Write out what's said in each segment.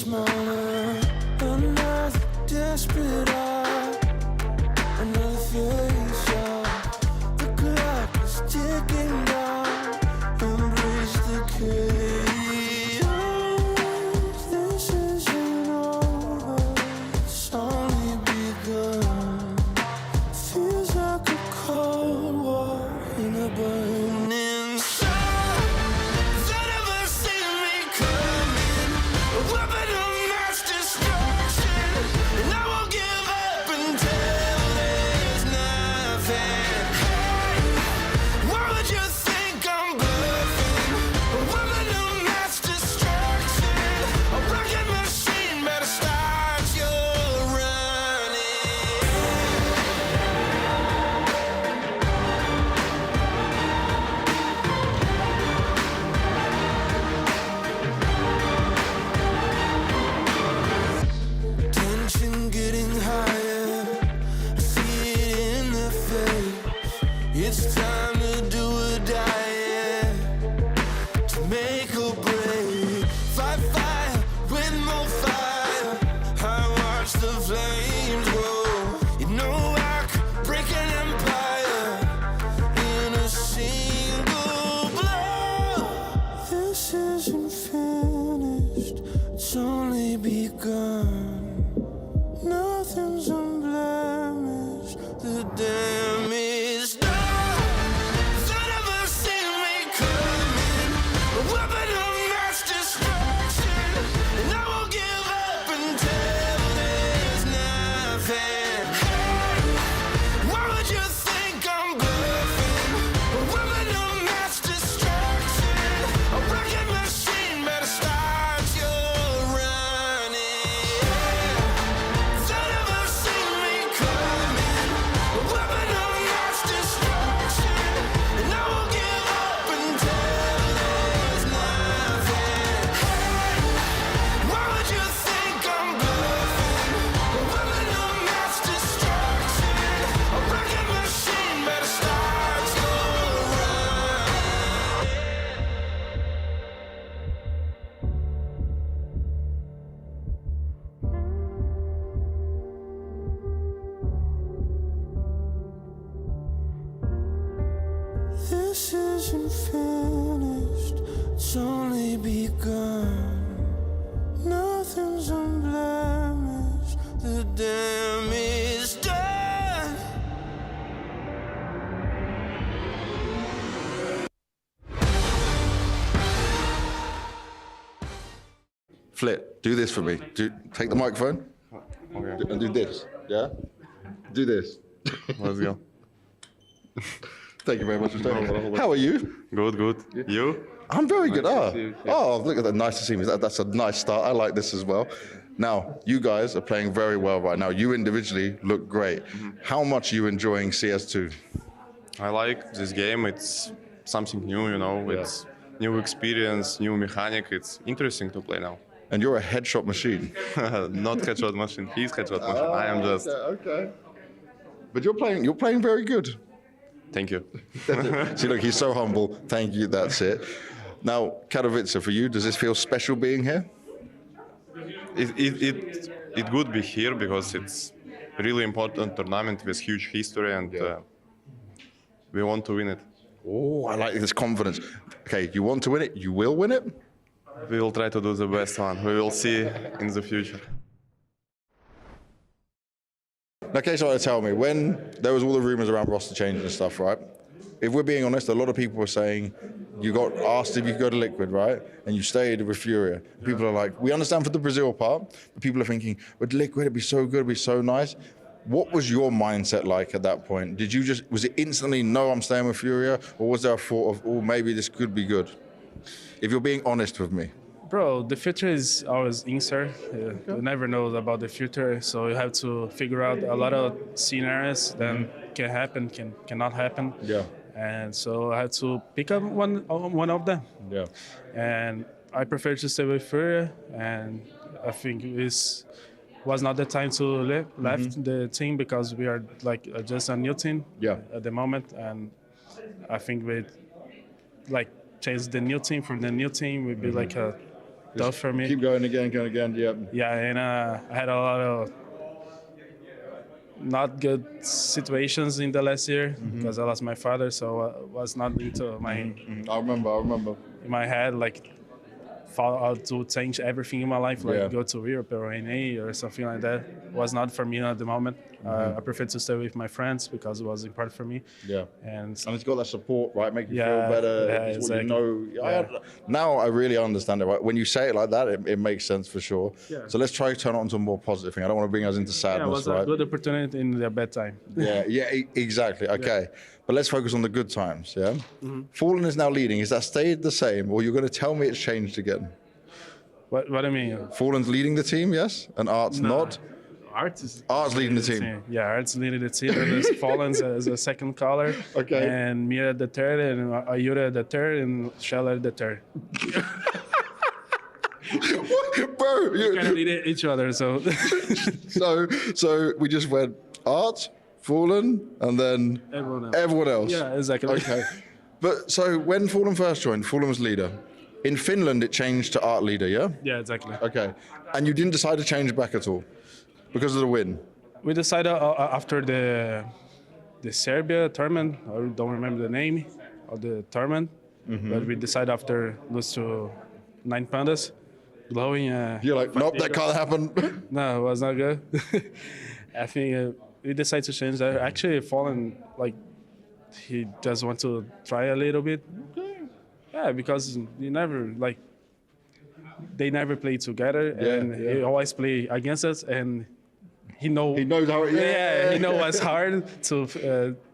smaller. Another desperate eye, another face of the clock is ticking down. Embrace the chaos. This isn't over, it's only begun. Feels like a cold war in a burning sun. They never see me coming. A weapon of mass destruction, and I won't give up until there's nothing. Hey, why would you think I'm bluffing? A weapon of mass destruction, a rocket machine better start your running. Tension getting higher, I see it in their face. It's time to do or die, yeah. To make or break. Fight fire with more fire. I watch the flames grow. You know I could break an empire in a single blow. This isn't finished, it's only begun. Nothing's unblemished, the damage done. They never see me coming. A weapon of mass destruction, and I won't give up until there's nothing. Hey, why would you think I'm bluffing? A weapon of mass destruction, a rocket machine better start your running. They never see me coming. A weapon of mass destruction, and I won't give up until there's nothing. Hey, why would you think I'm bluffing? A weapon of mass destruction, a rocket machine better start your run. This isn't finished, it's only begun. Nothing's unblemished, the damage done. Flip, do this for me. Take the microphone Okay, and do this. Yeah? Do this. let's go. Thank you very much for staying. How are you? Good, good. You? I'm very good. Nice to see you. Oh, look at that. Nice to see me. That's a nice start. I like this as well. Now, you guys are playing very well right now. You individually look great. How much are you enjoying CS2? I like this game. It's something new, you know. It's new experience, new mechanic. It's interesting to play now. And you're a headshot machine. Not headshot machine. He's headshot machine. I am just. Okay. But you're playing very good. Thank you. See, look, he's so humble. Thank you. That's it. Now, Katowice, for you, does this feel special being here? It would be here because it's a really important tournament with huge history, and we want to win it. Oh, I like this confidence. Okay, you want to win it, you will win it? We will try to do the best one. We will see in the future. Now, Kay started to tell me, when there was all the rumours around roster changes and stuff, right? If we're being honest, a lot of people were saying you got asked if you could go to Liquid, right? And you stayed with Furia. People are like, we understand for the Brazil part, but people are thinking, with Liquid, it'd be so good, it'd be so nice. What was your mindset like at that point? Did you just, was it instantly, no, I'm staying with Furia? Or was there a thought of, oh, maybe this could be good? If you're being honest with me. Bro, the future is always uncertain. You never know about the future, so you have to figure out a lot of scenarios that can happen, cannot happen. Yeah. And so I had to pick up one of them. Yeah. And I prefer to stay with Furia, and I think was not the time to left the team because we are like just a new team at the moment, and I think we like change the new team from the new team would be like a tough for me. Keep going again, going again. Yeah. Yeah, and I had a lot of not good situations in the last year because I lost my father, so I was not into my I remember. in my head like out to change everything in my life, like go to Europe or NA or something like that. Was not for me at the moment. I prefer to stay with my friends because it was important for me. Yeah. And it's got that support, right? Make you Yeah, feel better. yeah, It's exactly. what you know. Now I really understand it. Right? When you say it like that, it makes sense for sure. Yeah. So let's try to turn it onto a more positive thing. I don't want to bring us into yeah, sadness, it was right? a good opportunity in a bad time. Exactly. Okay. But let's focus on the good times, yeah? Fallen is now leading. Is that stayed the same, or you're going to tell me it's changed again? What do you mean? Fallen's leading the team, yes? And Art's not? Art's Leading the team. Yeah, Art's leading the team. There's Fallens as a second caller. Okay. And Mira the third, and Ayura the third, and Scheller the third. Bro, Kind of lead each other, so. so we just went Art, Fallen, and then everyone else. Yeah, exactly. Okay. But so when Fallen first joined, Fallen was leader. In Finland, it changed to Art leader, yeah? Yeah, exactly. Okay. And you didn't decide to change back at all because of the win? We decided after the Serbia tournament, I don't remember the name of the tournament, but we decided after lose to 9 Pandas, glowing. You're like, nope, that can't happen. No, it was not good. I think we decided to change that. Actually, Fallen, like, he just want to try a little bit. Yeah, because they never play together, and he always play against us, and he knows how it he knows it's hard to.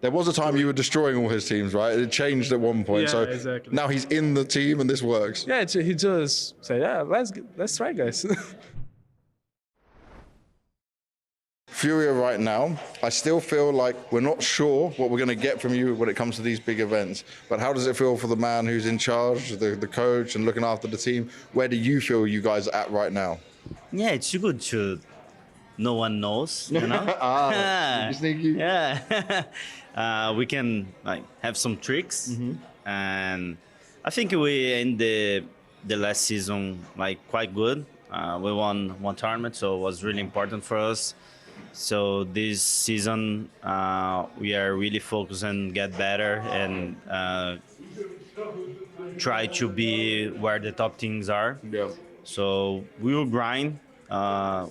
There was a time you were destroying all his teams, right? It changed at one point. Yeah, so exactly. now he's in the team and this works. Yeah, he just say, yeah, let's try, guys. Furia right now, I still feel like we're not sure what we're going to get from you when it comes to these big events. But how does it feel for the man who's in charge, the coach, and looking after the team? Where do you feel you guys are at right now? Yeah, it's good to no one knows, you know. Sneaky. Yeah, we can like have some tricks, and I think we in the last season like quite good. We won one tournament, so it was really important for us. So this season we are really focused on get better and try to be where the top teams are. Yeah. So we will grind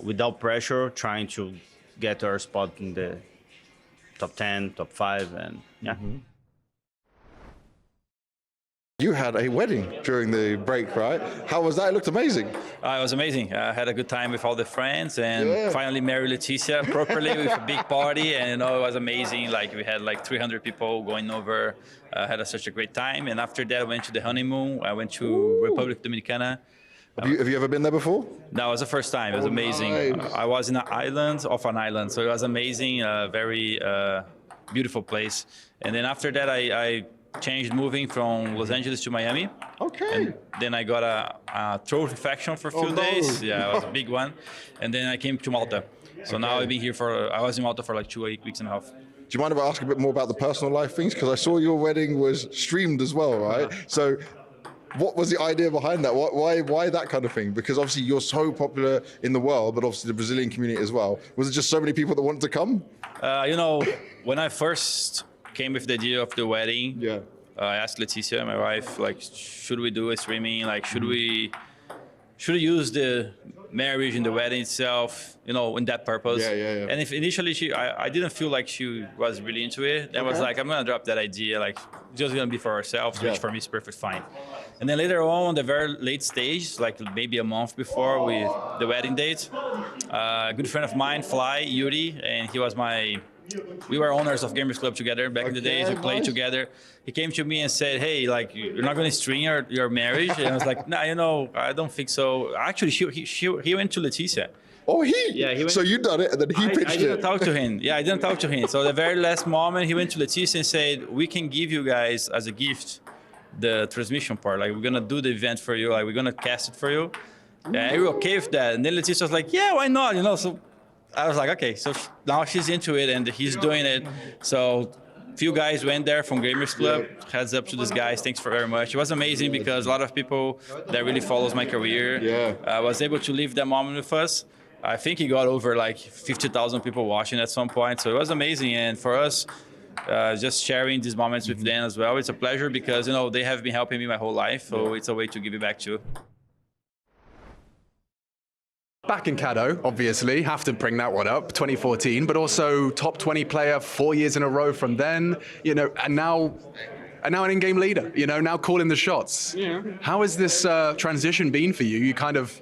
without pressure, trying to get our spot in the top 10, top 5, and yeah. You had a wedding during the break, right? How was that? It looked amazing. It was amazing. I had a good time with all the friends and finally married Leticia properly with a big party. And it was amazing. Like we had like 300 people going over, had such a great time. And after that, I went to the honeymoon. I went to Republic Dominicana. Have you ever been there before? That was the first time. It was amazing. Nice. I was in an island, so it was amazing. Very beautiful place. And then after that, I changed moving from Los Angeles to Miami. Okay. And then I got a throat infection for a few days. Yeah, it was a big one. And then I came to Malta. So now I've been here I was in Malta for like 2 weeks and a half. Do you mind if I ask a bit more about the personal life things? Because I saw your wedding was streamed as well, right? So what was the idea behind that? Why that kind of thing? Because obviously you're so popular in the world, but obviously the Brazilian community as well. Was it just so many people that wanted to come? When I first came with the idea of the wedding, I asked Leticia, my wife, like, should we do a streaming? Like, should we use the marriage and the wedding itself, in that purpose? Yeah. And if initially I didn't feel like she was really into it. Then I was like, I'm gonna drop that idea, like, just gonna be for ourselves, which for me is perfect fine. And then later on the very late stage, like maybe a month before with the wedding date, a good friend of mine, Yuri, and we were owners of Gamers Club together back in the days. We played together. He came to me and said, "Hey, like you're not going to string your marriage." And I was like, "Nah, I don't think so." Actually, he went to Leticia. Oh, Yeah, he went. So you done it, and then he pitched I didn't it. talk to him. Yeah, I didn't talk to him. So the very last moment, he went to Leticia and said, "We can give you guys as a gift the transmission part. Like we're gonna do the event for you. Like we're gonna cast it for you." And we were okay with that. And then Leticia was like, "Yeah, why not?" So I was like, okay, so now she's into it and he's doing it. So few guys went there from Gamers Club. Heads up to these guys. Thanks for very much. It was amazing because a lot of people that really follows my career was able to live that moment with us. I think he got over like 50,000 people watching at some point. So it was amazing. And for us, just sharing these moments with them as well, it's a pleasure because, you know, they have been helping me my whole life. So it's a way to give it back too. Back in Kado, obviously, have to bring that one up, 2014, but also top 20 player 4 years in a row from then, you know, and now an in-game leader, you know, now calling the shots. Yeah. How has this transition been for you? You kind of,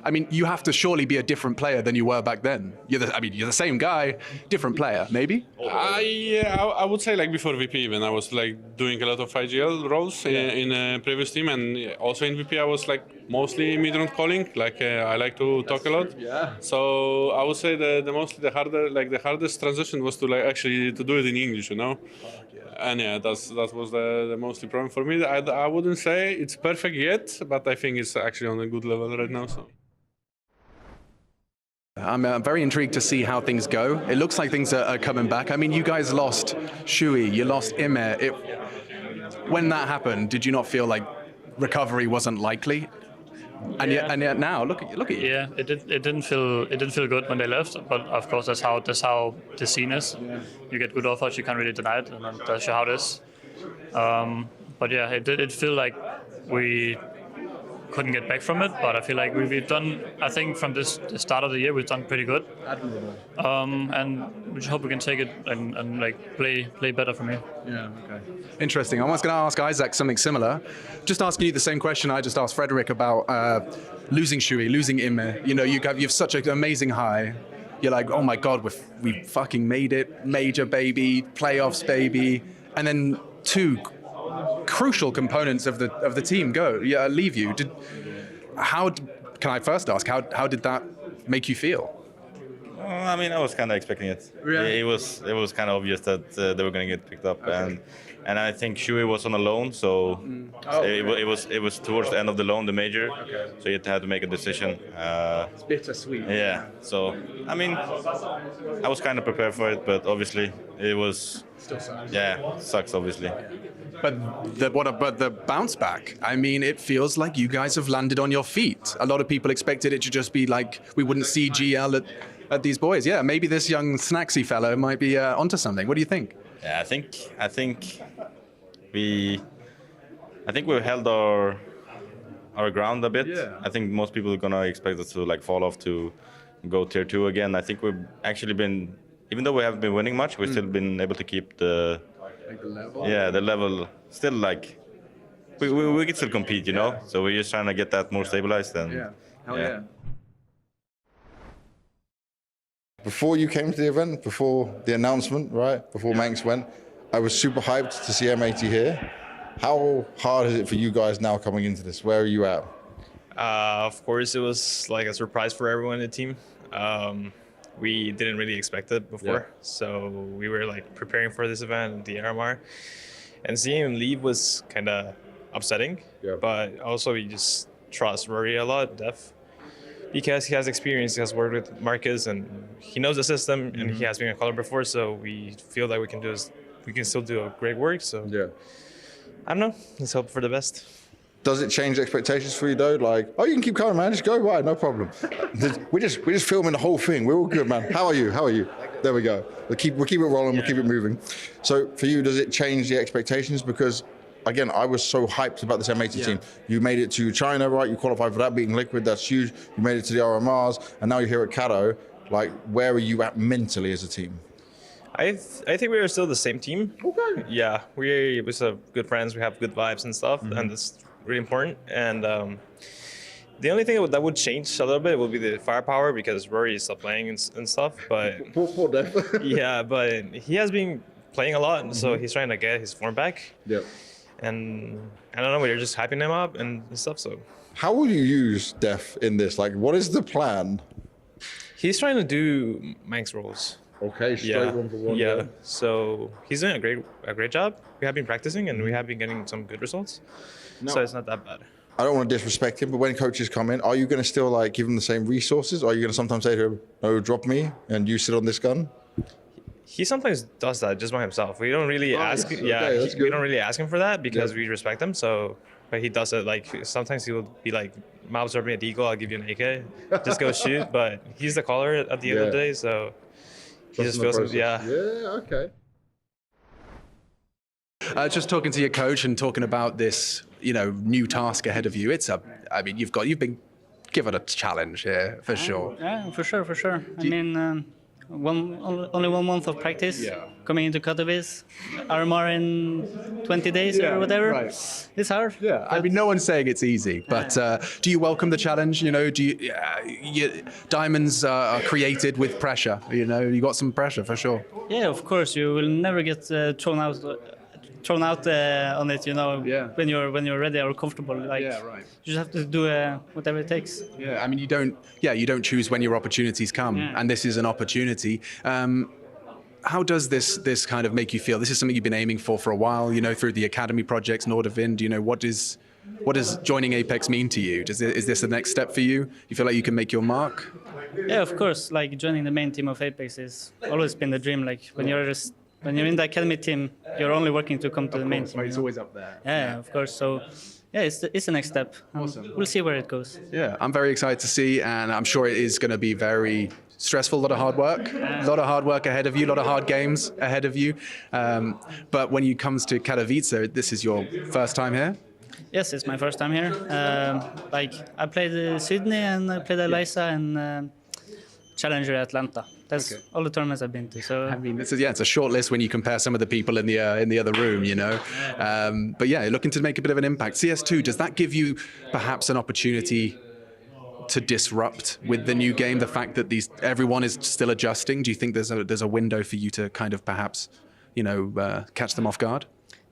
I mean, you have to surely be a different player than you were back then. You're the same guy, different player, maybe? Yeah, I would say like before VP even, I was like doing a lot of IGL roles in a previous team, and also in VP I was like mostly mid-round calling, like I like to talk a lot. Yeah. So I would say the hardest transition was to like actually to do it in English, you know? And yeah, that was the mostly problem for me. I wouldn't say it's perfect yet, but I think it's actually on a good level right now. So. I'm very intrigued to see how things go. It looks like things are coming back. I mean, you guys lost Shui, you lost Ime. When that happened, did you not feel like recovery wasn't likely? And yet now, look at you. Yeah, it didn't feel good when they left, but of course that's how the scene is. Yeah. You get good offers, you can't really deny it, and that's how it is. But yeah, it did feel like we couldn't get back from it, but I feel like we've done, I think from the start of the year, we've done pretty good. Admirable. And we just hope we can take it and like play better from here. Yeah, okay. Interesting. I was going to ask Isaac something similar. Just asking you the same question I just asked Frederick about losing Shui, losing Ime. You know, you have such an amazing high. You're like, oh my God, we fucking made it. Major baby, playoffs baby. And then two crucial components of the team leave you. Can I first ask how did that make you feel? I mean, I was kind of expecting it. Really? It was kind of obvious that they were going to get picked up, okay. And I think Shui was on a loan, so it was towards the end of the loan, the major. Okay. So you had to make a decision. It's bittersweet. Yeah. So I mean, I was kind of prepared for it, but obviously it was. Still sucks. Yeah, sucks obviously. But the bounce back? I mean, it feels like you guys have landed on your feet. A lot of people expected it to just be like we wouldn't see GL at these boys. Yeah, maybe this young snacksy fellow might be onto something. What do you think? Yeah, I think we held our ground a bit. Yeah. I think most people are gonna expect us to like fall off to go tier 2 again. I think we've actually been, even though we haven't been winning much, we've still been able to keep the level. Yeah, the level still like we can still compete, you know. So we're just trying to get that more stabilized and yeah. Before you came to the event, before the announcement, right, before Manx went, I was super hyped to see M80 here. How hard is it for you guys now coming into this? Where are you at? Of course, it was like a surprise for everyone in the team. We didn't really expect it before, so we were like preparing for this event, the RMR, and seeing him leave was kind of upsetting. Yeah. But also, we just trust Rory a lot, Def, because he has experience, he has worked with Marcus, and he knows the system, and he has been a caller before. So we feel that we can still do a great work. So I don't know. Let's hope for the best. Does it change expectations for you though? Like, oh, you can keep coming, man. Just go, right? No problem. We're just filming the whole thing. We're all good, man. How are you? There we go. We'll keep it rolling. We'll keep it moving. So for you, does it change the expectations? Because again, I was so hyped about this M80 team. You made it to China, right? You qualified for that, beating Liquid. That's huge. You made it to the RMRs, and now you're here at Kato. Like, where are you at mentally as a team? I think we are still the same team. Okay. Yeah, we're good friends. We have good vibes and stuff, and it's really important. And the only thing that would change a little bit would be the firepower, because Rory is still playing and stuff. But poor Def. Yeah, but he has been playing a lot, so he's trying to get his form back. Yep. And I don't know, we're just hyping him up and stuff. So how will you use Def in this? Like, what is the plan? He's trying to do Manx roles. Okay, straight one for one. Yeah. So he's doing a great job. We have been practicing and we have been getting some good results. No. So it's not that bad. I don't want to disrespect him, but when coaches come in, are you going to still give him the same resources? Or are you going to sometimes say to him, no, drop me and you sit on this gun? he sometimes does that just by himself. We don't really ask. yes. Yeah, Okay, that's we good. don't really ask him for that because we respect him. So, but he does it like sometimes he will be like, "Mom, serve me a deagle. I'll give you an AK. Just go shoot." But he's the caller at the end of the day, so he just feels it. Yeah. Yeah, okay. Just talking to your coach and talking about this, new task ahead of you. You've been given a challenge here for sure. Yeah, for sure. Only 1 month of practice. Coming into Katowice, RMR in 20 days or whatever. Right. It's hard. Yeah, no one's saying it's easy, but do you welcome the challenge? Diamonds are created with pressure. You got some pressure for sure. Yeah, of course. You will never get thrown out on it. When you're ready or comfortable. Like, right. You just have to do whatever it takes. Yeah, you don't choose when your opportunities come, and this is an opportunity. How does this kind of make you feel? This is something you've been aiming for a while, through the academy projects, Nordavind. What does joining Apex mean to you? Is this the next step for you? You feel like you can make your mark? Yeah, of course. Like joining the main team of Apex is always been the dream. Like when you're in the academy team, you're only working to come to the main team. It's always up there. Yeah, of course. So, yeah, it's the next step. Awesome. We'll see where it goes. Yeah, I'm very excited to see, and I'm sure it is going to be very stressful, a lot of hard work. A lot of hard work ahead of you, a lot of hard games ahead of you. But when it comes to Katowice, this is your first time here? Yes, it's my first time here. I played Sydney and I played Eliza and Challenger Atlanta. That's all the tournaments I've been to. So it's a short list when you compare some of the people in the other room, But yeah, looking to make a bit of an impact. CS2, does that give you perhaps an opportunity to disrupt with the new game? The fact that everyone is still adjusting. Do you think there's a window for you to kind of perhaps, catch them off guard?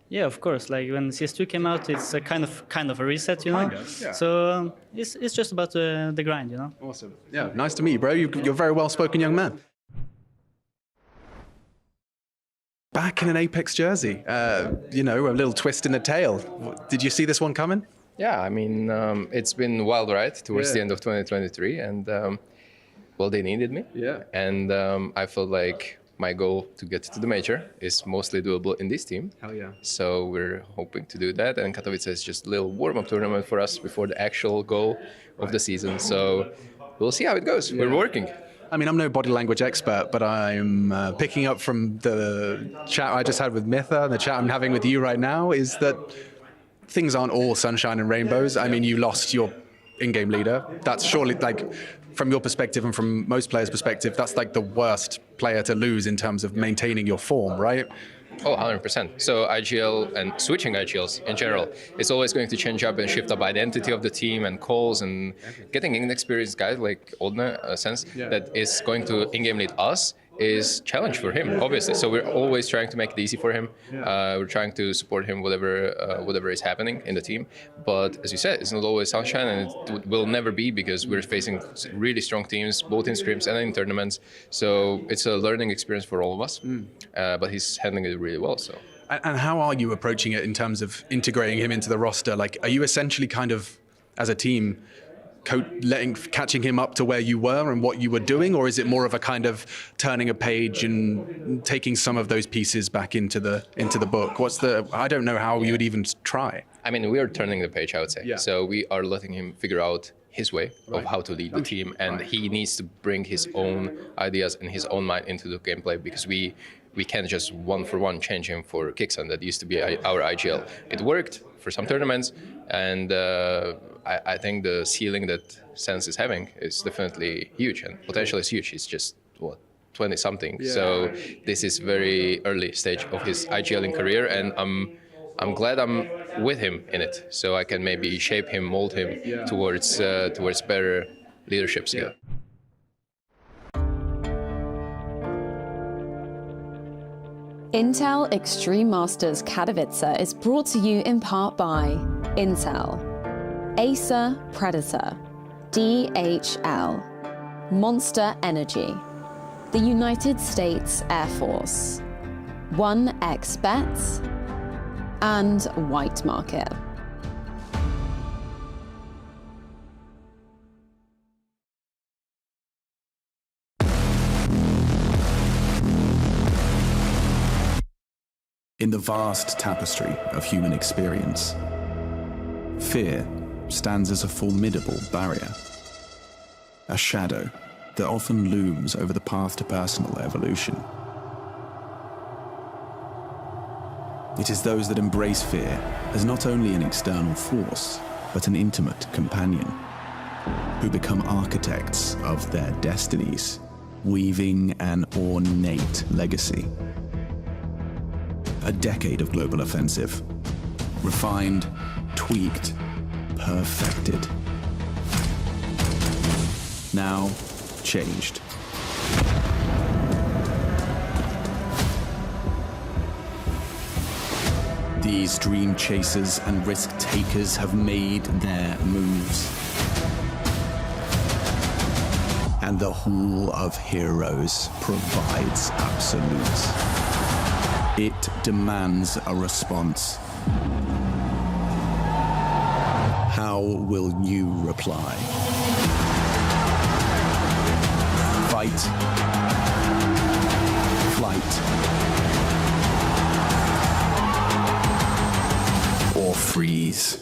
Yeah, of course. Like when CS2 came out, it's a kind of a reset, Kind of, yeah. So it's just about the grind, Awesome. Yeah, nice to meet you, bro. You're a very well-spoken young man. Back in an Apex jersey, a little twist in the tail. Did you see this one coming? Yeah, it's been a wild ride towards the end of 2023, and they needed me. Yeah. And I felt like my goal to get to the major is mostly doable in this team. Hell yeah. So we're hoping to do that, and Katowice is just a little warm-up tournament for us before the actual goal of the season. So we'll see how it goes. Yeah. We're working. I'm no body language expert, but I'm picking up from the chat I just had with Mitha and the chat I'm having with you right now is that things aren't all sunshine and rainbows. You lost your in-game leader. That's surely, from your perspective and from most players' perspective, that's the worst player to lose in terms of maintaining your form, right? Oh, 100%. So IGL and switching IGLs in general, it's always going to change up and shift up identity of the team and calls, and getting inexperienced guys like Odne, that is going to in-game lead us is challenge for him, obviously. So we're always trying to make it easy for him. We're trying to support him whatever is happening in the team. But as you said, it's not always sunshine, and it will never be because we're facing really strong teams, both in scrims and in tournaments. So it's a learning experience for all of us. But he's handling it really well. So. And how are you approaching it in terms of integrating him into the roster? Are you essentially kind of, as a team, catching him up to where you were and what you were doing, or is it more of a kind of turning a page and taking some of those pieces back into the book? I don't know how you would even try. We are turning the page, I would say. Yeah. So we are letting him figure out his way of how to lead the team, and he needs to bring his own ideas and his own mind into the gameplay, because we can't just one-for-one change him for Kixan. That used to be our IGL. It worked for some tournaments, and I think the ceiling that Sense is having is definitely huge, and potential is huge. He's just 20-something. Yeah. So this is very early stage of his IGLing career, and I'm glad I'm with him in it, so I can maybe shape him, mold him towards better leadership skill. Intel Extreme Masters Katowice is brought to you in part by Intel, Acer Predator, DHL, Monster Energy, the United States Air Force, 1xBet, and White Market. In the vast tapestry of human experience, fear stands as a formidable barrier, a shadow that often looms over the path to personal evolution. It is those that embrace fear as not only an external force, but an intimate companion, who become architects of their destinies, weaving an ornate legacy. A decade of global offensive, refined, tweaked, perfected. Now changed. These dream chasers and risk takers have made their moves. And the Hall of Heroes provides absolutes. It demands a response. How will you reply? Fight. Flight. Or freeze.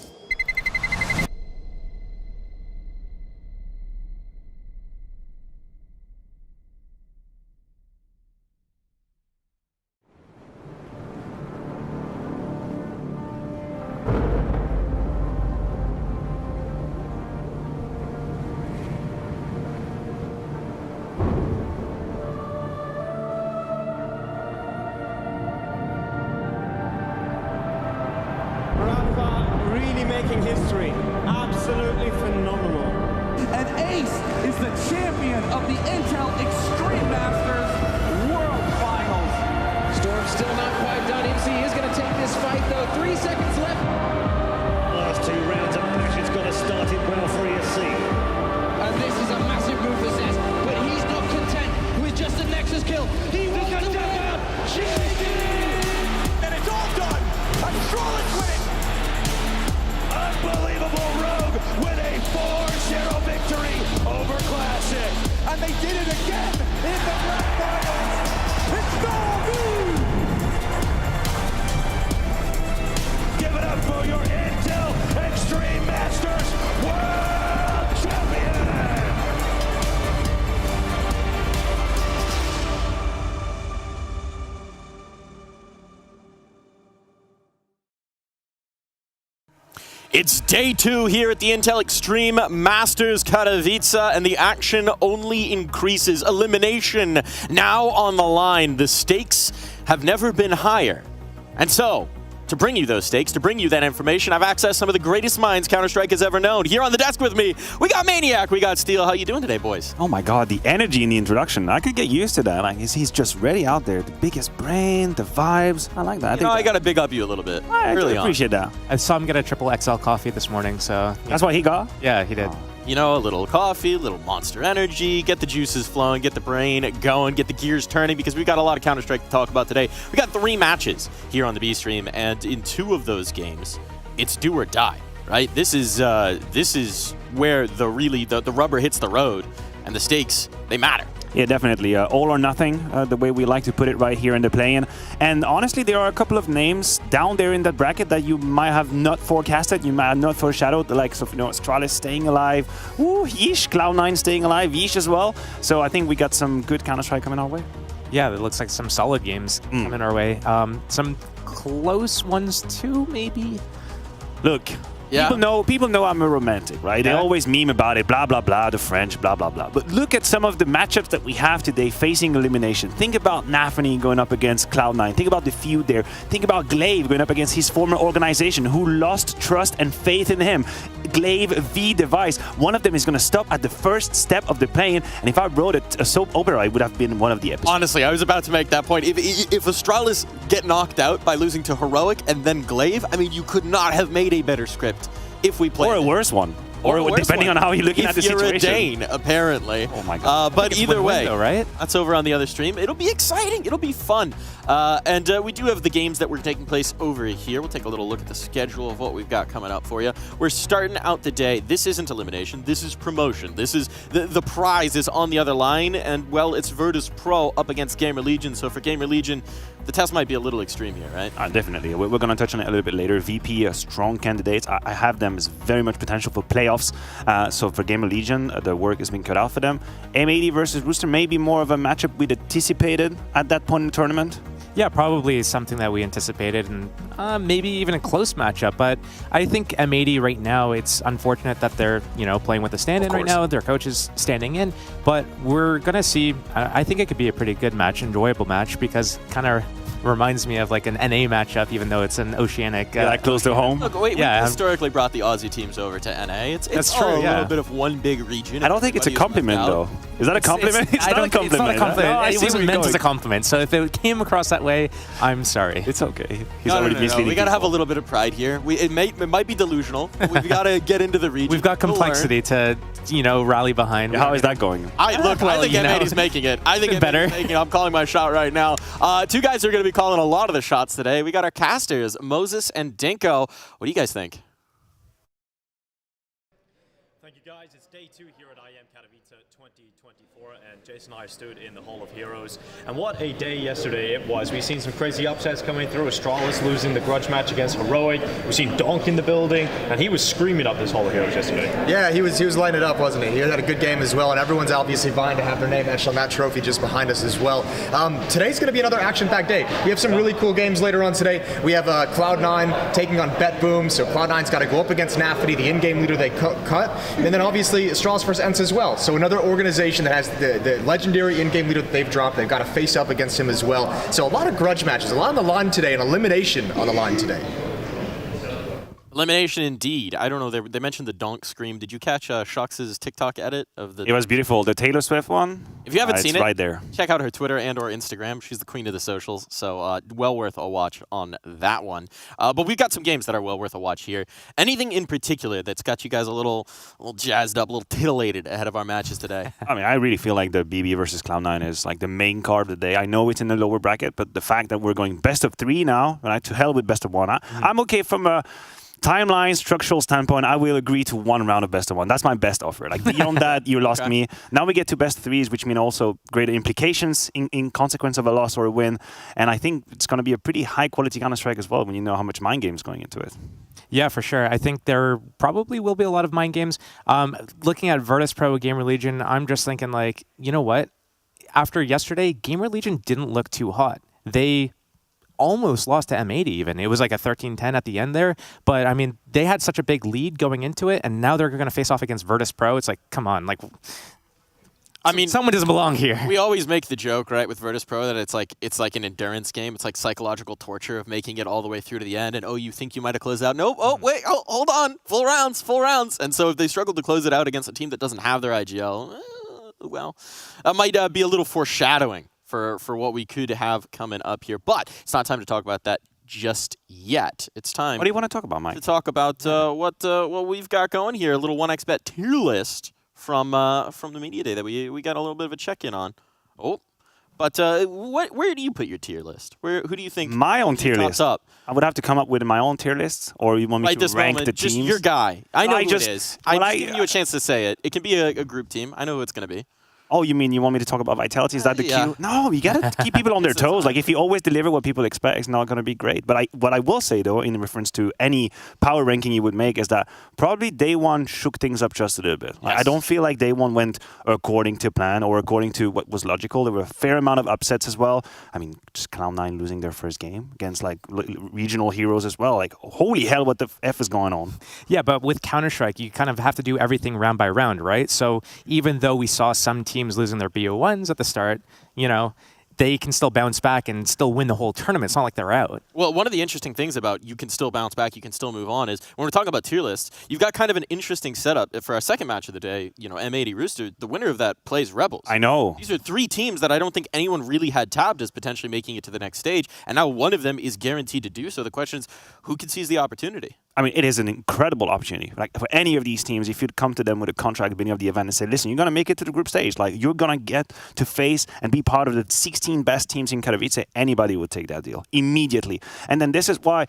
Really making history. Absolutely phenomenal. And Ace is the champion of the Intel Extreme Masters World Finals. Storm's still not quite done. MC is going to take this fight, though. 3 seconds left. Last 2 rounds of action's got to start it well for ESC. And this is a massive move for Zez, but he's not content with just a Nexus kill. He wants to win. And it's all done. And Charlotte's winning. Unbelievable Rogue with a 4-0 victory over Classic. And they did it again in the grand finals. It's Goldie! Give it up for your Intel Extreme Masters World Champion! It's day 2 here at the Intel Extreme Masters Katowice, and the action only increases. Elimination now on the line. The stakes have never been higher. And so, to bring you those stakes, to bring you that information, I've accessed some of the greatest minds Counter-Strike has ever known. Here on the desk with me, we got Maniac, we got Steel. How you doing today, boys? Oh my god, the energy in the introduction. I could get used to that. Like, he's just ready out there. The biggest brain, the vibes. I like that. I got to big up you a little bit. I really appreciate that. I saw him get a triple XL coffee this morning, so... That's what he got? Yeah, he did. Oh. You know, a little coffee, a little Monster Energy, get the juices flowing, get the brain going, get the gears turning, because we've got a lot of Counter-Strike to talk about today. We got 3 matches here on the B-Stream, and in 2 of those games, it's do or die, right? This is where the rubber hits the road, and the stakes, they matter. Yeah, definitely. All or nothing, the way we like to put it right here in the play-in. And honestly, there are a couple of names down there in that bracket that you might have not forecasted, you might have not foreshadowed, the likes of, Astralis staying alive, ooh, Yeesh, Cloud9 staying alive, Yeesh as well. So I think we got some good Counter-Strike coming our way. Yeah, it looks like some solid games coming our way. Some close ones too, maybe. Look. Yeah. People know I'm a romantic, right? Yeah. They always meme about it, blah, blah, blah, the French, blah, blah, blah. But look at some of the matchups that we have today facing elimination. Think about Nafany going up against Cloud9. Think about the feud there. Think about Glaive going up against his former organization who lost trust and faith in him. Glaive v Device. One of them is going to stop at the first step of the plane. And if I wrote a soap opera, it would have been one of the episodes. Honestly, I was about to make that point. If Astralis get knocked out by losing to Heroic and then Glaive, I mean, you could not have made a better script. If we play, or a worse one, or depending on how you're looking at the situation. If you're a Dane, apparently. Oh my god! But either way, window, right? That's over on the other stream. It'll be exciting. It'll be fun. And we do have the games that were taking place over here. We'll take a little look at the schedule of what we've got coming up for you. We're starting out the day. This isn't elimination. This is promotion. This is the prize is on the other line, and well, it's Virtus Pro up against Gamer Legion. So for Gamer Legion, the test might be a little extreme here, right? Definitely. We're going to touch on it a little bit later. VP are strong candidates. I have them as very much potential for playoffs. So for Gamer Legion, the work has been cut out for them. M80 versus Rooster may be more of a matchup we'd anticipated at that point in the tournament. Yeah, probably something that we anticipated, and maybe even a close matchup. But I think M80 right now, it's unfortunate that they're playing with a stand-in right now. Their coach is standing in, but we're gonna see. I think it could be a pretty good match, enjoyable match, because kind of reminds me of like an NA matchup, even though it's an oceanic. Like close to home. Look, we've historically brought the Aussie teams over to NA. It's true, all a little bit of one big region. I don't think it's a compliment, though. Is that a compliment? It's not a compliment. It's not a compliment. No, it wasn't meant as a compliment. So if it came across that way, I'm sorry. It's okay. He's No, already misleading. We got to have a little bit of pride here. It might be delusional, but we've got to get into the region. We've got complexity to rally behind. How is that going? I think M80's making it. I think better. M80's making it. I'm calling my shot right now. Two guys are going to be calling a lot of the shots today. We got our casters, Moses and Dinko. What do you guys think? Thank you, guys. It's day 2 here at IEM Katowice 2024, and Jason and I stood in the Hall of Heroes. And what a day yesterday it was. We've seen some crazy upsets coming through. Astralis losing the grudge match against Heroic. We've seen Donk in the building, and he was screaming up this Hall of Heroes yesterday. Yeah, he was lighting it up, wasn't he? He had a good game as well, and everyone's obviously vying to have their name etched on that trophy just behind us as well. Today's going to be another action-packed day. We have some really cool games later on today. We have Cloud9 taking on Bet Boom, so Cloud9's got to go up against Nafity, the in-game leader they cut, and then obviously Astralis versus ENCE as well. So another organization that has the legendary in-game leader that they've dropped. They've got to face up against him as well. So a lot of grudge matches, a lot on the line today, and elimination on the line today. Elimination indeed. I don't know. They mentioned the donk scream. Did you catch Shox's TikTok edit of the? It was beautiful. The Taylor Swift one. If you haven't seen it, right there. Check out her Twitter and or Instagram. She's the queen of the socials, so well worth a watch on that one. But we've got some games that are well worth a watch here. Anything in particular that's got you guys a little jazzed up, a little titillated ahead of our matches today? I mean, I really feel like the BB versus Cloud9 is like the main card of the day. I know it's in the lower bracket, but the fact that we're going best of 3 now, right, to hell with best of 1. I'm okay from a timeline, structural standpoint. I will agree to 1 round of best of 1. That's my best offer. Like beyond that, you lost me. Now we get to best 3s, which mean also greater implications in consequence of a loss or a win. And I think it's going to be a pretty high quality Counter-Strike as well when you know how much mind game's going into it. Yeah, for sure. I think there probably will be a lot of mind games. Looking at Virtus Pro, Gamer Legion, I'm just thinking like, you know what? After yesterday, Gamer Legion didn't look too hot. They almost lost to M80 even. It was like a 13-10 at the end there. But, I mean, they had such a big lead going into it, and now they're going to face off against Virtus Pro. It's like, come on. Like, I mean, someone doesn't belong here. We always make the joke, right, with Virtus Pro that it's like an endurance game. It's like psychological torture of making it all the way through to the end. And, you think you might have closed out. Nope. Oh, wait. Oh, hold on. Full rounds. And so if they struggle to close it out against a team that doesn't have their IGL, well, that might be a little foreshadowing for what we could have coming up here. But it's not time to talk about that just yet. It's time. What do you want to talk about, Mike? To talk about what we've got going here. A little 1xBet tier list from the media day that we got a little bit of a check-in on. But where do you put your tier list? Who do you think my own tier list? Up? I would have to come up with my own tier list, or you want me to rank the teams? Just your guy. I know who it is. I'm just giving you a chance to say it. It can be a group team. I know who it's going to be. Oh, you mean you want me to talk about Vitality? Is that the cue? No, you got to keep people on their toes. Like, if you always deliver what people expect, it's not going to be great. But what I will say, though, in reference to any power ranking you would make, is that probably day 1 shook things up just a little bit. Like, I don't feel like day 1 went according to plan or according to what was logical. There were a fair amount of upsets as well. I mean, just Cloud9 losing their first game against, like, regional heroes as well. Like, holy hell, what the F is going on? Yeah, but with Counter-Strike, you kind of have to do everything round by round, right? So even though we saw some teams losing their BO1s at the start, they can still bounce back and still win the whole tournament. It's not like they're out. Well, one of the interesting things about you can still bounce back, you can still move on, is when we're talking about tier lists, you've got kind of an interesting setup for our second match of the day. M80 Rooster, the winner of that plays Rebels. I know. These are 3 teams that I don't think anyone really had tabbed as potentially making it to the next stage, and now one of them is guaranteed to do so. The question is, who can seize the opportunity? I mean, it is an incredible opportunity. Like, for any of these teams, if you'd come to them with a contract at the beginning of the event and say, listen, you're going to make it to the group stage. Like, you're going to get to face and be part of the 16 best teams in Katowice. Anybody would take that deal immediately. And then this is why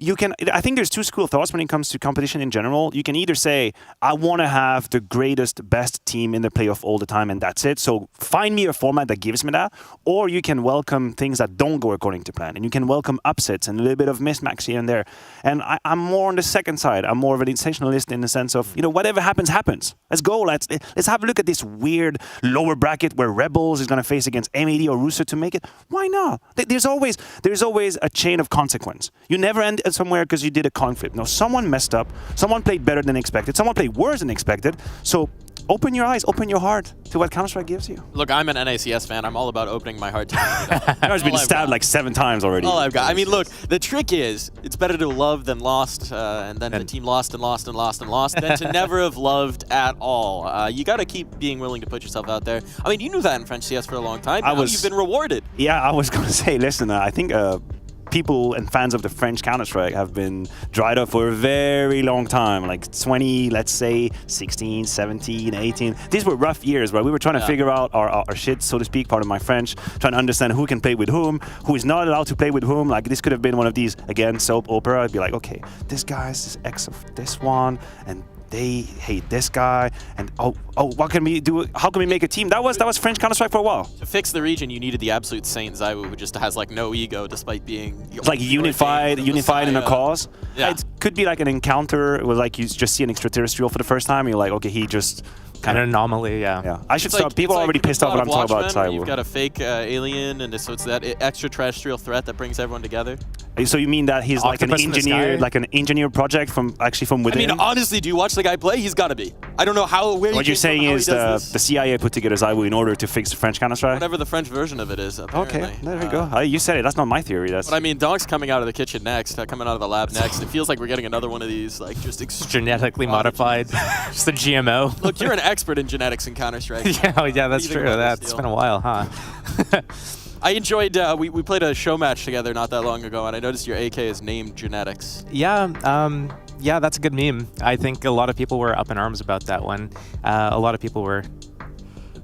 you can. I think there's two school of thoughts when it comes to competition in general. You can either say, I want to have the greatest, best team in the playoff all the time, and that's it. So find me a format that gives me that. Or you can welcome things that don't go according to plan, and you can welcome upsets and a little bit of mismatch here and there. And I'm more on the second side. I'm more of an sensationalist in the sense of, whatever happens, happens. Let's go. Let's have a look at this weird lower bracket where Rebels is going to face against M80 or Rooster to make it. Why not? There's always a chain of consequence. You never end somewhere because you did a coin flip. No, someone messed up. Someone played better than expected. Someone played worse than expected. So open your eyes, open your heart to what Counter-Strike gives you. Look, I'm an NACS fan. I'm all about opening my heart to I've been stabbed like 7 times already. All I've got. I mean, look, the trick is it's better to love than lost, and then the team lost and lost and lost and lost than to never have loved at all. You got to keep being willing to put yourself out there. I mean, you knew that in French CS for a long time. You've been rewarded. Yeah, I was going to say, listen, I think people and fans of the French Counter-Strike have been dried up for a very long time, like 20, let's say 16, 17, 18. These were rough years where we were trying to figure out our shit, so to speak, part of my French, trying to understand who can play with whom, who is not allowed to play with whom. Like, this could have been one of these, again, soap opera. I'd be like, okay, this guy's this ex of this one, and they hate this guy, and what can we do? How can we make a team? That was French Counter-Strike for a while. To fix the region, you needed the absolute saint Zywoo, who just has like no ego, despite being like unified in a cause. Yeah. It could be like an encounter. It was like you just see an extraterrestrial for the first time. And you're like, okay, he just kind of anomaly. Yeah. I should stop. People are already pissed off when I'm talking about Zywoo. You've got a fake alien, and so it's that extraterrestrial threat that brings everyone together. So you mean that he's like an engineer project from within? I mean, honestly, do you watch the guy play? He's got to be. I don't know how. What you're saying is the CIA put together Zywoo in order to fix the French Counter-Strike? Whatever the French version of it is, apparently. Okay, there we go. You said it. That's not my theory. But I mean, Donk's coming out of the kitchen next, coming out of the lab next. It feels like we're getting another one of these, like just genetically modified, just a GMO. Look, you're an expert in genetics in Counter-Strike. yeah, that's true. That's been a while, huh? I enjoyed, we played a show match together not that long ago, and I noticed your AK is named Genetics. Yeah, that's a good meme. I think a lot of people were up in arms about that one. A lot of people were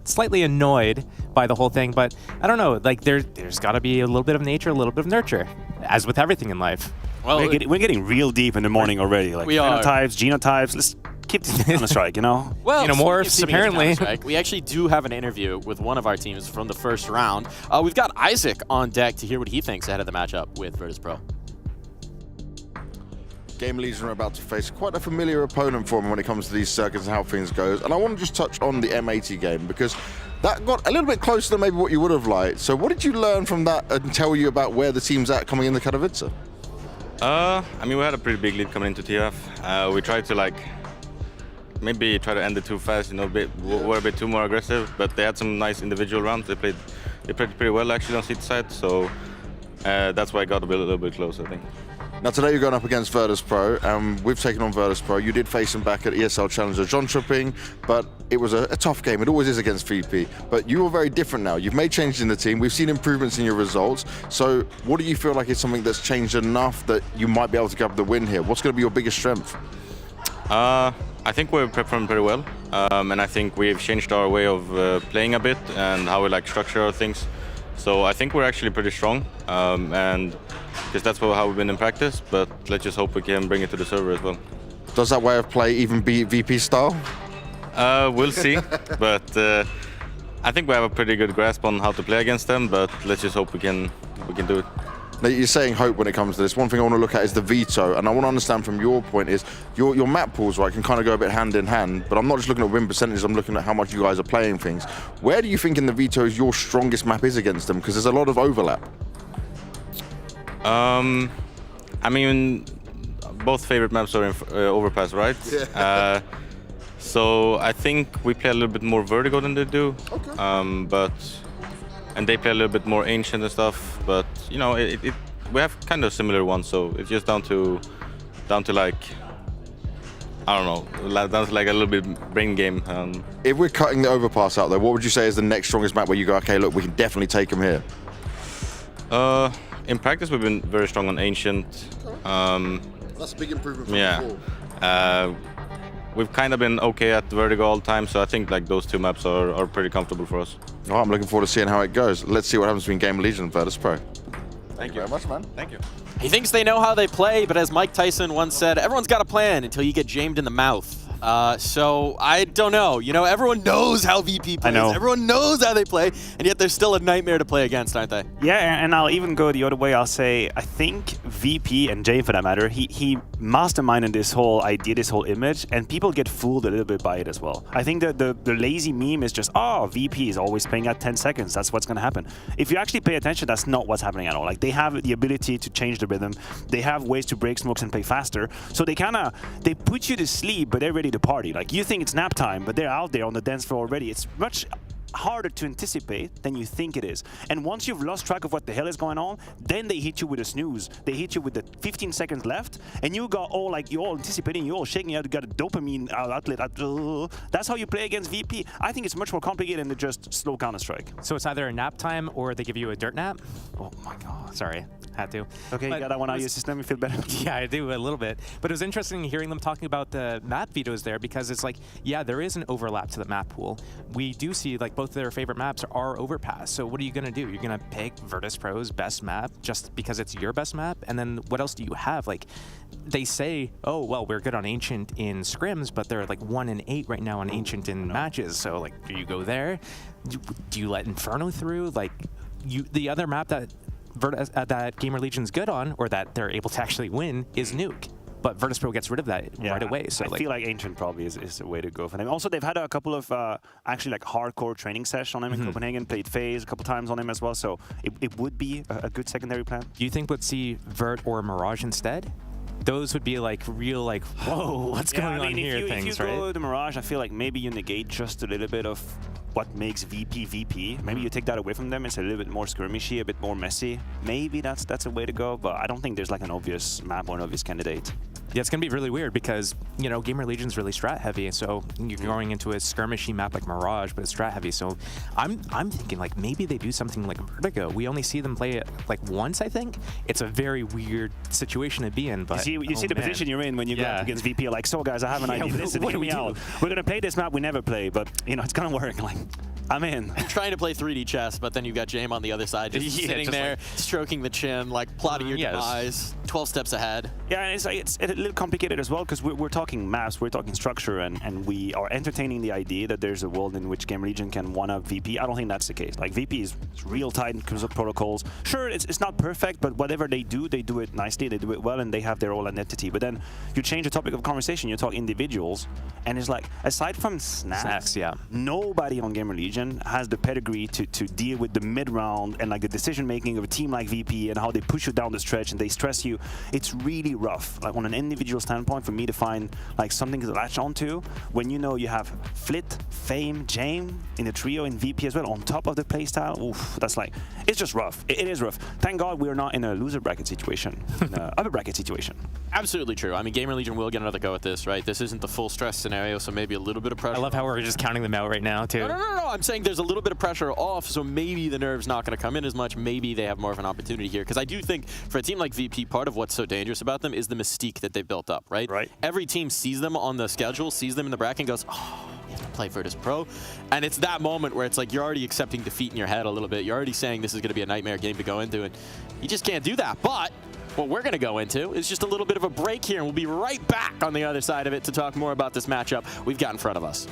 slightly annoyed by the whole thing, but I don't know, like there's got to be a little bit of nature, a little bit of nurture, as with everything in life. Well, we're getting real deep in the morning already, like phenotypes, genotypes. Let's keep this Counter-Strike, Well, morphs, apparently. We actually do have an interview with one of our teams from the first round. We've got Isaac on deck to hear what he thinks ahead of the matchup with Virtus.pro. Game Legion are about to face quite a familiar opponent for them when it comes to these circuits and how things go. And I want to just touch on the M80 game, because that got a little bit closer than maybe what you would have liked. So what did you learn from that and tell you about where the team's at coming into Katowice? I mean, we had a pretty big lead coming into TF. We tried to maybe try to end it too fast, were a bit too more aggressive, but they had some nice individual rounds. They played pretty well actually on CT side, so that's why I got a little bit close, I think. Now today you're going up against Virtus.pro, we've taken on Virtus.pro. You did face them back at ESL Challenger John Tripping, but it was a tough game. It always is against VP, but you are very different now. You've made changes in the team. We've seen improvements in your results. So what do you feel like is something that's changed enough that you might be able to grab the win here? What's going to be your biggest strength? I think we're performing pretty well, and I think we've changed our way of playing a bit and how we structure our things. So I think we're actually pretty strong, and because that's how we've been in practice, but let's just hope we can bring it to the server as well. Does that way of play even beat VP style? We'll see, but I think we have a pretty good grasp on how to play against them, but let's just hope we can do it. Now, you're saying hope when it comes to this. One thing I want to look at is the veto, and I want to understand from your point is your map pools, right, can kind of go a bit hand in hand, but I'm not just looking at win percentages, I'm looking at how much you guys are playing things. Where do you think in the vetoes your strongest map is against them? Because there's a lot of overlap. I mean, both favorite maps are in Overpass, right? Yeah. So I think we play a little bit more Vertigo than they do. Okay. And they play a little bit more Ancient and stuff, but we have kind of similar ones, so it's just down to like, I don't know, down to like a little bit brain game. If we're cutting the Overpass out there, what would you say is the next strongest map where you go, okay, look, we can definitely take them here? In practice, we've been very strong on Ancient. That's a big improvement from before. We've kind of been okay at Vertigo all the time, so I think those two maps are pretty comfortable for us. Oh, I'm looking forward to seeing how it goes. Let's see what happens between Game Legion and Virtus.pro. Thank you very much, man. Thank you. He thinks they know how they play, but as Mike Tyson once said, everyone's got a plan until you get jamed in the mouth. So I don't know. You know, everyone knows how VP plays. I know. Everyone knows how they play, and yet they're still a nightmare to play against, aren't they? Yeah, and I'll even go the other way. I'll say I think VP and Jay, for that matter, he masterminded this whole idea, this whole image, and people get fooled a little bit by it as well. I think that the lazy meme is just, oh, VP is always playing at 10 seconds. That's what's going to happen. If you actually pay attention, that's not what's happening at all. Like, they have the ability to change the rhythm. They have ways to break smokes and play faster. So they put you to sleep, but they're ready to party. Like, you think it's nap time, but they're out there on the dance floor already. It's much harder to anticipate than you think it is. And once you've lost track of what the hell is going on, then they hit you with a snooze. They hit you with the 15 seconds left, and you got all like, you're all anticipating, you're all shaking out, you got a dopamine outlet. That's how you play against VP. I think it's much more complicated than just slow Counter-Strike. So it's either a nap time or they give you a dirt nap? Oh my God, sorry, had to. Okay, you got that one out of your system, you feel better? Yeah, I do a little bit. But it was interesting hearing them talking about the map vetoes there, because it's like, yeah, there is an overlap to the map pool. We do see like both their favorite maps are overpass. So what are you going to do? You're going to pick Virtus Pro's best map just because it's your best map? And then what else do you have? Like, they say, oh, well, we're good on Ancient in scrims, but they're like 1 in 8 right now on Ancient in matches. So like, do you go there? Do you let Inferno through? Like, the other map that that Gamer Legion's good on, or that they're able to actually win, is Nuke. But Virtus Pro gets rid of that right away. So I feel like Ancient probably is the way to go for them. Also, they've had a couple of actually like hardcore training sessions on him in Copenhagen. Played FaZe a couple times on him as well. So it would be a good secondary plan. Do you think we'd see Vert or Mirage instead? Those would be like real, like, whoa, what's going on here things, if you right? go to Mirage, I feel like maybe you negate just a little bit of what makes VP VP. Maybe you take that away from them. It's a little bit more skirmishy, a bit more messy. Maybe that's a way to go, but I don't think there's like an obvious map or an obvious candidate. Yeah, it's going to be really weird because, you know, Gamer Legion's really strat heavy, so you're going into a skirmishy map like Mirage, but it's strat heavy. So I'm thinking like maybe they do something like Vertigo. We only see them play it like once, I think. It's a very weird situation to be in, but you see the position you're in when you go up against VP. You're like, so guys, I have an idea. Listen, hear me out. We're going to play this map we never play, but you know, it's going to work. Like, I'm in. I'm trying to play 3D chess, but then you've got Jame on the other side, just sitting there, like, stroking the chin, like plotting your demise, 12 steps ahead. Yeah, and it's a little complicated as well, because we're talking maps, we're talking structure, and we are entertaining the idea that there's a world in which Game Legion can one-up VP. I don't think that's the case. Like, VP is real tight in terms of protocols. Sure, it's not perfect, but whatever they do it nicely, they do it well, and they have their own identity. But then you change the topic of conversation, you talk individuals, and it's like, aside from Snacks, nobody on Gamer Legion has the pedigree to deal with the mid-round and like the decision-making of a team like VP and how they push you down the stretch and they stress you. It's really rough. Like, on an individual standpoint, for me to find like something to latch onto when you know you have Flit, Fame, Jame in a trio in VP as well on top of the playstyle. Oof, that's like, it's just rough. It is rough. Thank God we're not in a loser bracket situation, in an upper bracket situation. Absolutely true. I mean, Gamer Legion will get another go at this, right? This isn't the full stress scenario, so maybe a little bit of pressure. I love how we're just counting them out right now, too. No. I'm saying there's a little bit of pressure off, so maybe the nerve's not going to come in as much. Maybe they have more of an opportunity here. Because I do think for a team like VP, part of what's so dangerous about them is the mystique that they've built up, right? Every team sees them on the schedule, sees them in the bracket, and goes, oh, we have to play Virtus Pro. And it's that moment where it's like you're already accepting defeat in your head a little bit. You're already saying this is going to be a nightmare game to go into, and you just can't do that. But what we're going to go into is just a little bit of a break here, and we'll be right back on the other side of it to talk more about this matchup we've got in front of us.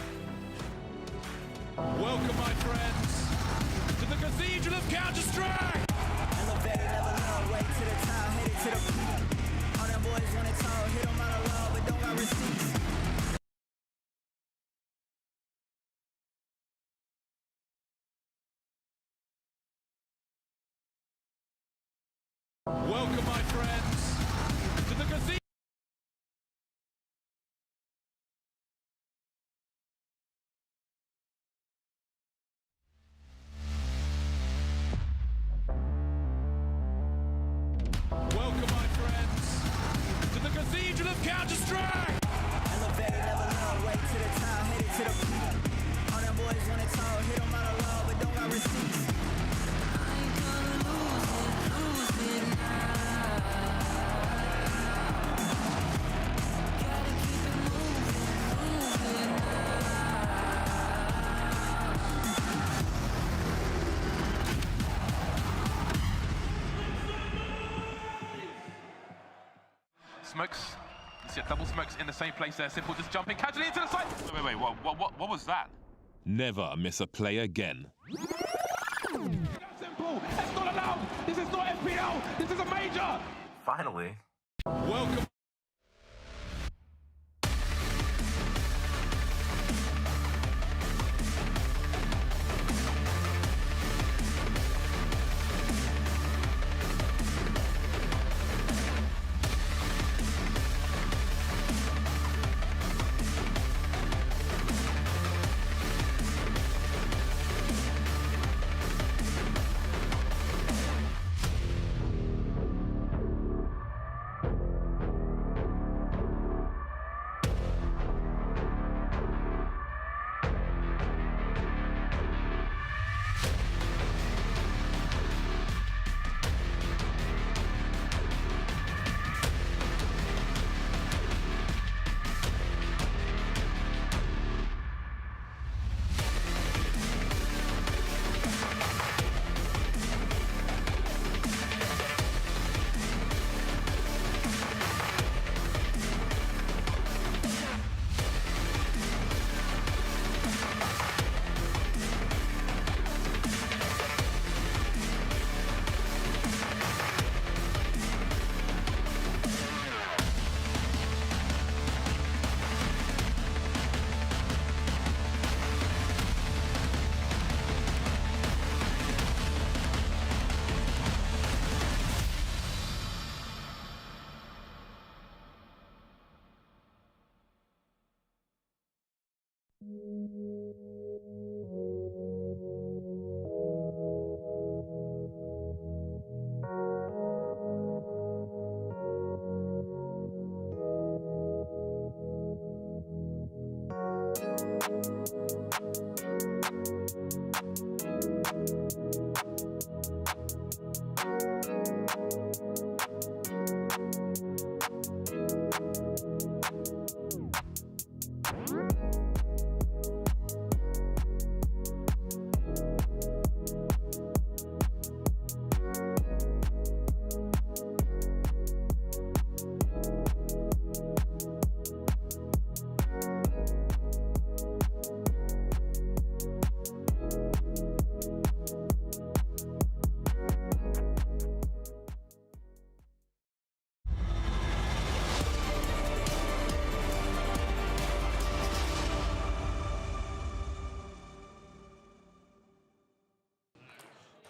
Welcome, my friends, to the Cathedral of Counter-Strike! Elevated, level way to the top, headed to the peak. All them boys want it tall, hit them out of love, but don't got receipts. Welcome, my friends, to the Cathedral. Welcome, my friends, to the Cathedral of Counter-Strike! Elevated, level way to the top, headed to the peak. All them boys want it tall, hit them out of love, but don't got receipts. I ain't gonna lose it now. Gotta keep it moving now. smokes. You see a double smokes in the same place there. Simple just jumping casually into the side. Wait, what was that? Never miss a play again. Simple. It's not allowed. This is not FPL. This is a major. Finally. Welcome.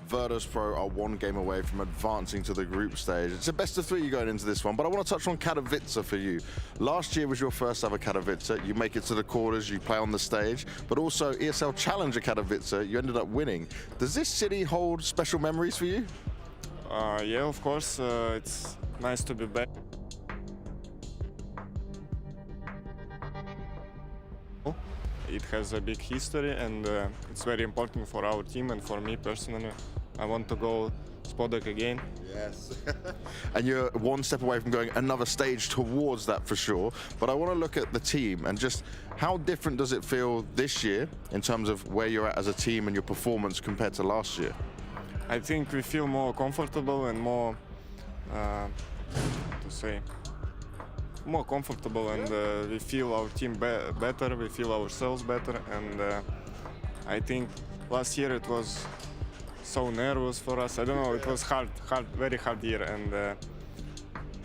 Virtus.pro are one game away from advancing to the group stage. It's a best of 3 going into this one, but I want to touch on Katowice for you. Last year was your first ever Katowice. You make it to the quarters, you play on the stage, but also ESL Challenger Katowice, you ended up winning. Does this city hold special memories for you? Yeah, of course. It's nice to be back. It has a big history, and it's very important for our team and for me personally. I want to go Spodek again. Yes. And you're one step away from going another stage towards that for sure. But I want to look at the team and just how different does it feel this year in terms of where you're at as a team and your performance compared to last year? I think we feel more comfortable and more, more comfortable, and we feel our team better, we feel ourselves better, and I think last year it was so nervous for us. I don't know, it was hard, very hard year, and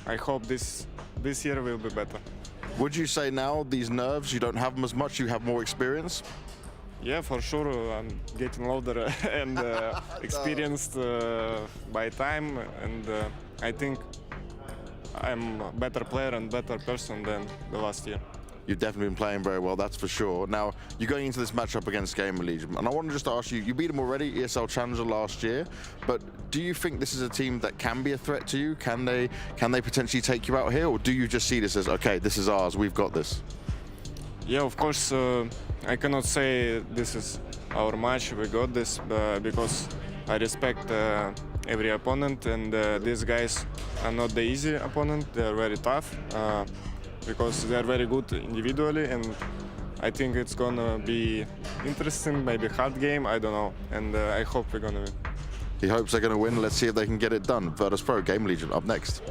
I hope this year will be better. Would you say now these nerves, you don't have them as much, you have more experience? Yeah, for sure. I'm getting older and experienced by time, and I think I'm a better player and better person than the last year. You've definitely been playing very well, that's for sure. Now, you're going into this matchup against Gamer Legion, and I want to just ask you, you beat them already, ESL Challenger last year, but do you think this is a team that can be a threat to you? Can they potentially take you out here, or do you just see this as, okay, this is ours, we've got this? Yeah, of course, I cannot say this is our match, we got this, because I respect every opponent, and these guys are not the easy opponent, they're very tough. Because they are very good individually, and I think it's gonna be interesting, maybe hard game, I don't know, and I hope we're gonna win. He hopes they're gonna win. Let's see if they can get it done. Virtus.pro, Game Legion, up next.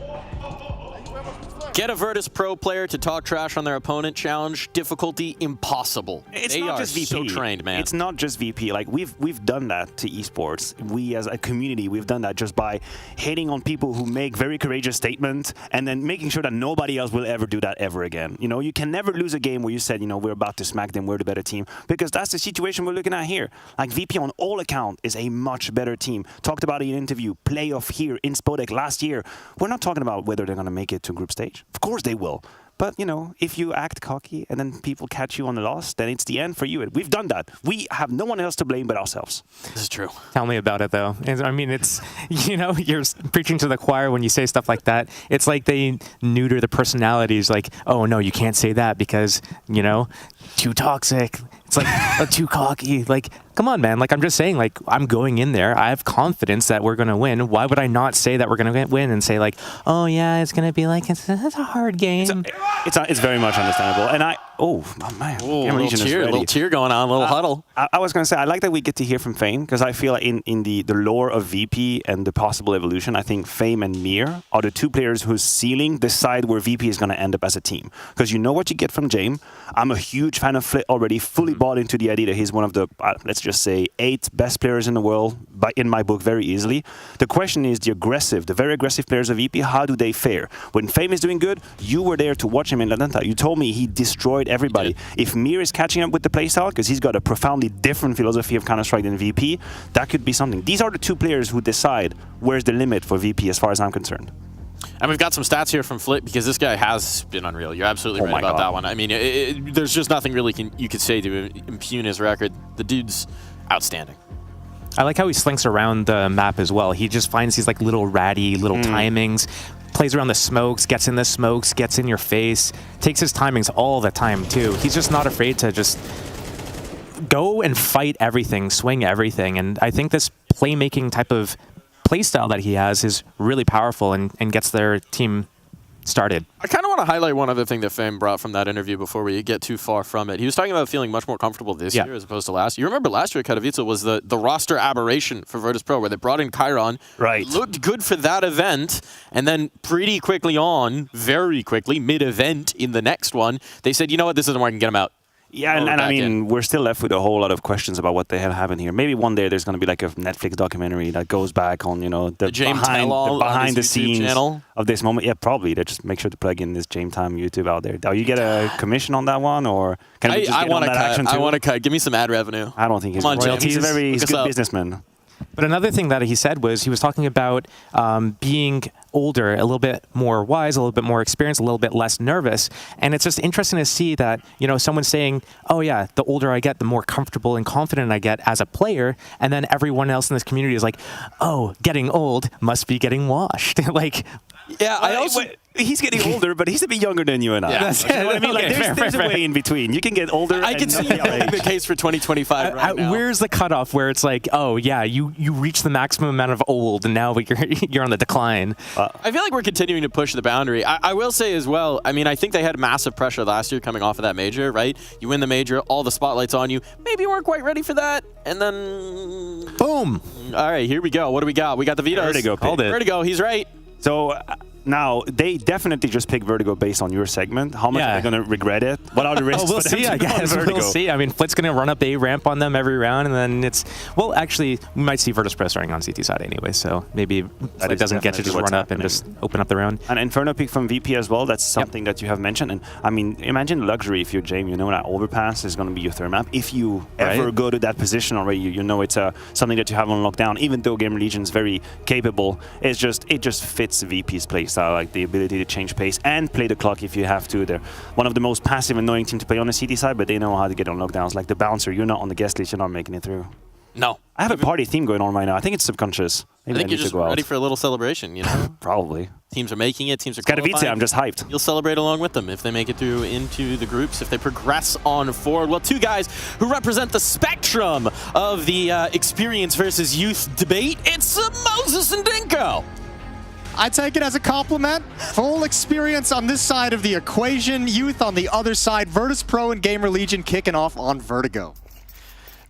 Get a Virtus Pro player to talk trash on their opponent. Challenge difficulty impossible. They are just VP. So trained, man. It's not just VP. Like we've done that to esports. We as a community, we've done that just by hating on people who make very courageous statements and then making sure that nobody else will ever do that ever again. You know, you can never lose a game where you said, you know, we're about to smack them, we're the better team, because that's the situation we're looking at here. Like VP on all accounts is a much better team. Talked about it in an interview, playoff here in Spodek last year. We're not talking about whether they're going to make it to group stage. Of course they will. But, you know, if you act cocky and then people catch you on the loss, then it's the end for you. We've done that. We have no one else to blame but ourselves. This is true. Tell me about it, though. I mean, it's, you know, you're preaching to the choir when you say stuff like that. It's like they neuter the personalities, like, oh, no, you can't say that because, you know, too toxic. It's like, too cocky. Like, come on, man. Like, I'm just saying, like, I'm going in there. I have confidence that we're going to win. Why would I not say that we're going to win and say, like, oh, yeah, it's going to be like, it's a hard game. It's very much understandable. And man. Ooh, little cheer going on, a little huddle. I was going to say, I like that we get to hear from Fame, because I feel like in the lore of VP and the possible evolution, I think Fame and Mir are the two players whose ceiling decide where VP is going to end up as a team. Because you know what you get from Jame. I'm a huge fan of Flit already, fully bought into the idea that he's one of the, let's just say, 8 best players in the world, in my book, very easily. The question is the very aggressive players of VP, how do they fare? When Fame is doing good, you were there to watch him in Atlanta. You told me he destroyed everybody. If Mir is catching up with the playstyle, because he's got a profoundly different philosophy of Counter-Strike than VP, that could be something. These are the two players who decide where's the limit for VP as far as I'm concerned. And we've got some stats here from Flit, because this guy has been unreal. You're absolutely right about that one. I mean, there's just nothing really you could say to impugn his record. The dude's outstanding. I like how he slinks around the map as well. He just finds these like little ratty little timings, plays around the smokes, gets in the smokes, gets in your face, takes his timings all the time too. He's just not afraid to just go and fight everything, swing everything. And I think this playmaking type of playstyle that he has is really powerful and gets their team started. I kind of want to highlight one other thing that Fame brought from that interview before we get too far from it. He was talking about feeling much more comfortable this year as opposed to last year. You remember last year Katowice was the roster aberration for Virtus Pro, where they brought in Chiron, looked good for that event, and then pretty quickly on, very quickly, mid-event in the next one, they said, you know what, this isn't working, get him out. Yeah, and I mean, we're still left with a whole lot of questions about what the hell happened here. Maybe one day there's going to be like a Netflix documentary that goes back on, you know, the behind the scenes channel of this moment. Yeah, probably. They just make sure to plug in this Jame Time YouTube out there. Do you get a commission on that one, or can we just get on that action too? I want to cut. Give me some ad revenue. I don't think he's he's a very good businessman. But another thing that he said was he was talking about being older, a little bit more wise, a little bit more experienced, a little bit less nervous. And it's just interesting to see that, you know, someone's saying, oh yeah, the older I get, the more comfortable and confident I get as a player. And then everyone else in this community is like, oh, getting old must be getting washed. Like, yeah, he's getting older, but he's a bit younger than you and I. Yeah. You know what I mean? Like, there's a way in between. You can get older. I can see the case for 2025 right now. Where's the cutoff where it's like, oh yeah, you reach the maximum amount of old, and now you're on the decline? I feel like we're continuing to push the boundary. I will say as well, I mean, I think they had massive pressure last year coming off of that major, right? You win the major, all the spotlight's on you. Maybe you weren't quite ready for that, and then boom! All right, here we go. What do we got? We got the Vitos. Vertigo. Called it. Vertigo. He's right. So now they definitely just pick Vertigo based on your segment. How much are they going to regret it? What are the risks? We'll see. I guess we'll see. I mean, Flit's going to run up A ramp on them every round, and then it's actually we might see Virtus Pro starting on CT side anyway. So maybe Flit doesn't get to just run up and just open up the round. And Inferno pick from VP as well. That's something that you have mentioned. And I mean, imagine luxury if you're Jame. You know that overpass is going to be your third map. If you ever go to that position already, you know it's something that you have on lockdown. Even though Gamer Legion is very capable, it just fits VP's playstyle, like the ability to change pace and play the clock if you have to. They're one of the most passive, annoying teams to play on the CT side, but they know how to get on lockdowns. Like the bouncer, you're not on the guest list, you're not making it through. No. I have a party theme going on right now. I think it's subconscious. Maybe I think you're just ready for a little celebration, you know? Probably. Teams are making it. Teams are qualifying. Katowice, I'm just hyped. You'll celebrate along with them if they make it through into the groups, if they progress on forward. Well, two guys who represent the spectrum of the experience versus youth debate. It's Moses and Dinko. I take it as a compliment. Full experience on this side of the equation, youth on the other side. Virtus Pro and Gamer Legion kicking off on Vertigo.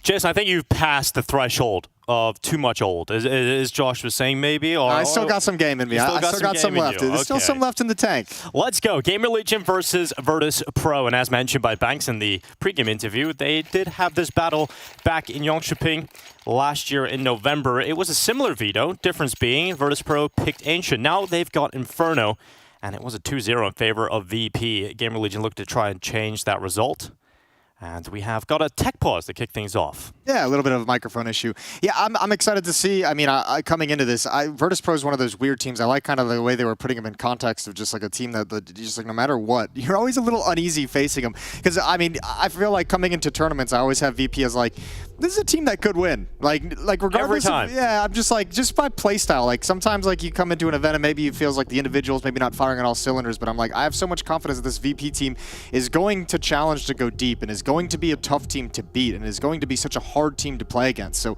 Jason, I think you've passed the threshold of too much old, as Josh was saying, maybe? Or, I still got some game in me. I still got some left. There's still some left in the tank. Let's go. Gamer Legion versus Virtus Pro. And as mentioned by Banks in the pregame interview, they did have this battle back in Jönköping last year in November. It was a similar veto, difference being Virtus Pro picked Ancient. Now they've got Inferno, and it was a 2-0 in favor of VP. Gamer Legion looked to try and change that result. And we have got a tech pause to kick things off. Yeah, a little bit of a microphone issue. Yeah, I'm excited to see. I mean, coming into this, Virtus Pro is one of those weird teams. I like kind of the way they were putting them in context of just like a team that just like no matter what, you're always a little uneasy facing them. Because I mean, I feel like coming into tournaments, I always have VP as like, this is a team that could win. Like regardless. Every time. Yeah, I'm just like, just by play style. Like sometimes like you come into an event and maybe it feels like the individuals maybe not firing on all cylinders, but I'm like, I have so much confidence that this VP team is going to challenge to go deep and is going to be a tough team to beat and is going to be such a hard team to play against. So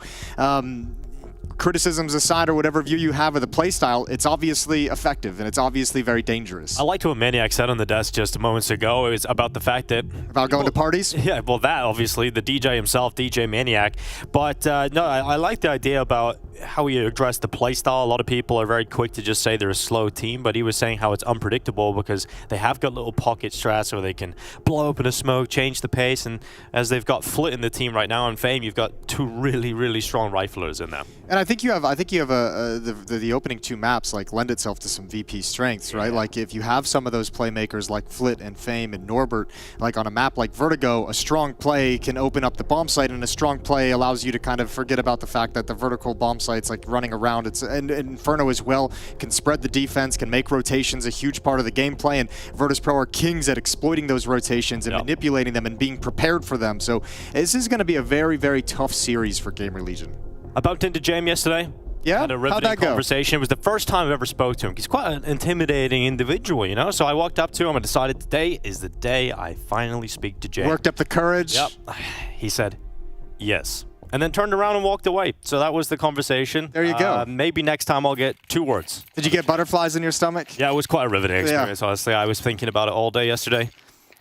criticisms aside or whatever view you have of the playstyle, it's obviously effective and it's obviously very dangerous. I liked what Maniac said on the desk just moments ago. It was about the fact that... About going to parties? Yeah, well that obviously, the DJ himself, DJ Maniac. But no, I like the idea about how he addressed the playstyle. A lot of people are very quick to just say they're a slow team, but he was saying how it's unpredictable because they have got little pocket strats where they can blow open a smoke, change the pace, and as they've got Flit in the team right now on Fame, you've got two really, really strong riflers in there. And I think you have the opening two maps like lend itself to some VP strengths, right? Like if you have some of those playmakers like Flit and Fame and Norbert, like on a map like Vertigo, a strong play can open up the bomb site, and a strong play allows you to kind of forget about the fact that the vertical bomb site's like running around. And Inferno as well can spread the defense, can make rotations a huge part of the gameplay, and Virtus Pro are kings at exploiting those rotations and manipulating them and being prepared for them. So this is going to be a very, very tough series for Gamer Legion. I bumped into James yesterday. Yeah? Had a riveting conversation. It was the first time I've ever spoke to him. He's quite an intimidating individual, you know? So I walked up to him and decided today is the day I finally speak to James. Worked up the courage. Yep. He said, yes. And then turned around and walked away. So that was the conversation. There you go. Maybe next time I'll get 2 words. Did you get butterflies in your stomach? Yeah, it was quite a riveting experience, honestly. I was thinking about it all day yesterday.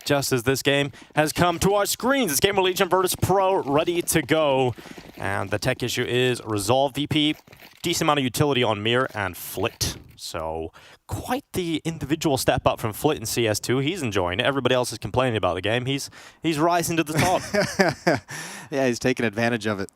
Just as this game has come to our screens, it's Gamer Legion Virtus Pro ready to go. And the tech issue is resolved. VP, decent amount of utility on Mir and Flit. So quite the individual step up from Flit in CS2. He's enjoying it. Everybody else is complaining about the game. He's rising to the top. Yeah, he's taking advantage of it.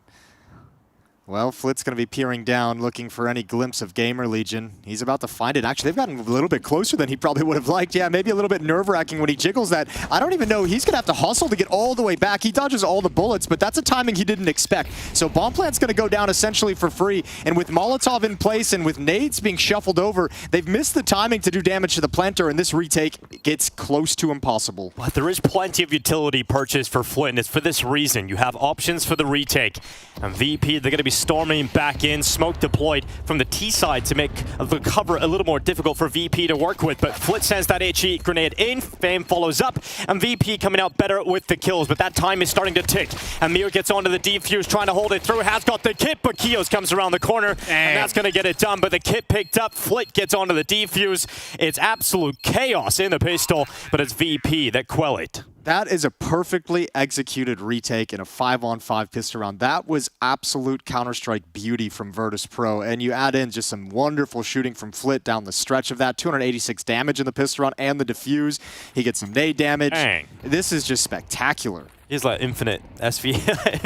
Well, Flit's going to be peering down, looking for any glimpse of Gamer Legion. He's about to find it. Actually, they've gotten a little bit closer than he probably would have liked. Yeah, maybe a little bit nerve-wracking when he jiggles that. I don't even know. He's going to have to hustle to get all the way back. He dodges all the bullets, but that's a timing he didn't expect. So Bomb Plant's going to go down essentially for free. And with Molotov in place and with nades being shuffled over, they've missed the timing to do damage to the planter, and this retake gets close to impossible. But there is plenty of utility purchased for Flit, and it's for this reason. You have options for the retake. And VP, they're going to be storming back in, smoke deployed from the T side to make the cover a little more difficult for VP to work with, but Flit sends that HE grenade in, Fame follows up, and VP coming out better with the kills, but that time is starting to tick, and Mir gets onto the defuse, trying to hold it through, has got the kit, but Kios comes around the corner, and that's going to get it done, but the kit picked up, Flit gets onto the defuse, it's absolute chaos in the pistol, but it's VP that quell it. That is a perfectly executed retake in a 5-on-5 pistol round. That was absolute Counter-Strike beauty from Virtus Pro. And you add in just some wonderful shooting from Flit down the stretch of that. 286 damage in the pistol round and the defuse. He gets some nade damage. Dang. This is just spectacular. He's like infinite SV,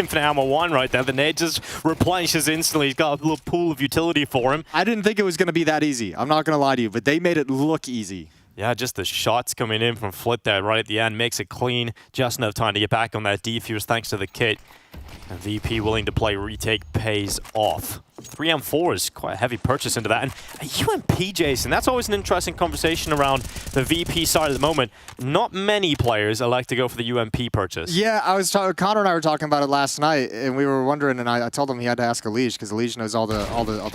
infinite ammo 1 right there. The nade just replenishes instantly. He's got a little pool of utility for him. I didn't think it was going to be that easy. I'm not going to lie to you, but they made it look easy. Yeah, just the shots coming in from Flit there right at the end makes it clean. Just enough time to get back on that defuse thanks to the kit. And VP willing to play retake pays off. 3M4 is quite a heavy purchase into that. And UMP, Jason, that's always an interesting conversation around the VP side at the moment. Not many players elect to go for the UMP purchase. Yeah, Connor and I were talking about it last night, and we were wondering, and I told him he had to ask Elige because Elige knows all the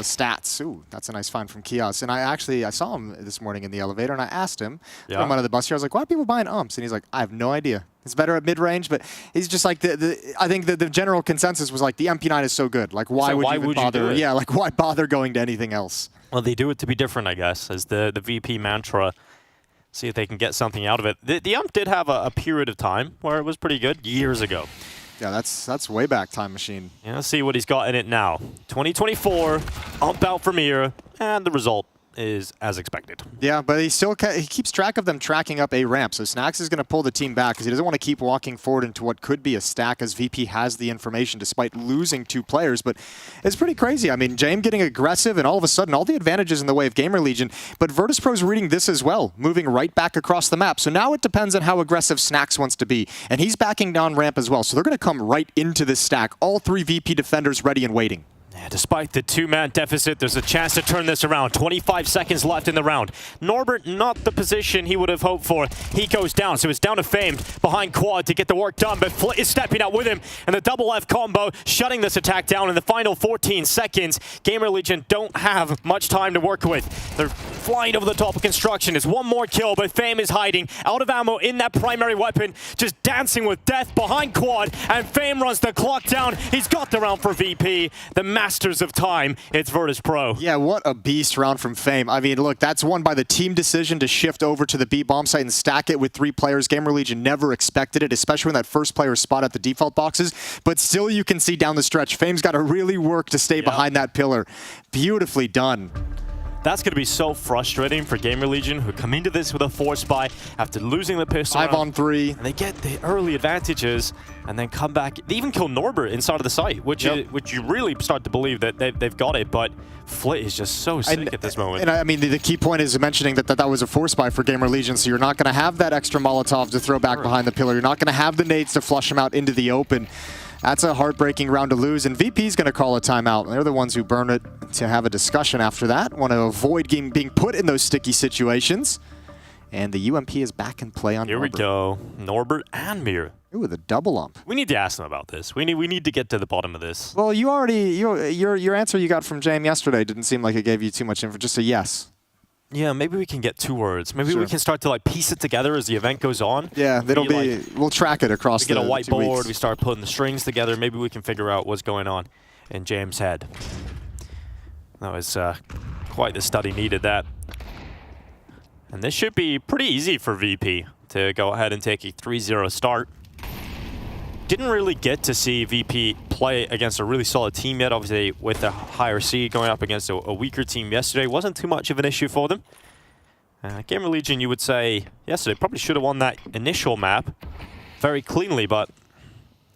stats. Ooh, that's a nice find from Kios. And I saw him this morning in the elevator, and I asked him, put him under the bus here, I was like, why are people buying umps? And he's like, I have no idea. It's better at mid-range, but he's just like I think the general consensus was like the MP9 is so good. Like why would you bother? Yeah, like why bother going to anything else? Well, they do it to be different, I guess, as the VP mantra. See if they can get something out of it. The ump did have a period of time where it was pretty good years ago. Yeah, that's way back time machine. Yeah, let's see what he's got in it now. 2024, ump out for Mir, and the result is as expected. Yeah, but he keeps track of them tracking up a ramp. So Snax is going to pull the team back because he doesn't want to keep walking forward into what could be a stack as VP has the information despite losing 2 players. But it's pretty crazy. I mean, James getting aggressive and all of a sudden all the advantages in the way of Gamer Legion. But Virtus.pro's reading this as well, moving right back across the map. So now it depends on how aggressive Snax wants to be. And he's backing down ramp as well. So they're going to come right into this stack. All 3 VP defenders ready and waiting. Yeah, despite the 2-man deficit, there's a chance to turn this around. 25 seconds left in the round. Norbert, not the position he would have hoped for. He goes down, so it's down to Famed behind Quad to get the work done, but Flit is stepping out with him, and the double F combo shutting this attack down in the final 14 seconds. Gamer Legion don't have much time to work with. They're flying over the top of construction. It's one more kill, but Fame is hiding, out of ammo in that primary weapon, just dancing with death behind Quad, and Fame runs the clock down. He's got the round for VP. The masters of time, it's Virtus.pro. Yeah, what a beast round from Fame. I mean, look, that's won by the team decision to shift over to the B bomb site and stack it with 3 players. Gamer Legion never expected it, especially when that first player spot at the default boxes. But still, you can see down the stretch, Fame's got to really work to stay behind that pillar. Beautifully done. That's going to be so frustrating for Gamer Legion, who come into this with a 4-spy after losing the pistol 5 on 3. And they get the early advantages and then come back. They even kill Norbert inside of the site, which you really start to believe that they've got it, but Flit is just so sick at this moment. And I mean, the key point is mentioning that was a 4-spy for Gamer Legion, so you're not going to have that extra Molotov to throw back behind the pillar. You're not going to have the nades to flush him out into the open. That's a heartbreaking round to lose, and VP's going to call a timeout. They're the ones who burn it to have a discussion after that. Want to avoid being put in those sticky situations. And the UMP is back in play on Norbert. Here we go. Norbert and Mir. Ooh, the double ump. We need to ask them about this. We need to get to the bottom of this. Well, your answer you got from James yesterday didn't seem like it gave you too much info. Just a yes. Yeah, maybe we can get 2 words. Maybe we can start to piece it together as the event goes on. Yeah, we'll track it across the 2 weeks. We get a whiteboard, we start putting the strings together. Maybe we can figure out what's going on in James' head. That was quite the study needed, that. And this should be pretty easy for VP to go ahead and take a 3-0 start. Didn't really get to see VP play against a really solid team yet. Obviously, with a higher seed going up against a weaker team yesterday, wasn't too much of an issue for them. Gamer Legion, you would say, yesterday probably should have won that initial map very cleanly, but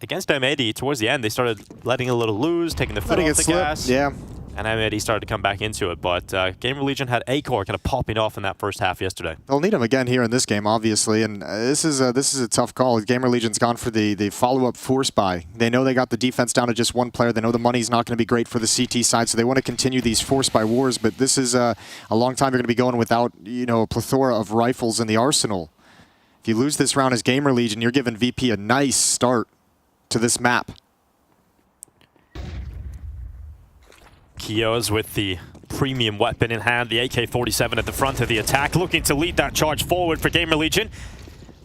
against M80, towards the end, they started letting a little loose, taking the foot off the gas. Yeah. And M80 started to come back into it, but Gamer Legion had A-Core kind of popping off in that first half yesterday. They'll need him again here in this game, obviously, and this is a tough call. Gamer Legion's gone for the follow-up 4-spy. They know they got the defense down to just 1 player. They know the money's not going to be great for the CT side, so they want to continue these 4-spy wars, but this is a long time you're going to be going without a plethora of rifles in the arsenal. If you lose this round as Gamer Legion, you're giving VP a nice start to this map. Kios with the premium weapon in hand, the AK-47 at the front of the attack, looking to lead that charge forward for Gamer Legion.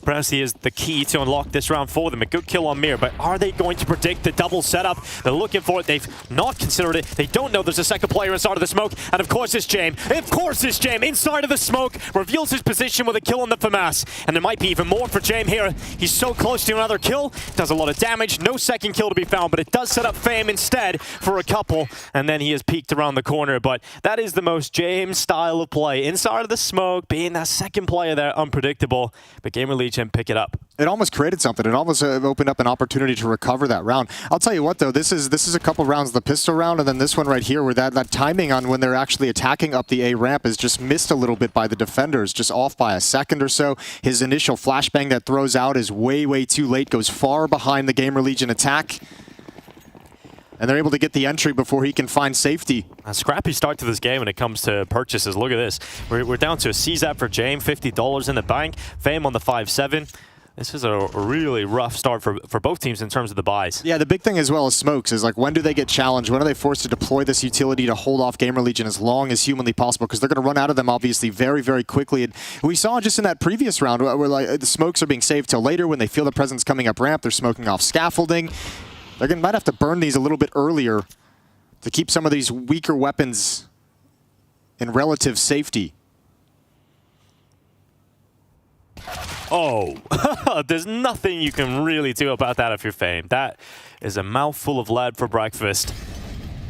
Perhaps he is the key to unlock this round for them. A good kill on Mir, but are they going to predict the double setup? They're looking for it. They've not considered it. They don't know there's a second player inside of the smoke. And of course it's James. Of course it's James inside of the smoke. Reveals his position with a kill on the FAMAS. And there might be even more for James here. He's so close to another kill. Does a lot of damage. No second kill to be found, but it does set up Fame instead for a couple. And then he has peeked around the corner. But that is the most James style of play. Inside of the smoke, being that second player there, unpredictable. But Gamer Legion pick it up. It almost created something. It almost opened up an opportunity to recover that round. I'll tell you what, though, this is a couple rounds, the pistol round, and then this one right here, where that timing on when they're actually attacking up the A ramp is just missed a little bit by the defenders, just off by a second or so. His initial flashbang that throws out is way, way too late, goes far behind the Gamer Legion attack. And they're able to get the entry before he can find safety. A scrappy start to this game when it comes to purchases. Look at this. We're down to a CZAP for James, $50 in the bank. Fame on the 5-7. This is a really rough start for both teams in terms of the buys. Yeah, the big thing as well as smokes is when do they get challenged? When are they forced to deploy this utility to hold off Gamer Legion as long as humanly possible? Because they're going to run out of them obviously very, very quickly. And we saw just in that previous round where the smokes are being saved till later when they feel the presence coming up ramp. They're smoking off scaffolding. They might have to burn these a little bit earlier to keep some of these weaker weapons in relative safety. Oh, there's nothing you can really do about that if you're Fame. That is a mouthful of lead for breakfast.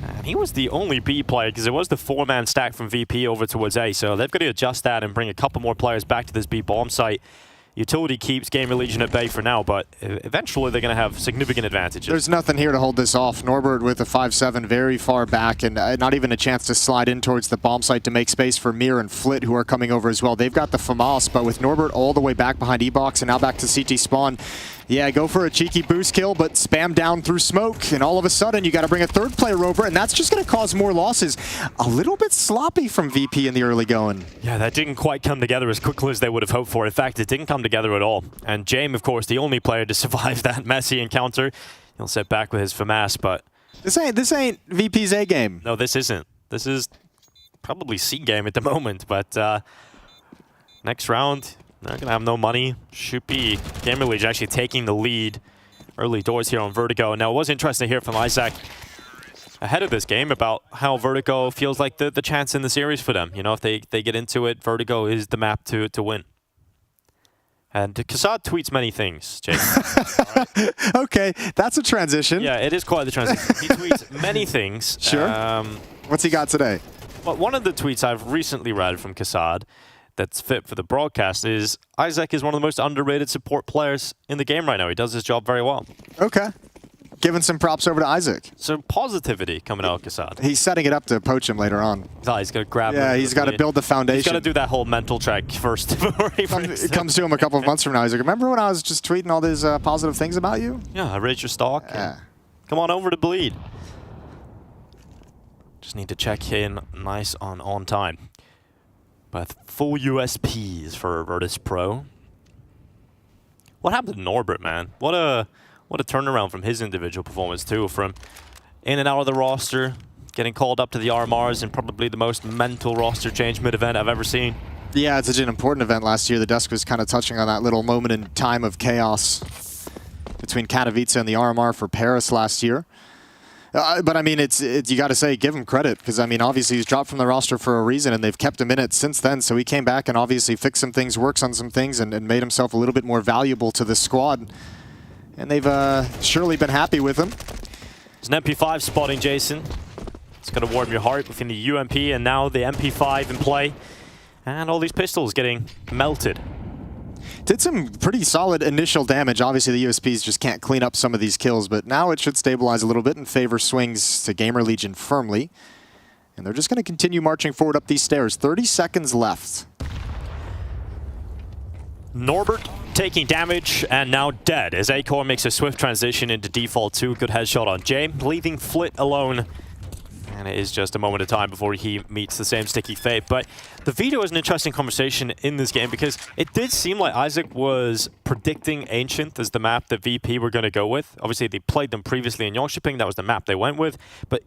And he was the only B player because it was the 4-man stack from VP over towards A. So they've got to adjust that and bring a couple more players back to this B bomb site. Utility keeps Gamer Legion at bay for now, but eventually they're going to have significant advantages. There's nothing here to hold this off. Norbert with a 5-7 very far back and not even a chance to slide in towards the bomb site to make space for Mir and Flit, who are coming over as well. They've got the FAMAS, but with Norbert all the way back behind E-Box and now back to CT spawn, yeah, go for a cheeky boost kill, but spam down through smoke, and all of a sudden you got to bring a third player over, and that's just going to cause more losses. A little bit sloppy from VP in the early going. Yeah, that didn't quite come together as quickly as they would have hoped for. In fact, it didn't come together at all. And James, of course, the only player to survive that messy encounter. He'll sit back with his FAMAS, but... This ain't VP's A game. No, this isn't. This is probably C game at the moment, but next round... They're going to have no money. Should be Gamer Legion actually taking the lead early doors here on Vertigo. Now, it was interesting to hear from Isaac ahead of this game about how Vertigo feels like the chance in the series for them. You know, if they get into it, Vertigo is the map to win. And Kassad tweets many things, Jason. Okay, that's a transition. Yeah, it is quite the transition. He tweets many things. Sure. What's he got today? Well, one of the tweets I've recently read from Kassad that's fit for the broadcast is Isaac is one of the most underrated support players in the game right now. He does his job very well. Okay. Giving some props over to Isaac. So positivity coming out of Kassad. He's setting it up to poach him later on. Oh, he's going to grab him. Yeah, he's got to build the foundation. He's got to do that whole mental check first before he It comes to him a couple of months from now. He's like, remember when I was just tweeting all these positive things about you? Yeah, I raised your stock. Yeah. Come on over to Bleed. Just need to check in nice on time. With full USPs for Virtus Pro. What happened to Norbert, man? What a turnaround from his individual performance too. From in and out of the roster, getting called up to the RMRs, and probably the most mental roster change mid-event I've ever seen. Yeah, it's such an important event last year. The Dusk was kind of touching on that little moment in time of chaos between Katowice and the RMR for Paris last year. But I mean, it's you got to say, give him credit, because I mean, obviously he's dropped from the roster for a reason, and they've kept him in it since then. So he came back and obviously fixed some things, works on some things, and made himself a little bit more valuable to the squad. And they've surely been happy with him. There's an MP5 spotting, Jason. It's going to warm your heart between the UMP and now the MP5 in play, and all these pistols getting melted. Did some pretty solid initial damage. Obviously, the USPs just can't clean up some of these kills, but now it should stabilize a little bit and favor swings to Gamer Legion firmly. And they're just going to continue marching forward up these stairs. 30 seconds left. Norbert taking damage and now dead as Acor makes a swift transition into default 2. Good headshot on Jay, leaving Flit alone. And it is just a moment of time before he meets the same sticky fate. But the veto is an interesting conversation in this game because it did seem like Isaac was predicting Ancient as the map that VP were going to go with. Obviously, they played them previously in Jönköping. That was the map they went with. But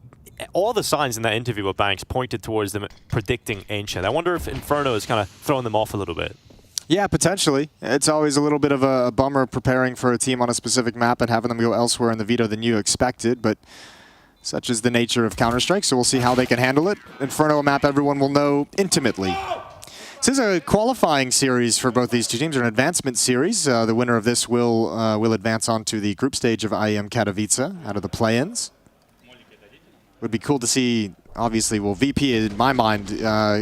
all the signs in that interview with Banks pointed towards them predicting Ancient. I wonder if Inferno is kind of throwing them off a little bit. Yeah, potentially. It's always a little bit of a bummer preparing for a team on a specific map and having them go elsewhere in the veto than you expected. But such is the nature of Counter-Strike, so we'll see how they can handle it. Inferno, a map everyone will know intimately. This is a qualifying series for both these two teams, or an advancement series. The winner of this will advance on to the group stage of IEM Katowice out of the play-ins. Would be cool to see, obviously, well, VP, in my mind,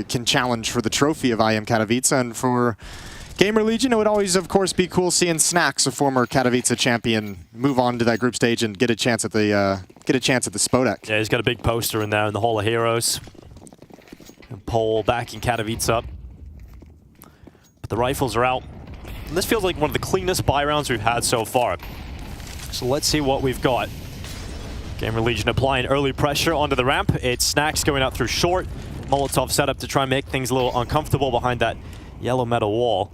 can challenge for the trophy of IEM Katowice, and for Gamer Legion, it would always, of course, be cool seeing Snacks, a former Katowice champion, move on to that group stage and get a chance at the Spodek. Yeah, he's got a big poster in there in the Hall of Heroes. And Pole backing Katowice up. But the rifles are out. And this feels like one of the cleanest buy rounds we've had so far. So let's see what we've got. Gamer Legion applying early pressure onto the ramp. It's Snacks going out through short. Molotov setup to try and make things a little uncomfortable behind that yellow metal wall.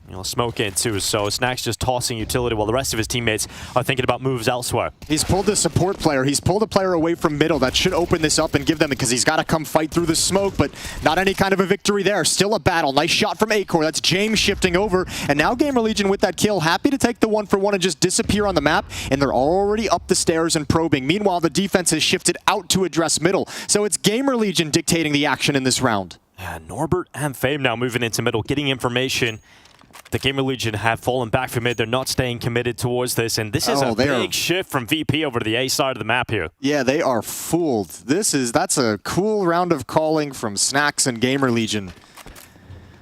You'll smoke in too, so Snacks just tossing utility while the rest of his teammates are thinking about moves elsewhere. He's pulled a support player. He's pulled a player away from middle. That should open this up and give them, because he's got to come fight through the smoke, but not any kind of a victory there. Still a battle. Nice shot from Acor. That's James shifting over, and now Gamer Legion with that kill, happy to take the 1-for-1 and just disappear on the map, and they're already up the stairs and probing. Meanwhile, the defense has shifted out to address middle, so it's Gamer Legion dictating the action in this round. Norbert and Fame now moving into middle, getting information the Gamer Legion have fallen back from mid. They're not staying committed towards this, and this is a big shift from VP over to the A side of the map here. Yeah, they are fooled. That's a cool round of calling from Snacks and Gamer Legion.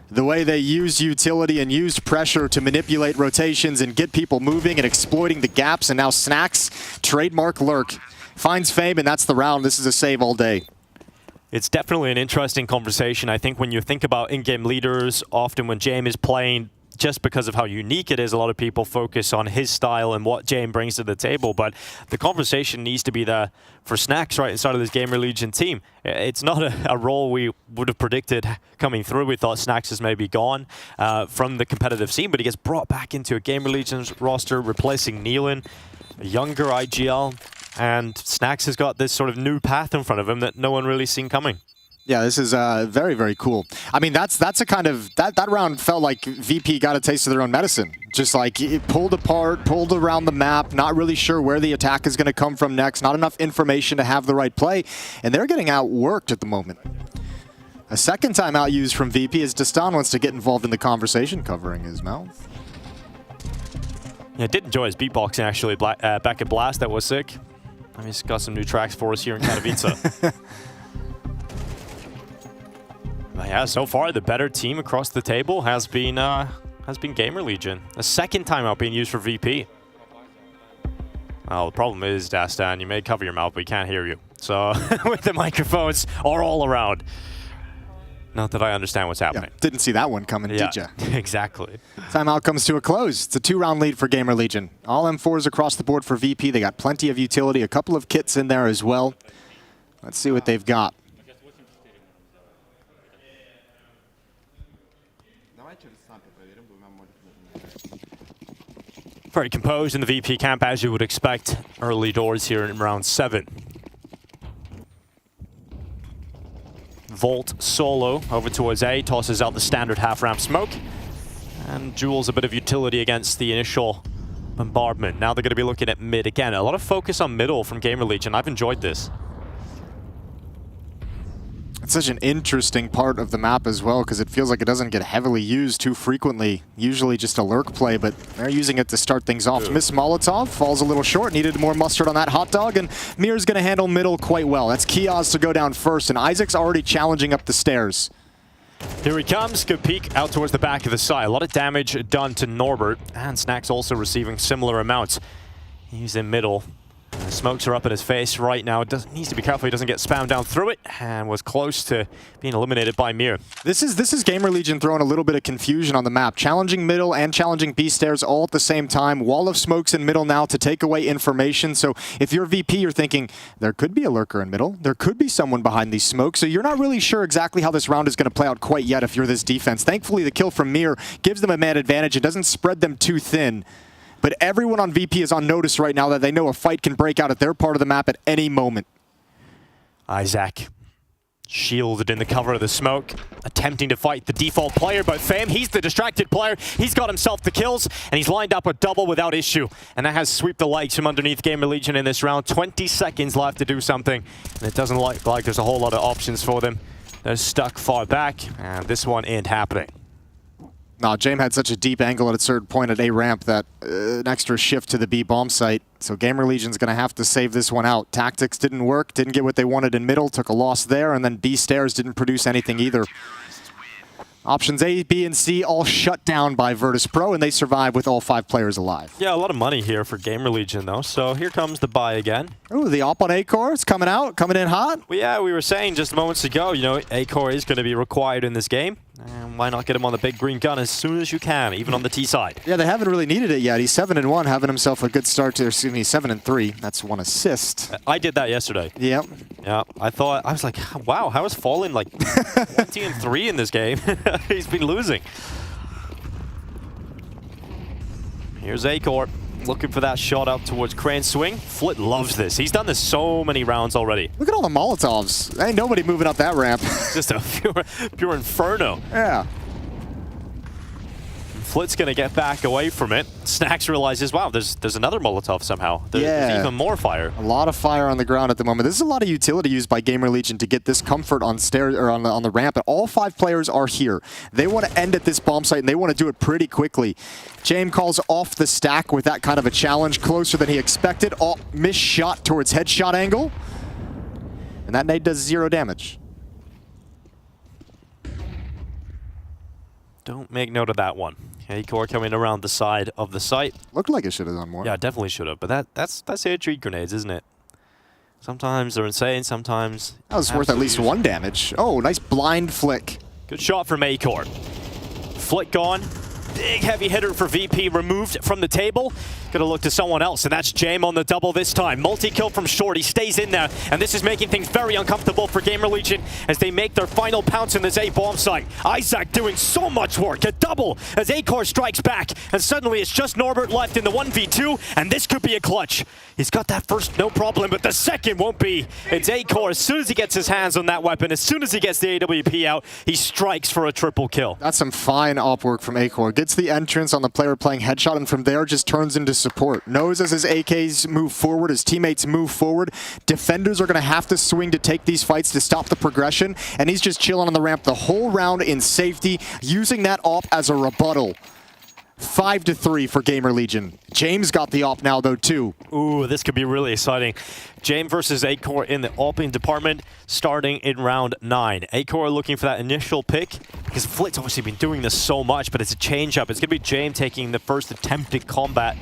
The way they used utility and used pressure to manipulate rotations and get people moving and exploiting the gaps, and now Snacks, trademark lurk, finds Fame, and that's the round. This is a save all day. It's definitely an interesting conversation. I think when you think about in-game leaders, often when James is playing, just because of how unique it is, a lot of people focus on his style and what James brings to the table. But the conversation needs to be there for Snacks right inside of this Gamer Legion team. It's not a role we would have predicted coming through. We thought Snacks is maybe gone from the competitive scene, but he gets brought back into a Gamer Legion's roster, replacing Nealon, a younger IGL, and Snacks has got this sort of new path in front of him that no one really seen coming. Yeah, this is very, very cool. I mean, that's a kind of, that round felt like VP got a taste of their own medicine. Just like it pulled apart, pulled around the map, not really sure where the attack is going to come from next, not enough information to have the right play, and they're getting outworked at the moment. A second time out used from VP as Destan wants to get involved in the conversation, covering his mouth. Yeah, did enjoy his beatboxing actually back at Blast. That was sick. I mean, he's got some new tracks for us here in Katowice. Yeah, so far the better team across the table has been Gamer Legion. A second time out being used for VP. Well, the problem is, Dastan, you may cover your mouth, but we can't hear you. So with the microphones are all around. Not that I understand what's happening. Yeah, didn't see that one coming, did ya? Exactly. Timeout comes to a close. It's a 2-round lead for Gamer Legion. All M4s across the board for VP. They got plenty of utility, a couple of kits in there as well. Let's see what they've got. Very composed in the VP camp, as you would expect. Early doors here in round 7. Volt solo over towards A, tosses out the standard half-ramp smoke. And Jules a bit of utility against the initial bombardment. Now they're going to be looking at mid again. A lot of focus on middle from Gamer Legion. I've enjoyed this. It's such an interesting part of the map as well, because it feels like it doesn't get heavily used too frequently. Usually just a lurk play, but they're using it to start things off. Miss Molotov falls a little short, needed more mustard on that hot dog, and Mir's going to handle middle quite well. That's Kiosk to go down first, and Isaac's already challenging up the stairs. Here he comes, good peek out towards the back of the side. A lot of damage done to Norbert, and Snacks also receiving similar amounts. He's in middle. The smokes are up in his face right now. Needs to be careful he doesn't get spammed down through it, and was close to being eliminated by Mir. This is Gamer Legion throwing a little bit of confusion on the map. Challenging middle and challenging B stairs all at the same time. Wall of smokes in middle now to take away information. So if you're VP, you're thinking, there could be a lurker in middle. There could be someone behind these smokes. So you're not really sure exactly how this round is going to play out quite yet if you're this defense. Thankfully, the kill from Mir gives them a man advantage. It doesn't spread them too thin. But everyone on VP is on notice right now that they know a fight can break out at their part of the map at any moment. Isaac shielded in the cover of the smoke, attempting to fight the default player, but Fame, he's the distracted player. He's got himself the kills, and he's lined up a double without issue. And that has swept the legs from underneath Gamer Legion in this round. 20 seconds left to do something, and it doesn't look like there's a whole lot of options for them. They're stuck far back, and this one ain't happening. No, James had such a deep angle at a certain point at A ramp that an extra shift to the B bomb site. So Gamer Legion's going to have to save this one out. Tactics didn't work, didn't get what they wanted in middle, took a loss there, and then B stairs didn't produce anything either. Options A, B, and C all shut down by Virtus Pro, and they survive with all 5 players alive. Yeah, a lot of money here for Gamer Legion, though. So here comes the buy again. Ooh, the op on A-Core, it's coming out, coming in hot. Well, yeah, we were saying just moments ago, you know, A-Core is going to be required in this game. And why not get him on the big green gun as soon as you can, even on the T side? Yeah, they haven't really needed it yet. He's 7-1, having himself a good start to, excuse me, 7-3. That's 1 assist. I did that yesterday. Yep. Yeah, I was like, wow, how is Fallen like 20-3 in this game? He's been losing. Here's A-Core. Looking for that shot up towards Crane Swing. Flit loves this. He's done this so many rounds already. Look at all the Molotovs. Ain't nobody moving up that ramp. Just a pure inferno. Yeah. Flit's going to get back away from it. Snacks realizes, wow, there's another Molotov somehow. There's even more fire. A lot of fire on the ground at the moment. This is a lot of utility used by Gamer Legion to get this comfort on stairs or on the ramp. And all 5 players are here. They want to end at this bomb site, and they want to do it pretty quickly. James calls off the stack with that kind of a challenge, closer than he expected. Oh, missed shot towards headshot angle. And that nade does 0 damage. Don't make note of that one. Acor coming around the side of the site. Looked like it should have done more. Yeah, definitely should have. But that's air-treat grenades, isn't it? Sometimes they're insane, sometimes... That was worth at least 1 damage. Oh, nice blind flick. Good shot from Acor. Flick gone. Big heavy hitter for VP removed from the table. Gonna look to someone else, and that's James on the double this time. Multi-kill from Short, he stays in there, and this is making things very uncomfortable for Gamer Legion as they make their final pounce in this A bomb site. Isaac doing so much work, a double as Acor strikes back, and suddenly it's just Norbert left in the 1v2, and this could be a clutch. He's got that first, no problem, but the second won't be. It's Acor, as soon as he gets his hands on that weapon, as soon as he gets the AWP out, he strikes for a triple kill. That's some fine op work from Acor. Gets the entrance on the player playing headshot, and from there just turns into support. Knows as his AKs move forward, his teammates move forward, defenders are going to have to swing to take these fights to stop the progression, and he's just chilling on the ramp the whole round in safety, using that op as a rebuttal. 5-3 for Gamer Legion. James got the op now, though, too. Ooh, this could be really exciting. James versus Acor in the opening department, starting in round 9. Acor looking for that initial pick, because Flit's obviously been doing this so much, but it's a change-up. It's going to be James taking the first attempt at combat.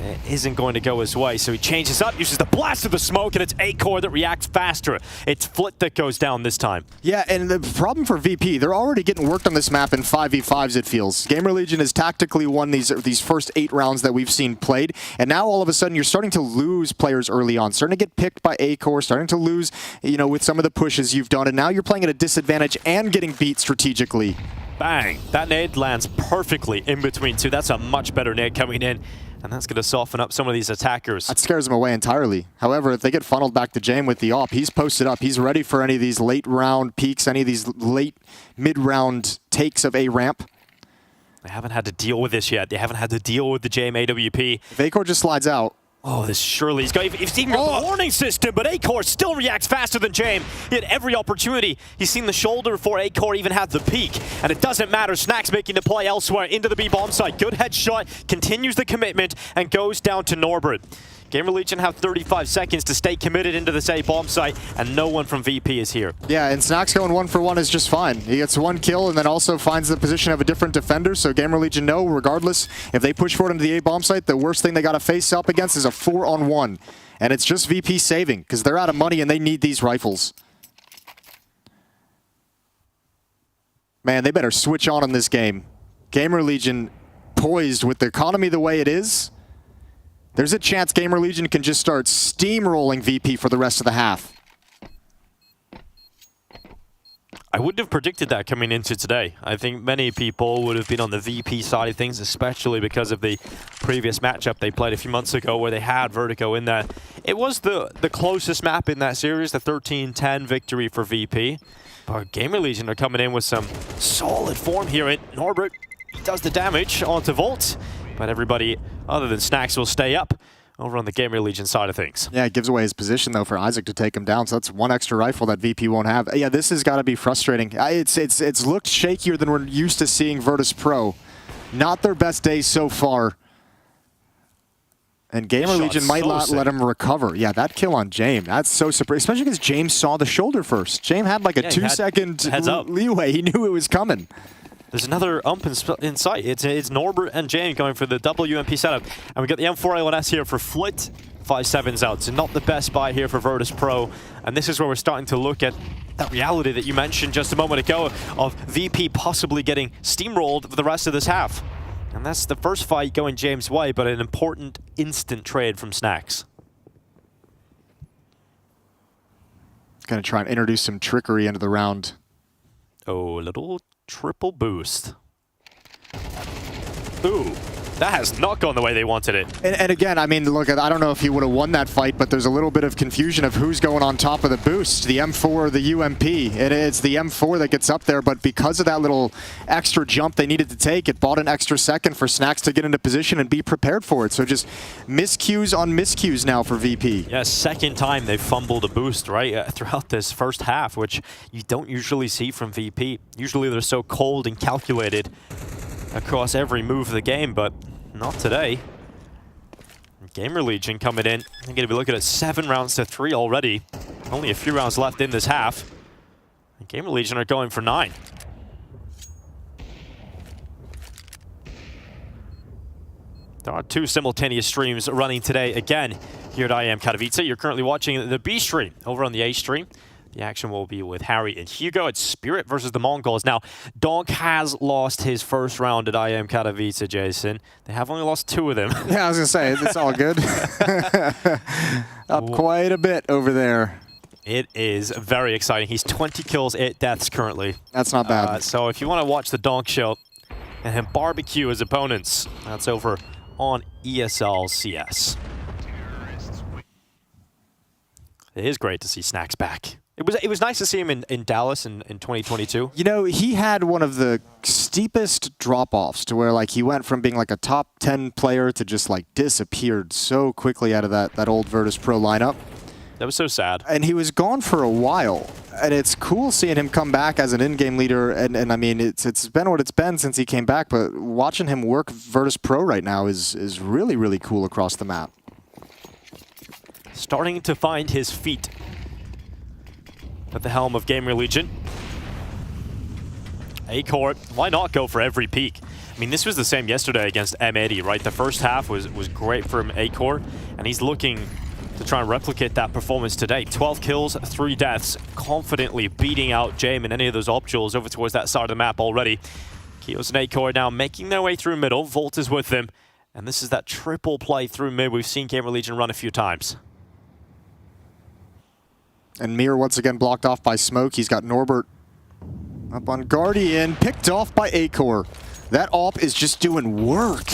It isn't going to go his way, so he changes up, uses the blast of the smoke, and it's Acor that reacts faster. It's Flit that goes down this time. Yeah, and the problem for VP, they're already getting worked on this map in 5v5s, it feels. Gamer Legion has tactically won these first 8 rounds that we've seen played, and now all of a sudden you're starting to lose players early on, starting to get picked by Acor, starting to lose, you know, with some of the pushes you've done, and now you're playing at a disadvantage and getting beat strategically. Bang! That nade lands perfectly in between 2. That's a much better nade coming in. And that's going to soften up some of these attackers. That scares them away entirely. However, if they get funneled back to James with the op, he's posted up. He's ready for any of these late round peaks, any of these late mid-round takes of A ramp. They haven't had to deal with this yet. They haven't had to deal with the James AWP. If Acor just slides out. Oh, this surely he's even got the warning system, but Acor still reacts faster than James. He had every opportunity. He's seen the shoulder before Acor even had the peak, and it doesn't matter. Snacks making the play elsewhere into the B bomb site. Good headshot, continues the commitment, and goes down to Norbert. Gamer Legion have 35 seconds to stay committed into this A bomb site, and no one from VP is here. Yeah, and Snacks going 1-for-1 is just fine. He gets 1 kill and then also finds the position of a different defender, so Gamer Legion know, regardless, if they push forward into the A bomb site, the worst thing they got to face up against is a 4-on-1. And it's just VP saving, because they're out of money and they need these rifles. Man, they better switch on in this game. Gamer Legion poised with the economy the way it is. There's a chance Gamer Legion can just start steamrolling VP for the rest of the half. I wouldn't have predicted that coming into today. I think many people would have been on the VP side of things, especially because of the previous matchup they played a few months ago where they had Vertigo in there. It was the closest map in that series, the 13-10 victory for VP. But Gamer Legion are coming in with some solid form here. And Norbert, he does the damage onto Volt. But everybody other than Snacks will stay up over on the Gamer Legion side of things. Yeah, it gives away his position, though, for Isaac to take him down. So that's 1 extra rifle that VP won't have. Yeah, this has got to be frustrating. It's looked shakier than we're used to seeing Virtus Pro. Not their best day so far. And Gamer Legion might not let him recover. Yeah, that kill on James, that's so surprising. Especially because James saw the shoulder first. James had like a 2-second leeway. He knew it was coming. There's another ump in sight. It's Norbert and James going for the WMP setup. And we got the M4A1S here for Flit. 5-7's out. So not the best buy here for Virtus Pro. And this is where we're starting to look at that reality that you mentioned just a moment ago of VP possibly getting steamrolled for the rest of this half. And that's the first fight going James' way, but an important instant trade from Snacks. Gonna try and introduce some trickery into the round. Oh, a little triple boost. Ooh, That has not gone the way they wanted it. And again, I mean, look, I don't know if he would have won that fight, but there's a little bit of confusion of who's going on top of the boost, the M4 or the UMP. It's the M4 that gets up there, but because of that little extra jump they needed to take, it bought an extra second for Snacks to get into position and be prepared for it. So just miscues on miscues now for VP. Yeah, second time they fumbled a boost, right, throughout this first half, which you don't usually see from VP. Usually they're so cold and calculated across every move of the game, but not today. Gamer Legion coming in. They're going to be looking at 7 rounds to 3 already. Only a few rounds left in this half. And Gamer Legion are going for 9. There are 2 simultaneous streams running today again here at IEM Katowice. You're currently watching the B stream over on the A stream. The action will be with Harry and Hugo. It's Spirit versus the Mongols. Now, Donk has lost his first round at IEM Katowice, Jason. They have only lost 2 of them. Yeah, I was going to say, it's all good. Up quite a bit over there. It is very exciting. He's 20 kills, 8 deaths currently. That's not bad. So if you want to watch the Donk show and him barbecue his opponents, that's over on ESL CS. It is great to see Snacks back. It was nice to see him in Dallas in 2022. You know, he had one of the steepest drop-offs to where like he went from being like a top 10 player to just like disappeared so quickly out of that old Virtus Pro lineup. That was so sad. And he was gone for a while. And it's cool seeing him come back as an in-game leader. And I mean, it's been what it's been since he came back. But watching him work Virtus Pro right now is really, really cool across the map. Starting to find his feet at the helm of Gamer Legion. A-Core, why not go for every peak? I mean, this was the same yesterday against M80, right? The first half was great from A-Core, and he's looking to try and replicate that performance today. 12 kills, 3 deaths, confidently beating out Jame and any of those optuals over towards that side of the map already. Kios and A-Core now making their way through middle. Volt is with them, and this is that triple play through mid we've seen Gamer Legion run a few times. And Mir once again blocked off by Smoke. He's got Norbert up on Guardian, picked off by A-Core. That AWP is just doing work.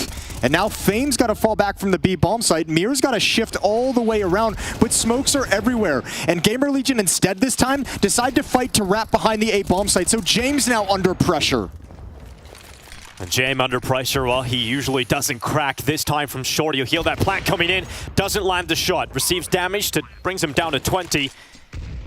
And now Fame's got to fall back from the B bomb site. Mir's got to shift all the way around, but smokes are everywhere. And Gamer Legion instead this time decide to fight to wrap behind the A bomb site. So James now under pressure. And Jame under pressure, well, he usually doesn't crack. This time from short, he'll heal that plant coming in, doesn't land the shot, receives damage that brings him down to 20.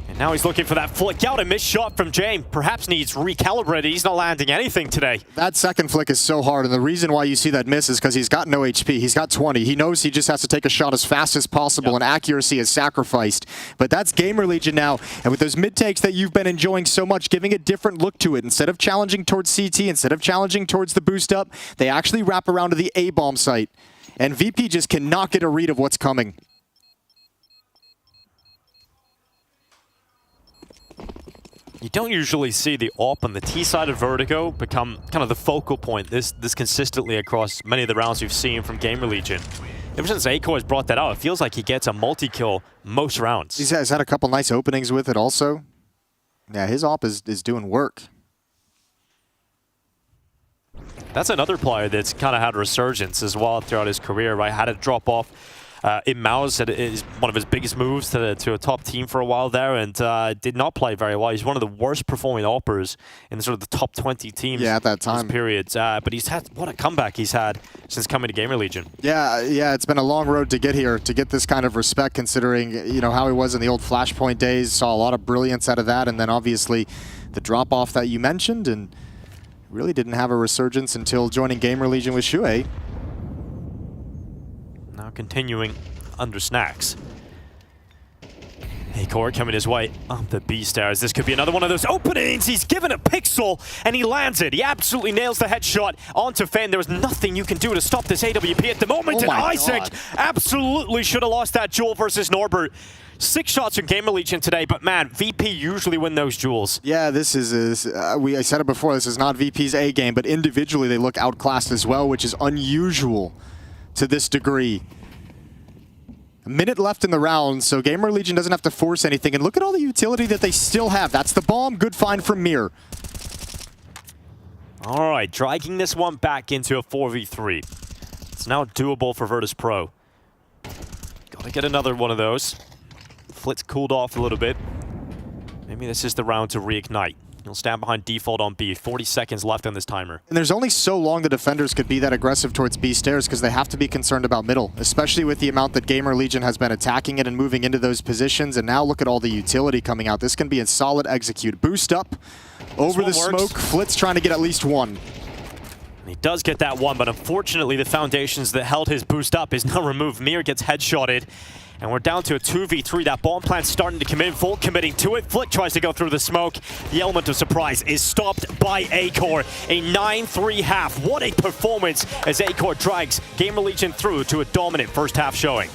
And now he's looking for that flick out. A missed shot from Jame. Perhaps needs recalibrated. He's not landing anything today. That second flick is so hard, and the reason why you see that miss is because he's got no HP. He's got 20. He knows he just has to take a shot as fast as possible, and accuracy is sacrificed. But that's Gamer Legion now, and with those mid-takes that you've been enjoying so much, giving a different look to it. Instead of challenging towards CT, instead of challenging towards the boost up, they actually wrap around to the A-bomb site. And VP just cannot get a read of what's coming. You don't usually see the AWP on the T side of Vertigo become kind of the focal point this consistently across many of the rounds we've seen from Gamer Legion. Ever since A-Core has brought that out, it feels like he gets a multi-kill most rounds. He's had a couple nice openings with it also. Yeah, his AWP is doing work. That's another player that's kind of had a resurgence as well throughout his career, right? Had it drop off. In Mao's said it is one of his biggest moves to a top team for a while there, and did not play very well. He's one of the worst performing AWPers in sort of the top 20 teams at that time. Periods. But he's had, what a comeback he's had since coming to Gamer Legion. Yeah, it's been a long road to get here, to get this kind of respect, considering how he was in the old Flashpoint days. Saw a lot of brilliance out of that, and then obviously the drop-off that you mentioned, and really didn't have a resurgence until joining Gamer Legion with Shuei. Now continuing under Snacks. A-Core coming his way up the B stairs. This could be another one of those openings. He's given a pixel and he lands it. He absolutely nails the headshot onto Fane. There was nothing you can do to stop this AWP at the moment. And Isaac absolutely should have lost that duel versus Norbert. 6 shots from Gamer Legion today, but man, VP usually win those duels. Yeah, this is, I said it before, this is not VP's A game, but individually they look outclassed as well, which is unusual to this degree. A minute left in the round, so Gamer Legion doesn't have to force anything, and look at all the utility that they still have. That's the bomb, good find from Mir. All right, dragging this one back into a 4v3. It's now doable for Virtus Pro. Gotta get another one of those. Flit's cooled off a little bit. Maybe this is the round to reignite. He'll stand behind default on B. 40 seconds left on this timer. And there's only so long the defenders could be that aggressive towards B stairs because they have to be concerned about middle, especially with the amount that Gamer Legion has been attacking it and moving into those positions. And now look at all the utility coming out. This can be a solid execute. Boost up over the smoke. Flit's trying to get at least one. He does get that one, but unfortunately the foundations that held his boost up is now removed. Mir gets headshotted. And we're down to a 2v3. That bomb plant's starting to come in. Volt committing to it. Flick tries to go through the smoke. The element of surprise is stopped by Acor. A 9-3 half. What a performance as Acor drags Gamer Legion through to a dominant first half showing.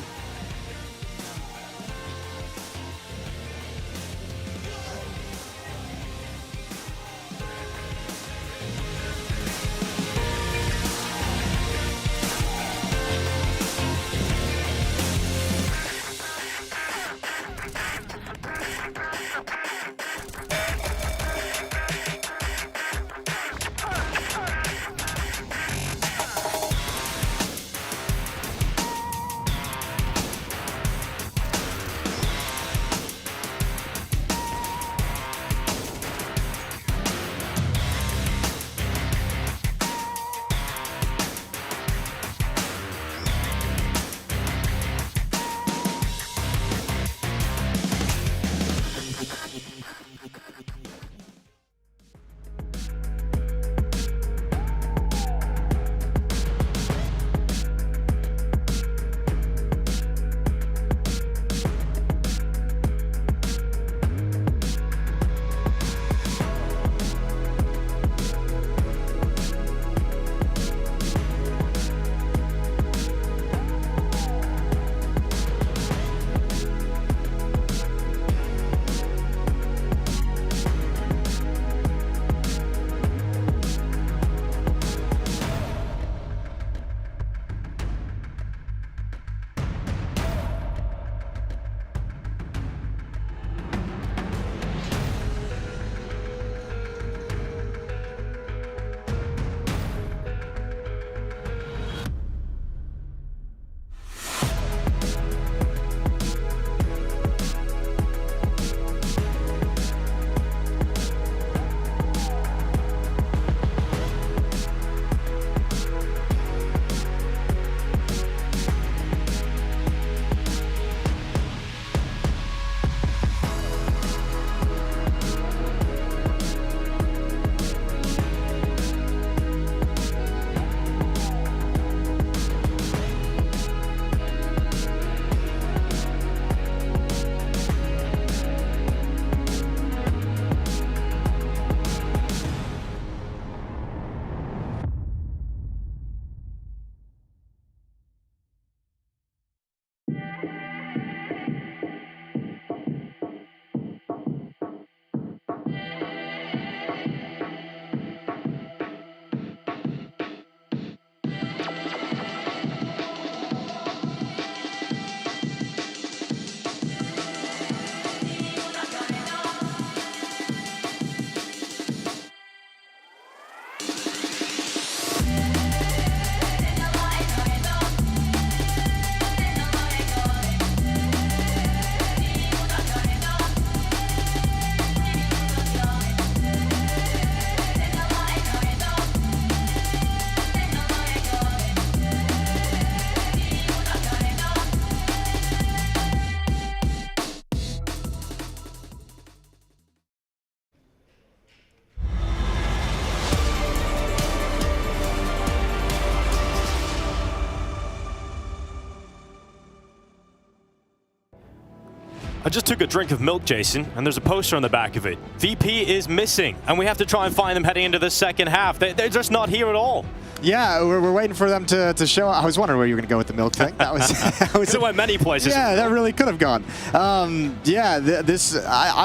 I just took a drink of milk, Jason, and there's a poster on the back of it. VP is missing, and we have to try and find them heading into the second half. They're just not here at all. Yeah, we're waiting for them to show up. I was wondering where you were going to go with the milk thing. That was it went many places. Yeah, that really could have gone. I'm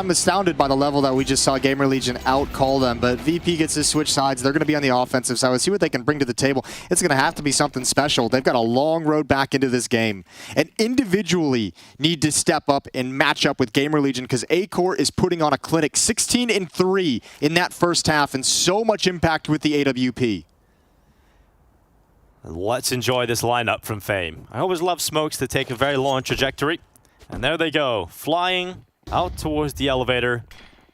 astounded by the level that we just saw Gamer Legion out-call them, but VP gets to switch sides. They're going to be on the offensive side. We'll see what they can bring to the table. It's going to have to be something special. They've got a long road back into this game, and individually need to step up and match up with Gamer Legion because Acor is putting on a clinic. 16-3 in that first half, and so much impact with the AWP. Let's enjoy this lineup from Fame. I always love smokes that take a very long trajectory. And there they go, flying out towards the elevator.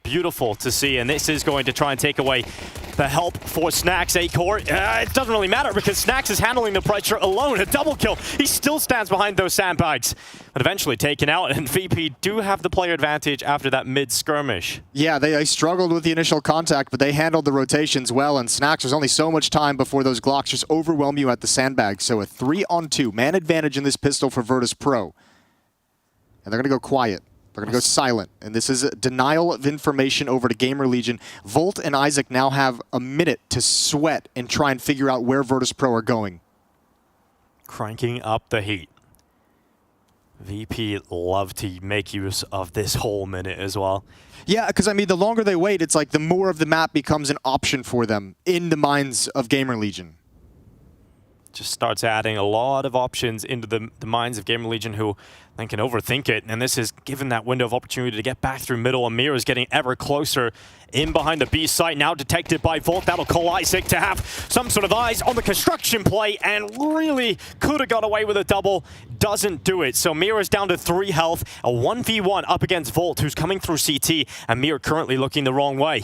Beautiful to see, and this is going to try and take away the help for Snax. A-Core, it doesn't really matter because Snax is handling the pressure alone. A double kill. He still stands behind those sandbags, but eventually taken out, and VP do have the player advantage after that mid-skirmish. Yeah, they struggled with the initial contact, but they handled the rotations well, and Snax, there's only so much time before those Glocks just overwhelm you at the sandbags. So a 3-on-2, man advantage in this pistol for Virtus Pro. And they're going to go quiet. They're going to go silent, and this is a denial of information over to Gamer Legion. Volt and Isaac now have a minute to sweat and try and figure out where Virtus Pro are going. Cranking up the heat. VP love to make use of this whole minute as well. Yeah, because I mean, the longer they wait, it's like the more of the map becomes an option for them in the minds of Gamer Legion. Just starts adding a lot of options into the minds of Gamer Legion, who then can overthink it. And this is given that window of opportunity to get back through middle. Amir is getting ever closer in behind the B site, now detected by Volt. That'll call Isaac to have some sort of eyes on the construction play, and really could have got away with a double. Doesn't do it. So Mir is down to 3 health. A 1v1 up against Volt, who's coming through CT, and Mir currently looking the wrong way.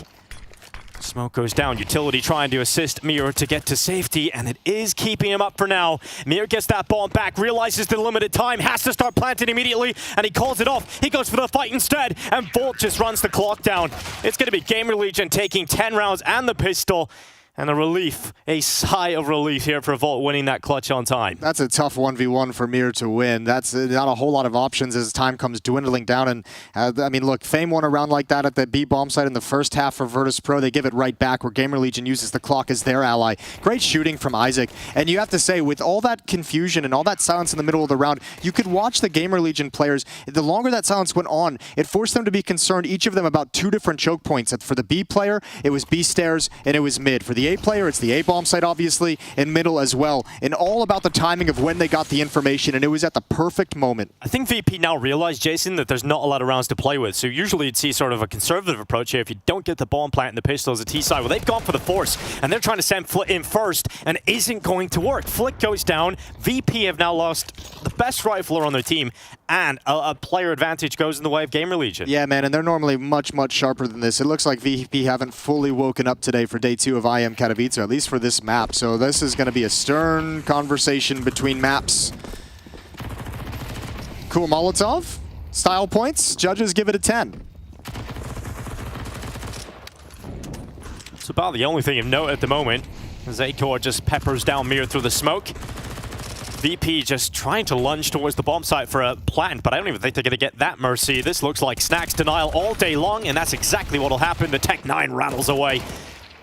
Smoke goes down. Utility trying to assist Mir to get to safety, and it is keeping him up for now. Mir gets that bomb back, realizes the limited time, has to start planting immediately, and he calls it off. He goes for the fight instead, and Volt just runs the clock down. It's going to be Gamer Legion taking 10 rounds and the pistol. And a relief, a sigh of relief here for Volt winning that clutch on time. That's a tough 1v1 for Mir to win. That's not a whole lot of options as time comes dwindling down. And I mean, look, Fame won a round like that at the B bomb site in the first half for Virtus Pro. They give it right back where Gamer Legion uses the clock as their ally. Great shooting from Isaac. And you have to say, with all that confusion and all that silence in the middle of the round, you could watch the Gamer Legion players. The longer that silence went on, it forced them to be concerned, each of them, about 2 different choke points. For the B player, it was B stairs and it was mid. For the A player, it's the A bomb site, obviously, and middle as well. And all about the timing of when they got the information, and it was at the perfect moment. I think VP now realized, Jason, that there's not a lot of rounds to play with. So usually you'd see sort of a conservative approach here. If you don't get the bomb plant and the pistol as a T side, well, they've gone for the force, and they're trying to send Flick in first, and it isn't going to work. Flick goes down. VP have now lost the best rifler on their team, and a player advantage goes in the way of Gamer Legion. Yeah, man, and they're normally much, much sharper than this. It looks like VP haven't fully woken up today for day 2 of IEM Katowice, at least for this map. So this is going to be a stern conversation between maps. Cool Molotov. Style points. Judges give it a 10. It's about the only thing of note at the moment. As A-Core just peppers down Mir through the smoke. VP just trying to lunge towards the bomb site for a plant, but I don't even think they're going to get that mercy. This looks like Snax denial all day long, and that's exactly what will happen. The Tech 9 rattles away,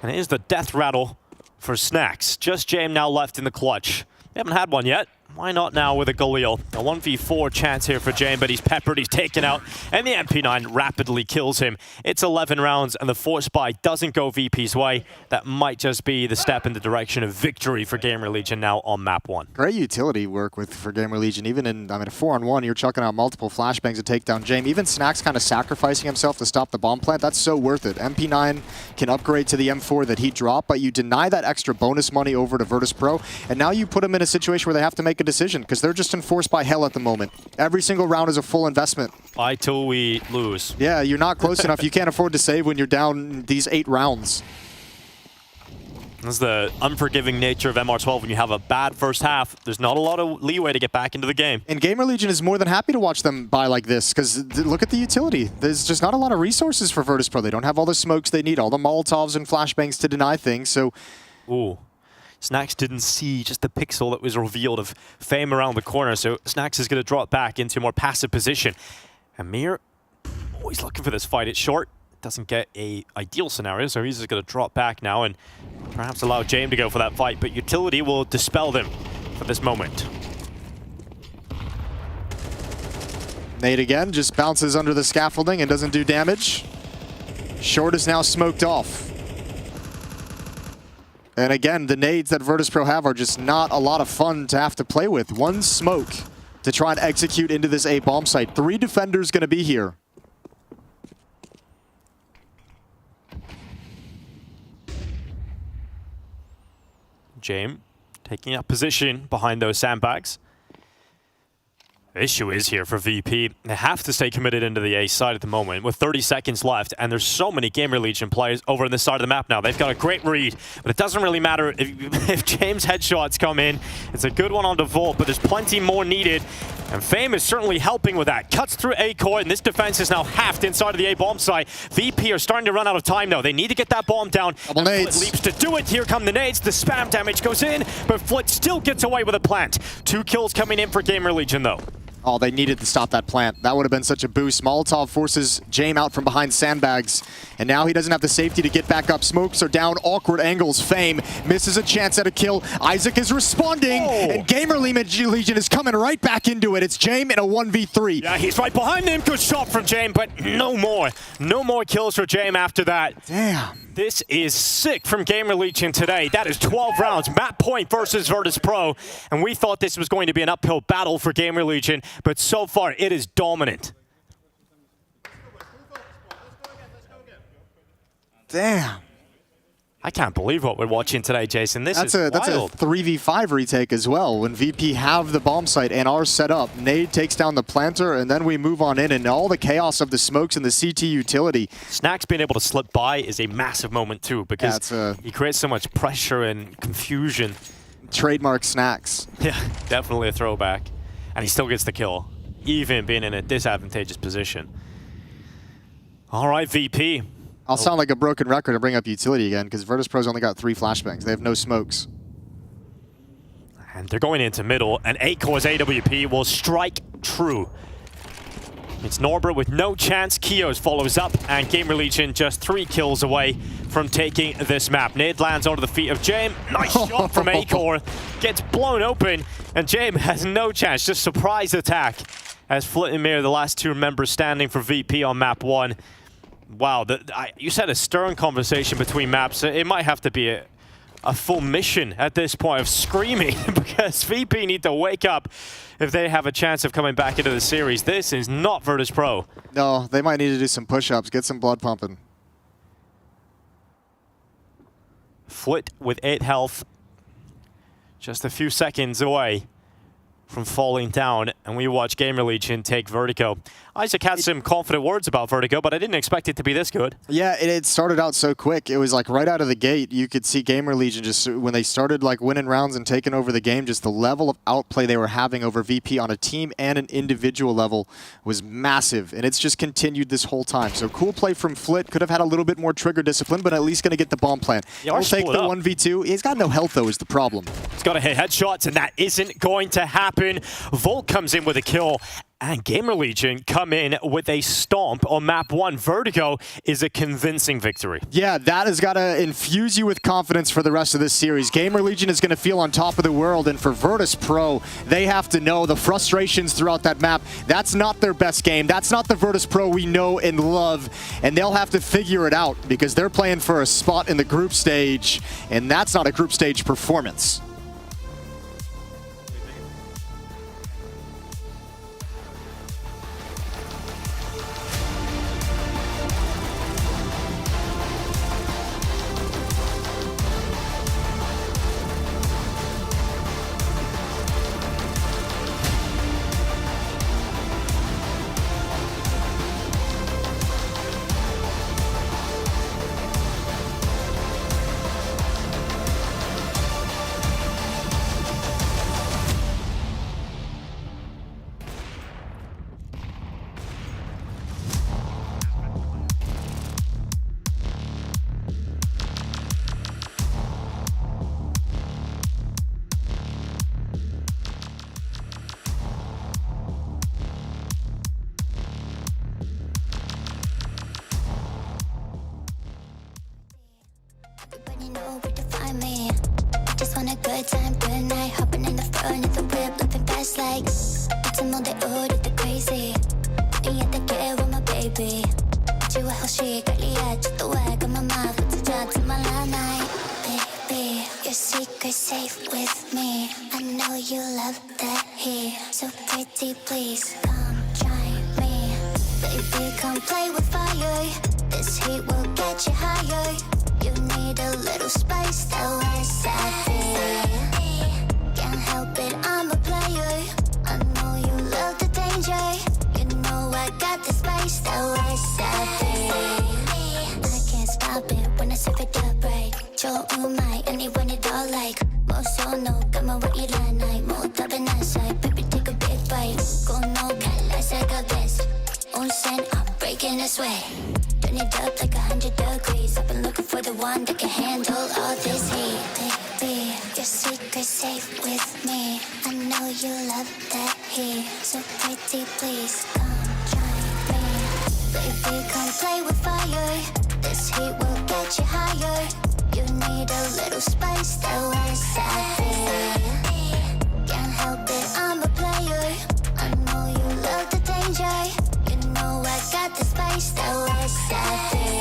and it is the death rattle for Snax. Just Jame now left in the clutch. They haven't had one yet. Why not now with a Galil? A 1v4 chance here for Jame, but he's peppered, he's taken out, and the MP9 rapidly kills him. It's 11 rounds, and the force buy doesn't go VP's way. That might just be the step in the direction of victory for Gamer Legion now on map 1. Great utility work for Gamer Legion. Even in, I mean, a 4-on-1, you're chucking out multiple flashbangs to take down Jame. Even Snax kind of sacrificing himself to stop the bomb plant. That's so worth it. MP9 can upgrade to the M4 that he dropped, but you deny that extra bonus money over to Virtus Pro, and now you put him in a situation where they have to make a decision because they're just enforced by hell at the moment. Every single round is a full investment. Buy till we lose. Yeah, you're not close enough. You can't afford to save when you're down these 8 rounds. That's the unforgiving nature of MR12. When you have a bad first half, there's not a lot of leeway to get back into the game. And Gamer Legion is more than happy to watch them buy like this, because look at the utility. There's just not a lot of resources for Virtus Pro. They don't have all the smokes they need, all the Molotovs and flashbangs to deny things, so... Ooh. Snax didn't see just the pixel that was revealed of Fame around the corner, so Snax is going to drop back into a more passive position. Amir, always looking for this fight. It's short. Doesn't get a ideal scenario, so he's just going to drop back now and perhaps allow Jame to go for that fight, but utility will dispel them for this moment. Nade again, just bounces under the scaffolding and doesn't do damage. Short is now smoked off. And again, the nades that Virtus Pro have are just not a lot of fun to have to play with. 1 smoke to try and execute into this A bomb site. 3 defenders going to be here. Jame taking up position behind those sandbags. Issue is here for VP. They have to stay committed into the A side at the moment with 30 seconds left, and there's so many Gamer Legion players over on this side of the map now. They've got a great read, but it doesn't really matter if James headshots come in. It's a good one on Default, but there's plenty more needed, and Fame is certainly helping with that. Cuts through A core, and this defense is now halved inside of the A bomb site. VP are starting to run out of time now. They need to get that bomb down. Double nades. Flit leaps to do it. Here come the nades. The spam damage goes in, but Flit still gets away with a plant. 2 kills coming in for Gamer Legion, though. Oh, they needed to stop that plant. That would have been such a boost. Molotov forces Jame out from behind sandbags, and now he doesn't have the safety to get back up. Smokes are down, awkward angles. Fame misses a chance at a kill. Isaac is responding, and Gamer Legion is coming right back into it. It's Jame in a 1v3. Yeah, he's right behind him. Good shot from Jame, but no more. No more kills for Jame after that. Damn. This is sick from Gamer Legion today. That is 12 rounds. Map point versus Virtus Pro. And we thought this was going to be an uphill battle for Gamer Legion, but so far it is dominant. Damn. I can't believe what we're watching today, Jason. That's a 3v5 retake as well. When VP have the bomb site and are set up, Nade takes down the planter, and then we move on in, and all the chaos of the smokes and the CT utility. Snacks being able to slip by is a massive moment too, because he creates so much pressure and confusion. Trademark Snacks. Yeah, definitely a throwback. And he still gets the kill, even being in a disadvantageous position. All right, VP. I'll sound like a broken record to bring up utility again, because Virtus Pro's only got 3 flashbangs. They have no smokes. And they're going into middle, and 8-Core's AWP will strike true. It's Norbert with no chance. Kios follows up, and Gamer Legion just 3 kills away from taking this map. Nade lands onto the feet of Jame. Nice shot from 8-Core. Gets blown open, and Jame has no chance. Just surprise attack as Flit and Mir, the last 2 members standing for VP on map 1. Wow, you said a stern conversation between maps. It might have to be a full mission at this point of screaming because VP need to wake up if they have a chance of coming back into the series. This is not Virtus Pro. No, they might need to do some push-ups, get some blood pumping. Flit with 8 health, just a few seconds away from falling down, and we watch Gamer Legion take Vertigo. Isaac had some confident words about Vertigo, but I didn't expect it to be this good. Yeah, it started out so quick. It was like right out of the gate, you could see Gamer Legion just, when they started like winning rounds and taking over the game, just the level of outplay they were having over VP on a team and an individual level was massive, and it's just continued this whole time. So cool play from Flit, could have had a little bit more trigger discipline, but at least going to get the bomb plant. He'll take the 1v2. He's got no health though is the problem. He's got to hit headshots, and that isn't going to happen. Volt comes in with a kill, and Gamer Legion come in with a stomp on map 1. Vertigo is a convincing victory. Yeah, that has got to infuse you with confidence for the rest of this series. Gamer Legion is going to feel on top of the world, and for Virtus Pro, they have to know the frustrations throughout that map. That's not their best game. That's not the Virtus Pro we know and love, and they'll have to figure it out because they're playing for a spot in the group stage, and that's not a group stage performance. on a good time, good night. Hopping in the front of the whip, living fast like 아침 all day, oh, the crazy. 이해다 get with my baby. 지와 혹시 관리해 또 왜 그만 말 붙여줘 my night. Baby, your secret safe with me. I know you love that heat. So pretty, please come try me. Baby, come play with fire. This heat will get you higher. You need a little spice, that was savage. emotional. Got my way line, I moved up and outside. Baby, take a big bite. Go no, Katowice, I got this. Onsen, I'm breaking a sweat. Turn it up like 100 degrees. I've been looking for the one that can handle all this heat. Baby, your secret's safe with me. I know you love that heat. So pretty, please come join me. Baby, come play with fire. This heat will get you higher. You need a little spice, that was savage. Can't help it, I'm a player. I know you love the danger. You know I got the spice, that was savage.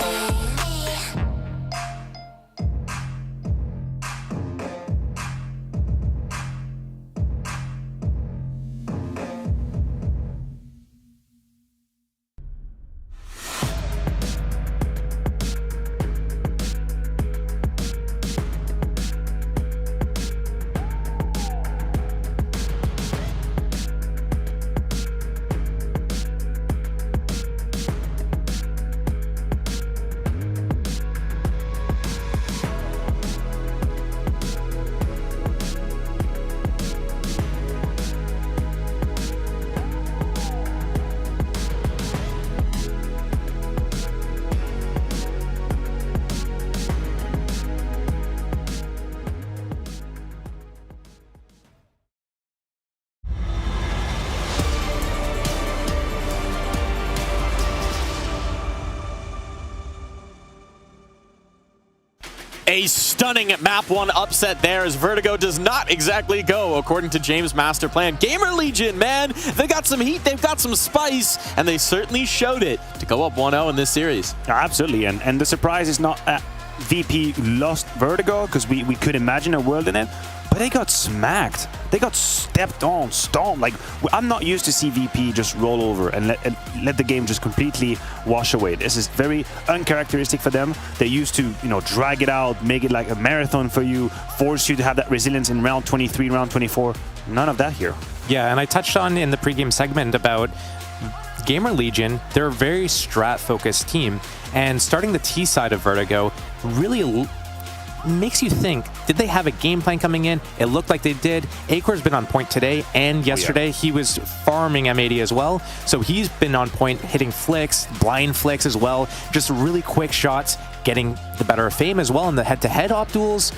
A stunning map 1 upset there as Vertigo does not exactly go according to James' master plan. Gamer Legion, man, they got some heat, they've got some spice, and they certainly showed it to go up 1-0 in this series. Absolutely, and the surprise is not VP lost Vertigo, because we could imagine a world in it, but they got smacked. They got stepped on, stomped. Like, I'm not used to see VP just roll over and let the game just completely wash away. This is very uncharacteristic for them. They used to, drag it out, make it like a marathon for you, force you to have that resilience in round 23, round 24. None of that here. Yeah, and I touched on in the pregame segment about Gamer Legion. They're a very strat-focused team, and starting the T side of Vertigo really makes you think, did they have a game plan coming in? It looked like they did. Acor's been on point today and yesterday. He was farming M80 as well, so he's been on point, hitting flicks, blind flicks as well, just really quick shots, getting the better of Fame as well in the head-to-head op duels.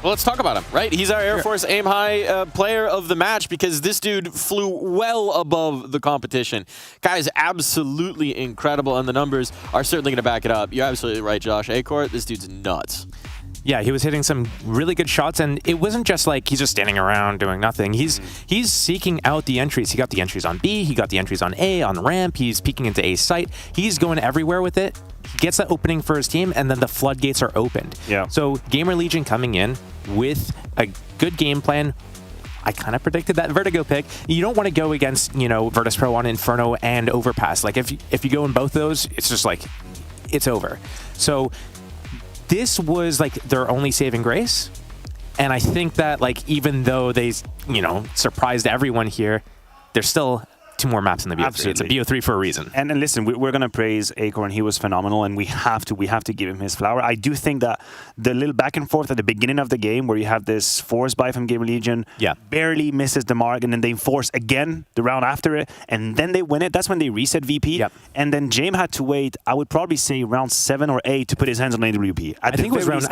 Well, let's talk about him, right? He's our Air Force Aim High player of the match because this dude flew well above the competition. Guy's absolutely incredible, and the numbers are certainly going to back it up. You're absolutely right, Josh. Acor, this dude's nuts. Yeah, he was hitting some really good shots, and it wasn't just like he's just standing around doing nothing. He's seeking out the entries. He got the entries on B, he got the entries on A, on ramp, he's peeking into A site. He's going everywhere with it. He gets that opening for his team, and then the floodgates are opened. Yeah. So Gamer Legion coming in with a good game plan. I kind of predicted that Vertigo pick. You don't want to go against, Virtus Pro on Inferno and Overpass. Like, if you go in both those, it's just like, it's over. So this was like their only saving grace, and I think that even though they surprised everyone here, there's still 2 more maps in the BO3. Absolutely. It's a BO3 for a reason. And listen, we're going to praise Acorn. He was phenomenal, and we have to give him his flower. I do think that the little back and forth at the beginning of the game where you have this force buy from Gamer Legion, barely misses the mark, and then they force again the round after it, and then they win it. That's when they reset VP. Yep. And then James had to wait, I would probably say round 7 or 8 to put his hands on AWP. I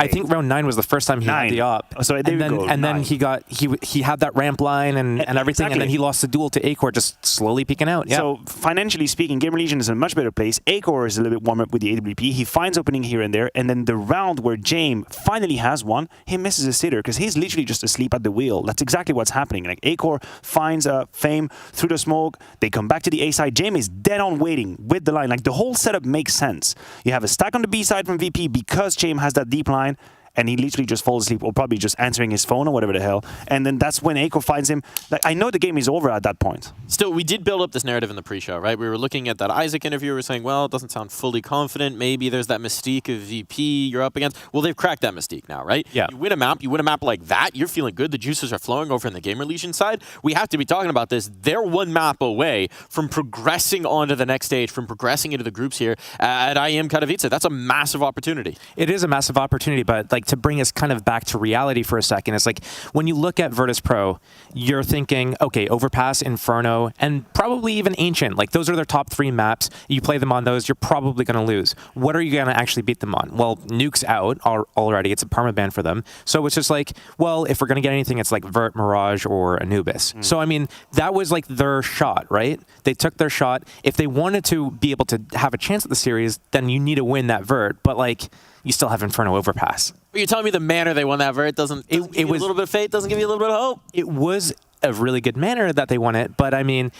think round 9 was the first time he had the op. So then he had that ramp line and everything, exactly. And then he lost the duel to Acor, just slowly peeking out. Yeah. So financially speaking, Gamer Legion is in a much better place. Acor is a little bit warmer up with the AWP. He finds opening here and there, and then the round where James finally has one, he misses a sitter because he's literally just asleep at the wheel. That's exactly what's happening. Like, Acor finds Fame through the smoke. They come back to the A side. James is dead on waiting with the line. Like, the whole setup makes sense. You have a stack on the B side from VP because James has that deep line, and he literally just falls asleep, or probably just answering his phone or whatever the hell. And then that's when Acor finds him. Like, I know the game is over at that point. Still, we did build up this narrative in the pre-show, right? We were looking at that Isaac interview. We were saying, well, it doesn't sound fully confident. Maybe there's that mystique of VP you're up against. Well, they've cracked that mystique now, right? Yeah. You win a map like that, you're feeling good. The juices are flowing over in the Gamer Legion side. We have to be talking about this. They're 1 map away from progressing onto the next stage, from progressing into the groups here at IEM Katowice. That's a massive opportunity. It is a massive opportunity, but to bring us kind of back to reality for a second, it's like when you look at Virtus Pro, you're thinking, okay, Overpass, Inferno, and probably even Ancient. Like those are their top 3 maps. You play them on those, you're probably going to lose. What are you going to actually beat them on? Well, Nuke's out already. It's a permaban for them. So it's just like, well, if we're going to get anything, it's like Vert, Mirage, or Anubis. So, I mean, that was like their shot, right? They took their shot. If they wanted to be able to have a chance at the series, then you need to win that Vert. But like, you still have Inferno Overpass. But you're telling me the manner they won that Vert doesn't give you a little bit of faith, doesn't give you a little bit of hope? It was a really good manner that they won it, but I mean,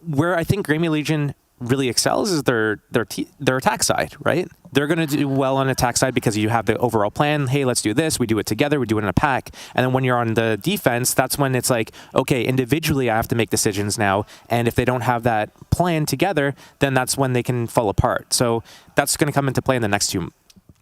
where I think Gaming Legion really excels is their attack side, right? They're going to do well on attack side because you have the overall plan. Hey, let's do this. We do it together. We do it in a pack. And then when you're on the defense, that's when it's like, okay, individually I have to make decisions now. And if they don't have that plan together, then that's when they can fall apart. So that's going to come into play in the next 2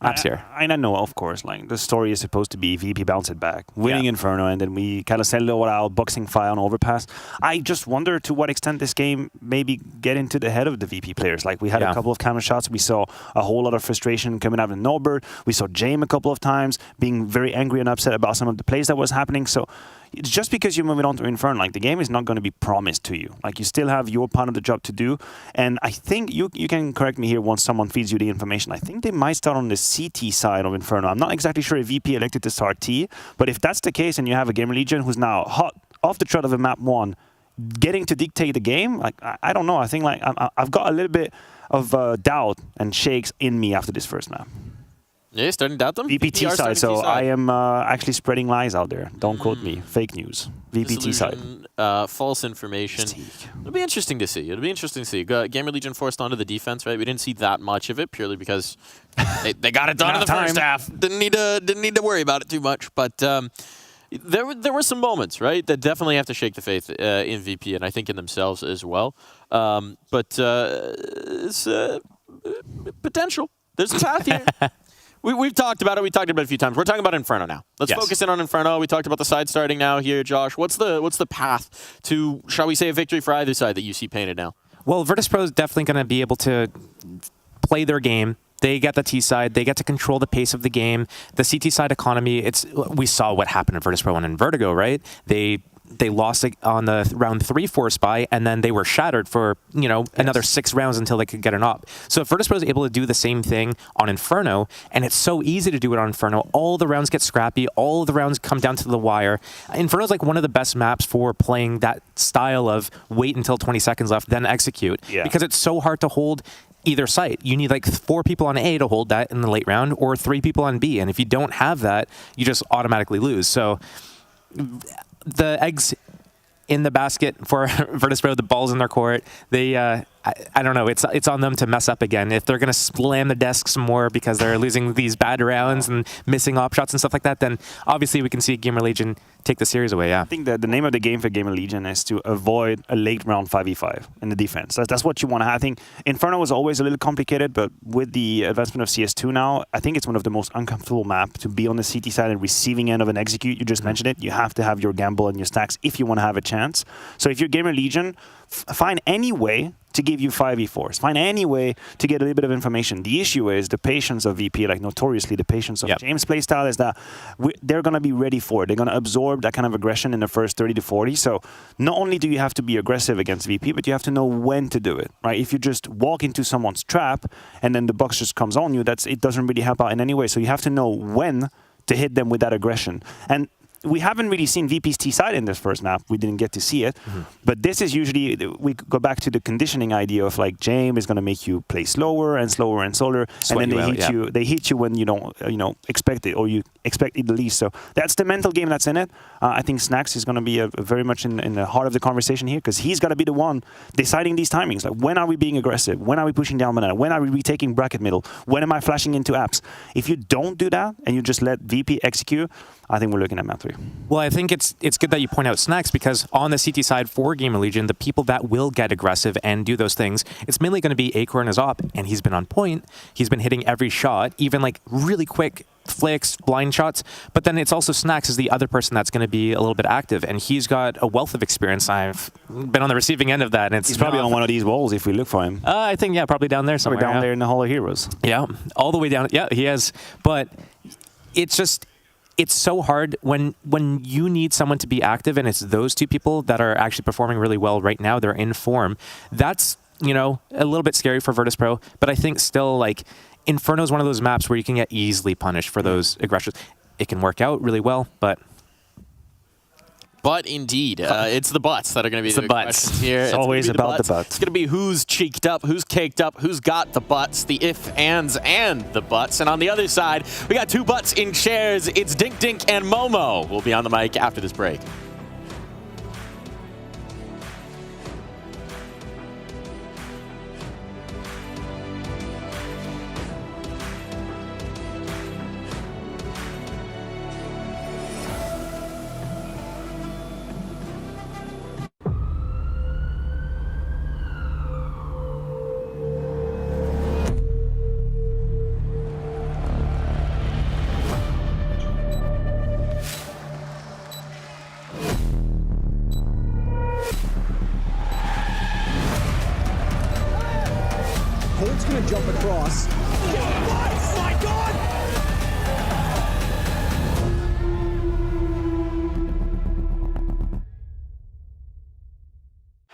maps here. I know, of course, like the story is supposed to be VP bounce it back, winning Inferno, and then we kind of sell it all out, boxing fire on Overpass. I just wonder to what extent this game maybe get into the head of the VP players. Like we had a couple of camera shots, we saw a whole lot of frustration coming out of Norbert, we saw James a couple of times being very angry and upset about some of the plays that was happening. So it's just because you're moving on to Inferno, like the game is not going to be promised to you. Like you still have your part of the job to do. And I think you can correct me here once someone feeds you the information. I think they might start on the CT side of Inferno. I'm not exactly sure if VP elected to start T, but if that's the case and you have a Gamer Legion who's now hot off the trot of a map 1, getting to dictate the game, like I don't know. I think like I've got a little bit of doubt and shakes in me after this first map. Yeah, you're starting to doubt them? VPT side, so I am actually spreading lies out there. Don't quote me. Fake news. VPT side. False information. It'll be interesting to see. It'll be interesting to see. Gamer Legion forced onto the defense, right? We didn't see that much of it purely because they got it done in the first half. Didn't need to worry about it too much. But there were some moments, right, that definitely have to shake the faith in VP and I think in themselves as well. But it's potential. There's a path here. We've talked about it. We talked about it a few times. We're talking about Inferno now. Let's focus in on Inferno. We talked about the side starting now here, Josh. What's the path to, shall we say, a victory for either side that you see painted now? Well, Virtus Pro is definitely going to be able to play their game. They get the T side. They get to control the pace of the game. The CT side economy, we saw what happened in Virtus Pro and in Vertigo, right? They lost on the round 3 force buy, and then they were shattered for another 6 rounds until they could get an op. So if Virtus Pro is able to do the same thing on Inferno, and it's so easy to do it on Inferno, all the rounds get scrappy, all the rounds come down to the wire. Inferno is like one of the best maps for playing that style of wait until 20 seconds left, then execute, because it's so hard to hold either site. You need like 4 people on A to hold that in the late round, or 3 people on B, and if you don't have that, you just automatically lose. So the eggs in the basket for Virtus Pro, the balls in their court. They, I don't know. It's on them to mess up again. If they're going to slam the desk some more because they're losing these bad rounds and missing op shots and stuff like that, then obviously we can see Gamer Legion take the series away. I think that the name of the game for Gamer Legion is to avoid a late round 5v5 in the defense. That's what you want to have. I think Inferno was always a little complicated, but with the advancement of CS2 now, I think it's one of the most uncomfortable maps to be on the CT side and receiving end of an execute. You just mentioned it. You have to have your gamble and your stacks if you want to have a chance. So if you're Gamer Legion, find any way to give you 5v4s. Find any way to get a little bit of information. The issue is the patience of VP, like notoriously the patience of James' playstyle is that they're going to be ready for it. They're going to absorb that kind of aggression in the first 30 to 40. So not only do you have to be aggressive against VP, but you have to know when to do it, right? If you just walk into someone's trap and then the box just comes on you, it doesn't really help out in any way. So you have to know when to hit them with that aggression. And we haven't really seen VP's T side in this first map. We didn't get to see it. But this is usually, we go back to the conditioning idea of like James is going to make you play slower and slower and slower. Sweat and then they hit you when you don't expect it, or you expect it the least. So that's the mental game that's in it. I think Snacks is going to be very much in the heart of the conversation here, because he's got to be the one deciding these timings. Like, when are we being aggressive? When are we pushing down banana? When are we retaking bracket middle? When am I flashing into apps? If you don't do that and you just let VP execute, I think we're looking at map 3. Well, I think it's good that you point out Snacks, because on the CT side for Gamer Legion, the people that will get aggressive and do those things, it's mainly going to be Acorn as op, and he's been on point. He's been hitting every shot, even like really quick flicks, blind shots. But then it's also Snacks is the other person that's going to be a little bit active, and he's got a wealth of experience. I've been on the receiving end of that, and he's probably on one of these walls if we look for him. I think, probably down there somewhere. Probably down there in the Hall of Heroes. Yeah, all the way down. Yeah, he has. But it's just, it's so hard when you need someone to be active, and it's those two people that are actually performing really well right now. They're in form. That's, you know, a little bit scary for Virtus Pro, but I think still, like, Inferno is one of those maps where you can get easily punished for those aggressions. It can work out really well, but indeed, it's the butts that are going to be the questions here. It's always about the butts. It's going to be who's cheeked up, who's caked up, who's got the butts, the if, ands, and the butts. And on the other side, we got two butts in chairs. It's Dink Dink and Momo. We'll be on the mic after this break. Holt's gonna jump across. Oh my God!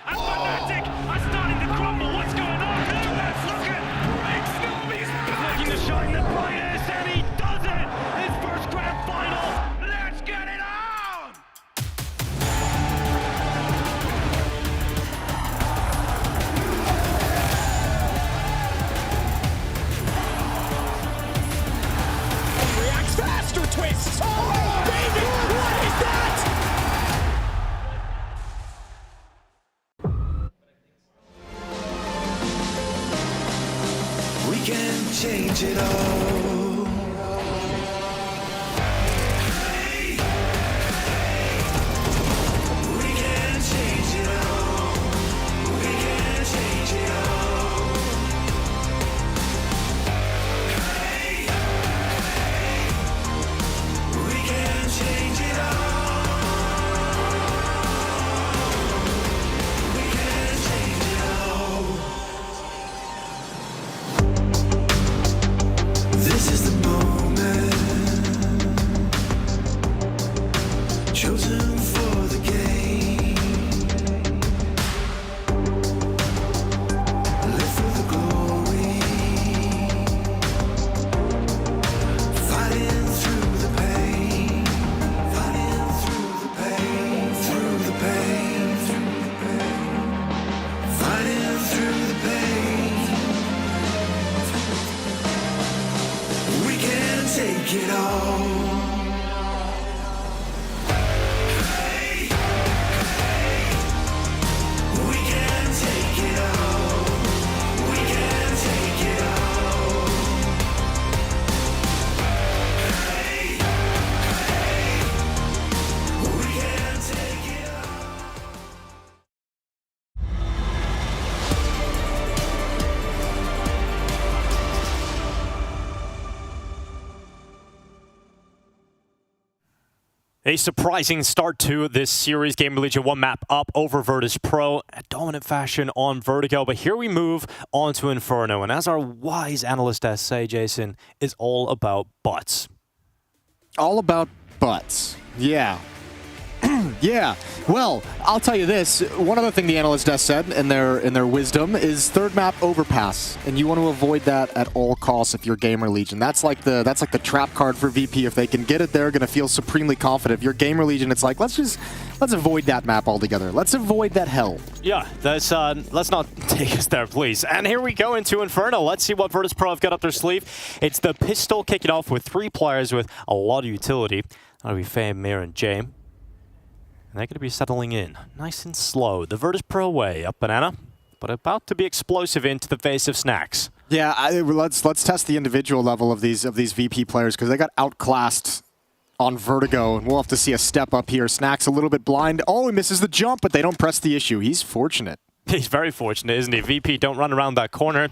And Fnatic are starting to crumble. What's going on? Let's look at Rick Snowby's looking to shine the brightest, and he does it! His first grand final. Let's get it on! Reacts faster, twists! Oh, baby! What is that? We can change it all. We can change it all. We can change it all. We can change it all. We can change it all. This is the moment chosen for the game. Live for the glory, fighting through the pain, fighting through the pain, through the pain, through the pain, fighting through the pain. We can take it all. We can take it all. We can take it all. We can take it all. A surprising start to this series. Gamer Legion one map up over Virtus Pro. A dominant fashion on Vertigo. But here we move on to Inferno. And as our wise analyst does say, Jason, it's all about butts. All about butts. Yeah. Yeah. Well, I'll tell you this. One other thing the analyst desk said in their wisdom is third map overpass, and you want to avoid that at all costs if you're Gamer Legion. That's like the trap card for VP. If they can get it, they're going to feel supremely confident. If you're Gamer Legion, it's like let's avoid that map altogether. Let's avoid that hell. Yeah, let's not take us there, please. And here we go into Inferno. Let's see what Virtus Pro have got up their sleeve. It's the pistol kicking off with 3 players with a lot of utility. That'll be Fame, Mir, and Jame. And they're going to be settling in nice and slow. The Virtus Pro way up Banana, but about to be explosive into the face of Snacks. Yeah, let's test the individual level of these VP players because they got outclassed on Vertigo, and we'll have to see a step up here. Snacks a little bit blind. Oh, he misses the jump, but they don't press the issue. He's fortunate. He's very fortunate, isn't he? VP don't run around that corner.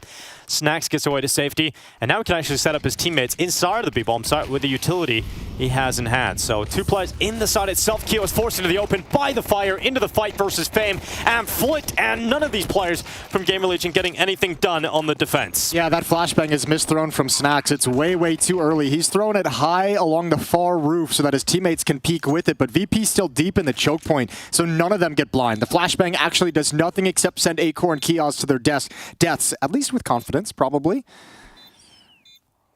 Snax gets away to safety, and now he can actually set up his teammates inside of the B-bomb site with the utility he has in hand. So 2 players in the site itself. Keo is forced into the open by the fire, into the fight versus Fame, and Flit, and none of these players from Gamer Legion getting anything done on the defense. Yeah, that flashbang is misthrown from Snax. It's way, way too early. He's throwing it high along the far roof so that his teammates can peek with it, but VP's still deep in the choke point, so none of them get blind. The flashbang actually does nothing except send Acor and Kios to their deaths, at least with confidence, probably.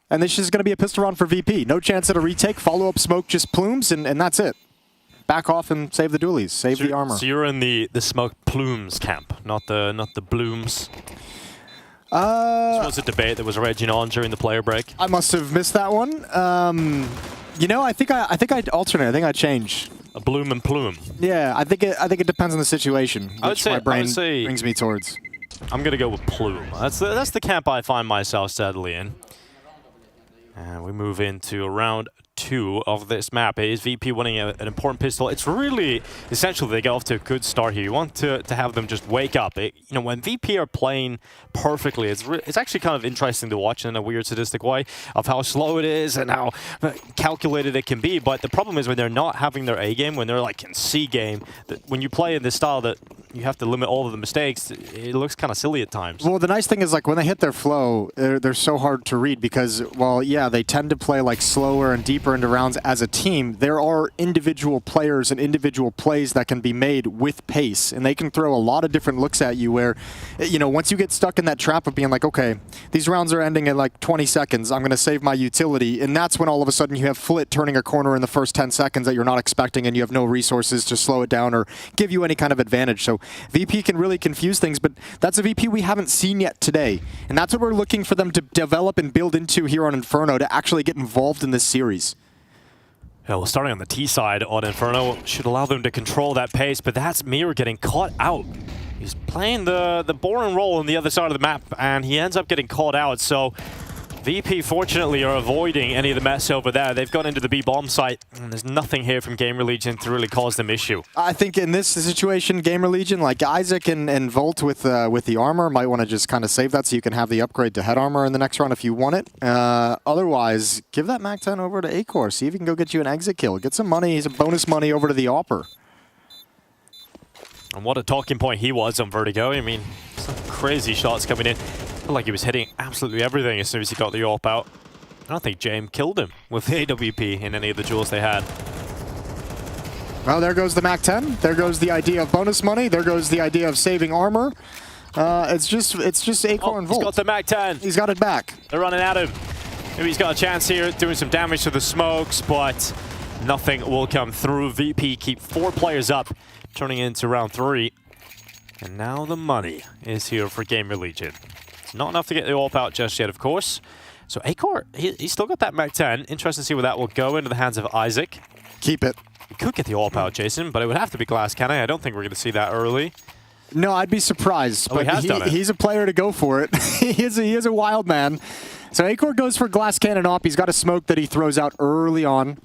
And this is going to be a pistol round for VP. No chance at a retake. Follow-up smoke just plumes, and that's it. Back off and save the dualies. Save the armor. So you're in the smoke plumes camp, not the blooms. This was a debate that was raging on during the player break. I must have missed that one. You know, I think I'd alternate. I think I'd change. A bloom and plume. Yeah, I think it depends on the situation, which my brain brings me towards. I'm gonna go with plume. That's the camp I find myself steadily in. And we move into round 2 of this map. It is VP winning an important pistol. It's really essential they get off to a good start here. You want to have them just wake up. You know, when VP are playing perfectly, it's actually kind of interesting to watch in a weird sadistic way of how slow it is and how calculated it can be. But the problem is when they're not having their A game, when they're like in C game, that when you play in this style that you have to limit all of the mistakes, it looks kind of silly at times. Well, the nice thing is, like, when they hit their flow, they're so hard to read because, well, yeah, they tend to play like slower and deeper into rounds as a team. There are individual players and individual plays that can be made with pace, and they can throw a lot of different looks at you where, you know, once you get stuck in that trap of being like, okay, these rounds are ending in like 20 seconds, I'm going to save my utility, and that's when all of a sudden you have Flit turning a corner in the first 10 seconds that you're not expecting, and you have no resources to slow it down or give you any kind of advantage. So VP can really confuse things, but that's a VP we haven't seen yet today, and that's what we're looking for them to develop and build into here on Inferno to actually get involved in this series. Yeah, well, starting on the T side on Inferno should allow them to control that pace, but that's Mir getting caught out. He's playing the boring role on the other side of the map, and he ends up getting caught out, so VP, fortunately, are avoiding any of the mess over there. They've gone into the B-bomb site, and there's nothing here from Gamer Legion to really cause them issue. I think in this situation, Gamer Legion, like Isaac and Volt with the armor, might want to just kind of save that so you can have the upgrade to head armor in the next round if you want it. Otherwise, give that Mac 10 over to Acor. See if he can go get you an exit kill. Get some money, some bonus money over to the Opper. And what a talking point he was on Vertigo. I mean, some crazy shots coming in. Felt like he was hitting absolutely everything as soon as he got the AWP out. I don't think James killed him with the AWP in any of the duels they had. Well, there goes the Mac 10. There goes the idea of bonus money. There goes the idea of saving armor. It's just Acor and Volt. He's got the Mac 10. He's got it back. They're running at him. Maybe he's got a chance here, doing some damage to the smokes, but nothing will come through. VP keep 4 players up, turning into round 3. And now the money is here for Gamer Legion. It's not enough to get the AWP out just yet, of course. So Acor, he's still got that Mac 10. Interesting to see where that will go into the hands of Isaac. Keep it. He could get the AWP out, Jason, but it would have to be Glass Cannon. I don't think we're going to see that early. No, I'd be surprised. Oh, but he's a player to go for it. he is a wild man. So Acor goes for Glass Cannon AWP. He's got a smoke that he throws out early on.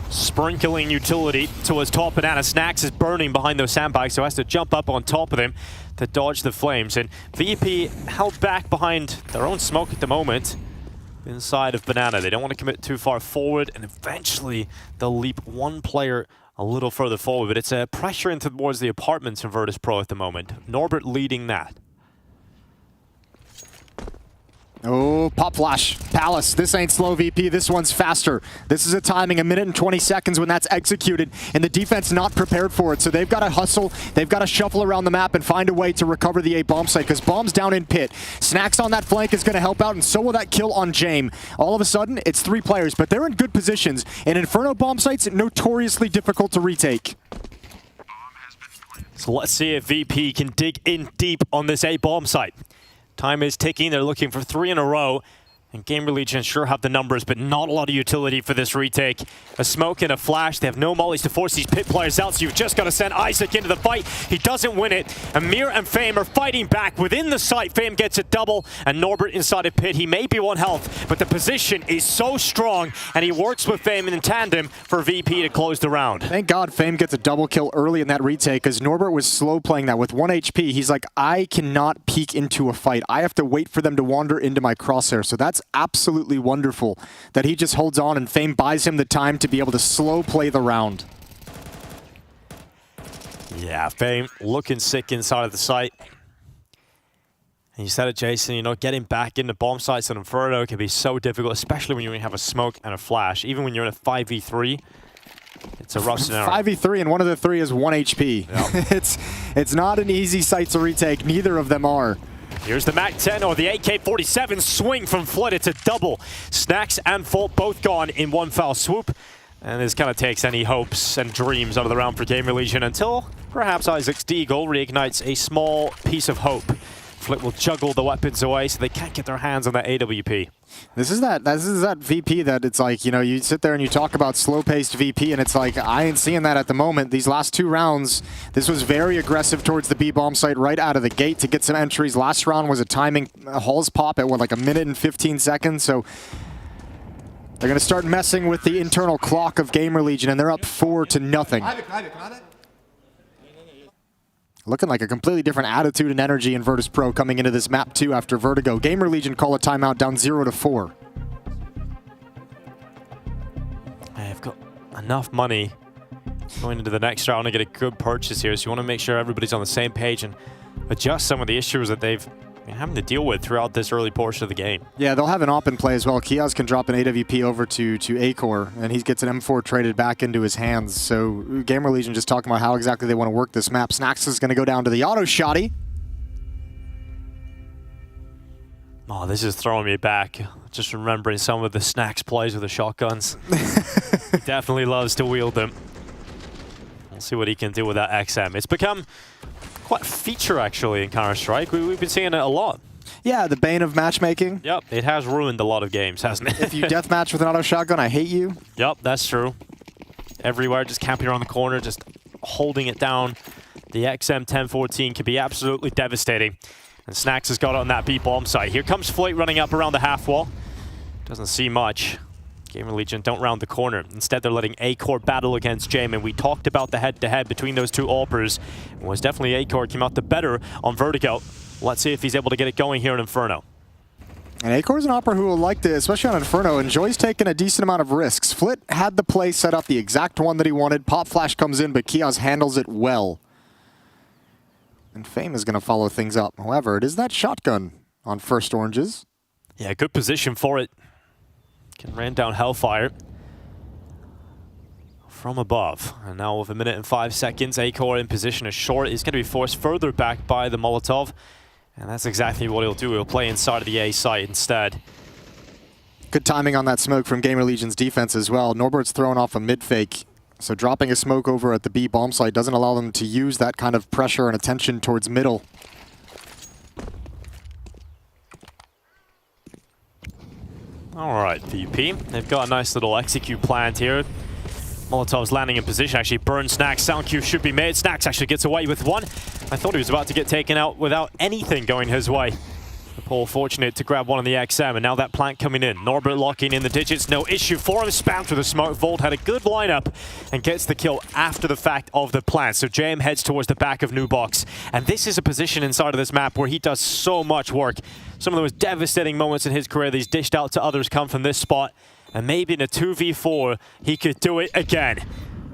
Sprinkling utility towards top banana. Snax is burning behind those sandbags, so has to jump up on top of them to dodge the flames. And VP held back behind their own smoke at the moment inside of banana. They don't want to commit too far forward, and eventually they'll leap one player a little further forward. But it's a pressure into towards the apartments in Virtus Pro at the moment. Norbert leading that. Oh, pop flash. Palace, this ain't slow, VP. This one's faster. This is a timing, 1 minute and 20 seconds when that's executed, and the defense not prepared for it. So they've got to hustle, they've got to shuffle around the map and find a way to recover the A bomb site, because bomb's down in pit. Snax on that flank is going to help out, and so will that kill on Jame. All of a sudden, it's 3 players, but they're in good positions, and Inferno bomb sites notoriously difficult to retake. So let's see if VP can dig in deep on this A bomb site. Time is ticking. They're looking for 3 in a row. And Gamer Legion sure have the numbers, but not a lot of utility for this retake. A smoke and a flash. They have no mollies to force these pit players out, so you've just got to send Isaac into the fight. He doesn't win it. Amir and Fame are fighting back within the site. Fame gets a double, and Norbert inside a pit. He may be 1 health, but the position is so strong, and he works with Fame in tandem for VP to close the round. Thank God Fame gets a double kill early in that retake, because Norbert was slow playing that with 1 HP. He's like, I cannot peek into a fight. I have to wait for them to wander into my crosshair. So that's absolutely wonderful that he just holds on and Fame buys him the time to be able to slow play the round. Yeah, Fame looking sick inside of the site. And you said it, Jason, you know, getting back into bomb sites on Inferno can be so difficult, especially when you have a smoke and a flash. Even when you're in a 5v3, it's a rough scenario. 5v3 and one of the 3 is 1 HP. Yep. It's not an easy site to retake. Neither of them are. Here's the MAC-10 or the AK-47 swing from Flood. It's a double. Snacks and Fault both gone in one foul swoop. And this kind of takes any hopes and dreams out of the round for Gamer Legion until perhaps Isaac's Deagle reignites a small piece of hope. Flit will juggle the weapons away so they can't get their hands on that AWP. This is that VP that it's like, you know, you sit there and you talk about slow-paced VP, and it's like, I ain't seeing that at the moment. These last 2 rounds, this was very aggressive towards the B-bomb site right out of the gate to get some entries. Last round was a timing Hall's pop at, what, like 1 minute and 15 seconds? So they're going to start messing with the internal clock of Gamer Legion, and they're up 4-0. Looking like a completely different attitude and energy in Virtus Pro coming into this map 2 after Vertigo. Gamer Legion call a timeout down 0-4. I've got enough money going into the next round to get a good purchase here, so you want to make sure everybody's on the same page and adjust some of the issues that they've been having to deal with throughout this early portion of the game. Yeah, they'll have an op in play as well. Kiaz can drop an AWP over to Acor, and he gets an M4 traded back into his hands. So Gamer Legion just talking about how exactly they want to work this map. Snacks is going to go down to the auto shotty. Oh, this is throwing me back. Just remembering some of the Snacks plays with the shotguns. He definitely loves to wield them. We'll see what he can do with that XM. It's become quite a feature, actually, in Counter-Strike. We've been seeing it a lot. Yeah, the bane of matchmaking. Yep, it has ruined a lot of games, hasn't it? If you deathmatch with an auto shotgun, I hate you. Yep, that's true. Everywhere, just camping around the corner, just holding it down. The XM 1014 can be absolutely devastating. And Snacks has got it on that B-bomb site. Here comes Floyd running up around the half wall. Doesn't see much. Gamer Legion don't round the corner. Instead, they're letting Acor battle against Jame, and we talked about the head-to-head between those two AWPers. It was definitely Acor came out the better on Vertigo. Let's see if he's able to get it going here in Inferno. And Acor's an AWPer who will like to, especially on Inferno, enjoys taking a decent amount of risks. Flit had the play set up, the exact one that he wanted. Pop Flash comes in, but Kiaz handles it well. And Fame is going to follow things up. However, it is that shotgun on first Oranges. Yeah, good position for it. Can ran down Hellfire from above. And now with 1 minute and 5 seconds, Acor in position is short. He's going to be forced further back by the Molotov. And that's exactly what he'll do. He'll play inside of the A site instead. Good timing on that smoke from Gamer Legion's defense as well. Norbert's throwing off a mid-fake. So dropping a smoke over at the B bomb site doesn't allow them to use that kind of pressure and attention towards middle. All right, VP. They've got a nice little execute planned here. Molotov's landing in position, actually burns Snacks. Sound cue should be made. Snacks actually gets away with one. I thought he was about to get taken out without anything going his way. Paul fortunate to grab one on the XM, and now that plant coming in. Norbert locking in the digits, no issue for him. Spam through the smoke. Volt had a good lineup and gets the kill after the fact of the plant. So JM heads towards the back of New Box. And this is a position inside of this map where he does so much work. Some of the most devastating moments in his career that he's dished out to others come from this spot. And maybe in a 2v4, he could do it again.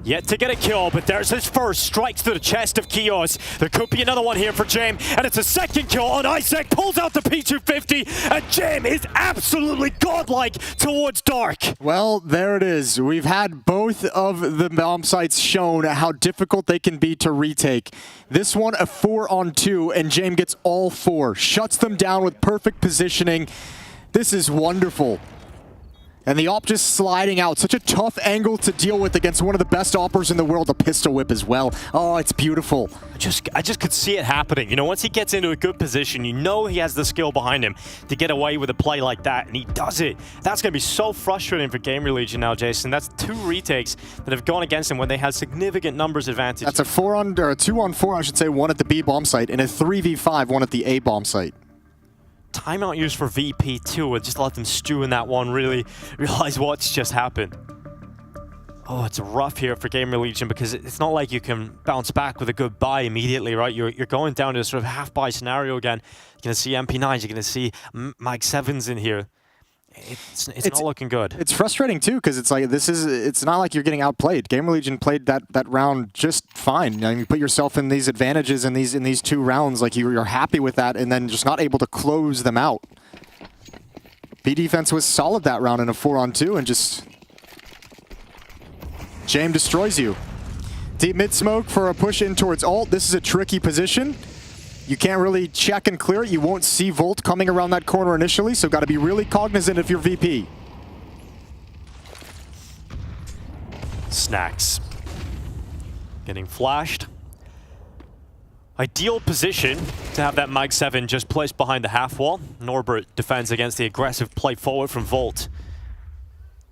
Yet to get a kill, but there's his first. Strikes to the chest of Kios. There could be another one here for Jame, and it's a second kill on Isaac. Pulls out the P250, and Jame is absolutely godlike towards Dark. Well, there it is. We've had both of the bomb sites shown how difficult they can be to retake. This one, a 4-on-2, and Jame gets all 4. Shuts them down with perfect positioning. This is wonderful. And the op just sliding out. Such a tough angle to deal with against one of the best oppers in the world, a pistol whip as well. Oh, it's beautiful. I just could see it happening. You know, once he gets into a good position, you know he has the skill behind him to get away with a play like that, and he does it. That's going to be so frustrating for Gamer Legion now, Jason. That's 2 retakes that have gone against him when they had significant numbers advantage. That's a 2-on-4, I should say, one at the B bomb site, and a 3v5, one at the A bomb site. Timeout used for VP too, and just let them stew in that one, really realize what's just happened. Oh, it's rough here for Gamer Legion because it's not like you can bounce back with a good buy immediately, right? You're going down to a sort of half-buy scenario again. You're going to see MP9s, you're going to see Mag 7s in here. It's not looking good. It's frustrating too because it's like it's not like you're getting outplayed. Gamer Legion played that round just fine. You know, you put yourself in these advantages in these 2 rounds, like you're happy with that, and then just not able to close them out. B defense was solid that round in a 4-on-2, and just Jame destroys you. Deep mid smoke for a push in towards ult. This is a tricky position. You can't really check and clear it. You won't see Volt coming around that corner initially, so got to be really cognizant if you're VP. Snacks. Getting flashed. Ideal position to have that Mag 7 just placed behind the half wall. Norbert defends against the aggressive play forward from Volt.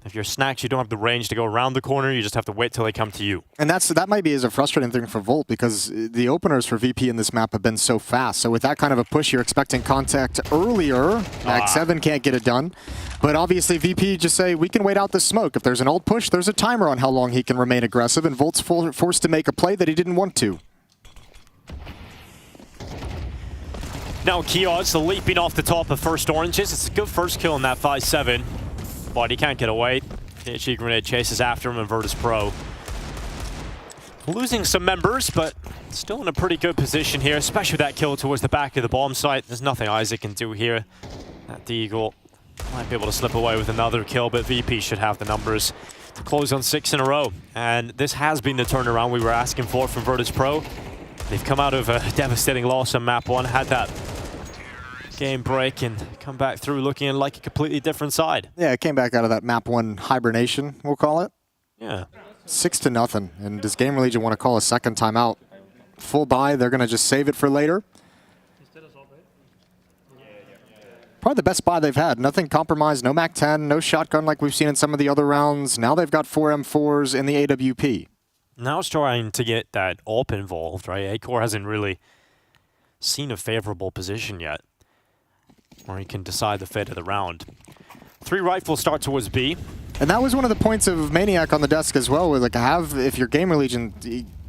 If you're Snacks, you don't have the range to go around the corner. You just have to wait till they come to you. And that might be a frustrating thing for Volt because the openers for VP in this map have been so fast. So with that kind of a push, you're expecting contact earlier. Mag 7 can't get it done. But obviously VP just say, we can wait out the smoke. If there's an ult push, there's a timer on how long he can remain aggressive, and Volt's forced to make a play that he didn't want to. Now Kiosk leaping off the top of first oranges. It's a good first kill in that 5-7. But he can't get away. THG Grenade chases after him, and Virtus Pro losing some members, but still in a pretty good position here, especially that kill towards the back of the bomb site. There's nothing Isaac can do here. That Deagle might be able to slip away with another kill, but VP should have the numbers to close on 6 in a row. And this has been the turnaround we were asking for from Virtus Pro. They've come out of a devastating loss on map 1, had that game break, and come back through looking like a completely different side. Yeah, it came back out of that map 1 hibernation, we'll call it. Yeah. 6-0. And does Gamer Legion want to call a second timeout? Full buy, they're going to just save it for later. Probably the best buy they've had. Nothing compromised, no Mac 10, no shotgun like we've seen in some of the other rounds. Now they've got 4 M4s in the AWP. Now it's trying to get that AWP involved, right? A-Core hasn't really seen a favorable position yet, where he can decide the fate of the round. 3 rifles start towards B. And that was one of the points of Maniac on the desk as well, where like if you're Gamer Legion,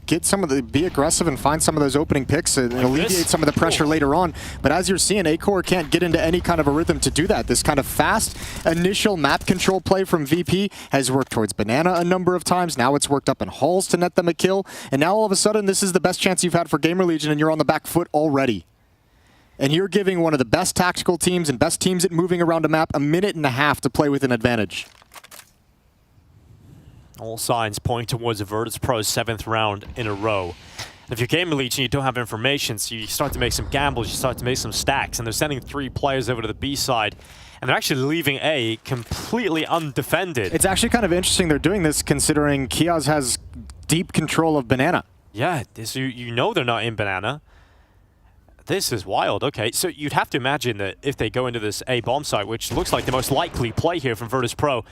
get some of the, be aggressive and find some of those opening picks and alleviate some of the pressure later on. But as you're seeing, A-Core can't get into any kind of a rhythm to do that. This kind of fast initial map control play from VP has worked towards Banana a number of times. Now it's worked up in Halls to net them a kill. And now all of a sudden, this is the best chance you've had for Gamer Legion, and you're on the back foot already. And you're giving one of the best tactical teams and best teams at moving around a map a minute and a half to play with an advantage. All signs point towards a Virtus Pro's 7th round in a row. And if you're Gamer Legion, you don't have information, so you start to make some gambles, you start to make some stacks, and they're sending 3 players over to the B side, and they're actually leaving A completely undefended. It's actually kind of interesting they're doing this considering Kiaz has deep control of Banana. Yeah, you know they're not in Banana. This is wild. Okay, so you'd have to imagine that if they go into this A bomb site, which looks like the most likely play here from Virtus Pro,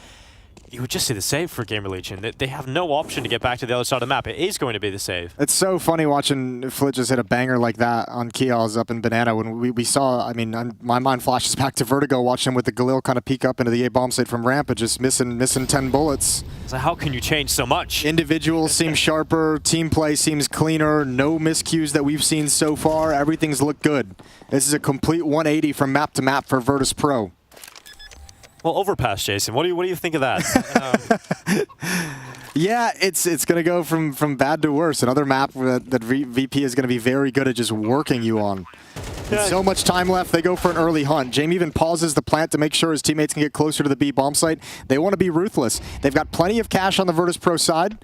you would just see the save for Gamer Legion. They have no option to get back to the other side of the map. It is going to be the save. It's so funny watching Flit just hit a banger like that on Kiaz up in Banana when we saw, I mean, my mind flashes back to Vertigo watching him with the Galil kind of peek up into the A bomb site from ramp and just missing 10 bullets. So how can you change so much? Individuals seem sharper, team play seems cleaner, no miscues that we've seen so far. Everything's looked good. This is a complete 180 from map to map for Virtus Pro. Well, overpass, Jason. What do you think of that? Yeah, it's going to go from bad to worse. Another map that VP is going to be very good at just working you on. Yeah. So much time left. They go for an early hunt. Jame even pauses the plant to make sure his teammates can get closer to the B bomb site. They want to be ruthless. They've got plenty of cash on the Virtus Pro side,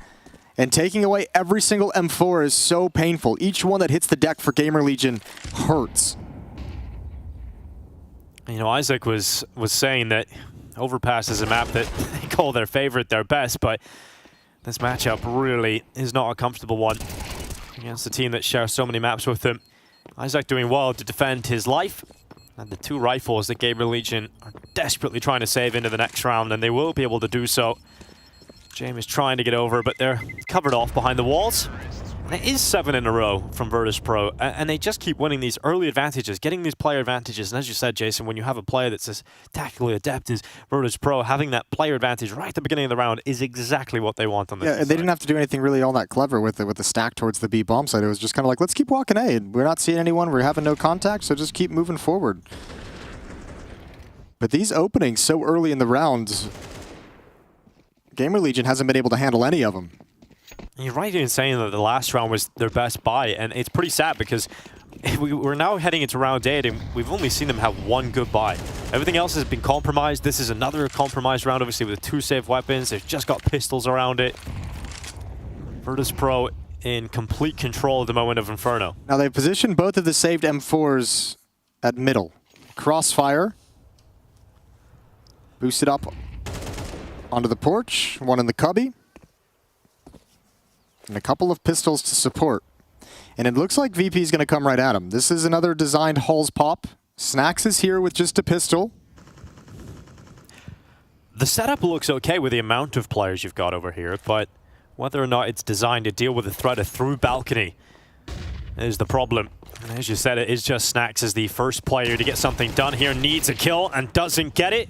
and taking away every single M4 is so painful. Each one that hits the deck for Gamer Legion hurts. You know, Isaac was saying that Overpass is a map that they call their favorite, their best, but this matchup really is not a comfortable one against a team that shares so many maps with them. Isaac doing well to defend his life, and the 2 rifles that Gabriel Legion are desperately trying to save into the next round, and they will be able to do so. James is trying to get over, but they're covered off behind the walls. And it is 7 in a row from Virtus.pro, and they just keep winning these early advantages, getting these player advantages. And as you said, Jason, when you have a player that's as tactically adept as Virtus.pro, having that player advantage right at the beginning of the round is exactly what they want on this. Yeah, and they didn't have to do anything really all that clever with the stack towards the B bomb site. It was just kind of like, let's keep walking A. We're not seeing anyone, we're having no contact, so just keep moving forward. But these openings so early in the rounds, Gamer Legion hasn't been able to handle any of them. You're right in saying that the last round was their best buy, and it's pretty sad because we're now heading into round 8 and we've only seen them have 1 good buy. Everything else has been compromised. This is another compromised round, obviously, with 2 safe weapons. They've just got pistols around it. Virtus.pro in complete control at the moment of Inferno. Now they've positioned both of the saved M4s at middle. Crossfire. Boosted up onto the porch, 1 in the cubby. And a couple of pistols to support. And it looks like VP is going to come right at him. This is another designed Halls pop. Snacks is here with just a pistol. The setup looks okay with the amount of players you've got over here, but whether or not it's designed to deal with the threat of through balcony is the problem. And as you said, it is just Snacks as the first player to get something done here. Needs a kill and doesn't get it.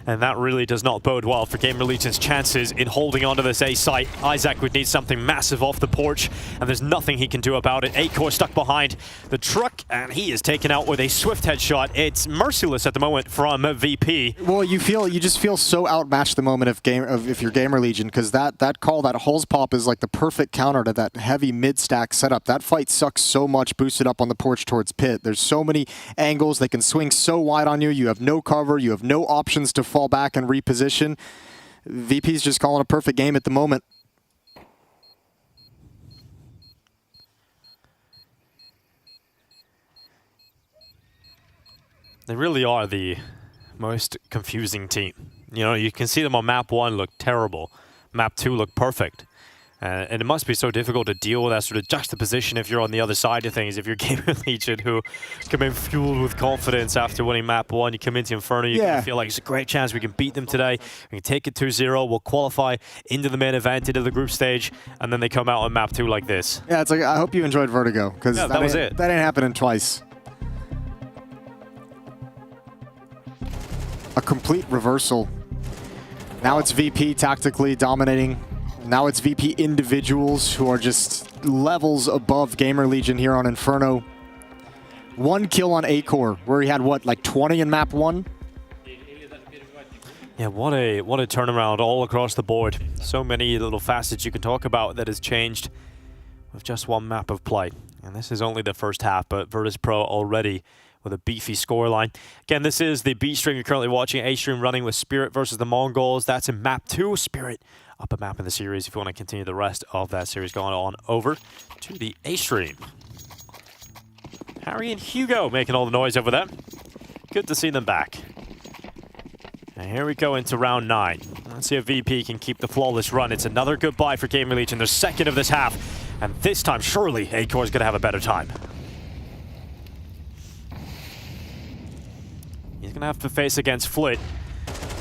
And that really does not bode well for Gamer Legion's chances in holding onto this A site. Isaac would need something massive off the porch, and there's nothing he can do about it. A-Core stuck behind the truck, and he is taken out with a swift headshot. It's merciless at the moment from VP. Well, you just feel so outmatched the moment if you're Gamer Legion, because that call, that Hulls pop is like the perfect counter to that heavy mid-stack setup. That fight sucks so much boosted up on the porch towards pit. There's so many angles. They can swing so wide on you. You have no cover. You have no options to fall back and reposition. VP's just calling a perfect game at the moment. They really are the most confusing team. You know, you can see them on map 1 look terrible. Map 2 look perfect. And it must be so difficult to deal with that sort of juxtaposition if you're on the other side of things. If you're Gamer Legion, who come in fueled with confidence after winning map 1, you come into Inferno, you kind of feel like it's a great chance we can beat them today. We can take it 2-0, we'll qualify into the main event, into the group stage, and then they come out on map 2 like this. Yeah, it's like, I hope you enjoyed Vertigo, because that was it. That ain't happening twice. A complete reversal. Now it's VP tactically dominating. Now it's VP individuals who are just levels above Gamer Legion here on Inferno. 1 kill on A-Core, where he had, what, like 20 in map 1? Yeah, what a turnaround all across the board. So many little facets you can talk about that has changed with just 1 map of play. And this is only the first half, but Virtus.pro already with a beefy scoreline. Again, this is the B stream you're currently watching. A stream running with Spirit versus the Mongols. That's in map 2. Spirit up a map in the series if you want to continue the rest of that series. Going on over to the A stream. Harry and Hugo making all the noise over there. Good to see them back. And here we go into round 9. Let's see if VP can keep the flawless run. It's another good buy for Gamer Legion. Their second of this half. And this time, surely, A-Core is going to have a better time. He's going to have to face against Flit,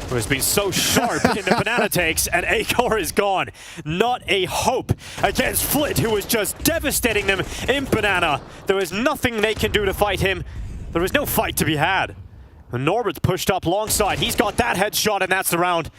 who has been so sharp in the banana takes, and A-Core is gone. Not a hope against Flit, who was just devastating them in banana. There was nothing they can do to fight him. There was no fight to be had. And Norbert's pushed up long side. He's got that headshot, and that's the round.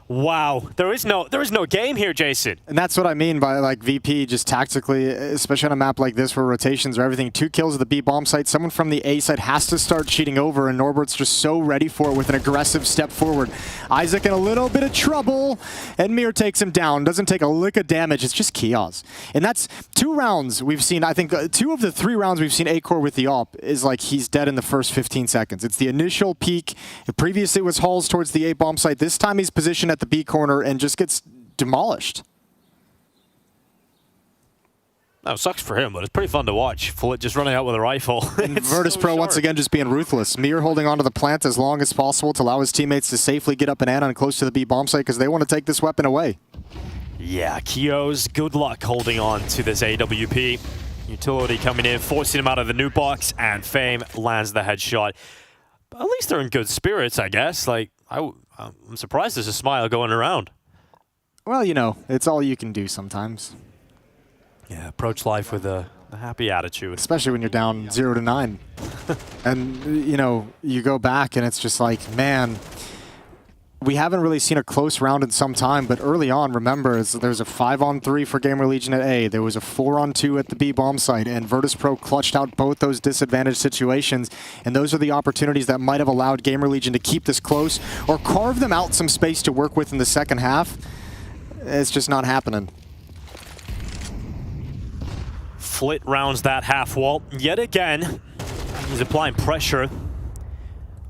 Wow, there is no game here, Jason. And that's what I mean by like VP just tactically, especially on a map like this where rotations are everything. 2 kills at the B bomb site. Someone from the A side has to start cheating over, and Norbert's just so ready for it with an aggressive step forward. Isaac in a little bit of trouble, and Mir takes him down. Doesn't take a lick of damage. It's just chaos. And that's 2 rounds we've seen. I think 2 of the 3 rounds we've seen A-Core with the AWP is like he's dead in the first 15 seconds. It's the initial peak. Previously it was Halls towards the A bomb site. This time he's positioned at the B corner and just gets demolished. No, sucks for him, but it's pretty fun to watch. Flit just running out with a rifle. Virtus.pro once again just being ruthless. Mir holding onto the plant as long as possible to allow his teammates to safely get up and in and close to the B bomb site because they want to take this weapon away. Yeah, Kios, good luck holding on to this AWP. Utility coming in, forcing him out of the new box, and Fame lands the headshot. But at least they're in good spirits, I guess. Like, I'm surprised there's a smile going around. Well, you know, it's all you can do sometimes. Yeah, approach life with a happy attitude. Especially when you're down 0-9. And, you know, you go back and it's just like, man, we haven't really seen a close round in some time, but early on, remember, there was a 5-on-3 for Gamer Legion at A. There was a 4-on-2 at the B bomb site, and Virtus.pro clutched out both those disadvantaged situations, and those are the opportunities that might have allowed Gamer Legion to keep this close or carve them out some space to work with in the second half. It's just not happening. Flit rounds that half wall yet again. He's applying pressure.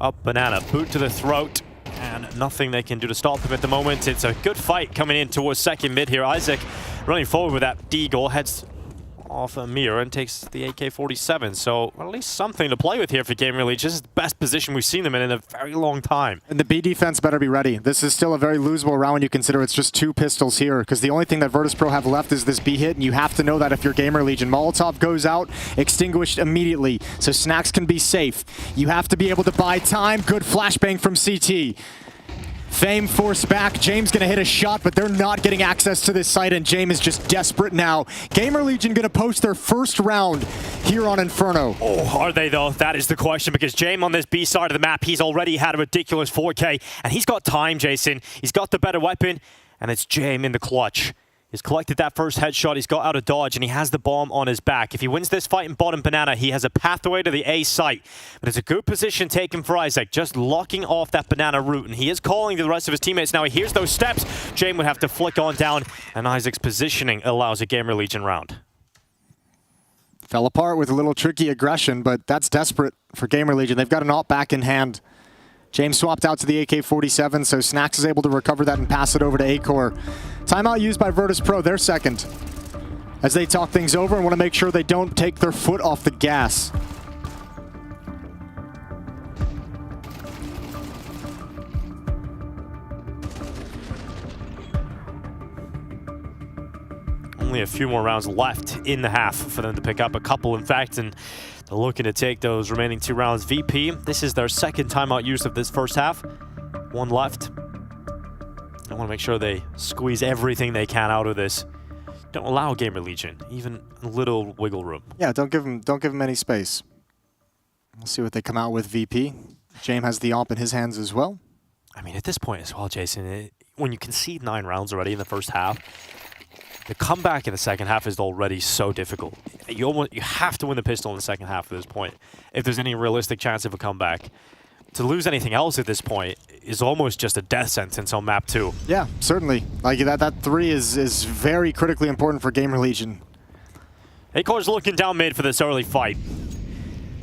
Up Banana, boot to the throat, and nothing they can do to stop him at the moment. It's a good fight coming in towards second mid here. Isaac running forward with that deagle, heads off a mirror and takes the AK-47. So at least something to play with here for Gamer Legion. This is the best position we've seen them in a very long time. And the B defense better be ready. This is still a very losable round when you consider it's just 2 pistols here, because the only thing that Virtus.pro have left is this B hit, and you have to know that if you're Gamer Legion. Molotov goes out, extinguished immediately, so Snacks can be safe. You have to be able to buy time. Good flashbang from CT. Fame forced back. James gonna hit a shot, but they're not getting access to this site, and James is just desperate now. Gamer Legion gonna post their first round here on Inferno. Oh, are they though? That is the question, because James on this B side of the map, he's already had a ridiculous 4K, and he's got time, Jason. He's got the better weapon, and it's James in the clutch. He's collected that first headshot, he's got out of dodge, and he has the bomb on his back. If he wins this fight in bottom Banana, he has a pathway to the A site. But it's a good position taken for Isaac, just locking off that Banana route, and he is calling to the rest of his teammates now. He hears those steps. James would have to flick on down, and Isaac's positioning allows a Gamer Legion round. Fell apart with a little tricky aggression, but that's desperate for Gamer Legion. They've got an AWP back in hand. James swapped out to the AK-47, so Snacks is able to recover that and pass it over to A-Core. Timeout used by Virtus.pro, their second, as they talk things over and want to make sure they don't take their foot off the gas. Only a few more rounds left in the half for them to pick up, a couple in fact, and they're looking to take those remaining 2 rounds. VP, this is their second timeout use of this first half. 1 left. I want to make sure they squeeze everything they can out of this. Don't allow Gamer Legion even a little wiggle room. Yeah, don't give them any space. We'll see what they come out with. VP. James has the AWP in his hands as well. I mean, at this point as well, Jason, when you concede 9 rounds already in the first half, the comeback in the second half is already so difficult. You have to win the pistol in the second half at this point if there's any realistic chance of a comeback. To lose anything else at this point is almost just a death sentence on map 2. Yeah, certainly. Like that 3 is very critically important for Gamer Legion. A-Core's looking down mid for this early fight.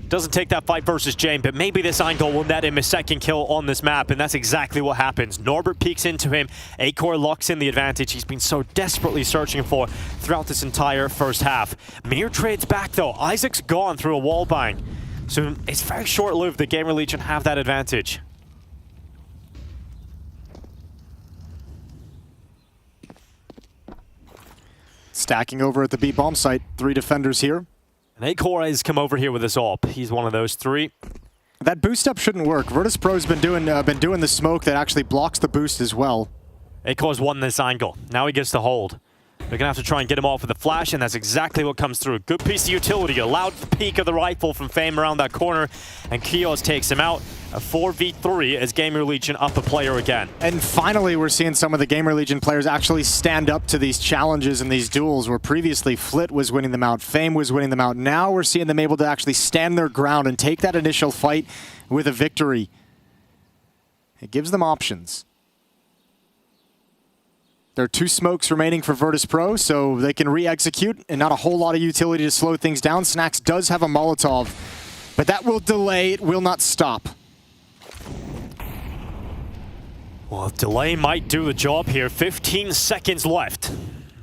Doesn't take that fight versus James, but maybe this angle will net him a second kill on this map, and that's exactly what happens. Norbert peeks into him. A-Core locks in the advantage he's been so desperately searching for throughout this entire first half. Mir trades back though. Isaac's gone through a wallbang. So it's very short-lived that Gamer Legion have that advantage. Stacking over at the B bomb site. 3 defenders here. And A-Core has come over here with his AWP. He's one of those 3. That boost up shouldn't work. Virtus.pro's been doing the smoke that actually blocks the boost as well. A-Core's won this angle. Now he gets to hold. They're going to have to try and get him off with a flash, and that's exactly what comes through. Good piece of utility. Allowed the peak of the rifle from Fame around that corner, and Kios takes him out. A 4v3 as Gamer Legion up a player again. And finally, we're seeing some of the Gamer Legion players actually stand up to these challenges and these duels where previously Flit was winning them out, Fame was winning them out. Now we're seeing them able to actually stand their ground and take that initial fight with a victory. It gives them options. There are 2 smokes remaining for Virtus.pro, so they can re-execute, and not a whole lot of utility to slow things down. Snacks does have a Molotov, but that will delay, it will not stop. Well, delay might do the job here. 15 seconds left.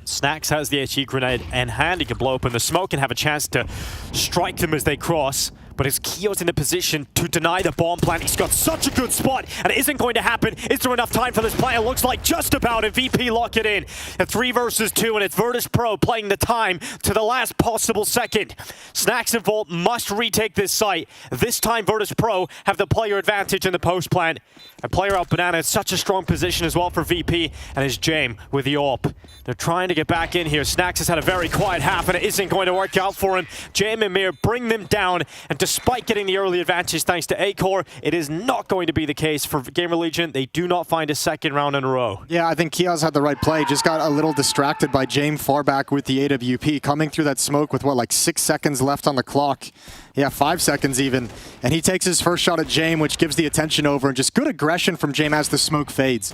Snacks has the HE grenade in hand. He can blow open the smoke and have a chance to strike them as they cross. But as Kio's in a position to deny the bomb plant, he's got such a good spot, and it isn't going to happen. Is there enough time for this play? It looks like just about, and VP lock it in. A 3 versus 2, and it's Virtus Pro playing the time to the last possible second. Snacks and Volt must retake this site. This time, Virtus Pro have the player advantage in the post plant. And player out Banana in such a strong position as well for VP, and his Jame with the AWP. They're trying to get back in here. Snacks has had a very quiet half, and it isn't going to work out for him. Jame and Mir bring them down, and despite getting the early advantage thanks to Acor, it is not going to be the case for Gamer Legion. They do not find a second round in a row. Yeah, I think Kio's had the right play. Just got a little distracted by Jame far back with the AWP, coming through that smoke with, what, like 6 seconds left on the clock. Yeah, 5 seconds even. And he takes his first shot at Jame, which gives the attention over, and just good aggression from Jame as the smoke fades.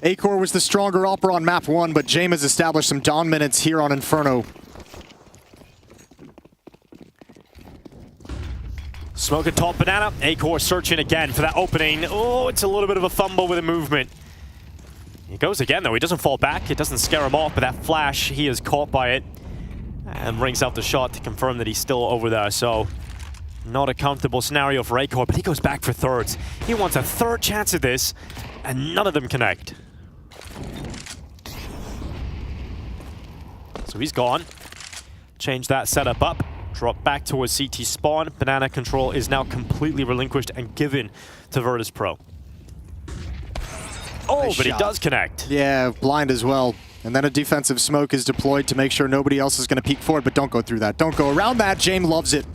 Acor was the stronger opera on map 1, but Jame has established some dominance here on Inferno. Smoke at top Banana. Acor searching again for that opening. Oh, it's a little bit of a fumble with the movement. He goes again, though. He doesn't fall back. It doesn't scare him off, but that flash, he is caught by it. And rings out the shot to confirm that he's still over there. So, not a comfortable scenario for Acor, but he goes back for thirds. He wants a third chance at this, and none of them connect. So he's gone. Change that setup up. Drop back towards CT spawn. Banana control is now completely relinquished and given to Virtus Pro. Oh, Nice but shot. he does connect. Yeah, blind as well. And then a defensive smoke is deployed to make sure nobody else is going to peek forward, but don't go through that. Don't go around that. Jame loves it.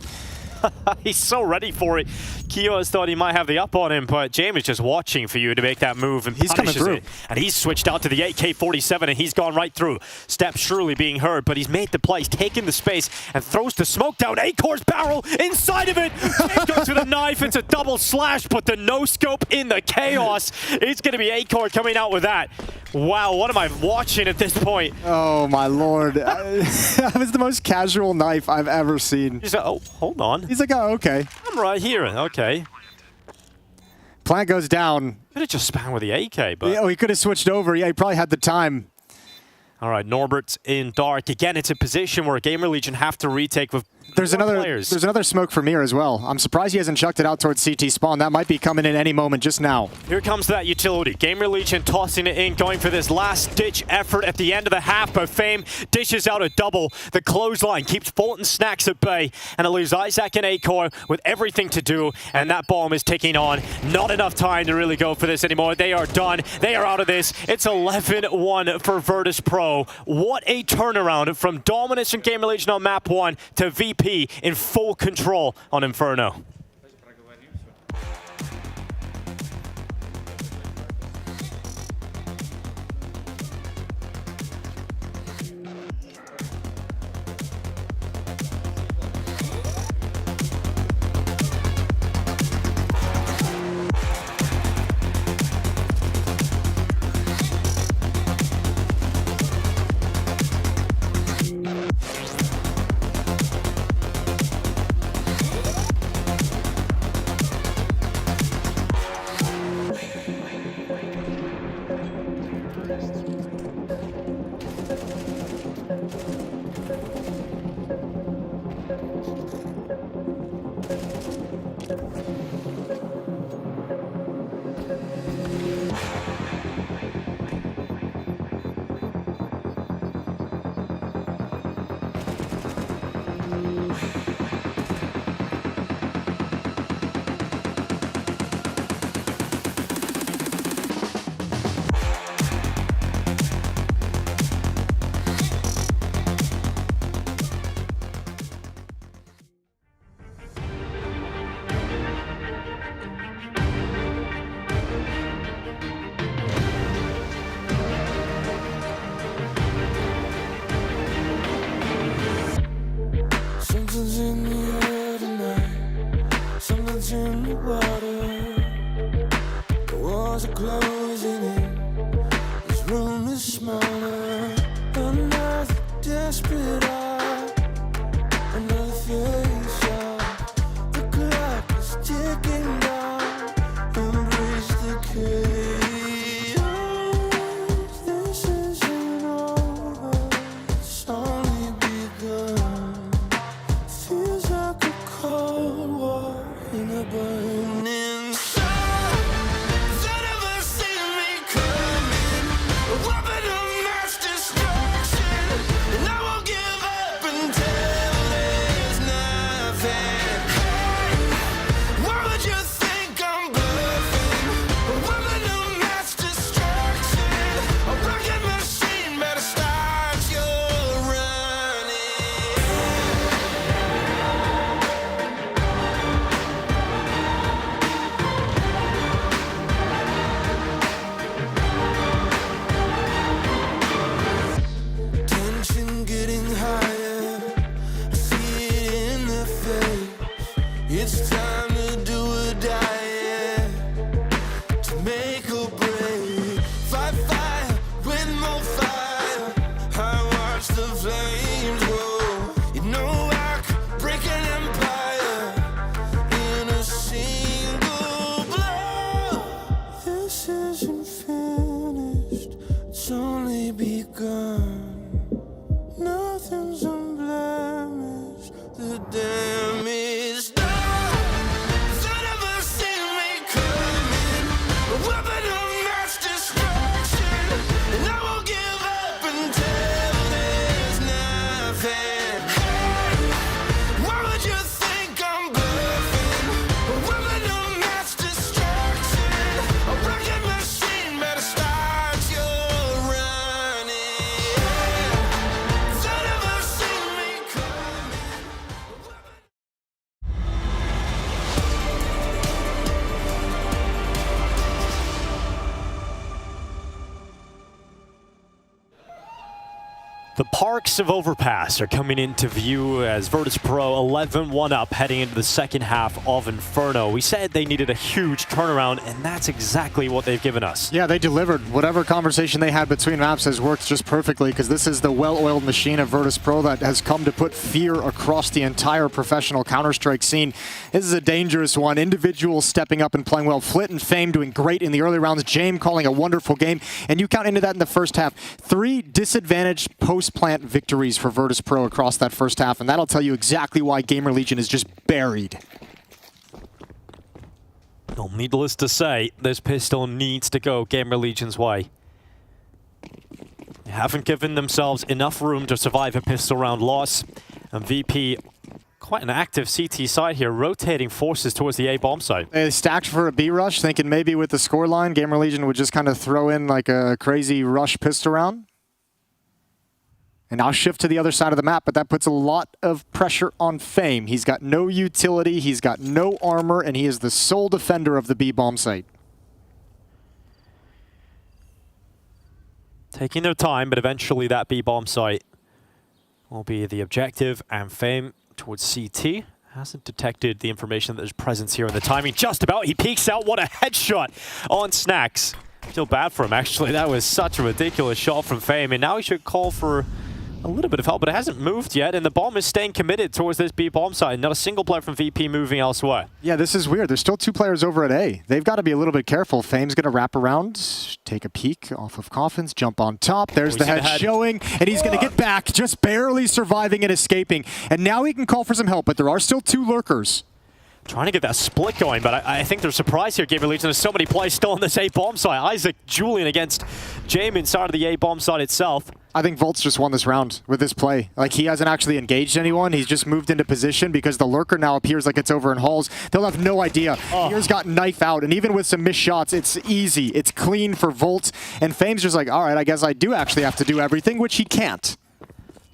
He's so ready for it. Kios thought he might have the up on him, but Jame is just watching for you to make that move and He's coming punishes through. it. And he's switched out to the AK-47 and he's gone right through. Step surely being heard, but he's made the play. He's taken the space and throws the smoke down. Acor's barrel inside of it. Jame goes with a knife. It's a double slash, but the no-scope in the chaos. It's going to be Acor coming out with that. Wow, what am I watching at this point? Oh, my lord. That was the most casual knife I've ever seen. He's like, oh, hold on. He's like, oh, okay. I'm right here. Okay. Plant goes down. Could have just spammed with the AK, but... Oh, he could have switched over. Yeah, he probably had the time. All right, Norbert's in dark. Again, it's a position where Gamer Legion have to retake with There's more another players. There's another smoke for Mir as well. I'm surprised he hasn't chucked it out towards CT spawn. That might be coming in any moment just now. Here comes that utility. Gamer Legion tossing it in, going for this last-ditch effort at the end of the half, but Fame dishes out a double. The clothesline keeps Fulton Snacks at bay, and it leaves Isaac and Acor with everything to do, and that bomb is ticking on. Not enough time to really go for this anymore. They are done. They are out of this. It's 11-1 for Virtus Pro. What a turnaround from dominance in Gamer Legion on map 1 to VP in full control on Inferno. Something's in the air tonight. Something's in the water. The walls are closing in. This room is smaller. Another desperate eye. Another face off. The clock is ticking down. Embrace the chaos. This is burning sun that ever seen me coming. A weapon of mass destruction, and I won't give up until there's nothing. Hey, why would you think I'm bluffing? A weapon of mass destruction, a rocket machine better start your running. Tension getting higher, I see it in the face. It's time to do or die, yeah. To make or break. Fight fire with more fire. I watch the flames grow. You know I could break an empire in a single blow. This isn't finished, it's only begun. Nothing's unblemished, the damage done. That ever seen me coming? A weapon of mass destruction, and I won't give up until there's nothing. Hey, why would you think I'm bluffing? A weapon of mass destruction, a rocket machine better start your running. That ever seen me coming? The Parks of Overpass are coming into view as Virtus Pro 11-1 up heading into the second half of Inferno. We said they needed a huge turnaround, and that's exactly what they've given us. Yeah, they delivered. Whatever conversation they had between maps has worked just perfectly, because this is the well-oiled machine of Virtus Pro that has come to put fear across the entire professional Counter-Strike scene. This is a dangerous one. Individuals stepping up and playing well. Flit and Fame doing great in the early rounds. Jame calling a wonderful game. And you count into that in the first half. 3 disadvantaged post-plant victories for Virtus Pro across that first half, and that'll tell you exactly why Gamer Legion is just buried. Well, needless to say, this pistol needs to go Gamer Legion's way. They haven't given themselves enough room to survive a pistol round loss, and VP, quite an active CT side here, rotating forces towards the A bomb site. They stacked for a B rush, thinking maybe with the scoreline, Gamer Legion would just kind of throw in like a crazy rush pistol round. And now shift to the other side of the map, but that puts a lot of pressure on Fame. He's got no utility, he's got no armor, and he is the sole defender of the B bomb site. Taking their time, but eventually that B bomb site will be the objective, and Fame towards CT. Hasn't detected the information that there's presence here, and the timing just about. He peeks out. What a headshot on Snacks. Feel bad for him, actually. That was such a ridiculous shot from Fame, and now he should call for a little bit of help, but it hasn't moved yet, and the bomb is staying committed towards this B bomb site. Not a single player from VP moving elsewhere. Yeah, this is weird. There's still 2 players over at A. They've got to be a little bit careful. Fame's going to wrap around, take a peek off of Coffins, jump on top. There's the head showing, and he's going to get back, just barely surviving and escaping. And now he can call for some help, but there are still 2 lurkers. Trying to get that split going, but I think they're surprised here, Gamer Legion. There's so many plays still on this A bomb site. Isaac Julian against Jame inside of the A bomb site itself. I think Volt's just won this round with this play. Like, he hasn't actually engaged anyone. He's just moved into position because the lurker now appears like it's over in halls. They'll have no idea. Here's got knife out, and even with some missed shots, it's easy. It's clean for Volt, and Fame's just like, all right, I guess I do actually have to do everything, which he can't.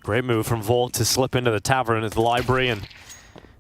Great move from Volt to slip into the tavern at the library, and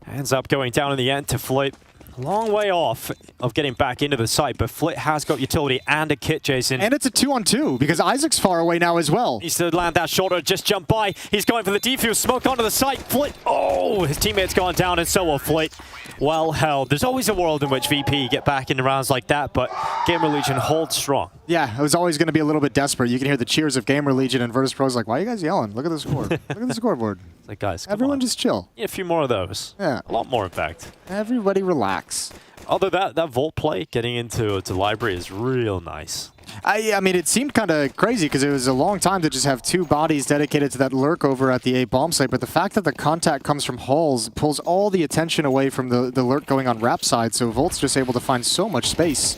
ends up going down in the end to Flit. Long way off of getting back into the site, but Flit has got utility and a kit, Jason. And it's a 2-on-2 because Isaac's far away now as well. Needs to land that shoulder, just jump by. He's going for the defuse, smoke onto the site. Flit, oh, his teammate's gone down, and so will Flit. Well held. There's always a world in which VP get back into rounds like that, but Gamer Legion holds strong. Yeah, it was always going to be a little bit desperate. You can hear the cheers of Gamer Legion, and Virtus Pro's like, why are you guys yelling? Look at the score. Look at the scoreboard. It's like, guys, everyone just chill. Yeah, a few more of those. Yeah. A lot more, in fact. Everybody relax. Although that Volt play, getting into library is real nice. I mean, it seemed kind of crazy because it was a long time to just have 2 bodies dedicated to that lurk over at the A bomb site, but the fact that the contact comes from halls pulls all the attention away from the lurk going on Rap side, so Volt's just able to find so much space.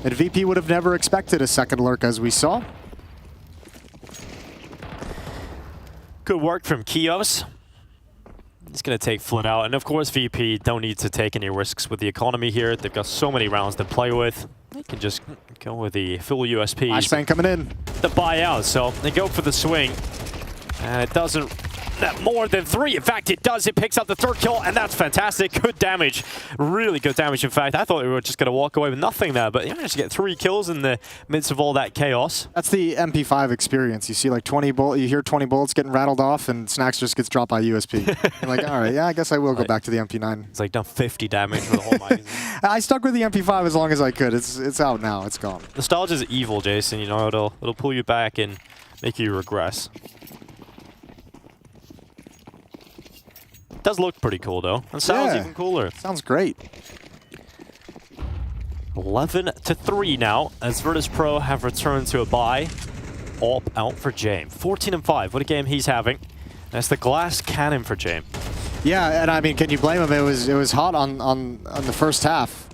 And VP would have never expected a second lurk, as we saw. Good work from Kios. He's going to take Flynn out, and of course VP don't need to take any risks with the economy here. They've got so many rounds to play with. They can just go with the full USP. Flashbang coming in. The buyout, so they go for the swing. And it doesn't net more than 3. In fact, it does. It picks up the 3rd kill, and that's fantastic. Good damage. Really good damage, in fact. I thought we were just going to walk away with nothing there, but you managed to get 3 kills in the midst of all that chaos. That's the MP5 experience. You see like 20 bullets, you hear 20 bullets getting rattled off, and Snacks just gets dropped by USP. You're like, all right, yeah, I guess I will go back to the MP9. It's like done 50 damage for the whole magazine. I stuck with the MP5 as long as I could. It's out now. It's gone. Nostalgia is evil, Jason. You know, it'll pull you back and make you regress. It does look pretty cool, though. And sounds even cooler. Sounds great. 11-3 now, as Virtus Pro have returned to a bye. All out for Jame. 14-5. What a game he's having. That's the glass cannon for Jame. Yeah, and I mean, can you blame him? It was hot on the first half.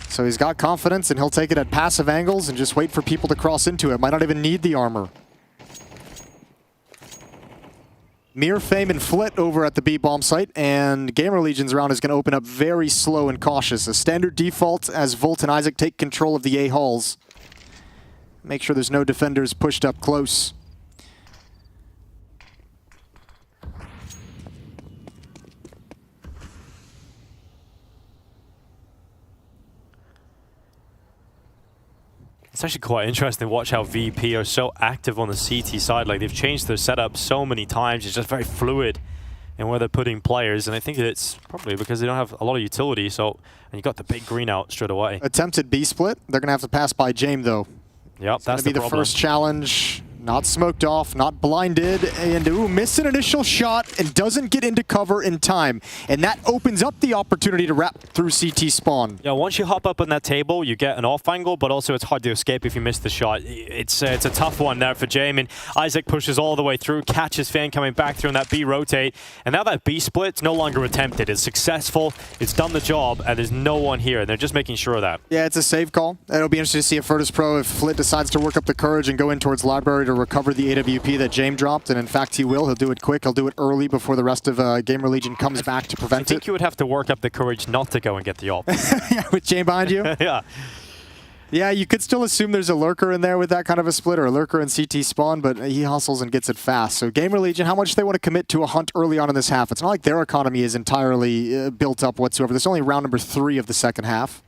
So he's got confidence, and he'll take it at passive angles and just wait for people to cross into it. Might not even need the armor. Mir, Fame, and Flit over at the B bomb site, and Gamer Legion's round is going to open up very slow and cautious. A standard default as Volt and Isaac take control of the A halls. Make sure there's no defenders pushed up close. It's actually quite interesting to watch how VP are so active on the CT side. Like, they've changed their setup so many times. It's just very fluid in where they're putting players. And I think it's probably because they don't have a lot of utility. So, and you got the big green out straight away. Attempted B split. They're going to have to pass by Jame, though. Yep, that's the first challenge. Not smoked off, not blinded, and missed an initial shot and doesn't get into cover in time. And that opens up the opportunity to wrap through CT spawn. Yeah, once you hop up on that table, you get an off angle, but also it's hard to escape if you miss the shot. It's a tough one there for Jame, and Isaac pushes all the way through, catches Fan coming back through on that B rotate, and now that B split's no longer attempted. It's successful, it's done the job, and there's no one here, and they're just making sure of that. Yeah, it's a save call. It'll be interesting to see if Virtus Pro, if Flit decides to work up the courage and go in towards Library to recover the AWP that Jame dropped, and in fact he will. He'll do it quick. He'll do it early before the rest of Gamer Legion comes back to prevent it. I think you would have to work up the courage not to go and get the ult. Yeah, with Jame behind you? Yeah. Yeah, you could still assume there's a lurker in there with that kind of a split, or a lurker in CT spawn, but he hustles and gets it fast. So Gamer Legion, how much they want to commit to a hunt early on in this half? It's not like their economy is entirely built up whatsoever. There's only round number 3 of the second half.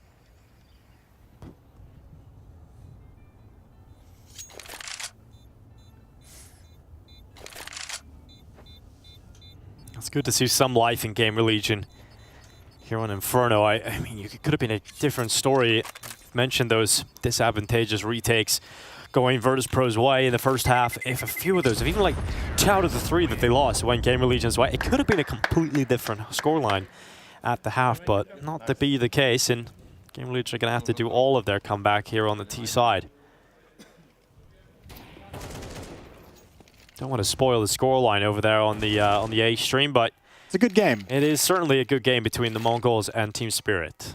It's good to see some life in Gamer Legion here on Inferno. I mean, it could have been a different story. Mentioned those disadvantageous retakes going Virtus Pro's way in the first half. If a few of those, if even like 2 out of the 3 that they lost went Gamer Legion's way, it could have been a completely different scoreline at the half, but not to be the case. And Gamer Legion are going to have to do all of their comeback here on the T side. Don't want to spoil the scoreline over there on the A stream, but it's a good game. It is certainly a good game between the Mongols and Team Spirit.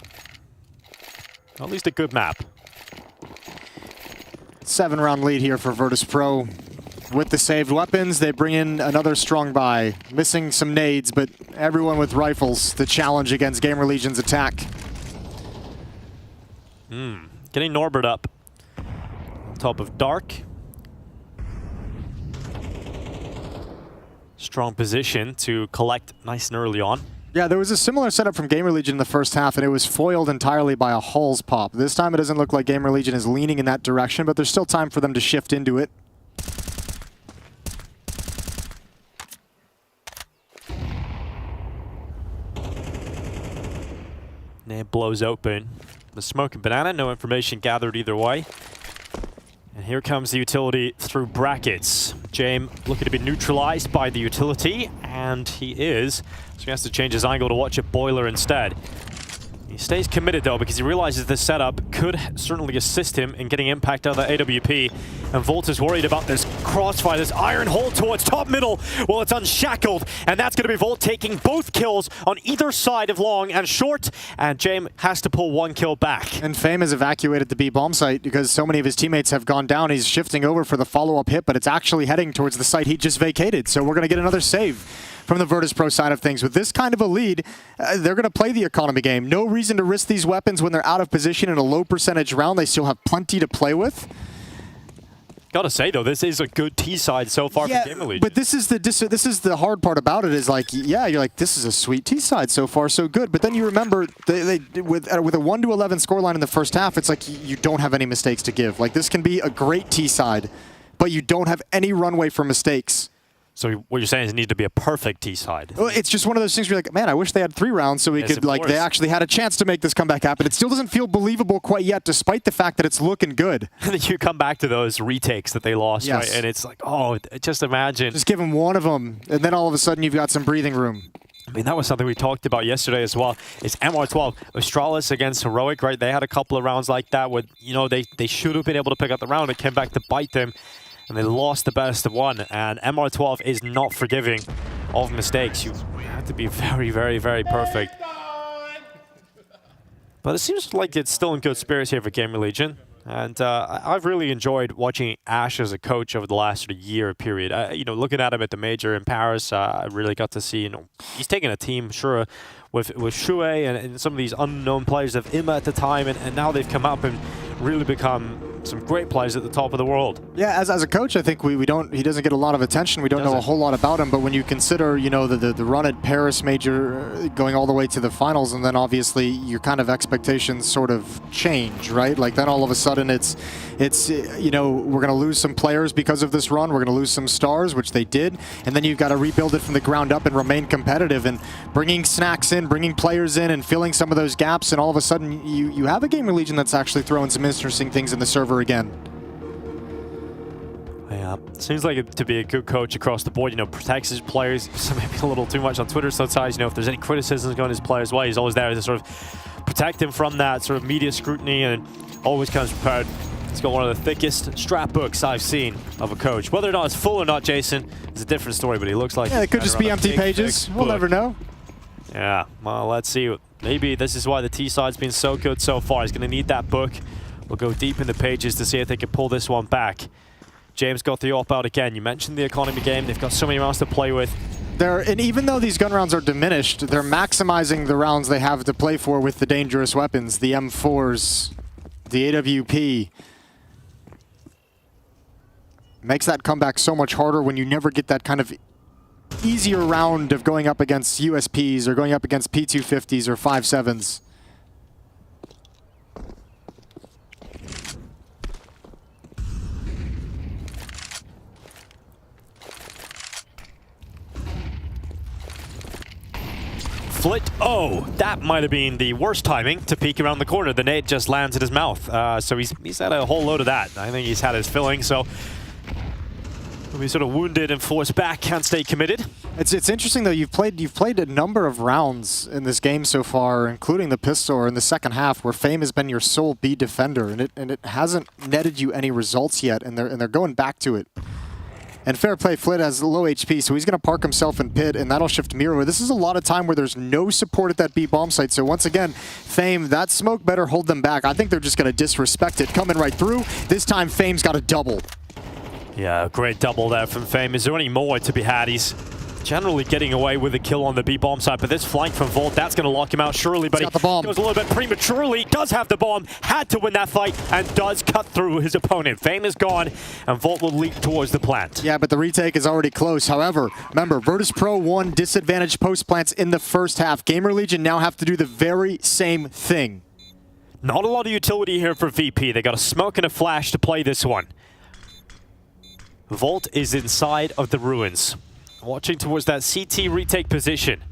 At least a good map. 7-round lead here for Virtus Pro. With the saved weapons, they bring in another strong buy. Missing some nades, but everyone with rifles to challenge against Gamer Legion's attack. Getting Norbert up on top of Dark. Strong position to collect nice and early on. Yeah, there was a similar setup from Gamer Legion in the first half, and it was foiled entirely by a Halls pop. This time it doesn't look like Gamer Legion is leaning in that direction, but there's still time for them to shift into it. Nade blows open. The smoke and banana, no information gathered either way. And Here comes the utility through brackets. James looking to be neutralized by the utility, and he is. So he has to change his angle to watch it Boiler instead. He stays committed though because he realizes this setup could certainly assist him in getting impact out of the AWP. And Volt is worried about this crossfire, this iron hole towards top middle. Well, it's unshackled, and that's going to be Volt taking both kills on either side of long and short. And James has to pull one kill back. And Fame has evacuated the B bomb site because so many of his teammates have gone down. He's shifting over for the follow-up hit, but it's actually heading towards the site he just vacated. So we're going to get another save from the Virtus Pro side of things. With this kind of a lead, they're going to play the economy game. No reason to risk these weapons when they're out of position in a low percentage round. They still have plenty to play with. Gotta say though, this is a good T side so far for Gamer Legion. But this is the hard part about it. Is like, yeah, you're like, this is a sweet T side so far, so good. But then you remember they with a 1-11 scoreline in the first half, it's like you don't have any mistakes to give. Like this can be a great T side, but you don't have any runway for mistakes. So what you're saying is it needs to be a perfect T side. Well, it's just one of those things where you're like, man, I wish they had 3 rounds so we could, like, they actually had a chance to make this comeback happen. It still doesn't feel believable quite yet, despite the fact that it's looking good. And then you come back to those retakes that they lost, right? And it's like, oh, just imagine. Just give them one of them, and then all of a sudden you've got some breathing room. I mean, that was something we talked about yesterday as well. It's MR12, Australis against Heroic, right? They had a couple of rounds like that where, you know, they should have been able to pick up the round. It came back to bite them. And they lost the best of one, and MR12 is not forgiving of mistakes. You have to be very, very, very perfect. But it seems like it's still in good spirits here for Gamer Legion. And I've really enjoyed watching Ash as a coach over the last sort of year period. You know, looking at him at the major in Paris, I really got to see, you know, he's taking a team, sure, with Shue and some of these unknown players of IMA at the time, and now they've come up and really become some great players at the top of the world. Yeah, as a coach, I think he doesn't get a lot of attention. We don't know a whole lot about him, but when you consider, you know, the run at Paris major going all the way to the finals, and then obviously your kind of expectations sort of change, right? Like then all of a sudden it's you know, we're going to lose some players because of this run. We're going to lose some stars, which they did, and then you've got to rebuild it from the ground up and remain competitive, and bringing snacks in, bringing players in, and filling some of those gaps, and all of a sudden you have a Gamer Legion that's actually throwing some interesting things in the server again. Yeah, seems like it to be a good coach across the board. You know, protects his players. So maybe a little too much on Twitter sometimes. You know, if there's any criticisms going his players' way, he's always there to sort of protect him from that sort of media scrutiny, and always comes prepared. He's got one of the thickest strap books I've seen of a coach. Whether or not it's full or not, Jason, is a different story. But he looks like it could just be empty pages. We'll never know. Yeah, well, let's see. Maybe this is why the T side's been so good so far. He's going to need that book. We'll go deep in the pages to see if they can pull this one back. James got the AWP out again. You mentioned the economy game. They've got so many rounds to play with. And even though these gun rounds are diminished, they're maximizing the rounds they have to play for with the dangerous weapons, the M4s, the AWP. Makes that comeback so much harder when you never get that kind of easier round of going up against USPs or going up against P250s or 5.7s. Flit, oh, that might have been the worst timing to peek around the corner. The nade just lands in his mouth. So he's had a whole load of that. I think he's had his filling, so he'll be sort of wounded and forced back, can't stay committed. It's interesting though, you've played a number of rounds in this game so far, including the pistol in the second half, where Fame has been your sole B defender, and it hasn't netted you any results yet, and they're going back to it. And fair play, Flit has low HP, so he's going to park himself in pit, and that'll shift Miro. This is a lot of time where there's no support at that B bomb site. So once again, Fame, that smoke better hold them back. I think they're just going to disrespect it. Coming right through. This time, Fame's got a double. Yeah, great double there from Fame. Is there any more to be had? He's generally getting away with a kill on the B bomb side, but this flank from Volt, that's going to lock him out surely, but he goes a little bit prematurely, does have the bomb, had to win that fight, and does cut through his opponent. Fame is gone, and Volt will leap towards the plant. Yeah, but the retake is already close. However, remember, Virtus Pro won disadvantaged post plants in the first half. Gamer Legion now have to do the very same thing. Not a lot of utility here for VP. They got a smoke and a flash to play this one. Volt is inside of the ruins, watching towards that CT retake position.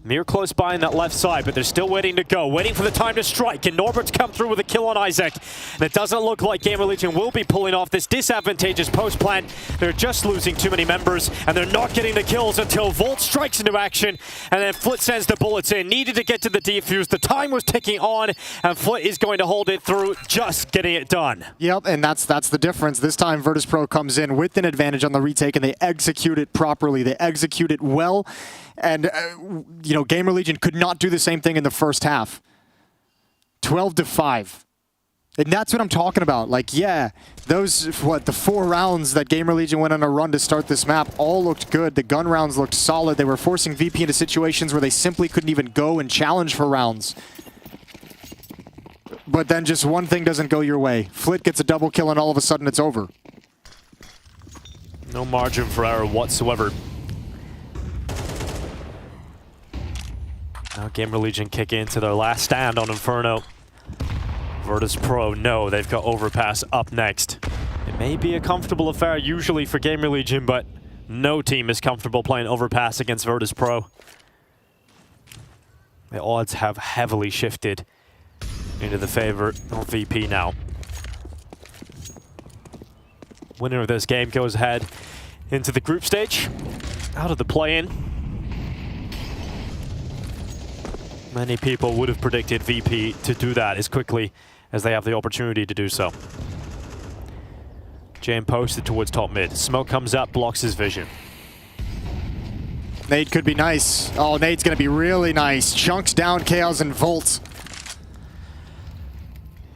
Mir close by on that left side, but they're still waiting to go, waiting for the time to strike, and Norbert's come through with a kill on Isaac. And it doesn't look like Gamer Legion will be pulling off this disadvantageous post plant. They're just losing too many members, and they're not getting the kills until Volt strikes into action, and then Flit sends the bullets in. Needed to get to the defuse. The time was ticking on, and Flit is going to hold it through, just getting it done. Yep, and that's the difference. This time Virtus Pro comes in with an advantage on the retake, and they execute it properly. They execute it well. And, you know, Gamer Legion could not do the same thing in the first half. 12-5. And that's what I'm talking about. Like, yeah, those, the 4 rounds that Gamer Legion went on a run to start this map all looked good. The gun rounds looked solid. They were forcing VP into situations where they simply couldn't even go and challenge for rounds. But then just one thing doesn't go your way. Flit gets a double kill and all of a sudden it's over. No margin for error whatsoever. Now Gamer Legion kick into their last stand on Inferno. Virtus Pro, no, they've got Overpass up next. It may be a comfortable affair usually for Gamer Legion, but no team is comfortable playing Overpass against Virtus Pro. The odds have heavily shifted into the favor of VP now. Winner of this game goes ahead into the group stage, out of the play-in. Many people would have predicted VP to do that as quickly as they have the opportunity to do so. Jane posted towards top mid. Smoke comes up, blocks his vision. Nade could be nice. Oh, Nade's going to be really nice. Chunks down Chaos and Volt.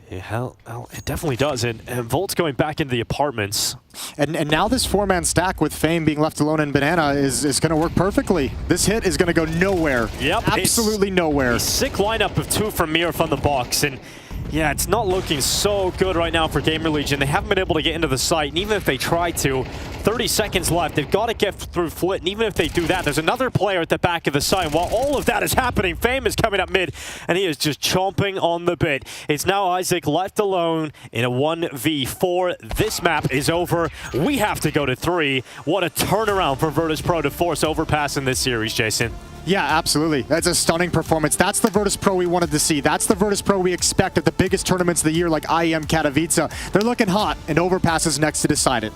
Yeah, hell, it definitely does. And Volt's going back into the apartments. And now this 4-man stack with Fame being left alone in Banana is going to work perfectly. This hit is going to go nowhere. Yep. Absolutely nowhere. A sick lineup of 2 from Mir from the box. And yeah, it's not looking so good right now for Gamer Legion. They haven't been able to get into the site. And even if they try to, 30 seconds left. They've got to get through Flit. And even if they do that, there's another player at the back of the site. And while all of that is happening, Fame is coming up mid. And he is just chomping on the bit. It's now Isaac left alone in a 1v4. This map is over. We have to go to 3. What a turnaround for Virtus Pro to force Overpass in this series, Jason. Yeah, absolutely. That's a stunning performance. That's the Virtus Pro we wanted to see. That's the Virtus Pro we expect at the biggest tournaments of the year like IEM Katowice. They're looking hot, and Overpass is next to decide it.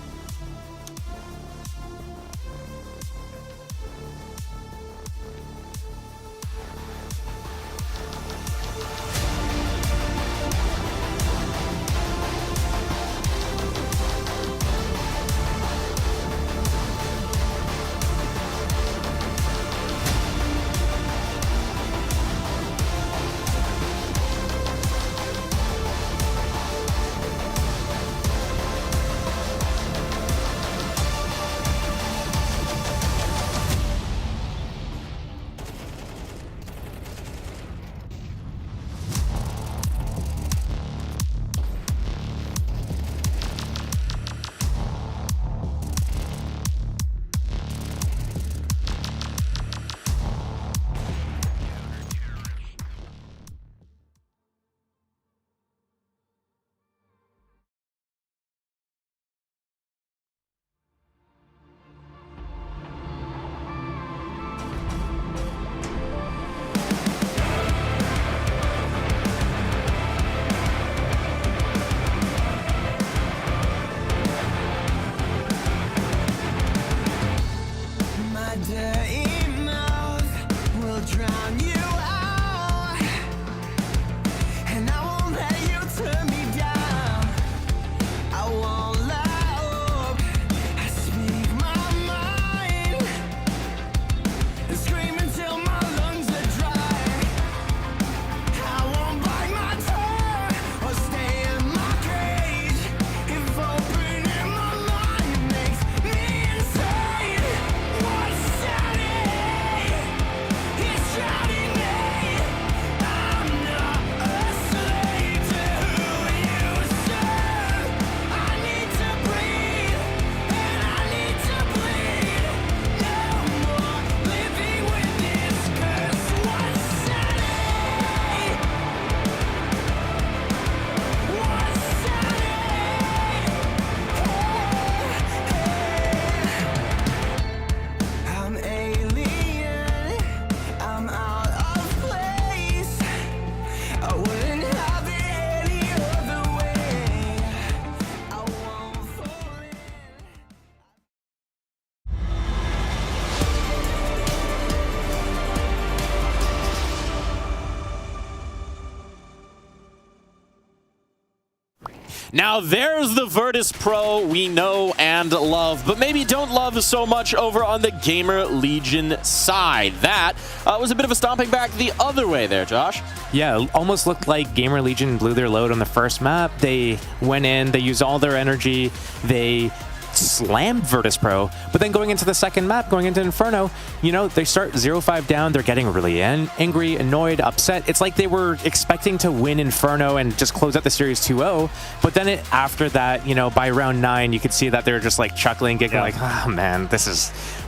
Now there's the Virtus Pro we know and love, but maybe don't love so much over on the Gamer Legion side. That was a bit of a stomping back the other way there, Josh. Yeah, it almost looked like Gamer Legion blew their load on the first map. They went in, they used all their energy, they slammed Virtus Pro, but then going into the second map, going into Inferno, you know, they start 0-5 down, they're getting really angry, annoyed, upset. It's like they were expecting to win Inferno and just close out the series 2-0, but then after that, you know, by round 9, you could see that they're just like chuckling, giggling, like, oh man,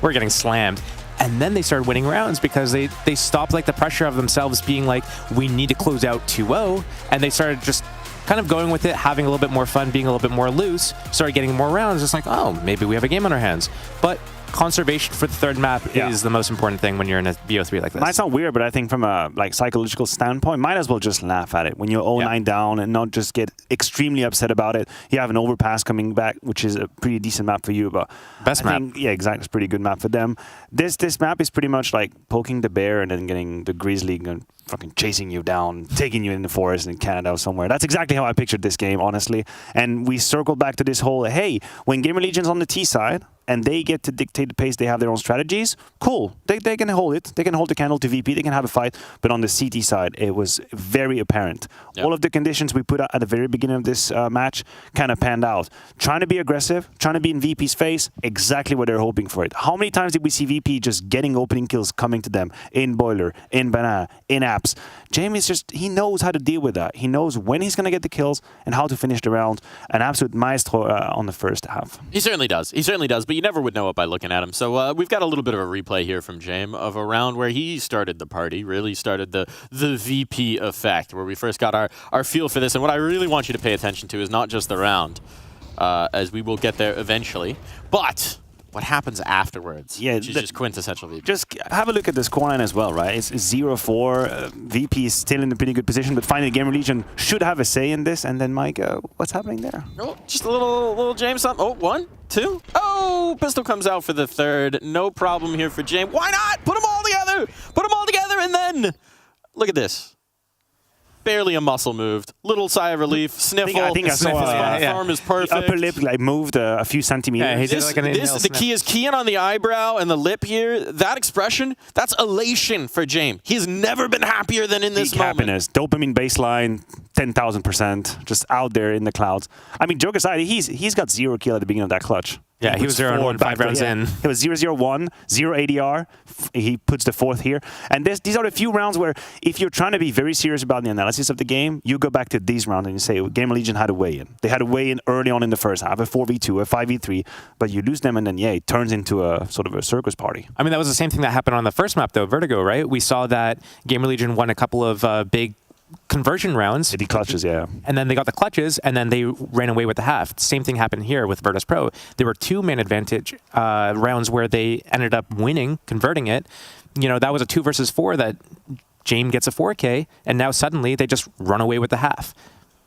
we're getting slammed. And then they started winning rounds because they stopped like the pressure of themselves being like, we need to close out 2-0, and they started just kind of going with it, having a little bit more fun, being a little bit more loose, started getting more rounds. It's like, oh, maybe we have a game on our hands. But conservation for the third map is the most important thing when you're in a BO3 like this. Might sound weird, but I think from a psychological standpoint, might as well just laugh at it. When you're 0-9 down and not just get extremely upset about it. You have an overpass coming back, which is a pretty decent map for you. But best map. Yeah, exactly. It's a pretty good map for them. This map is pretty much like poking the bear and then getting the grizzly and fucking chasing you down, taking you in the forest in Canada or somewhere. That's exactly how I pictured this game, honestly. And we circle back to this whole, hey, when Gamer Legion's on the T side, and they get to dictate the pace, they have their own strategies, cool. They can hold it. They can hold the candle to VP. They can have a fight. But on the CT side, it was very apparent. Yep. All of the conditions we put out at the very beginning of this match kind of panned out. Trying to be aggressive, trying to be in VP's face, exactly what they're hoping for it. How many times did we see VP just getting opening kills coming to them in Boiler, in Banana, in Apps? Jamie's just, he knows how to deal with that. He knows when he's going to get the kills and how to finish the round. An absolute maestro on the first half. He certainly does. He certainly does, but you never would know it by looking at him. So we've got a little bit of a replay here from James of a round where he started the party, really started the VP effect, where we first got our feel for this. And what I really want you to pay attention to is not just the round, as we will get there eventually, but what happens afterwards, which is just quintessential VP. Just have a look at the scoreline as well, right? It's 0-4. VP is still in a pretty good position, but finally Gamer Legion should have a say in this. And then, Mike, what's happening there? Oh, just a little James. Oh, 1, 2. Oh, pistol comes out for the third. No problem here for James. Why not? Put them all together. Put them all together, and then look at this. Barely a muscle moved. Little sigh of relief. Sniffle. I think I saw arm is perfect. The upper lip like moved a few centimeters. Yeah, he did like an inhale the key is keying on the eyebrow and the lip here. That expression, that's elation for James. He's never been happier than in this moment. Happiness. Dopamine baseline, 10,000%. Just out there in the clouds. I mean, joke aside, he's got 0 kill at the beginning of that clutch. Yeah, he was 0-1 5 rounds in. It was 0-0-1, 0 ADR. He puts the 4th here. And these are the few rounds where if you're trying to be very serious about the analysis of the game, you go back to these rounds and you say, Gamer Legion had a weigh-in. They had a weigh-in early on in the first half, a 4v2, a 5v3, but you lose them and then, it turns into a sort of a circus party. I mean, that was the same thing that happened on the first map, though, Vertigo, right? We saw that Gamer Legion won a couple of big conversion rounds. The clutches, yeah. And then they got the clutches, and then they ran away with the half. Same thing happened here with Virtus Pro. There were 2 man advantage rounds where they ended up winning, converting it. You know, that was a 2 versus 4 that James gets a 4K, and now suddenly they just run away with the half.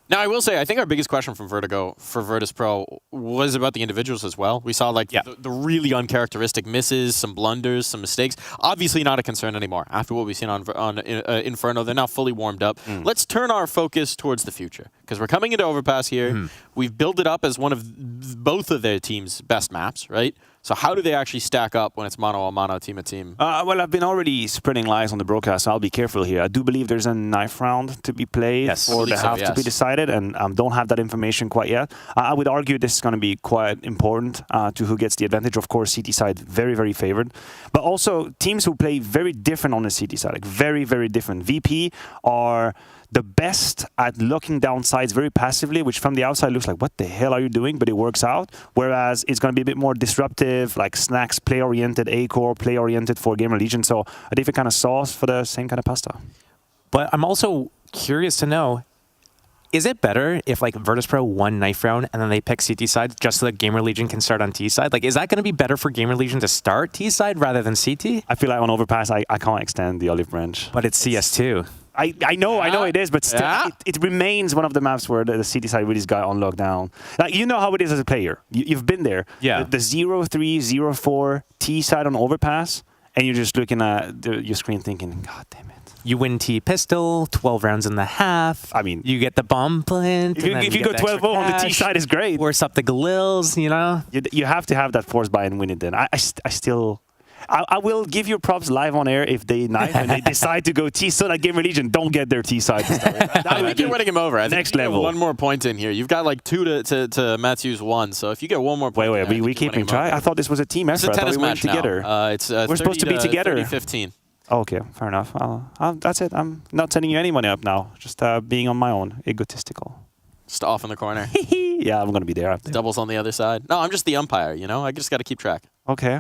Now, I will say, I think our biggest question from Vertigo for Virtus Pro was about the individuals as well. We saw like the really uncharacteristic misses, some blunders, some mistakes. Obviously not a concern anymore. After what we've seen on Inferno, they're now fully warmed up. Let's turn our focus towards the future, because we're coming into Overpass here. We've built it up as one of both of their team's best maps, right? So how do they actually stack up when it's mano-a-mano, team-a-team? Well, I've been already spreading lies on the broadcast, so I'll be careful here. I do believe there's a knife round to be played for the half to be decided, and don't have that information quite yet. I would argue this is going to be quite important to who gets the advantage. Of course, CT side, very, very favored. But also, teams who play very different on the CT side, like very, very different. VP are the best at looking down sides very passively, which from the outside looks like, what the hell are you doing? But it works out. Whereas it's going to be a bit more disruptive, like Snacks, play-oriented, A-Core, play-oriented for Gamer Legion. So a different kind of sauce for the same kind of pasta. But I'm also curious to know, is it better if like Virtus Pro won knife round and then they pick CT side just so that Gamer Legion can start on T side? Like, is that going to be better for Gamer Legion to start T side rather than CT? I feel like on Overpass, I can't extend the olive branch. But it's CS2. I know it is, but still, it remains one of the maps where the CT side really got on lockdown. Like, you know how it is as a player. You've been there. Yeah. The 0-3, 0-4 T side on Overpass, and you're just looking at your screen thinking, God damn it. you win T pistol, 12 rounds in the half. I mean, you get the bomb plant. If you go 12-0 on the T side, is great. Force up the Galils, you know. You have to have that force buy and win it. Then I still. I will give you props live on air if they when they decide to go T, so that Gamer Legion don't get their T side. I think you're winning him over. I think next level. One more point in here. You've got like 2 to Matthew's 1. So if you get one more point, wait, we keeping track? I thought this was a team effort. It's a tennis match together. We're supposed to be together. 30-15. Okay, fair enough. That's it. I'm not sending you any money up now. Just being on my own, egotistical. Just off in the corner. Yeah, I'm gonna be there. Doubles on the other side. No, I'm just the umpire. You know, I just got to keep track. Okay.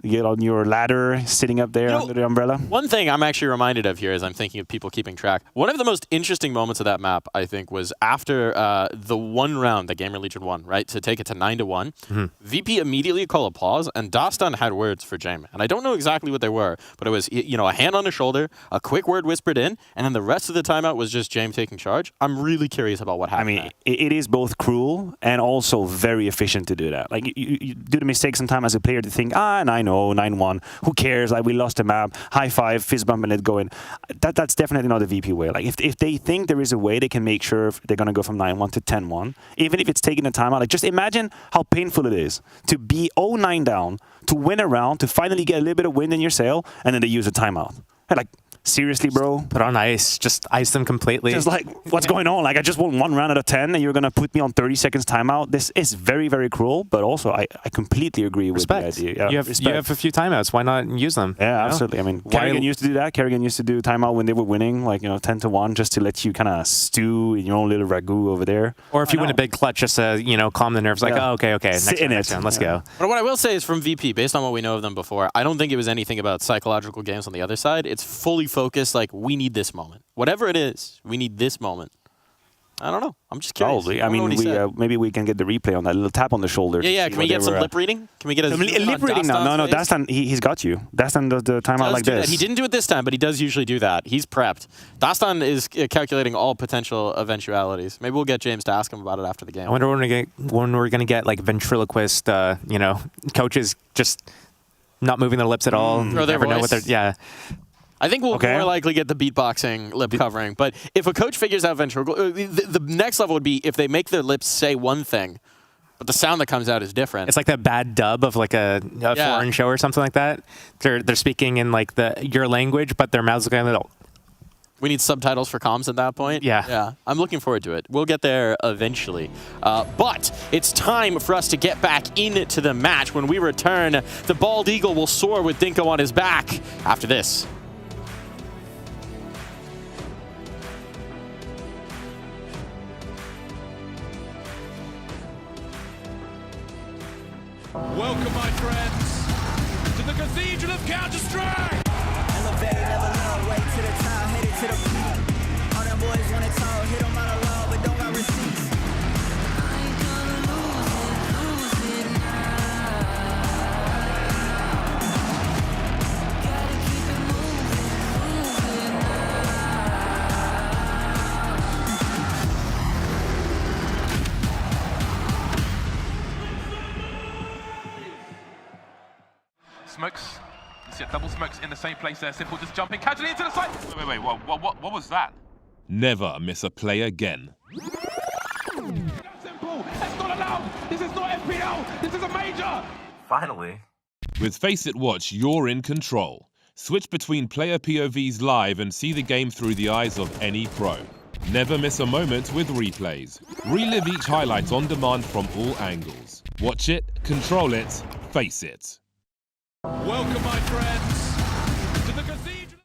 You get on your ladder, sitting up there under the umbrella. One thing I'm actually reminded of here as I'm thinking of people keeping track. One of the most interesting moments of that map, I think, was after the one round that Gamer Legion won, right, to take it to 9-1. VP immediately called a pause, and Dastan had words for Jame. And I don't know exactly what they were, but it was, you know, a hand on his shoulder, a quick word whispered in, and then the rest of the timeout was just Jame taking charge. I'm really curious about what happened. I mean, it is both cruel and also very efficient to do that. Like, you do the mistake sometimes as a player to think, and I know, 9-1. Who cares? Like, we lost the map. High five, fist bump, and it going. That's definitely not the VP way. Like, if they think there is a way they can make sure they're gonna go from 9-1 to 10-1, even if it's taking a timeout. Like, just imagine how painful it is to be 0-9 down, to win a round, to finally get a little bit of wind in your sail, and then they use a timeout. Like, seriously, bro? Put on ice. Just ice them completely. Just like, what's going on? Like, I just won 1 round out of 10, and you're going to put me on 30 seconds timeout? This is very, very cruel, but also I completely agree with the idea. Yeah, you have a few timeouts. Why not use them? Yeah, absolutely. I mean, Kerrigan used to do that. Kerrigan used to do timeout when they were winning, like, 10-1, just to let you kind of stew in your own little ragu over there. Or if you win a big clutch, just to, calm the nerves, like, oh, okay. Sit in it. Let's go. But what I will say is from VP, based on what we know of them before, I don't think it was anything about psychological games on the other side. It's fully focused, like, we need this moment. Whatever it is, we need this moment. I don't know. I'm just curious. Probably. I mean, maybe we can get the replay on that little tap on the shoulder. Yeah. Can we get some lip reading? Can we get a lip reading now? No. Dastan, he's got you. Dastan does the timeout like this. He didn't do it this time, but he does usually do that. He's prepped. Dastan is calculating all potential eventualities. Maybe we'll get James to ask him about it after the game. I wonder when we're going to get like ventriloquist, coaches just not moving their lips at all. Throw their voice. I think we'll Okay. more likely get the beatboxing lip covering. But if a coach figures out ventriloquism, the next level would be if they make their lips say one thing, but the sound that comes out is different. It's like that bad dub of like a foreign show or something like that. They're speaking in like your language, but their mouths are going a little. We need subtitles for comms at that point. Yeah. I'm looking forward to it. We'll get there eventually. But it's time for us to get back into the match. When we return, the bald eagle will soar with Dinko on his back after this. Welcome, my friends, to the Cathedral of Counter-Strike! Elevated, never long, way to the top, headed to the peak. All them boys wanna talk, hit them out of love, but don't got receipts. I ain't gonna lose it now. Gotta keep it moving Smokes. You see a double smokes in the same place there. Simple just jumping casually into the side. Wait. What was that? Never miss a play again. Simple. That's not allowed. This is not FPL. This is a major. Finally. With Face It Watch, you're in control. Switch between player POVs live and see the game through the eyes of any pro. Never miss a moment with replays. Relive each highlight on demand from all angles. Watch it, control it, face it. Welcome, my friends, to the Cathedral.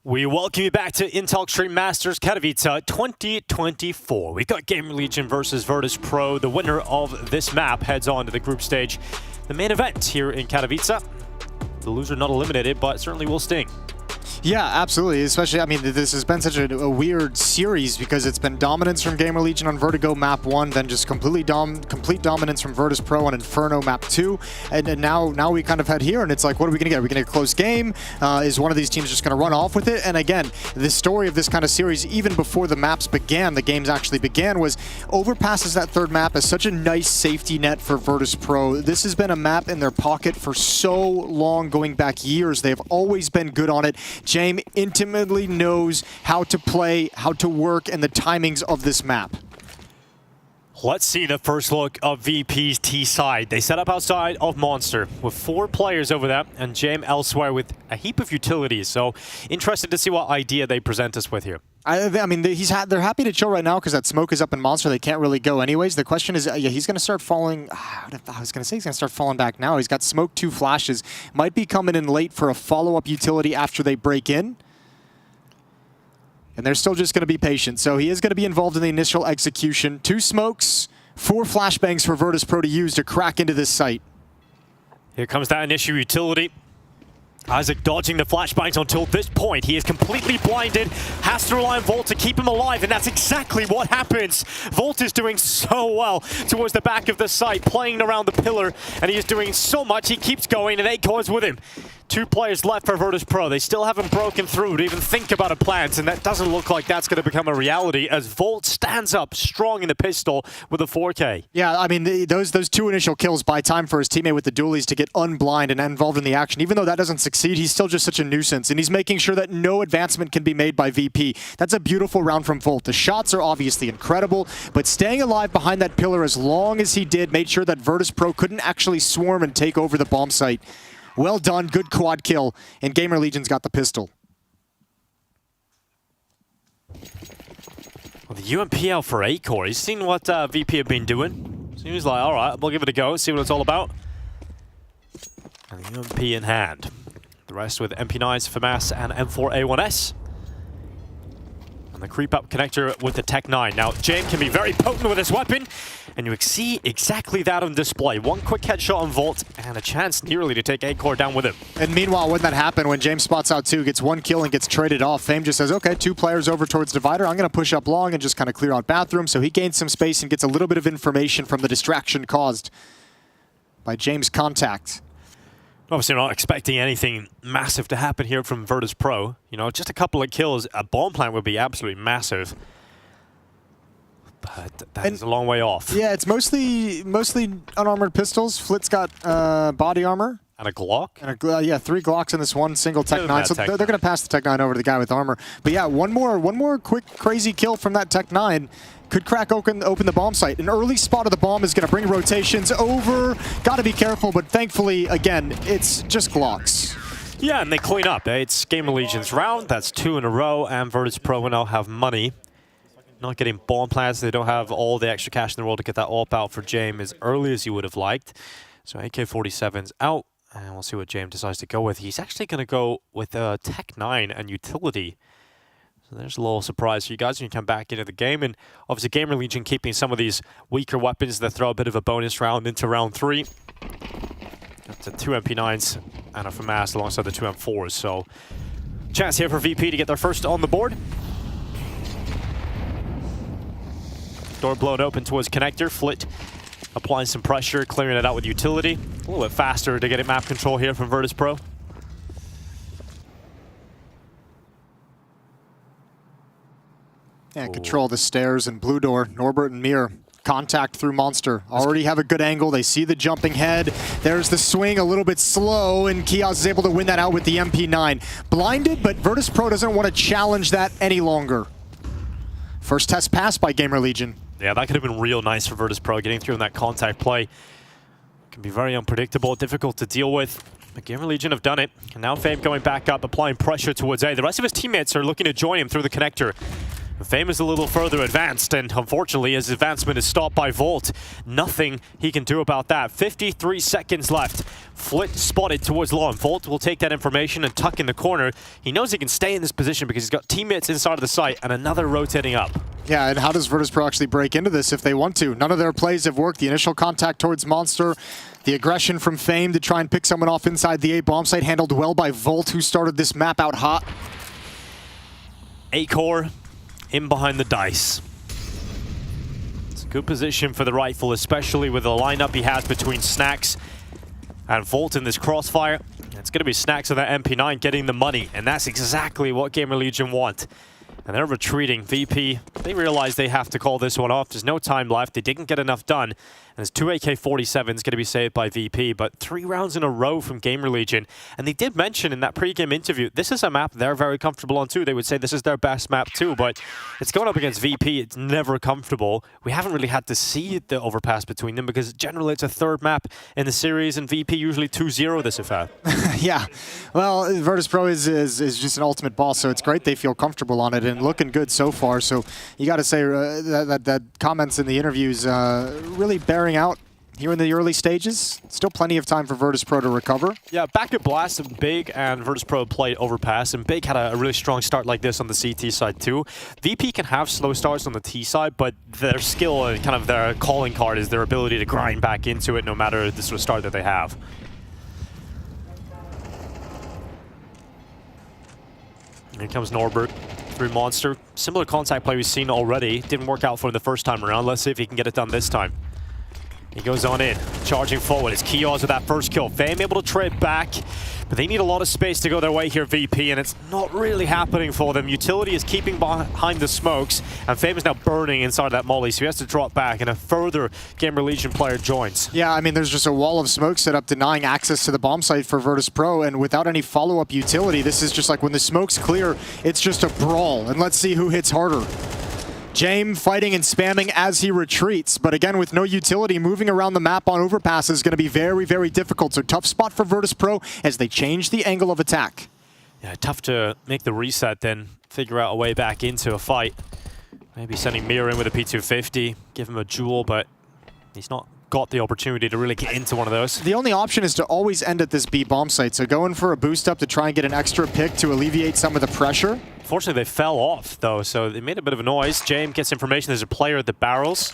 We welcome you back to Intel Extreme Masters Katowice 2024. We've got Gamer Legion versus Virtus Pro. The winner of this map heads on to the group stage. The main event here in Katowice. The loser not eliminated, but certainly will sting. Yeah, absolutely. Especially, I mean, this has been such a weird series because it's been dominance from Gamer Legion on Vertigo map 1, then just complete dominance from Virtus Pro on Inferno map 2, and now we kind of head here, and it's like, what are we going to get? Are we going to get a close game? Is one of these teams just going to run off with it? And again, the story of this kind of series, even before the maps began, the games actually began, was overpasses that third map as such a nice safety net for Virtus Pro. This has been a map in their pocket for so long, going back years. They have always been good on it. James intimately knows how to play, how to work, and the timings of this map. Let's see the first look of VP's T side. They set up outside of Monster with 4 players over there, and James elsewhere with a heap of utilities. So interested to see what idea they present us with here. I mean, they're happy to chill right now because that smoke is up in Monster. They can't really go anyways. The question is, yeah, he's going to start falling. I was going to say he's going to start falling back now. He's got smoke, 2 flashes. Might be coming in late for a follow-up utility after they break in. And they're still just going to be patient. So he is going to be involved in the initial execution. 2 smokes, 4 flashbangs for Virtus Pro to use to crack into this site. Here comes that initial utility. Isaac dodging the flashbangs until this point. He is completely blinded, has to rely on Volt to keep him alive, and that's exactly what happens. Volt is doing so well towards the back of the site, playing around the pillar, and he is doing so much, he keeps going, and 8 cores with him. 2 players left for Virtus Pro. They still haven't broken through to even think about a plant, and that doesn't look like that's going to become a reality as Volt stands up strong in the pistol with a 4K. Yeah, I mean, those 2 initial kills buy time for his teammate with the dualies to get unblind and involved in the action. Even though that doesn't succeed, he's still just such a nuisance, and he's making sure that no advancement can be made by VP. That's a beautiful round from Volt. The shots are obviously incredible, but staying alive behind that pillar as long as he did made sure that Virtus Pro couldn't actually swarm and take over the bomb site. Well done, good quad kill, and Gamer Legion's got the pistol. Well, the UMP out for 8 core. He's seen what VP have been doing. So he was like, all right, we'll give it a go, see what it's all about. And the UMP in hand. The rest with MP9s, FAMAS, and M4A1S. And the creep up connector with the Tech 9. Now, James can be very potent with this weapon, and you see exactly that on display. 1 quick headshot on Volt, and a chance nearly to take 8 core down with him. And meanwhile, when that happened, when James spots out 2, gets 1 kill and gets traded off, Fame just says, okay, 2 players over towards Divider. I'm going to push up long and just kind of clear out bathroom. So he gains some space and gets a little bit of information from the distraction caused by James' contact. Obviously, not expecting anything massive to happen here from Virtus Pro. You know, just a couple of kills. A bomb plant would be absolutely massive. But that is a long way off. Yeah, it's mostly unarmored pistols. Flit's got body armor. And a Glock? And yeah, 3 Glocks in this one single Tech 9. So they're going to pass the Tech 9 over to the guy with armor. But yeah, one more quick, crazy kill from that Tech 9 could crack open the bomb site. An early spot of the bomb is going to bring rotations over. Got to be careful, but thankfully, again, it's just Glocks. Yeah, and they clean up. It's Gamer Legion's round. That's 2 in a row, and Virtus Pro will now have money. Not getting bomb plants. They don't have all the extra cash in the world to get that AWP out for James as early as you would have liked. So AK-47's out. And we'll see what James decides to go with. He's actually going to go with Tech 9 and Utility. So there's a little surprise for you guys when you come back into the game. And obviously Gamer Legion keeping some of these weaker weapons that throw a bit of a bonus round into round 3. Up to 2 MP9s and a FAMAS alongside the 2 M4s. So chance here for VP to get their first on the board. Door blown open towards connector. Flit applying some pressure, clearing it out with Utility. A little bit faster to get it map control here from Virtus Pro. Yeah, control the stairs and blue door. Norbert and Mir. Contact through Monster. Already have a good angle. They see the jumping head. There's the swing, a little bit slow, and Kios is able to win that out with the MP9. Blinded, but Virtus Pro doesn't want to challenge that any longer. First test pass by Gamer Legion. Yeah, that could have been real nice for Virtus Pro, getting through in that contact play. Can be very unpredictable, difficult to deal with. But Gamer Legion have done it. And now Fame going back up, applying pressure towards A. The rest of his teammates are looking to join him through the connector. Fame is a little further advanced, and unfortunately his advancement is stopped by Volt. Nothing he can do about that. 53 seconds left. Flit spotted towards Lawn. Volt will take that information and tuck in the corner. He knows he can stay in this position because he's got teammates inside of the site and another rotating up. Yeah, and how does Virtus Pro actually break into this if they want to? None of their plays have worked. The initial contact towards Monster, the aggression from Fame to try and pick someone off inside the A bomb site, handled well by Volt, who started this map out hot. A-Core in behind the dice. It's a good position for the rifle, especially with the lineup he has between Snacks and Volt in this crossfire. It's going to be Snacks with that MP9 getting the money, and that's exactly what Gamer Legion want. And they're retreating. VP, they realize they have to call this one off. There's no time left. They didn't get enough done. And there's 2 AK-47s going to be saved by VP, but 3 rounds in a row from Gamer Legion. And they did mention in that pre-game interview, this is a map they're very comfortable on too. They would say this is their best map too, but it's going up against VP. It's never comfortable. We haven't really had to see the overpass between them because generally it's a 3rd map in the series, and VP usually 2-0 this affair. Yeah, well, Virtus Pro is just an ultimate boss, so it's great they feel comfortable on it and looking good so far. So you got to say that comments in the interviews really bearing out here in the early stages. Still plenty of time for Virtus Pro to recover. Yeah, back at Blast and Big and Virtus Pro played overpass, and Big had a really strong start like this on the CT side too. VP can have slow starts on the T side, but their skill and kind of their calling card is their ability to grind back into it no matter the sort of start that they have. Here comes Norbert through Monster. Similar contact play we've seen already. Didn't work out for him the first time around. Let's see if he can get it done this time. He goes on in, charging forward. It's Kios with that first kill. Fame able to trade back, but they need a lot of space to go their way here, VP, and it's not really happening for them. Utility is keeping behind the smokes, and Fame is now burning inside that molly, so he has to drop back, and a further Gamer Legion player joins. Yeah, I mean, there's just a wall of smoke set up denying access to the bomb site for Virtus Pro, and without any follow-up utility, this is just like when the smoke's clear, it's just a brawl, and let's see who hits harder. James fighting and spamming as he retreats, but again, with no utility, moving around the map on overpass is going to be very, very difficult. So tough spot for Virtus Pro as they change the angle of attack. Yeah, tough to make the reset then, figure out a way back into a fight. Maybe sending Mir in with a P250, give him a jewel, but he's not got the opportunity to really get into one of those. The only option is to always end at this B bomb site, so going for a boost up to try and get an extra pick to alleviate some of the pressure. Fortunately, they fell off, though, so they made a bit of a noise. James gets information there's a player at the barrels.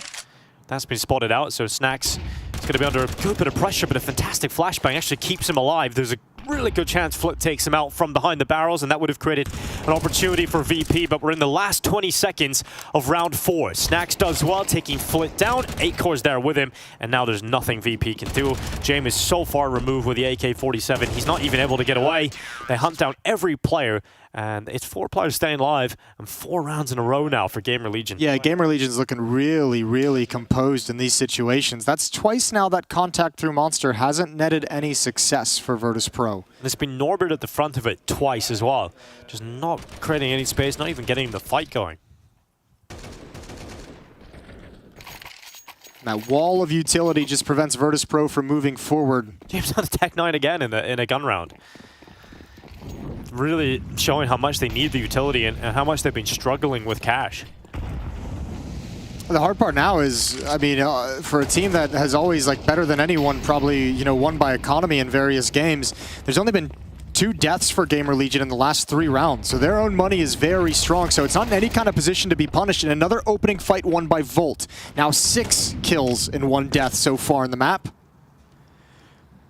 That's been spotted out, so Snacks is going to be under a good bit of pressure, but a fantastic flashbang actually keeps him alive. There's a really good chance Flip takes him out from behind the barrels, and that would have created an opportunity for VP, but we're in the last 20 seconds of round 4. Snacks does well, taking Flip down. 8-Core's there with him, and now there's nothing VP can do. James is so far removed with the AK-47, he's not even able to get away. They hunt down every player, And it's 4 players staying live and 4 rounds in a row now for Gamer Legion. Yeah, Gamer Legion's looking really, really composed in these situations. That's twice now that contact through Monster hasn't netted any success for Virtus Pro. And it's been Norbert at the front of it twice as well. Just not creating any space, not even getting the fight going. That wall of utility just prevents Virtus Pro from moving forward. James on the Tech 9 again in a gun round. Really showing how much they need the utility and how much they've been struggling with cash. The hard part now is, I mean, for a team that has always, like, better than anyone, probably, you know, won by economy in various games, there's only been 2 deaths for Gamer Legion in the last 3 rounds. So their own money is very strong. So it's not in any kind of position to be punished. And another opening fight won by Volt. Now 6 kills and 1 death so far in the map.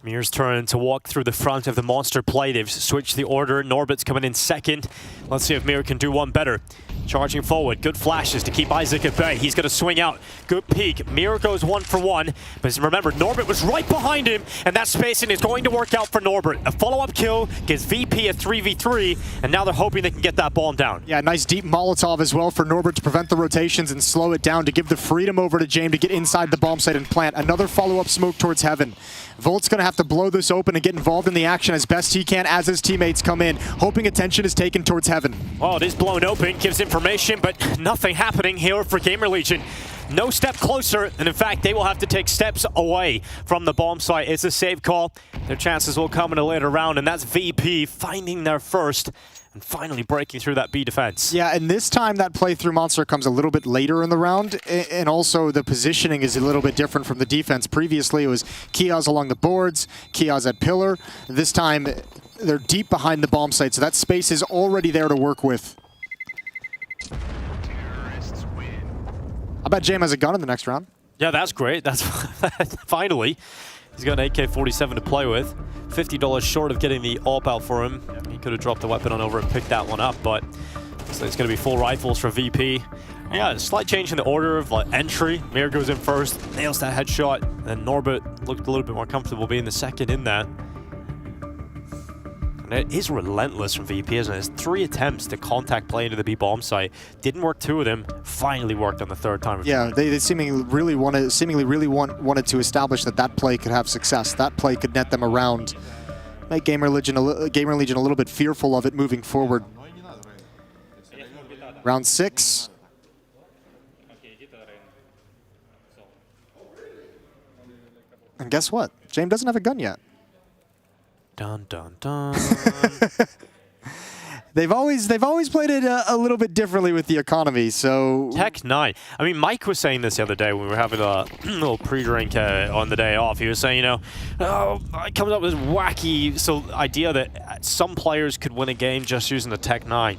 Mir's turn to walk through the front of the Monster play. They've switched the order. Norbert's coming in second. Let's see if Mir can do one better. Charging forward. Good flashes to keep Isaac at bay. He's going to swing out. Good peek. Mir goes 1 for 1. But remember, Norbert was right behind him, and that spacing is going to work out for Norbert. A follow-up kill gives VP a 3v3, and now they're hoping they can get that bomb down. Yeah, nice deep Molotov as well for Norbert to prevent the rotations and slow it down to give the freedom over to James to get inside the bomb site and plant. Another follow-up smoke towards Heaven. Volt's going to have to blow this open and get involved in the action as best he can as his teammates come in, hoping attention is taken towards Heaven. Oh, it is blown open, gives information, but nothing happening here for Gamer Legion. No step closer, and in fact, they will have to take steps away from the bomb site. It's a save call. Their chances will come in a later round, and that's VP finding their first and finally breaking through that B defense. Yeah, and this time that play through Monster comes a little bit later in the round, and also the positioning is a little bit different from the defense. Previously, it was Kiaz along the boards, Kiaz at pillar. This time, they're deep behind the bomb site, so that space is already there to work with. I bet James has a gun in the next round. Yeah, that's great. That's finally. He's got an AK-47 to play with. $50 short of getting the AWP out for him. He could have dropped the weapon on over and picked that one up, but so it's going to be full rifles for VP. Yeah, a slight change in the order of entry. Mir goes in first, nails that headshot, and Norbert looked a little bit more comfortable being the second in that. And it is relentless from VP, isn't it? It's 3 attempts to contact play into the B bomb site. Didn't work 2 of them. Finally worked on the 3rd time. Yeah, they seemingly really wanted to establish that play could have success. That play could net them around. Make Gamer Legion a little bit fearful of it moving forward. Round 6. And guess what? James doesn't have a gun yet. Dun, dun, dun. They've always played it a little bit differently with the economy, so... Tech 9. I mean, Mike was saying this the other day when we were having a little pre-drink on the day off. He was saying, you know, it comes up with this wacky idea that some players could win a game just using the Tech 9.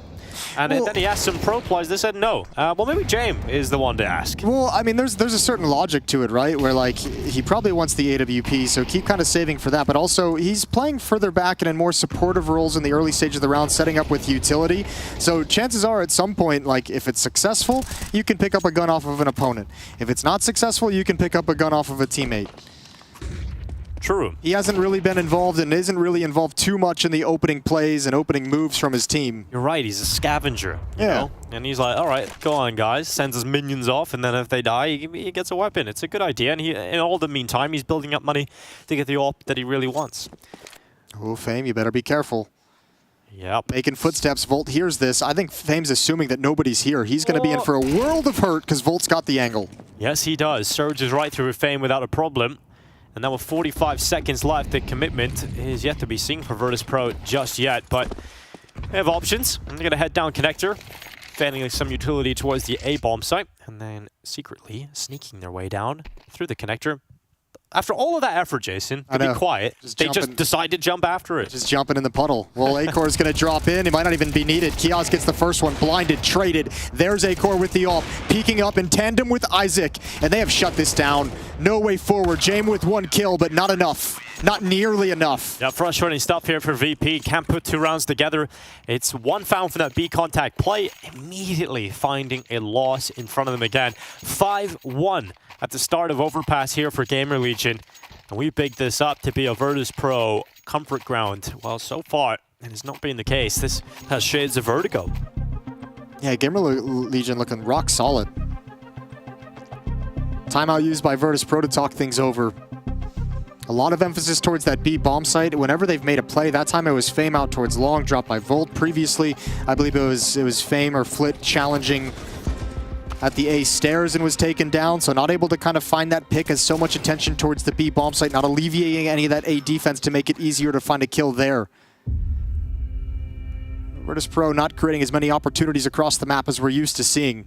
And then he asked some pro players, they said no. Well, maybe James is the one to ask. Well, I mean, there's a certain logic to it, right? Where, like, he probably wants the AWP, so keep kind of saving for that. But also, he's playing further back and in more supportive roles in the early stage of the round, setting up with utility. So chances are, at some point, like, if it's successful, you can pick up a gun off of an opponent. If it's not successful, you can pick up a gun off of a teammate. True. He hasn't really been involved and isn't really involved too much in the opening plays and opening moves from his team. You're right, he's a scavenger, you know? And he's like, all right, go on, guys. Sends his minions off, and then if they die, he gets a weapon. It's a good idea, and in all the meantime, he's building up money to get the AWP that he really wants. Oh, Fame, you better be careful. Yep. Making footsteps. Volt hears this. I think Fame's assuming that nobody's here. He's going to be in for a world of hurt because Volt's got the angle. Yes, he does. Surges right through Fame without a problem. And now with 45 seconds left, the commitment is yet to be seen for Virtus Pro just yet, but they have options. They're going to head down connector, fanning some utility towards the A bomb site, and then secretly sneaking their way down through the connector. After all of that effort, Jason, to be quiet, they just decide to jump after it. Just jumping in the puddle. Well, Acor is going to drop in. He might not even be needed. Kiaz gets the first one. Blinded, traded. There's Acor with the AWP. Peeking up in tandem with Isaac. And they have shut this down. No way forward. James with 1 kill, but not enough. Not nearly enough. Yeah, frustrating stuff here for VP. Can't put 2 rounds together. It's 1 found for that B contact play. Immediately finding a loss in front of them again. 5-1 at the start of Overpass here for Gamer Legion. And we bigged this up to be a Virtus Pro comfort ground. Well, so far, And it's not being the case. This has shades of Vertigo. Yeah, Gamer Legion looking rock solid. Timeout used by Virtus Pro to talk things over. A lot of emphasis towards that B bomb site. Whenever they've made a play, that time it was Fame out towards long, dropped by Volt. Previously, I believe it was Fame or Flit challenging at the A stairs and was taken down, so not able to kind of find that pick as so much attention towards the B bomb site, not alleviating any of that A defense to make it easier to find a kill there. Virtus Pro not creating as many opportunities across the map as we're used to seeing.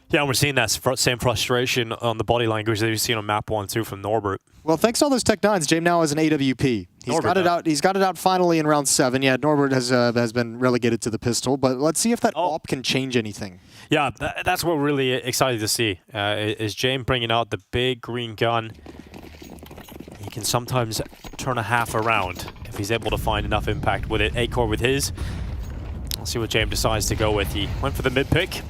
Yeah, and we're seeing that same frustration on the body language that we've seen on map 1 too from Norbert. Well, thanks to all those Tech 9s, James now has an AWP. He's got it out. He's got it out finally in round 7. Yeah, Norbert has been relegated to the pistol, but let's see if that AWP can change anything. Yeah, that's what we're really excited to see. Is James bringing out the big green gun. He can sometimes turn a half around if he's able to find enough impact with it. A-Core with his. We'll see what James decides to go with. He went for the mid pick.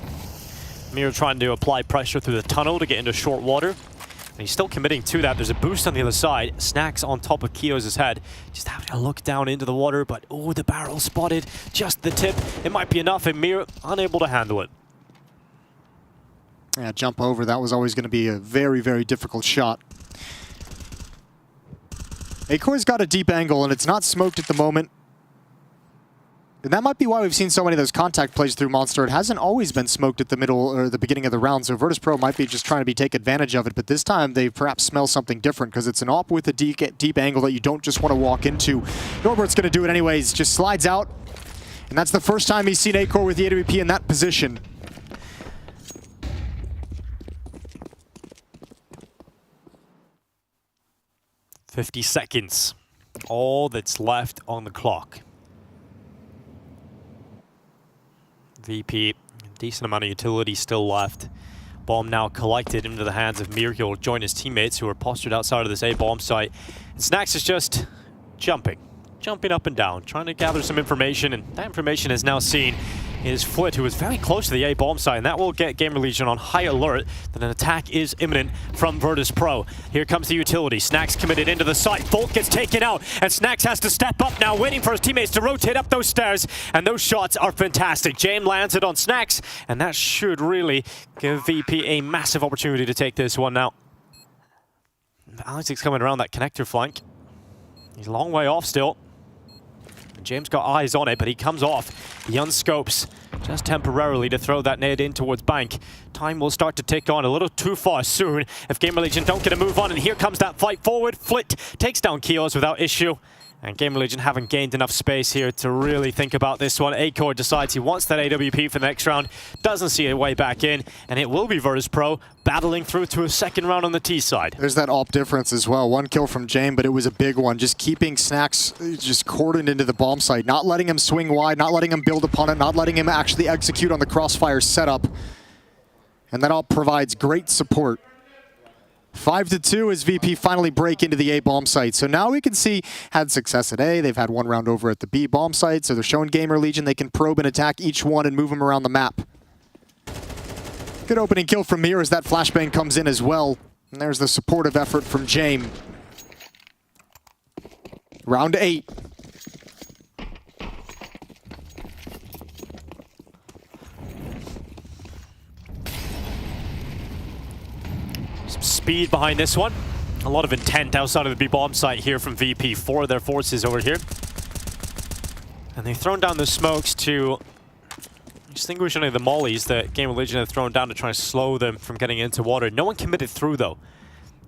Mir trying to apply pressure through the tunnel to get into short water. And he's still committing to that. There's a boost on the other side. Snacks on top of Kiyo's head. Just having to look down into the water, but oh, the barrel spotted. Just the tip. It might be enough, and Mir unable to handle it. Yeah, jump over. That was always going to be a very, very difficult shot. A-Core's got a deep angle, and it's not smoked at the moment. And that might be why we've seen so many of those contact plays through Monster. It hasn't always been smoked at the middle or the beginning of the round, so Virtus Pro might be just trying to take advantage of it, but this time they perhaps smell something different because it's an AWP with a deep angle that you don't just want to walk into. Norbert's going to do it anyways, just slides out, and that's the first time he's seen A-Core with the AWP in that position. "50 seconds. All that's left on the clock. VP, decent amount of utility still left. Bomb now collected into the hands of Mir. He'll join his teammates who are postured outside of this A bomb site. And Snacks is just jumping up and down, trying to gather some information, and that information is now seen is Flit, who is very close to the A bomb site, and that will get Gamer Legion on high alert that an attack is imminent from Virtus Pro. Here comes the utility. Snacks committed into the site. Volt gets taken out, and Snacks has to step up now, waiting for his teammates to rotate up those stairs, and those shots are fantastic. James lands it on Snacks, and that should really give VP a massive opportunity to take this one now. Alexic's coming around that connector flank. He's a long way off still. James got eyes on it, but he comes off. He unscopes just temporarily to throw that nade in towards Bank. Time will start to tick on a little too far soon if Gamer Legion don't get a move on, and here comes that fight forward. Flit takes down Kios without issue. And Gamer Legion haven't gained enough space here to really think about this one. A-Core decides he wants that AWP for the next round, doesn't see a way back in, and it will be Virtus Pro battling through to a second round on the T side. There's that AWP difference as well. One kill from James, but it was a big one. Just keeping Snacks just cordoned into the bomb site, not letting him swing wide, not letting him build upon it, not letting him actually execute on the crossfire setup. And that all provides great support. 5-2 as VP finally break into the A bomb site. So now we can see, had success at A, they've had one round over at the B bomb site, so they're showing Gamer Legion they can probe and attack each one and move them around the map. Good opening kill from Mir as that flashbang comes in as well. And there's the supportive effort from James. Round 8. Speed behind this one. A lot of intent outside of the B bomb site here from VP. 4 of their forces over here. And they've thrown down the smokes to extinguish any of the mollies that Gamer Legion have thrown down to try to slow them from getting into water. No one committed through though.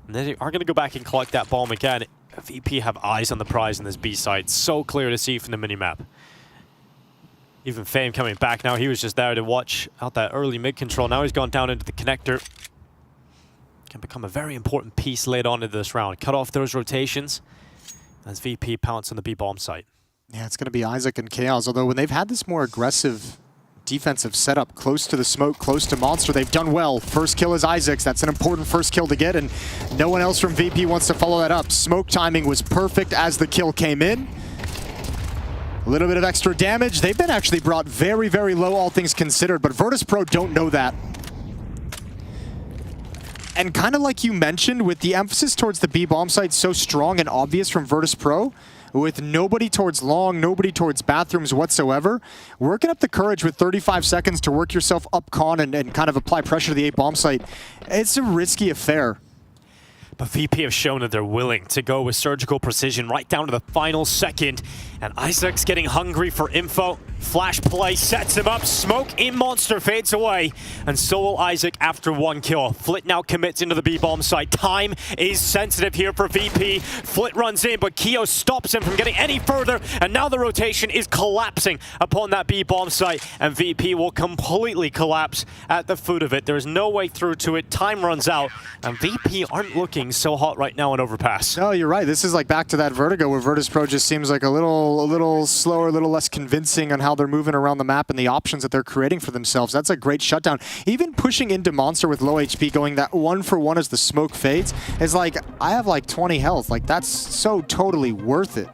And they are going to go back and collect that bomb again. VP have eyes on the prize in this B site. So clear to see from the minimap. Even Fame coming back now. He was just there to watch out that early mid control. Now he's gone down into the connector. Can become a very important piece later on in this round. Cut off those rotations as VP pounce on the B bomb site. Yeah, it's going to be Isaac and Chaos, although when they've had this more aggressive defensive setup close to the smoke, close to Monster, they've done well. First kill is Isaac's. That's an important first kill to get, and no one else from VP wants to follow that up. Smoke timing was perfect as the kill came in. A little bit of extra damage. They've been actually brought very, very low, all things considered, but Virtus Pro don't know that. And kind of like you mentioned, with the emphasis towards the B bomb site so strong and obvious from Virtus Pro, with nobody towards long, nobody towards bathrooms whatsoever. Working up the courage with 35 seconds to work yourself up con and kind of apply pressure to the A bomb site, it's a risky affair. But VP have shown that they're willing to go with surgical precision right down to the final second. And Isaac's getting hungry for info. Flash play sets him up. Smoke in Monster fades away. And so will Isaac after 1 kill. Flit now commits into the B-bomb site. Time is sensitive here for VP. Flit runs in, but Keo stops him from getting any further. And now the rotation is collapsing upon that B-bomb site. And VP will completely collapse at the foot of it. There's no way through to it. Time runs out. And VP aren't looking so hot right now on Overpass. No, you're right. This is like back to that Vertigo where Virtus Pro just seems like a little slower, a little less convincing on how they're moving around the map and the options that they're creating for themselves. That's a great shutdown. Even pushing into Monster with low HP, going that 1-for-1 as the smoke fades, is like, I have like 20 health. Like, that's so totally worth it.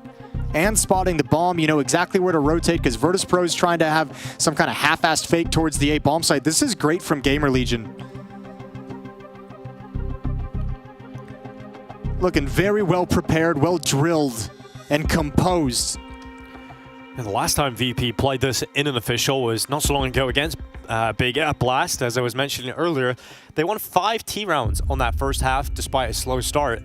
And spotting the bomb, you know exactly where to rotate because Virtus Pro is trying to have some kind of half-assed fake towards the A bomb site. This is great from Gamer Legion. Looking very well prepared, well drilled, and composed. And the last time VP played this in an official was not so long ago against Big Blast. As I was mentioning earlier, they won 5 T rounds on that first half despite a slow start.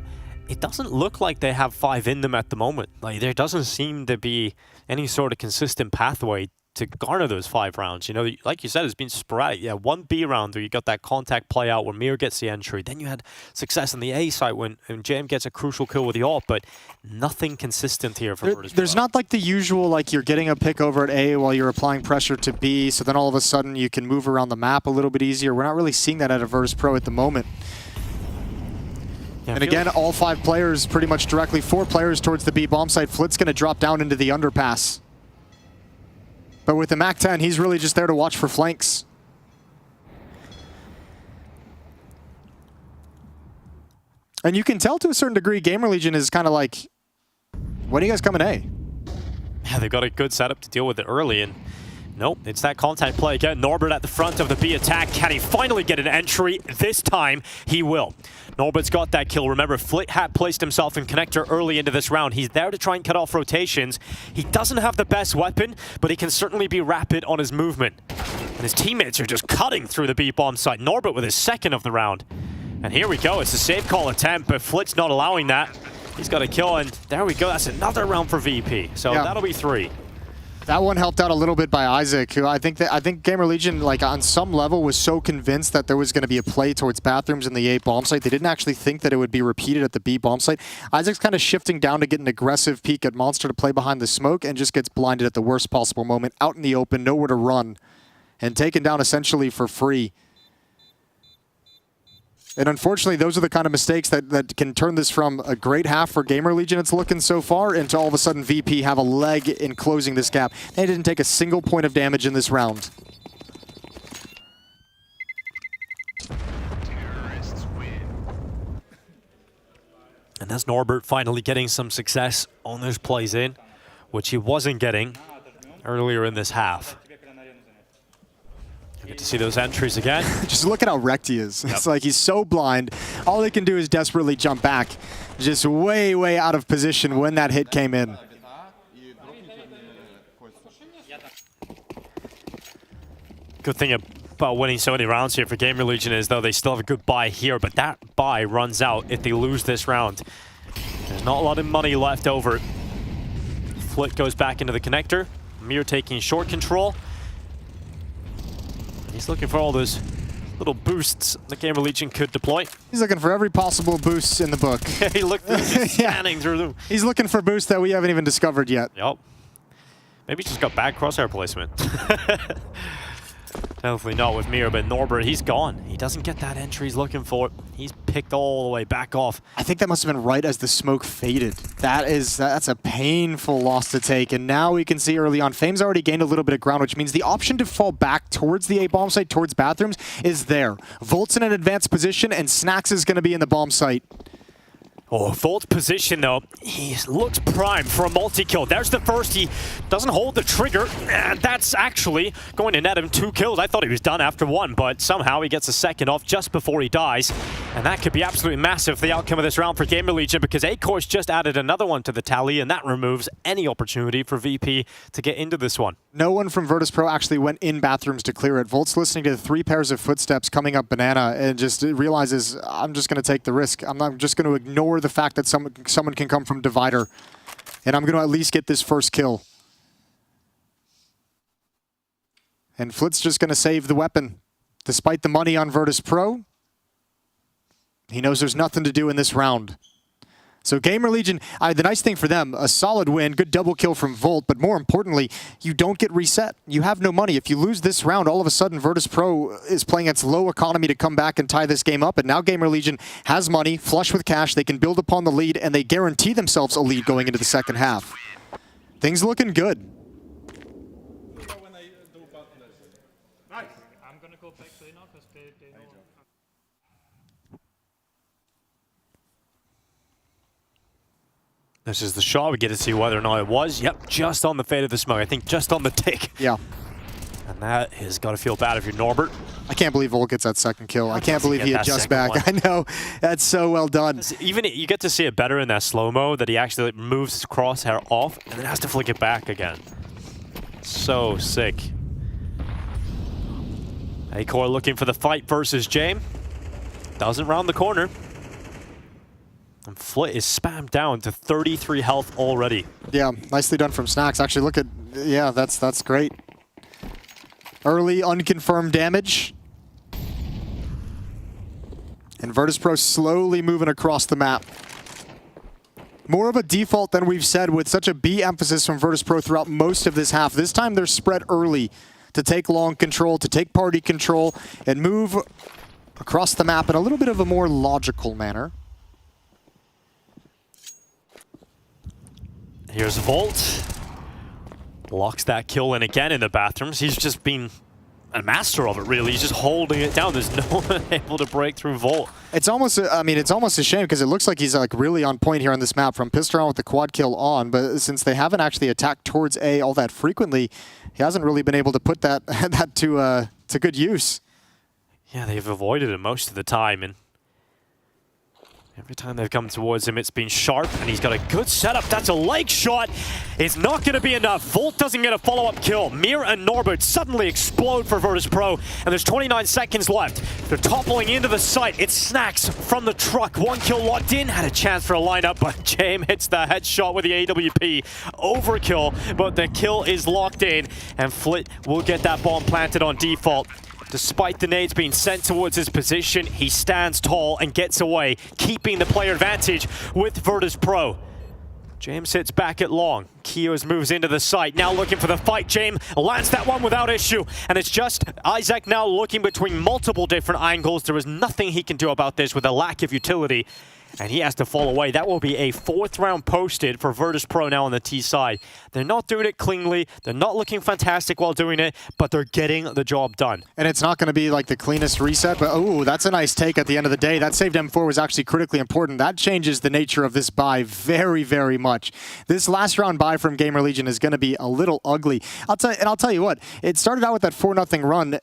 It doesn't look like they have 5 in them at the moment. Like, there doesn't seem to be any sort of consistent pathway to garner those 5 rounds. You know, like you said, it's been sporadic. Yeah, 1 B round where you got that contact play out where Mir gets the entry. Then you had success on the A side when JM gets a crucial kill with the ult, but nothing consistent here for Virtus Pro. There's not like the usual, like you're getting a pick over at A while you're applying pressure to B, so then all of a sudden you can move around the map a little bit easier. We're not really seeing that out of Virtus Pro at the moment. Yeah, and again, all 5 players pretty much directly, 4 players towards the B bomb site. Flit's going to drop down into the underpass. But with the MAC-10, he's really just there to watch for flanks. And you can tell to a certain degree, Gamer Legion is kind of like, when are you guys coming A? Yeah, they've got a good setup to deal with it early, and nope, it's that contact play again. Norbert at the front of the B attack. Can he finally get an entry? This time, he will. Norbert's got that kill. Remember, Flit had placed himself in connector early into this round. He's there to try and cut off rotations. He doesn't have the best weapon, but he can certainly be rapid on his movement. And his teammates are just cutting through the B-bomb site. Norbert with his 2nd of the round. And here we go. It's a safe call attempt, but Flit's not allowing that. He's got a kill, and there we go. That's another round for VP. So that'll be 3. That one helped out a little bit by Isaac, who I think Gamer Legion, like on some level, was so convinced that there was going to be a play towards bathrooms in the A bomb site. They didn't actually think that it would be repeated at the B bomb site. Isaac's kind of shifting down to get an aggressive peek at Monster to play behind the smoke and just gets blinded at the worst possible moment, out in the open, nowhere to run, and taken down essentially for free. And unfortunately, those are the kind of mistakes that can turn this from a great half for Gamer Legion it's looking so far into all of a sudden VP have a leg in closing this gap. They didn't take a single point of damage in this round. And that's Norbert finally getting some success on those plays in, which he wasn't getting earlier in this half. Good to see those entries again. Just look at how wrecked he is. It's like he's so blind. All he can do is desperately jump back. Just way, way out of position when that hit came in. Good thing about winning so many rounds here for Gamer Legion is, though, they still have a good buy here, but that buy runs out if they lose this round. There's not a lot of money left over. Flit goes back into the connector. Mir taking short control. He's looking for all those little boosts the Gamer Legion could deploy. He's looking for every possible boost in the book. He looked scanning through them. He's looking for boosts that we haven't even discovered yet. Yep. Maybe he's just got bad crosshair placement. Definitely not with Mir, but Norbert, he's gone. He doesn't get that entry he's looking for. He's picked all the way back off. I think that must have been right as the smoke faded. That's a painful loss to take, and now we can see early on, Fame's already gained a little bit of ground, which means the option to fall back towards the A bomb site, towards bathrooms, is there. Volt's in an advanced position, and Snacks is going to be in the bomb site. Oh, Volt's position, though, he looks primed for a multi-kill. There's the first. He doesn't hold the trigger, and that's actually going to net him 2 kills. I thought he was done after 1, but somehow he gets a 2nd off just before he dies. And that could be absolutely massive, the outcome of this round for Gamer Legion, because Acor's just added another one to the tally, and that removes any opportunity for VP to get into this one. No one from Virtus Pro actually went in bathrooms to clear it. Volt's listening to the 3 pairs of footsteps coming up Banana and just realizes, I'm just going to take the risk. I'm just going to ignore the fact that someone can come from Divider, and I'm going to at least get this first kill. And Flit's just going to save the weapon. Despite the money on Virtus Pro, he knows there's nothing to do in this round. So Gamer Legion, the nice thing for them, a solid win, good double kill from Volt, but more importantly, you don't get reset. You have no money. If you lose this round, all of a sudden Virtus Pro is playing its low economy to come back and tie this game up, and now Gamer Legion has money, flush with cash, they can build upon the lead, and they guarantee themselves a lead going into the second half. Things looking good. This is the shot. We get to see whether or not it was. Yep, just on the fade of the smoke. I think just on the tick. Yeah. And that has got to feel bad if you're Norbert. I can't believe Volt gets that second kill. I can't believe he adjusts back. I know. That's so well done. Even you get to see it better in that slow-mo, that he actually moves his crosshair off and then has to flick it back again. So sick. Acor looking for the fight versus James. Doesn't round the corner. And Flit is spammed down to 33 health already. Yeah, nicely done from Snacks. Actually, look at, yeah, that's great. Early unconfirmed damage. And Virtus Pro slowly moving across the map. More of a default than we've said, with such a B emphasis from Virtus Pro throughout most of this half. This time they're spread early to take long control, to take party control, and move across the map in a little bit of a more logical manner. Here's Volt. Locks that kill in again in the bathrooms. He's just been a master of it, really. He's just holding it down. There's no one able to break through Volt. It's almost, I mean, it's almost a shame because it looks like he's like really on point here on this map, from pissed around with the quad kill on, but since they haven't actually attacked towards A all that frequently, he hasn't really been able to put that to good use. Yeah, they've avoided it most of the time, and every time they've come towards him, it's been sharp, and he's got a good setup. That's a leg shot. It's not going to be enough. Volt doesn't get a follow-up kill. Mir and Norbert suddenly explode for Virtus Pro, and there's 29 seconds left. They're toppling into the site. It's Snacks from the truck. 1 kill locked in. Had a chance for a lineup, but James hits the headshot with the AWP. Overkill, but the kill is locked in, and Flit will get that bomb planted on default. Despite the nades being sent towards his position, he stands tall and gets away, keeping the player advantage with Virtus Pro. James sits back at long. Kios moves into the site, now looking for the fight. James lands that one without issue, and it's just Isaac now looking between multiple different angles. There is nothing he can do about this with a lack of utility, and he has to fall away. That will be a 4th round posted for Virtus Pro now on the T side. They're not doing it cleanly, they're not looking fantastic while doing it, but they're getting the job done. And it's not going to be like the cleanest reset, but oh, that's a nice take at the end of the day. That saved M4 was actually critically important. That changes the nature of this buy very, very much. This last round buy from Gamer Legion is going to be a little ugly. I'll tell you what, it started out with that 4-0 run.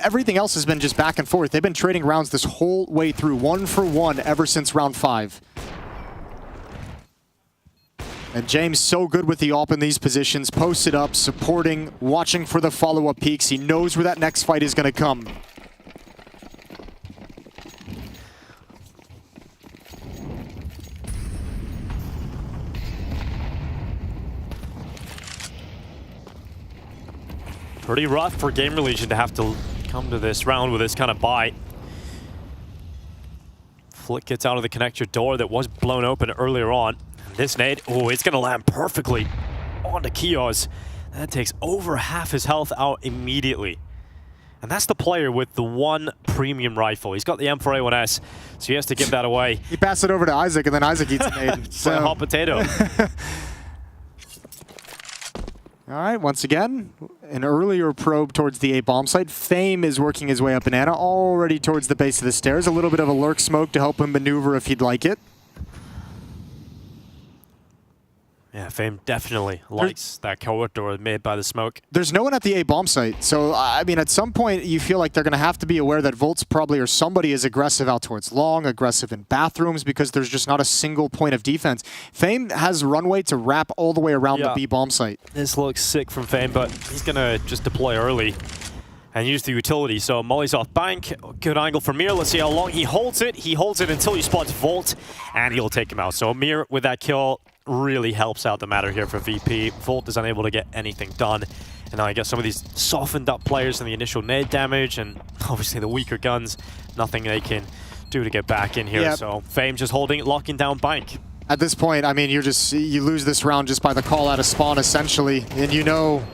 Everything else has been just back and forth. They've been trading rounds this whole way through, 1 for 1 ever since round 5. And James so good with the AWP in these positions, posted up, supporting, watching for the follow-up peaks. He knows where that next fight is going to come. Pretty rough for Gamer Legion to have to come to this round with this kind of buy. Flick gets out of the connector door that was blown open earlier on. This nade, oh, it's going to land perfectly onto Kios. That takes over half his health out immediately. And that's the player with the 1 premium rifle. He's got the M4A1S, so he has to give that away. He passed it over to Isaac, and then Isaac eats a nade. It's like a hot potato. All right, once again, an earlier probe towards the A bomb site. Fame is working his way up Banana, already towards the base of the stairs. A little bit of a lurk smoke to help him maneuver if he'd like it. Yeah, Fame definitely likes that corridor made by the smoke. There's no one at the A bomb site, so I mean, at some point you feel like they're going to have to be aware that Volt's probably or somebody is aggressive out towards long, aggressive in bathrooms, because there's just not a single point of defense. Fame has runway to wrap all the way around the B bomb site. This looks sick from Fame, but he's going to just deploy early and use the utility. So Molly's off bank. Good angle from Mir. Let's see how long he holds it. He holds it until he spots Volt, and he'll take him out. So Mir with that kill really helps out the matter here for VP. Volt is unable to get anything done. And now I get some of these softened up players and the initial nade damage, and obviously the weaker guns, nothing they can do to get back in here. Yep. So Fame just holding, locking down bank. At this point, I mean, you lose this round just by the call out of spawn, essentially. And you know,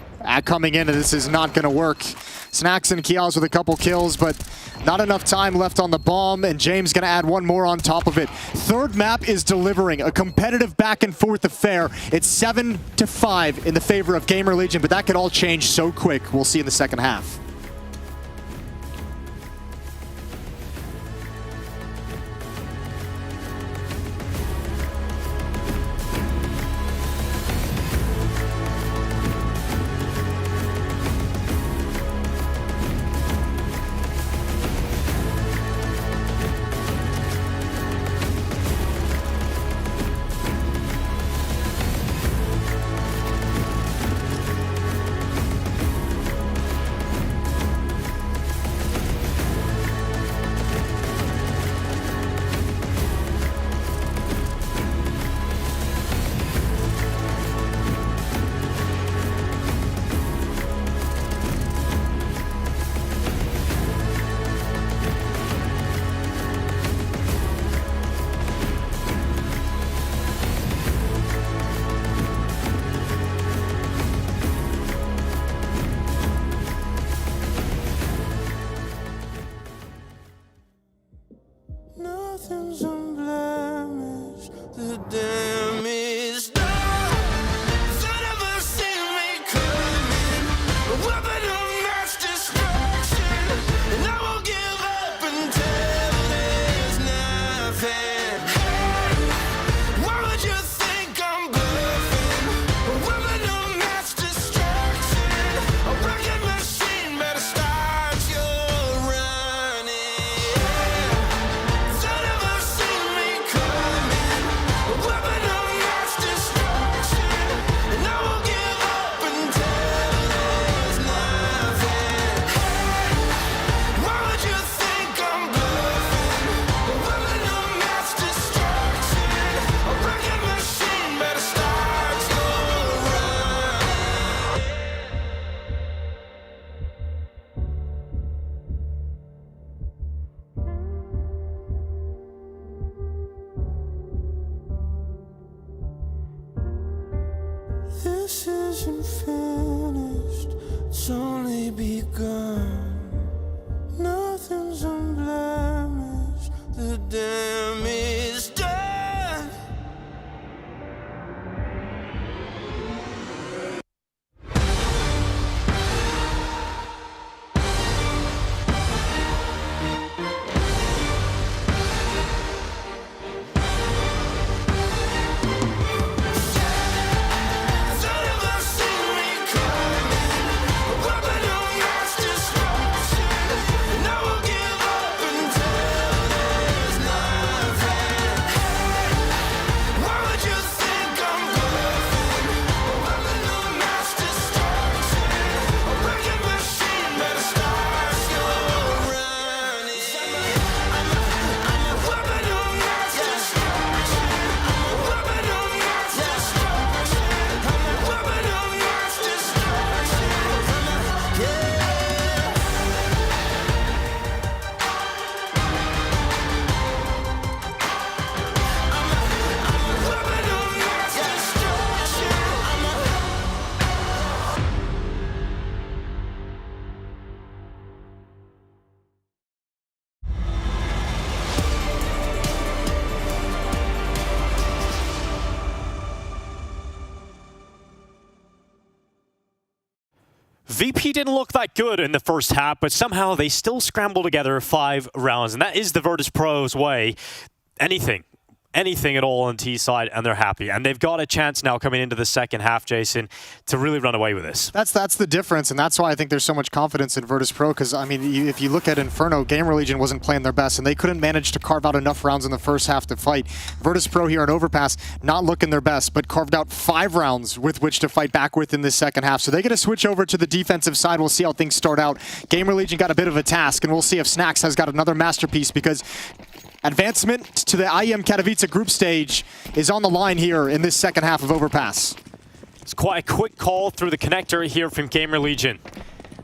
coming in, this is not going to work. Snacks and Kials with a couple kills, but not enough time left on the bomb, and James going to add one more on top of it. Third map is delivering a competitive back and forth affair. It's 7-5 in the favor of Gamer Legion, but that could all change so quick. We'll see in the second half. Nothing's unblemished, the damage done. Some of us see me coming, a weapon of mass destruction, and I won't give up until there's nothing. Hey, why would you think I'm bluffing? A weapon of mass destruction, a wrecking machine better start your running. This isn't finished, it's only begun. Nothing's unblemished, the damage done. VP didn't look that good in the first half, but somehow they still scrambled together 5 rounds, and that is the Virtus Pros way. Anything anything at all on T side, and they're happy. And they've got a chance now coming into the second half, Jason, to really run away with this. That's the difference, and that's why I think there's so much confidence in Virtus Pro, because, I mean, if you look at Inferno, Gamer Legion wasn't playing their best, and they couldn't manage to carve out enough rounds in the first half to fight. Virtus Pro here on Overpass, not looking their best, but carved out 5 rounds with which to fight back with in this second half. So they get to switch over to the defensive side. We'll see how things start out. Gamer Legion got a bit of a task, and we'll see if Snacks has got another masterpiece, because advancement to the IEM Katowice group stage is on the line here in this second half of Overpass. It's quite a quick call through the connector here from Gamer Legion.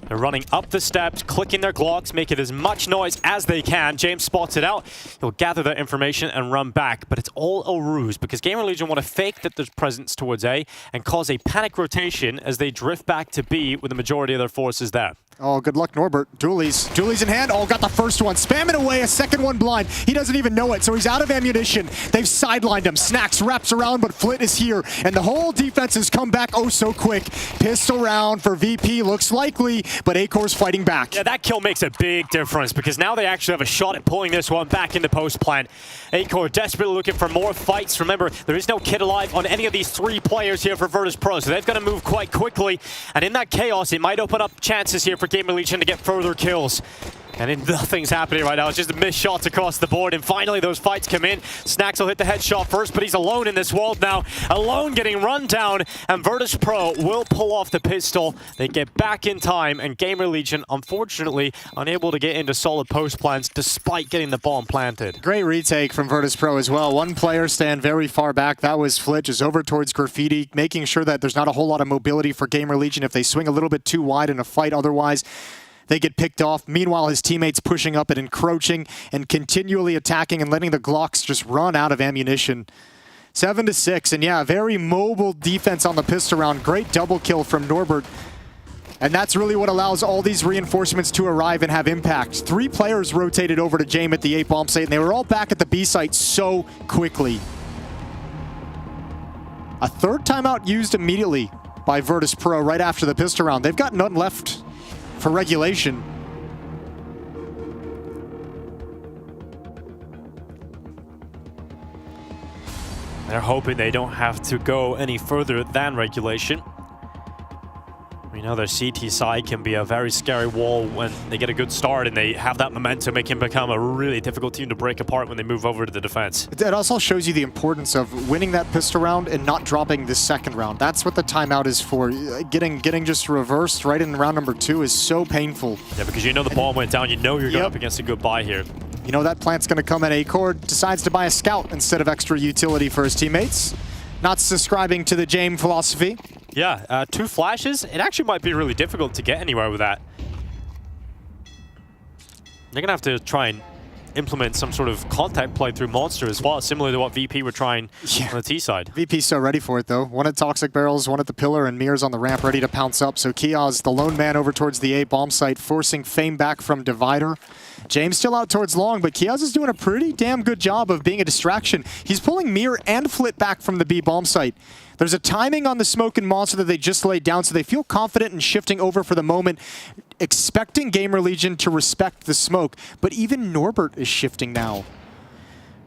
They're running up the steps, clicking their Glocks, making as much noise as they can. James spots it out. He'll gather that information and run back, but it's all a ruse because Gamer Legion want to fake that there's presence towards A and cause a panic rotation as they drift back to B with the majority of their forces there. Oh, good luck, Norbert. Dooley's in hand. Oh, got the first one. Spamming away, a second one blind. He doesn't even know it, so he's out of ammunition. They've sidelined him. Snacks wraps around, but Flit is here, and the whole defense has come back oh so quick. Pistol round for VP looks likely, but Acor's fighting back. Yeah, that kill makes a big difference because now they actually have a shot at pulling this one back into post plant. Acor desperately looking for more fights. Remember, there is no kid alive on any of these 3 players here for Virtus Pro, so they've got to move quite quickly. And in that chaos, it might open up chances here for Gamer Legion to get further kills. And nothing's happening right now. It's just missed shots across the board. And finally, those fights come in. Snacks will hit the headshot first, but he's alone in this world now. Alone getting run down. And Virtus Pro will pull off the pistol. They get back in time. And Gamer Legion, unfortunately, unable to get into solid post plants despite getting the bomb planted. Great retake from Virtus Pro as well. One player stand very far back. That was Flit, just over towards Graffiti, making sure that there's not a whole lot of mobility for Gamer Legion if they swing a little bit too wide in a fight. Otherwise, they get picked off. Meanwhile, his teammates pushing up and encroaching and continually attacking and letting the Glocks just run out of ammunition. 7-6, and yeah, very mobile defense on the pistol round. Great double kill from Norbert. And that's really what allows all these reinforcements to arrive and have impact. 3 players rotated over to Jame at the A bomb site, and they were all back at the B site so quickly. A third timeout used immediately by Virtus Pro right after the pistol round. They've got none left for regulation. They're hoping they don't have to go any further than regulation. We know their CT side can be a very scary wall when they get a good start and they have that momentum. It can become a really difficult team to break apart when they move over to the defense. It also shows you the importance of winning that pistol round and not dropping the second round. That's what the timeout is for. Getting just reversed right in round number 2 is so painful. Yeah, because you know the ball went down. You know you're going up against a good buy here. You know that plant's going to come at Acor. Decides to buy a scout instead of extra utility for his teammates. Not subscribing to the Jame philosophy. Yeah, 2 flashes. It actually might be really difficult to get anywhere with that. They're going to have to try and implement some sort of contact play through Monster as well, similar to what VP were trying on the T side. VP's so ready for it, though. One at Toxic Barrels, one at the pillar, and Mir's on the ramp ready to pounce up. So Kiaz, the lone man over towards the A bomb site, forcing Fame back from Divider. James still out towards long, but Kiaz is doing a pretty damn good job of being a distraction. He's pulling Mir and Flit back from the B bomb site. There's a timing on the smoke and Monster that they just laid down, so they feel confident in shifting over for the moment, expecting Gamer Legion to respect the smoke. But even Norbert is shifting now.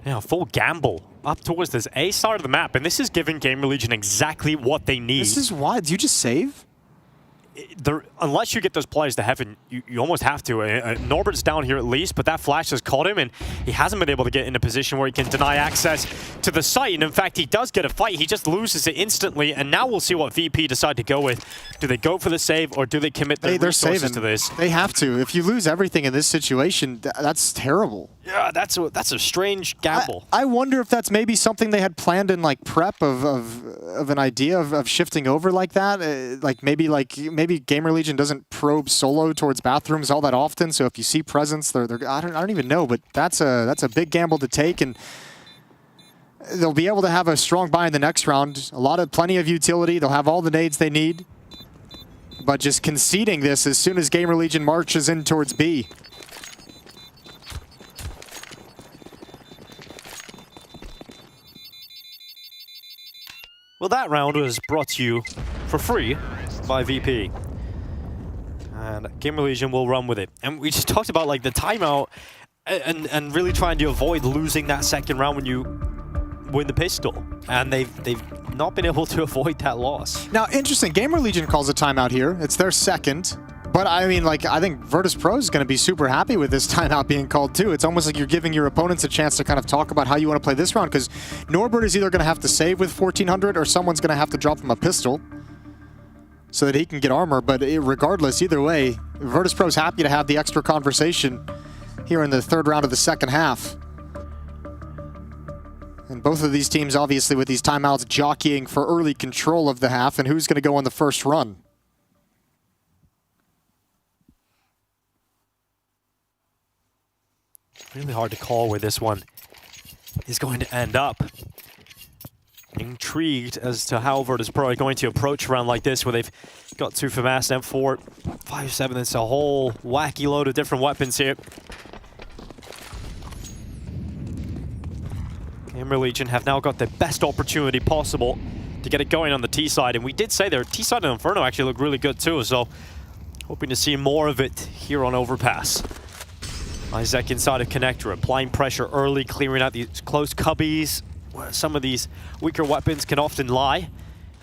Yeah, full gamble up towards this A side of the map, and this is giving Gamer Legion exactly what they need. This is why. Do you just save? Unless you get those players to heaven, you almost have to. Norbert's down here at least, but that flash has caught him, and he hasn't been able to get in a position where he can deny access to the site. And in fact, he does get a fight. He just loses it instantly, and now we'll see what VP decide to go with. Do they go for the save, or do they commit their resources to this? They have to. If you lose everything in this situation, that's terrible. Yeah, that's a strange gamble. I wonder if that's maybe something they had planned in like prep of an idea of shifting over like that. Maybe Gamer Legion doesn't probe solo towards bathrooms all that often. So if you see presence, I don't even know. But that's a big gamble to take, and they'll be able to have a strong buy in the next round. Plenty of utility. They'll have all the nades they need. But just conceding this as soon as Gamer Legion marches in towards B. Well, that round was brought to you for free by VP. And Gamer Legion will run with it. And we just talked about like the timeout and really trying to avoid losing that second round when you win the pistol, and they've not been able to avoid that loss. Now, interesting. Gamer Legion calls a timeout here. It's their second. But I mean, like, I think Virtus Pro is going to be super happy with this timeout being called too. It's almost like you're giving your opponents a chance to kind of talk about how you want to play this round, because Norbert is either going to have to save with 1400 or someone's going to have to drop him a pistol so that he can get armor. But regardless, either way, Virtus Pro is happy to have the extra conversation here in the third round of the second half. And both of these teams, obviously, with these timeouts jockeying for early control of the half and who's going to go on the first run. Really hard to call where this one is going to end up. Intrigued as to how Virtus Pro are going to approach a round like this, where they've got 2 FAMAS, M4, 5.7. It's a whole wacky load of different weapons here. Gamer Legion have now got the best opportunity possible to get it going on the T side, and we did say their T side and Inferno actually look really good too, so hoping to see more of it here on Overpass. Isaac inside of Connector, applying pressure early, clearing out these close cubbies where some of these weaker weapons can often lie.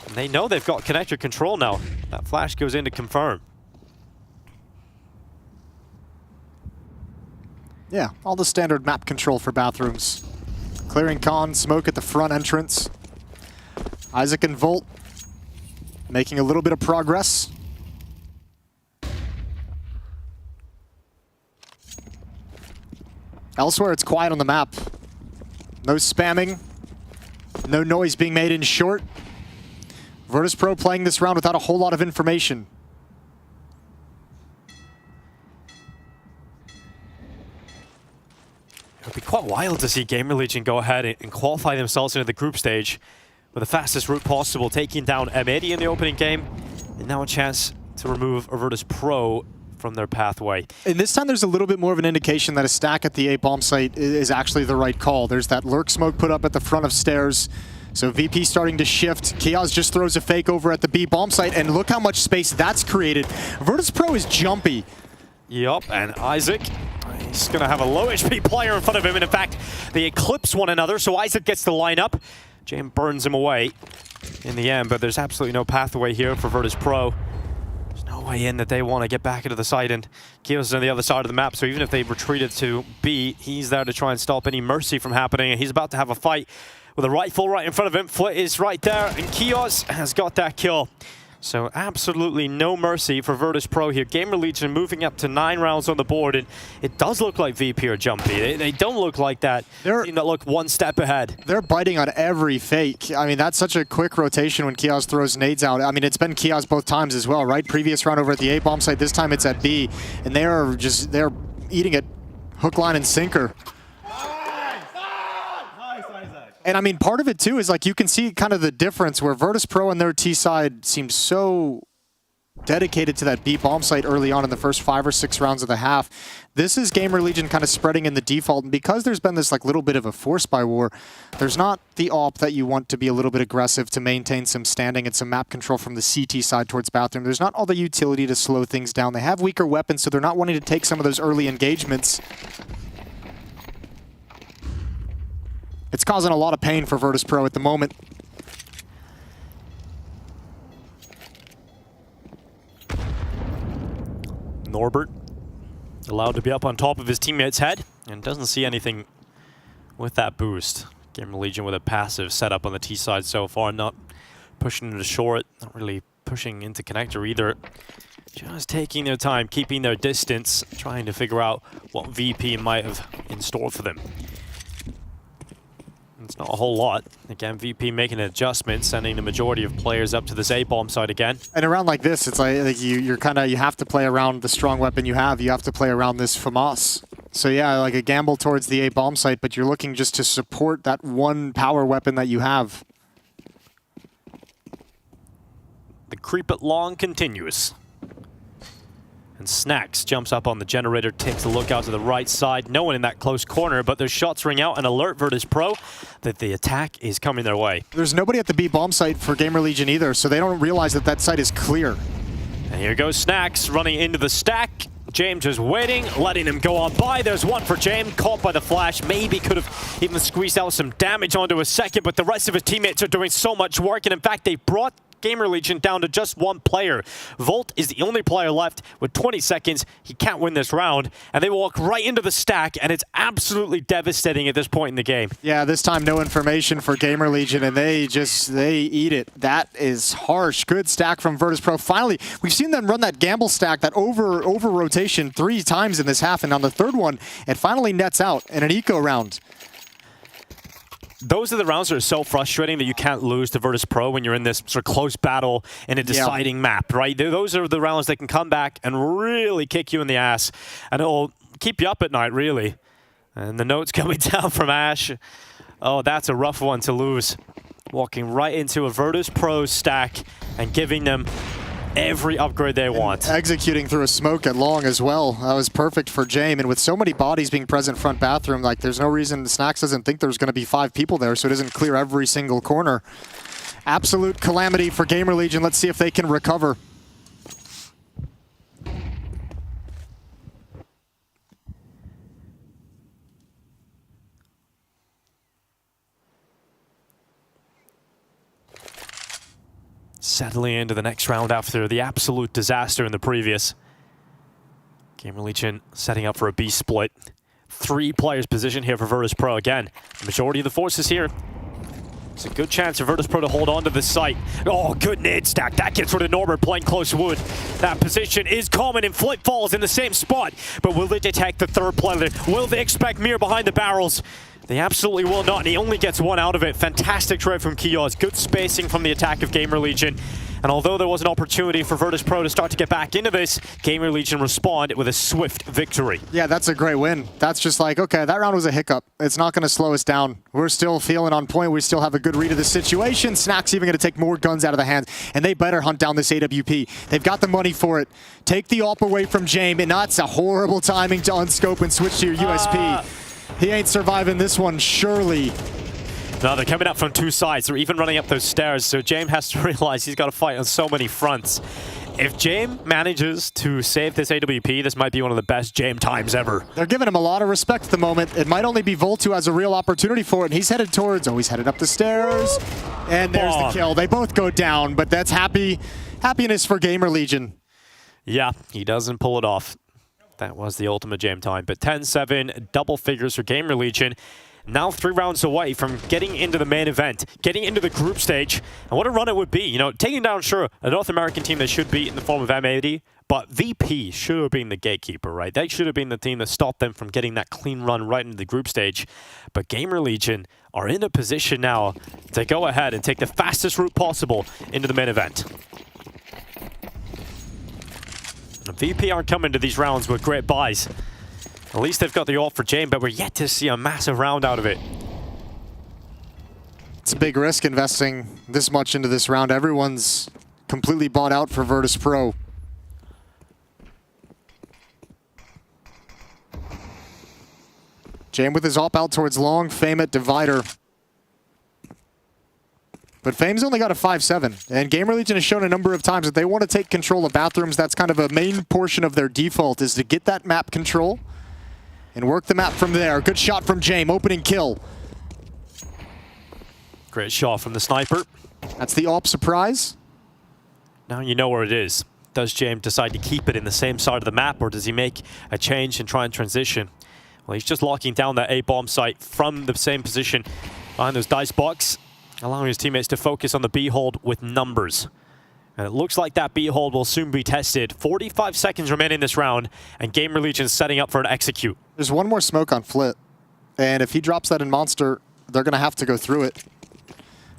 And they know they've got Connector control now. That flash goes in to confirm. Yeah, all the standard map control for bathrooms. Clearing con, smoke at the front entrance. Isaac and Volt making a little bit of progress. Elsewhere, it's quiet on the map. No spamming. No noise being made in short. Virtus Pro playing this round without a whole lot of information. It would be quite wild to see Gamer Legion go ahead and qualify themselves into the group stage with the fastest route possible, taking down M80 in the opening game, and now a chance to remove Virtus Pro from their pathway. And this time there's a little bit more of an indication that a stack at the A bomb site is actually the right call. There's that lurk smoke put up at the front of stairs. So VP starting to shift. Kiaz just throws a fake over at the B bomb site, and look how much space that's created. Virtus Pro is jumpy. Yup, and Isaac, he's going to have a low HP player in front of him, and in fact, they eclipse one another, so Isaac gets the line up. Jam burns him away in the end, but there's absolutely no pathway here for Virtus Pro. There's no way in that they want to get back into the site, and Kiaz is on the other side of the map, so even if they retreated to B, he's there to try and stop any mercy from happening, and he's about to have a fight with a rifle right in front of him. Flit is right there, and Kiaz has got that kill. So absolutely no mercy for Virtus Pro here. Gamer Legion moving up to 9 rounds on the board, and it does look like VP are jumpy. They don't look like that team that look one step ahead. They're biting on every fake. I mean, that's such a quick rotation when Kiaz throws nades out. I mean, it's been Kiaz both times as well, right? Previous round over at the A bomb site, this time it's at B, and they're eating it hook, line, and sinker. And I mean, part of it too is like you can see kind of the difference where Virtus Pro on their T side seems so dedicated to that B bomb site early on in the first 5 or 6 rounds of the half. This is Gamer Legion kind of spreading in the default, and because there's been this like little bit of a force by war, there's not the op that you want to be a little bit aggressive to maintain some standing and some map control from the CT side towards bathroom. There's not all the utility to slow things down. They have weaker weapons, so they're not wanting to take some of those early engagements. It's causing a lot of pain for Virtus Pro at the moment. Norbert allowed to be up on top of his teammate's head and doesn't see anything with that boost. Gamer Legion with a passive setup on the T side so far, not pushing into short, not really pushing into connector either. Just taking their time, keeping their distance, trying to figure out what VP might have in store for them. It's not a whole lot. Again, VP making an adjustment, sending the majority of players up to this A-bomb side again. And around like this, it's like you have to play around the strong weapon you have. You have to play around this FAMAS. So yeah, like a gamble towards the A-bomb site, but you're looking just to support that one power weapon that you have. The creep it long continues. And Snacks jumps up on the generator, takes a look out to the right side. No one in that close corner, but their shots ring out and alert Virtus Pro that the attack is coming their way. There's nobody at the B bomb site for Gamer Legion either, so they don't realize that that site is clear. And here goes Snacks running into the stack. James just waiting, letting him go on by. There's one for James, caught by the flash. Maybe could have even squeezed out some damage onto a second, but the rest of his teammates are doing so much work, and in fact, they brought Gamer Legion down to just one player. Volt is the only player left with 20 seconds. He can't win this round, and they walk right into the stack, and it's absolutely devastating at this point in the game. Yeah, this time no information for Gamer Legion, and they eat it. That is harsh. Good stack from Virtus.pro. Finally, we've seen them run that gamble stack, that over rotation 3 times in this half, and on the third one, it finally nets out in an eco round. Those are the rounds that are so frustrating that you can't lose to Virtus.pro when you're in this sort of close battle in a deciding map, right? Those are the rounds that can come back and really kick you in the ass, and it'll keep you up at night, really. And the notes coming down from Ash. Oh, that's a rough one to lose. Walking right into a Virtus.pro stack and giving them every upgrade they want. Executing through a smoke at long as well. That was perfect for Jame. And with so many bodies being present front bathroom, like there's no reason Snacks doesn't think there's going to be 5 people there, so it doesn't clear every single corner. Absolute calamity for Gamer Legion. Let's see if they can recover. Settling into the next round after the absolute disaster in the previous. Gamer Legion setting up for a B split. 3 players positioned here for Virtus.pro. Again, the majority of the forces here. It's a good chance for Virtus.pro to hold on to this site. Oh, good nade stack. That gets rid of Norbert playing close wood. That position is common, and Flip falls in the same spot. But will they detect the third player? Will they expect Mir behind the barrels? They absolutely will not, and he only gets 1 out of it. Fantastic trade from Kios. Good spacing from the attack of Gamer Legion. And although there was an opportunity for Virtus.pro to start to get back into this, Gamer Legion respond with a swift victory. Yeah, that's a great win. That's just like, okay, that round was a hiccup. It's not going to slow us down. We're still feeling on point. We still have a good read of the situation. Snack's even going to take more guns out of the hands, and they better hunt down this AWP. They've got the money for it. Take the AWP away from Jame, and that's a horrible timing to unscope and switch to your USP. He ain't surviving this one, surely. No, they're coming up from 2 sides. They're even running up those stairs, so James has to realize he's got to fight on so many fronts. If James manages to save this AWP, this might be one of the best James times ever. They're giving him a lot of respect at the moment. It might only be Volt who has a real opportunity for it, and he's headed towards, he's headed up the stairs. And there's the kill. They both go down, but that's happiness for Gamer Legion. Yeah, he doesn't pull it off. That was the ultimate James time, but 10-7, double figures for Gamer Legion. Now 3 rounds away from getting into the main event, getting into the group stage. And what a run it would be. You know, taking down, sure, a North American team that should beat in the form of M80, but VP should have been the gatekeeper, right? They should have been the team that stopped them from getting that clean run right into the group stage. But Gamer Legion are in a position now to go ahead and take the fastest route possible into the main event. VP aren't coming to these rounds with great buys. At least they've got the AWP for Jame, but we're yet to see a massive round out of it. It's a big risk investing this much into this round. Everyone's completely bought out for Virtus.pro. Jame with his AWP out towards long, Fame at Divider. But Fame's only got a 5-7, and Gamer Legion has shown a number of times that they want to take control of bathrooms. That's kind of a main portion of their default, is to get that map control and work the map from there. Good shot from Jame, opening kill. Great shot from the sniper. That's the AWP surprise. Now you know where it is. Does Jame decide to keep it in the same side of the map, or does he make a change and try and transition? Well, he's just locking down that A-bomb site from the same position behind those dice box, allowing his teammates to focus on the B hold with numbers. And it looks like that B hold will soon be tested. 45 seconds remaining in this round, and Gamer Legion setting up for an execute. There's one more smoke on Flit, and if he drops that in Monster, they're going to have to go through it.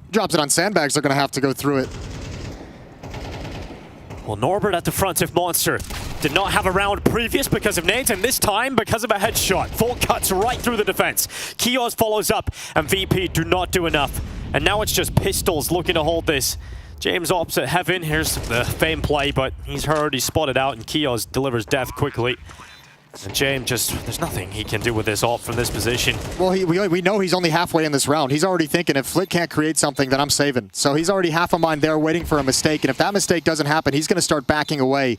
Drops it on Sandbags, they're going to have to go through it. Well, Norbert at the front of Monster did not have a round previous because of nades, and this time because of a headshot. Full cuts right through the defense. Kios follows up, and VP do not do enough. And now it's just Pistols looking to hold this. James opposite Heaven. Here's the Fame play, but he's already spotted out, and Kios delivers death quickly. And James just, there's nothing he can do with this AWP from this position. Well, we know he's only halfway in this round. He's already thinking, if Flit can't create something, then I'm saving. So he's already half a mind there waiting for a mistake, and if that mistake doesn't happen, he's going to start backing away.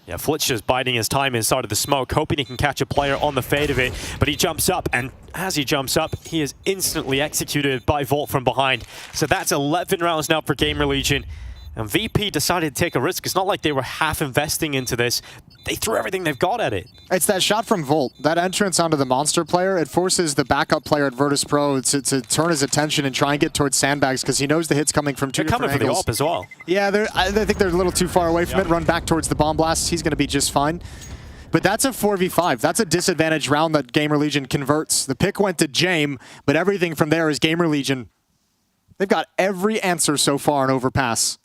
Yeah, Flit's just biding his time inside of the smoke, hoping he can catch a player on the fade of it. But he jumps up, and as he jumps up, he is instantly executed by Volt from behind. So that's 11 rounds now for Gamer Legion. And VP decided to take a risk. It's not like they were half investing into this. They threw everything they've got at it. It's that shot from Volt, that entrance onto the monster player. It forces the backup player at Virtus Pro to turn his attention and try and get towards sandbags because he knows the hit's coming from two different angles. They're coming for the AWP as well. Yeah, I think they're a little too far away from it. Run back towards the bomb blast. He's going to be just fine. But that's a 4v5. That's a disadvantage round that Gamer Legion converts. The pick went to Jame, but everything from there is Gamer Legion. They've got every answer so far in Overpass.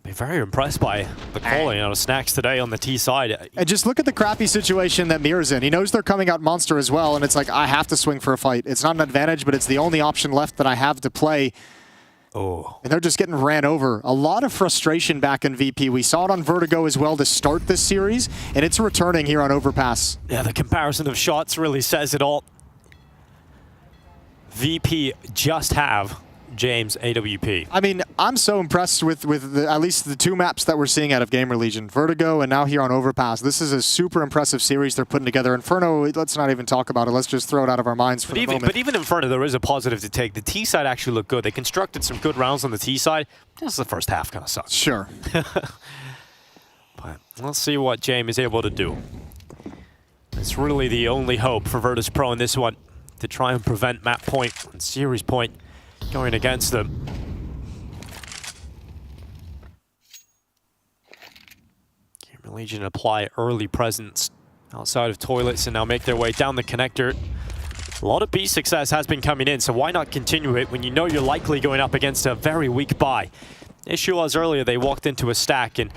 Be very impressed by the calling out of Snacks today on the T side. And just look at the crappy situation that Mir's in. He knows they're coming out monster as well, and it's like, I have to swing for a fight. It's not an advantage, but it's the only option left that I have to play. Oh. And they're just getting ran over. A lot of frustration back in VP. We saw it on Vertigo as well to start this series, and it's returning here on Overpass. Yeah, the comparison of shots really says it all. VP just have James AWP. I mean, I'm so impressed with at least the two maps that we're seeing out of Gamer Legion. Vertigo and now here on Overpass. This is a super impressive series they're putting together. Inferno, let's not even talk about it. Let's just throw it out of our minds for the moment. But even Inferno, there is a positive to take. The T side actually looked good. They constructed some good rounds on the T side. Just the first half kind of sucks. Sure. But let's see what James is able to do. It's really the only hope for Virtus Pro in this one to try and prevent map point and series point going against them. Gamer Legion apply early presence outside of toilets and now make their way down the connector. A lot of B success has been coming in, so why not continue it when you know you're likely going up against a very weak buy? Issue was earlier they walked into a stack, and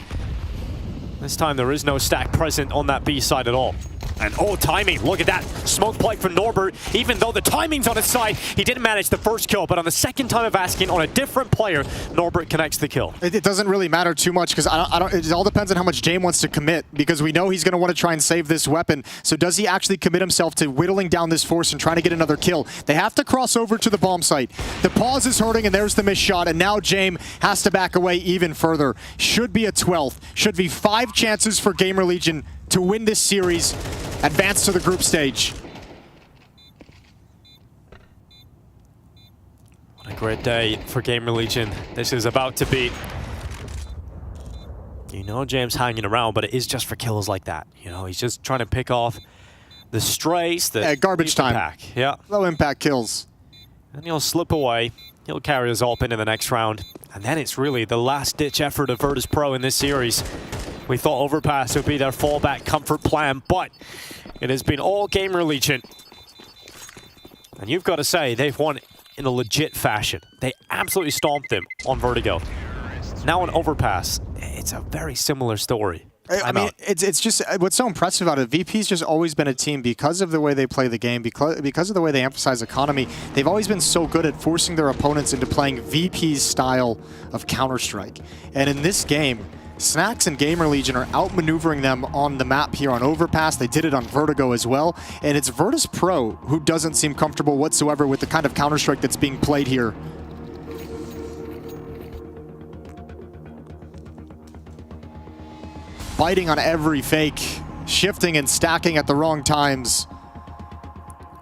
this time there is no stack present on that B side at all. And oh, timing, look at that. Smoke play from Norbert. Even though the timing's on his side, he didn't manage the first kill, but on the second time of asking on a different player, Norbert connects the kill. It doesn't really matter too much because it all depends on how much Jame wants to commit, because we know he's going to want to try and save this weapon. So does he actually commit himself to whittling down this force and trying to get another kill? They have to cross over to the bomb site. The pause is hurting, and there's the missed shot, and now Jame has to back away even further. Should be a 12th. Should be 5 chances for Gamer Legion to win this series, advance to the group stage. What a great day for Gamer Legion this is about to be. You know James hanging around, but it is just for kills like that. You know, he's just trying to pick off the strays that garbage time. Pack. Yeah. Low impact kills. And he'll slip away. He'll carry his AWP into the next round. And then it's really the last-ditch effort of Virtus Pro in this series. We thought Overpass would be their fallback comfort plan, but it has been all Gamer Legion. And you've got to say, they've won in a legit fashion. They absolutely stomped them on Vertigo. Now on Overpass, it's a very similar story. I mean, it's just, what's so impressive about it, VP's just always been a team because of the way they play the game, because of the way they emphasize economy. They've always been so good at forcing their opponents into playing VP's style of Counter-Strike. And in this game, Snacks and Gamer Legion are outmaneuvering them on the map here on Overpass. They did it on Vertigo as well. And it's Virtus Pro who doesn't seem comfortable whatsoever with the kind of Counter-Strike that's being played here. Biting on every fake, shifting and stacking at the wrong times.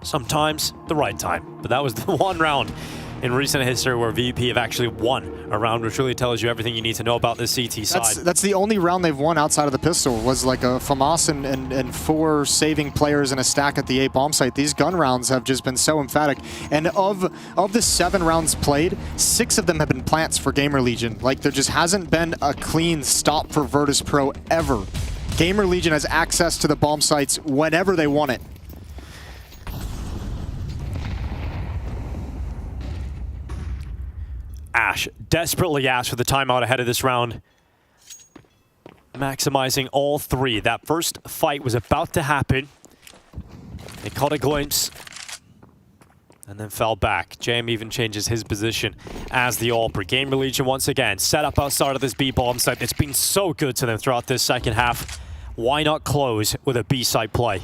Sometimes the right time, but that was the one round in recent history where VP have actually won a round, which really tells you everything you need to know about this CT side. That's the only round they've won outside of the pistol, was like a FAMAS and 4 saving players in a stack at the A bomb site. These gun rounds have just been so emphatic. And of the 7 rounds played, 6 of them have been plants for Gamer Legion. Like, there just hasn't been a clean stop for Virtus Pro ever. Gamer Legion has access to the bomb sites whenever they want it. Ash desperately asked for the timeout ahead of this round, maximizing all 3. That first fight was about to happen. They caught a glimpse and then fell back. Jam even changes his position as the AWPer. Gamer Legion once again set up outside of this B bomb site. It's been so good to them throughout this second half. Why not close with a B site play?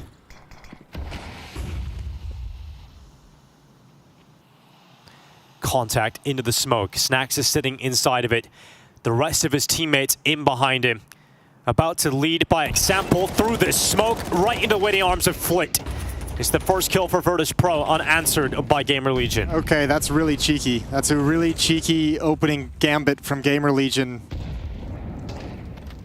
Contact into the smoke. Snacks is sitting inside of it. The rest of his teammates in behind him. About to lead by example through the smoke right into the waiting arms of Flit. It's the first kill for Virtus Pro, unanswered by Gamer Legion. Okay, that's really cheeky. That's a really cheeky opening gambit from Gamer Legion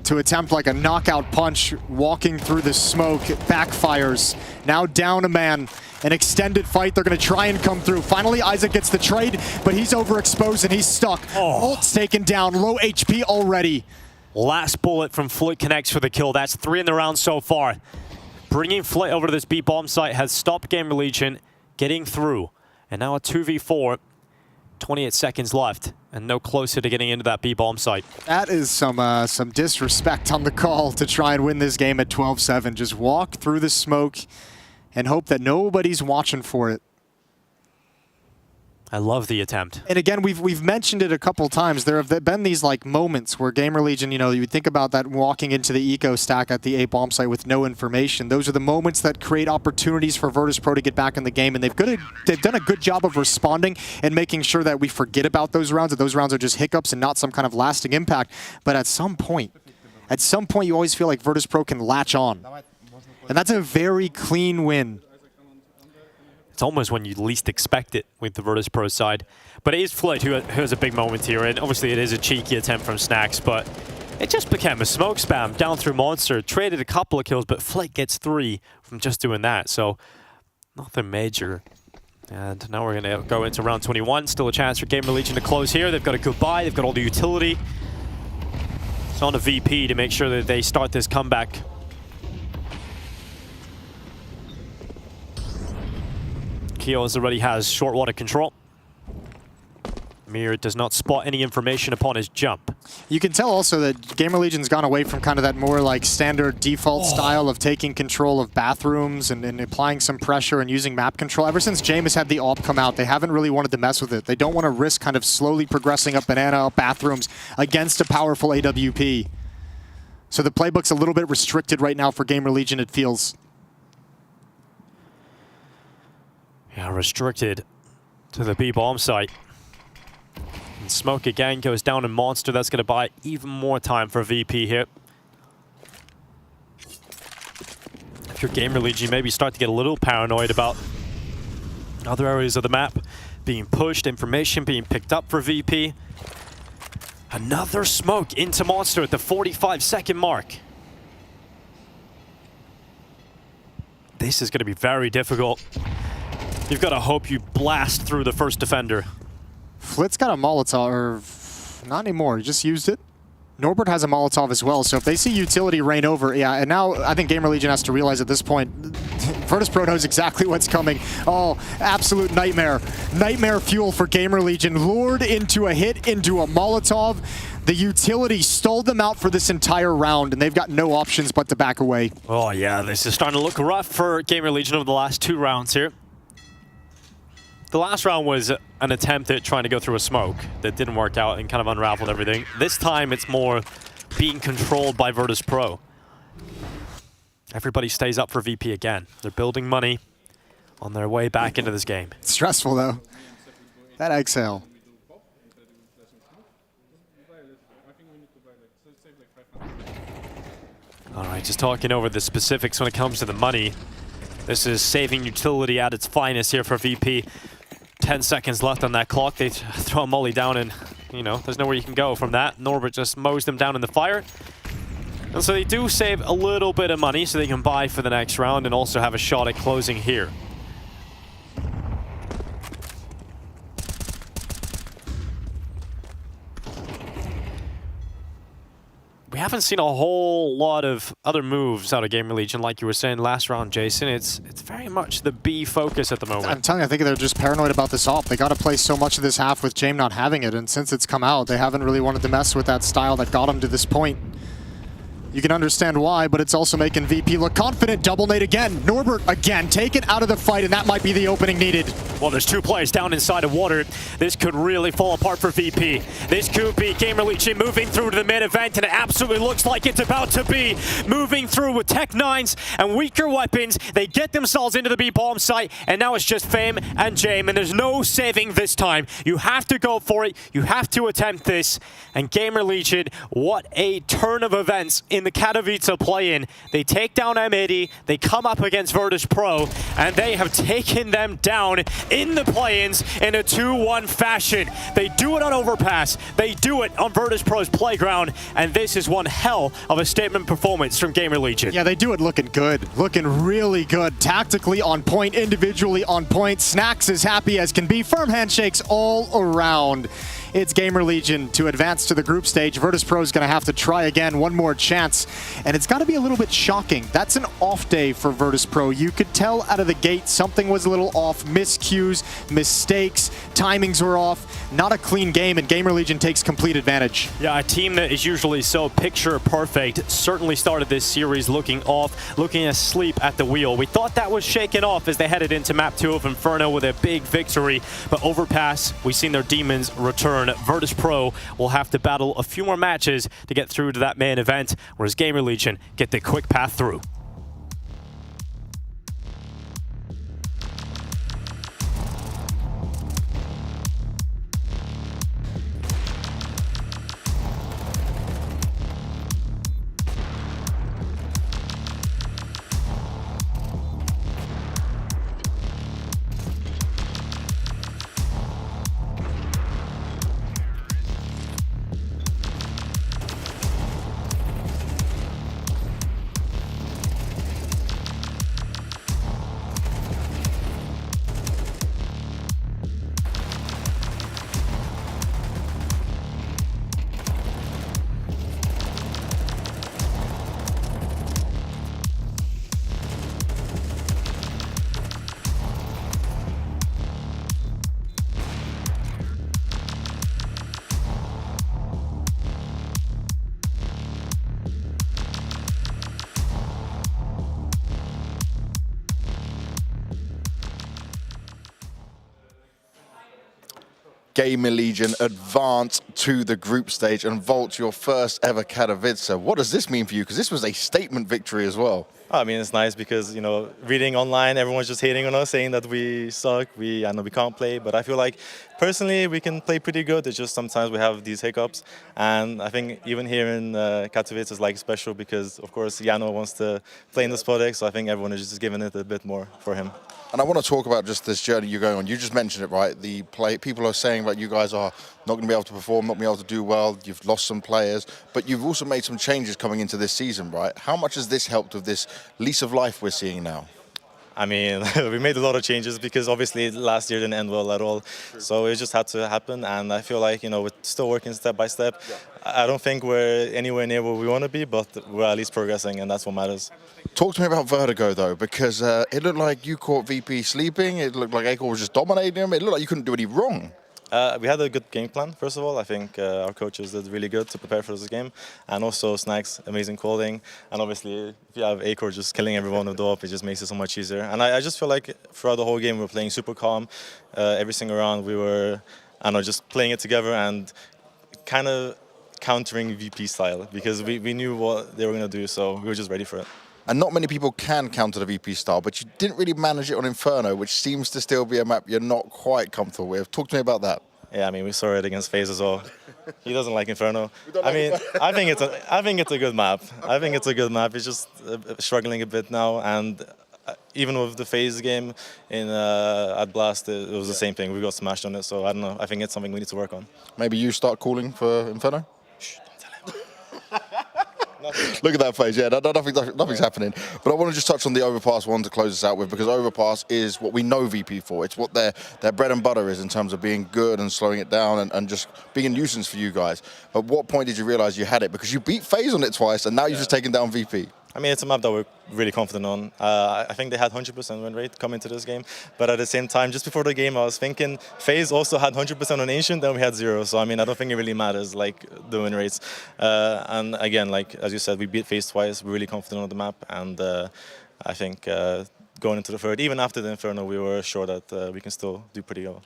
to attempt like a knockout punch, walking through the smoke. It backfires. Now down a man. An extended fight. They're going to try and come through. Finally, Isaac gets the trade, but he's overexposed and he's stuck. Bolt's taken down. Low HP already. Last bullet from Flit connects for the kill. That's 3 in the round so far. Bringing Flit over to this B bomb site has stopped Gamer Legion getting through. And now a 2v4. 28 seconds left, and no closer to getting into that B bomb site. That is some disrespect on the call to try and win this game at 12-7. Just walk through the smoke and hope that nobody's watching for it. I love the attempt. And again, we've mentioned it a couple times. There have been these like moments where Gamer Legion, you know, you think about that walking into the eco stack at the A bomb site with no information. Those are the moments that create opportunities for Virtus Pro to get back in the game, and they've done a good job of responding and making sure that we forget about those rounds, that those rounds are just hiccups and not some kind of lasting impact. But at some point, you always feel like Virtus Pro can latch on. And that's a very clean win. It's almost when you least expect it with the Virtus Pro side. But it is Flit who has a big moment here, and obviously it is a cheeky attempt from Snacks, but it just became a smoke spam down through Monster. Traded a couple of kills, but Flit gets 3 from just doing that, so nothing major. And now we're going to go into round 21. Still a chance for Gamer Legion to close here. They've got a good buy, they've got all the utility. It's on a VP to make sure that they start this comeback. Keos already has short water control. Mir does not spot any information upon his jump. You can tell also that Gamer Legion's gone away from kind of that more like standard default style of taking control of bathrooms and applying some pressure and using map control. Ever since Jameis had the AWP come out, they haven't really wanted to mess with it. They don't want to risk kind of slowly progressing up banana, up bathrooms against a powerful AWP. So the playbook's a little bit restricted right now for Gamer Legion, it feels. Yeah, restricted to the B bomb site. And smoke again goes down in Monster. That's going to buy even more time for VP here. If you're Gamer Legion, maybe start to get a little paranoid about other areas of the map being pushed, information being picked up for VP. Another smoke into Monster at the 45-second mark. This is going to be very difficult. You've got to hope you blast through the first defender. Flit's got a Molotov, or not anymore, he just used it. Norbert has a Molotov as well, so if they see utility rain over, yeah, and now I think Gamer Legion has to realize at this point, Virtus Pro knows exactly what's coming. Oh, absolute nightmare. Nightmare fuel for Gamer Legion, lured into a hit, into a Molotov. The utility stole them out for this entire round, and they've got no options but to back away. Oh yeah, this is starting to look rough for Gamer Legion over the last 2 rounds here. The last round was an attempt at trying to go through a smoke that didn't work out and kind of unraveled everything. This time it's more being controlled by Virtus Pro. Everybody stays up for VP again. They're building money on their way back into this game. It's stressful though. That exhale. All right, just talking over the specifics when it comes to the money. This is saving utility at its finest here for VP. 10 seconds left on that clock. They throw a molly down and, you know, there's nowhere you can go from that. Norbert just mows them down in the fire. And so they do save a little bit of money so they can buy for the next round and also have a shot at closing here. We haven't seen a whole lot of other moves out of Gamer Legion, like you were saying last round, Jason. It's very much the B focus at the moment. I'm telling you, I think they're just paranoid about this AWP. They got to play so much of this half with Jame not having it, and since it's come out, they haven't really wanted to mess with that style that got them to this point. You can understand why, but it's also making VP look confident. Double nade again. Norbert again, taken out of the fight, and that might be the opening needed. Well, there's 2 players down inside of water. This could really fall apart for VP. This could be Gamer Legion moving through to the main event, and it absolutely looks like it's about to be. Moving through with Tech 9s and weaker weapons. They get themselves into the B bomb site, and now it's just Fame and Jame, and there's no saving this time. You have to go for it. You have to attempt this. And Gamer Legion, what a turn of events in the Katowice play-in. They take down M80, they come up against Virtus Pro, and they have taken them down in the play-ins in a 2-1 fashion. They do it on Overpass, they do it on Virtus Pro's playground, and this is one hell of a statement performance from Gamer Legion. Yeah, they do it looking good, looking really good. Tactically on point, individually on point. Snacks as happy as can be. Firm handshakes all around. It's Gamer Legion to advance to the group stage. Virtus Pro is going to have to try again, one more chance. And it's got to be a little bit shocking. That's an off day for Virtus Pro. You could tell out of the gate something was a little off. Miscues, mistakes, timings were off. Not a clean game, and Gamer Legion takes complete advantage. Yeah, a team that is usually so picture perfect certainly started this series looking off, looking asleep at the wheel. We thought that was shaken off as they headed into map 2 of Inferno with a big victory, but Overpass, we've seen their demons return. Virtus Pro will have to battle a few more matches to get through to that main event, whereas Gamer Legion get the quick path through. Gamer Legion advance to the group stage and vault your first ever Katowice. What does this mean for you? Because this was a statement victory as well. I mean, it's nice because, you know, reading online, everyone's just hating on us, saying that we suck, I know we can't play, but I feel like, personally, we can play pretty good. It's just sometimes we have these hiccups, and I think even here in Katowice is like special because, of course, Jano wants to play in the Spodek, so I think everyone is just giving it a bit more for him. And I want to talk about just this journey you're going on. You just mentioned it, right? People are saying that you guys are not going to be able to perform, not going to be able to do well. You've lost some players, but you've also made some changes coming into this season, right? How much has this helped with this lease of life we're seeing now? I mean, we made a lot of changes because obviously last year didn't end well at all. So it just had to happen, and I feel like, you know, we're still working step by step. I don't think we're anywhere near where we want to be, but we're at least progressing, and that's what matters. Talk to me about Vertigo, though, because it looked like you caught VP sleeping. It looked like Acor was just dominating him. It looked like you couldn't do any wrong. We had a good game plan, first of all. I think our coaches did really good to prepare for this game. And also Snacks, amazing calling. And obviously, if you have Acor just killing everyone with the op, it just makes it so much easier. And I just feel like throughout the whole game, we were playing super calm. Every single round, we were, I don't know, just playing it together and kind of countering VP style because we knew what they were going to do, so we were just ready for it. And not many people can counter the VP style, but you didn't really manage it on Inferno, which seems to still be a map you're not quite comfortable with. Talk to me about that. Yeah, I mean, we saw it against FaZe as well. He doesn't like Inferno. I mean, I think it's a good map. I think it's a good map. It's just struggling a bit now, and even with the FaZe game at Blast, it was the same thing. We got smashed on it, so I don't know. I think it's something we need to work on. Maybe you start calling for Inferno? Shh, don't tell him. Look at that face, yeah, nothing's happening. But I want to just touch on the Overpass one to close this out with, because Overpass is what we know VP for. It's what their bread and butter is in terms of being good and slowing it down and just being a nuisance for you guys. At what point did you realize you had it? Because you beat FaZe on it twice, and now you've just taken down VP. I mean, it's a map that we're really confident on. I think they had 100% win rate coming to this game. But at the same time, just before the game, I was thinking FaZe also had 100% on Ancient, then we had 0. So, I mean, I don't think it really matters, like, the win rates. And again, like, as you said, we beat FaZe twice. We're really confident on the map. And I think going into the third. Even after the Inferno, we were sure that we can still do pretty well.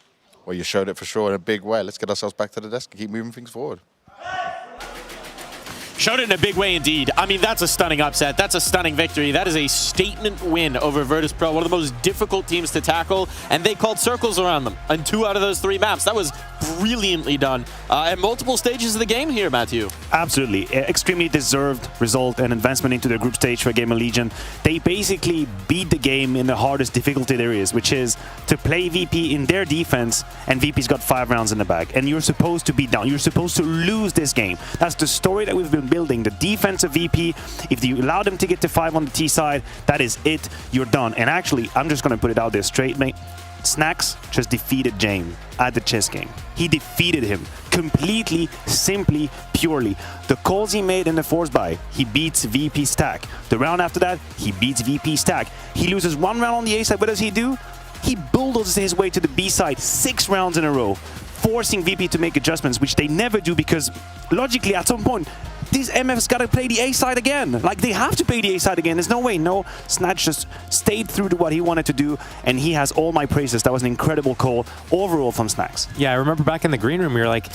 Well, you showed it for sure in a big way. Let's get ourselves back to the desk and keep moving things forward. Showed it in a big way indeed. I mean, that's a stunning upset. That's a stunning victory. That is a statement win over Virtus Pro, one of the most difficult teams to tackle, and they called circles around them on 2 out of those 3 maps. That was brilliantly done at multiple stages of the game here, Matthew. Absolutely. Extremely deserved result and advancement into the group stage for Gamer Legion. They basically beat the game in the hardest difficulty there is, which is to play VP in their defense, and VP's got 5 rounds in the bag. And you're supposed to be down. You're supposed to lose this game. That's the story that we've been building. The defense of VP, if you allow them to get to 5 on the T side, that is it. You're done. And actually, I'm just going to put it out there straight, mate. Snacks just defeated James at the chess game. He defeated him completely, simply, purely. The calls he made in the force buy, he beats VP stack. The round after that, he beats VP stack. He loses 1 round on the A side. What does he do? He bulldozes his way to the B side 6 rounds in a row, forcing VP to make adjustments, which they never do because logically at some point, these MFs got to play the A side again. Like, they have to play the A side again. There's no way. No, Snatch just stayed through to what he wanted to do, and he has all my praises. That was an incredible call overall from Snacks. Yeah, I remember back in the green room, we were like,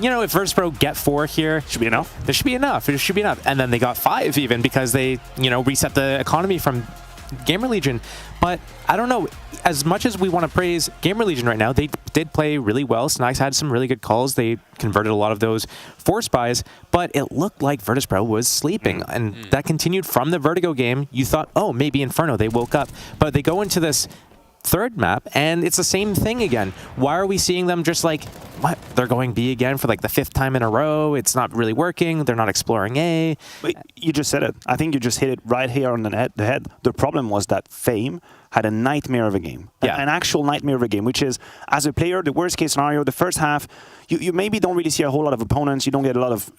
you know, if Virtus Pro get 4 here, should be enough. There should be enough. It should be enough. And then they got 5 even because they, you know, reset the economy from Gamer Legion. But I don't know, as much as we want to praise Gamer Legion right now, they did play really well. Snacks had some really good calls. They converted a lot of those force buys, but it looked like Virtus Pro was sleeping. And that continued from the Vertigo game. You thought, oh, maybe Inferno, they woke up. But they go into this 3rd map, and it's the same thing again. Why are we seeing them just like, what? They're going B again for like the 5th time in a row. It's not really working. They're not exploring A. Wait, you just said it. I think you just hit it right here on the head. The problem was that Fame had a nightmare of a game. Yeah. An actual nightmare of a game, which is, as a player, the worst case scenario, the first half, you maybe don't really see a whole lot of opponents. You don't get a lot of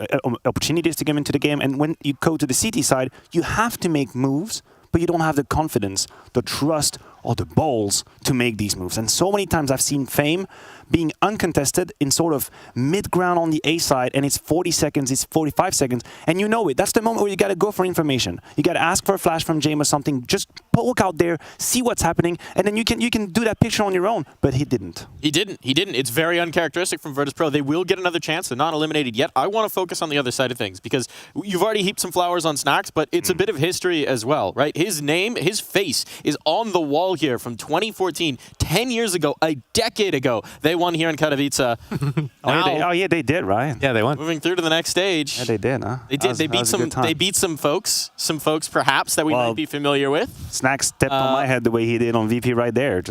opportunities to get into the game. And when you go to the CT side, you have to make moves, but you don't have the confidence, the trust, or the balls to make these moves. And so many times I've seen Fame being uncontested in sort of mid-ground on the A side, and it's 40 seconds, it's 45 seconds, and you know it. That's the moment where you got to go for information. You got to ask for a flash from James or something. Just poke out there, see what's happening, and then you can do that picture on your own. But he didn't. He didn't. It's very uncharacteristic from Virtus Pro. They will get another chance. They're not eliminated yet. I want to focus on the other side of things because you've already heaped some flowers on Snacks, but it's a bit of history as well, right? His name, his face is on the wall here from 2014, 10 years ago, a decade ago. They won here in Katowice. Yeah, they did, right? Yeah, they won. Moving through to the next stage. Yeah, they did, huh? They did. They beat some folks perhaps that we might be familiar with. Snacks stepped on my head the way he did on VP right there.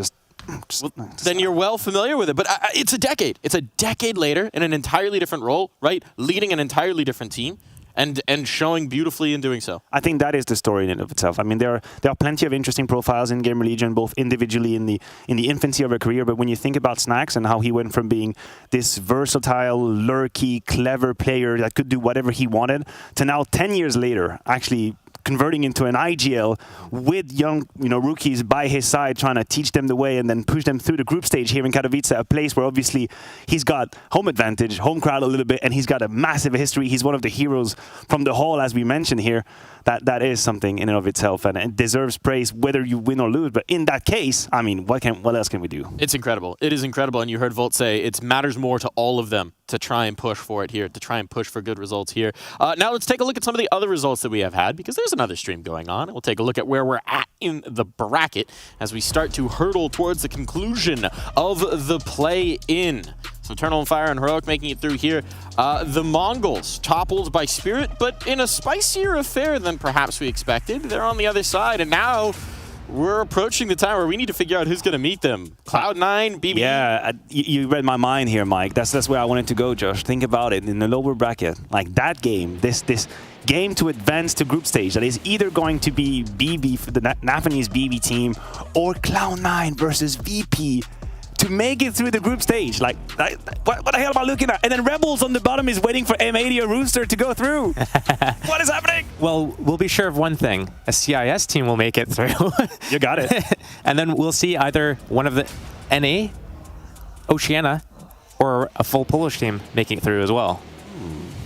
Then you're well familiar with it. But it's a decade. It's a decade later in an entirely different role, right? Leading an entirely different team. And showing beautifully in doing so. I think that is the story in and of itself. I mean, there are plenty of interesting profiles in Gamer Legion, both individually in the infancy of a career. But when you think about Snacks and how he went from being this versatile, lurky, clever player that could do whatever he wanted, to now 10 years later, actually converting into an IGL with young, rookies by his side, trying to teach them the way and then push them through the group stage here in Katowice, a place where obviously he's got home advantage, home crowd a little bit, and he's got a massive history. He's one of the heroes from the hall, as we mentioned here. That is something in and of itself, and it deserves praise whether you win or lose. But in that case, I mean, what else can we do? It's incredible. It is incredible, and you heard Volt say it matters more to all of them to try and push for it here, to try and push for good results here. Now let's take a look at some of the other results that we have had, because there's another stream going on. We'll take a look at where we're at in the bracket as we start to hurtle towards the conclusion of the play-in. So Eternal on Fire and Heroic making it through here. The Mongols toppled by Spirit, but in a spicier affair than perhaps we expected. They're on the other side, and now we're approaching the time where we need to figure out who's going to meet them. Cloud9, BB. Yeah, you read my mind here, Mike. That's where I wanted to go, Josh. Think about it. In the lower bracket, like that game, this game to advance to group stage, that is either going to be BB for the Japanese BB team or Cloud9 versus VP to make it through the group stage. Like, what the hell am I looking at? And then Rebels on the bottom is waiting for M80 or Rooster to go through. What is happening? Well, we'll be sure of one thing. A CIS team will make it through. You got it. And then we'll see either one of the NA, Oceania, or a full Polish team making it through as well.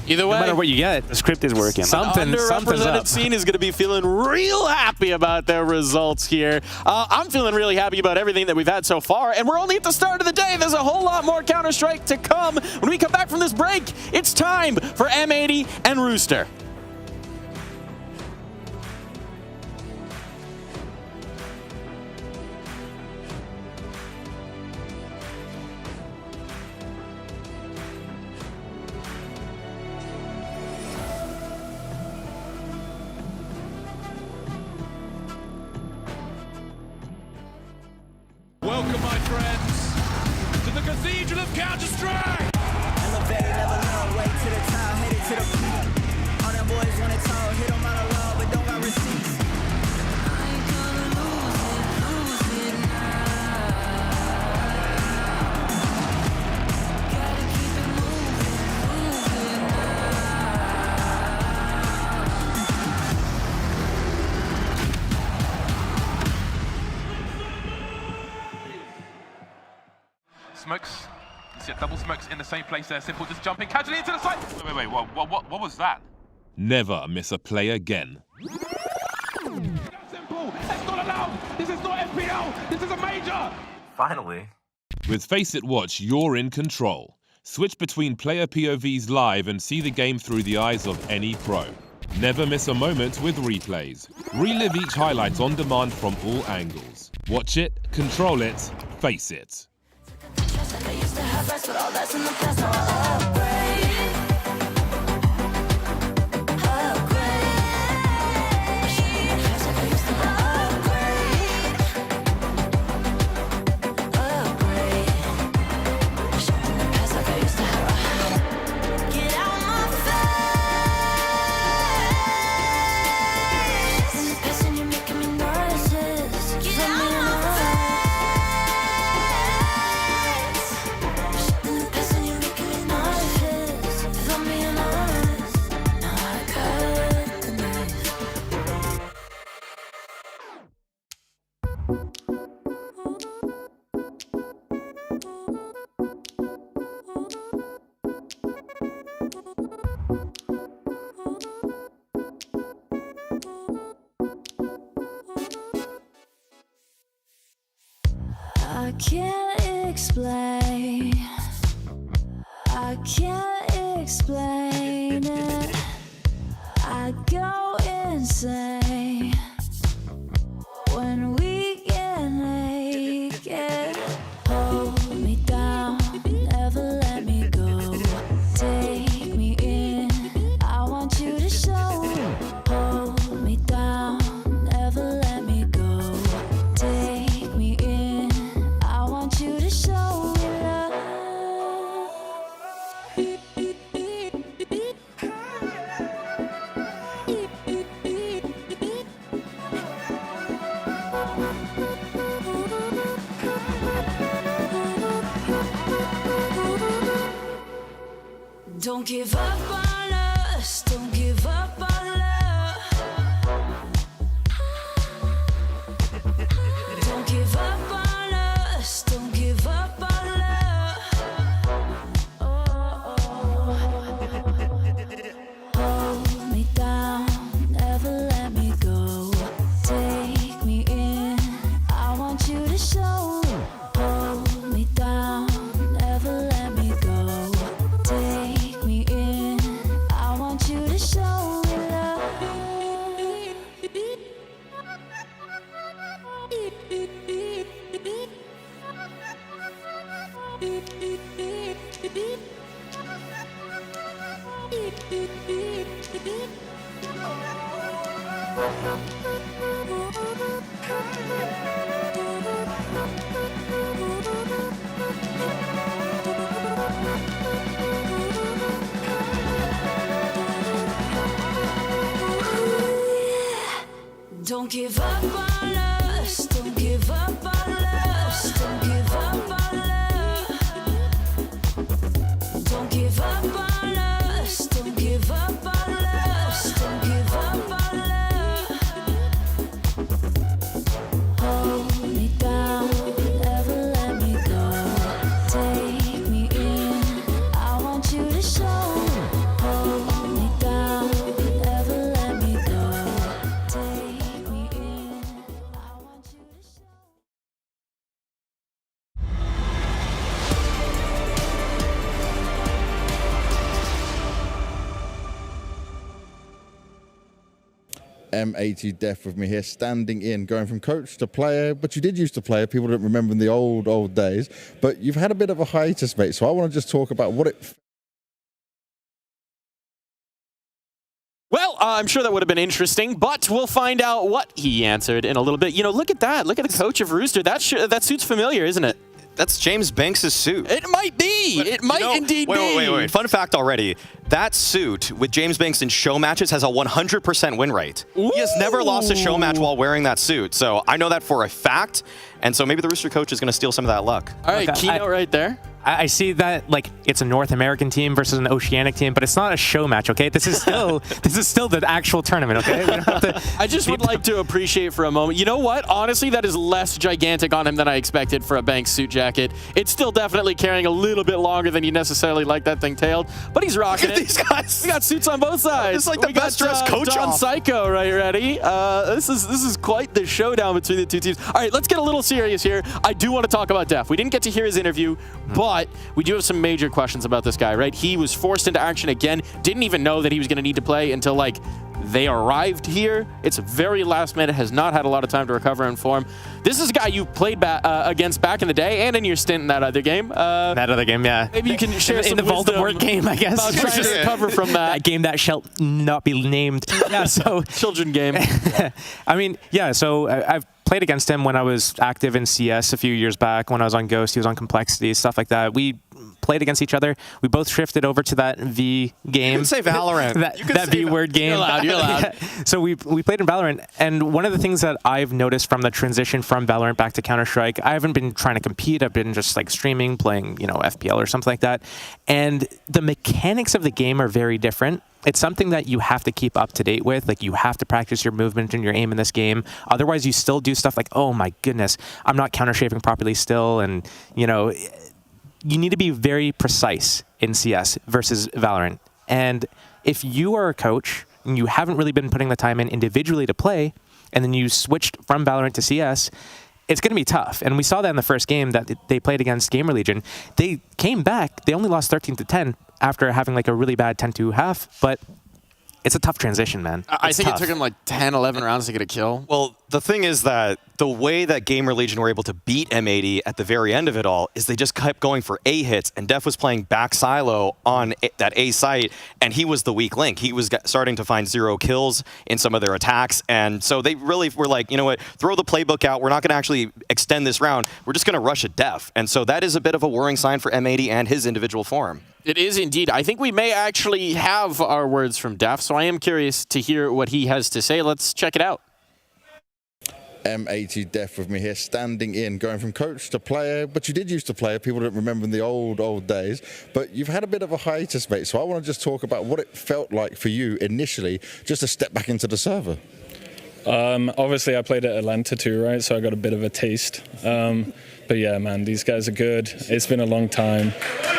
Either way, no matter what you get, the script is working. Something's Something's underrepresented up. scene is going to be feeling real happy about their results here. I'm feeling really happy about everything that we've had so far, and we're only at the start of the day. There's a whole lot more Counter-Strike to come. When we come back from this break, it's time for M80 and Rooster. Welcome, my friends, to the Cathedral of Counter-Strike! Elevator, never low, way to the top, headed to the peak. All them boys wanna talk, hit them out of love, but don't got receipts. I ain't gonna lose it now. Gotta keep it moving Smokes. You see double smokes in the same place there. Simple just jumping casually into the side. Wait, what was that? Never miss a play again. Simple, that's not allowed. This is not FPL. This is a major. Finally. With Face It Watch, you're in control. Switch between player POVs live and see the game through the eyes of any pro. Never miss a moment with replays. Relive each highlight on demand from all angles. Watch it, control it, face it. I used to have rest, but all that's in the past. Now I upgrade. I can't explain. I can't explain it. I go insane when we get naked. Hold me down, never let me go. Take me in, I want you to show. Hold me down, never let me go. Take me in, I want you to show me love. Don't give up on us, don't give up on love. Don't give up on us, don't give up on love. Hold me down, never let me go. Take me in, I want you to show. Hold me down, never let me go. Take me in, I want you to show me love. Don't give up on us, don't give up on us, don't give up on love. Don't give up on us, don't give up on us, don't give up on love. Hold me down, never let me go. Take me in, I want you to show. Hold M80 Def with me here, standing in, going from coach to player, but you did used to play. People don't remember in the old days, but you've had a bit of a hiatus, mate. So I want to just talk about what it. Well, I'm sure that would have been interesting, but we'll find out what he answered in a little bit. You know, look at that. Look at the coach of Rooster. That suit's familiar, isn't it? That's James Banks' suit. It might be. It might indeed be. Wait. Fun fact already. That suit with James Banks in show matches has a 100% win rate. Ooh. He has never lost a show match while wearing that suit. So I know that for a fact. And so maybe the Rooster coach is going to steal some of that luck. All right, keynote right there. I see that like it's a North American team versus an Oceanic team, but it's not a show match, okay? This is still the actual tournament, okay? We don't have to I just would like to appreciate for a moment. You know what? Honestly, that is less gigantic on him than I expected for a Banks suit jacket. It's still definitely carrying a little bit longer than you necessarily like that thing tailed, but he's rocking it. These guys. We got suits on both sides. It's like the best dressed coach John off. Psycho right ready. This is quite the showdown between the two teams. All right, let's get a little serious here. I do want to talk about Def. We didn't get to hear his interview, but we do have some major questions about this guy, right? He was forced into action again, didn't even know that he was going to need to play until like they arrived here. It's very last minute, has not had a lot of time to recover in form. This is a guy you played against back in the day and in your stint in that other game. Yeah. Maybe you can share some in the wisdom Voldemort game, I guess. about trying to recover from that. That game that shall not be named. Yeah, so children game. I mean, yeah, so I've played against him when I was active in CS a few years back. When I was on Ghost, he was on Complexity, stuff like that. We played against each other. We both shifted over to that V game. You can say Valorant. that V word game. You're allowed. Yeah. So we played in Valorant, and one of the things that I've noticed from the transition from Valorant back to Counter-Strike, I haven't been trying to compete. I've been just like streaming, playing, FPL or something like that. And the mechanics of the game are very different. It's something that you have to keep up to date with. Like, you have to practice your movement and your aim in this game. Otherwise, you still do stuff like, oh my goodness, I'm not counter-shaping properly still. And, you need to be very precise in CS versus Valorant. And if you are a coach and you haven't really been putting the time in individually to play, and then you switched from Valorant to CS, it's going to be tough. And we saw that in the first game that they played against Gamer Legion. They came back. They only lost 13-10 after having like a really bad 10-2 half. But it's a tough transition, man. I think it took him like 10, 11 rounds to get a kill. Well, the thing is that the way that Gamer Legion were able to beat M80 at the very end of it all is they just kept going for A hits, and Def was playing back silo on that A site, and he was the weak link. He was starting to find 0 kills in some of their attacks, and so they really were like, you know what, throw the playbook out. We're not going to actually extend this round. We're just going to rush at Def, and so that is a bit of a worrying sign for M80 and his individual form. It is indeed. I think we may actually have our words from Def, so I am curious to hear what he has to say. Let's check it out. M80 Def with me here, standing in, going from coach to player, but you did used to play. People don't remember in the old days, but you've had a bit of a hiatus, mate. So I want to just talk about what it felt like for you initially, just to step back into the server. Obviously, I played at Atlanta too, right? So I got a bit of a taste. But yeah, man, these guys are good. It's been a long time.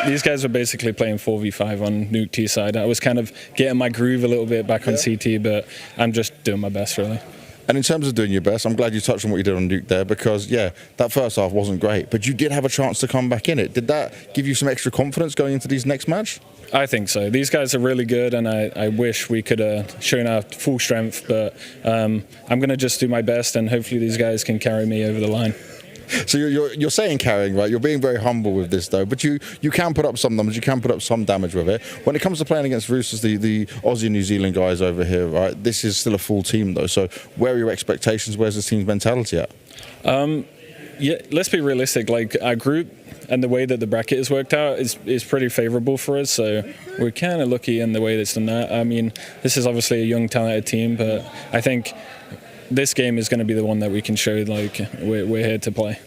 These guys were basically playing 4v5 on Nuke T side. I was kind of getting my groove a little bit back on CT, but I'm just doing my best, really. And in terms of doing your best, I'm glad you touched on what you did on Nuke there, because, yeah, that first half wasn't great, but you did have a chance to come back in it. Did that give you some extra confidence going into these next match? I think so. These guys are really good, and I wish we could have shown our full strength, but I'm going to just do my best, and hopefully these guys can carry me over the line. So you're saying carrying, right? You're being very humble with this, though. But you can put up some numbers. You can put up some damage with it. When it comes to playing against Roosters, the Aussie and New Zealand guys over here, right? This is still a full team, though. So where are your expectations? Where's this team's mentality at? Yeah, let's be realistic. Like, our group and the way that the bracket is worked out is pretty favourable for us. So we're kind of lucky in the way that's done that. I mean, this is obviously a young, talented team, but I think this game is going to be the one that we can show, like, we're here to play.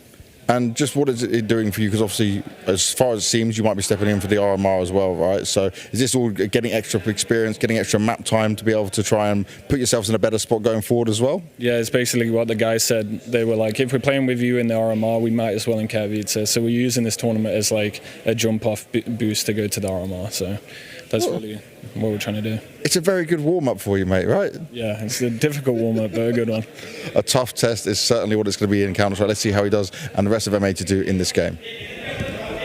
And just what is it doing for you? Because obviously, as far as it seems, you might be stepping in for the RMR as well, right? So is this all getting extra experience, getting extra map time to be able to try and put yourselves in a better spot going forward as well? Yeah, it's basically what the guys said. They were like, if we're playing with you in the RMR, we might as well in Katowice. So we're using this tournament as like a jump-off boost to go to the RMR. So that's really what we're trying to do. It's a very good warm-up for you, mate, right? Yeah, it's a difficult warm-up, but a good one. A tough test is certainly what it's going to be in Counter-Strike. Let's see how he does and the rest of M82 in this game.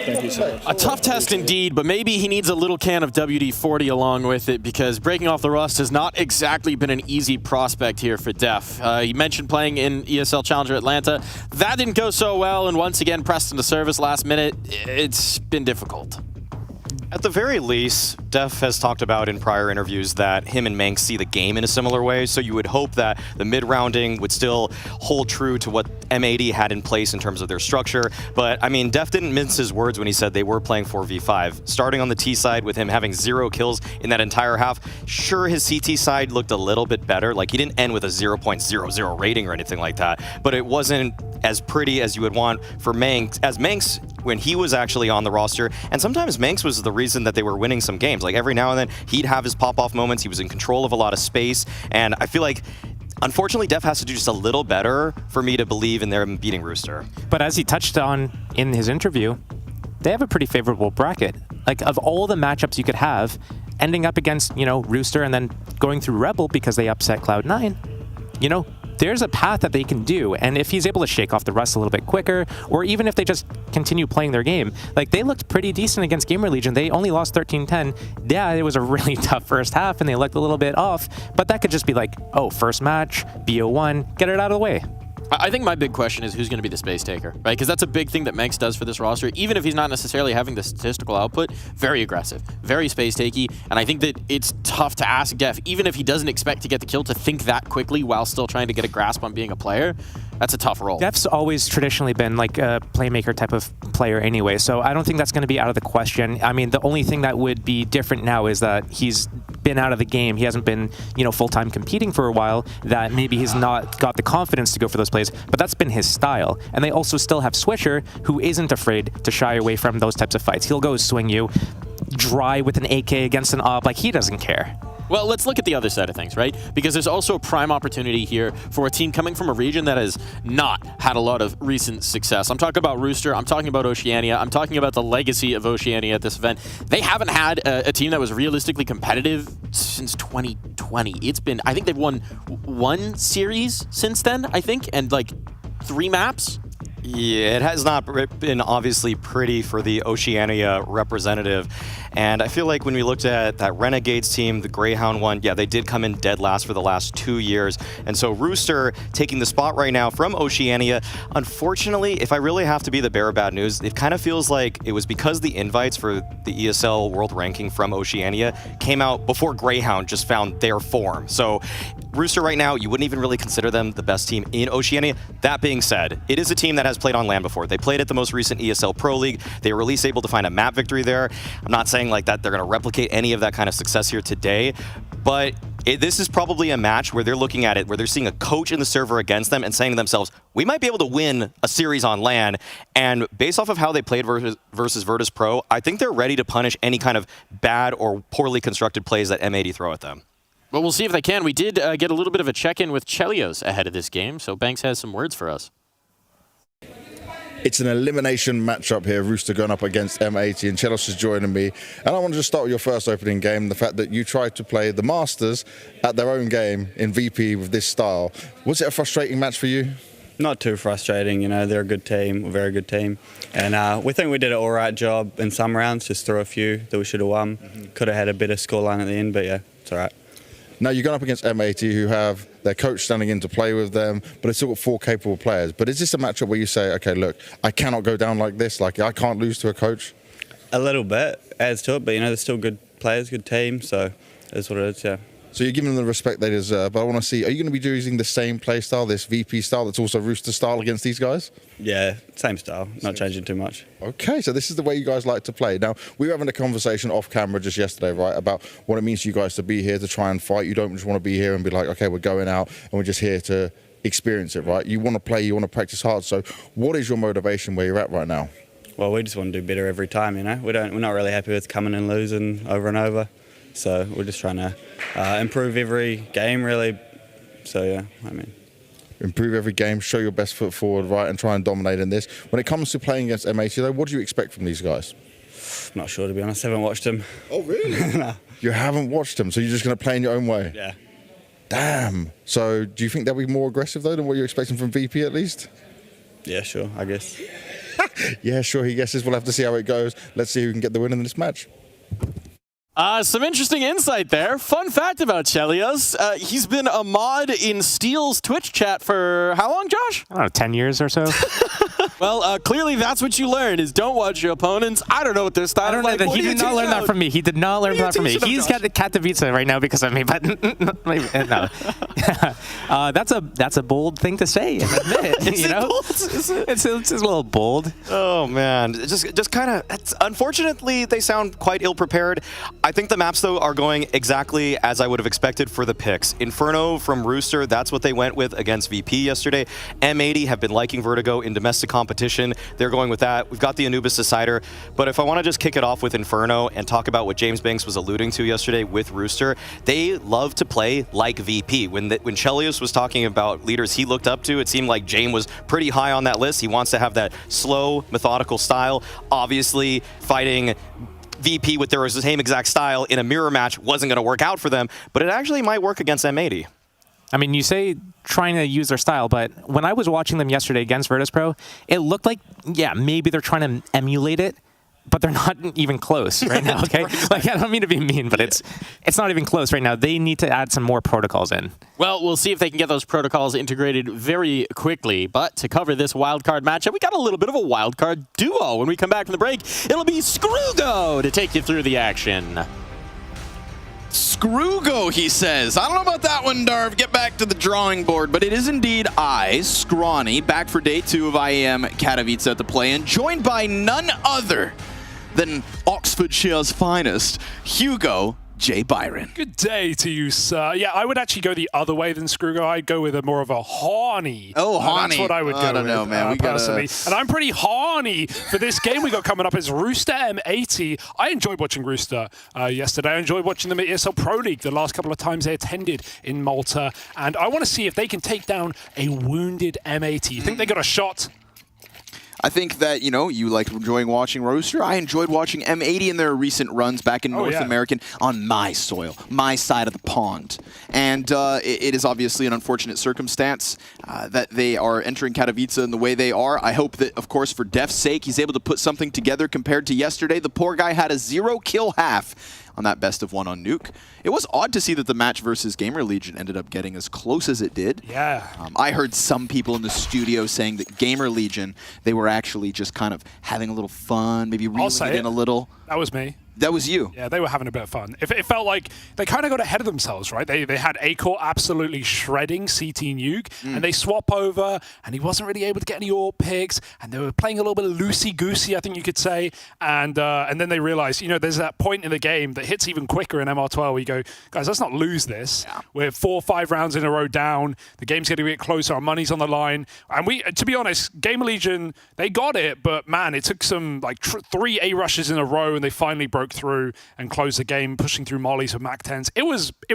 Thank you so much. A tough test indeed, but maybe he needs a little can of WD-40 along with it, because breaking off the rust has not exactly been an easy prospect here for Def. He mentioned playing in ESL Challenger Atlanta. That didn't go so well, and once again pressed into service last minute. It's been difficult. At the very least, Def has talked about in prior interviews that him and Manx see the game in a similar way, so you would hope that the mid-rounding would still hold true to what M80 had in place in terms of their structure. But, I mean, Def didn't mince his words when he said they were playing 4v5. Starting on the T side with him having 0 kills in that entire half, sure, his CT side looked a little bit better. Like, he didn't end with a 0.00 rating or anything like that, but it wasn't as pretty as you would want for Manx, as Manx, when he was actually on the roster, and sometimes Manx was the reason that they were winning some games. Like every now and then, he'd have his pop-off moments, he was in control of a lot of space, and I feel like, unfortunately, Def has to do just a little better for me to believe in them beating Rooster. But as he touched on in his interview, they have a pretty favorable bracket. Like, of all the matchups you could have, ending up against, you know, Rooster and then going through Rebel because they upset Cloud9, you know, there's a path that they can do, and if he's able to shake off the rust a little bit quicker, or even if they just continue playing their game, like they looked pretty decent against Gamer Legion. They only lost 13-10. Yeah, it was a really tough first half, and they looked a little bit off, but that could just be like, oh, first match, BO1, get it out of the way. I think my big question is who's going to be the space taker, right? Because that's a big thing that Manx does for this roster. Even if he's not necessarily having the statistical output, very aggressive, very space takey, and I think that it's tough to ask Def, even if he doesn't expect to get the kill, to think that quickly while still trying to get a grasp on being a player. That's a tough role. Def's always traditionally been like a playmaker type of player anyway, so I don't think that's going to be out of the question. I mean, the only thing that would be different now is that he's been out of the game. He hasn't been, you know, full-time competing for a while, that maybe he's not got the confidence to go for those plays, but that's been his style. And they also still have Swisher, who isn't afraid to shy away from those types of fights. He'll go swing you dry with an AK against an op, like he doesn't care. Well, let's look at the other side of things, right? Because there's also a prime opportunity here for a team coming from a region that has not had a lot of recent success. I'm talking about Rooster, I'm talking about Oceania, I'm talking about the legacy of Oceania at this event. They haven't had a team that was realistically competitive since 2020. It's been, I think they've won 1 series since then, I think, and like 3 maps. Yeah, it has not been obviously pretty for the Oceania representative. And I feel like when we looked at that Renegades team, the Greyhound one, yeah, they did come in dead last for the last 2 years. And so Rooster taking the spot right now from Oceania. Unfortunately, if I really have to be the bearer of bad news, it kind of feels like it was because the invites for the ESL World Ranking from Oceania came out before Greyhound just found their form. So Rooster right now, you wouldn't even really consider them the best team in Oceania. That being said, it is a team that has played on land before. They played at the most recent ESL Pro League. They were at least able to find a map victory there. I'm not saying like that they're going to replicate any of that kind of success here today, but this is probably a match where they're looking at it, where they're seeing a coach in the server against them and saying to themselves, we might be able to win a series on LAN. And based off of how they played versus Virtus Pro, I think they're ready to punish any kind of bad or poorly constructed plays that M80 throw at them. Well, we'll see if they can. We did get a little bit of a check-in with Chelios ahead of this game, so Banks has some words for us. It's an elimination matchup here, Rooster going up against M80, and Chelos is joining me. And I want to just start with your first opening game, the fact that you tried to play the Masters at their own game in VP with this style. Was it a frustrating match for you? Not too frustrating, you know, they're a good team, a very good team. And we think we did an all right job in some rounds, just threw a few that we should have won. Could have had a bit of scoreline at the end, but yeah, it's all right. Now, you're going up against M80, who have their coach standing in to play with them, but it's still got 4 capable players. But is this a matchup where you say, okay, look, I cannot go down like this, like I can't lose to a coach? A little bit adds to it, but, you know, they're still good players, good team, so that's what it is, yeah. So you're giving them the respect they deserve, but I want to see, are you going to be using the same play style, this VP style that's also Rooster style against these guys? Yeah, same style, not changing too much. Okay, so this is the way you guys like to play. Now, we were having a conversation off camera just yesterday, right, about what it means to you guys to be here to try and fight. You don't just want to be here and be like, okay, we're going out and we're just here to experience it, right? You want to play, you want to practice hard. So what is your motivation where you're at right now? Well, we just want to do better every time, you know. We're not really happy with coming and losing over and over. So we're just trying to improve every game, really. So, yeah, I mean. Improve every game, show your best foot forward, right, and try and dominate in this. When it comes to playing against M80, though, what do you expect from these guys? Not sure, to be honest. I haven't watched them. Oh, really? No. You haven't watched them, so you're just going to play in your own way? Yeah. Damn. So do you think they'll be more aggressive, though, than what you're expecting from VP, at least? Yeah, sure, I guess. Yeah, sure, he guesses. We'll have to see how it goes. Let's see who can get the win in this match. Some interesting insight there. Fun fact about Chelios. He's been a mod in Steel's Twitch chat for how long, Josh? I don't know, 10 years or so. Well, clearly that's what you learned, is don't watch your opponents. I don't know what their style is like. He did not learn that from me. He did not learn that from me. He's got the Katowice right now because of me, but no. That's a bold thing to say and admit. Is you it know? bold? Is it? It's a little bold. Oh man, just kind of. Unfortunately, they sound quite ill prepared. I think the maps though are going exactly as I would have expected for the picks. Inferno from Rooster, that's what they went with against VP yesterday. M80 have been liking Vertigo in domestic competition. They're going with that. We've got the Anubis Decider, but if I want to just kick it off with Inferno and talk about what James Banks was alluding to yesterday with Rooster, they love to play like VP. When Chelios was talking about leaders he looked up to, it seemed like James was pretty high on that list. He wants to have that slow, methodical style. Obviously, fighting VP with their same exact style in a mirror match wasn't going to work out for them, but it actually might work against M80. I mean, you say trying to use their style, but when I was watching them yesterday against Virtus.pro, it looked like, yeah, maybe they're trying to emulate it, but they're not even close right now, okay? Like, I don't mean to be mean, but it's not even close right now. They need to add some more protocols in. Well, we'll see if they can get those protocols integrated very quickly. But to cover this wildcard matchup, we got a little bit of a wildcard duo. When we come back from the break, it'll be Scroogo to take you through the action. Scroogo, he says. I don't know about that one, Darv. Get back to the drawing board. But it is indeed I, Scrawny, back for day 2 of IEM Katowice at the play-in, joined by none other than Oxfordshire's finest, Hugo J. Byron. Good day to you, sir. Yeah, I would actually go the other way than Scroogo. I'd go with a more of a horny. Oh, horny. That's what I would go with. I don't know, man. Personally. And I'm pretty horny for this game we got coming up. It's Rooster M80. I enjoyed watching Rooster yesterday. I enjoyed watching them at ESL Pro League the last couple of times they attended in Malta. And I want to see if they can take down a wounded M80. You think they got a shot? I think that, you know, you like enjoying watching Rooster. I enjoyed watching M80 in their recent runs back in North American on my soil, my side of the pond. And it is obviously an unfortunate circumstance that they are entering Katowice in the way they are. I hope that, of course, for Def's sake, he's able to put something together compared to yesterday. The poor guy had a 0-kill half on that best of 1 on Nuke. It was odd to see that the match versus Gamer Legion ended up getting as close as it did. Yeah. I heard some people in the studio saying that Gamer Legion, they were actually just kind of having a little fun, maybe reeling it in a little. That was me. That was you. Yeah, they were having a bit of fun. It felt like they kind of got ahead of themselves, right? They had Acor absolutely shredding CT Nuke, and they swap over, and he wasn't really able to get any AWP picks, and they were playing a little bit of loosey-goosey, I think you could say, and then they realized, you know, there's that point in the game that hits even quicker in MR12 where you go, guys, let's not lose this. Yeah. We're 4 or 5 rounds in a row down. The game's getting a bit closer. Our money's on the line. And we, to be honest, Gamer Legion, they got it, but man, it took some like 3 A rushes in a row, and they finally broke through and close the game, pushing through mollies with MAC-10s. It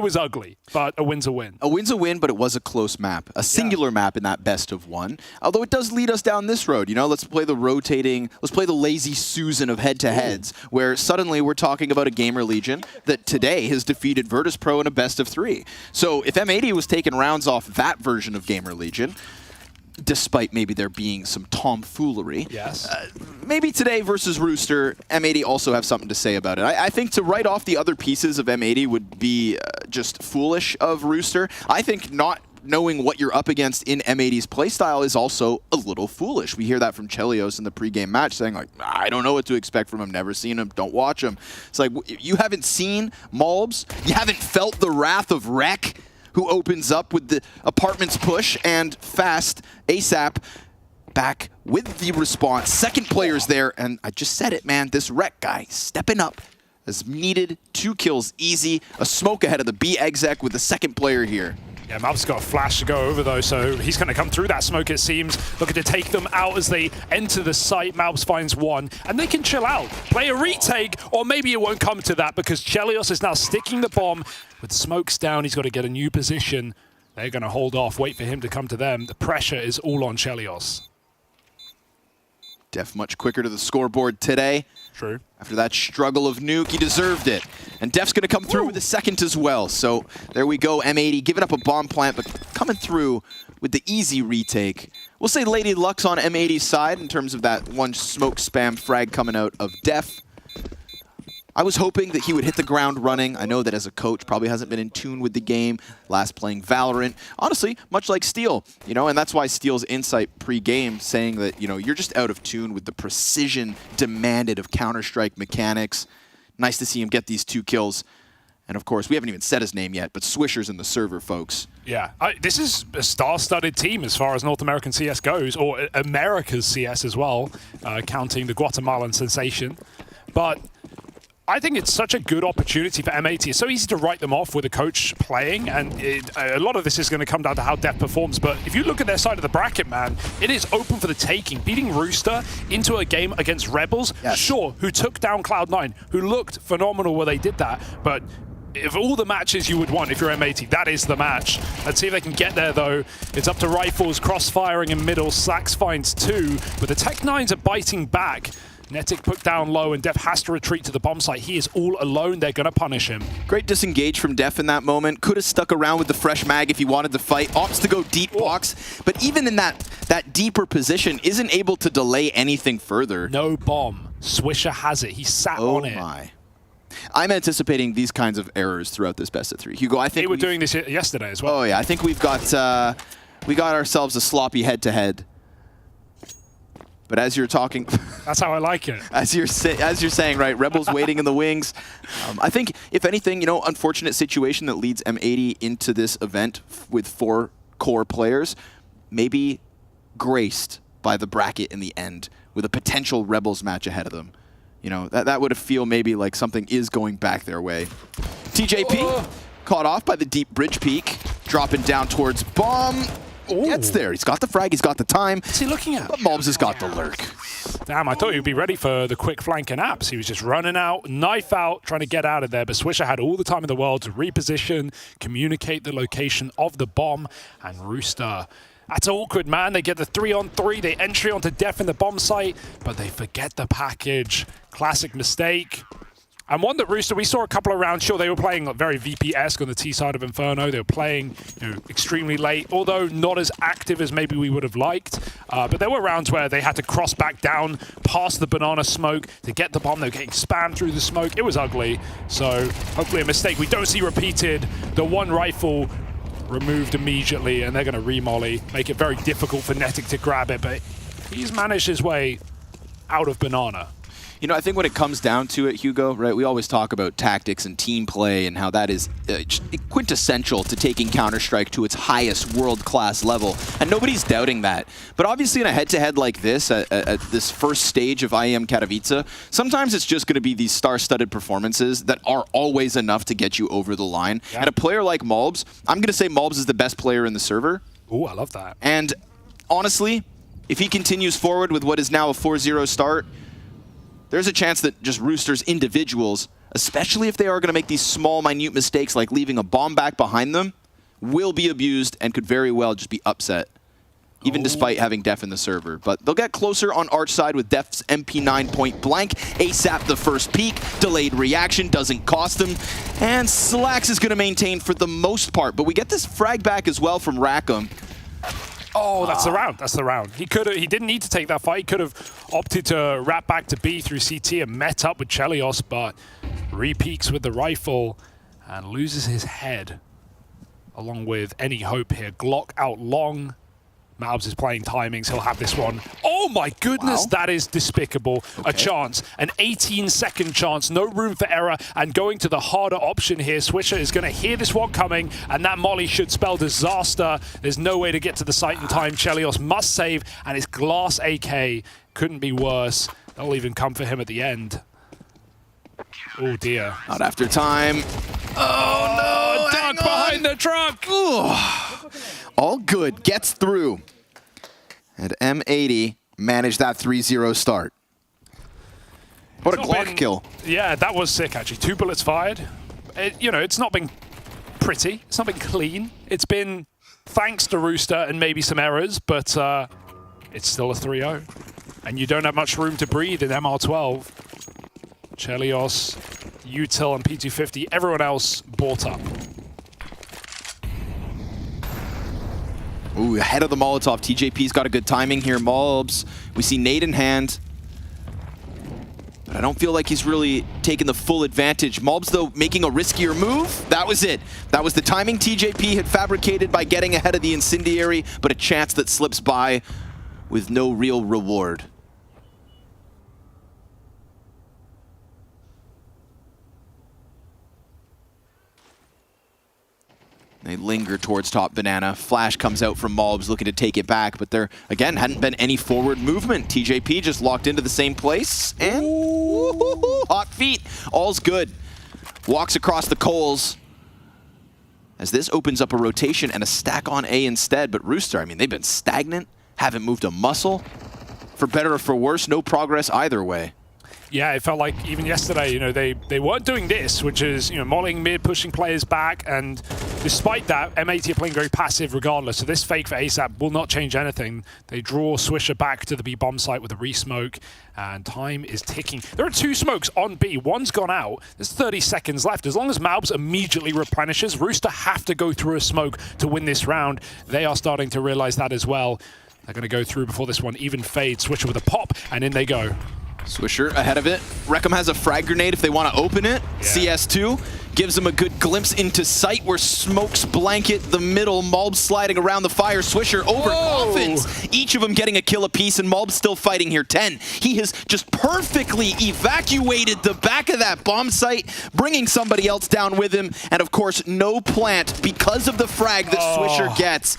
was ugly, but a win's a win. A win's a win, but it was a close map. A singular map in that best of 1. Although it does lead us down this road. You know, let's play the lazy Susan of head-to-heads, where suddenly we're talking about a Gamer Legion that today has defeated Virtus.pro in a best of 3. So if M80 was taking rounds off that version of Gamer Legion, despite maybe there being some tomfoolery. Yes. Maybe today versus Rooster, M80 also have something to say about it. I think to write off the other pieces of M80 would be just foolish of Rooster. I think not knowing what you're up against in M80's playstyle is also a little foolish. We hear that from Chelios in the pregame match saying, like, I don't know what to expect from him, never seen him, don't watch him. It's like, you haven't seen Malbs, you haven't felt the wrath of Rek, who opens up with the apartments push, and Fast ASAP back with the response. Second player's there, and I just said it, man, this Rek guy stepping up as needed. 2 kills easy, a smoke ahead of the B exec with the second player here. Yeah, Malb's got a flash to go over, though, so he's going to come through that smoke, it seems. Looking to take them out as they enter the site. Malbs finds 1, and they can chill out. Play a retake, or maybe it won't come to that, because Chelios is now sticking the bomb. With smokes down, he's got to get a new position. They're going to hold off, wait for him to come to them. The pressure is all on Chelios. Def much quicker to the scoreboard today. True. After that struggle of Nuke, he deserved it. And Def's going to come through with a second as well. So there we go, M80 giving up a bomb plant, but coming through with the easy retake. We'll say Lady Luck's on M80's side in terms of that one smoke spam frag coming out of Def. I was hoping that he would hit the ground running. I know that as a coach, probably hasn't been in tune with the game, last playing Valorant. Honestly, much like Steel, you know, and that's why Steel's insight pre-game saying that, you know, you're just out of tune with the precision demanded of Counter-Strike mechanics. Nice to see him get these 2 kills. And of course, we haven't even said his name yet, but Swisher's in the server, folks. Yeah, this is a star-studded team as far as North American CS goes, or America's CS as well, counting the Guatemalan sensation. But I think it's such a good opportunity for M80. It's so easy to write them off with a coach playing, and a lot of this is going to come down to how Def performs. But if you look at their side of the bracket, man, it is open for the taking. Beating Rooster into a game against Rebels, sure, who took down Cloud9, who looked phenomenal where they did that, but if all the matches you would want if you're M80, that is the match. Let's see if they can get there, though. It's up to Rifles, cross-firing in middle. Slacks finds 2, but the Tech-9s are biting back. Netic put down low, and Def has to retreat to the bomb site. He is all alone. They're going to punish him. Great disengage from Def in that moment. Could have stuck around with the fresh mag if he wanted to fight. Opts to go deep box, but even in that deeper position, isn't able to delay anything further. No bomb. Swisher has it. He sat on it. Oh my. I'm anticipating these kinds of errors throughout this best of 3. Hugo, I think they were doing this yesterday as well. Oh yeah, I think we got ourselves a sloppy head-to-head. But as you're talking, that's how I like it. As you're saying, right? Rebels waiting in the wings. I think, if anything, you know, unfortunate situation that leads M80 into this event with 4 core players, maybe graced by the bracket in the end with a potential Rebels match ahead of them. You know, that would feel maybe like something is going back their way. TJP caught off by the deep bridge peak, dropping down towards bomb. Gets there. He's got the frag. He's got the time. What's he looking at? But Mobs has got the lurk. Damn, I thought he'd be ready for the quick flank and apps. He was just running out, knife out, trying to get out of there. But Swisher had all the time in the world to reposition, communicate the location of the bomb, and Rooster. That's awkward, man. They get the 3-on-3. They entry onto Def in the bomb site, but they forget the package. Classic mistake. And one that Rooster, we saw a couple of rounds. Sure, they were playing very VP-esque on the T side of Inferno. They were playing, you know, extremely late, although not as active as maybe we would have liked. But there were rounds where they had to cross back down past the banana smoke to get the bomb. They were getting spammed through the smoke. It was ugly. So hopefully a mistake we don't see repeated. The one rifle removed immediately, and they're going to re-molly, make it very difficult for Netic to grab it. But he's managed his way out of banana. You know, I think when it comes down to it, Hugo, right, we always talk about tactics and team play and how that is quintessential to taking Counter-Strike to its highest world-class level. And nobody's doubting that. But obviously in a head-to-head like this, at this first stage of IEM Katowice, sometimes it's just going to be these star-studded performances that are always enough to get you over the line. Yeah. And a player like Malbs, I'm going to say Malbs is the best player in the server. Ooh, I love that. And honestly, if he continues forward with what is now a 4-0 start, there's a chance that just Rooster's individuals, especially if they are going to make these small, minute mistakes like leaving a bomb back behind them, will be abused and could very well just be upset, even despite having Def in the server. But they'll get closer on Arch side with Def's MP9 point blank. ASAP the first peak, delayed reaction, doesn't cost him. And Slacks is going to maintain for the most part. But we get this frag back as well from Rackham. Oh, that's the round. That's the round. He didn't need to take that fight. He could have opted to wrap back to B through CT and met up with Chelios, but re-peaks with the rifle and loses his head along with any hope here. Glock out long. Malbs is playing timings. He'll have this one. Oh my goodness, that is despicable. Okay. A chance, an 18-second chance, no room for error, and going to the harder option here. Swisher is going to hear this one coming, and that molly should spell disaster. There's no way to get to the site in time. Chelios must save, and his glass AK couldn't be worse. That'll even come for him at the end. Oh dear. Not after time. Oh no, duck behind the truck. All good, gets through. And M80 managed that 3-0 start. What a Glock kill. Yeah, that was sick actually. 2 bullets fired. You know, it's not been pretty. It's not been clean. It's been thanks to Rooster and maybe some errors, but it's still a 3-0. And you don't have much room to breathe in MR12. Chelios, Util, and P250, everyone else bought up. Ooh, ahead of the Molotov. TJP's got a good timing here. Mobs, we see nade in hand. But I don't feel like he's really taking the full advantage. Mobs, though, making a riskier move. That was it. That was the timing TJP had fabricated by getting ahead of the incendiary, but a chance that slips by with no real reward. They linger towards top banana. Flash comes out from Mobs looking to take it back, but there, again, hadn't been any forward movement. TJP just locked into the same place, and hot feet. All's good. Walks across the coals as this opens up a rotation and a stack on A instead, but Rooster, I mean, they've been stagnant, haven't moved a muscle. For better or for worse, no progress either way. Yeah, it felt like even yesterday, you know, they weren't doing this, which is, you know, mollying mid, pushing players back, and despite that, M80 are playing very passive regardless, so this fake for ASAP will not change anything. They draw Swisher back to the B bomb site with a re-smoke, and time is ticking. There are 2 smokes on B, one's gone out, there's 30 seconds left. As long as Malbs immediately replenishes, Rooster have to go through a smoke to win this round. They are starting to realize that as well. They're going to go through before this one even fades. Swisher with a pop, and in they go. Swisher ahead of it. Reckham has a frag grenade if they want to open it. Yeah. CS2 gives them a good glimpse into sight where smokes blanket the middle. Mulb sliding around the fire. Swisher over Coffins. Each of them getting a kill apiece, and Mulb still fighting here. 10. He has just perfectly evacuated the back of that bomb site, bringing somebody else down with him. And of course, no plant because of the frag that Swisher gets.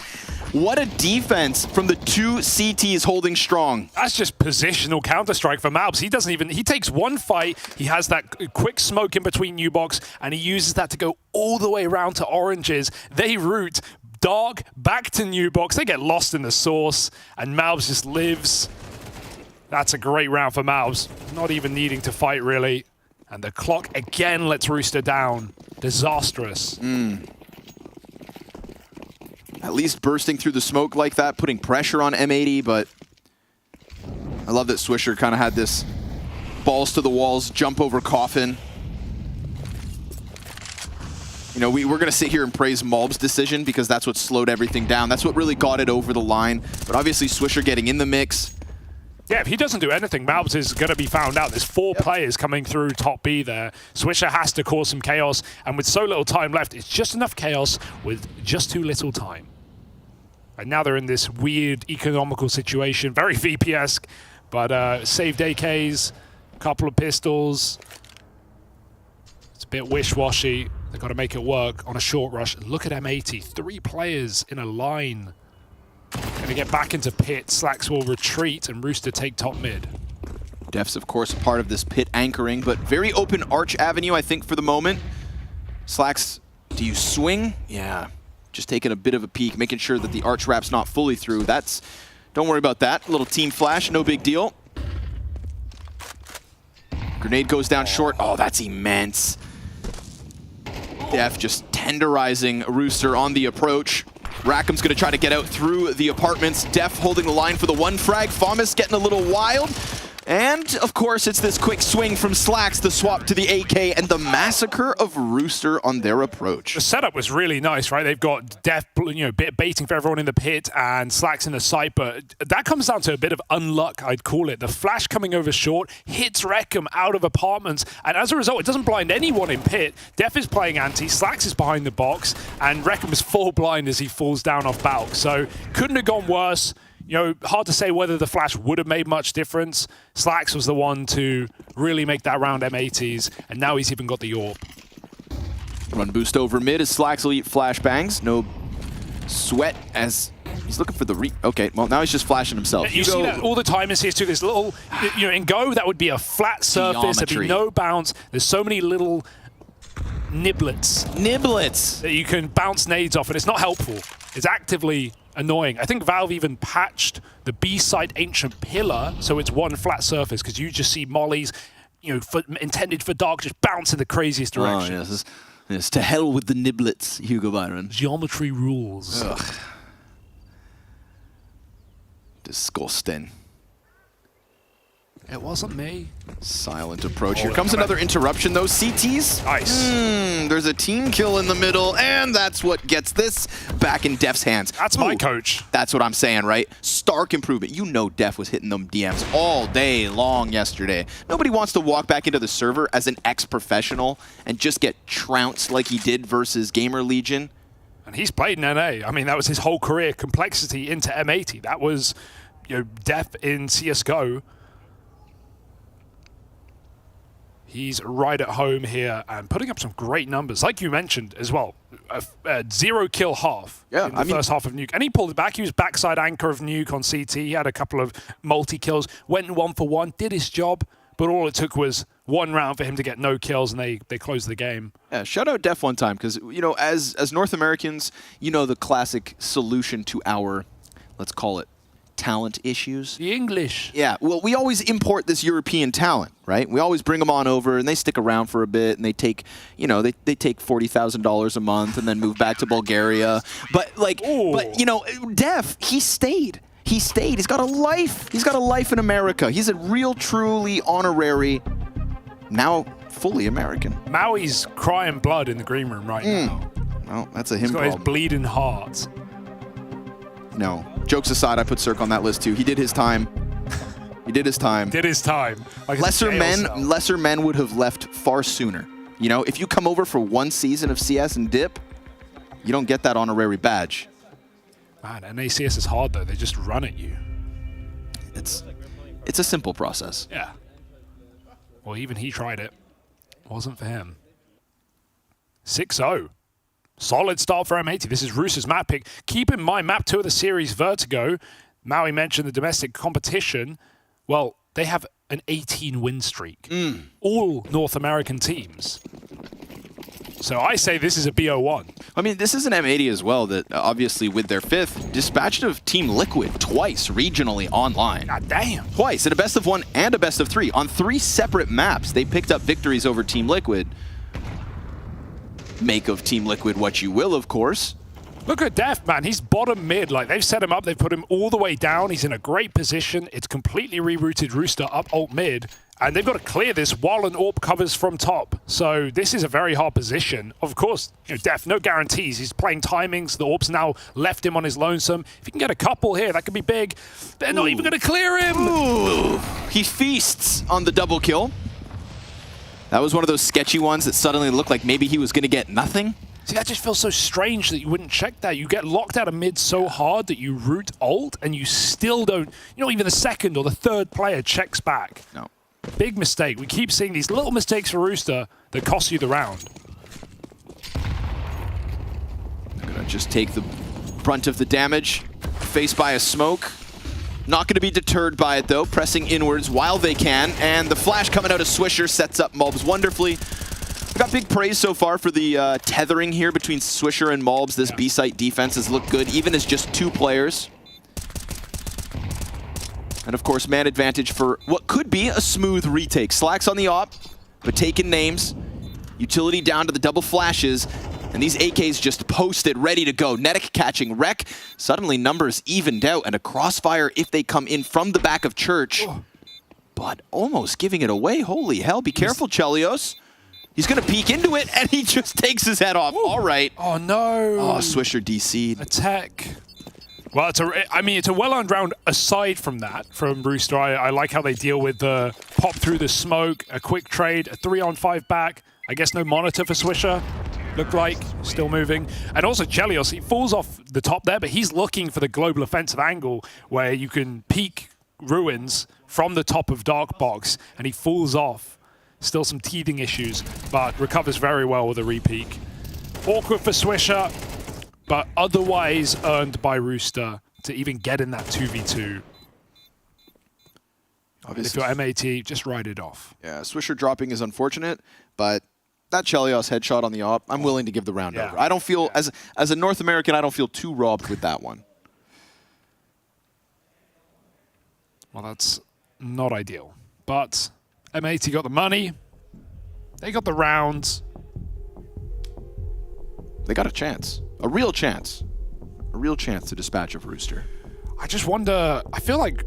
What a defense from the 2 CTs holding strong. That's just positional Counter-Strike for Malbs. He takes one fight, he has that quick smoke in between U-Box, and he uses that to go all the way around to Oranges. They route Dark back to New-Box. They get lost in the source, and Malbs just lives. That's a great round for Malbs. Not even needing to fight, really. And the clock again lets Rooster down. Disastrous. At least bursting through the smoke like that, putting pressure on M80, but I love that Swisher kind of had this balls to the walls, jump over Coffin. You know, we're going to sit here and praise Mulb's decision because that's what slowed everything down. That's what really got it over the line. But obviously Swisher getting in the mix. Yeah, if he doesn't do anything, Malbs is going to be found out. There's 4 players coming through top B there. Swisher has to cause some chaos, and with so little time left, it's just enough chaos with just too little time. And now they're in this weird economical situation, very VP-esque, but saved AKs, a couple of pistols. It's a bit wish-washy. They've got to make it work on a short rush. Look at M80, 3 players in a line. Going to get back into pit. Slacks will retreat, and Rooster take top mid. Def's, of course, a part of this pit anchoring, but very open arch avenue, I think, for the moment. Slacks, do you swing? Yeah. Just taking a bit of a peek, making sure that the arch wrap's not fully through. Don't worry about that. A little team flash, no big deal. Grenade goes down short. Oh, that's immense. Def just tenderizing Rooster on the approach. Rackham's going to try to get out through the apartments. Def holding the line for the 1 frag. Famas getting a little wild. And, of course, it's this quick swing from Slacks, the swap to the AK, and the massacre of Rooster on their approach. The setup was really nice, right? They've got Def, you know, baiting for everyone in the pit and Slacks in the site, but that comes down to a bit of unluck, I'd call it. The flash coming over short hits Reckham out of apartments, and as a result, it doesn't blind anyone in pit. Def is playing anti, Slacks is behind the box, and Reckham is full blind as he falls down off Balk. So, couldn't have gone worse. You know, hard to say whether the flash would have made much difference. Slacks was the one to really make that round M80s, and now he's even got the AWP. Run boost over mid as Slacks will eat flashbangs. No sweat as he's looking for the okay, well, now he's just flashing himself. You see that all the time in CS2, this little, you know, in Go, that would be a flat surface, there'd be no bounce. There's so many little niblets. That you can bounce nades off, and it's not helpful. It's actively annoying. I think Valve even patched the B-side Ancient Pillar so it's one flat surface, because you just see mollies, you know, intended for Dark, just bounce in the craziest direction. Oh, yes, to hell with the niblets, Hugo Byron. Geometry rules. Ugh. Disgusting. It wasn't me. Silent approach. Here comes another interruption, though. CTs. Nice. There's a team kill in the middle, and that's what gets this back in Def's hands. That's my coach. That's what I'm saying, right? Stark improvement. You know Def was hitting them DMs all day long yesterday. Nobody wants to walk back into the server as an ex-professional and just get trounced like he did versus Gamer Legion. And he's played in NA. I mean, that was his whole career. Complexity into M80. That was, Def in CSGO. He's right at home here and putting up some great numbers, like you mentioned as well. A 0 kill half in the first half of Nuke. And he pulled it back. He was backside anchor of Nuke on CT. He had a couple of multi-kills, went 1-for-1, did his job, but all it took was one round for him to get no kills, and they closed the game. Yeah, shout out Def one time, because, as North Americans, the classic solution to our, let's call it, talent issues. The English. Yeah, well, we always import this European talent, right? We always bring them on over, and they stick around for a bit, and they take, they take $40,000 a month and then move back to Bulgaria. But Def, he stayed. He stayed. He's got a life. He's got a life in America. He's a real, truly honorary, now fully American. Maui's crying blood in the green room right now. Well, that's a him problem. He's got his bleeding heart. No. Jokes aside, I put Cirque on that list too. He did his time. He did his time. Did his time. Like lesser men would have left far sooner. If you come over for one season of CS and dip, you don't get that honorary badge. Man, NACS is hard though. They just run at you. It's a simple process. Yeah. Well, even he tried it. Wasn't for him. 6-0. Solid start for M80. This is Rooster's map pick. Keep in mind, map 2 of the series, Vertigo. Maui mentioned the domestic competition. Well, they have an 18 win streak. All North American teams. So I say this is a BO1. I mean, this is an M80 as well that obviously with their 5th dispatched of Team Liquid twice regionally online. God damn. Twice, in a best of 1 and a best of 3. On 3 separate maps, they picked up victories over Team Liquid. Make of Team Liquid what you will, of course. Look at Def, man. He's bottom mid. Like, they've set him up. They've put him all the way down. He's in a great position. It's completely rerouted Rooster up alt mid. And they've got to clear this while an AWP covers from top. So this is a very hard position. Of course, Def, no guarantees. He's playing timings. The AWP's now left him on his lonesome. If he can get a couple here, that could be big. They're not even going to clear him. Ooh. He feasts on the double kill. That was one of those sketchy ones that suddenly looked like maybe he was going to get nothing. See, that just feels so strange that you wouldn't check that. You get locked out of mid so hard that you root ult and you still don't, even the second or the third player checks back. No. Big mistake. We keep seeing these little mistakes for Rooster that cost you the round. They're going to just take the brunt of the damage. Faced by a smoke. Not going to be deterred by it, though. Pressing inwards while they can. And the flash coming out of Swisher sets up Mulbs wonderfully. We got big praise so far for the tethering here between Swisher and Mulbs. This B-site defense has looked good, even as just 2 players. And, of course, man advantage for what could be a smooth retake. Slacks on the op, but taking names. Utility down to the double flashes. And these AKs just posted, ready to go. Netic catching Wreck. Suddenly numbers evened out, and a crossfire if they come in from the back of Church. Oh. But almost giving it away. Holy hell, be careful, Chelios. He's going to peek into it, and he just takes his head off. Ooh. All right. Oh, no. Oh, Swisher DC'd. Attack. Well, it's a well-earned round aside from that, from Rooster. I like how they deal with the pop through the smoke, a quick trade, a 3-on-5 back. I guess no monitor for Swisher. Looked like, still moving. And also Chelios, he falls off the top there, but he's looking for the global offensive angle where you can peek Ruins from the top of Dark Box, and he falls off. Still some teething issues, but recovers very well with a repeak. Awkward for Swisher, but otherwise earned by Rooster to even get in that 2v2. If you're M80, just ride it off. Yeah, Swisher dropping is unfortunate, but that Chelios headshot on the op, I'm willing to give the round over. I don't feel, as a North American, I don't feel too robbed with that one. Well, that's not ideal. But M80 got the money. They got the rounds. They got a chance. A real chance. A real chance to dispatch of Rooster. I just wonder, I feel like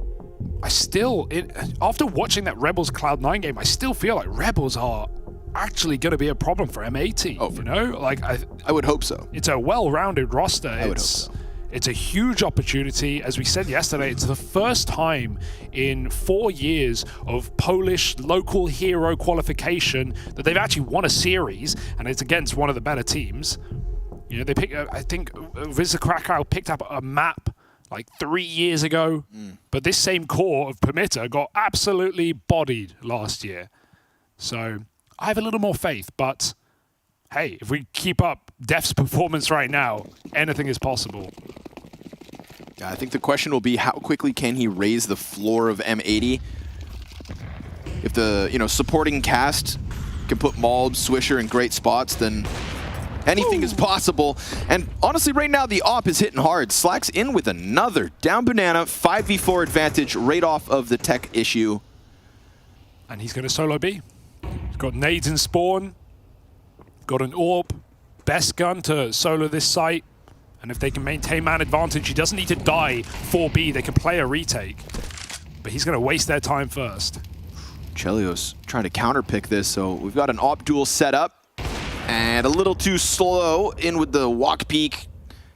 after watching that Rebels Cloud9 game, I still feel like Rebels are actually going to be a problem for M80. Oh, you know, like I would hope so. It's a well-rounded roster. I would hope so. It's a huge opportunity. As we said yesterday, it's the first time in 4 years of Polish local hero qualification that they've actually won a series, and it's against one of the better teams. You know, I think Wisła Krakow picked up a map like 3 years ago, but this same core of Permitter got absolutely bodied last year. So I have a little more faith, but hey, if we keep up Def's performance right now, anything is possible. Yeah, I think the question will be how quickly can he raise the floor of M80? If the supporting cast can put Malb, Swisher in great spots, then anything is possible. And honestly, right now the op is hitting hard. Slack's in with another down banana, 5v4 advantage right off of the tech issue. And he's going to solo B. He's got nades in spawn, got an AWP, best gun to solo this site. And if they can maintain man advantage, he doesn't need to die 4B. They can play a retake. But he's going to waste their time first. Chelios trying to counterpick this, so we've got an AWP duel set up. And a little too slow in with the walk peek.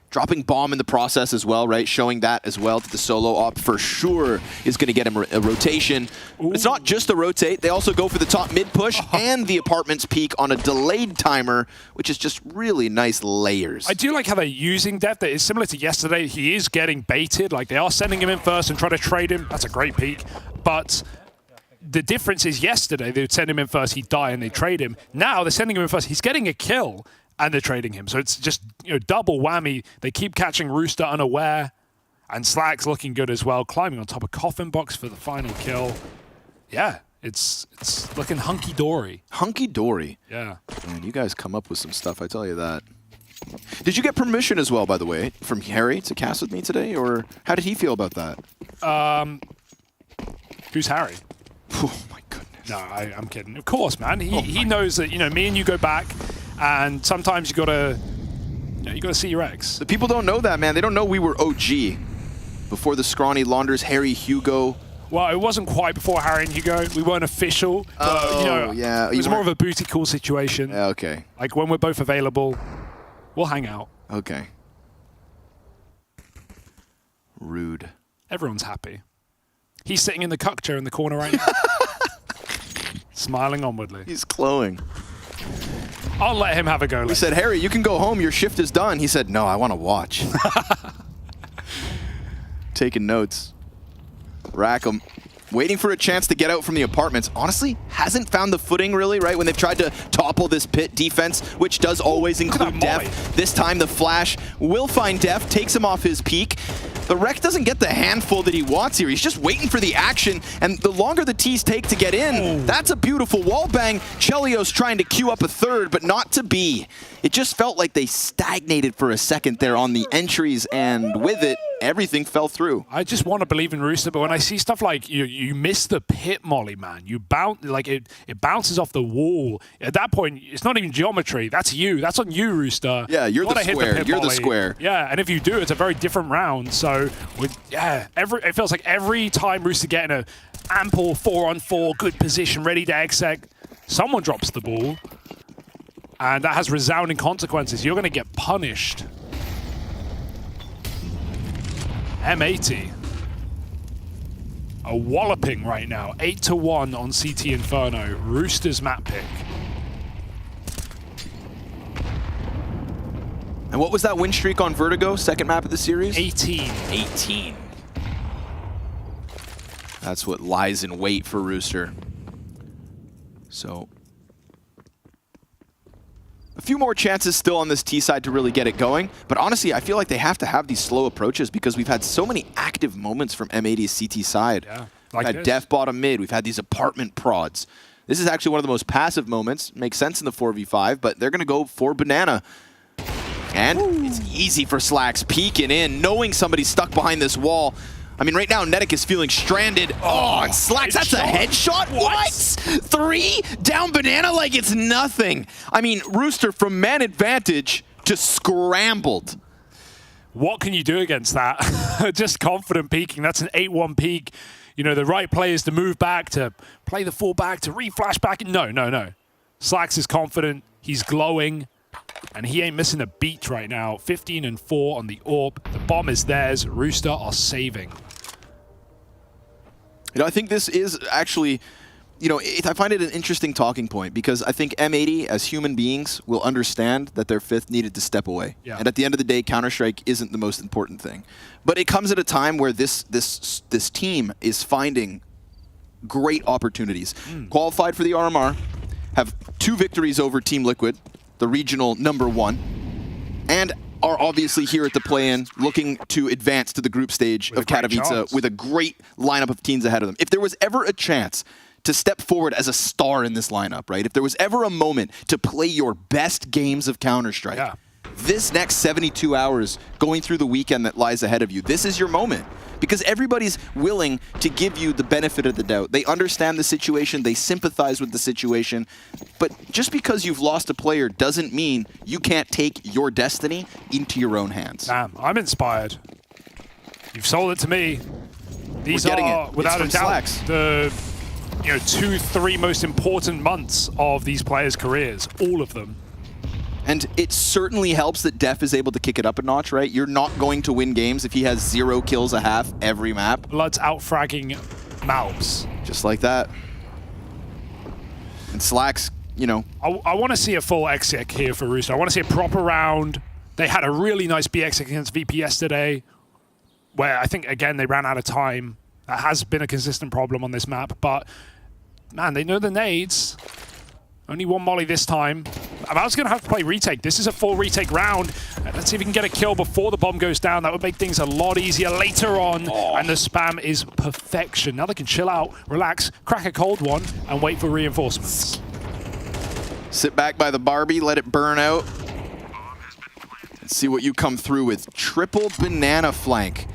Dropping bomb in the process as well, right? Showing that as well that the solo op for sure is going to get him a rotation. But it's not just a rotate. They also go for the top mid push and the apartments peak on a delayed timer, which is just really nice layers. I do like how they're using Def. That is similar to yesterday. He is getting baited. Like they are sending him in first and try to trade him. That's a great peek. But the difference is yesterday they would send him in first, he'd die and they trade him. Now they're sending him in first. He's getting a kill. And they're trading him. So it's just double whammy. They keep catching Rooster unaware. And Slack's looking good as well, climbing on top of Coffin Box for the final kill. Yeah, it's looking hunky-dory. Hunky-dory? Yeah. Man, you guys come up with some stuff, I tell you that. Did you get permission as well, by the way, from Harry to cast with me today? Or how did he feel about that? Who's Harry? Oh, my goodness. No, I'm kidding. Of course, man. He knows that, me and you go back. And sometimes you gotta see your ex. The people don't know that, man. They don't know we were OG before the scrawny launders, Harry, Hugo. Well, it wasn't quite before Harry and Hugo. We weren't official. But, yeah. It was more of a booty call situation. Yeah, okay. Like when we're both available, we'll hang out. Okay. Rude. Everyone's happy. He's sitting in the cuck chair in the corner right now. Smiling onwardly. He's glowing. I'll let him have a go. We said, Harry, you can go home. Your shift is done. He said, no, I want to watch. Taking notes. Rackham, waiting for a chance to get out from the apartments. Honestly, hasn't found the footing really, right? When they've tried to topple this pit defense, which does always include Def. This time the flash will find Def, takes him off his peak. The Rec doesn't get the handful that he wants here. He's just waiting for the action, and the longer the T's take to get in, that's a beautiful wall bang. Chelios trying to queue up a third, but not to be. It just felt like they stagnated for a second there on the entries, and with it, everything fell through. I just want to believe in Rooster, but when I see stuff like you miss the pit molly, man, you bounce like it bounces off the wall. At that point, it's not even geometry. That's you. That's on you, Rooster. Yeah, you're the square. You're the square. Yeah, and if you do, it's a very different round. So it feels like every time Rooster getting a ample 4-on-4, good position, ready to exec, someone drops the ball, and that has resounding consequences. You're going to get punished. M80. A walloping right now. 8-1 on CT Inferno. Rooster's map pick. And what was that win streak on Vertigo? Second map of the series? 18. 18. That's what lies in wait for Rooster. So a few more chances still on this T side to really get it going. But honestly, I feel like they have to have these slow approaches because we've had so many active moments from M80's CT side. Yeah, we've had Def bottom mid. We've had these apartment prods. This is actually one of the most passive moments. Makes sense in the 4v5, but they're going to go for banana. And it's easy for Slacks peeking in, knowing somebody's stuck behind this wall. I mean, right now, Netic is feeling stranded. Oh, and Slacks, that's a headshot? What? 3? Down banana like it's nothing. I mean, Rooster from man advantage just scrambled. What can you do against that? Just confident peeking. That's an 8-1 peak. you know, the right players to move back, to play the full back, to re-flash back. No. Slacks is confident. He's glowing. And he ain't missing a beat right now. 15-4 on the AWP. The bomb is theirs. Rooster are saving. You know, I think this is actually, you know, I find it an interesting talking point because I think M80 as human beings will understand that their fifth needed to step away. Yeah. And at the end of the day, Counter-Strike isn't the most important thing. But it comes at a time where this team is finding great opportunities. Qualified for the RMR, have 2 victories over Team Liquid, the regional #1, and are obviously here at the play-in looking to advance to the group stage of Katowice with a great lineup of teams ahead of them. If there was ever a chance to step forward as a star in this lineup, right? If there was ever a moment to play your best games of Counter-Strike, this next 72 hours going through the weekend that lies ahead of you, this is your moment. Because everybody's willing to give you the benefit of the doubt. They understand the situation, they sympathize with the situation, but just because you've lost a player doesn't mean you can't take your destiny into your own hands. Damn, I'm inspired. You've sold it to me. These We're getting are, it. without a It's doubt, from Slacks. the 2-3 most important months of these players' careers, all of them. And it certainly helps that Def is able to kick it up a notch, right? You're not going to win games if he has 0 kills a half every map. Blood's out-fragging Malps. Just like that. And Slacks, you know. I want to see a full exec here for Rooster. I want to see a proper round. They had a really nice BX against VP yesterday, where I think, again, they ran out of time. That has been a consistent problem on this map, but, man, they know the nades. Only 1 molly this time. Amal's going to have to play retake. This is a full retake round. Let's see if we can get a kill before the bomb goes down. That would make things a lot easier later on. And the spam is perfection. Now they can chill out, relax, crack a cold one, and wait for reinforcements. Sit back by the Barbie, let it burn out. Let's see what you come through with. Triple banana flank.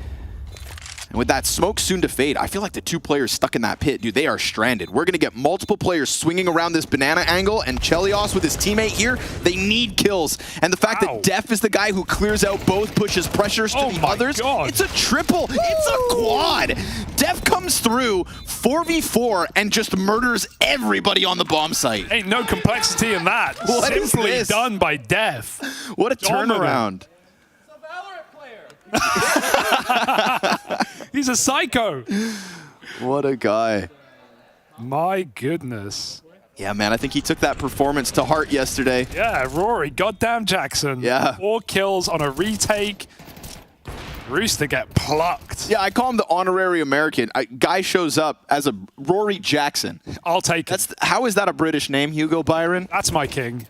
And with that smoke soon to fade, I feel like the 2 players stuck in that pit, dude, they are stranded. We're going to get multiple players swinging around this banana angle, and Chelios with his teammate here, they need kills. And the fact that Def is the guy who clears out both, pushes pressures to the others, it's a triple, it's a quad. Def comes through 4v4 and just murders everybody on the bomb site. Ain't no complexity in that. What is Simply this? done by Def. What a turnaround. He's a psycho. What a guy. My goodness. Yeah, man, I think he took that performance to heart yesterday. Yeah, Rory, goddamn Jackson. Yeah. 4 kills on a retake. Rooster get plucked. Yeah, I call him the honorary American. Guy shows up as a Rory Jackson. I'll take it. How is that a British name, Hugo Byron? That's my king.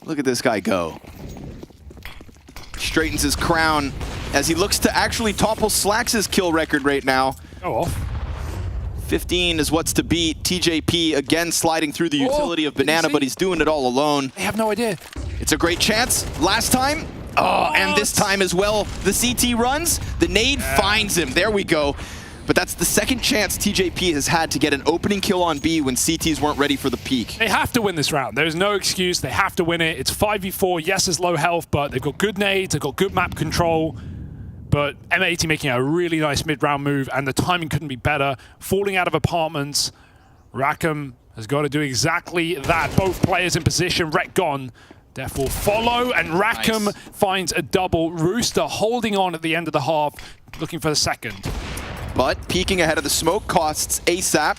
Look at this guy go. Straightens his crown as he looks to actually topple Slacks' kill record right now. Go off. 15 is what's to beat. TJP again sliding through the utility of Banana, but he's doing it all alone. They have no idea. It's a great chance. Last time, and this time as well, the CT runs. The nade finds him. There we go. But that's the second chance TJP has had to get an opening kill on B when CTs weren't ready for the peak. They have to win this round. There's no excuse. They have to win it. It's 5v4. Yes, it's low health, but they've got good nades. They've got good map control. But M80 making a really nice mid-round move, and the timing couldn't be better. Falling out of apartments. Rackham has got to do exactly that. Both players in position. Rek gone. Def will follow, and Rackham finds a double. Rooster holding on at the end of the half, looking for the second. But peeking ahead of the smoke costs ASAP.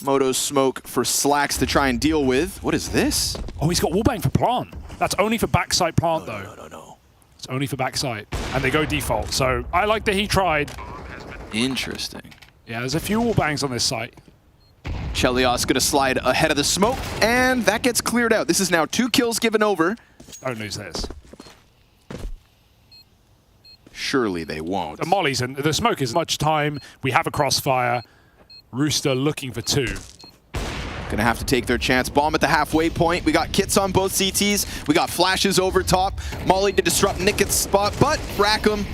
Moto's smoke for Slacks to try and deal with. What is this? Oh, he's got wallbang for plant. That's only for backside plant, though. No. It's only for backside. And they go default. So I like that he tried. Interesting. Yeah, there's a few wallbangs on this site. Chelios going to slide ahead of the smoke, and that gets cleared out. This is now 2 kills given over. Don't lose this. Surely they won't. The mollies and the smoke is much time. We have a crossfire. Rooster looking for 2. Gonna have to take their chance. Bomb at the halfway point. We got kits on both CTs. We got flashes over top. Molly to disrupt Nicket's spot, but Rackham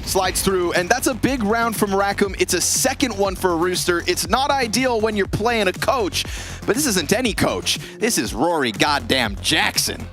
slides through, and that's a big round from Rackham. It's a second one for Rooster. It's not ideal when you're playing a coach, but this isn't any coach. This is Rory goddamn Jackson.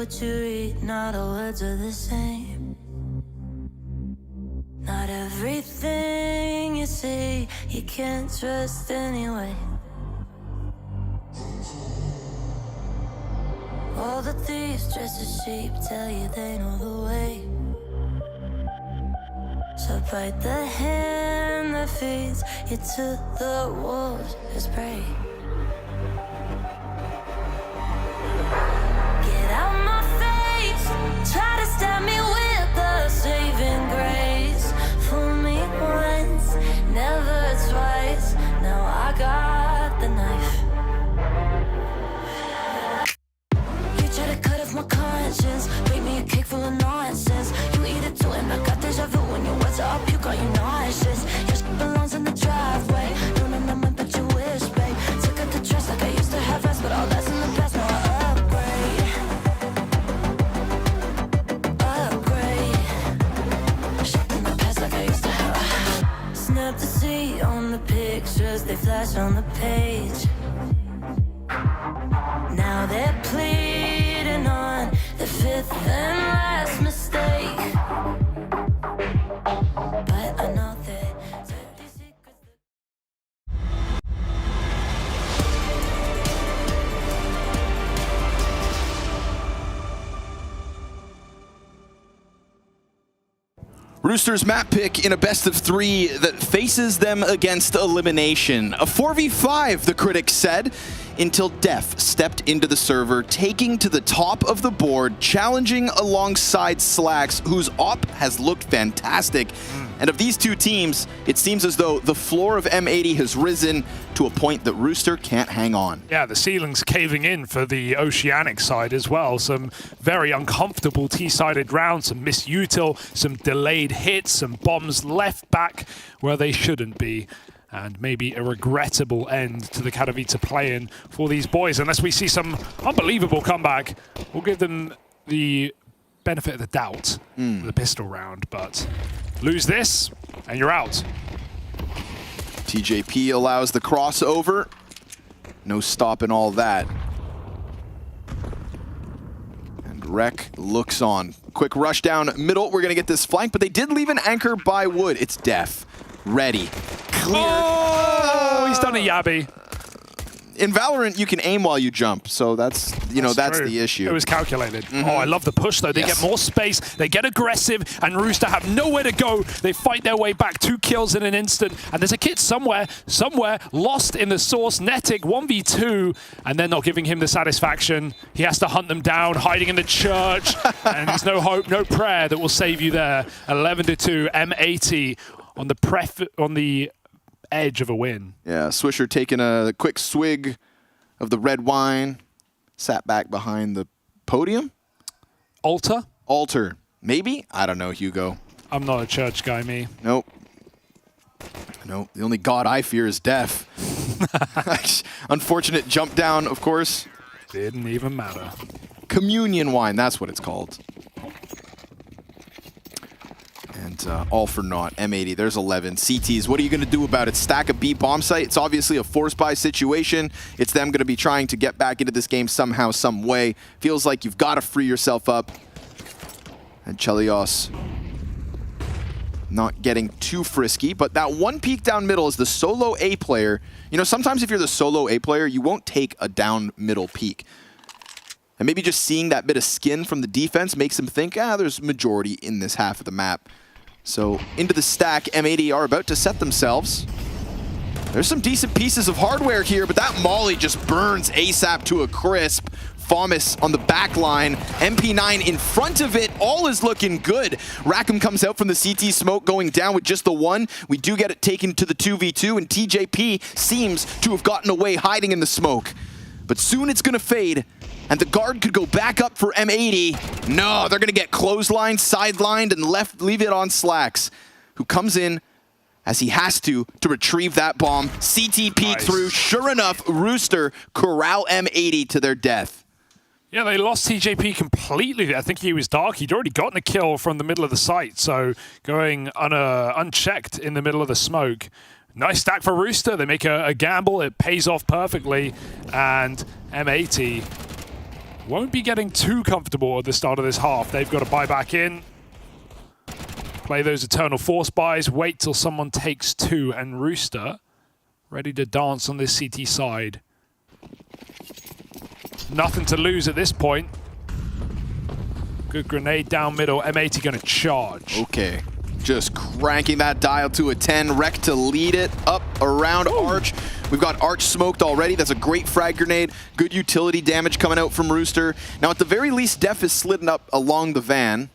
what you read, not all words are the same. Not everything you see, you can't trust anyway. All the thieves dressed as sheep tell you they know the way. So bite the hand that feeds you to the wolves as prey. Get out my face, try to stab me with the saving grace. Fool me once, never twice, now I got the knife. You try to cut off my conscience, bake me a cake full of nonsense. You eat it too and I got deja vu when your words are up, you got you nauseous. Your shit belongs in the driveway, no moment but you wish, babe. Took out the trust like I used to have rest, but all that's in the past, now I upgrade. Shit in the past like I used to have. Snap the sea on the pictures, they flash on the page. Now they're pleading on the fifth and last mistake. But I know that dirty secrets. Roosters map pick in a best of 3 that faces them against elimination. A 4v5, the critics said, until Def stepped into the server, taking to the top of the board, challenging alongside Slacks, whose op has looked fantastic. And of these two teams, it seems as though the floor of M80 has risen to a point that Rooster can't hang on. Yeah, the ceiling's caving in for the Oceanic side as well. Some very uncomfortable T-sided rounds, some misutil, some delayed hits, some bombs left back where they shouldn't be. And maybe a regrettable end to the Katowice play-in for these boys. Unless we see some unbelievable comeback, we'll give them the benefit of the doubt with the pistol round. But lose this, and you're out. TJP allows the crossover. No stopping all that. And Rek looks on. Quick rush down middle. We're going to get this flank, but they did leave an anchor by Wood. It's Def. Ready. Clear. Oh, he's done a yabby. In Valorant, you can aim while you jump, so that's that's the issue. It was calculated. Oh, I love the push, though. They get more space, they get aggressive, and Rooster have nowhere to go. They fight their way back, 2 kills in an instant, and there's a kid somewhere, lost in the source. Netic, 1v2, and they're not giving him the satisfaction. He has to hunt them down, hiding in the church, and there's no hope, no prayer that will save you there. 11-2, M80 on the edge of a win. Yeah, Swisher taking a quick swig of the red wine, sat back behind the podium. Altar? Maybe? I don't know, Hugo. I'm not a church guy, me. Nope. The only god I fear is Def. Unfortunate jump down, of course. Didn't even matter. Communion wine, that's what it's called. And all for naught. M80, there's 11. CTs, what are you going to do about it? Stack a B bomb site? It's obviously a force buy situation. It's them going to be trying to get back into this game somehow, some way. Feels like you've got to free yourself up. And Chelios not getting too frisky, but that one peek down middle is the solo A player. You know, sometimes if you're the solo A player, you won't take a down middle peek. And maybe just seeing that bit of skin from the defense makes him think, there's majority in this half of the map. So into the stack, M80 are about to set themselves. There's some decent pieces of hardware here, but that molly just burns ASAP to a crisp. Fomus on the back line, MP9 in front of it, all is looking good. Rackham comes out from the CT smoke, going down with just the one. We do get it taken to the 2v2, and TJP seems to have gotten away hiding in the smoke. But soon it's gonna fade, and the guard could go back up for M80. No, they're gonna get clotheslined, sidelined, and leave it on Slacks, who comes in as he has to retrieve that bomb. CT peek through. Sure enough, Rooster corral M80 to their death. Yeah, they lost TJP completely. I think he was dark. He'd already gotten a kill from the middle of the site, so going unchecked in the middle of the smoke. Nice stack for Rooster. They make a gamble. It pays off perfectly, and M80 won't be getting too comfortable at the start of this half. They've got to buy back in. Play those Eternal Force buys, wait till someone takes 2, and Rooster ready to dance on this CT side. Nothing to lose at this point. Good grenade down middle. M80 going to charge. Okay. Just cranking that dial to a 10. Rec to lead it up around Arch. We've got Arch smoked already. That's a great frag grenade. Good utility damage coming out from Rooster. Now, at the very least, Def is slidden up along the van.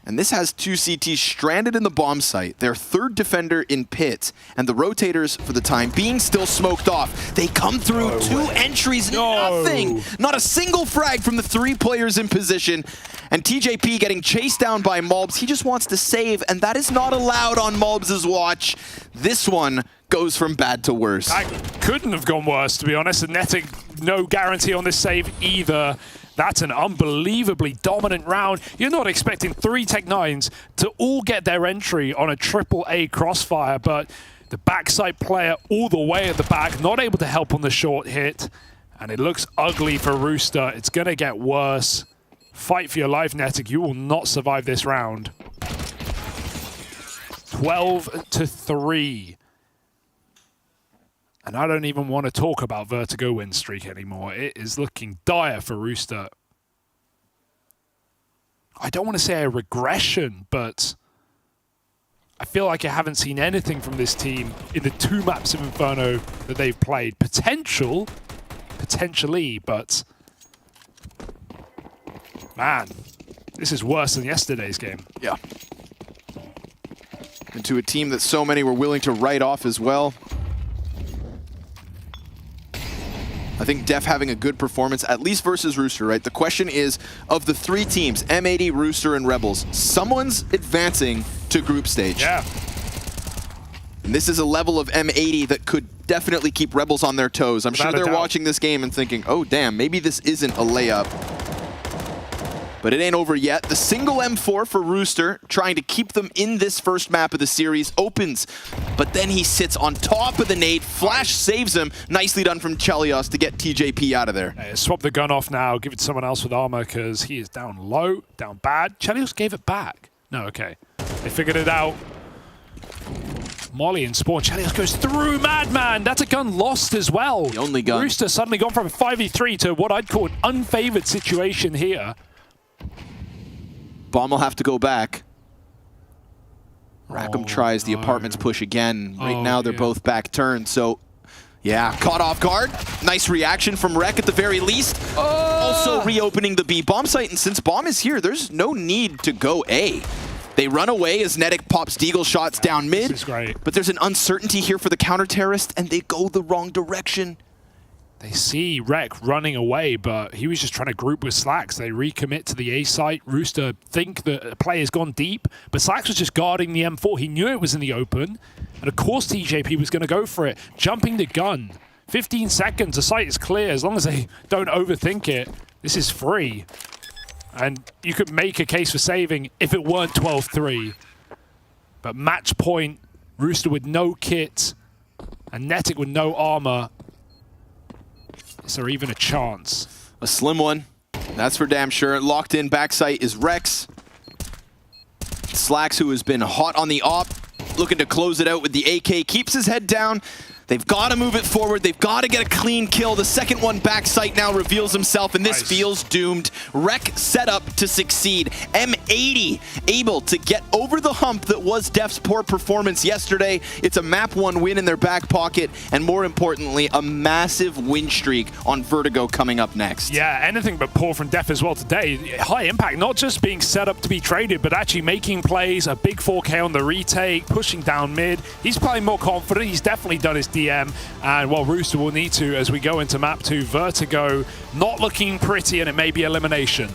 And this has 2 CTs stranded in the bomb site, their 3rd defender in pit, and the rotators, for the time being, still smoked off. They come through 2 entries, nothing! Not a single frag from the 3 players in position. And TJP getting chased down by Mulbs. He just wants to save, and that is not allowed on Mulbs' watch. This one goes from bad to worse. That couldn't have gone worse, to be honest. And Netic, no guarantee on this save either. That's an unbelievably dominant round. You're not expecting 3 Tech-9s to all get their entry on a AAA crossfire, but the backside player all the way at the back, not able to help on the short hit. And it looks ugly for Rooster. It's going to get worse. Fight for your life, Netic. You will not survive this round. 12-3. And I don't even want to talk about Vertigo win streak anymore. It is looking dire for Rooster. I don't want to say a regression, but I feel like I haven't seen anything from this team in the 2 maps of Inferno that they've played. Potentially, but man, this is worse than yesterday's game. Yeah. And to a team that so many were willing to write off as well. I think Def having a good performance, at least versus Rooster, right? The question is, of the 3 teams, M80, Rooster, and Rebels, someone's advancing to group stage. Yeah. And this is a level of M80 that could definitely keep Rebels on their toes. I'm sure they're watching this game and thinking, oh, damn, maybe this isn't a layup. But it ain't over yet. The single M4 for Rooster, trying to keep them in this first map of the series, opens. But then he sits on top of the nade. Flash saves him. Nicely done from Chelios to get TJP out of there. Swap the gun off now. Give it to someone else with armor because he is down low, down bad. Chelios gave it back. No, okay. They figured it out. Molly and Spawn. Chelios goes through Madman. That's a gun lost as well. The only gun. Rooster suddenly gone from a 5v3 to what I'd call an unfavored situation here. Bomb will have to go back. Rackham tries the apartments push again. Right now they're both back turned, so yeah, caught off guard. Nice reaction from Rec at the very least. Also reopening the B bomb site, and since Bomb is here, there's no need to go A. They run away as Netic pops Deagle shots down mid. This is great. But there's an uncertainty here for the counter-terrorist, and they go the wrong direction. They see Rec running away, but he was just trying to group with Slacks. They recommit to the A site. Rooster think the player's gone deep, but Slacks was just guarding the M4. He knew it was in the open, and of course TJP was going to go for it. Jumping the gun. 15 seconds, the site is clear. As long as they don't overthink it, this is free. And you could make a case for saving if it weren't 12-3. But match point, Rooster with no kit, and Netic with no armor. Is there even a chance? A slim one. That's for damn sure. Locked in backside is Rex. Slacks, who has been hot on the op, looking to close it out with the AK, keeps his head down. They've got to move it forward. They've got to get a clean kill. The second one backside now reveals himself, and this feels doomed. Rec set up to succeed. M80 able to get over the hump that was Def's poor performance yesterday. It's a map 1 win in their back pocket, and more importantly, a massive win streak on Vertigo coming up next. Yeah, anything but poor from Def as well today. High impact, not just being set up to be traded, but actually making plays, a big 4K on the retake, pushing down mid. He's playing more confident. He's definitely done his DM, and well, Rooster will need to as we go into map 2. Vertigo not looking pretty, and it may be elimination.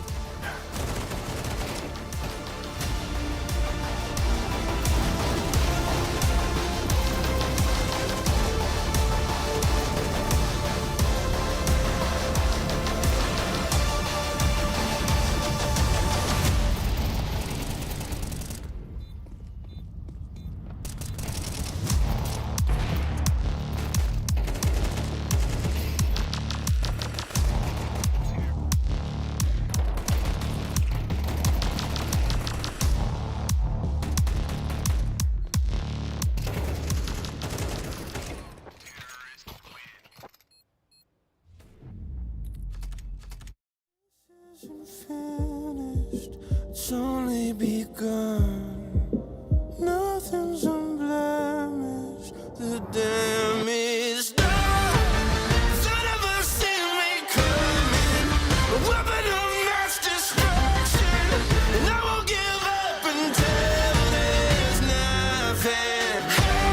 It's only begun. Nothing's unblemished. The damage done. None of us seen me coming. A weapon of mass destruction. And I won't give up until there's nothing. Hey,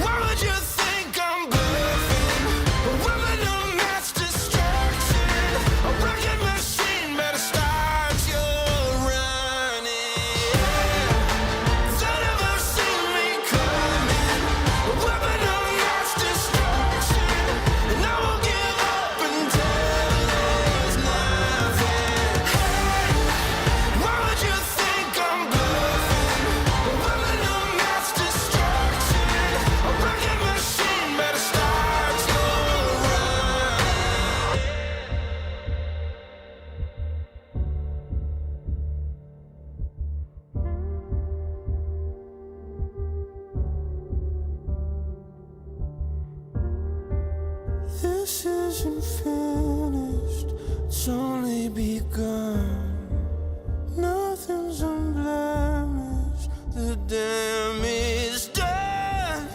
why would you think I'm bluffing? A weapon of mass destruction. A wrecking machine better start your running. None of us seen me coming. A weapon of mass destruction. And I won't give up until there's nothing. Hey, why would you think I'm bluffing? A weapon of mass destruction. A wrecking machine better start your running. This isn't finished, it's only begun. Nothing's unblemished, the damage done.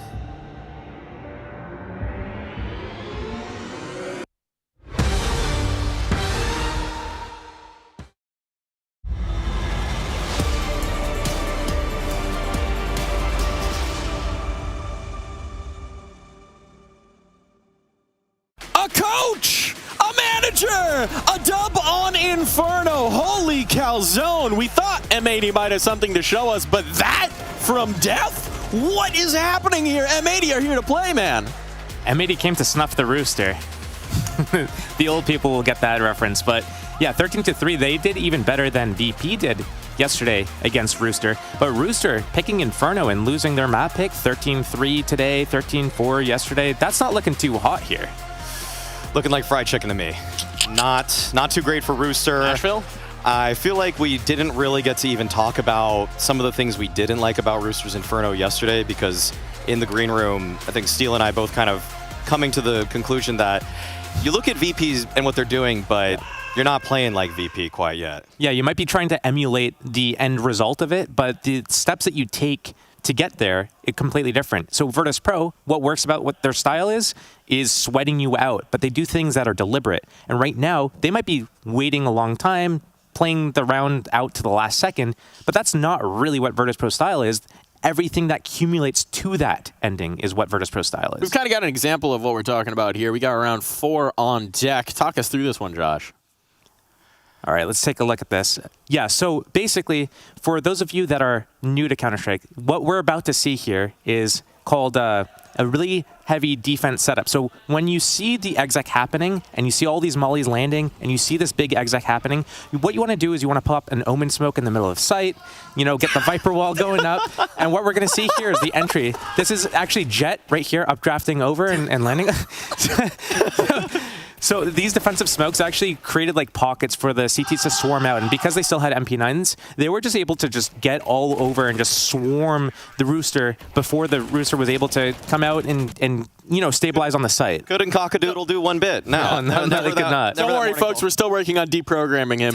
A coach, a manager, a dub on Inferno. Holy calzone. We thought M80 might have something to show us, but that from Def? What is happening here? M80 are here to play, man. M80 came to snuff the Rooster. The old people will get that reference, but yeah, 13-3, they did even better than VP did yesterday against Rooster. But Rooster picking Inferno and losing their map pick, 13-3 today, 13-4 yesterday. That's not looking too hot here. Looking like fried chicken to me. Not too great for Rooster. Nashville? I feel like we didn't really get to even talk about some of the things we didn't like about Rooster's Inferno yesterday, because in the green room, I think Steele and I both kind of coming to the conclusion that you look at VPs and what they're doing, but you're not playing like VP quite yet. Yeah, you might be trying to emulate the end result of it, but the steps that you take to get there, it's completely different. So Virtus Pro, what works about what their style is sweating you out, but they do things that are deliberate. And right now, they might be waiting a long time, playing the round out to the last second, but that's not really what Virtus Pro style is. Everything that accumulates to that ending is what Virtus Pro style is. We've kind of got an example of what we're talking about here. We got round 4 on deck. Talk us through this one, Josh. All right, let's take a look at this. Yeah, so basically, for those of you that are new to Counter-Strike, what we're about to see here is called a really heavy defense setup. So when you see the exec happening, and you see all these mollies landing, and you see this big exec happening, what you want to do is you want to pop an Omen smoke in the middle of sight, you know, get the Viper wall going up, and what we're going to see here is the entry. This is actually Jet right here, updrafting over and landing. So these defensive smokes actually created like pockets for the CTs to swarm out, and because they still had MP9s, they were just able to just get all over and just swarm the Rooster before the Rooster was able to come out and you know, stabilize on the site. Couldn't Cockadoodle do one bit. No, no, they could not. Don't worry, folks. We're still working on deprogramming him.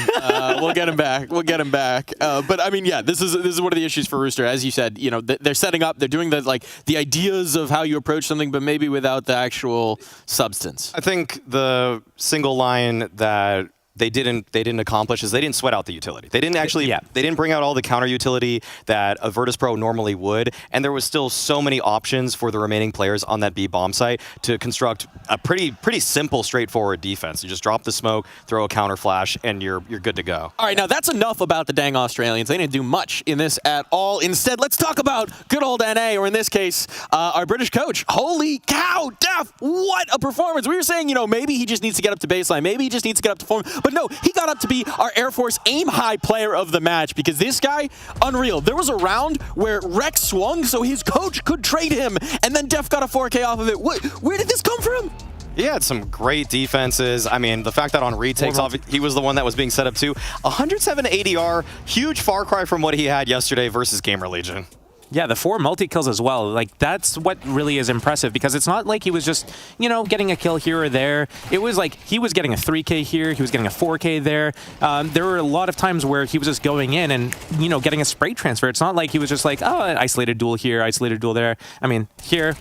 We'll get him back. We'll get him back. But I mean, yeah, this is one of the issues for Rooster. As you said, you know, they're setting up. They're doing the ideas of how you approach something, but maybe without the actual substance. I think the single line that they didn't accomplish is they didn't sweat out the utility. They didn't actually, they didn't bring out all the counter utility that a Virtus Pro normally would, and there was still so many options for the remaining players on that B bomb site to construct a pretty simple, straightforward defense. You just drop the smoke, throw a counter flash, and you're good to go. All right, now that's enough about the dang Australians. They didn't do much in this at all. Instead, let's talk about good old NA, or in this case, our British coach. Holy cow, Def, what a performance. We were saying, you know, maybe he just needs to get up to baseline. Maybe he just needs to get up to form. But no, he got up to be our Air Force aim-high player of the match, because this guy, unreal. There was a round where Rex swung so his coach could trade him, and then Def got a 4K off of it. Where did this come from? He had some great defenses. I mean, the fact that on retakes, he was the one that was being set up too. 107 ADR, huge far cry from what he had yesterday versus Gamer Legion. Yeah, the 4 multi-kills as well. Like, that's what really is impressive, because it's not like he was just, you know, getting a kill here or there. It was like he was getting a 3K here, he was getting a 4K there. There were a lot of times where he was just going in and, you know, getting a spray transfer. It's not like he was just like, oh, an isolated duel here, isolated duel there. I mean, here,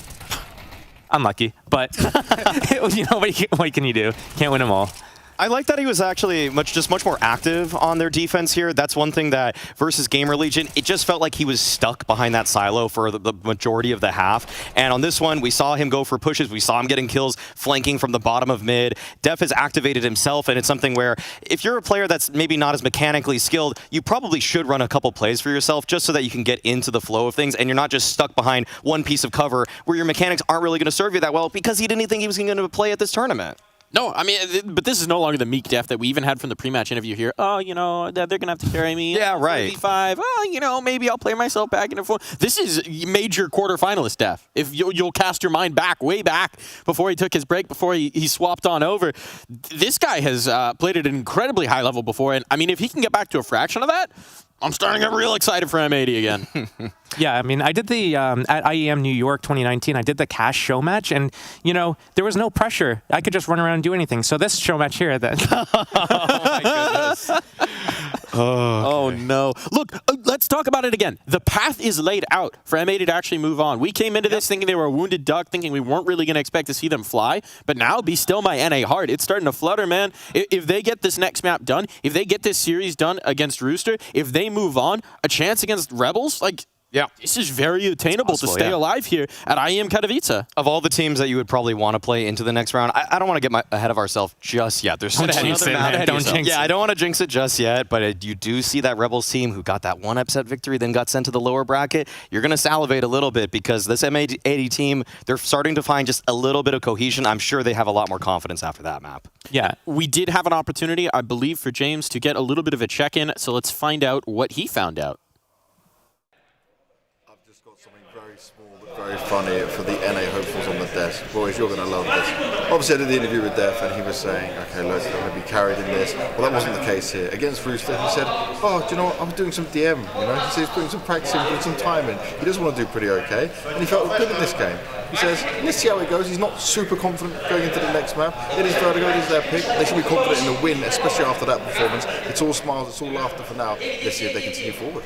unlucky, but, you know, what can you do? Can't win them all. I like that he was actually much more active on their defense here. That's one thing that versus Gamer Legion, it just felt like he was stuck behind that silo for the majority of the half. And on this one, we saw him go for pushes. We saw him getting kills, flanking from the bottom of mid. Def has activated himself, and it's something where if you're a player that's maybe not as mechanically skilled, you probably should run a couple plays for yourself just so that you can get into the flow of things, and you're not just stuck behind one piece of cover where your mechanics aren't really going to serve you that well because he didn't think he was going to play at this tournament. No, I mean, but this is no longer the meek Def that we even had from the pre-match interview here. Oh, you know, they're going to have to carry me. Yeah, right. 35. Oh, you know, maybe I'll play myself back in a full. This is major quarterfinalist Def. If you'll cast your mind back, way back, before he took his break, before he swapped on over. This guy has played at an incredibly high level before, and I mean, if he can get back to a fraction of that, I'm starting to get real excited for M80 again. Yeah, I mean, I did the, at IEM New York 2019, I did the cash show match, and, you know, there was no pressure. I could just run around and do anything. So this show match here, then. Oh, my goodness. Oh, no. Look, let's talk about it again. The path is laid out for M80 to actually move on. We came into this thinking they were a wounded duck, thinking we weren't really going to expect to see them fly. But now, be still my NA heart. It's starting to flutter, man. If they get this next map done, if they get this series done against Rooster, if they move on, a chance against Rebels, like, yeah, this is very attainable to stay alive here at IEM Katowice. Of all the teams that you would probably want to play into the next round, I don't want to get ahead of ourselves just yet. There's another round. Yeah, I don't want to jinx it just yet, but you do see that Rebels team who got that one upset victory, then got sent to the lower bracket. You're going to salivate a little bit because this M80 team, they're starting to find just a little bit of cohesion. I'm sure they have a lot more confidence after that map. Yeah, we did have an opportunity, I believe, for James to get a little bit of a check-in, so let's find out what he found out. Very funny for the NA hopefuls on the desk. Boys, you're going to love this. Obviously, I did the interview with Def, and he was saying, okay, look, I'm going to be carried in this. Well, that wasn't the case here. Against Rooster, he said, oh, do you know what? I'm doing some DM, you know? He said he's putting some practice in, putting some time in. He does want to do pretty okay, and he felt good in this game. He says, let's see how it goes. He's not super confident going into the next map. It is Vertigo, it is their pick. They should be confident in the win, especially after that performance. It's all smiles, it's all laughter for now. Let's see if they continue forward.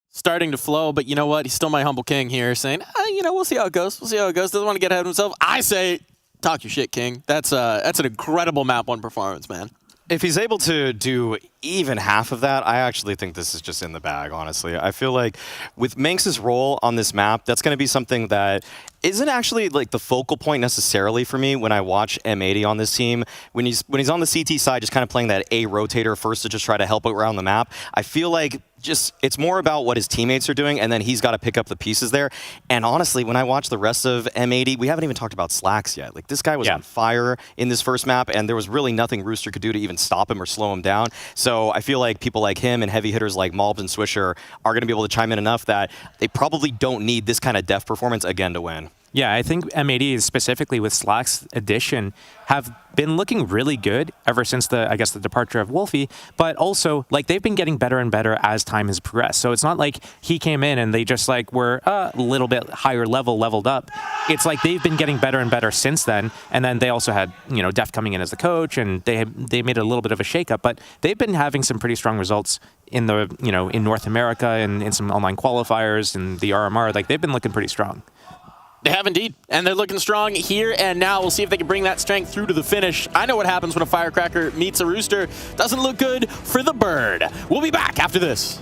Starting to flow, but you know what? He's still my humble king here, saying, you know, we'll see how it goes. We'll see how it goes. Doesn't want to get ahead of himself. I say, talk your shit, king. That's an incredible map 1 performance, man. If he's able to do even half of that, I actually think this is just in the bag, honestly. I feel like with Manx's role on this map, that's going to be something that isn't actually like the focal point necessarily for me when I watch M80 on this team. When he's on the CT side, just kind of playing that A rotator first to just try to help out around the map, I feel like it's more about what his teammates are doing, and then he's got to pick up the pieces there. And honestly, when I watch the rest of M80, we haven't even talked about Slacks yet. Like, this guy was on fire in this first map, and there was really nothing Rooster could do to even stop him or slow him down. So I feel like people like him and heavy hitters like Malbs and Swisher are going to be able to chime in enough that they probably don't need this kind of Def performance again to win. Yeah, I think M80 specifically with Slack's addition have been looking really good ever since the departure of Wolfie, but also like they've been getting better and better as time has progressed. So it's not like he came in and they just like were a little bit higher leveled up. It's like they've been getting better and better since then. And then they also had, you know, Def coming in as the coach, and they made a little bit of a shakeup, but they've been having some pretty strong results in the, you know, in North America and in some online qualifiers and the RMR. Like they've been looking pretty strong. They have indeed, and they're looking strong here and now. We'll see if they can bring that strength through to the finish. I know what happens when a firecracker meets a rooster. Doesn't look good for the bird. We'll be back after this.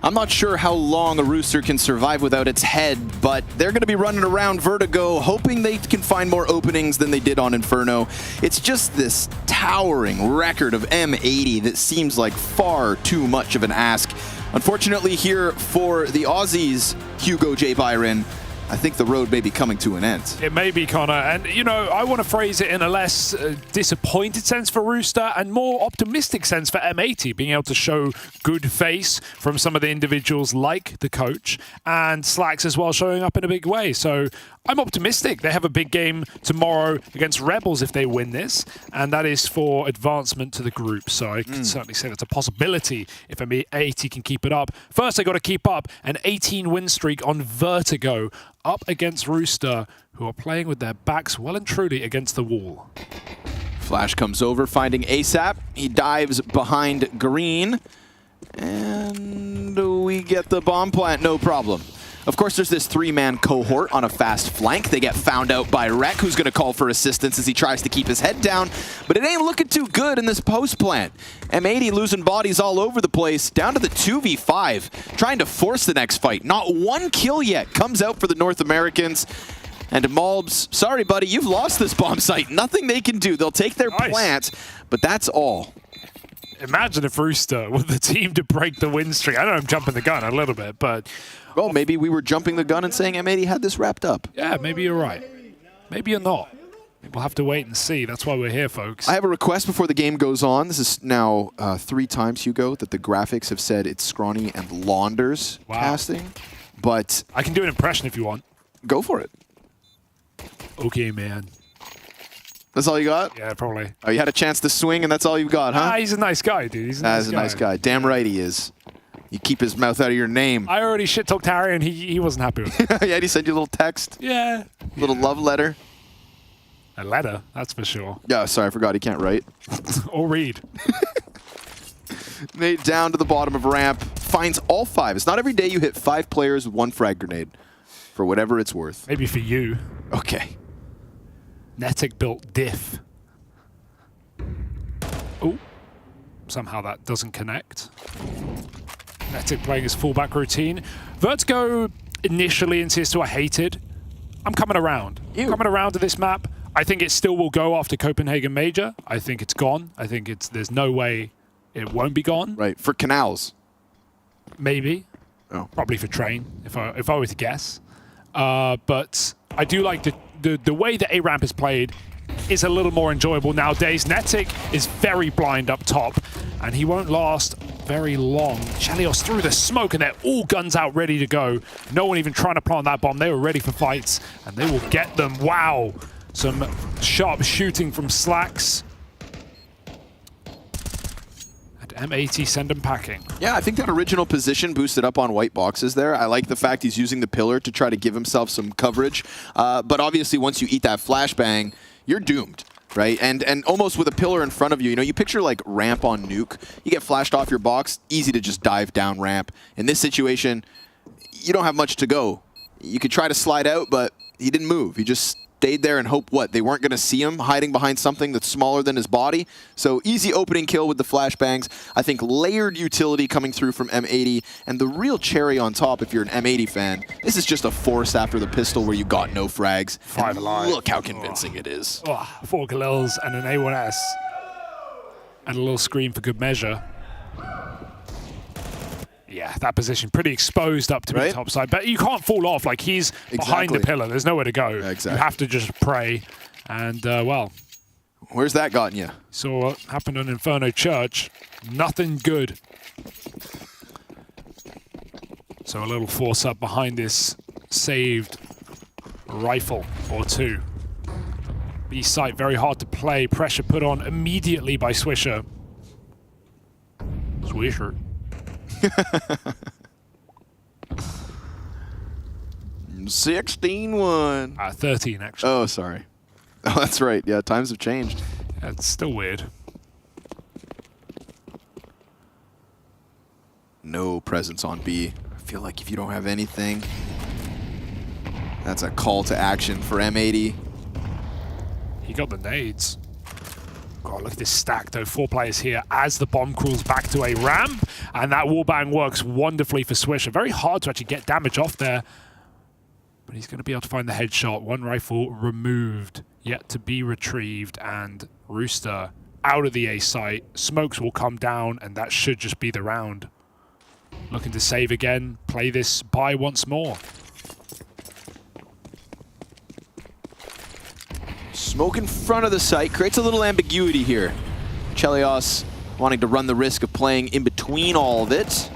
I'm not sure how long a Rooster can survive without its head, but they're going to be running around Vertigo, hoping they can find more openings than they did on Inferno. It's just this towering record of M80 that seems like far too much of an ask. Unfortunately here for the Aussies, Hugo J. Byron, I think the road may be coming to an end. It may be, Connor. And, you know, I want to phrase it in a less disappointed sense for Rooster and more optimistic sense for M80, being able to show good face from some of the individuals like the coach and Slacks as well showing up in a big way. So I'm optimistic. They have a big game tomorrow against Rebels if they win this, and that is for advancement to the group. So I can certainly say that's a possibility if M80 can keep it up. First, they got to keep up an 18-win streak on Vertigo, up against Rooster, who are playing with their backs well and truly against the wall. Flash comes over, finding ASAP. He dives behind Green, and we get the bomb plant, no problem. Of course, there's this 3-man cohort on a fast flank. They get found out by Rek, who's going to call for assistance as he tries to keep his head down, but it ain't looking too good in this post plant. M80 losing bodies all over the place, down to the 2v5, trying to force the next fight. Not one kill yet comes out for the North Americans. And Malbs, sorry, buddy, you've lost this bomb site. Nothing they can do. They'll take their plant, but that's all. Imagine if Rooster were the team to break the win streak. I know I'm jumping the gun a little bit, but... Well, maybe we were jumping the gun and saying M80 had this wrapped up. Yeah, maybe you're right. Maybe you're not. We'll have to wait and see. That's why we're here, folks. I have a request before the game goes on. This is now 3 times, Hugo, that the graphics have said it's Scrawny and Launders casting. But I can do an impression if you want. Go for it. Okay, man. That's all you got? Yeah, probably. Oh, you had a chance to swing and that's all you've got, huh? Ah, he's a nice guy, dude. He's a nice guy. Damn right he is. You keep his mouth out of your name. I already shit-talked Harry and he wasn't happy with it. Yeah, he sent you a little text? Yeah. Little love letter? A letter, that's for sure. Yeah, sorry, I forgot he can't write. Or read. Nate down to the bottom of ramp, finds all 5. It's not every day you hit 5 players with 1 frag grenade, for whatever it's worth. Maybe for you. Okay. Netic built diff. Oh, somehow that doesn't connect. Netic playing his fullback routine. Vertigo initially in CS2 I hated. I'm coming around. Coming around to this map. I think it still will go after Copenhagen Major. I think it's gone. I think there's no way it won't be gone. Right, for Canals. Maybe. Oh. Probably for Train, if I were to guess. But I do like the way that A-Ramp is played is a little more enjoyable nowadays. Netic is very blind up top, and he won't last very long. Chelios through the smoke, and they're all guns out ready to go. No one even trying to plant that bomb. They were ready for fights, and they will get them. Wow. Some sharp shooting from Slacks. And M80 send them packing. Yeah, I think that original position boosted up on white boxes there. I like the fact he's using the pillar to try to give himself some coverage. But obviously, once you eat that flashbang, you're doomed, right? And almost with a pillar in front of you, you picture like ramp on Nuke. You get flashed off your box, easy to just dive down ramp. In this situation, you don't have much to go. You could try to slide out, but he didn't move. He just stayed there and hoped they weren't going to see him hiding behind something that's smaller than his body. So easy opening kill with the flashbangs. I think layered utility coming through from M80, and the real cherry on top if you're an M80 fan, this is just a force after the pistol where you got no frags. 5 alive. Look how convincing it is. 4 Galils and an A1S. And a little scream for good measure. Yeah, that position pretty exposed up to the top side. But you can't fall off. Like, he's behind the pillar. There's nowhere to go. Yeah, exactly. You have to just pray. And, well... Where's that gotten you? Saw what happened on Inferno Church. Nothing good. So a little force up behind this saved rifle or 2. B site, very hard to play. Pressure put on immediately by Swisher. Swisher. 16-1. 13, actually. Oh, sorry. Oh, that's right. Yeah, times have changed. Yeah, it's still weird. No presence on B. I feel like if you don't have anything, that's a call to action for M80. He got the nades. God, look at this stack, though. 4 players here as the bomb crawls back to a ramp. And that wallbang works wonderfully for Swisher. Very hard to actually get damage off there. But he's going to be able to find the headshot. 1 rifle removed, yet to be retrieved. And Rooster out of the A site. Smokes will come down, and that should just be the round. Looking to save again. Play this buy once more. Smoke in front of the site creates a little ambiguity here. Chelios wanting to run the risk of playing in between all of it.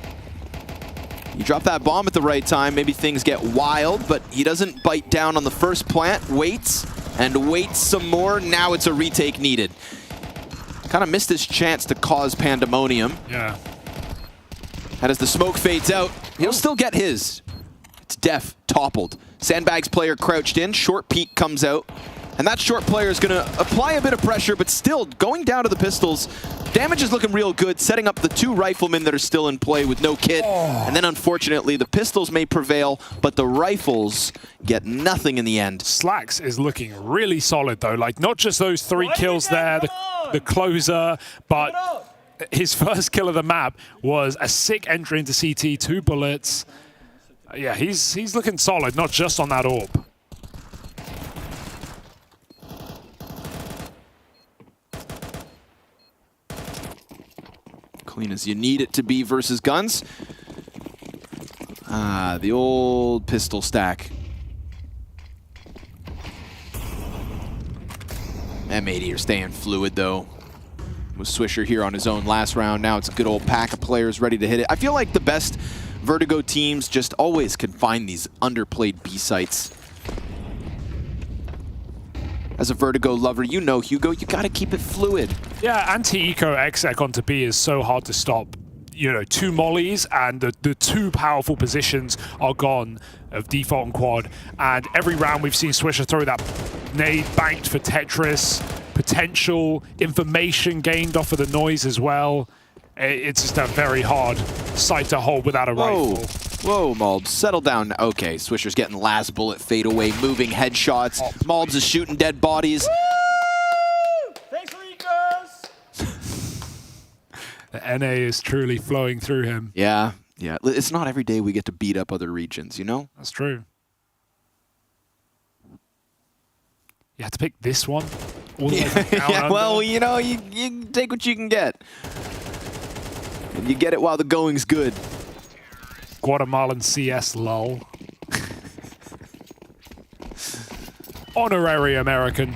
You drop that bomb at the right time, maybe things get wild, but he doesn't bite down on the first plant, waits, and waits some more. Now it's a retake needed. Kind of missed his chance to cause pandemonium. Yeah. And as the smoke fades out, he'll still get his. It's Def toppled. Sandbags player crouched in, short peek comes out. And that short player is going to apply a bit of pressure, but still going down to the pistols. Damage is looking real good, setting up the 2 riflemen that are still in play with no kit. And then unfortunately, the pistols may prevail, but the rifles get nothing in the end. Slacks is looking really solid, though. Like, not just those 3 kills there, the closer, but his first kill of the map was a sick entry into CT, 2 bullets. Yeah, he's looking solid, not just on that orb. Clean as you need it to be versus guns. The old pistol stack. M80 are staying fluid, though. Was Swisher here on his own last round. Now it's a good old pack of players ready to hit it. I feel like the best Vertigo teams just always can find these underplayed B sites. As a Vertigo lover, you know, Hugo, you got to keep it fluid. Yeah, anti-eco exec onto B is so hard to stop. You know, 2 mollies and the 2 powerful positions are gone of default and quad. And every round we've seen Swisher throw that nade banked for Tetris, potential information gained off of the noise as well. It's just a very hard site to hold without a rifle. Whoa, Malbs, settle down. Okay, Swisher's getting last bullet fade away, moving headshots. Malbs is shooting dead bodies. Thanks for Ecos! The NA is truly flowing through him. Yeah. It's not every day we get to beat up other regions, you know? That's true. You have to pick this one? All the way from down under? Well, you know, you take what you can get. And you get it while the going's good. Guatemalan CS lol. Honorary American.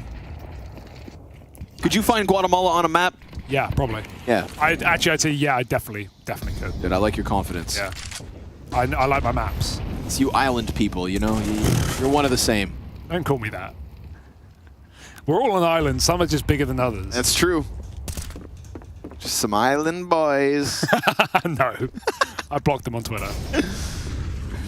Could you find Guatemala on a map? Yeah, probably. Yeah. I'd say yeah, I definitely could. Dude, I like your confidence. Yeah. I like my maps. It's you island people, you know? You're one of the same. Don't call me that. We're all on islands. Some are just bigger than others. That's true. Just some island boys. No. I blocked them on Twitter.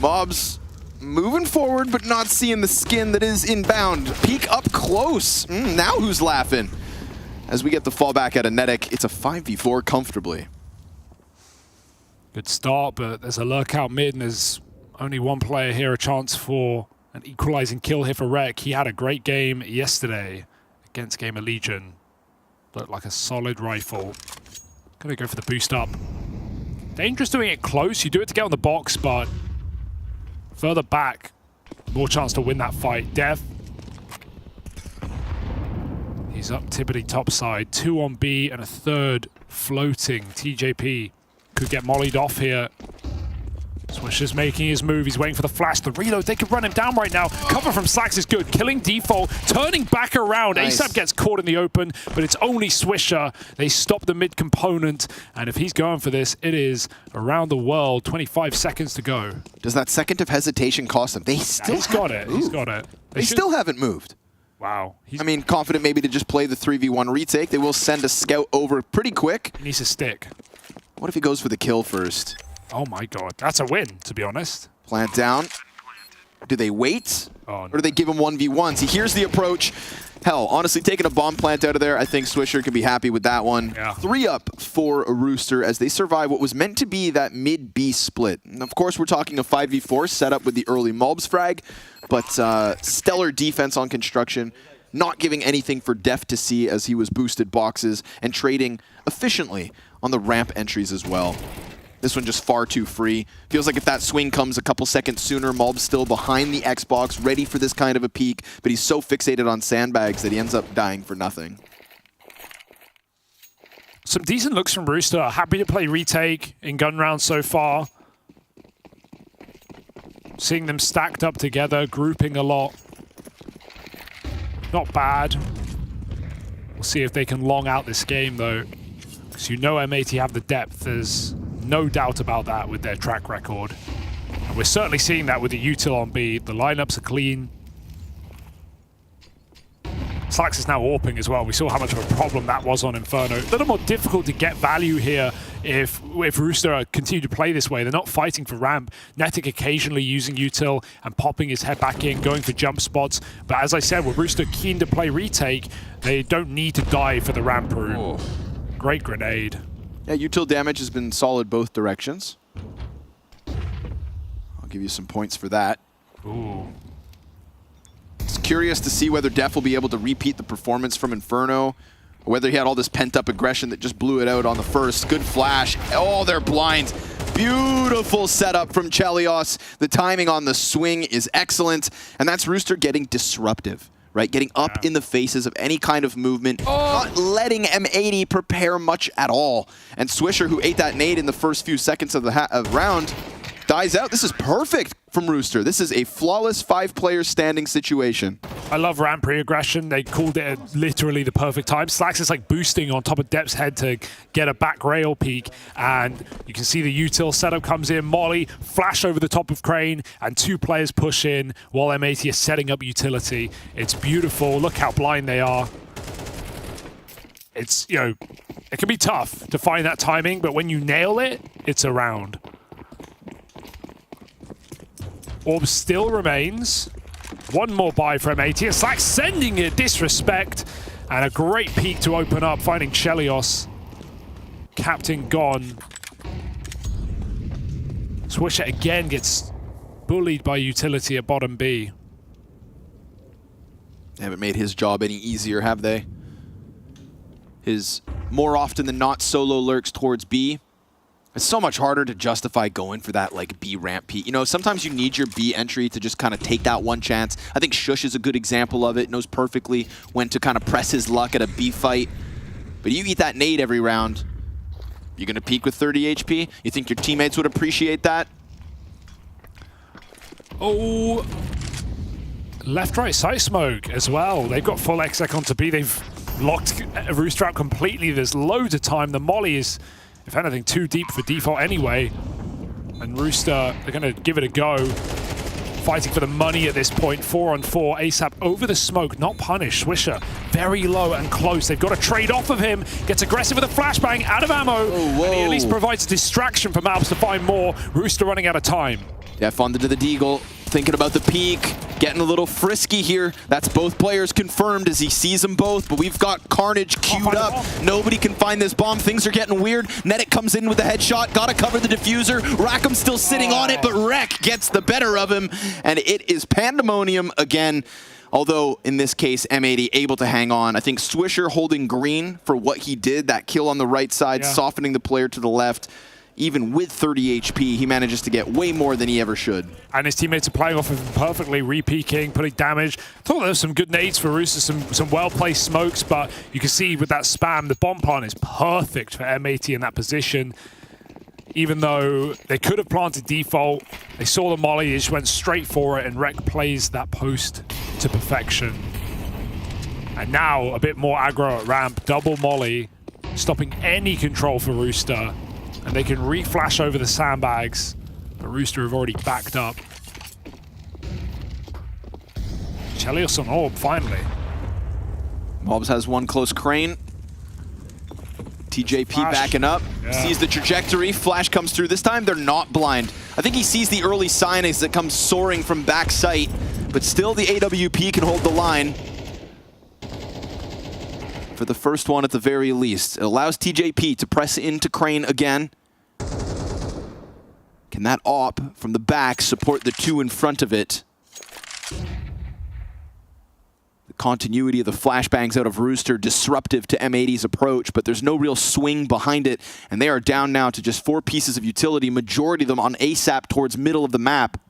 Mobs moving forward, but not seeing the skin that is inbound. Peek up close. Now who's laughing? As we get the fallback at Anetic, it's a 5v4 comfortably. Good start, but there's a lurk out mid, and there's only 1 player here, a chance for an equalizing kill here for Rek. He had a great game yesterday against Gamer Legion. Looked like a solid rifle. Gonna go for the boost up. Dangerous doing it close. You do it to get on the box, but further back, more chance to win that fight. Dev. He's up Tibbity top side. 2 on B and a 3rd floating. TJP could get mollied off here. Swisher's making his move. He's waiting for the flash. The reload, they could run him down right now. Cover from Slacks is good. Killing default, turning back around. Nice. ASAP gets caught in the open, but it's only Swisher. They stop the mid component, and if he's going for this, it is around the world. 25 seconds to go. Does that second of hesitation cost him? They still He's got it. He's got it. They still haven't moved. Wow. I mean, confident maybe to just play the 3v1 retake. They will send a scout over pretty quick. He needs to stick. What if he goes for the kill first? Oh my god, that's a win, to be honest. Plant down. Do they wait? Oh, no. Or do they give him 1v1s? He hears the approach. Hell, honestly, taking a bomb plant out of there, I think Swisher can be happy with that one. Yeah. 3 up for a Rooster as they survive what was meant to be that mid-B split. And of course, we're talking a 5v4 setup with the early Malbs frag, but stellar defense on construction. not giving anything for Def to see as he was boosted boxes and trading efficiently on the ramp entries as well. This one just far too free. Feels like if that swing comes a couple seconds sooner, Mulb's still behind the Xbox, ready for this kind of a peak, but he's so fixated on sandbags that he ends up dying for nothing. Some decent looks from Rooster. Happy to play retake in gun round so far. Seeing them stacked up together, grouping a lot. Not bad. We'll see if they can long out this game, though. Because you know M80 have the depth. There's no doubt about that with their track record. And we're certainly seeing that with the util on B. The lineups are clean. Slax is now warping as well. We saw how much of a problem that was on Inferno. A little more difficult to get value here if Rooster continue to play this way. They're not fighting for ramp. Netic occasionally using util and popping his head back in, going for jump spots. But as I said, with Rooster keen to play retake, they don't need to die for the ramp room. Oh. Great grenade. Yeah, util damage has been solid both directions. I'll give you some points for that. Ooh. It's curious to see whether Def will be able to repeat the performance from Inferno, or whether he had all this pent-up aggression that just blew it out on the first. Good flash. Oh, they're blind. Beautiful setup from Chelios. The timing on the swing is excellent, and that's Rooster getting disruptive, right? Getting up in the faces of any kind of movement, not letting M80 prepare much at all. And Swisher, who ate that nade in the first few seconds of the round, dies out. This is perfect from Rooster. This is a flawless 5-player standing situation. I love ramp pre-aggression. They called it literally the perfect time. Slax is like boosting on top of Dep's head to get a back rail peak, and you can see the util setup comes in. Molly, flash over the top of Crane, and 2 players push in while M80 is setting up utility. It's beautiful. Look how blind they are. It's, you know, it can be tough to find that timing, but when you nail it, it's a round. Orb still remains. One more buy from M80. It's like sending it disrespect. And a great peek to open up, finding Chelios. Captain gone. Swisher again gets bullied by utility at bottom B. They haven't made his job any easier, have they? His more often than not solo lurks towards B. It's so much harder to justify going for that like B ramp peak. You know, sometimes you need your B entry to just kind of take that one chance. I think Shush is a good example of it. Knows perfectly when to kind of press his luck at a B fight. But you eat that nade every round, you're going to peak with 30 HP? You think your teammates would appreciate that? Oh, left-right side smoke as well. They've got full exec onto B. They've locked Rooster out completely. There's loads of time. The molly is, if anything, too deep for default anyway. And Rooster, they're going to give it a go. Fighting for the money at this point. 4-on-4. ASAP over the smoke, not punished. Swisher very low and close. They've got to trade off of him. Gets aggressive with a flashbang, out of ammo. And he at least provides a distraction for Malbs to find more. Rooster running out of time. Def onto the Deagle, thinking about the peak, getting a little frisky here. That's both players confirmed as he sees them both, but we've got Carnage queued up. Nobody can find this bomb. Things are getting weird. Netic comes in with the headshot, gotta cover the diffuser. Rackham's still sitting on it, but Rek gets the better of him, and it is pandemonium again. Although, in this case, M80 able to hang on. I think Swisher holding green for what he did, that kill on the right side, softening the player to the left. Even with 30 HP, he manages to get way more than he ever should. And his teammates are playing off of him perfectly, re-peeking, putting damage. Thought there was some good nades for Rooster, some well-placed smokes, but you can see with that spam, the bomb plant is perfect for M80 in that position. Even though they could have planted default, they saw the molly, they just went straight for it, and Rek plays that post to perfection. And now a bit more aggro at ramp, double molly, stopping any control for Rooster. And they can re-flash over the sandbags, but Rooster have already backed up. Chelios on orb, finally. Mobs has one close crane. TJP Flash. backing up, sees the trajectory, flash comes through. This time they're not blind. I think he sees the early sign as it comes soaring from back sight, but still the AWP can hold the line. For the first one at the very least. It allows TJP to press into Crane again. Can that AWP from the back support the two in front of it? The continuity of the flashbangs out of Rooster disruptive to M80's approach, but there's no real swing behind it, and they are down now to just 4 pieces of utility, majority of them on ASAP towards middle of the map.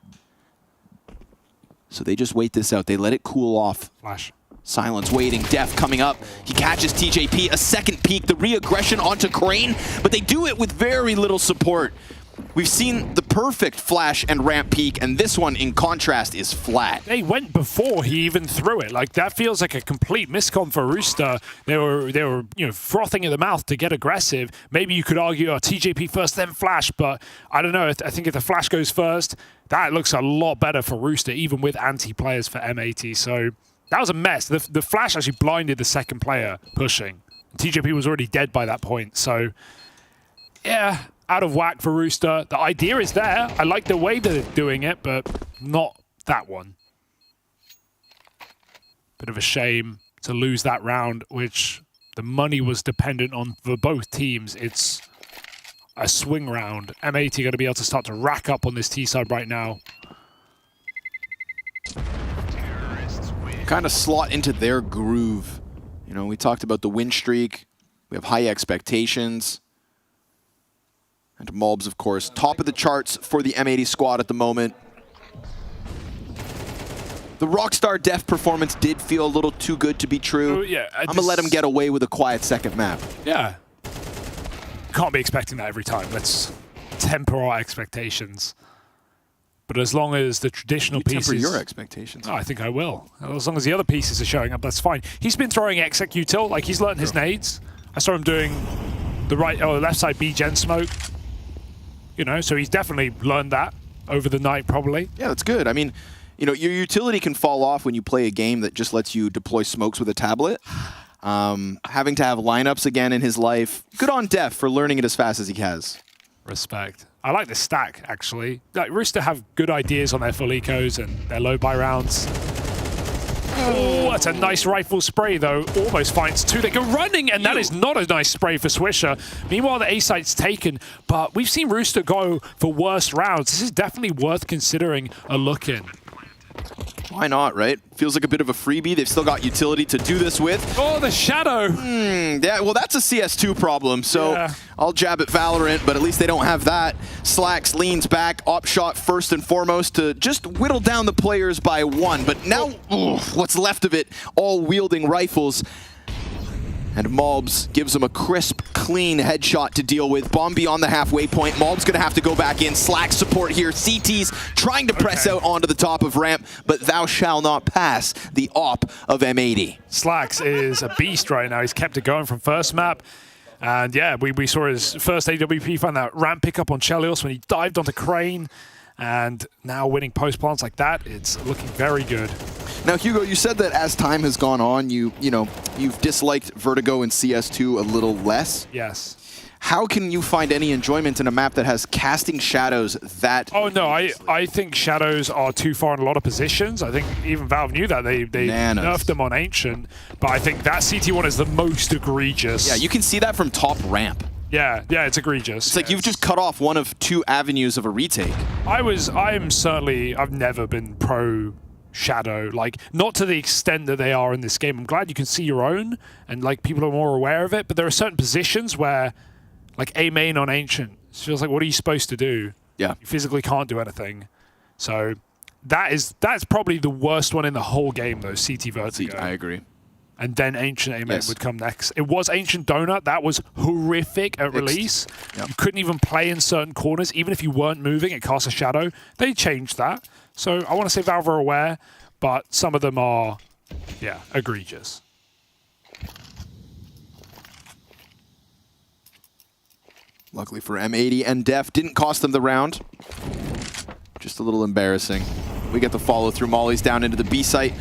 So they just wait this out. They let it cool off. Flash. Silence waiting. Def coming up. He catches TJP. A second peek. The re-aggression onto Crane, but they do it with very little support. We've seen the perfect flash and ramp peak, and this one, in contrast, is flat. They went before he even threw it. Like, that feels like a complete miscom for Rooster. They were frothing at the mouth to get aggressive. Maybe you could argue, TJP first, then flash, but I don't know. I think if the flash goes first, that looks a lot better for Rooster, even with anti-players for M80. So that was a mess. The flash actually blinded the second player pushing. TJP was already dead by that point. So, yeah, out of whack for Rooster. The idea is there. I like the way that they're doing it, but not that one. Bit of a shame to lose that round, which the money was dependent on for both teams. It's a swing round. M80 going to be able to start to rack up on this T side right now. Kind of slot into their groove. You know, we talked about the win streak. We have high expectations. And Mulbs, of course, top of the charts for the M80 squad at the moment. The Rockstar Def performance did feel a little too good to be true. Yeah, I'm going to let him get away with a quiet second map. Yeah. Can't be expecting that every time. Let's temper our expectations. But as long as the traditional pieces... temper your expectations. Oh, I think I will. As long as the other pieces are showing up, that's fine. He's been throwing exec util, like he's learned his nades. I saw him doing the left side B gen smoke. You know, so he's definitely learned that over the night, probably. Yeah, that's good. I mean, you know, your utility can fall off when you play a game that just lets you deploy smokes with a tablet. Having to have lineups again in his life. Good on Def for learning it as fast as he has. Respect. I like the stack, actually. Like, Rooster have good ideas on their full ecos and their low buy rounds. Oh, that's a nice rifle spray, though. Almost finds 2. They go running, and that is not a nice spray for Swisher. Meanwhile, the A site's taken, but we've seen Rooster go for worse rounds. This is definitely worth considering a look in. Why not, right? Feels like a bit of a freebie. They've still got utility to do this with. Oh, the shadow! Yeah, well, that's a CS2 problem, so yeah. I'll jab at Valorant, but at least they don't have that. Slacks leans back, op shot first and foremost to just whittle down the players by 1. But now, what's left of it, all wielding rifles. And Mulbs gives him a crisp, clean headshot to deal with. Bomb beyond the halfway point. Mulbs going to have to go back in. Slack support here. CT's trying to press out onto the top of ramp, but thou shall not pass the op of M80. Slacks is a beast right now. He's kept it going from first map. And yeah, we saw his first AWP find that ramp pickup on Chelios when he dived onto Crane. And now winning post plants like that, it's looking very good. Now, Hugo, you said that as time has gone on, you've disliked Vertigo and CS2 a little less. Yes. How can you find any enjoyment in a map that has casting shadows that... Oh, no, I think shadows are too far in a lot of positions. I think even Valve knew that. They nerfed them on Ancient. But I think that CT1 is the most egregious. Yeah, you can see that from top ramp. Yeah, it's egregious. It's like you've just cut off one of 2 avenues of a retake. I've never been pro shadow, like not to the extent that they are in this game. I'm glad you can see your own and like people are more aware of it, but there are certain positions where like A main on Ancient, it feels like what are you supposed to do? Yeah. You physically can't do anything. So that's probably the worst one in the whole game though, CT Vertigo. I agree. And then Ancient A-Main would come next. It was Ancient Donut. That was horrific at release. Yep. You couldn't even play in certain corners. Even if you weren't moving, it casts a shadow. They changed that. So I want to say Valve are aware, but some of them are, egregious. Luckily for M80 and Def, didn't cost them the round. Just a little embarrassing. We get the follow through. Molly's down into the B site.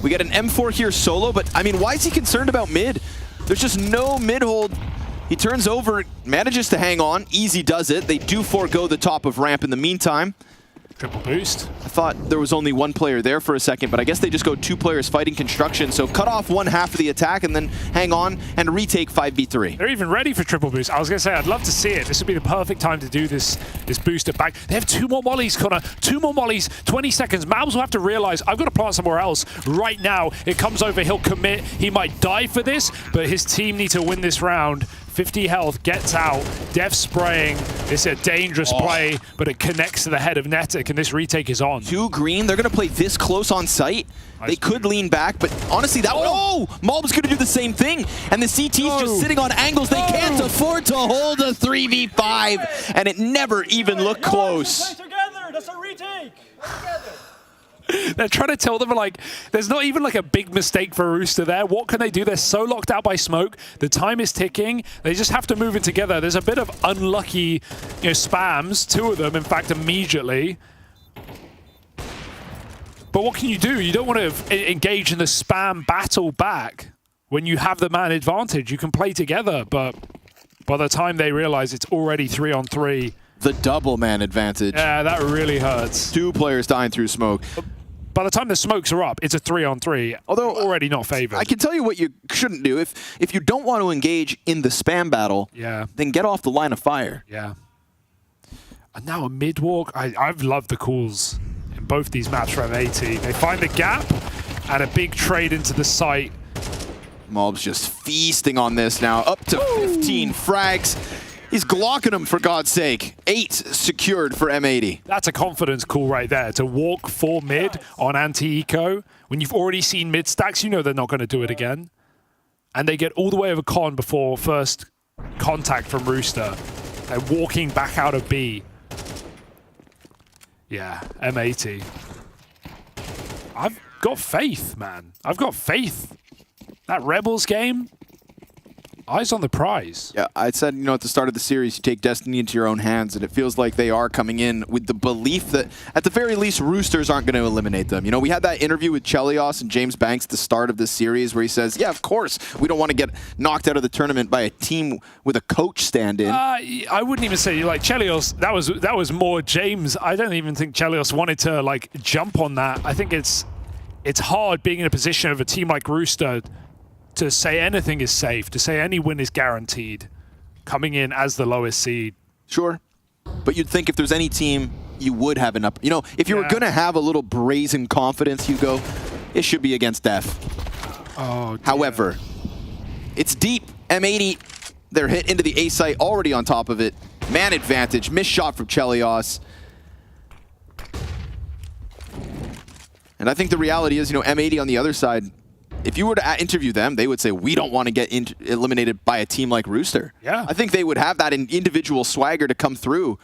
We get an M4 here solo, but I mean, why is he concerned about mid? There's just no mid hold. He turns over, manages to hang on. Easy does it. They do forego the top of ramp in the meantime. Triple boost. I thought there was only one player there for a second, but I guess they just go 2 players fighting construction. So cut off one half of the attack and then hang on and retake 5v3. They're even ready for triple boost. I was going to say, I'd love to see it. This would be the perfect time to do this booster back. They have 2 more mollies, Connor. 2 more mollies, 20 seconds. Mabs will have to realize, I've got to plant somewhere else right now. It comes over, he'll commit. He might die for this, but his team need to win this round. 50 health, gets out, Def spraying. It's a dangerous play, but it connects to the head of Netic, and this retake is on. 2 green, they're going to play this close on site. They could lean back, but honestly, that would... Oh! Malb's going to do the same thing, and the CT's just sitting on angles. They can't afford to hold a 3v5, and it never even looked close. Together, that's a retake. They're trying to tell them, like, there's not even like a big mistake for Rooster there. What can they do? They're so locked out by smoke. The time is ticking. They just have to move it together. There's a bit of unlucky, spams. 2 of them, in fact, immediately. But what can you do? You don't want to engage in the spam battle back when you have the man advantage. You can play together, but by the time they realize it's already 3-on-3. The double man advantage. Yeah, that really hurts. 2 players dying through smoke. By the time the smokes are up, it's a 3-on-3. Although already not favored. I can tell you what you shouldn't do. If you don't want to engage in the spam battle, then get off the line of fire. Yeah. And now a mid walk. I've loved the calls in both these maps from M80. They find the gap and a big trade into the site. Malb's just feasting on this now. Up to 15 frags. He's glocking them, for God's sake. 8 secured for M80. That's a confidence call right there. To walk 4 mid on anti-eco. When you've already seen mid stacks, you know they're not going to do it again. And they get all the way over con before first contact from Rooster. They're walking back out of B. Yeah, M80. I've got faith, man. I've got faith. That Rebels game, eyes on the prize. Yeah, I said, at the start of the series, you take destiny into your own hands, and it feels like they are coming in with the belief that, at the very least, Roosters aren't going to eliminate them. We had that interview with Chelios and James Banks at the start of this series where he says, yeah, of course, we don't want to get knocked out of the tournament by a team with a coach stand-in. I wouldn't even say, Chelios, that was more James. I don't even think Chelios wanted to, jump on that. I think it's hard being in a position of a team like Rooster to say anything is safe, to say any win is guaranteed, coming in as the lowest seed. Sure. But you'd think if there's any team, you would have an up. If you were going to have a little brazen confidence, you go, it should be against Def. Oh, dear. However, it's deep. M80, they're hit into the A site, already on top of it. Man advantage, missed shot from Chelios. And I think the reality is, M80 on the other side, if you were to interview them, they would say, we don't want to get eliminated by a team like Rooster. Yeah. I think they would have that individual swagger to come through.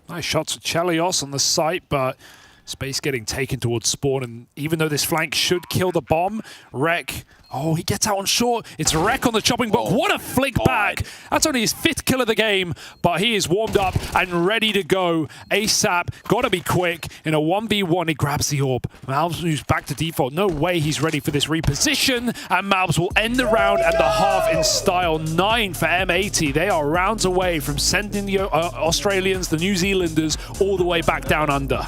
Nice shots of Chelios on the site, but space getting taken towards spawn. And even though this flank should kill the bomb, Rek, he gets out on short. It's Rek on the chopping block. What a flick back. That's only his 5th kill of the game, but he is warmed up and ready to go ASAP. Got to be quick. In a 1v1, he grabs the orb. Malbs moves back to default. No way he's ready for this reposition, and Malbs will end the round and the half in style. 9 for M80. They are rounds away from sending the Australians, the New Zealanders, all the way back down under.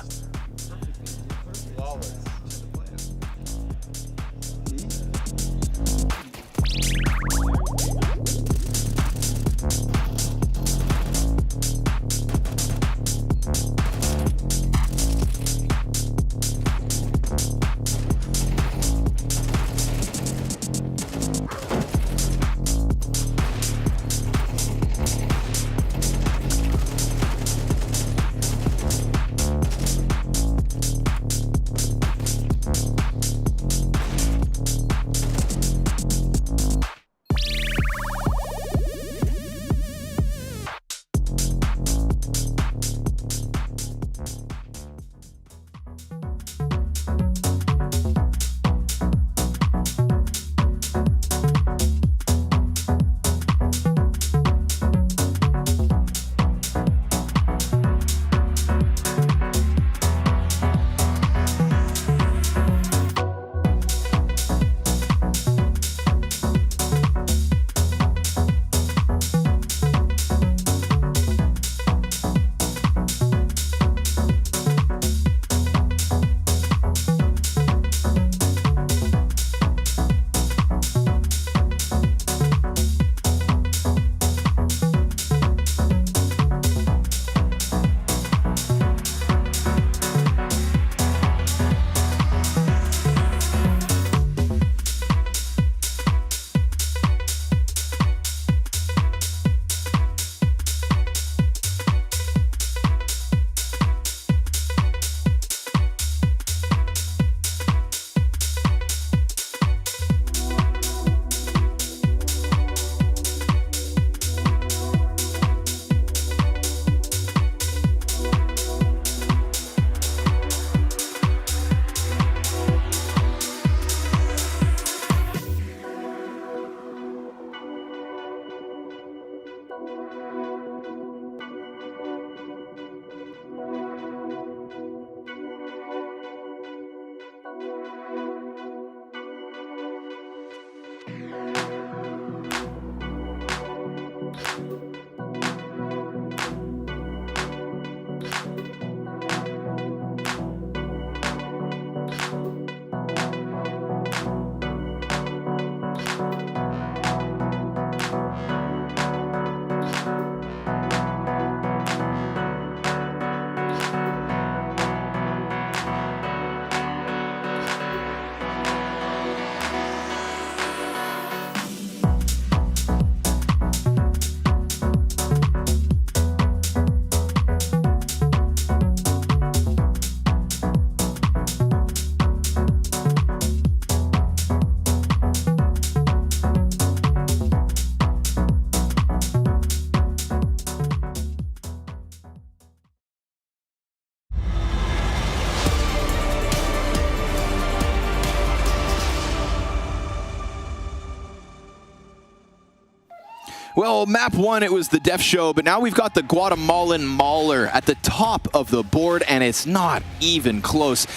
Well, map 1, it was the Def Show, but now we've got the Guatemalan Mauler at the top of the board, and it's not even close.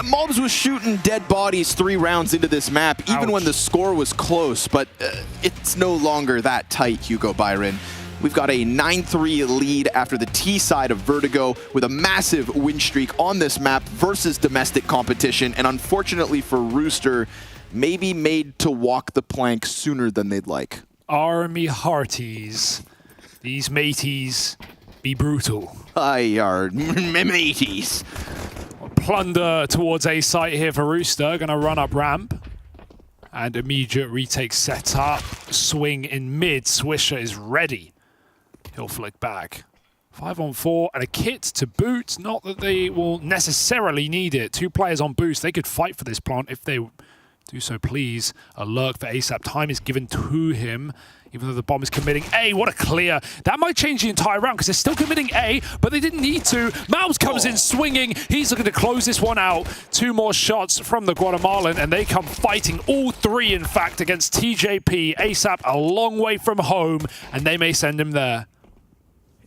Mobs was shooting dead bodies 3 rounds into this map, even when the score was close, but it's no longer that tight, Hugo Byron. We've got a 9-3 lead after the T side of Vertigo with a massive win streak on this map versus domestic competition, and unfortunately for Rooster, maybe made to walk the plank sooner than they'd like. Army hearties. These mateys be brutal. Aye, our mateys. Plunder towards A site here for Rooster. Gonna run up ramp. And immediate retake set up. Swing in mid. Swisher is ready. He'll flick back. 5-on-4 and a kit to boot. Not that they will necessarily need it. 2 players on boost. They could fight for this plant if they do so, please. A lurk for ASAP. Time is given to him, even though the bomb is committing A. What a clear. That might change the entire round because they're still committing A, but they didn't need to. Mouse comes in swinging. He's looking to close this one out. 2 more shots from the Guatemalan, and they come fighting, all 3, in fact, against TJP. ASAP a long way from home, and they may send him there.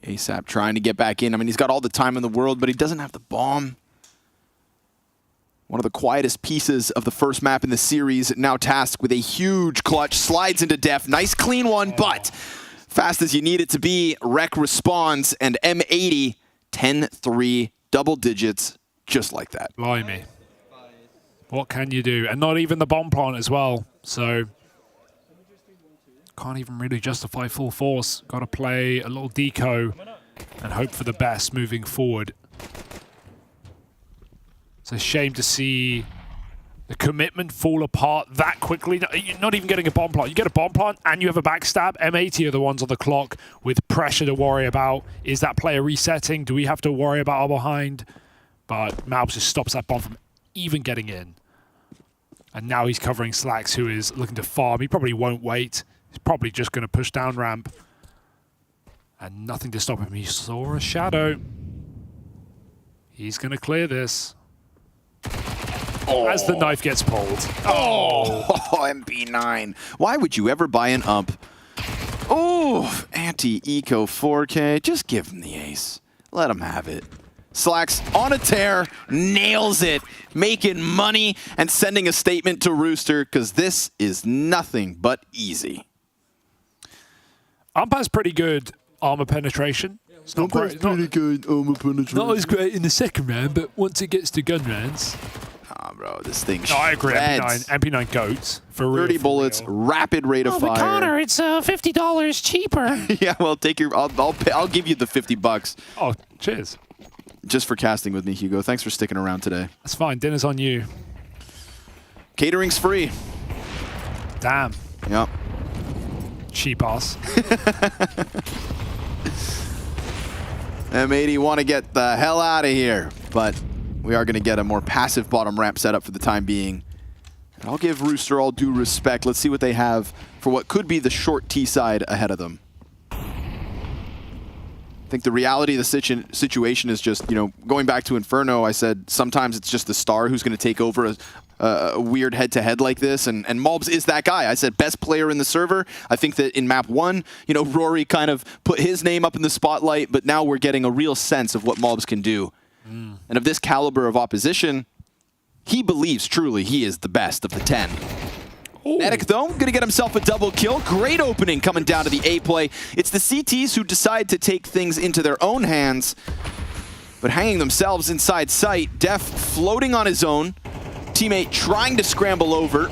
ASAP trying to get back in. I mean, he's got all the time in the world, but he doesn't have the bomb. One of the quietest pieces of the first map in the series, now tasked with a huge clutch, slides into Def. Nice clean one, but fast as you need it to be, Rec responds, and M80, 10-3, double digits, just like that. Blimey. What can you do? And not even the bomb plant as well, so can't even really justify full force. Got to play a little deco and hope for the best moving forward. It's a shame to see the commitment fall apart that quickly. You're not even getting a bomb plant. You get a bomb plant and you have a backstab. M80 are the ones on the clock with pressure to worry about. Is that player resetting? Do we have to worry about our behind? But Malbs just stops that bomb from even getting in. And now he's covering Slacks, who is looking to farm. He probably won't wait. He's probably just going to push down ramp. And nothing to stop him. He saw a shadow. He's going to clear this. As the knife gets pulled. Oh, MP9. Why would you ever buy an ump? Oh, anti-eco 4K. Just give him the ace. Let him have it. Slacks on a tear, nails it, making money and sending a statement to Rooster because this is nothing but easy. Ump has pretty good armor penetration. It's not great. Pretty good armor penetration. Not as great in the second round, but once it gets to gun rounds. Bro, this thing No, I agree. MP9 goats. For real. 30 bullets, rapid rate of fire. Connor, it's $50 cheaper. Yeah, well, take your. I'll give you the $50. Oh, cheers. Just for casting with me, Hugo. Thanks for sticking around today. That's fine. Dinner's on you. Catering's free. Damn. Yep. Cheap ass. M80 want to get the hell out of here, but we are going to get a more passive bottom ramp setup for the time being. And I'll give Rooster all due respect. Let's see what they have for what could be the short T side ahead of them. I think the reality of the situation is just, you know, going back to Inferno, I said sometimes it's just the star who's going to take over a weird head-to-head like this, and Mobs is that guy. I said best player in the server. I think that in map 1, you know, Rory kind of put his name up in the spotlight, but now we're getting a real sense of what Mobs can do. And of this caliber of opposition, he believes truly he is the best of the 10. Medic, though, going to get himself a double kill. Great opening coming down to the A play. It's the CTs who decide to take things into their own hands, but hanging themselves inside sight. Def floating on his own. Teammate trying to scramble over.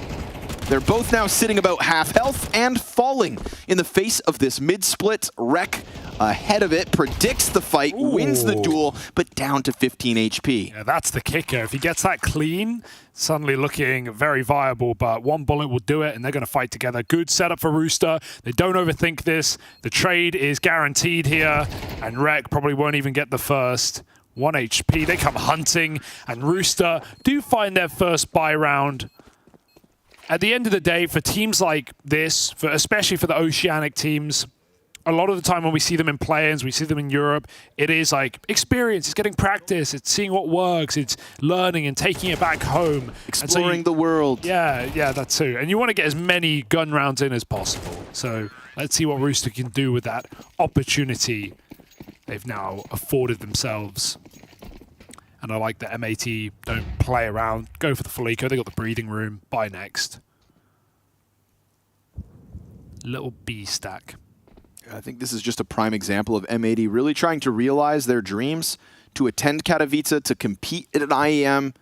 They're both now sitting about half health and falling in the face of this mid-split. Rec ahead of it, predicts the fight, wins the duel, but down to 15 HP. Yeah, that's the kicker. If he gets that clean, suddenly looking very viable, but one bullet will do it, and they're going to fight together. Good setup for Rooster. They don't overthink this. The trade is guaranteed here, and Rec probably won't even get the first. 1 HP. They come hunting, and Rooster do find their first buy round. At the end of the day, for teams like this, especially for the Oceanic teams, a lot of the time when we see them in play-ins, we see them in Europe, it is like experience, it's getting practice, it's seeing what works, it's learning and taking it back home. Exploring the world. Yeah, that too. And you want to get as many gun rounds in as possible. So Let's see what Rooster can do with that opportunity they've now afforded themselves. And I like that MAT don't play around, go for the full eco. They got the breathing room. Buy next. Little B stack. I think this is just a prime example of M80 really trying to realize their dreams, to attend Katowice, to compete at an IEM,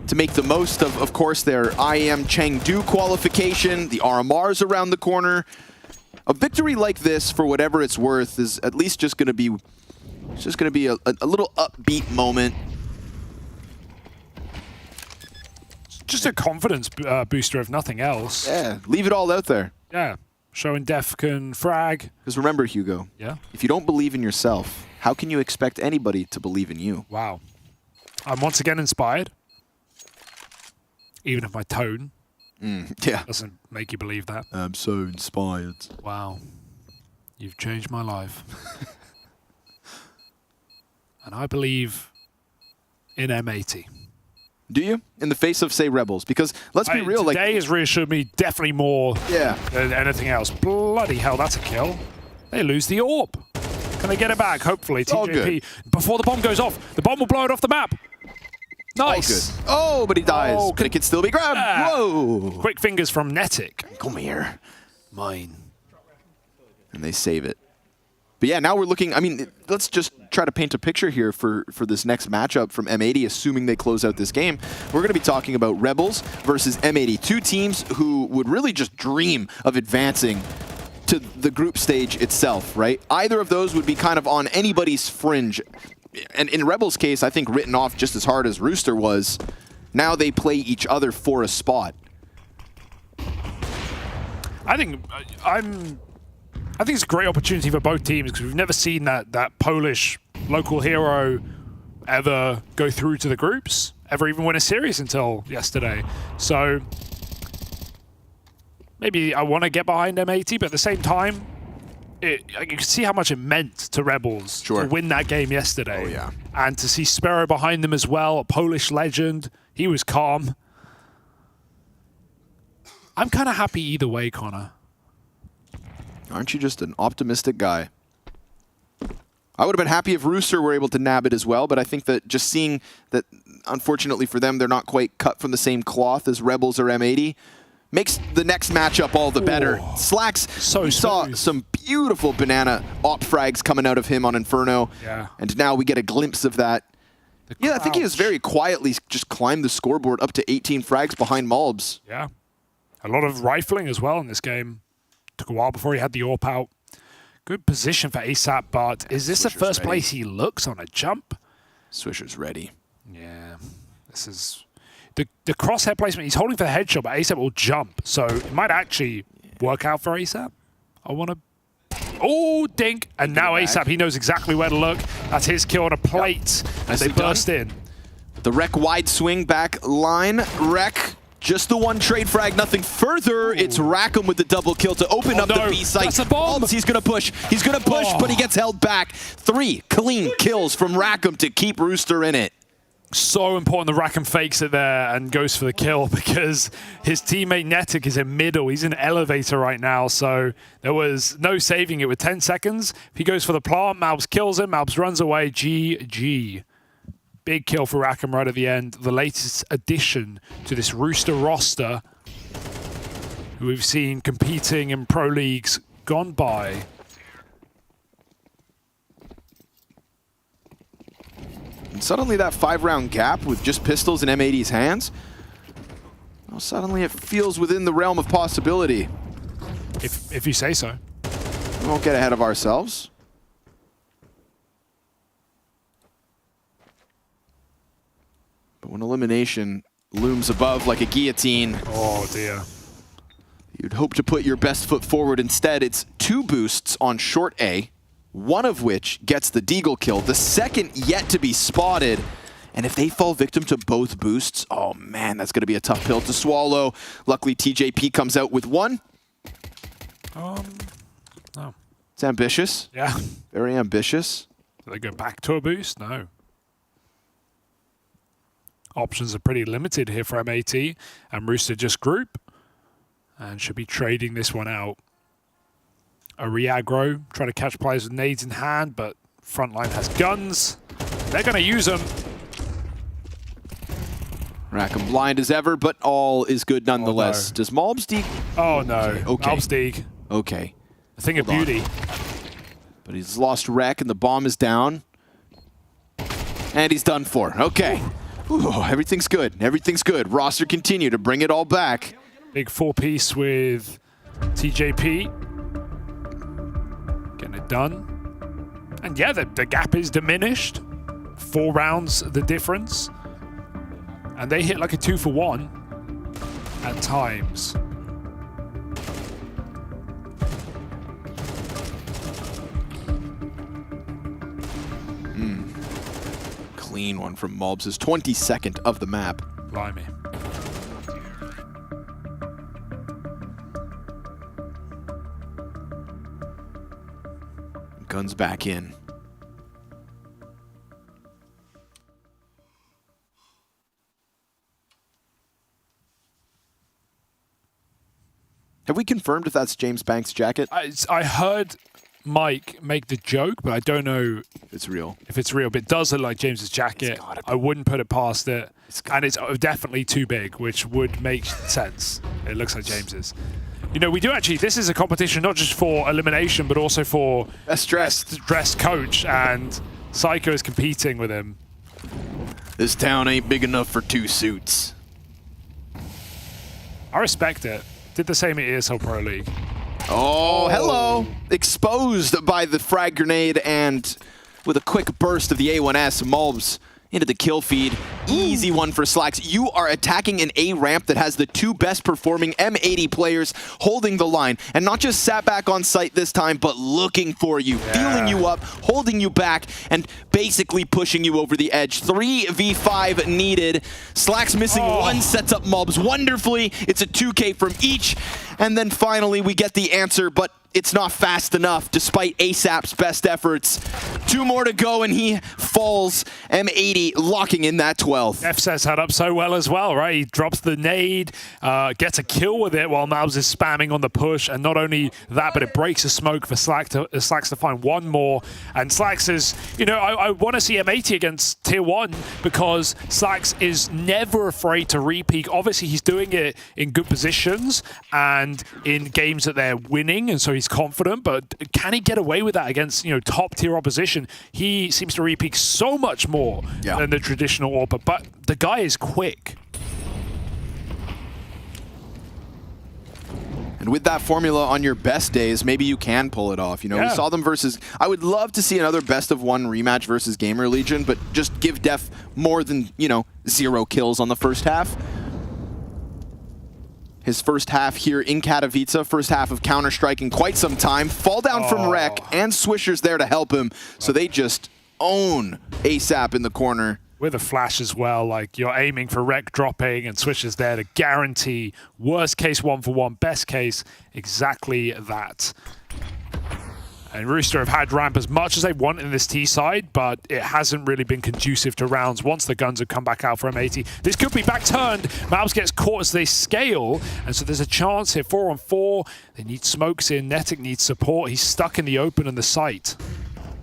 to make the most of course, their IEM Chengdu qualification, the RMRs around the corner. A victory like this, for whatever it's worth, is at least just going to be a little upbeat moment. Just a confidence booster, if nothing else. Yeah, leave it all out there. Yeah, showing Def can frag. Because remember, Hugo, if you don't believe in yourself, how can you expect anybody to believe in you? Wow. I'm once again inspired. Even if my tone doesn't make you believe that. I'm so inspired. Wow. You've changed my life. And I believe in M80. Do you? In the face of, say, Rebels? Because let's be real. Today has reassured me definitely more than anything else. Bloody hell, that's a kill. They lose the orb. Can they get it back? Hopefully, TJP. Before the bomb goes off, the bomb will blow it off the map. Nice. Oh, but he dies. But it can still be grabbed. Whoa. Quick fingers from Netic. Come here. Mine. And they save it. But yeah, now we're looking, I mean, let's just try to paint a picture here for this next matchup from M80, assuming they close out this game. We're going to be talking about Rebels versus M80, two teams who would really just dream of advancing to the group stage itself, right? Either of those would be kind of on anybody's fringe. And in Rebels' case, I think written off just as hard as Rooster was. Now they play each other for a spot. I think it's a great opportunity for both teams because we've never seen that Polish local hero ever go through to the groups, ever even win a series until yesterday. So maybe I want to get behind M80, but at the same time, you can see how much it meant to Rebels to win that game yesterday. Oh, yeah. And to see Sparrow behind them as well, a Polish legend. He was calm. I'm kind of happy either way, Connor. Aren't you just an optimistic guy? I would have been happy if Rooster were able to nab it as well, but I think that just seeing that, unfortunately for them, they're not quite cut from the same cloth as Rebels or M80, makes the next matchup all the better. Slacks, we saw some beautiful banana op frags coming out of him on Inferno, and now we get a glimpse of that. Yeah, I think he has very quietly just climbed the scoreboard up to 18 frags behind Malbs. Yeah, a lot of rifling as well in this game. Took a while before he had the AWP out. Good position for ASAP, but is this the first place he looks on a jump? Swisher's ready. Yeah, this is... The crosshair placement, he's holding for the headshot, but ASAP will jump, so it might actually work out for ASAP. I want to... Oh, dink! And now ASAP, he knows exactly where to look. That's his kill on a plate, and they burst in. The Rec wide swing back line. Rec, just the one trade frag, nothing further. It's Rackham with the double kill to open up the B site. That's a bomb! He's going to push. He's going to push, but he gets held back. 3 clean kills from Rackham to keep Rooster in it. So important the Rackham fakes it there and goes for the kill because his teammate Netic is in middle. He's in elevator right now, so there was no saving it with 10 seconds. If he goes for the plant, Malbs kills him. Malbs runs away. GG. Big kill for Rackham right at the end. The latest addition to this Rooster roster, who we've seen competing in pro leagues gone by. And suddenly that 5-round gap with just pistols in M80's hands, well, suddenly it feels within the realm of possibility. If you say so. We won't get ahead of ourselves. But when elimination looms above like a guillotine, oh dear, you'd hope to put your best foot forward. Instead, it's 2 boosts on short A, one of which gets the Deagle kill, the second yet to be spotted. And if they fall victim to both boosts, oh man, that's going to be a tough pill to swallow. Luckily, TJP comes out with 1. No. It's ambitious. Yeah. Very ambitious. Do they go back to a boost? No. Options are pretty limited here for MAT, and Rooster just group and should be trading this one out. a re-aggro, trying to catch players with nades in hand, but frontline has guns. They're going to use them. Rackham blind as ever, but all is good nonetheless. Oh, no. Does Malbsdeeg? Oh no, Okay. Malbsdeeg. Okay. A thing of beauty. But he's lost Wreck and the bomb is down. And he's done for. Okay. Ooh, everything's good. Everything's good. Roster continue to bring it all back. Big 4-piece with TJP. Getting it done. And yeah, the gap is diminished. 4 rounds the difference. And they hit like a 2-for-1 at times. Clean one from Malbs, his 22nd of the map. Blimey. Guns back in. Have we confirmed if that's James Banks' jacket? I heard Mike make the joke, but I don't know if it's real. But it does look like James's jacket. I wouldn't put it past it. And it's definitely too big, which would make sense. It looks like James's. You know, we do actually, this is a competition not just for elimination, but also for best dressed coach, and Psycho is competing with him. This town ain't big enough for 2 suits. I respect it. Did the same at ESL Pro League. Oh, hello! Exposed by the frag grenade, and with a quick burst of the A1S, Malbs into the kill feed. Easy one for Slacks. You are attacking an A ramp that has the 2 best performing M80 players holding the line. And not just sat back on site this time, but looking for you, feeling you up, holding you back, and basically pushing you over the edge. 3v5 needed. Slacks missing 1, sets up Malbs wonderfully. It's a 2K from each. And then finally we get the answer, but it's not fast enough despite ASAP's best efforts. 2 more to go and he falls. M80 locking in that 12th. FSET's had up so well as well, right? He drops the nade, gets a kill with it while Malbs is spamming on the push, and not only that, but it breaks the smoke for Slacks to find 1 more. And Slacks is, you know, I want to see M80 against Tier 1 because Slacks is never afraid to re-peek. Obviously, he's doing it in good positions and in games that they're winning, and so he's confident, but can he get away with that against, you know, top tier opposition? He seems to re-peek so much more than the traditional AWP, but the guy is quick. And with that formula on your best days, maybe you can pull it off. You know, we saw them versus, I would love to see another best of 1 rematch versus Gamer Legion, but just give Def more than, you know, 0 kills on the first half. His first half here in Katowice, first half of counter-striking quite some time. Fall down from Rec, and Swisher's there to help him. So they just own ASAP in the corner. With a flash as well, like you're aiming for Rec dropping, and Swisher's there to guarantee worst case 1-for-1, best case exactly that. And Rooster have had ramp as much as they want in this T side, but it hasn't really been conducive to rounds once the guns have come back out for M80. This could be back turned. Malbs gets caught as they scale, and so there's a chance here. 4-on-4. They need smokes in. Netic needs support. He's stuck in the open and the site.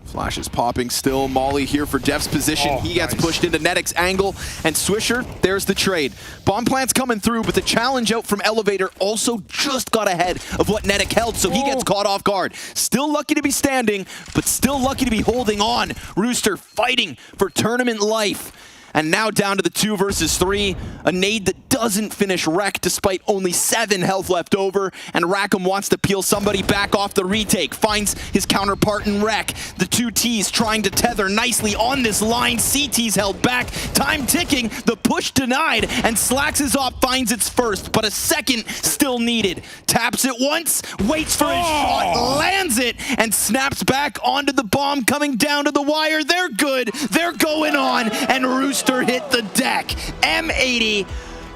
Flash is popping still. Molly here for Def's position. He gets pushed into Netic's angle. And Swisher, there's the trade. Bomb plant's coming through, but the challenge out from Elevator also just got ahead of what Netic held, so he gets caught off guard. Still lucky to be standing, but still lucky to be holding on. Rooster fighting for tournament life. And now down to the 2 versus 3. A nade that doesn't finish Rec despite only 7 health left over. And Rackham wants to peel somebody back off the retake. Finds his counterpart in Rec. The 2 Ts trying to tether nicely on this line. CT's held back. Time ticking. The push denied. And Slacks' op finds its first, but a second still needed. Taps it once. Waits for his shot. Lands it. And snaps back onto the bomb coming down to the wire. They're good. They're going on. And Rooster hit the deck. M80,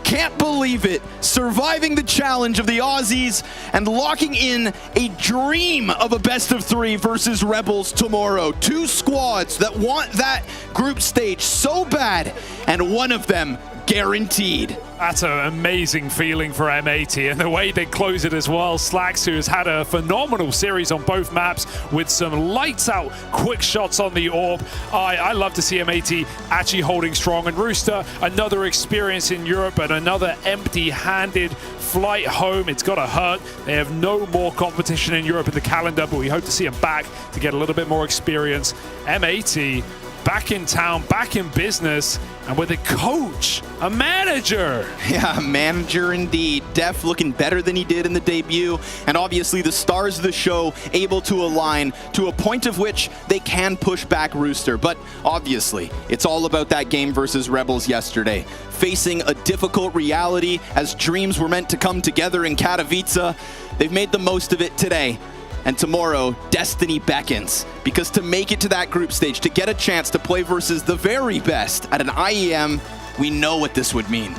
can't believe it, surviving the challenge of the Aussies and locking in a dream of a best of 3 versus Rebels tomorrow. 2 squads that want that group stage so bad, and one of them guaranteed. That's an amazing feeling for M80, and the way they close it as well. Slacks, who has had a phenomenal series on both maps with some lights-out quick shots on the orb. I love to see M80 actually holding strong. And Rooster, another experience in Europe and another empty-handed flight home. It's got to hurt. They have no more competition in Europe in the calendar, but we hope to see them back to get a little bit more experience. M80 back in town, back in business, and with a coach, a manager. Yeah, a manager indeed. Def looking better than he did in the debut, and obviously the stars of the show able to align to a point of which they can push back Rooster. But obviously, it's all about that game versus Rebels yesterday. Facing a difficult reality as dreams were meant to come together in Katowice, they've made the most of it today. And tomorrow, destiny beckons, because to make it to that group stage, to get a chance to play versus the very best at an IEM, we know what this would mean.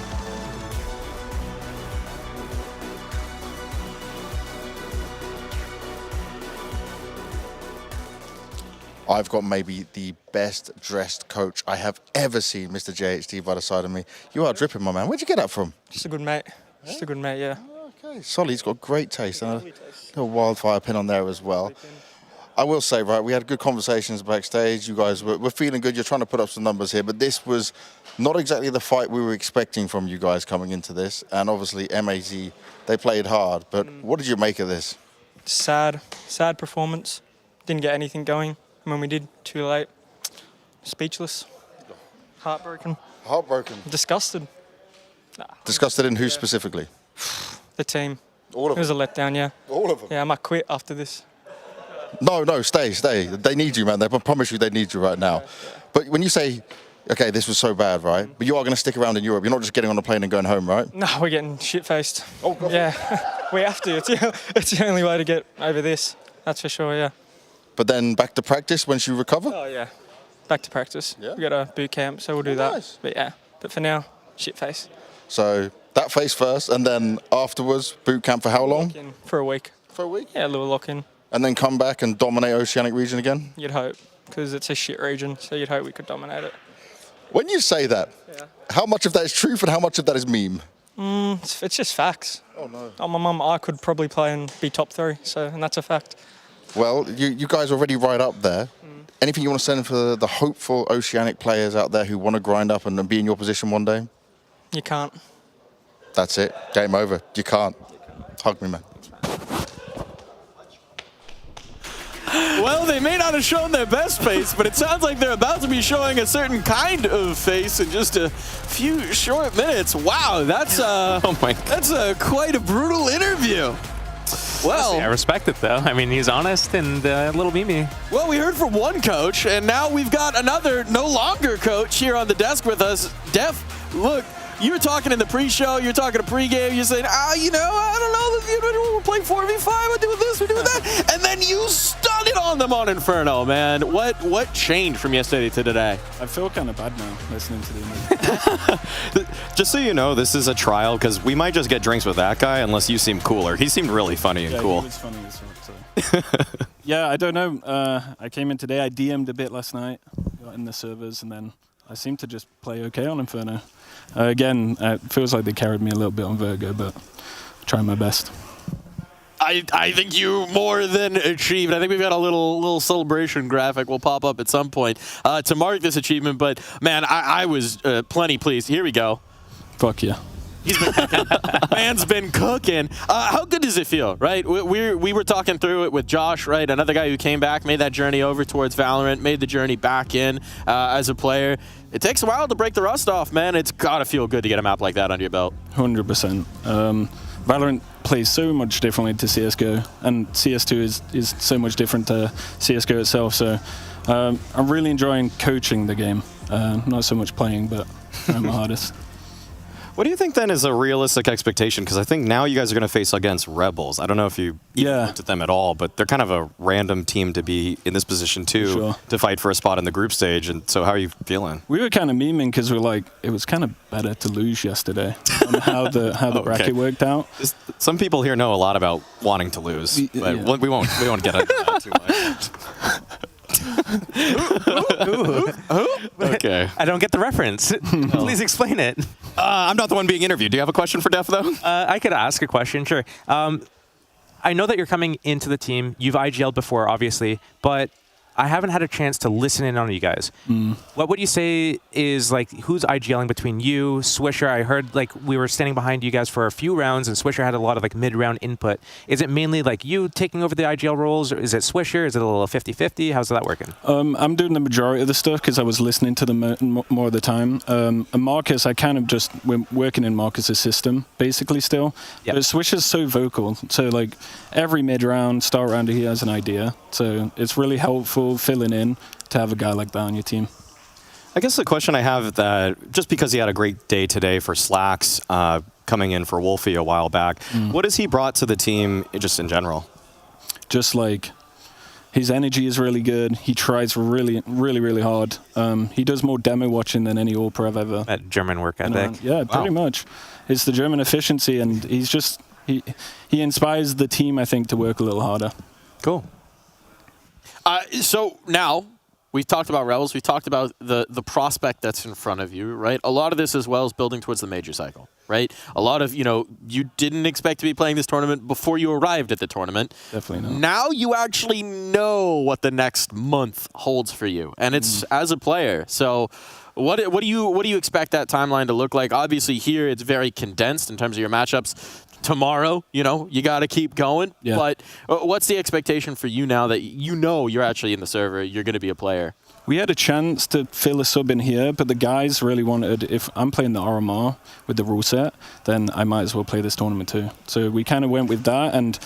I've got maybe the best dressed coach I have ever seen, Mr. JHD, by the side of me. You are dripping, my man. Where'd you get that from? Just a good mate. Just a good mate, yeah. Okay, solid. He's got great taste. And a little wildfire pin on there as well. I will say, right, we had good conversations backstage. You guys were feeling good. You're trying to put up some numbers here, but this was not exactly the fight we were expecting from you guys coming into this. And obviously, M80, they played hard. But what did you make of this? Sad performance. Didn't get anything going. And when we did, too late. Speechless. Heartbroken. Heartbroken. Disgusted. Disgusted in who specifically? The team. All of it was a letdown, yeah. All of them? Yeah, I might quit after this. No, stay. They need you, man. I promise you they need you right now. But when you say, okay, this was so bad, right? But you are going to stick around in Europe. You're not just getting on a plane and going home, right? No, we're getting shit-faced. Oh, God. Yeah, we have to. It's the only way to get over this. That's for sure, yeah. But then back to practice once you recover? Oh, yeah. Back to practice. Yeah. We got a boot camp, so we'll do that. Nice. But yeah, but for now, shit-face. So that face first, and then afterwards, boot camp for how long? Lock-in for a week. For a week? Yeah, a little lock-in. And then come back and dominate Oceanic region again? You'd hope, because it's a shit region, so you'd hope we could dominate it. When you say that, how much of that is truth and how much of that is meme? It's just facts. Oh, no. Oh, my mum, I could probably play and be top 3, and that's a fact. Well, you guys are already right up there. Anything you want to send for the hopeful Oceanic players out there who want to grind up and be in your position one day? You can't. That's it. Game over. You can't. Hug me, man. Well, they may not have shown their best face, but it sounds like they're about to be showing a certain kind of face in just a few short minutes. Wow, that's that's quite a brutal interview. Well, I respect it though. I mean, he's honest and a little memey. Well, we heard from one coach, and now we've got another no longer coach here on the desk with us. Def, look. You were talking in the pre-show, you're talking to pre-game, you're saying, you know, I don't know, we're playing 4v5, we're doing this, we're doing that. And then you stunned it on them on Inferno, man. What changed from yesterday to today? I feel kind of bad now listening to the Just so you know, this is a trial, because we might just get drinks with that guy unless you seem cooler. He seemed really funny and cool. He was funny as well, so. Yeah, I don't know. I came in today, I DM'd a bit last night, got in the servers, and then I seemed to just play okay on Inferno. Again, it feels like they carried me a little bit on Virgo, but trying my best. I think you more than achieved. I think we've got a little celebration graphic will pop up at some point to mark this achievement. But, man, I was plenty pleased. Here we go. Fuck yeah. He's been cooking. Man's been cooking. How good does it feel, right? We were talking through it with Josh, right? Another guy who came back, made that journey over towards Valorant, made the journey back in as a player. It takes a while to break the rust off, man. It's got to feel good to get a map like that under your belt. 100%. Valorant plays so much differently to CSGO, and CS2 is so much different to CSGO itself. So I'm really enjoying coaching the game. Not so much playing, but trying my hardest. What do you think then is a realistic expectation? Because I think now you guys are going to face against Rebels. I don't know if you looked at them at all, but they're kind of a random team to be in this position too, to fight for a spot in the group stage. And so how are you feeling? We were kind of memeing because we're like, it was kind of better to lose yesterday on how the bracket worked out. Some people here know a lot about wanting to lose, but we won't get into that too much. Okay. I don't get the reference. Please explain it. I'm not the one being interviewed. Do you have a question for Def, though? I could ask a question, sure. I know that you're coming into the team. You've IGL'd before, obviously, but I haven't had a chance to listen in on you guys. What would you say is, like, who's IGLing between you, Swisher? I heard, like, we were standing behind you guys for a few rounds, and Swisher had a lot of, like, mid-round input. Is it mainly, like, you taking over the IGL roles, or is it Swisher? Is it a little 50-50? How's that working? I'm doing the majority of the stuff because I was listening to them more of the time. And Marcus, we're working in Marcus's system, basically, still. Yep. But Swisher's so vocal. So, like, every mid-round, start round, he has an idea. So it's really helpful filling in to have a guy like that on your team. I guess the question I have that just because he had a great day today for Slacks, coming in for Wolfie a while back, what has he brought to the team just in general? Just like his energy is really good. He tries really, really, really hard. He does more demo watching than any All-Pro I've ever. That German work ethic. Yeah, pretty much. It's the German efficiency, and he's just he inspires the team, I think, to work a little harder. Cool. So now we've talked about Rebels. We've talked about the prospect that's in front of you, right? A lot of this as well is building towards the major cycle, right? A lot of, you didn't expect to be playing this tournament before you arrived at the tournament. Definitely not. Now you actually know what the next month holds for you, and it's as a player. So what do you expect that timeline to look like? Obviously here it's very condensed in terms of your matchups. Tomorrow, you got to keep going. Yeah. But what's the expectation for you now that you're actually in the server, you're going to be a player? We had a chance to fill a sub in here, but the guys really wanted, if I'm playing the RMR with the rule set, then I might as well play this tournament too. So we kind of went with that, and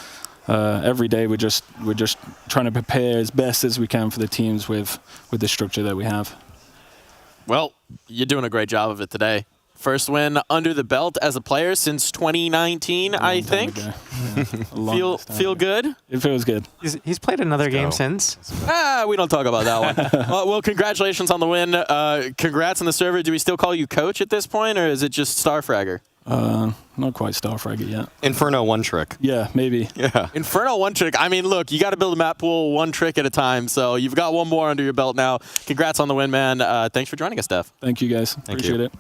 every day we're just trying to prepare as best as we can for the teams with the structure that we have. Well, you're doing a great job of it today. First win under the belt as a player since 2019, I think. Feel good? It feels good. He's played another game since. We don't talk about that one. Well, congratulations on the win. Congrats on the server. Do we still call you coach at this point, or is it just Starfragger? Not quite Starfragger yet. Inferno one trick. Yeah, maybe. Yeah. Inferno one trick. I mean, look, you got to build a map pool one trick at a time, so you've got one more under your belt now. Congrats on the win, man. Thanks for joining us, Steph. Thank you, guys. Appreciate it.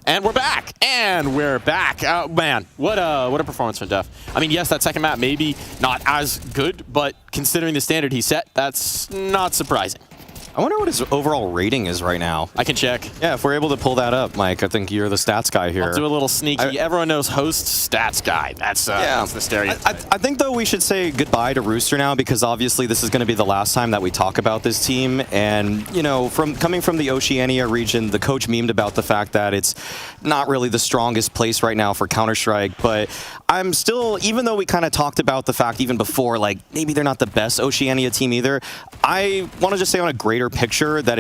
And we're back. Oh, man, what a performance from Def. I mean, yes, that second map maybe not as good, but considering the standard he set, that's not surprising. I wonder what his overall rating is right now. I can check. Yeah, if we're able to pull that up, Mike, I think you're the stats guy here. I'll do a little sneaky. Everyone knows host, stats guy. That's the stereotype. I think, though, we should say goodbye to Rooster now, because obviously this is going to be the last time that we talk about this team. And, coming from the Oceania region, the coach memed about the fact that it's not really the strongest place right now for Counter-Strike. But I'm still, even though we kind of talked about the fact even before, like, maybe they're not the best Oceania team either, I want to just say on a greater picture that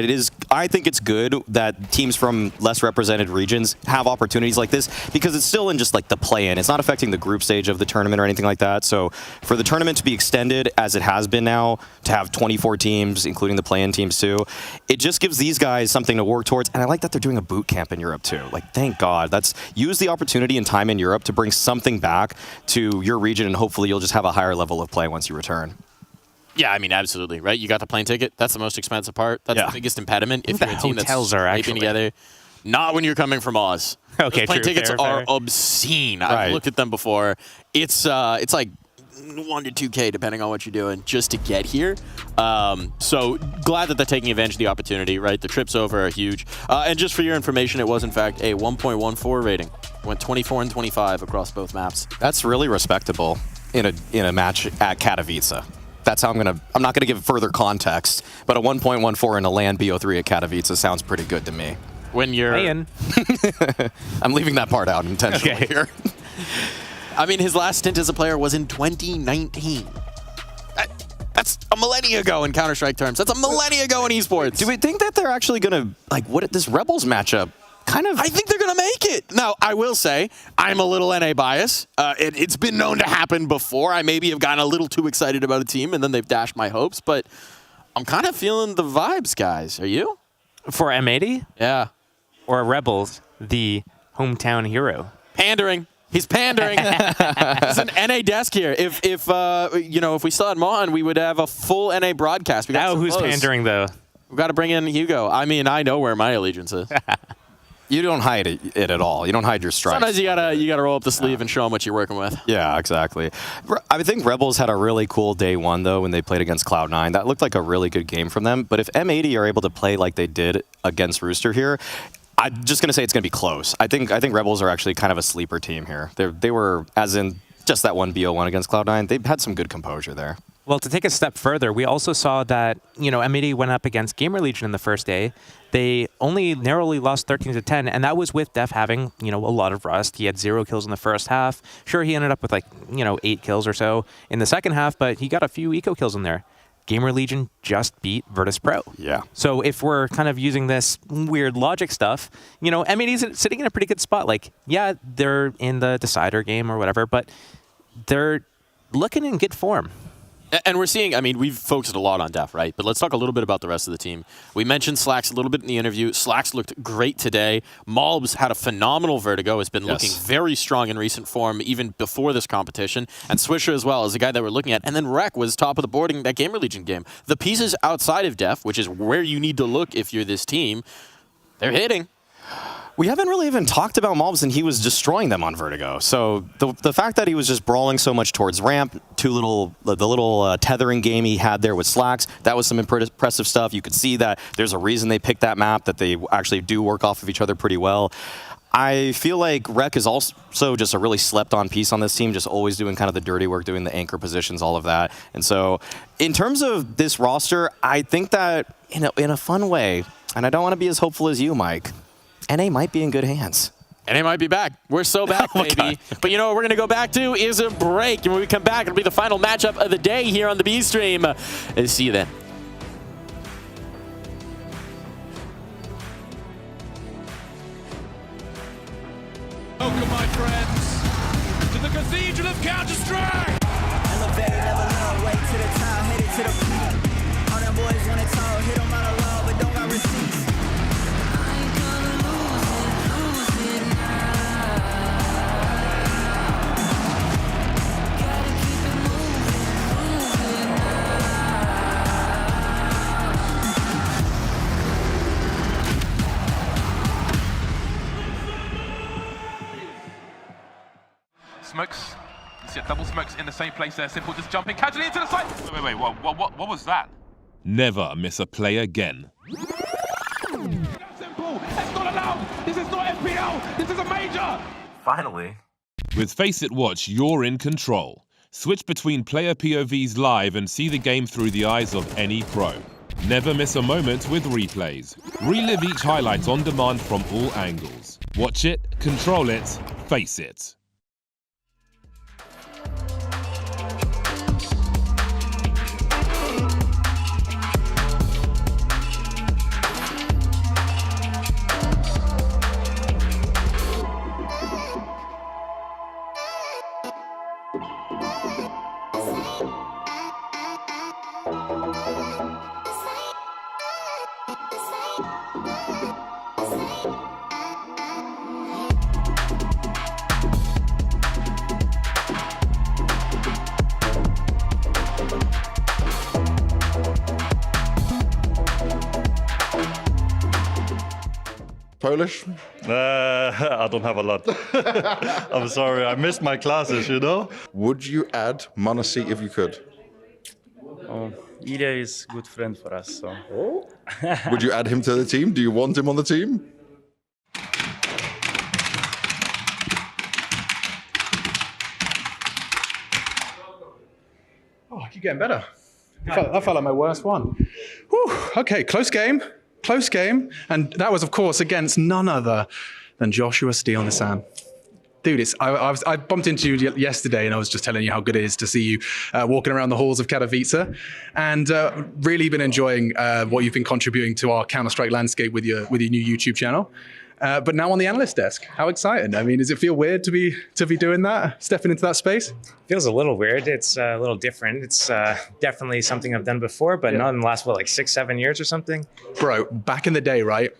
I think it's good that teams from less represented regions have opportunities like this, because it's still in just like the play-in. It's not affecting the group stage of the tournament or anything like that. So for the tournament to be extended as it has been now, to have 24 teams, including the play-in teams too, it just gives these guys something to work towards. And I like that they're doing a boot camp in Europe too. Like, thank God. Use the opportunity and time in Europe to bring something back to your region, and hopefully you'll just have a higher level of play once you return. Yeah, I mean, absolutely, right? You got the plane ticket. That's the most expensive part. That's the biggest impediment if you're a team that's sleeping together. Not when you're coming from Oz. Okay, Those plane tickets fair. are obscene. I've looked at them before. It's like 1 to 2K depending on what you're doing just to get here. So glad that they're taking advantage of the opportunity, right? The trips over are huge. And just for your information, it was in fact a 1.14 rating. Went 24 and 25 across both maps. That's really respectable in a match at Katowice. That's how I'm not gonna give further context, but a 1.14 in a LAN BO3 at Katowice sounds pretty good to me. When you're I'm leaving that part out intentionally here. I mean, his last stint as a player was in 2019. That's a millennia ago in Counter-Strike terms. That's a millennia ago in esports. Do we think that they're actually gonna, what this Rebels matchup I think they're going to make it. Now, I will say, I'm a little NA biased. It's been known to happen before. I maybe have gotten a little too excited about a team, and then they've dashed my hopes. But I'm kind of feeling the vibes, guys. Are you? For M80? Yeah. Or Rebels, the hometown hero? Pandering. He's pandering. There's an NA desk here. If we still had Mohan, we would have a full NA broadcast. Now who's pandering though? We've got to bring in Hugo. I mean, I know where my allegiance is. You don't hide it at all. You don't hide your stripes. Sometimes you gotta roll up the sleeve and show them what you're working with. Yeah, exactly. I think Rebels had a really cool day one, though, when they played against Cloud9. That looked like a really good game from them. But if M80 are able to play like they did against Rooster here, I'm just going to say it's going to be close. I think Rebels are actually kind of a sleeper team here. They were, as in just that one BO1 against Cloud9, they've had some good composure there. Well, to take a step further, we also saw that, M80 went up against Gamer Legion in the first day. They only narrowly lost 13-10, and that was with Def having, a lot of rust. He had 0 kills in the first half. Sure, he ended up with 8 kills or so in the second half, but he got a few eco kills in there. Gamer Legion just beat Virtus Pro. Yeah. So if we're kind of using this weird logic stuff, M80's sitting in a pretty good spot. Yeah, they're in the decider game or whatever, but they're looking in good form. And we're seeing, we've focused a lot on Def, right? But let's talk a little bit about the rest of the team. We mentioned Slacks a little bit in the interview. Slacks looked great today. Malbs had a phenomenal Vertigo, has been looking very strong in recent form, even before this competition. And Swisher as well is the guy that we're looking at. And then Rek was top of the board in that Gamer Legion game. The pieces outside of Def, which is where you need to look if you're this team, they're hitting. We haven't really even talked about Malbs, and he was destroying them on Vertigo. So the fact that he was just brawling so much towards ramp, the little tethering game he had there with Slacks, that was some impressive stuff. You could see that there's a reason they picked that map, that they actually do work off of each other pretty well. I feel like Rek is also just a really slept-on piece on this team, just always doing kind of the dirty work, doing the anchor positions, all of that. And so in terms of this roster, I think that in a fun way, and I don't want to be as hopeful as you, Mike, NA might be in good hands. NA might be back. We're so back, baby. God. But what we're going to go back to is a break. And when we come back, it'll be the final matchup of the day here on the B Stream. See you then. Welcome, my friends, to the Cathedral of Counter-Strike! Elevated, never low, way to the top, headed to the peak. All them boys want it tall, hit them out of love, but don't got receipts. Smokes. You see double smokes in the same place there. Simple just jumping casually into the side. Wait. What was that? Never miss a play again. Simple. It's not allowed. This is not FPL. This is a major. Finally. With Faceit Watch, you're in control. Switch between player POVs live and see the game through the eyes of any pro. Never miss a moment with replays. Relive each highlight on demand from all angles. Watch it, control it, face it. Polish? I don't have a lot. I'm sorry, I missed my classes, Would you add Monasi if you could? Ilya is a good friend for us, so. Would you add him to the team? Do you want him on the team? Oh, you're getting better. That felt like my worst one. Whew, okay, close game. And that was, of course, against none other than Joshua Steele-Nissan. Dude, I bumped into you yesterday, and I was just telling you how good it is to see you walking around the halls of Katowice, and really been enjoying what you've been contributing to our Counter-Strike landscape with your new YouTube channel. But now on the analyst desk, how exciting! I mean, does it feel weird to be doing that, stepping into that space? Feels a little weird. It's a little different. It's definitely something I've done before, but not in the last, 6-7 years or something? Bro, back in the day, right?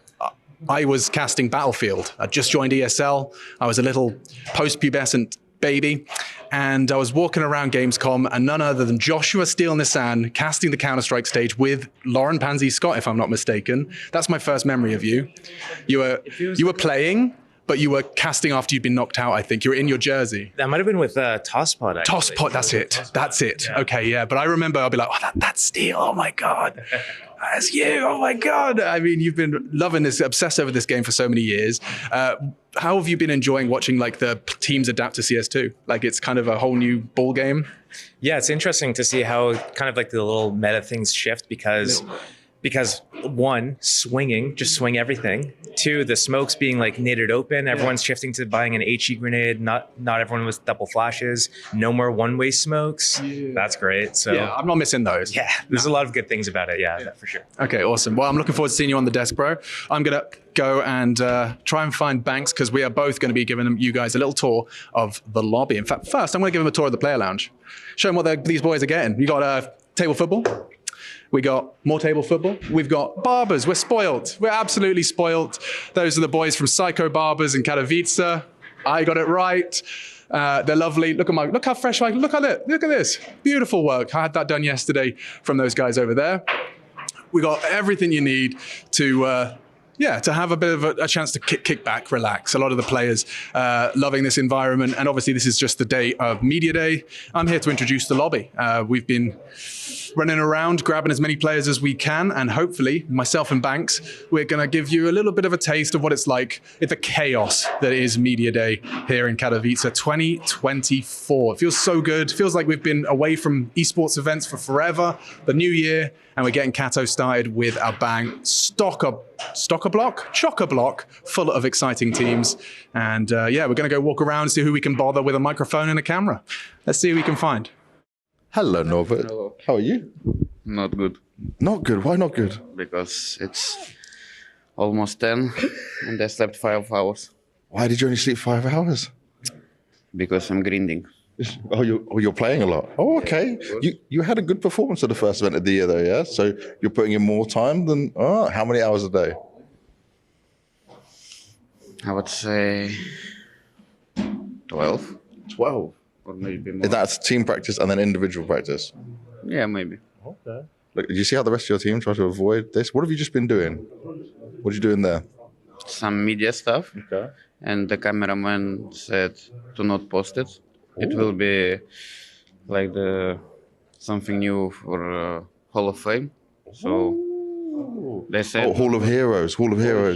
I was casting Battlefield. I just joined ESL. I was a little post-pubescent baby, and I was walking around Gamescom, and none other than Joshua Steele Nissan casting the Counter-Strike stage with Lauren Pansy Scott, if I'm not mistaken. That's my first memory of you. You were playing, but you were casting after you'd been knocked out, I think. You were in your jersey. That might have been with Tosspot, actually. Tosspot, that's it. That's it. Yeah. Okay, yeah. But I remember I'll be like, oh, that's Steele. Oh, my God. That's you. Oh, my God. I mean, you've been loving this, obsessed over this game for so many years. How have you been enjoying watching like the teams adapt to CS2? Like it's kind of a whole new ball game. Yeah, it's interesting to see how kind of like the little meta things shift because one, swinging, just swing everything. Two, the smokes being like knitted open. Everyone's shifting to buying an HE grenade. Not everyone with double flashes. No more one-way smokes. Yeah. That's great. So yeah, I'm not missing those. Yeah, there's a lot of good things about it. Yeah, for sure. Okay, awesome. Well, I'm looking forward to seeing you on the desk, bro. I'm gonna go and try and find Banks because we are both going to be giving you guys a little tour of the lobby. In fact, first I'm going to give them a tour of the player lounge. Show them what these boys are getting. You got table football. We got more table football. We've got barbers. We're spoiled. We're absolutely spoiled. Those are the boys from Psycho Barbers in Katowice. I got it right. They're lovely. Look how fresh. Look at it. Look at this. Beautiful work. I had that done yesterday from those guys over there. We got everything you need to have a bit of a chance to kick back, relax. A lot of the players loving this environment. And obviously this is just the day of Media Day. I'm here to introduce the lobby. We've been running around, grabbing as many players as we can. And hopefully, myself and Banks, we're going to give you a little bit of a taste of what it's like. It's the chaos that is Media Day here in Katowice 2024. It feels so good. It feels like we've been away from esports events for forever. The new year, and we're getting Kato started with a bang. Chock-a-block full of exciting teams. And we're going to go walk around, see who we can bother with a microphone and a camera. Let's see who we can find. Hello, Norbert. Hello. How are you? Not good. Not good? Why not good? Because it's almost 10 and I slept 5 hours. Why did you only sleep 5 hours? Because I'm grinding. Oh, you're playing a lot. Oh, okay. You had a good performance at the first event of the year, though, yeah? So you're putting in more time than... how many hours a day? I would say 12. 12? Or maybe more. Is that team practice and then individual practice? Yeah, maybe. Okay. Look, do you see how the rest of your team try to avoid this? What have you just been doing? What are you doing there? Some media stuff. Okay. And the cameraman said to not post it. Ooh. It will be like something new for Hall of Fame. So they said... Hall of Heroes.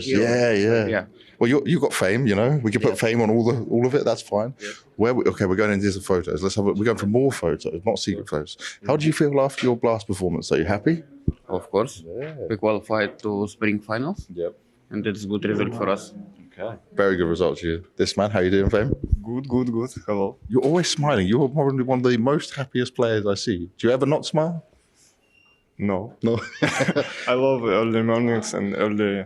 Yeah. Well, you got fame, you know. We can put fame on all of it. That's fine. Yeah. We're going into the photos. We're going for more photos, not secret photos. How did you feel after your blast performance? Are you happy? Of course. Yeah. We qualified to spring finals. Yep. And it's a good result for us. Okay. Very good result to you. This man, how you doing, Fame? Good. Hello. You're always smiling. You're probably one of the most happiest players I see. Do you ever not smile? No. I love early mornings and early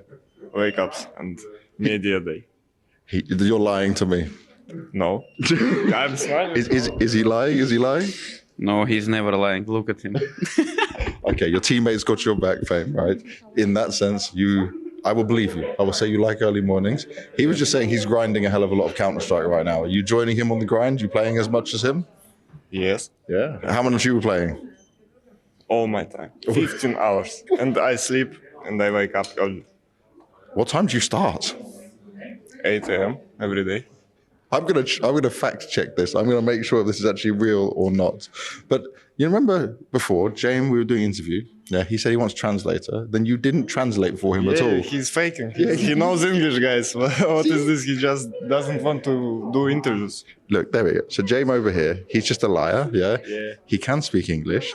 wake-ups and media day. You're lying to me. No. I'm smiling. Is he lying? Is he lying? No, he's never lying. Look at him. Okay, your teammates got your back, Fame, right? In that sense, I will believe you. I will say you like early mornings. He was just saying he's grinding a hell of a lot of Counter-Strike right now. Are you joining him on the grind? You playing as much as him? Yes. Yeah. How much you were playing? All my time. 15 hours. And I sleep and I wake up early. What time do you start? 8 a.m. every day. I'm gonna fact check this. I'm gonna make sure if this is actually real or not. But you remember before, James, we were doing an interview. Yeah, he said he wants a translator. Then you didn't translate for him at all. He's faking. He knows English, guys. What is this? He just doesn't want to do interviews. Look, there we go. So James over here, he's just a liar. Yeah. He can speak English.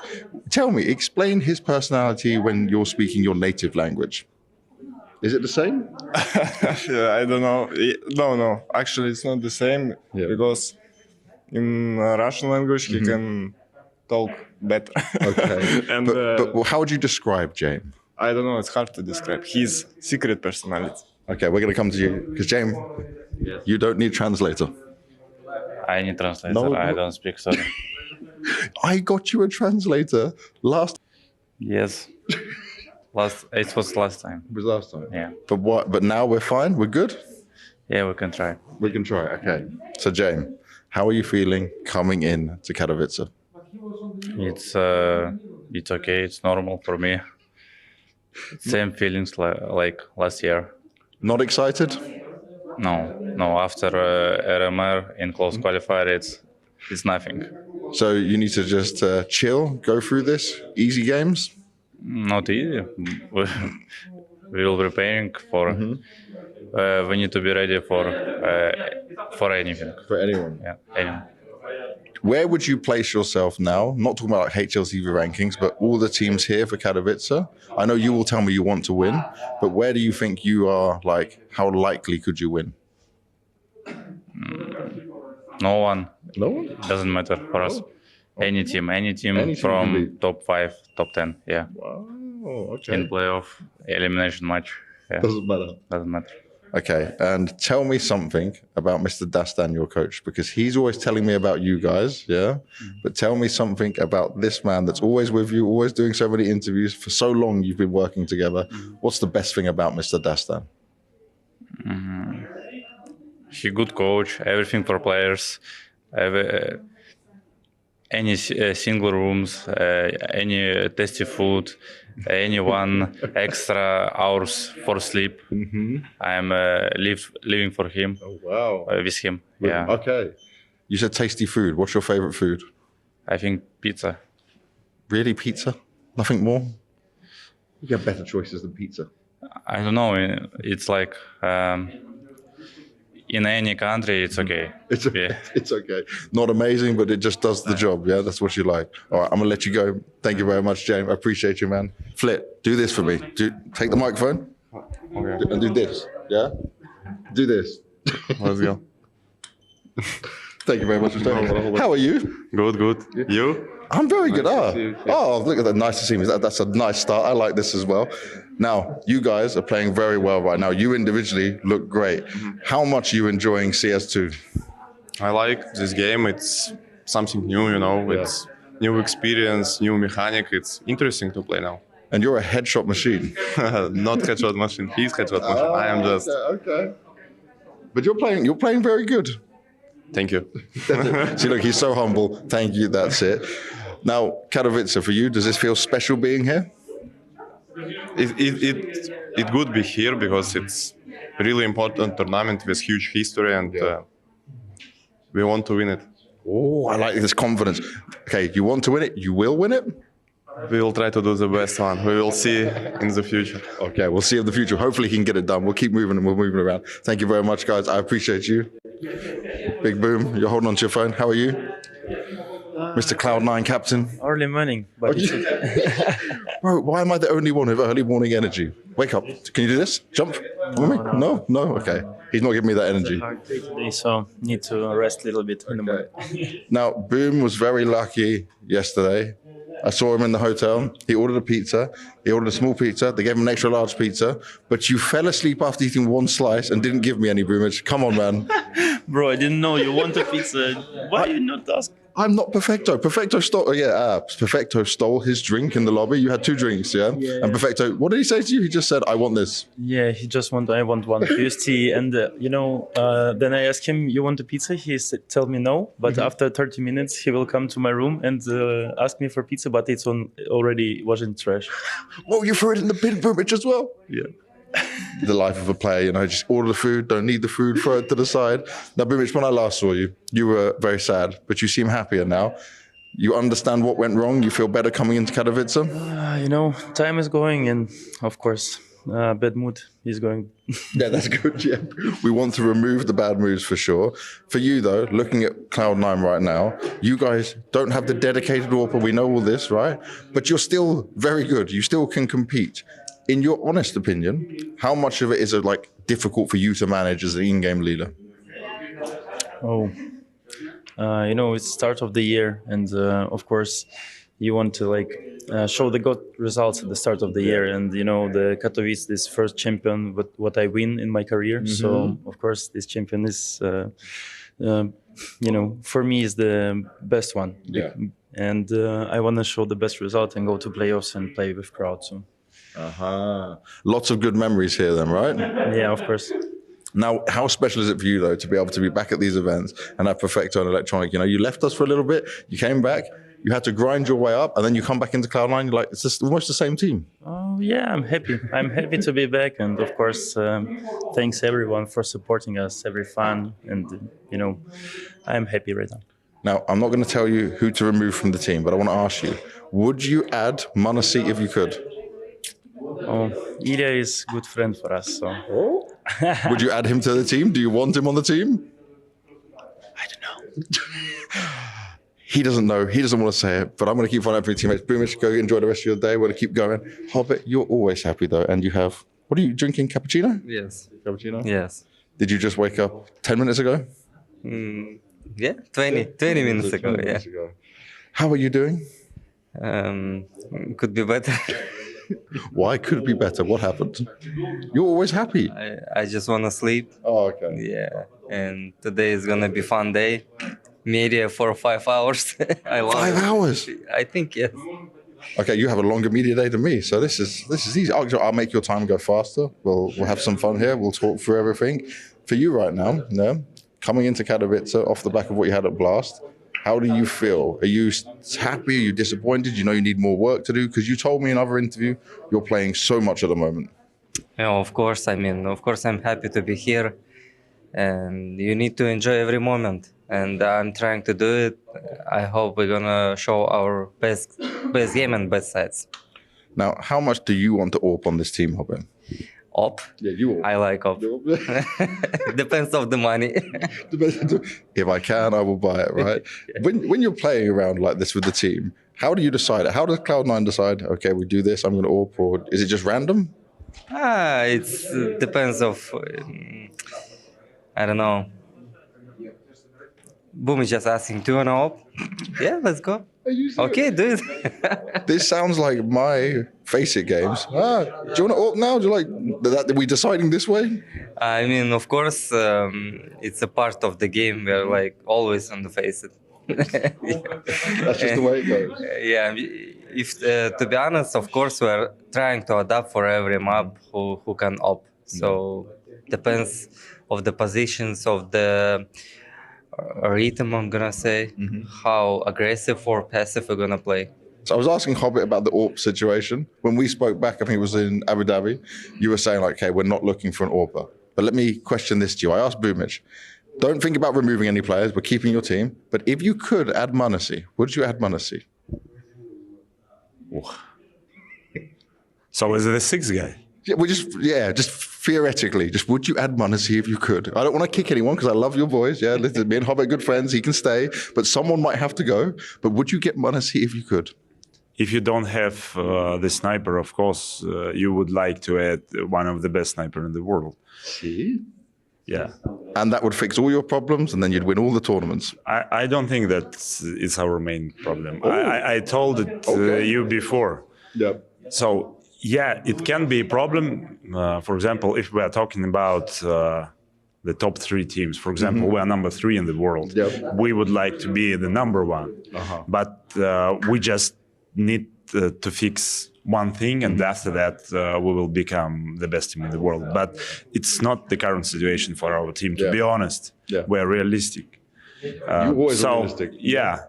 Tell me, explain his personality when you're speaking your native language. Is it the same? I don't know. No. Actually, it's not the same because in Russian language he can talk better. Okay. And but how would you describe James? I don't know. It's hard to describe. His secret personality. Okay, we're going to come to you because James, you don't need translator. I need translator. I don't speak. Sorry. I got you a translator last. Yes. It was last time. It was last time. Yeah. But what? But now we're fine. We're good. Yeah, we can try. We can try. Okay. So James, how are you feeling coming in to Katowice? It's okay. It's normal for me. Same feelings like last year. Not excited? No. After RMR in close qualifier, it's nothing. So you need to just chill, go through this, easy games. Not easy. We will be preparing for. We need to be ready for anything. For anyone. Yeah, anyone. Where would you place yourself now? Not talking about like HLTV rankings, but all the teams here for Katowice. I know you will tell me you want to win, but where do you think you are? Like, how likely could you win? No one. No one? Doesn't matter for us. Any team from top 5, top 10. Yeah. Wow. Okay. In playoff, elimination match. Yeah. Doesn't matter. Doesn't matter. Okay, and tell me something about Mr. Dastan, your coach, because he's always telling me about you guys, yeah? But tell me something about this man that's always with you, always doing so many interviews. For so long you've been working together. What's the best thing about Mr. Dastan? He good coach, everything for players. Any single rooms, any tasty food, any one extra hours for sleep. I'm living for him. Oh wow! With him, yeah. Okay. You said tasty food. What's your favorite food? I think pizza. Really, pizza? Nothing more? You have better choices than pizza. I don't know. It's like in any country, it's okay. It's okay. Not amazing, but it just does the job. Yeah, that's what you like. All right, I'm gonna let you go. Thank you very much, James. I appreciate you, man. Flit, do this for me. Take the microphone and do this. Yeah, do this. Let's go. Thank you very much for staying. How are you? Good. You? I'm very good. Nice to see you. Oh, look at that. Nice to see me. That's a nice start. I like this as well. Now, you guys are playing very well right now. You individually look great. How much are you enjoying CS2? I like this game. It's something new, you know. It's new experience, new mechanic. It's interesting to play now. And you're a headshot machine. Not headshot machine. He's headshot machine. I am just. Okay. But you're playing very good. Thank you. See, look, he's so humble. Thank you. That's it. Now, Katowice, for you, does this feel special being here? It would be here because it's a really important tournament with huge history, and we want to win it. Oh, I like this confidence. Okay, you want to win it? You will win it? We will try to do the best one. We will see in the future. Okay, we'll see in the future. Hopefully he can get it done. We'll keep moving and we're moving around. Thank you very much, guys. I appreciate you. Big Boom, you're holding on to your phone. How are you? Mr. Cloud9 captain. Early morning, but Bro, why am I the only one with early morning energy? Wake up. Can you do this? Jump? No? Okay. He's not giving me that energy. hard day today, so need to rest a little bit in the morning. Now, Boom was very lucky yesterday. I saw him in the hotel. He ordered a pizza. He ordered a small pizza. They gave him an extra large pizza. But you fell asleep after eating one slice and didn't give me any, Boomage. Come on, man. Bro, I didn't know you want a pizza. Why you not ask? I'm not Perfecto. Perfecto stole his drink in the lobby. You had 2 drinks, yeah? And Perfecto, what did he say to you? He just said, I want this. Yeah, I want one PST. And, then I asked him, you want a pizza? He tell me no. But after 30 minutes, he will come to my room and ask me for pizza, but it's already was in trash. Well, you threw it in the bin, Boomage, as well? Yeah. The life of a player, just order the food, don't need the food, throw it to the side. Now, Boomage, when I last saw you, you were very sad, but you seem happier now. You understand what went wrong? You feel better coming into Katowice? Time is going, and of course, bad mood is going. Yeah, that's good, yeah. We want to remove the bad moods for sure. For you, though, looking at Cloud9 right now, you guys don't have the dedicated AWPer, we know all this, right? But you're still very good. You still can compete. In your honest opinion, how much of it is difficult for you to manage as an in-game leader? It's start of the year, and of course, you want to show the good results at the start of the year. And the Katowice is first champion, what I win in my career. So of course, this champion is, for me, is the best one. Yeah. And I want to show the best result and go to playoffs and play with crowd. So. Lots of good memories here then, right? Yeah, of course. Now, how special is it for you, though, to be able to be back at these events and have Perfecto and Electronic? You know, you left us for a little bit, you came back, you had to grind your way up, and then you come back into Cloud9, you're like, it's just almost the same team. Oh, yeah, I'm happy. I'm happy to be back. And of course, thanks everyone for supporting us, every fan. And, you know, I'm happy right now. Now, I'm not going to tell you who to remove from the team, but I want to ask you, would you add Manasi if you could? Oh, Ilya is a good friend for us, so. Would you add him to the team? Do you want him on the team? I don't know. He doesn't know. He doesn't want to say it, but I'm going to keep finding out for your teammates. Boomish, go enjoy the rest of your day. We're going to keep going. Hobbit, you're always happy, though, and you have... What are you drinking, cappuccino? Yes. Cappuccino? Yes. Did you just wake up 10 minutes ago? Yeah, 20 minutes ago, yeah. How are you doing? Could be better. Why could it be better? What happened? You're always happy. I just want to sleep. Oh, okay. Yeah, and today is going to be fun day. Media for 5 hours. I love 5 hours? I think, yes. Okay, you have a longer media day than me, so this is easy. I'll make your time go faster. We'll have some fun here. We'll talk through everything. For you right now, coming into Katowice off the back of what you had at Blast, how do you feel? Are you happy? Are you disappointed? You know you need more work to do? Because you told me in another interview you're playing so much at the moment. Yeah, of course. I mean, of course, I'm happy to be here. And you need to enjoy every moment. And I'm trying to do it. I hope we're going to show our best game and best sides. Now, how much do you want to AWP on this team, Robin? Op? Yeah, you AWP. I like op. Depends of the money. If I can, I will buy it, right? When you're playing around like this with the team, how do you decide it? How does Cloud9 decide, okay, we do this, I'm going to AWP, or is it just random? It depends of, I don't know. Boom is just asking, do you want to op? Yeah, let's go. Okay, do it. This sounds like my Face It games. Do you want to AWP now? Do you like that? Are we deciding this way? I mean, of course, it's a part of the game. We're like always on the Face It. That's just the way it goes. Yeah, if to be honest, of course, we're trying to adapt for every map who can op. So depends of the positions of the rhythm, I'm gonna say, how aggressive or passive we're gonna play. So I was asking Hobbit about the AWP situation. When we spoke back, I think it was in Abu Dhabi, you were saying like, okay, we're not looking for an AWPer. But let me question this to you. I asked Boomich, don't think about removing any players, we're keeping your team. But if you could add Manasi, would you add Manasi? So is it a 6 guy? Yeah, just theoretically, just would you add Manasi if you could? I don't want to kick anyone because I love your boys. Yeah, listen, me and Hobbit are good friends. He can stay, but someone might have to go. But would you get Manasi if you could? If you don't have the sniper, of course, you would like to add one of the best sniper in the world. See? Yeah. And that would fix all your problems, and then you'd win all the tournaments. I don't think that is our main problem. I told it you before. Yeah. So, yeah, it can be a problem. For example, if we are talking about the top 3 teams, for example, we are number 3 in the world. Yep. We would like to be the number 1. But we just need to fix one thing, and after that, we will become the best team in the world. But it's not the current situation for our team, to be honest. Yeah. We're realistic. You're always realistic. Yeah.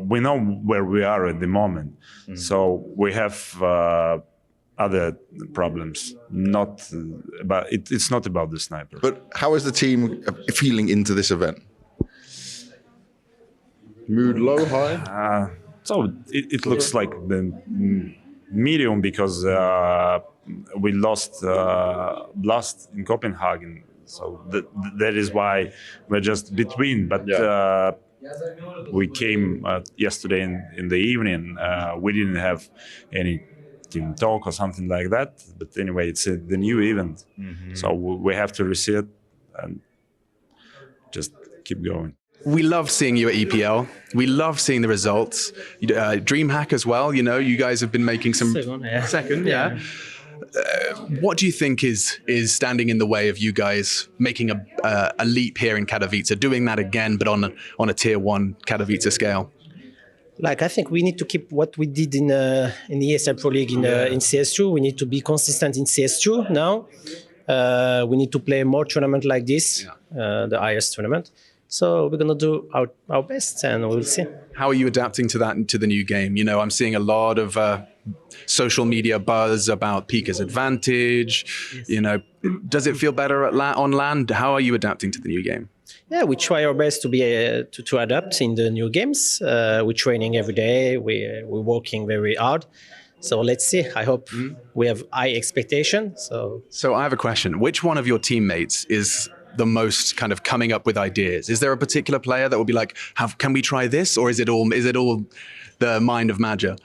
We know where we are at the moment. So we have other problems. But it's not about the sniper. But how is the team feeling into this event? Mood low, high? So it looks like the medium because we lost Blast in Copenhagen. So that is why we're just between. But we came yesterday in the evening. We didn't have any team talk or something like that. But anyway, it's the new event. So we have to reset and just keep going. We love seeing you at EPL. We love seeing the results. DreamHack as well. You know, you guys have been making some second, yeah. What do you think is standing in the way of you guys making a leap here in Katowice, doing that again, but on a tier 1 Katowice scale? Like I think we need to keep what we did in the ESL Pro League in CS2. We need to be consistent in CS2 now. We need to play more tournament like this, the highest tournament. So we're gonna do our best, and we'll see. How are you adapting to that and to the new game? You know, I'm seeing a lot of social media buzz about Pika's advantage. Yes. You know, does it feel better on land? How are you adapting to the new game? Yeah, we try our best to be to adapt in the new games. We're training every day. We're working very hard. So let's see. I hope we have high expectations. So I have a question. Which one of your teammates is the most kind of coming up with ideas? Is there a particular player that will be like, can we try this, or is it all the mind of Maja?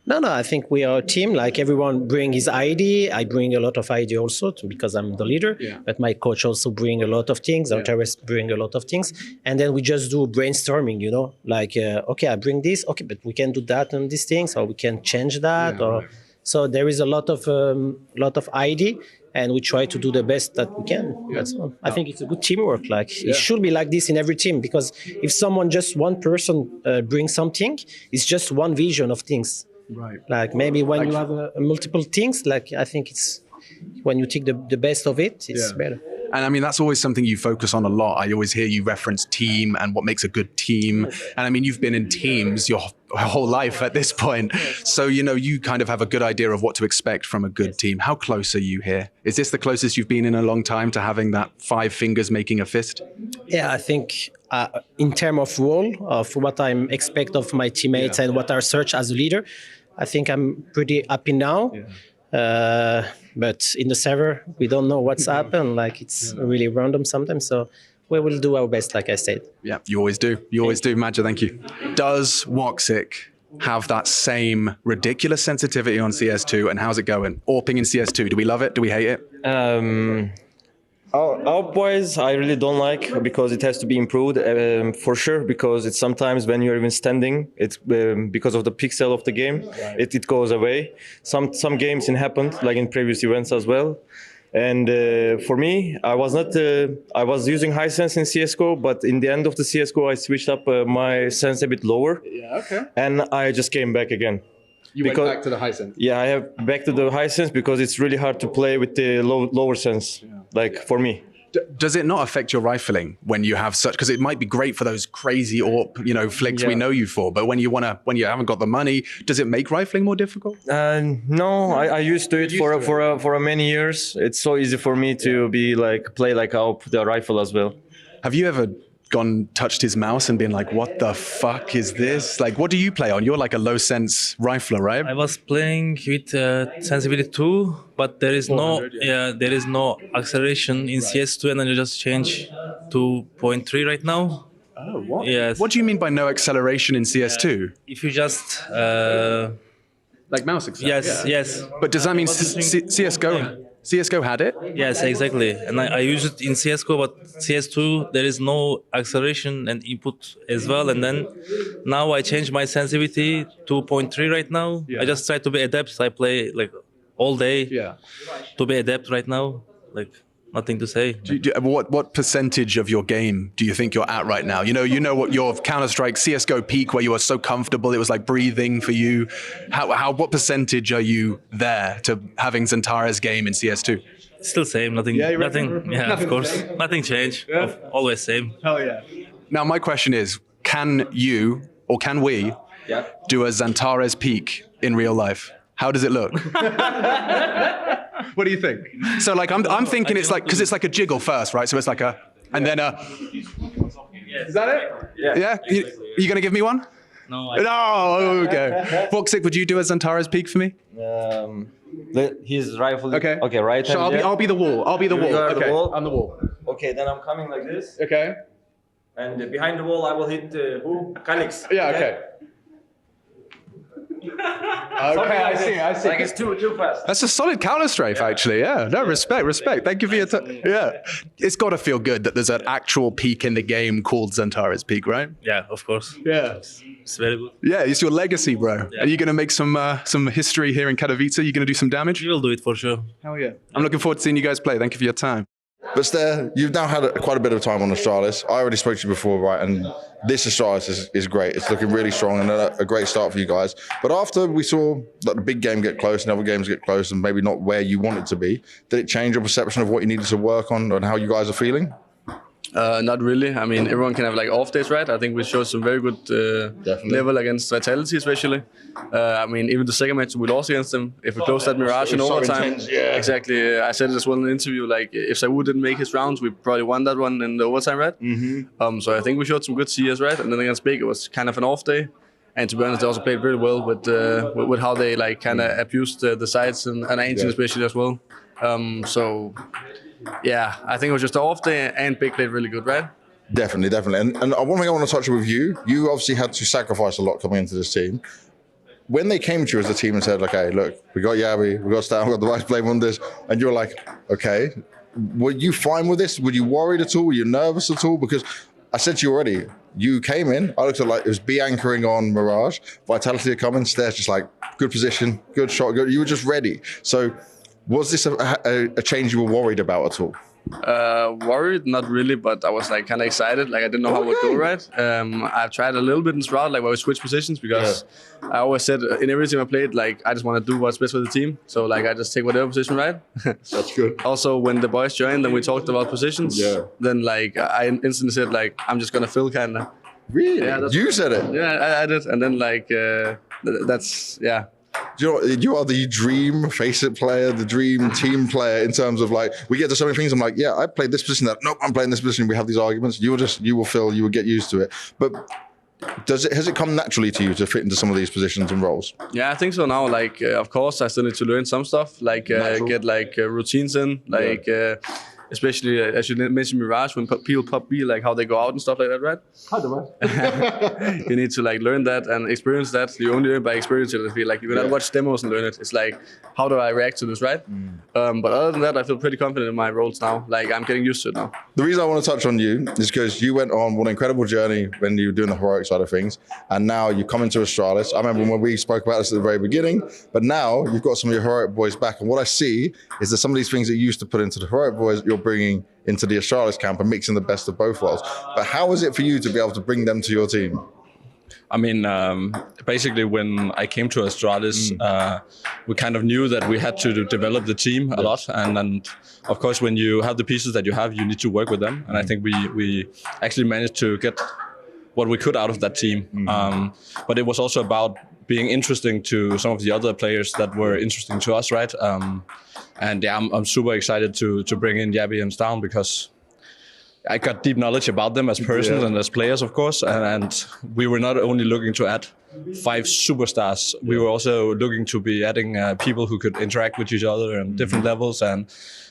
No, I think we are a team. Like everyone bring his idea. I bring a lot of idea also because I'm the leader. Yeah. But my coach also bring a lot of things. Our terrorists bring a lot of things. And then we just do brainstorming, you know, like, okay, I bring this. Okay, but we can do that on these things, or we can change that. Yeah, So there is a lot of idea, and we try to do the best that we can. Yeah. That's all. I think it's a good teamwork. Like it should be like this in every team, because if one person brings something, it's just one vision of things. Right. Like maybe when you have multiple things, like I think it's when you take the best of it, it's better. And I mean, that's always something you focus on a lot. I always hear you reference team and what makes a good team. And I mean, you've been in teams your whole life at this point. So, you know, you kind of have a good idea of what to expect from a good team. How close are you here? Is this the closest you've been in a long time to having that 5 fingers making a fist? Yeah, I think in terms of role, of what I expect of my teammates and what I search as a leader, I think I'm pretty happy now. Yeah. But in the server, we don't know what's happened. Like it's really random sometimes. So we will do our best, like I said. Yeah, you always do. You always do, Maja. Thank you. Does Woxic have that same ridiculous sensitivity on CS2, and how's it going? Orping in CS2, do we love it? Do we hate it? Our boys, I really don't like, because it has to be improved for sure. Because it's sometimes when you're even standing, it's because of the pixel of the game, it goes away. Some games it happened, like in previous events as well. And for me, I was using high sense in CS:GO, but in the end of the CS:GO, I switched up my sense a bit lower. Yeah, okay. And I just came back again. You went back to the high sense? Yeah, I have back to the high sense because it's really hard to play with the lower sense, like for me. Does it not affect your rifling when you have such? Because it might be great for those crazy AWP, flicks we know you for. But when you haven't got the money, does it make rifling more difficult? No, I used to it for many years. It's so easy for me to play like AWP, the rifle as well. Have you ever touched his mouse and been like, what the fuck is this? Like, what do you play on? You're like a low sense rifler, right? I was playing with sensitivity 2, but there is no acceleration in CS2, and then you just change to 0.3 right now. Oh, what? Yes. What do you mean by no acceleration in CS2? If you just like mouse acceleration? Yes. But does that mean CS:GO had it? Yes, exactly. And I use it in CS:GO, but CS2 there is no acceleration and input as well. And then now I change my sensitivity to 0.3 right now. Yeah. I just try to be adept. I play like all day. Yeah. To be adept right now, like nothing to say. What percentage of your game do you think you're at right now? You know what your Counter-Strike CS:GO peak, where you were so comfortable, it was like breathing for you. What percentage are you there to having Xantara's game in CS2? Still same, nothing. Yeah, of course, nothing changed. Yeah. Always same. Hell yeah. Now my question is, can you or can we do a Xantara's peak in real life? How does it look? What do you think? So like I'm thinking it's like, because it's like a jiggle first, right? So it's like and then Is that it? Yeah. You gonna give me one? No. No. Okay. Woxic, would you do a Xantara's peak for me? His rifle. Okay. Okay. Right. So I'll be the wall. Okay. The wall? I'm the wall. Okay. Then I'm coming like this. Okay. And behind the wall, I will hit who? Calix. Yeah. Okay. Okay, I see. Like it's too fast. That's a solid counter strafe, actually. Yeah. No, respect. Thank you for your time. Yeah. It's got to feel good that there's an actual peak in the game called Xantara's Peak, right? Yeah, of course. Yeah. It's very good. Yeah, it's your legacy, bro. Yeah. Are you going to make some history here in Katowice? Are you going to do some damage? You will do it for sure. Hell yeah. I'm looking forward to seeing you guys play. Thank you for your time. But Stair, you've now had quite a bit of time on Astralis. I already spoke to you before, right? And this Astralis is great. It's looking really strong and a great start for you guys. But after we saw that the big game get close and other games get close and maybe not where you want it to be, did it change your perception of what you needed to work on and how you guys are feeling? Not really. I mean, everyone can have like off days, right? I think we showed some very good level against Vitality, especially. I mean, even the second match we lost against them. If we closed that Mirage in overtime, exactly. I said it as well in the interview. Like, if Sawu didn't make his rounds, we probably won that one in the overtime, right? So I think we showed some good CS, right? And then against Big, it was kind of an off day. And to be honest, they also played very well with how they like kind of abused the sides and Ancient especially as well. So. Yeah, I think it was just an off day and Big played really good, right? Definitely. And one thing I want to touch with you obviously had to sacrifice a lot coming into this team. When they came to you as a team and said, okay, look, we got Yabi, we got Stan, we got the Vice Blame on this, and you're like, okay, were you fine with this? Were you worried at all? Were you nervous at all? Because I said to you already, you came in, I looked at like it was B anchoring on Mirage, Vitality had come in, Stair's just like, good position, good shot, good. You were just ready. So, was this a change you were worried about at all? Worried, not really, but I was like kind of excited. Like I didn't know how it would go, right? I tried a little bit in Sprout, like where we switched positions because I always said in every team I played, like I just want to do what's best for the team. So like I just take whatever position, right? That's good. Also, when the boys joined and we talked about positions, then like I instantly said like I'm just gonna fill kind of. Really? Yeah, you said it. Yeah, I did, and then like that's. You are the dream face-it player, the dream team player in terms of like, we get to so many things, I'm like, yeah, I played this position, nope, I'm playing this position, we have these arguments, you will get used to it. But has it come naturally to you to fit into some of these positions and roles? Yeah, I think so now. Like, of course, I still need to learn some stuff, like get like routines in, like especially as you mentioned Mirage, when people pop B, like how they go out and stuff like that, right? You need to like learn that and experience that. You only learn by experience it. I feel like you cannot watch demos and learn it. It's like, how do I react to this, right? But other than that, I feel pretty confident in my roles now. Like I'm getting used to it now. The reason I want to touch on you is because you went on one incredible journey when you were doing the heroic side of things, and now you come into Astralis. I remember when we spoke about this at the very beginning, but now you've got some of your heroic boys back, and what I see is that some of these things that you used to put into the heroic boys, you're bringing into the Astralis camp and mixing the best of both worlds. But how is it for you to be able to bring them to your team? I mean, basically when I came to Astralis, we kind of knew that we had to develop the team a lot. And of course, when you have the pieces that you have, you need to work with them. And I think we actually managed to get what we could out of that team. But it was also about being interesting to some of the other players that were interesting to us, right? And yeah, I'm super excited to bring in Yabi and Stown because I got deep knowledge about them as persons and as players, of course. And we were not only looking to add 5 superstars, we were also looking to be adding people who could interact with each other on different levels and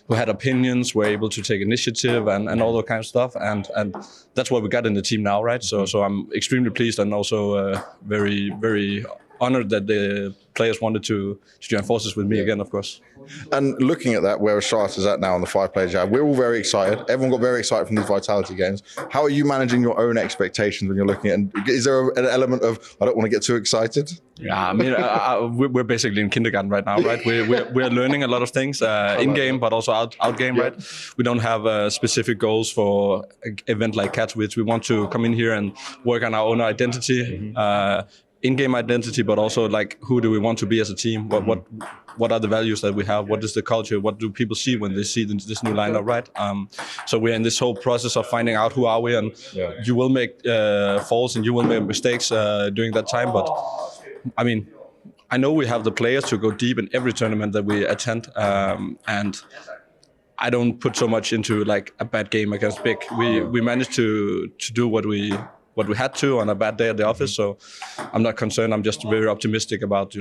who had opinions, were able to take initiative and all that kind of stuff. And that's what we got in the team now, right? So I'm extremely pleased and also very, very honored that the players wanted to join forces with me again, of course. And looking at that, where Astralis is at now on the 5-player jab, we're all very excited. Everyone got very excited from these Vitality games. How are you managing your own expectations when you're looking at it? Is there an element of, I don't want to get too excited? Yeah, I mean, we're basically in kindergarten right now, right? We're learning a lot of things in-game, but also out-game, right? We don't have specific goals for an event like Katowice. We want to come in here and work on our own identity, in-game identity, but also like who do we want to be as a team? What are the values that we have? What is the culture? What do people see when they see this new lineup, right? So we're in this whole process of finding out who are we, and you will make faults and you will make mistakes during that time. But I mean, I know we have the players to go deep in every tournament that we attend, and I don't put so much into like a bad game against Big. We managed to do what we had to on a bad day at the office, so I'm not concerned. I'm just very optimistic about,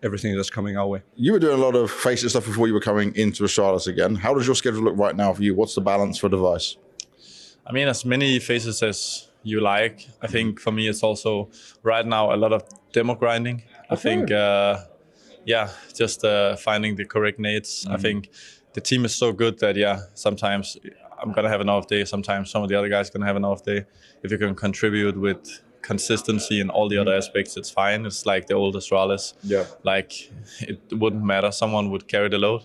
everything that's coming our way. You were doing a lot of Face-It stuff before you were coming into Astralis again. How does your schedule look right now for you? What's the balance for Device? I mean, as many Faces as you like. I think for me, it's also right now a lot of demo grinding. I think, just finding the correct nades. I think the team is so good that, sometimes I'm going to have an off day. Sometimes some of the other guys are going to have an off day. If you can contribute with consistency and all the other aspects, it's fine. It's like the old Astralis. Yeah. Like, it wouldn't matter. Someone would carry the load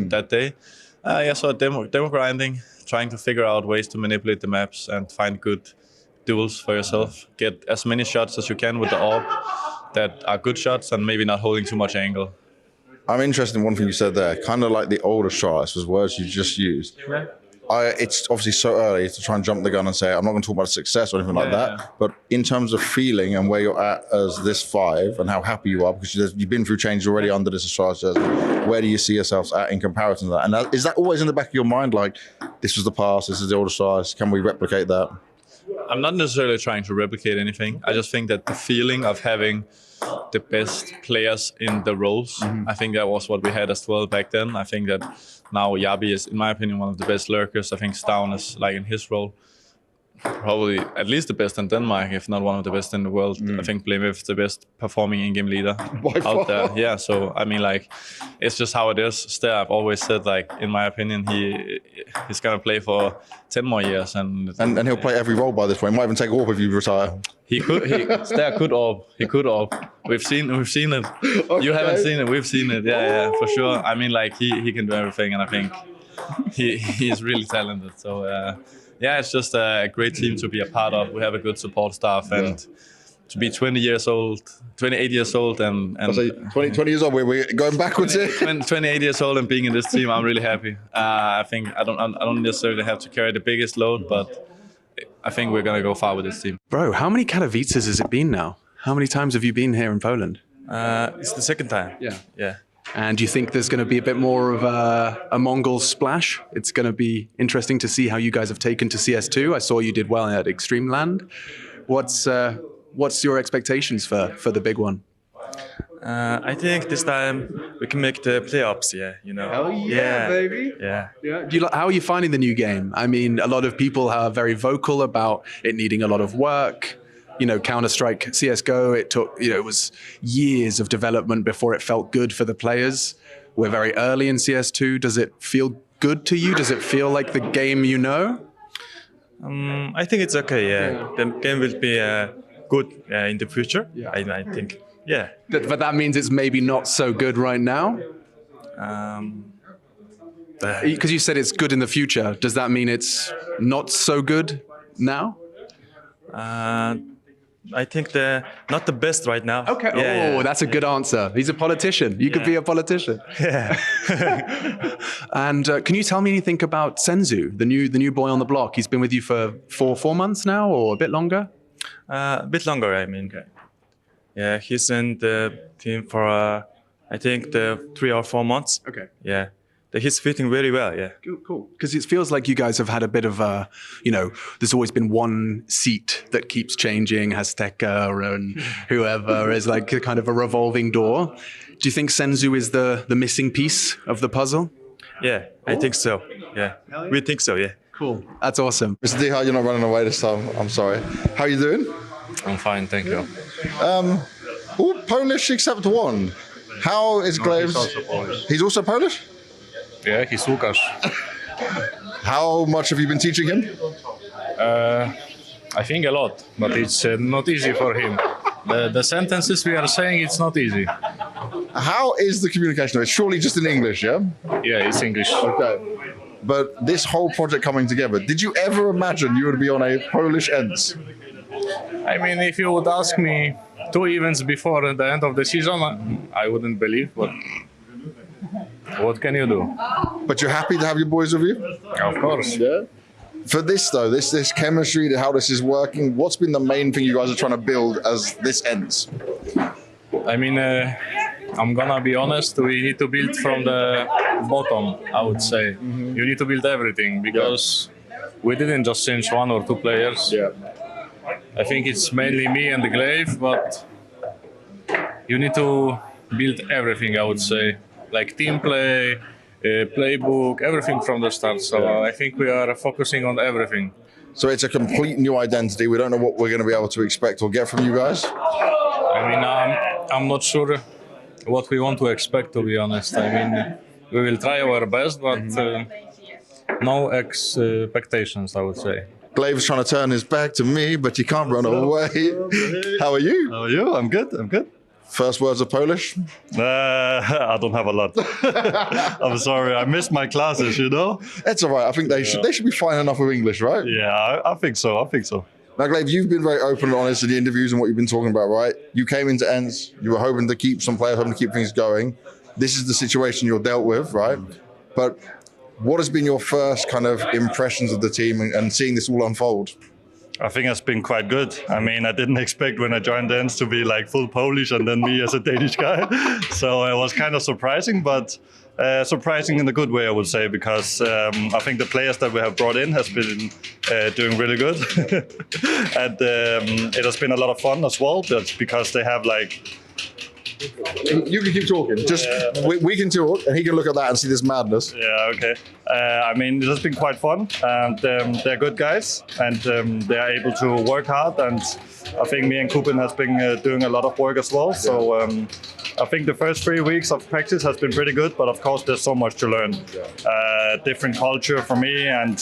that day. So demo grinding, trying to figure out ways to manipulate the maps and find good duels for yourself. Get as many shots as you can with the orb that are good shots and maybe not holding too much angle. I'm interested in one thing you said there, kind of like the older shots was words you just used. Yeah. It's obviously so early to try and jump the gun and say, I'm not going to talk about success or anything like that. But in terms of feeling and where you're at as this 5 and how happy you are, because you've been through changes already under this Astralis jersey, where do you see yourselves at in comparison to that? And is that always in the back of your mind, like, this was the past, this is the older Astralis, can we replicate that? I'm not necessarily trying to replicate anything. I just think that the feeling of having the best players in the roles, I think that was what we had as well back then. I think that now Yabi is, in my opinion, one of the best lurkers. I think Stavn is, like, in his role, probably at least the best in Denmark, if not one of the best in the world. I think Blamif is the best performing in-game leader out there. Yeah, so I mean, like, it's just how it is. Stair, I've always said, like, in my opinion, he's gonna play for 10 more years, and he'll play every role by this point. He might even take AWP if you retire. Stair could AWP. He could AWP. We've seen it. Okay. You haven't seen it. We've seen it. Yeah, for sure. I mean, like, he can do everything, and I think he's really talented. So. Yeah, it's just a great team to be a part of. We have a good support staff, and to be 28 years old, and 20 years old. We're going backwards here. 28 years old and being in this team, I'm really happy. I think I don't necessarily have to carry the biggest load, but I think we're gonna go far with this team. Bro, how many Katowices has it been now? How many times have you been here in Poland? It's the second time. Yeah. And do you think there's going to be a bit more of a Mongol splash? It's going to be interesting to see how you guys have taken to CS2. I saw you did well at Extreme Land. What's your expectations for the big one? I think this time we can make the playoffs. Yeah, you know. Hell yeah, baby. Yeah. How are you finding the new game? I mean, a lot of people are very vocal about it needing a lot of work. You know, Counter-Strike, CSGO, it was years of development before it felt good for the players. We're very early in CS2. Does it feel good to you? Does it feel like the game you know? I think it's okay, yeah. The game will be good in the future, I think. Yeah. But that means it's maybe not so good right now? Because you said it's good in the future. Does that mean it's not so good now? I think not the best right now. Okay. That's a good answer. He's a politician. You could be a politician. Yeah. And can you tell me anything about Senzu, the new boy on the block? He's been with you for 4 months now, or a bit longer? A bit longer, I mean. Okay. Yeah, he's in the team for I think the 3 or 4 months. Okay. Yeah. He's fitting very well, yeah. Cool. Because it feels like you guys have had a bit of a, there's always been one seat that keeps changing, Azteca and whoever is like a kind of a revolving door. Do you think Senzu is the missing piece of the puzzle? Yeah, I think so. Yeah, we think so, yeah. Cool. That's awesome. Mr. Dihar, you're not running away this time. I'm sorry. How are you doing? I'm fine, thank you. All Polish except one. How is Glaves? He's also Polish. He's also Polish? Yeah, he's Łukasz. How much have you been teaching him? I think a lot, but it's not easy for him. The sentences we are saying, it's not easy. How is the communication? It's surely just in English, yeah? Yeah, it's English. Okay. But this whole project coming together, did you ever imagine you would be on a Polish ENCE? I mean, if you would ask me 2 events before the end of the season, I wouldn't believe, but what can you do? But you're happy to have your boys with you? Of course. Yeah. For this though, this chemistry, how this is working, what's been the main thing you guys are trying to build as this ends? I mean, I'm gonna be honest, we need to build from the bottom, I would say. You need to build everything, because we didn't just change 1 or 2 players. Yeah. I think it's mainly me and the Glaive, but you need to build everything, I would say. Like team play, playbook, everything from the start. So I think we are focusing on everything. So it's a complete new identity. We don't know what we're going to be able to expect or get from you guys? I mean, I'm not sure what we want to expect, to be honest. I mean, we will try our best, but no expectations, I would say. Glaive's trying to turn his back to me, but you can't run away. How are you? How are you? I'm good. First words of Polish? I don't have a lot. I'm sorry, I missed my classes, you know? That's all right. I think they should be fine enough with English, right? Yeah, I think so. Now, Glaive, you've been very open and honest in the interviews and what you've been talking about, right? You came into Ents, you were hoping to keep some players, hoping to keep things going. This is the situation you're dealt with, right? But what has been your first kind of impressions of the team and seeing this all unfold? I think it's been quite good. I mean, I didn't expect when I joined Ents to be like full Polish and then me as a Danish guy. So it was kind of surprising, but surprising in a good way, I would say, because I think the players that we have brought in has been doing really good. And it has been a lot of fun as well, but because they have like... You can keep talking. Just we can talk, and he can look at that and see this madness. Yeah, okay. I mean, it has been quite fun, and they're good guys, and they are able to work hard. And I think me and Kubin has been doing a lot of work as well. So I think the first 3 weeks of practice has been pretty good, but of course there's so much to learn. Different culture for me, and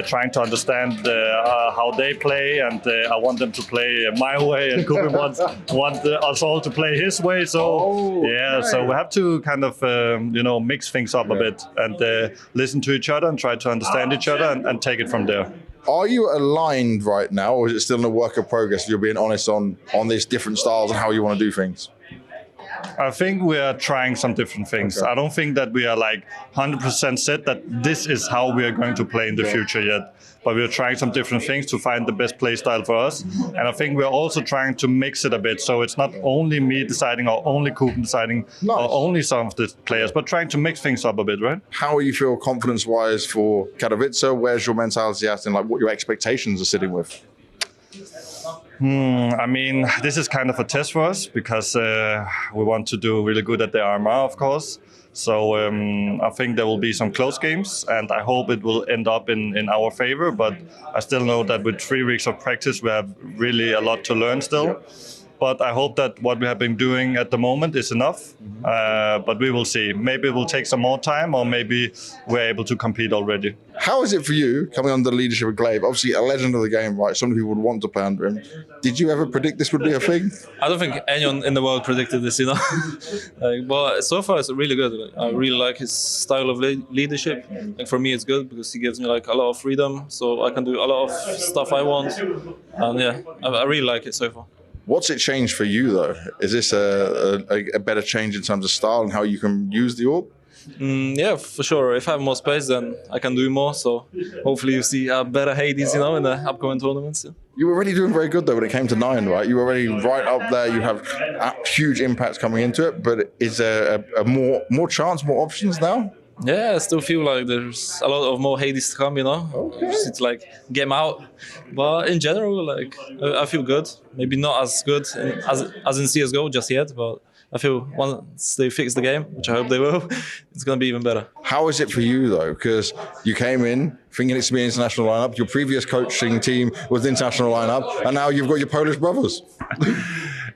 trying to understand how they play, and I want them to play my way, and Kubin wants us all to play his way. So so we have to kind of mix things up a bit and listen to each other and try to understand each other and take it from there. Are you aligned right now, or is it still in a work of progress? If you're being honest on these different styles and how you want to do things. I think we are trying some different things. Okay. I don't think that we are like 100% set that this is how we are going to play in the future yet. But we are trying some different things to find the best play style for us. And I think we're also trying to mix it a bit. So it's not only me deciding or only Kuben deciding or only some of the players, but trying to mix things up a bit, right? How do you feel confidence-wise for Katowice? Where's your mentality at and like what your expectations are sitting with? I mean, this is kind of a test for us because we want to do really good at the RMR, of course. So I think there will be some close games, and I hope it will end up in our favor. But I still know that with 3 weeks of practice, we have really a lot to learn still. But I hope that what we have been doing at the moment is enough. But we will see. Maybe it will take some more time, or maybe we're able to compete already. How is it for you coming under the leadership of Glaive? Obviously, a legend of the game, right? Some people would want to play under him. Did you ever predict this would be a thing? I don't think anyone in the world predicted this, but so far it's really good. I really like his style of leadership. And for me, it's good because he gives me like a lot of freedom, so I can do a lot of stuff I want. And yeah, I really like it so far. What's it changed for you, though? Is this a better change in terms of style and how you can use the orb? Yeah, for sure. If I have more space, then I can do more. So hopefully you see a better Hades, in the upcoming tournaments. Yeah. You were already doing very good, though, when it came to 9, right? You were already right up there. You have huge impacts coming into it. But is there a more chance, more options now? Yeah, I still feel like there's a lot of more Hades to come, Okay. It's like game out. But in general, like I feel good. Maybe not as good as in CSGO just yet, but I feel once they fix the game, which I hope they will, it's going to be even better. How is it for you, though? Because you came in thinking it's to be an international lineup. Your previous coaching team was the international lineup, and now you've got your Polish brothers.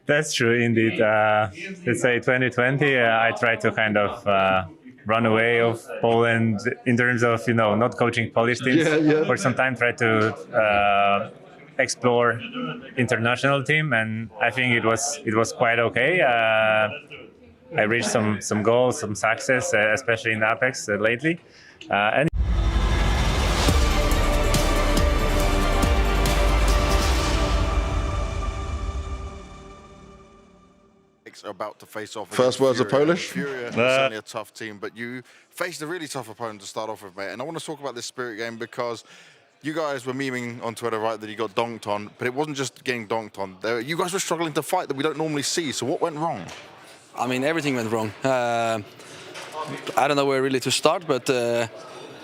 That's true, indeed. Let's say 2020, I tried to kind of run away of Poland in terms of, not coaching Polish teams for some time, try to explore international team, and I think it was quite okay. I reached some goals, some success, especially in Apex lately. And are about to face off. First words of Polish? Furia is certainly a tough team, but you faced a really tough opponent to start off with, mate. And I want to talk about this Spirit game because you guys were memeing on Twitter, right, that you got donked on, but it wasn't just getting donked on. You guys were struggling to fight that we don't normally see. So what went wrong? I mean, everything went wrong. I don't know where really to start, but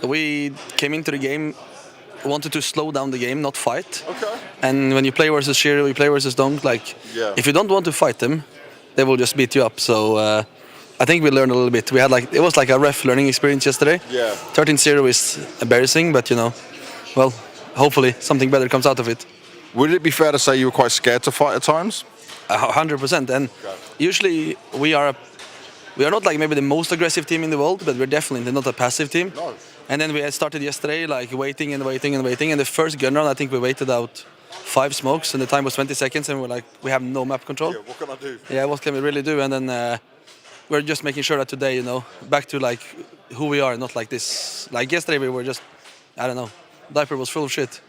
we came into the game, wanted to slow down the game, not fight. Okay. And when you play versus Shiro, you play versus Donk, if you don't want to fight them, they will just beat you up. So I think we learned a little bit. We had it was like a ref learning experience yesterday. Yeah. 13-0 is embarrassing, but well, hopefully something better comes out of it. Would it be fair to say you were quite scared to fight at times? 100%. And usually we are not like maybe the most aggressive team in the world, but we're definitely not a passive team. No. And then we had started yesterday waiting. And the first gun round, I think we waited out 5 smokes, and the time was 20 seconds, and we're like, we have no map control. Yeah, what can I do? Yeah, what can we really do? And then we're just making sure that today, back to like who we are, not like this. Like yesterday, we were just, I don't know, diaper was full of shit.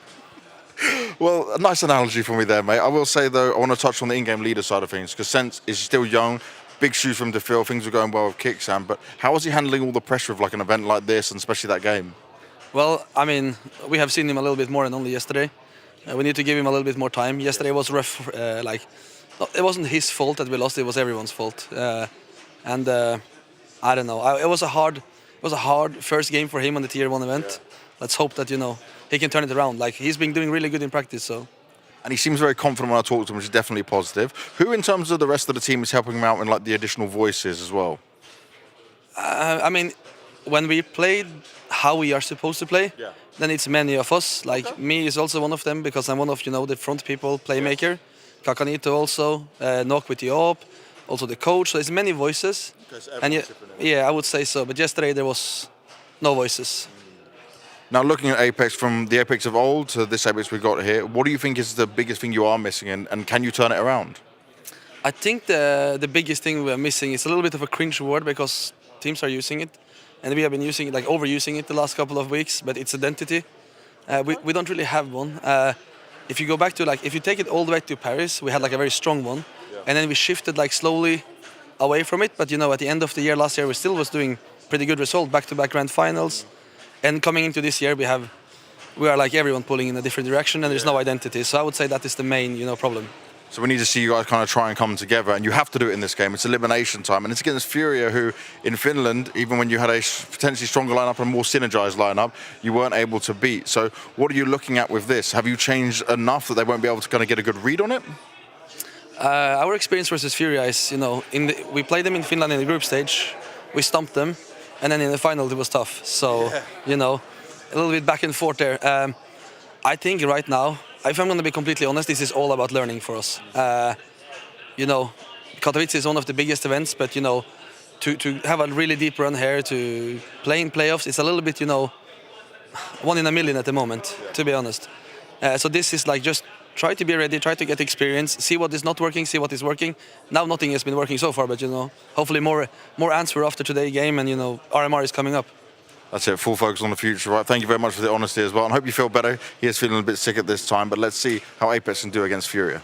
Well, a nice analogy for me there, mate. I will say, though, I want to touch on the in-game leader side of things, because Sense is still young, big shoes for him to fill, things are going well with Kicksam, but how is he handling all the pressure of like an event like this, and especially that game? Well, I mean, we have seen him a little bit more than only yesterday. We need to give him a little bit more time. Yesterday was rough, it wasn't his fault that we lost, it was everyone's fault. And I don't know, it was a hard first game for him on the Tier 1 event. Yeah. Let's hope that, he can turn it around. Like, he's been doing really good in practice, so. And he seems very confident when I talk to him, which is definitely positive. Who, in terms of the rest of the team, is helping him out in like the additional voices as well? I mean, when we played how we are supposed to play, then it's many of us. Like me is also one of them, because I'm one of the front people, playmaker. Kakanito also, Nok with the op, also the coach. So there's many voices. And yeah, I would say so. But yesterday there was no voices. Now, looking at Apex from the Apex of old to this Apex we got here, what do you think is the biggest thing you are missing, and can you turn it around? I think the biggest thing we're missing is a little bit of a cringe word, because teams are using it, and we have been using it, like overusing it the last couple of weeks, but it's identity. We don't really have one. If you go back to if you take it all the way to Paris, we had like a very strong one, and then we shifted like slowly away from it, but at the end of the year, last year, we still was doing pretty good result, back-to-back grand finals. And coming into this year, we are like everyone pulling in a different direction, and there's no identity. So I would say that is the main, problem. So we need to see you guys kind of try and come together, and you have to do it in this game. It's elimination time, and it's against Furia, who in Finland, even when you had a potentially stronger lineup and more synergized lineup, you weren't able to beat. So what are you looking at with this? Have you changed enough that they won't be able to kind of get a good read on it? Our experience versus Furia is, we played them in Finland in the group stage, we stomped them. And then in the final, it was tough. So, a little bit back and forth there. I think right now, if I'm going to be completely honest, this is all about learning for us. Katowice is one of the biggest events, but, to have a really deep run here, to play in playoffs, it's a little bit, 1 in a million at the moment, to be honest. So this is like just try to be ready, try to get experience, see what is not working, see what is working. Now nothing has been working so far, but hopefully more answer after today's game, and RMR is coming up. That's it, full focus on the future, right? Thank you very much for the honesty as well, and hope you feel better. He is feeling a bit sick at this time, but let's see how Apex can do against Furia.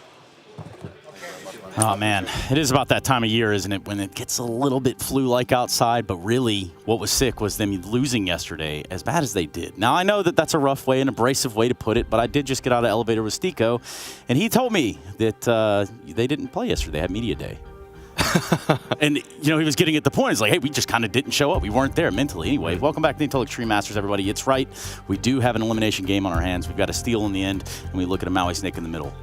Oh, man. It is about that time of year, isn't it, when it gets a little bit flu-like outside, but really what was sick was them losing yesterday as bad as they did. Now, I know that that's a rough way, an abrasive way to put it, but I did just get out of the elevator with Stico, and he told me that they didn't play yesterday. They had media day. And, he was getting at the point. It's like, hey, we just kind of didn't show up. We weren't there mentally. Anyway, welcome back to the Intel Extreme Masters, everybody. It's right. We do have an elimination game on our hands. We've got a steal in the end, and we look at a Maui Snake in the middle.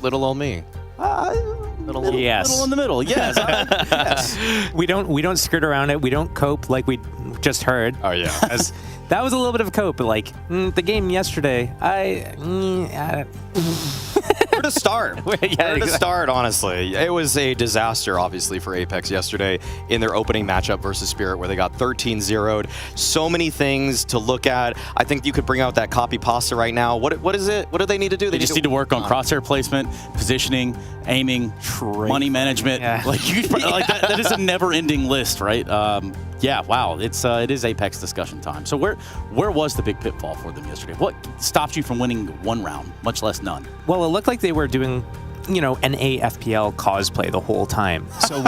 Little old me. Little yes. in the middle, yes. Yes. We don't skirt around it. We don't cope like we just heard. Oh, yeah. That was a little bit of a cope, but the game yesterday, Where to start? Where to start, honestly? It was a disaster, obviously, for Apex yesterday in their opening matchup versus Spirit, where they got 13-0'd. So many things to look at. I think you could bring out that copy pasta right now. What is it? What do they need to do? They just need to work on crosshair placement, positioning, aiming, money management. Yeah. That is a never-ending list, right? Yeah, wow. It is Apex discussion time. So where was the big pitfall for them yesterday? What stopped you from winning one round, much less none? Well, it looked like they were doing, NA FPL cosplay the whole time. So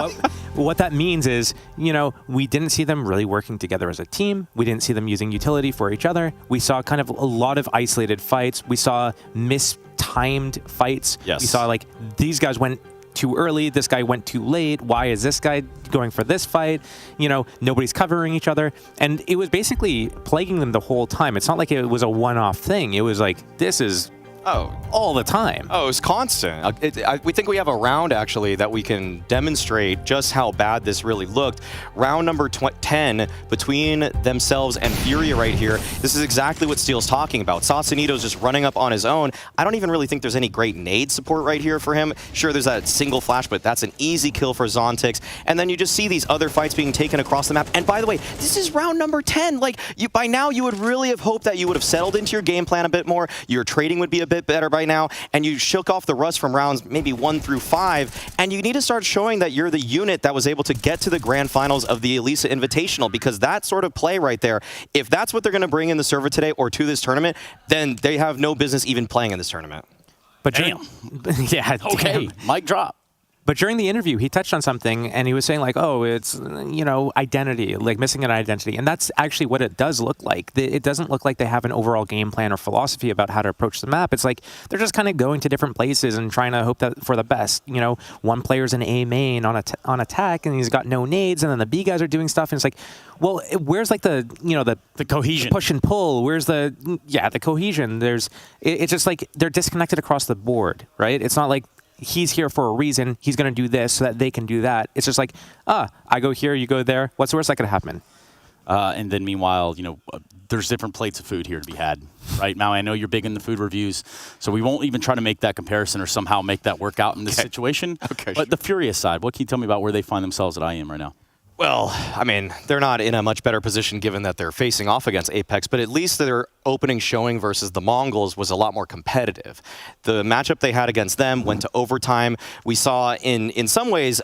what that means is, we didn't see them really working together as a team. We didn't see them using utility for each other. We saw kind of a lot of isolated fights. We saw mistimed fights. Yes. We saw these guys went too early, this guy went too late, why is this guy going for this fight? Nobody's covering each other. And it was basically plaguing them the whole time. It's not like it was a one-off thing. It was like, this is all the time. Oh, it's constant. We think we have a round, actually, that we can demonstrate just how bad this really looked. Round number 10 between themselves and Furia right here. This is exactly what Steel's talking about. Sasanito's just running up on his own. I don't even really think there's any great nade support right here for him. Sure, there's that single flash, but that's an easy kill for Zontix. And then you just see these other fights being taken across the map. And by the way, this is round number 10. By now, you would really have hoped that you would have settled into your game plan a bit more. Your trading would be a bit better right now, and you shook off the rust from rounds maybe 1 through 5, and you need to start showing that you're the unit that was able to get to the grand finals of the Elisa Invitational, because that sort of play right there, if that's what they're going to bring in the server today or to this tournament, then they have no business even playing in this tournament. But yeah, okay, mic drop. But during the interview, he touched on something, and he was saying, like, oh, it's, identity, like missing an identity. And that's actually what it does look like. It doesn't look like they have an overall game plan or philosophy about how to approach the map. It's like they're just kind of going to different places and trying to hope that for the best. One player's an A main on attack, and he's got no nades, and then the B guys are doing stuff, and it's like, well, where's like the cohesion, the push and pull? Where's the cohesion? It's just like they're disconnected across the board, right? It's not like he's here for a reason. He's going to do this so that they can do that. It's just like, I go here, you go there. What's the worst that could happen? And then meanwhile, there's different plates of food here to be had, right? Now, I know you're big in the food reviews, so we won't even try to make that comparison or somehow make that work out in this situation. Okay. But the Furious side, what can you tell me about where they find themselves at IEM right now? Well, I mean, they're not in a much better position given that they're facing off against Apex, but at least their opening showing versus the Mongols was a lot more competitive. The matchup they had against them went to overtime. We saw in some ways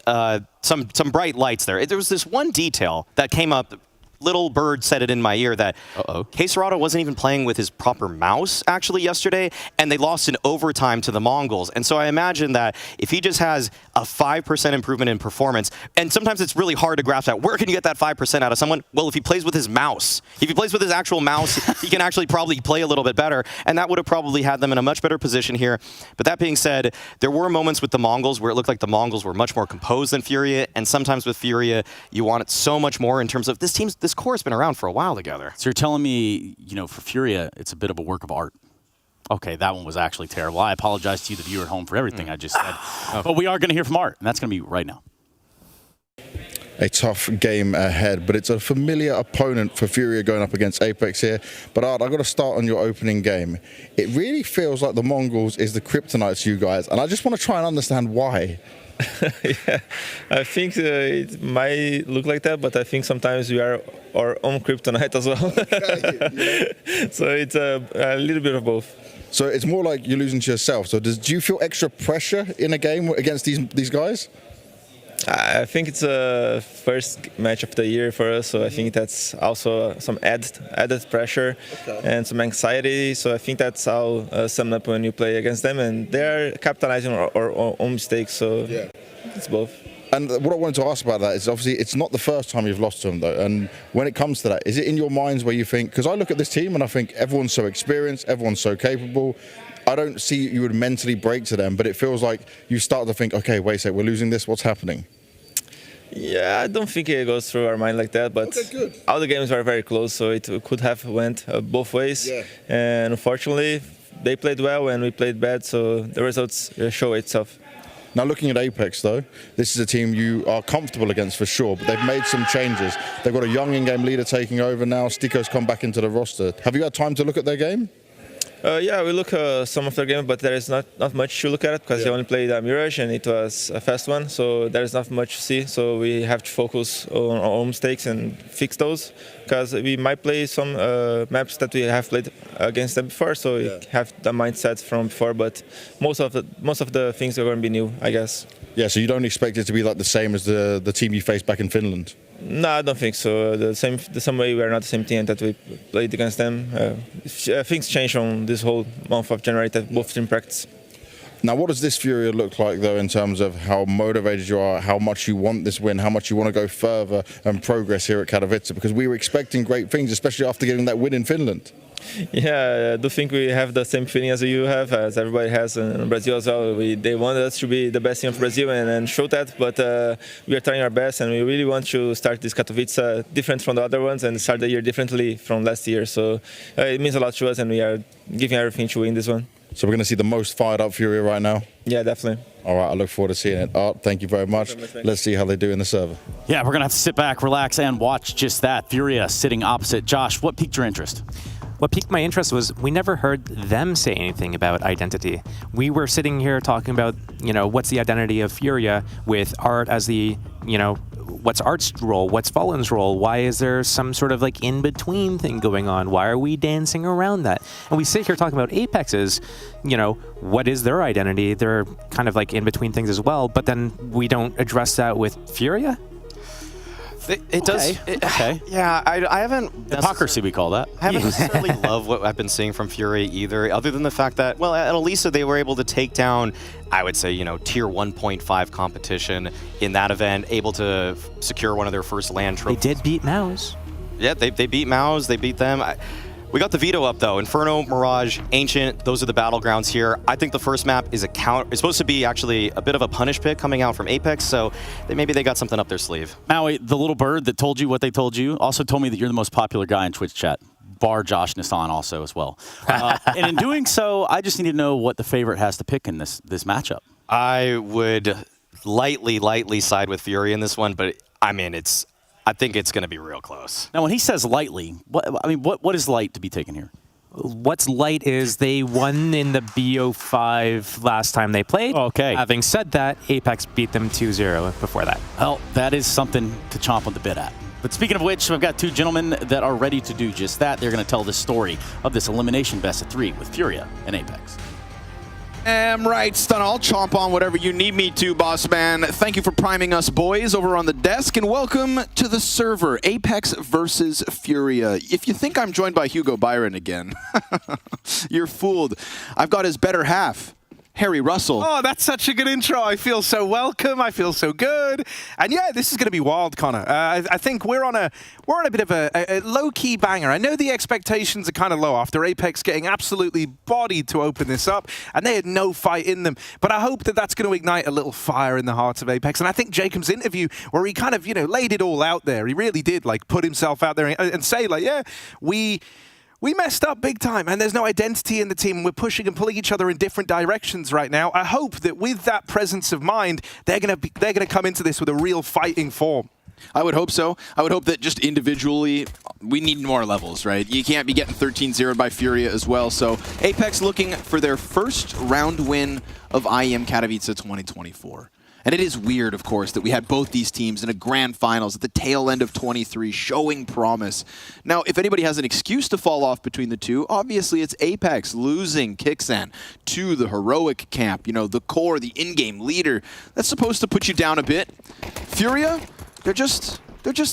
some bright lights there. There was this one detail that came up. Little Bird said it in my ear that Caserado wasn't even playing with his proper mouse actually yesterday, and they lost in overtime to the Mongols. And so I imagine that if he just has a 5% improvement in performance, and sometimes it's really hard to grasp that, where can you get that 5% out of someone? Well, if he plays with his mouse. If he plays with his actual mouse, he can actually probably play a little bit better, and that would have probably had them in a much better position here. But that being said, there were moments with the Mongols where it looked like the Mongols were much more composed than Furia, and sometimes with Furia, you want it so much more in terms of this core has been around for a while together. So you're telling me, for Furia, it's a bit of a work of art. Okay, that one was actually terrible. I apologize to you, the viewer at home, for everything I just said. But we are going to hear from Art, and that's going to be right now. A tough game ahead, but it's a familiar opponent for Furia going up against Apex here. But Art, I've got to start on your opening game. It really feels like the Mongols is the kryptonite to you guys, and I just want to try and understand why. Yeah, I think it might look like that, but I think sometimes we are our own kryptonite as well. So it's a little bit of both. So it's more like you're losing to yourself. So do you feel extra pressure in a game against these guys? I think it's a first match of the year for us, so I think that's also some added pressure and some anxiety. So I think that's how sum up when you play against them, and they're capitalizing our own mistakes. So it's both. And what I wanted to ask about that is obviously it's not the first time you've lost to them though. And when it comes to that, is it in your minds where you think, because I look at this team and I think everyone's so experienced, everyone's so capable. I don't see you would mentally break to them, but it feels like you start to think, okay, wait a sec, we're losing this, what's happening? Yeah, I don't think it goes through our mind like that, but all the games are very close, so it could have went both ways. Yeah. And unfortunately, they played well and we played bad, so the results show itself. Now looking at Apex though, this is a team you are comfortable against for sure, but they've made some changes. They've got a young in-game leader taking over now, Stiko's come back into the roster. Have you had time to look at their game? Yeah, we look some of their game, but there is not much to look at because they only played Mirage and it was a fast one, so there is not much to see. So we have to focus on our own mistakes and fix those, because we might play some maps that we have played against them before, so we have the mindset from before. But most of the things are going to be new, I guess. Yeah, so you don't expect it to be like the same as the team you faced back in Finland? No, I don't think so. The same way we are not the same team that we played against them. Things change on this whole month of January that both team practice. Now, what does this Furia look like, though, in terms of how motivated you are, how much you want this win, how much you want to go further and progress here at Katowice? Because we were expecting great things, especially after getting that win in Finland. Yeah, I do think we have the same feeling as you have, as everybody has in Brazil as well. They wanted us to be the best team of Brazil and show that, but we are trying our best, and we really want to start this Katowice different from the other ones and start the year differently from last year. So it means a lot to us, and we are giving everything to win this one. So we're going to see the most fired up Furia right now? Yeah, definitely. All right, I look forward to seeing it. Art, thank you very much. Let's see how they do in the server. Yeah, we're going to have to sit back, relax, and watch just that. Furia sitting opposite. Josh, what piqued your interest? What piqued my interest was we never heard them say anything about identity. We were sitting here talking about, what's the identity of Furia with Art as the, what's Art's role? What's Fallen's role? Why is there some sort of like in-between thing going on? Why are we dancing around that? And we sit here talking about Apex's, you know, what is their identity? They're kind of like in between things as well, but then we don't address that with Furia? It does. Okay. Yeah, I haven't... Hypocrisy, we call that. I haven't necessarily loved what I've been seeing from Fury either, other than the fact that, well, at Elisa, they were able to take down, I would say, you know, tier 1.5 competition in that event, able to secure one of their first land trophies. They did beat Maus. Yeah, they beat Maus, they beat them. We got the veto up, though. Inferno, Mirage, Ancient, those are the battlegrounds here. I think the first map is it's supposed to be actually a bit of a punish pick coming out from Apex, so maybe they got something up their sleeve. Maui, the little bird that told you what they told you, also told me that you're the most popular guy in Twitch chat. Bar Josh Nissan also as well. And in doing so, I just need to know what the favorite has to pick in this matchup. I would lightly side with Fury in this one, but I mean, I think it's going to be real close. Now, when he says lightly, what is light to be taken here? What's light is they won in the BO5 last time they played. Okay. Having said that, Apex beat them 2-0 before that. Well, that is something to chomp on the bit at. But speaking of which, I've got two gentlemen that are ready to do just that. They're going to tell the story of this elimination best of 3 with Furia and Apex. Right, Stun. I'll chomp on whatever you need me to, boss man. Thank you for priming us boys over on the desk, and welcome to the server, Apex versus Furia. If you think I'm joined by Hugo Byron again, you're fooled. I've got his better half, Harry Russell. Oh, that's such a good intro. I feel so welcome. I feel so good. And yeah, this is going to be wild, Connor. I think we're on a bit of a low-key banger. I know the expectations are kind of low after Apex getting absolutely bodied to open this up, and they had no fight in them. But I hope that that's going to ignite a little fire in the hearts of Apex. And I think Jacob's interview, where he kind of, you know, laid it all out there. He really did, like, put himself out there and say, like, yeah, we messed up big time, and there's no identity in the team. We're pushing and pulling each other in different directions right now. I hope that with that presence of mind, they're gonna come into this with a real fighting form. I would hope so. I would hope that just individually, we need more levels, right? You can't be getting 13-0'd by Furia as well. So Apex looking for their first round win of IEM Katowice 2024. And it is weird, of course, that we had both these teams in a grand finals at the tail end of 23 showing promise. Now, if anybody has an excuse to fall off between the two, obviously it's Apex losing Kixan to the heroic camp, you know, the core, the in-game leader. That's supposed to put you down a bit. Furia, they're just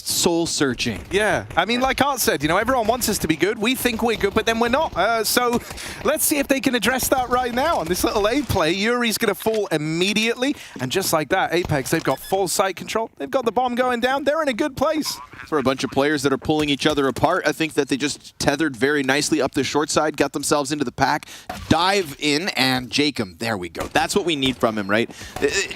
soul searching. Yeah, I mean, like Art said, you know, everyone wants us to be good. We think we're good, but then we're not. So let's see if they can address that right now. On this little A play, Yuri's going to fall immediately. And just like that, Apex, they've got full site control. They've got the bomb going down. They're in a good place. For a bunch of players that are pulling each other apart, I think that they just tethered very nicely up the short side, got themselves into the pack, dive in, and Jacob, there we go. That's what we need from him, right?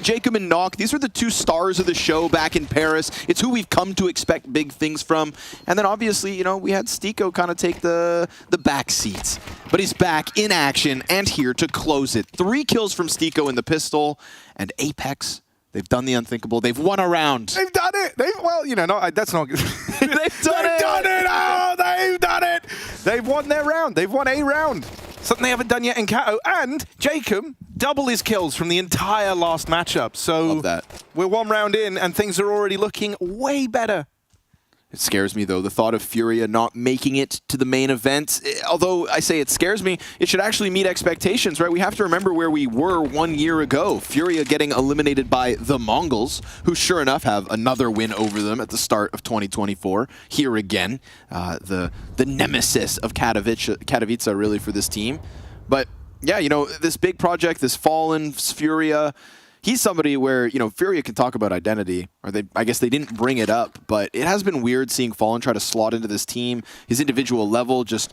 Jacob and Nock, these are the two stars of the show back in Paris. It's who we've come to expect big things from. And then obviously, you know, we had Stiko kind of take the back seats. But he's back in action and here to close it. 3 kills from Stiko in the pistol, and Apex, they've done the unthinkable. They've won a round. They've done it. Well, you know, that's not good. They've done it. Oh, they've done it. They've won their round. They've won a round. Something they haven't done yet in Kato. And Jacob, double his kills from the entire last matchup. So love that. We're 1 round in, and things are already looking way better. It scares me, though, the thought of Furia not making it to the main event. Although I say it scares me, it should actually meet expectations, right? We have to remember where we were 1 year ago. Furia getting eliminated by the Mongols, who sure enough have another win over them at the start of 2024. Here again, the nemesis of Katowice really for this team. But yeah, you know, this big project, this Fallen, Furia, he's somebody where, you know, Furia can talk about identity, or I guess they didn't bring it up, but it has been weird seeing Fallen try to slot into this team. His individual level just,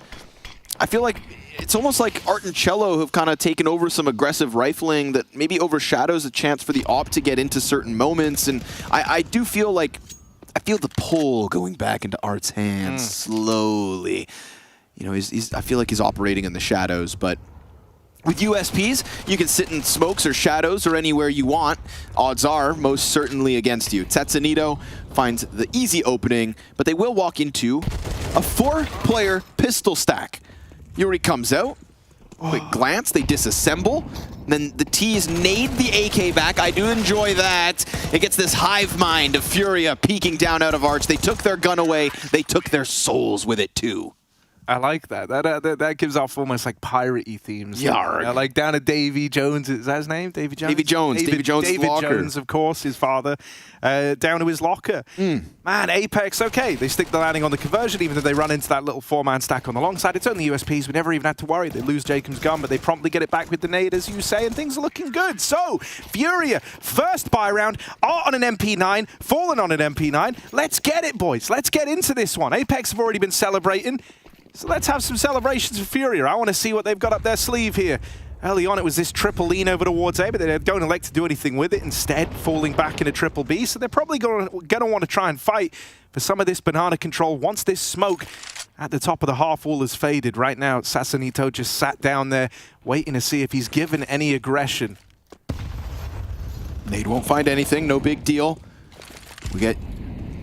I feel like it's almost like Art and Cello have kind of taken over some aggressive rifling that maybe overshadows a chance for the op to get into certain moments. And I do feel like, I feel the pull going back into Art's hands slowly. You know, I feel like he's operating in the shadows, but with USPs, you can sit in smokes or shadows or anywhere you want. Odds are most certainly against you. Tetsunito finds the easy opening, but they will walk into a 4-player pistol stack. Yuri comes out. Quick glance, they disassemble. Then the T's nade the AK back. I do enjoy that. It gets this hive mind of Furia peeking down out of Arch. They took their gun away. They took their souls with it too. I like that. That gives off almost like pirate-y themes. Yarg. Like down to Davy Jones. Is that his name? Davy Jones? Davy Jones. David locker. Jones, of course, his father. Down to his locker. Man, Apex, okay. They stick the landing on the conversion, even though they run into that little 4-man stack on the long side. It's only USPs. We never even had to worry. They lose Jacob's gun, but they promptly get it back with the nade, as you say, and things are looking good. So, Furia, first buy round, Art on an MP9, Fallen on an MP9. Let's get it, boys. Let's get into this one. Apex have already been celebrating. So let's have some celebrations for Furia. I want to see what they've got up their sleeve here. Early on, it was this triple lean over towards A, but they don't elect to do anything with it, instead falling back in a triple B. So they're probably going to want to try and fight for some of this banana control once this smoke at the top of the half wall has faded. Right now, Sassanito just sat down there waiting to see if he's given any aggression. Nade won't find anything, no big deal. We get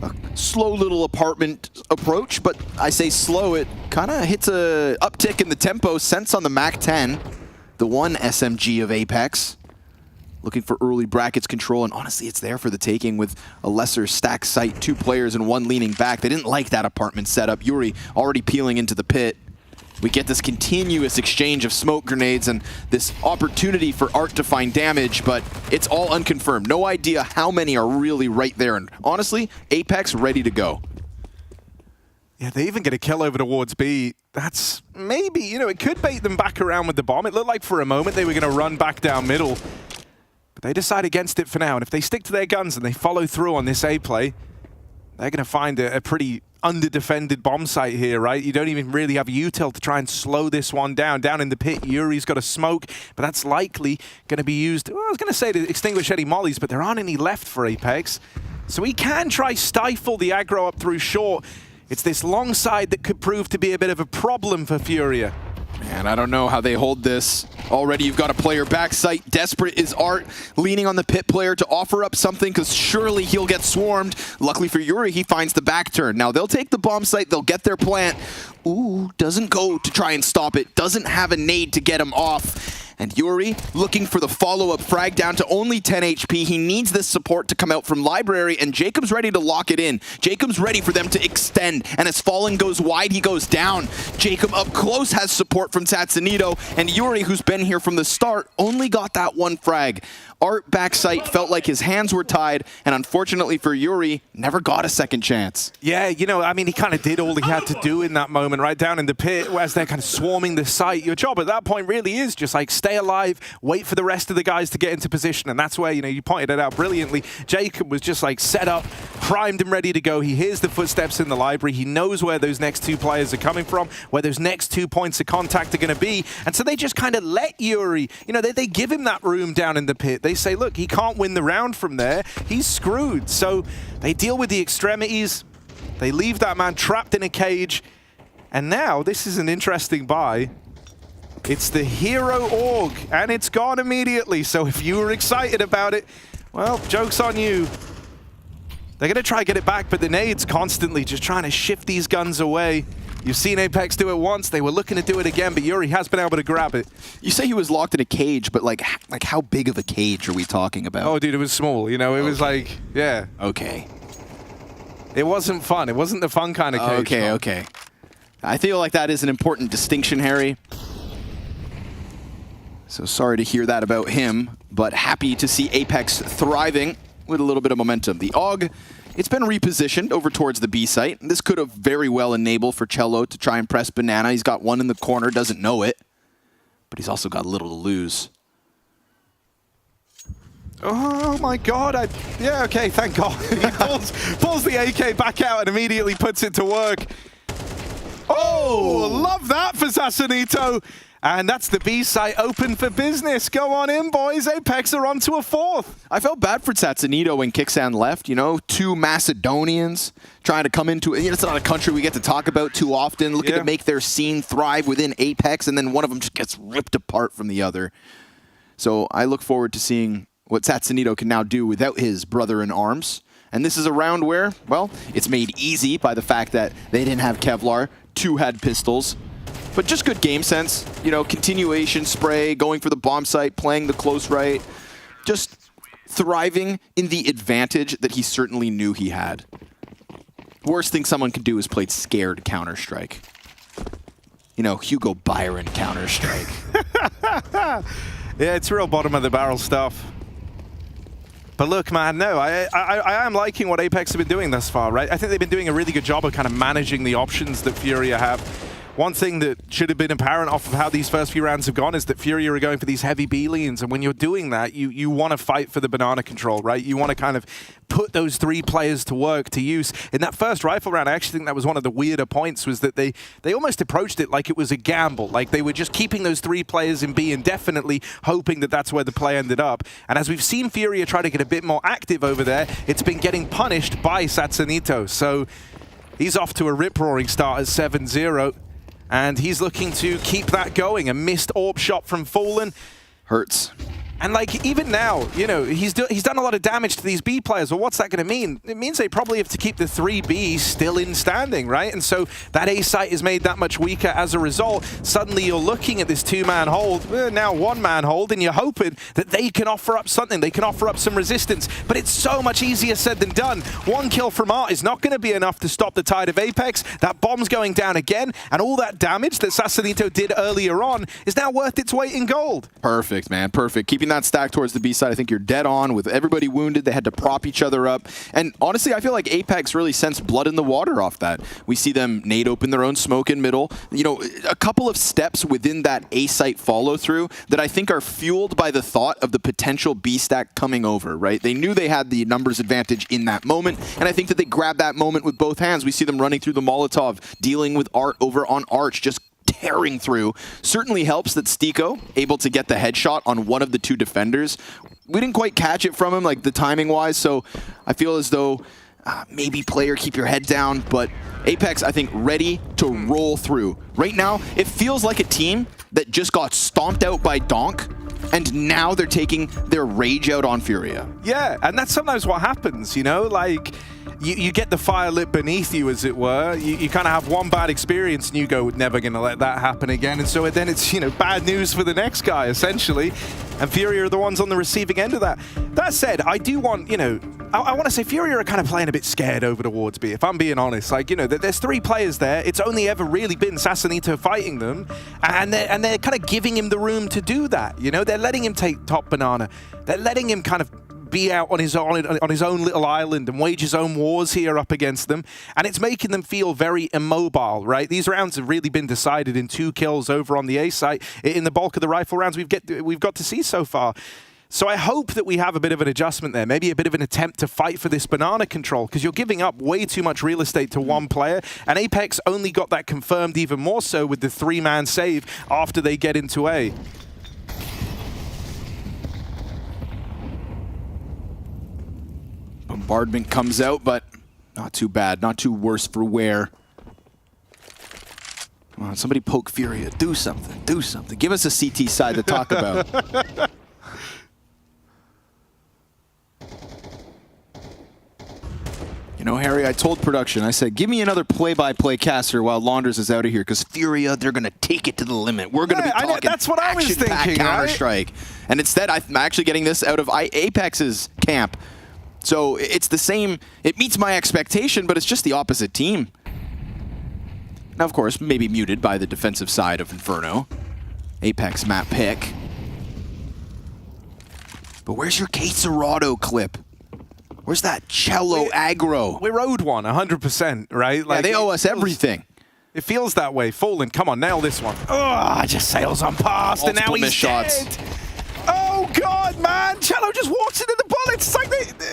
a slow little apartment approach, but I say slow, it kind of hits a uptick in the tempo. Sense on the MAC-10, the one SMG of Apex. Looking for early brackets control, and honestly, it's there for the taking with a lesser stack site, 2 players and 1 leaning back. They didn't like that apartment setup. Yuri already peeling into the pit. We get this continuous exchange of smoke grenades and this opportunity for Art to find damage, but it's all unconfirmed. No idea how many are really right there. And honestly, Apex ready to go. Yeah, they even get a kill over towards B. That's maybe, you know, it could bait them back around with the bomb. It looked like for a moment they were going to run back down middle. But they decide against it for now. And if they stick to their guns and they follow through on this A play, they're going to find a pretty under-defended bomb site here, right? You don't even really have util to try and slow this one down. Down in the pit, Yuri's got a smoke, but that's likely going to be used, well, I was going to say to extinguish any mollies, but there aren't any left for Apex. So he can try stifle the aggro up through short. It's this long side that could prove to be a bit of a problem for Furia. Man, I don't know how they hold this. Already you've got a player back site. Desperate is Art, leaning on the pit player to offer up something because surely he'll get swarmed. Luckily for Yuri, he finds the back turn. Now they'll take the bomb site, they'll get their plant. Ooh, doesn't go to try and stop it. Doesn't have a nade to get him off. And Yuri looking for the follow-up frag down to only 10 HP. He needs this support to come out from Library, and Jacob's ready to lock it in. Jacob's ready for them to extend, and as Fallen goes wide, he goes down. Jacob up close has support from Tatsunito, and Yuri, who's been here from the start, only got that one frag. Art backside felt like his hands were tied, and unfortunately for Yuri, never got a second chance. Yeah, you know, I mean, he kind of did all he had to do in that moment, right down in the pit, as they're kind of swarming the site. Your job at that point really is just like stay alive, wait for the rest of the guys to get into position, and that's where, you know, you pointed it out brilliantly. Jacob was just like set up, primed and ready to go. He hears the footsteps in the library. He knows where those next 2 players are coming from, where those next 2 points of contact are going to be, and so they just kind of let Yuri, you know, they give him that room down in the pit. They say, look, he can't win the round from there. He's screwed. So they deal with the extremities. They leave that man trapped in a cage. And now, this is an interesting buy. It's the Hero Org, and it's gone immediately. So if you were excited about it, well, joke's on you. They're going to try to get it back, but the nade's constantly just trying to shift these guns away. You've seen Apex do it once. They were looking to do it again, but Yuri has been able to grab it. You say he was locked in a cage, but like how big of a cage are we talking about? Oh, dude, it was small. You know, it was like, yeah. Okay. It wasn't fun. It wasn't the fun kind of cage. Okay, okay. I feel like that is an important distinction, Harry. So sorry to hear that about him, but happy to see Apex thriving with a little bit of momentum. The AUG, it's been repositioned over towards the B site. This could have very well enabled for Cello to try and press Banana. He's got one in the corner, doesn't know it, but he's also got a little to lose. Oh my God, yeah, okay, thank God. He pulls the AK back out and immediately puts it to work. Oh, love that for Sassanito. And that's the B site open for business. Go on in, boys. Apex are on to a 4th. I felt bad for Tatsunito when Kixan left. You know, 2 Macedonians trying to come into it. You know, it's not a country we get to talk about too often, looking to make their scene thrive within Apex, and then one of them just gets ripped apart from the other. So I look forward to seeing what Tatsunito can now do without his brother in arms. And this is a round where, well, it's made easy by the fact that they didn't have Kevlar. 2 had pistols. but just good game sense. You know, continuation spray, going for the bomb site, playing the close right, just thriving in the advantage that he certainly knew he had. Worst thing someone could do is play scared Counter-Strike. You know, Hugo Byron Counter-Strike. Yeah, it's real bottom of the barrel stuff. But look, man, no, I am liking what Apex have been doing thus far, right? I think they've been doing a really good job of kind of managing the options that Furia have. One thing that should have been apparent off of how these first few rounds have gone is that Furia are going for these heavy B lanes, and when you're doing that, you want to fight for the banana control, right? You want to kind of put those 3 players to work, to use. In that first rifle round, I actually think that was one of the weirder points, was that they almost approached it like it was a gamble, like they were just keeping those 3 players in B indefinitely, hoping that that's where the play ended up. And as we've seen Furia try to get a bit more active over there, it's been getting punished by Satsanito. So he's off to a rip-roaring start at 7-0. And he's looking to keep that going. A missed AWP shot from Fallen. Hurts. And like, even now, you know, he's done a lot of damage to these B players. Well, what's that going to mean? It means they probably have to keep the 3B still in standing, right? And so that A site is made that much weaker as a result. Suddenly you're looking at this 2-man hold, now 1-man hold, and you're hoping that they can offer up something. They can offer up some resistance. But it's so much easier said than done. 1 kill from Art is not going to be enough to stop the tide of Apex. That bomb's going down again, and all that damage that Sasanito did earlier on is now worth its weight in gold. Perfect, man, perfect. Keeping that stack towards the B side, I think you're dead on. With everybody wounded, they had to prop each other up. And honestly, I feel like Apex really sensed blood in the water off that. We see them nade open their own smoke in middle. You know, a couple of steps within that A site follow through that I think are fueled by the thought of the potential B stack coming over, right? They knew they had the numbers advantage in that moment, and I think that they grabbed that moment with both hands. We see them running through the Molotov, dealing with Art over on Arch, just tearing through. Certainly helps that Stiko able to get the headshot on one of the 2 defenders. We didn't quite catch it from him, like the timing wise, so I feel as though maybe player, keep your head down, but Apex, I think, ready to roll through. Right now, it feels like a team that just got stomped out by Donk, and now they're taking their rage out on Furia. Yeah, and that's sometimes what happens, you know, like you get the fire lit beneath you, as it were. You kind of have one bad experience and you go, never going to let that happen again. And so then it's, you know, bad news for the next guy, essentially. And Furia are the ones on the receiving end of that. That said, I do want, you know, I want to say Furia are kind of playing a bit scared over towards B, if I'm being honest. Like, you know, there's 3 players there. It's only ever really been Sasanito fighting them. And they're kind of giving him the room to do that. You know, they're letting him take top banana. They're letting him kind of be out on his own little island and wage his own wars here up against them, and it's making them feel very immobile, right? These rounds have really been decided in 2 kills over on the A site in the bulk of the rifle rounds we've got to see so far. So I hope that we have a bit of an adjustment there, maybe a bit of an attempt to fight for this banana control, because you're giving up way too much real estate to 1 player, and Apex only got that confirmed even more so with the 3-man save after they get into A. Bombardment comes out, but not too bad, not too worse for wear. Come on, somebody poke Furia. Do something, do something. Give us a CT side to talk about. You know, Harry, I told production, I said, give me another play-by-play caster while Launders is out of here, because Furia, they're going to take it to the limit. We're going to be talking that's what I was thinking, Counter-Strike. Right? And instead, I'm actually getting this out of Apex's camp. So it's the same, it meets my expectation, but it's just the opposite team. Now, of course, maybe muted by the defensive side of Inferno. Apex map pick. But where's your Katowice clip? Where's that cello aggro? We're owed one, 100%, right? Like, yeah, they owe us everything. It feels that way. Fallen, come on, nail this one. Oh, just sails on past, and now he's dead. Oh, God, man. Cello just walks into the bullets. It's like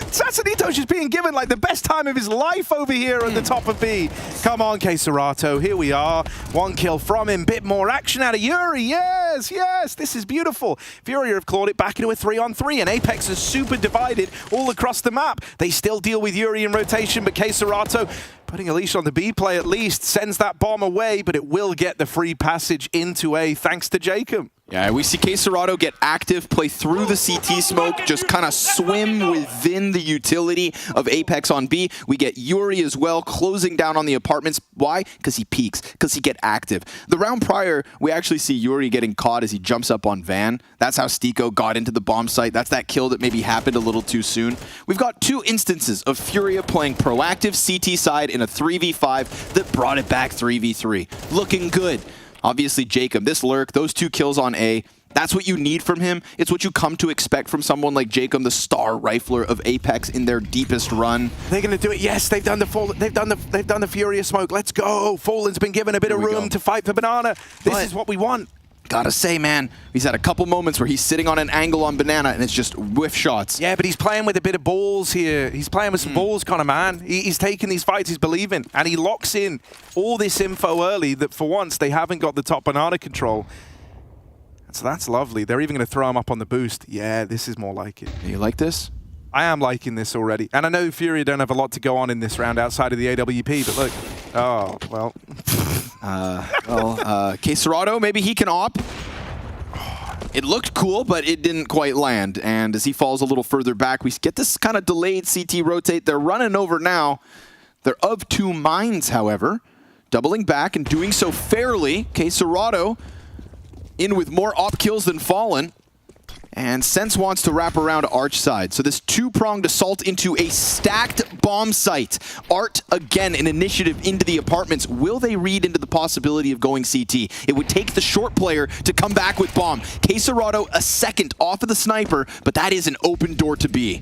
Sasanito's just being given like the best time of his life over here at the top of B. Come on, Katowice. Here we are. 1 kill from him. Bit more action out of Yuri. Yes, yes. This is beautiful. Furia have clawed it back into a 3-on-3, and Apex is super divided all across the map. They still deal with Yuri in rotation, but Katowice, putting a leash on the B play at least, sends that bomb away, but it will get the free passage into A thanks to Jacob. Yeah, we see Katowice get active, play through the CT smoke, just kind of swim within the utility of Apex on B. We get Yuri as well, closing down on the apartments. Why? Because he peeks, because he get active. The round prior, we actually see Yuri getting caught as he jumps up on Van. That's how Stiko got into the bomb site. That's that kill that maybe happened a little too soon. We've got 2 instances of Furia playing proactive CT side in a 3v5 that brought it back 3v3. Looking good. Obviously, Jacob, this lurk, those 2 kills on A, that's what you need from him. It's what you come to expect from someone like Jacob, the star rifler of Apex in their deepest run. They're going to do it. Yes, they've done the Furia smoke. Let's go. Fallen's been given a bit of room to fight for Banana. This is what we want. Gotta say, man, he's had a couple moments where he's sitting on an angle on Banana and it's just whiff shots. Yeah, but he's playing with a bit of balls here. He's playing with some balls, kind of man. He's taking these fights, he's believing, and he locks in all this info early that for once they haven't got the top Banana control. So that's lovely. They're even going to throw him up on the boost. Yeah, this is more like it. You like this? I am liking this already. And I know Furia don't have a lot to go on in this round outside of the AWP, but look. Oh, well. Katowice, maybe he can op. It looked cool, but it didn't quite land. And as he falls a little further back, we get this kind of delayed CT rotate. They're running over now. They're of 2 minds, however. Doubling back and doing so fairly. Katowice in with more op kills than Fallen. And Sense wants to wrap around Arch side. So this 2-pronged assault into a stacked bomb site. Art, again, an initiative into the apartments. Will they read into the possibility of going CT? It would take the short player to come back with bomb. Katowice a second off of the sniper, but that is an open door to B.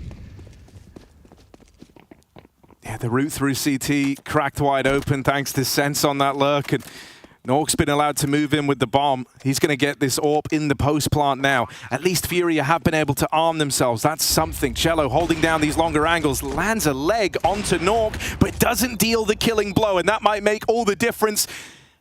Yeah, the route through CT cracked wide open thanks to Sense on that lurk. And Nork's been allowed to move in with the bomb. He's going to get this AWP in the post plant now. At least Furia have been able to arm themselves. That's something. Cello holding down these longer angles, lands a leg onto Nork, but doesn't deal the killing blow, and that might make all the difference.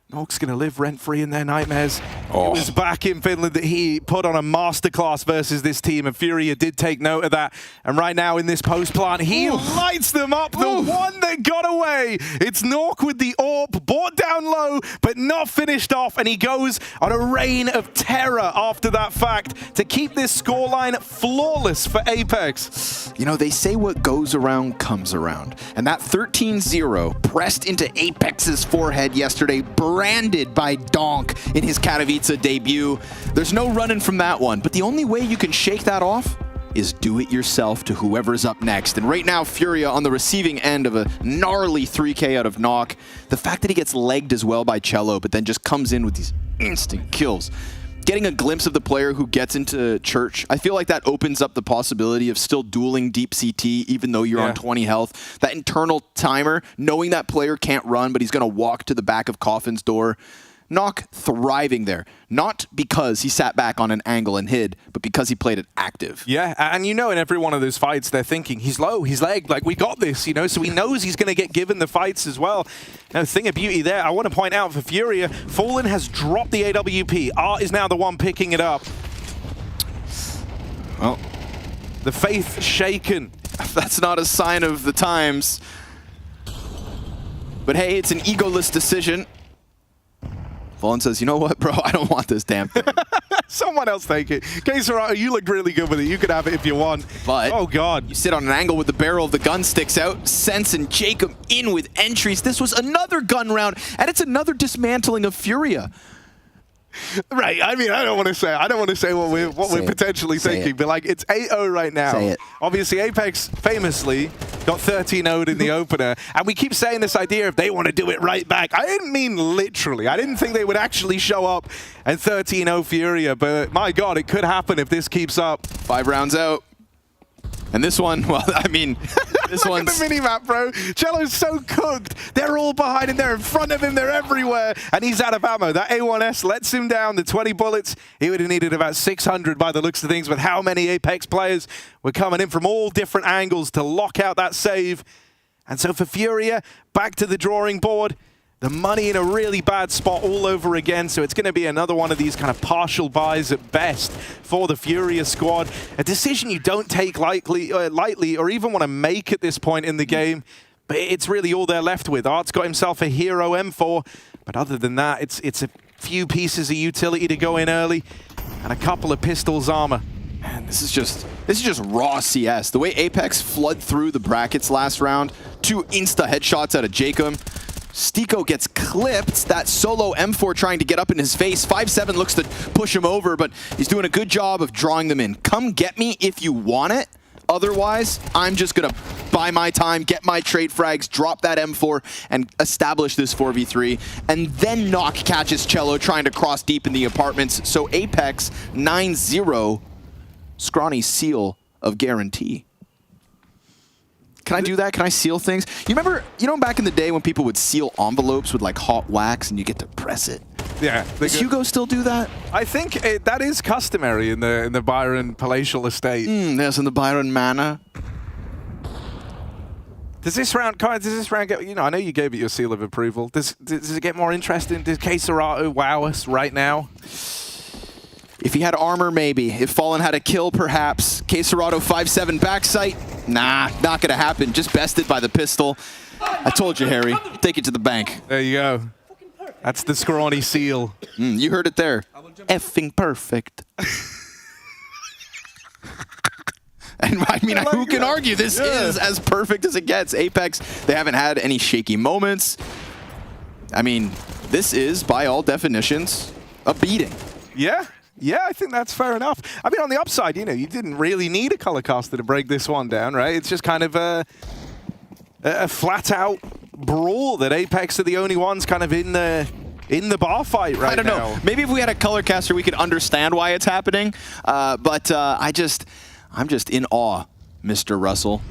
Nork's going to live rent-free in their nightmares. It was back in Finland that he put on a masterclass versus this team, and Furia did take note of that. And right now in this post plant, he lights them up. The one that got away. It's Nork with the AWP, brought down low, but not finished off. And he goes on a reign of terror after that fact to keep this scoreline flawless for Apex. You know, they say what goes around comes around. And that 13-0 pressed into Apex's forehead yesterday, branded by Donk in his Katowice debut. There's no running from that one, but the only way you can shake that off is do it yourself to whoever's up next. And right now, Furia on the receiving end of a gnarly 3K out of Knock. The fact that he gets legged as well by Cello, but then just comes in with these instant kills. Getting a glimpse of the player who gets into Church, I feel like that opens up the possibility of still dueling deep CT even though you're on 20 health. That internal timer, knowing that player can't run, but he's going to walk to the back of Coffin's door. Knock thriving there, not because he sat back on an angle and hid, but because he played it active. Yeah, and you know in every one of those fights they're thinking, he's low, he's lagged, like we got this, you know, so he knows he's going to get given the fights as well. Now, thing of beauty there, I want to point out for Furia, Fallen has dropped the AWP. Art is now the one picking it up. Well, the faith shaken. That's not a sign of the times. But hey, it's an egoless decision. Fallen says, you know what, bro? I don't want this damn thing. Someone else take it. Katowice, you look really good with it. You could have it if you want. But oh god, you sit on an angle with the barrel of the gun sticks out. Sense and Jacob in with entries. This was another gun round, and it's another dismantling of Furia. Right. I mean, I don't want to say what we're potentially thinking, but like it's 8-0 right now. Say it. Obviously, Apex famously got 13-0'd in the opener, and we keep saying this idea of they want to do it right back. I didn't mean literally. I didn't think they would actually show up and 13-0 Furia, but my god, it could happen if this keeps up. 5 rounds out. And this one, well, I mean, this Look one's... at the mini-map, bro. Cello's so cooked. They're all behind him. They're in front of him. They're everywhere. And he's out of ammo. That A1S lets him down. The 20 bullets, he would have needed about 600 by the looks of things with how many Apex players were coming in from all different angles to lock out that save. And so for Furia, back to the drawing board. The money in a really bad spot all over again, so it's going to be another one of these kind of partial buys at best for the Furia squad. A decision you don't take lightly or even want to make at this point in the game, but it's really all they're left with. Art's got himself a hero M4, but other than that, it's a few pieces of utility to go in early. and a couple of pistols armor. Man, this is just raw CS. The way Apex flood through the brackets last round, 2 insta headshots out of Jacob. Stiko gets clipped. That solo M4 trying to get up in his face. 5-7 looks to push him over, but he's doing a good job of drawing them in. Come get me if you want it. Otherwise, I'm just going to buy my time, get my trade frags, drop that M4, and establish this 4v3. And then Knock catches Cello trying to cross deep in the apartments. So Apex 9-0, Scrawny seal of guarantee. Can I do that? Can I seal things? You remember, back in the day when people would seal envelopes with like hot wax and you get to press it? Yeah. Does Hugo still do that? I think that is customary in the Byron palatial estate. Yes, in the Byron manor. Does this round get, I know you gave it your seal of approval. Does it get more interesting? Does K-Serato wow us right now? If he had armor, maybe. If Fallen had a kill, perhaps. K-Serato 5-7 backside. Nah, not gonna happen. Just bested by the pistol. I told you, Harry. Take it to the bank. There you go. That's the Scrawny seal. You heard it there. Effing perfect. And I mean, who can argue? This is as perfect as it gets. Apex, they haven't had any shaky moments. I mean, this is, by all definitions, a beating. Yeah. Yeah, I think that's fair enough. I mean, on the upside, you didn't really need a color caster to break this one down, right? It's just kind of a flat-out brawl that Apex are the only ones kind of in the bar fight right now. I don't know. Maybe if we had a color caster, we could understand why it's happening. But I'm just in awe, Mr. Russell.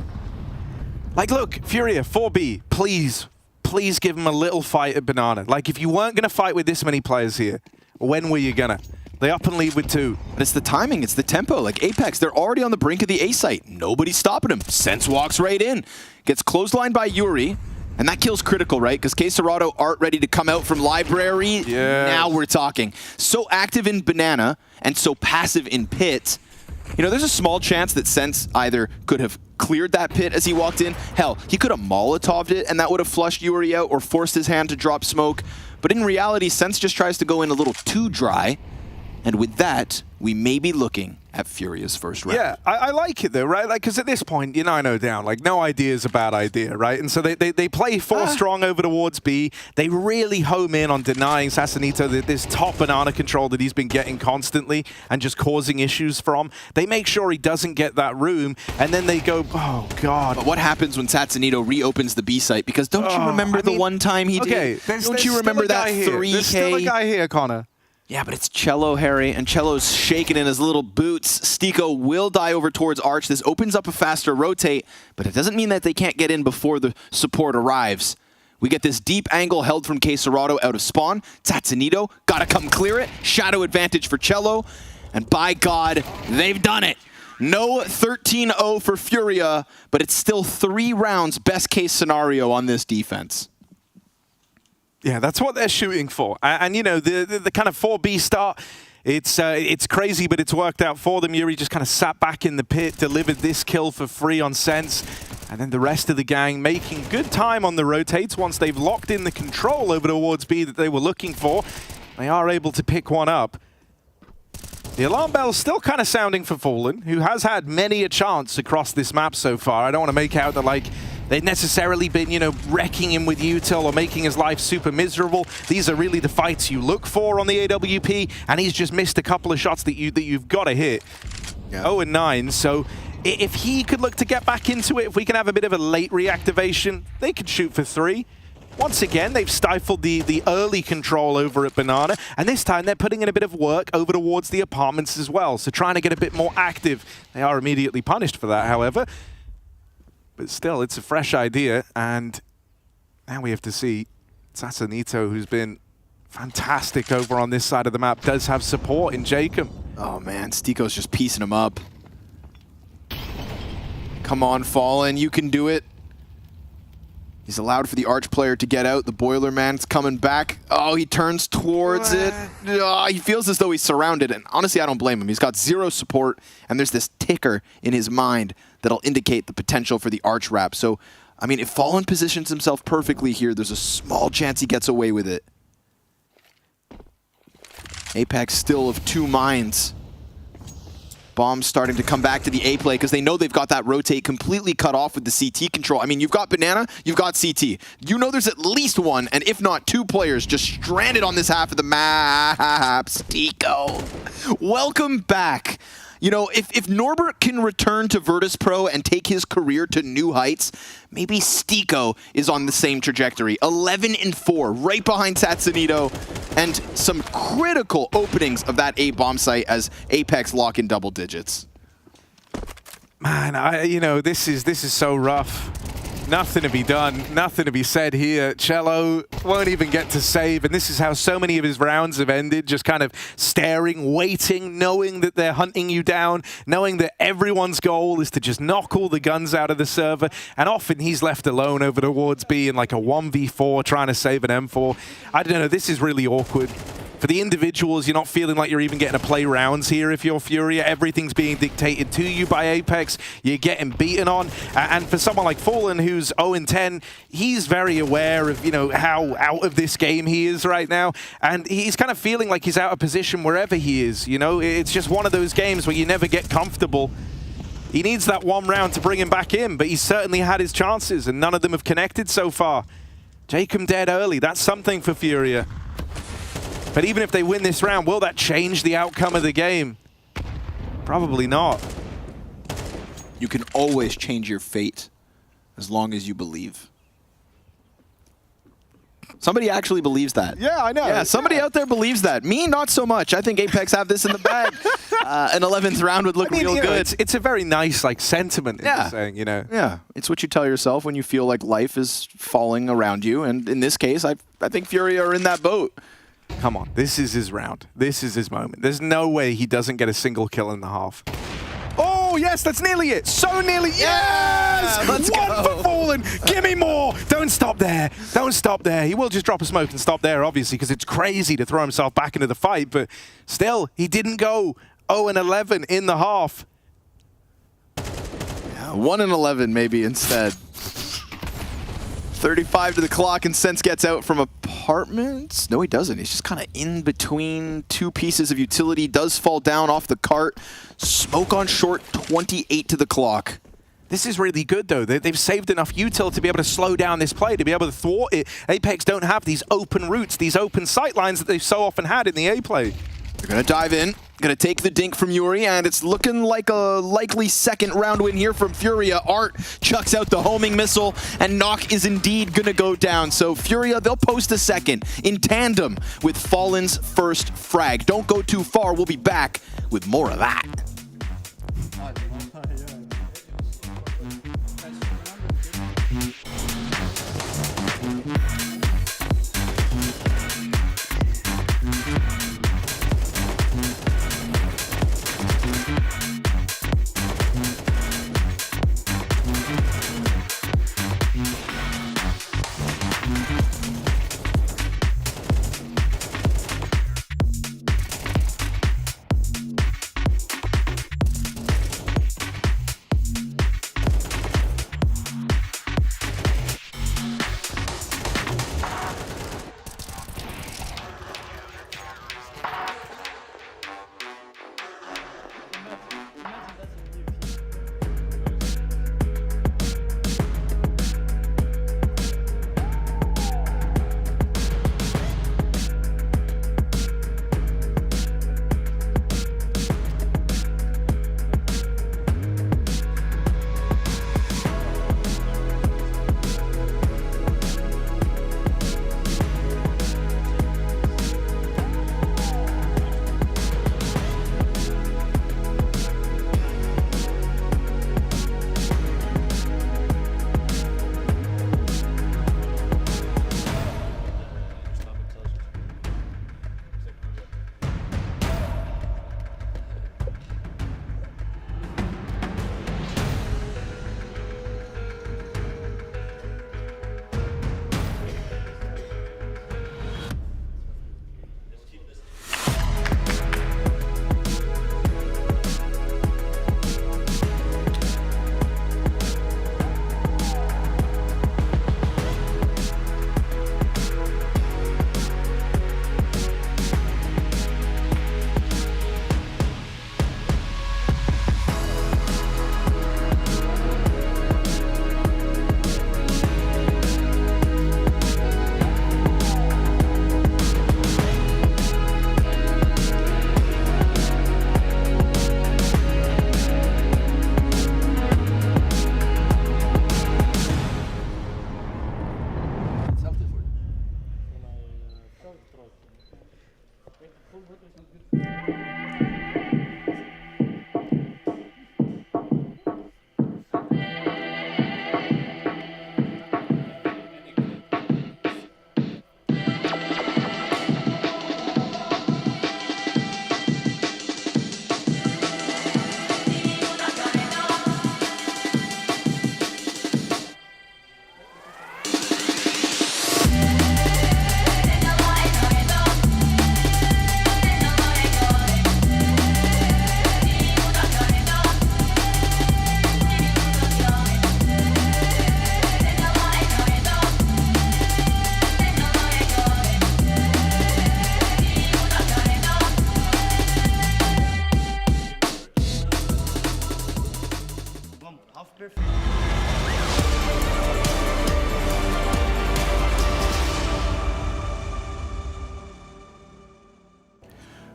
Like, look, Furia, 4B, please give him a little fight at Banana. Like, if you weren't going to fight with this many players here, when were you going to? They up and lead with 2. But it's the timing, it's the tempo. Like Apex, they're already on the brink of the A site. Nobody's stopping him. Sense walks right in. Gets clotheslined by Yuri. And that kill's critical, right? Because K-Serato aren't ready to come out from library. Yeah. Now we're talking. So active in Banana and so passive in Pit. There's a small chance that Sense either could have cleared that pit as he walked in. Hell, he could have Molotov'd it and that would have flushed Yuri out or forced his hand to drop smoke. But in reality, Sense just tries to go in a little too dry. And with that, we may be looking at Furia's first round. Yeah, I like it though, right? Like, because at this point, you're 9-0 down. Like, no idea is a bad idea, right? And so they play 4 strong over towards B. They really home in on denying Sassanito this top banana control that he's been getting constantly and just causing issues from. They make sure he doesn't get that room, and then they go, oh, God. But what happens when Sassanito reopens the B site? Because don't you remember the one time he did? Don't you remember that 3K? There's still a guy here, Connor. Yeah, but it's Cello, Harry, and Cello's shaking in his little boots. Stiko will die over towards Arch. This opens up a faster rotate, but it doesn't mean that they can't get in before the support arrives. We get this deep angle held from K-Serato out of spawn. Sassanito, gotta come clear it. Shadow advantage for Cello, and by God, they've done it. No 13-0 for Furia, but it's still 3 rounds best case scenario on this defense. Yeah, that's what they're shooting for. And the kind of 4B start, it's crazy, but it's worked out for them. Yuri just kind of sat back in the pit, delivered this kill for free on Sense, and then the rest of the gang making good time on the rotates once they've locked in the control over towards B that they were looking for. They are able to pick one up. The alarm bell's still kind of sounding for Fallen, who has had many a chance across this map so far. I don't want to make out that, like, they've necessarily been, wrecking him with util or making his life super miserable. These are really the fights you look for on the AWP, and he's just missed a couple of shots that you've got to hit. Yeah. 0-9, so if he could look to get back into it, if we can have a bit of a late reactivation, they could shoot for 3. Once again, they've stifled the early control over at Banana, and this time they're putting in a bit of work over towards the apartments as well, so trying to get a bit more active. They are immediately punished for that, however. But still, it's a fresh idea, and now we have to see Sassanito, who's been fantastic over on this side of the map, does have support in Jacob. Oh man, Stiko's just piecing him up. Come on, Fallen, you can do it. He's allowed for the Arch player to get out. The Boiler Man's coming back. Oh, he turns towards it. Oh, he feels as though he's surrounded, and honestly, I don't blame him. He's got 0 support, and there's this ticker in his mind that'll indicate the potential for the Arch wrap. So, I mean, if Fallen positions himself perfectly here, there's a small chance he gets away with it. Apex still of 2 minds. Bombs starting to come back to the A play because they know they've got that rotate completely cut off with the CT control. I mean, you've got Banana, you've got CT. You know there's at least one, and if not two players just stranded on this half of the map. Stico, welcome back. You know, if Norbert can return to Virtus Pro and take his career to new heights, maybe Stico is on the same trajectory. 11-4, right behind Satsunito, and some critical openings of that A bomb site as Apex lock in double digits. Man, you know, this is so rough. Nothing to be done, nothing to be said here. Cello won't even get to save, and this is how so many of his rounds have ended, just kind of staring, waiting, knowing that they're hunting you down, knowing that everyone's goal is to just knock all the guns out of the server, and often he's left alone over towards B in like a 1v4 trying to save an M4. I don't know, this is really awkward. For the individuals, you're not feeling like you're even getting to play rounds here if you're Furia. Everything's being dictated to you by Apex. You're getting beaten on. And for someone like Fallen, who's 0-10, he's very aware of, you know, how out of this game he is right now. And he's kind of feeling like he's out of position wherever he is, you know? It's just one of those games where you never get comfortable. He needs that one round to bring him back in, but he's certainly had his chances, and none of them have connected so far. Jacob dead early. That's something for Furia. But even if they win this round, will that change the outcome of the game? Probably not. You can always change your fate as long as you believe. Somebody actually believes that. Yeah, I know. Yeah, somebody out there believes that. Me, not so much. I think Apex have this in the bag. An 11th round would look real good. It's a very nice like sentiment. Yeah, saying, you know. Yeah, it's what you tell yourself when you feel like life is falling around you. And in this case, I think Furia are in that boat. Come on, this is his round. This is his moment. There's no way he doesn't get a single kill in the half. Oh, yes, that's nearly it. So nearly. Yes! Let's One go. for Fallen. Give me more. Don't stop there. Don't stop there. He will just drop a smoke and stop there, obviously, because it's crazy to throw himself back into the fight. But still, he didn't go 0-11 in the half. Yeah, 1-11 maybe instead. 35 to the clock, and Sense gets out from apartments. No, he doesn't. He's just kind of in between two pieces of utility. Does fall down off the cart. Smoke on short, 28 to the clock. This is really good, though. They've saved enough util to be able to slow down this play, to be able to thwart it. Apex don't have these open routes, these open sight lines that they've so often had in the A play. They're going to dive in. Going to take the dink from Yuri, and it's looking like a likely second round win here from Furia. Art chucks out the homing missile, and Knock is indeed going to go down. So Furia, they'll post a second in tandem with Fallen's first frag. Don't go too far. We'll be back with more of that.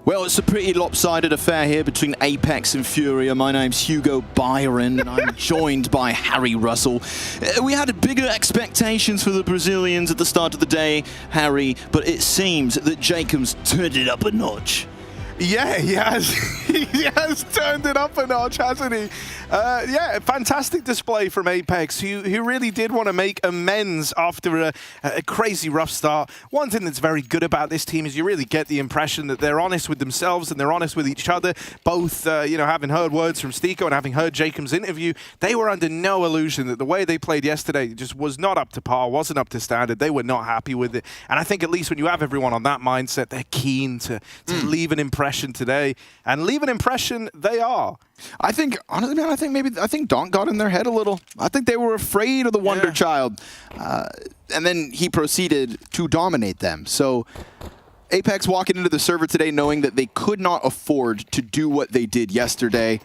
Well, it's a pretty lopsided affair here between Apex and Furia. My name's Hugo Byron, and I'm joined by Harry Russell. We had bigger expectations for the Brazilians at the start of the day, Harry, but it seems that Jacob's turned it up a notch. Yeah, he has. He has turned it up a notch, hasn't he? Yeah, fantastic display from Apex, who really did want to make amends after a crazy rough start. One thing that's very good about this team is you really get the impression that they're honest with themselves and they're honest with each other. Both, having heard words from Stiko and having heard Jacob's interview, they were under no illusion that the way they played yesterday just was not up to par, wasn't up to standard. They were not happy with it. And I think at least when you have everyone on that mindset, they're keen to leave an impression today, and leave an impression they are. I think, honestly, man, I think Donk got in their head a little. I think they were afraid of the Wonder Child. And then he proceeded to dominate them. So Apex walking into the server today knowing that they could not afford to do what they did yesterday.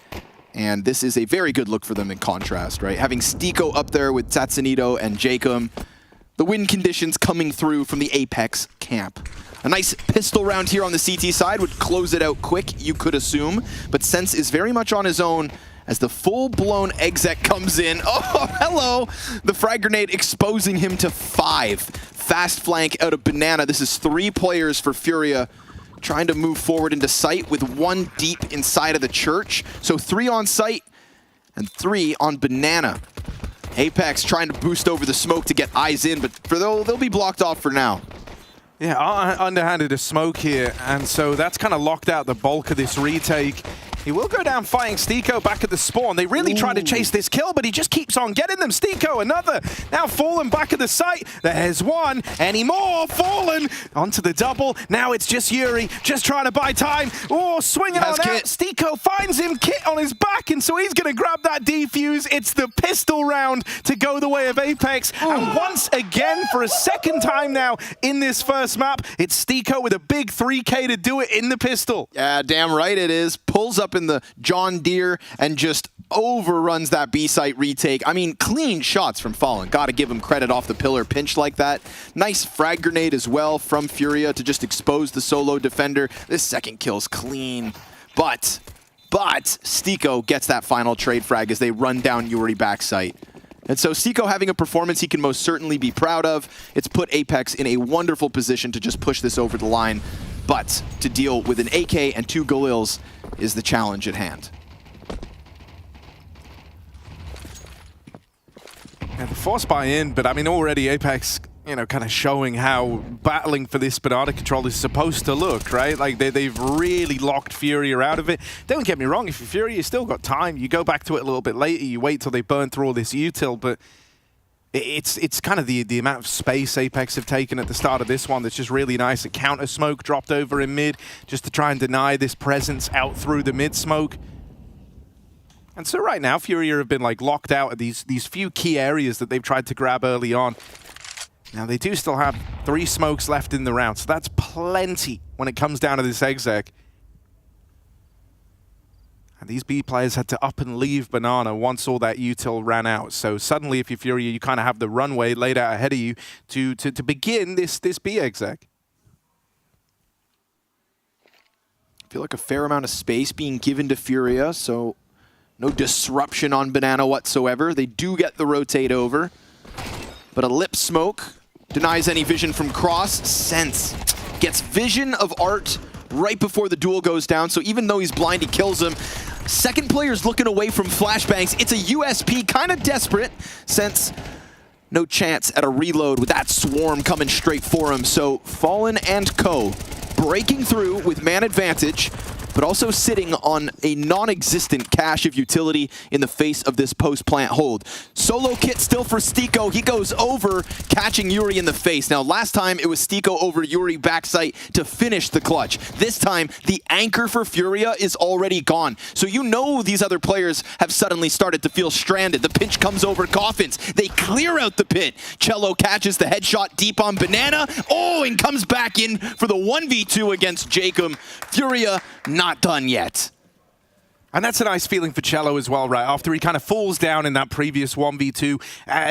And this is a very good look for them in contrast, right? Having Stiko up there with Tatsunito and Jacob. The win conditions coming through from the Apex camp. A nice pistol round here on the CT side would close it out quick, you could assume. But Sense is very much on his own as the full-blown exec comes in. Oh, hello! The frag grenade exposing him to 5. Fast flank out of Banana. This is 3 players for Furia trying to move forward into sight with 1 deep inside of the church. So 3 on site and 3 on Banana. Apex trying to boost over the smoke to get eyes in, but they'll be blocked off for now. Yeah, underhanded a smoke here, and so that's kind of locked out the bulk of this retake. He will go down fighting Stiko back at the spawn. They really try to chase this kill, but he just keeps on getting them. Stiko, another. Now Fallen back at the site. There's one. Any more? Fallen onto the double. Now it's just Yuri, just trying to buy time. Oh, swinging on out. Stiko finds him, Kit on his back, and so he's going to grab that defuse. It's the pistol round to go the way of Apex. And once again, for a second time now in this first map, it's Stiko with a big 3K to do it in the pistol. Yeah, damn right it is. Pulls up in the John Deere and just overruns that B-site retake. I mean, clean shots from Fallen. Gotta give him credit off the pillar pinch like that. Nice frag grenade as well from Furia to just expose the solo defender. This second kill's clean. But Stiko gets that final trade frag as they run down Yuri backsite. And so Stiko having a performance he can most certainly be proud of. It's put Apex in a wonderful position to just push this over the line. But to deal with an AK and 2 Galils is the challenge at hand. Yeah, the force buy-in, but I mean already Apex, kind of showing how battling for this banana control is supposed to look, right? Like they've really locked Furia out of it. Don't get me wrong, if you're Furia, you still got time. You go back to it a little bit later, you wait till they burn through all this util, but it's kind of the amount of space Apex have taken at the start of this one that's just really nice. A counter smoke dropped over in mid just to try and deny this presence out through the mid smoke. And so right now, Furia have been locked out of these few key areas that they've tried to grab early on. Now they do still have 3 smokes left in the round, so that's plenty when it comes down to this exec. And these B players had to up and leave Banana once all that util ran out. So suddenly, if you're Furia, you kind of have the runway laid out ahead of you to begin this B exec. I feel like a fair amount of space being given to Furia, so no disruption on Banana whatsoever. They do get the rotate over, but a lip smoke denies any vision from Cross. Sense gets vision of Art right before the duel goes down, so even though he's blind, he kills him. Second player's looking away from flashbangs. It's a USP, kind of desperate, since no chance at a reload with that swarm coming straight for him. So Fallen and Co. breaking through with man advantage, but also sitting on a non-existent cache of utility in the face of this post-plant hold. Solo kit still for Stiko. He goes over, catching Yuri in the face. Now, last time it was Stiko over Yuri backside to finish the clutch. This time, the anchor for Furia is already gone. So you know these other players have suddenly started to feel stranded. The pinch comes over Coffins. They clear out the pit. Cello catches the headshot deep on Banana. Oh, and comes back in for the 1v2 against Jacob. Furia not done yet. And that's a nice feeling for Cello as well, right? After he kind of falls down in that previous 1v2,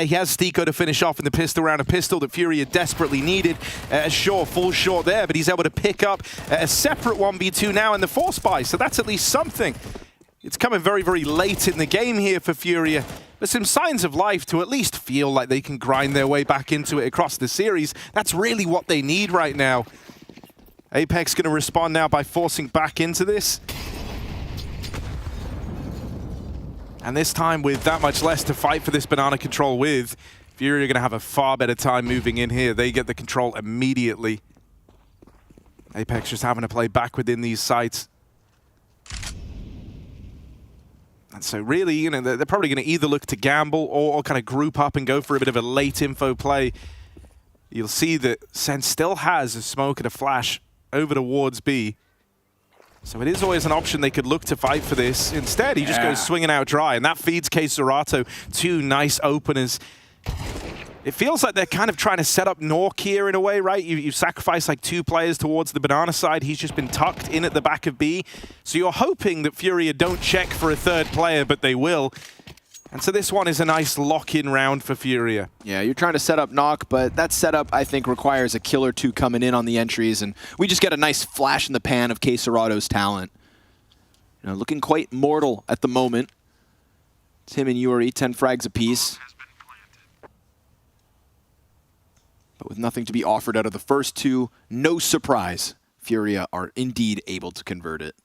he has Stiko to finish off in the pistol round, a pistol that Furia desperately needed. Sure, falls short there, but he's able to pick up a separate 1v2 now in the Force Buy, so that's at least something. It's coming very, very late in the game here for Furia, but some signs of life to at least feel like they can grind their way back into it across the series. That's really what they need right now. Apex going to respond now by forcing back into this. And this time, with that much less to fight for this banana control with, Fury are going to have a far better time moving in here. They get the control immediately. Apex just having to play back within these sites. And so really, you know, they're probably going to either look to gamble or kind of group up and go for a bit of a late info play. You'll see that Sense still has a smoke and a flash over towards B. So it is always an option they could look to fight for this. Instead, he just goes swinging out dry, and that feeds K-Serato. Two nice openers. It feels like they're kind of trying to set up Nork here in a way, right? You sacrifice like 2 players towards the banana side. He's just been tucked in at the back of B. So you're hoping that Furia don't check for a 3rd player, but they will. And so this one is a nice lock-in round for Furia. Yeah, you're trying to set up Knock, but that setup, I think, requires a kill or 2 coming in on the entries, and we just get a nice flash in the pan of K-Serato's talent. You know, looking quite mortal at the moment. It's him and Yuri, 10 frags apiece. But with nothing to be offered out of the first 2, no surprise, Furia are indeed able to convert it.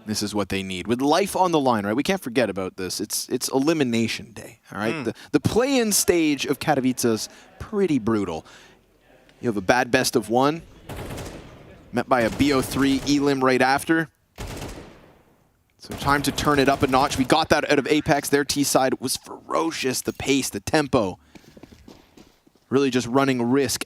This is what they need. With life on the line, right? We can't forget about this. It's elimination day, all right? The play-in stage of Katowice is pretty brutal. You have a bad best of 1, met by a BO3 elim right after. So time to turn it up a notch. We got that out of Apex. Their T side was ferocious. The pace, the tempo. Really just running risk.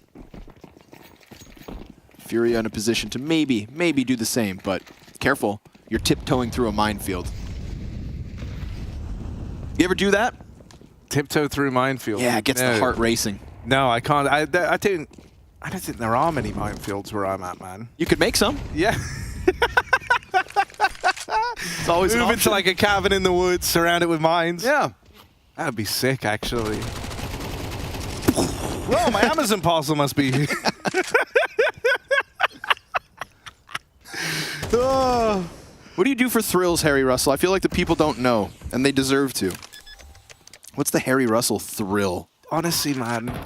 Furia in a position to maybe do the same, but careful. You're tiptoeing through a minefield. You ever do that? Tiptoe through minefield? Yeah, it gets the heart racing. No, I can't. I don't think there are many minefields where I'm at, man. You could make some. Yeah. It's always move into like a cabin in the woods, surrounded with mines. Yeah. That would be sick, actually. Well, my Amazon parcel must be here. Oh. What do you do for thrills, Harry Russell? I feel like the people don't know, and they deserve to. What's the Harry Russell thrill? Honestly, man,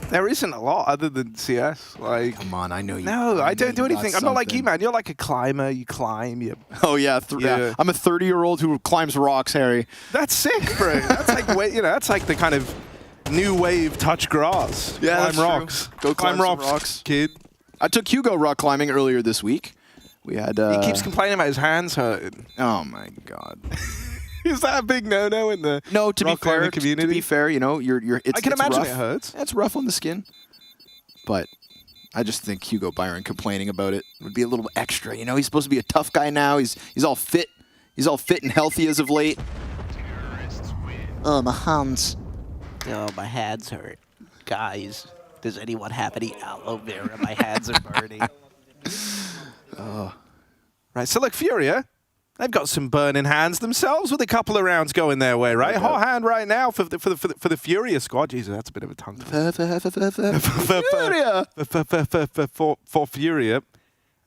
there isn't a lot other than CS. Like, come on, I know you. No, I don't do anything. I'm not like you, man. You're like a climber. You climb. You. Oh yeah, yeah. I'm a 30-year-old who climbs rocks, Harry. That's sick, bro. That's like that's like the kind of new wave touch grass. Yeah, climb rocks. Go climb rocks, kid. I took Hugo rock climbing earlier this week. We had. He keeps complaining about his hands hurting. Oh my god. Is that a big no-no in the to be fair, community? To be fair, you know, I can imagine rough. It hurts. It's rough on the skin, but I just think Hugo Byron complaining about it would be a little extra. You know, he's supposed to be a tough guy now. He's all fit. He's all fit and healthy as of late. Oh, my hands. Oh, my hands hurt. Guys, does anyone have any aloe vera? My hands are burning. Oh. Right, so look, Furia, they've got some burning hands themselves with a couple of rounds going their way, right? Hot hand right now for the Furia squad. Jesus, that's a bit of a tongue. Furia. For Furia,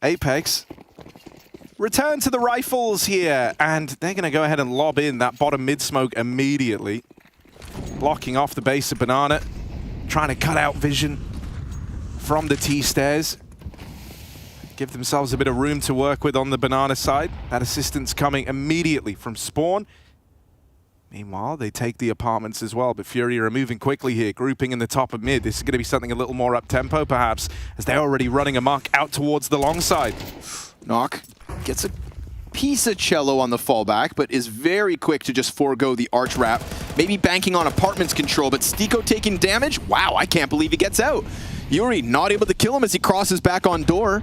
Apex return to the rifles here, and they're going to go ahead and lob in that bottom mid smoke immediately, blocking off the base of Banana, trying to cut out vision from the T-stairs. Give themselves a bit of room to work with on the Banana side. That assistance coming immediately from Spawn. Meanwhile, they take the apartments as well, but Fury are moving quickly here, grouping in the top of mid. This is going to be something a little more up-tempo, perhaps, as they're already running amok out towards the long side. Knock gets a piece of cello on the fallback, but is very quick to just forego the arch wrap. Maybe banking on apartments control, but Stiko taking damage? Wow, I can't believe he gets out. Yuri not able to kill him as he crosses back on door.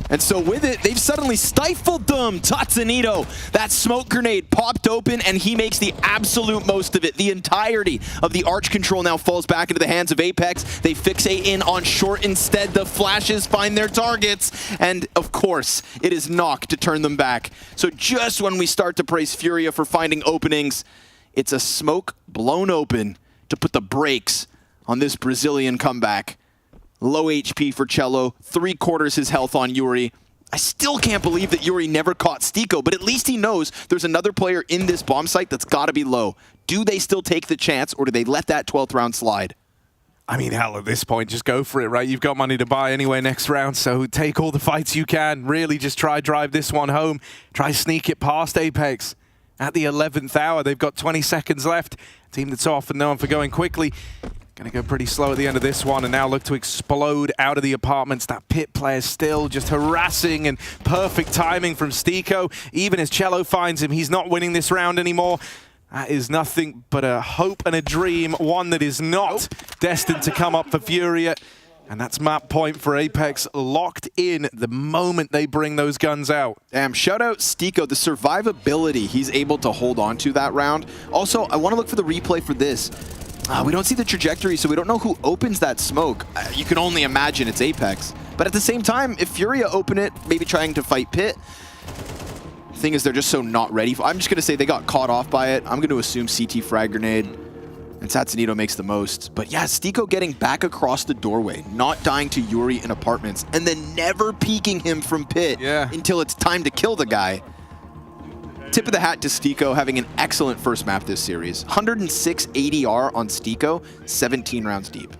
And so with it, they've suddenly stifled them. Tatsunito, that smoke grenade popped open, and he makes the absolute most of it. The entirety of the arch control now falls back into the hands of Apex. They fixate in on short instead. The flashes find their targets, and of course, it is Knock to turn them back. So just when we start to praise Furia for finding openings, it's a smoke blown open to put the brakes on this Brazilian comeback. Low HP for Cello, 3/4 his health on Yuri. I still can't believe that Yuri never caught Stiko, but at least he knows there's another player in this bomb site that's got to be low. Do they still take the chance, or do they let that 12th round slide? I mean, hell, at this point, just go for it, right? You've got money to buy anyway next round, so take all the fights you can. Really just try drive this one home. Try sneak it past Apex. At the 11th hour, they've got 20 seconds left. Team that's often known for going quickly. Gonna go pretty slow at the end of this one and now look to explode out of the apartments. That pit player still just harassing, and perfect timing from Stiko. Even as Cello finds him, he's not winning this round anymore. That is nothing but a hope and a dream, one that is not destined to come up for Furia. And that's map point for Apex, locked in the moment they bring those guns out. Damn, shout out Stiko, the survivability he's able to hold on to that round. Also, I want to look for the replay for this. We don't see the trajectory, so we don't know who opens that smoke. You can only imagine it's Apex. But at the same time, if Furia open it, maybe trying to fight Pit, the thing is they're just so not ready. I'm just going to say they got caught off by it. I'm going to assume CT frag grenade, and Tatsunito makes the most. But yeah, Stiko getting back across the doorway, not dying to Yuri in apartments, and then never peeking him from Pit until it's time to kill the guy. Tip of the hat to Stiko, having an excellent first map this series. 106 ADR on Stiko, 17 rounds deep.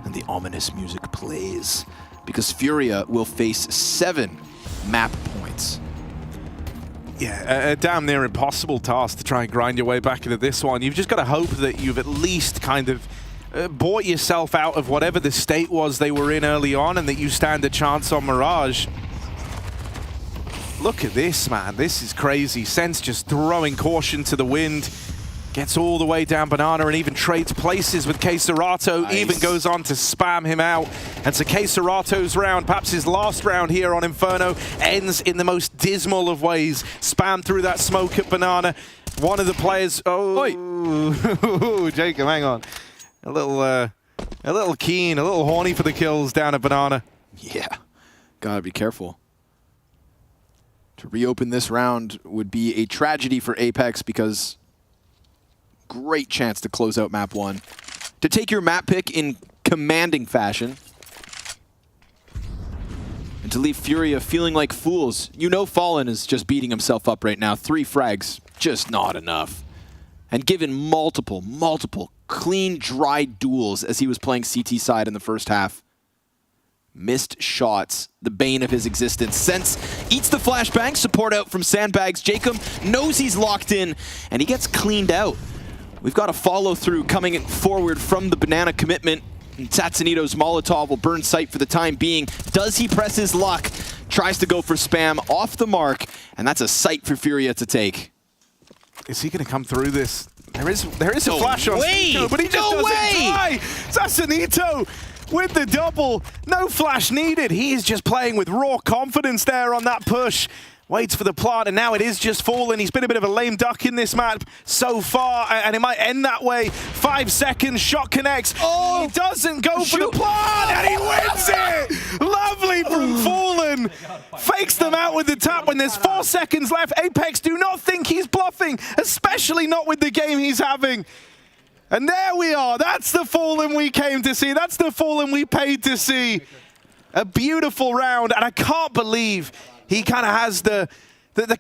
And the ominous music plays, because Furia will face 7 map points. Yeah, a damn near impossible task to try and grind your way back into this one. You've just got to hope that you've at least kind of bought yourself out of whatever the state was they were in early on, and that you stand a chance on Mirage. Look at this, man. This is crazy. Sense just throwing caution to the wind. Gets all the way down Banana and even trades places with K-Serato. Nice. Even goes on to spam him out. And so K-Serato's round, perhaps his last round here on Inferno, ends in the most dismal of ways. Spam through that smoke at Banana. One of the players... Oh, Jacob, hang on. A little keen, a little horny for the kills down at Banana. Yeah, gotta be careful. To reopen this round would be a tragedy for Apex, because great chance to close out map 1. To take your map pick in commanding fashion. And to leave Furia feeling like fools. You know Fallen is just beating himself up right now. 3 frags, just not enough. And given multiple clean, dry duels as he was playing CT side in the first half. Missed shots, the bane of his existence. Sense eats the flashbang, support out from Sandbags. Jacob knows he's locked in, and he gets cleaned out. We've got a follow through coming forward from the Banana commitment. And Tatsunito's Molotov will burn sight for the time being. Does he press his luck? Tries to go for spam, off the mark, and that's a sight for Furia to take. Is he going to come through this? There is a flash on Stiko, but he just doesn't try. Tatsunito with the double. No flash needed. He is just playing with raw confidence there on that push. Waits for the plant, and now it is just Fallen. He's been a bit of a lame duck in this map so far, and it might end that way. 5 seconds, shot connects. Oh, he doesn't go for the plant, and he wins it! Lovely from Fallen. Fakes them out with the tap when there's 4 seconds left. Apex do not think he's bluffing, especially not with the game he's having. And there we are. That's the Fallen we came to see. That's the Fallen we paid to see. A beautiful round, and I can't believe he kind of has the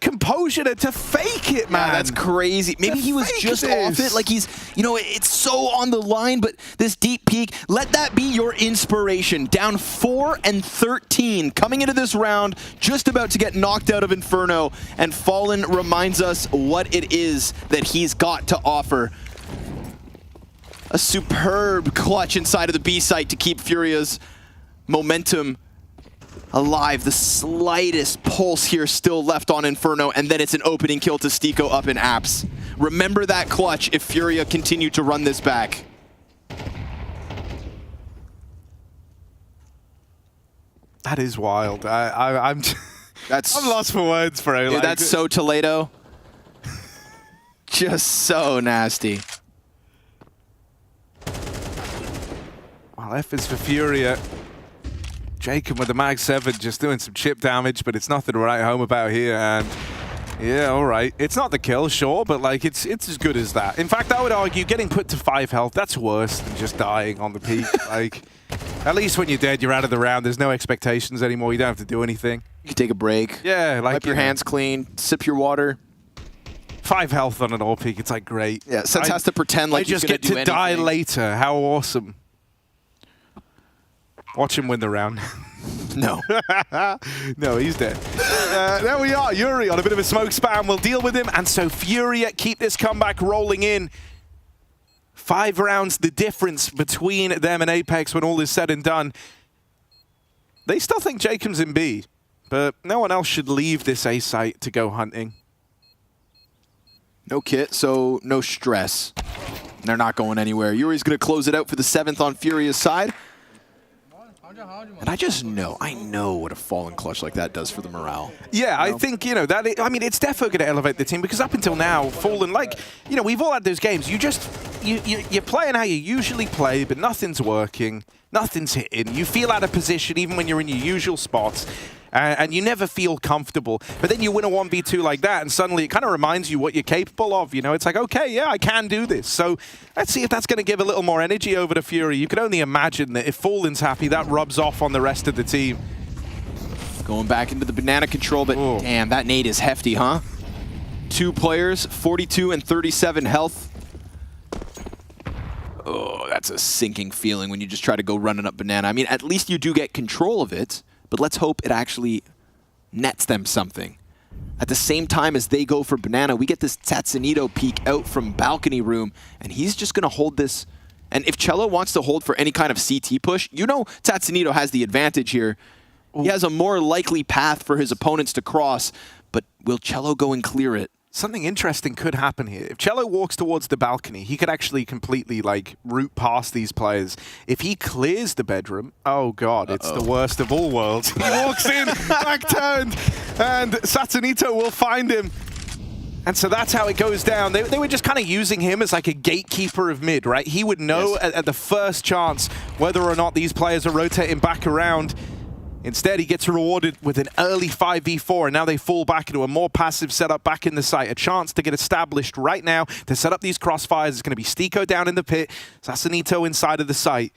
composure to fake it, man. Yeah, that's crazy. Maybe he was just off it. Like he's, you know, it's so on the line, but this deep peak, let that be your inspiration. Down 4 and 13 coming into this round, just about to get knocked out of Inferno, and Fallen reminds us what it is that he's got to offer. A superb clutch inside of the B site to keep Furia's momentum alive. The slightest pulse here still left on Inferno, and then it's an opening kill to Stiko up in apps. Remember that clutch if Furia continue to run this back. That is wild. I'm lost for words, bro. Dude, Like, that's so Toledo. Just so nasty. Well, F is for Furia. Jacob with the Mag 7 just doing some chip damage, but it's nothing to write home about here. And yeah, all right. It's not the kill, sure, but like it's as good as that. In fact, I would argue getting put to 5 health, that's worse than just dying on the peak. Like, at least when you're dead, you're out of the round. There's no expectations anymore. You don't have to do anything. You can take a break. Yeah, like wipe your hands clean, sip your water. 5 health on an all peak, it's like great. Yeah, Sets has to pretend like I just he's gonna get to do die anything. later. How awesome. Watch him win the round. No. No, he's dead. There we are. Yuri on a bit of a smoke spam. We'll deal with him. And so Furia keep this comeback rolling in. 5 rounds, the difference between them and Apex when all is said and done. They still think Jacob's in B, but no one else should leave this A site to go hunting. No kit, so no stress. They're not going anywhere. Yuri's going to close it out for the 7th on Furia's side. And I know what a fallen clutch like that does for the morale. Yeah, I think, you know, it's definitely going to elevate the team because up until now, Fallen, like, you know, we've all had those games. You're playing how you usually play, but nothing's working, nothing's hitting. You feel out of position even when you're in your usual spots. And you never feel comfortable. But then you win a 1v2 like that, and suddenly it kind of reminds you what you're capable of. You know, it's like, okay, yeah, I can do this. So let's see if that's going to give a little more energy over to Fury. You can only imagine that if Fallen's happy, that rubs off on the rest of the team. Going back into the banana control, but damn, that nade is hefty, huh? 2 players, 42 and 37 health. Oh, that's a sinking feeling when you just try to go running up banana. I mean, at least you do get control of it. But let's hope it actually nets them something. At the same time as they go for banana, we get this Tatsunito peek out from balcony room, and he's just going to hold this. And if Cello wants to hold for any kind of CT push, you know Tatsunito has the advantage here. He has a more likely path for his opponents to cross, but will Cello go and clear it? Something interesting could happen here. If Cello walks towards the balcony, he could actually completely, like, route past these players. If he clears the bedroom, oh god, it's the worst of all worlds. He walks in, back turned, and Saturnito will find him. And so that's how it goes down. They were just kind of using him as like a gatekeeper of mid, right? He would know at the first chance whether or not these players are rotating back around. Instead, he gets rewarded with an early 5v4, and now they fall back into a more passive setup back in the site. A chance to get established right now to set up these crossfires. It's going to be Stiko down in the pit, Sassanito inside of the site.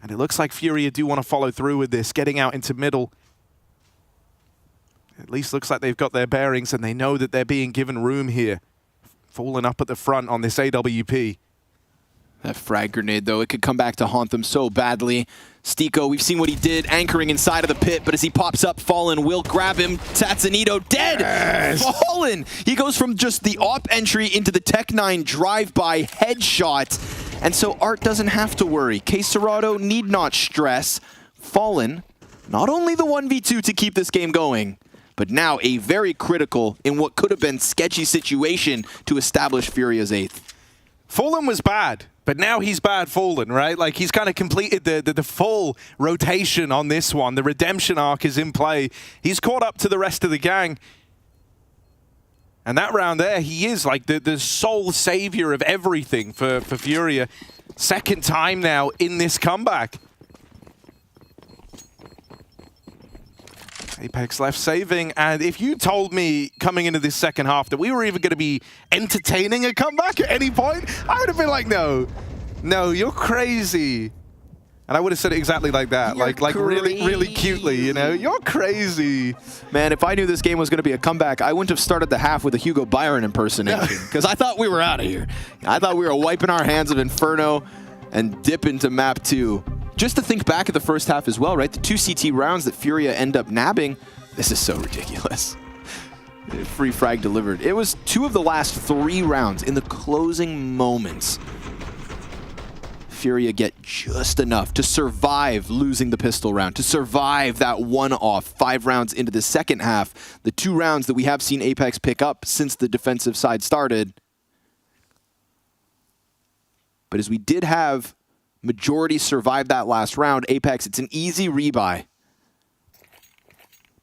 And it looks like Furia do want to follow through with this, getting out into middle. At least looks like they've got their bearings, and they know that they're being given room here. Falling up at the front on this AWP. That frag grenade, though, it could come back to haunt them so badly. Stiko, we've seen what he did, anchoring inside of the pit, but as he pops up, Fallen will grab him. Tatsunito dead! Yes. Fallen! He goes from just the op entry into the Tech-9 drive-by headshot. And so Art doesn't have to worry. K Serrato need not stress. Fallen, not only the 1v2 to keep this game going, but now a very critical in what could have been sketchy situation to establish Furia's 8th. Fallen was bad, but now he's bad Fallen, right? Like, he's kind of completed the full rotation on this one. The redemption arc is in play. He's caught up to the rest of the gang. And that round there, he is like the sole savior of everything for Furia. Second time now in this comeback. Apex left saving, and if you told me coming into this second half that we were even going to be entertaining a comeback at any point, I would have been like, no, you're crazy. And I would have said it exactly like that, like really cutely, you know, you're crazy. Man, if I knew this game was going to be a comeback, I wouldn't have started the half with a Hugo Byron impersonation, because I thought we were out of here. I thought we were wiping our hands of Inferno and dip into map 2. Just to think back at the first half as well, right? The 2 CT rounds that Furia end up nabbing, this is so ridiculous. Free frag delivered. It was 2 of the last 3 rounds in the closing moments. Furia get just enough to survive losing the pistol round, to survive that one-off 5 rounds into the second half. The 2 rounds that we have seen Apex pick up since the defensive side started. But as we did have majority survive that last round, Apex, it's an easy rebuy.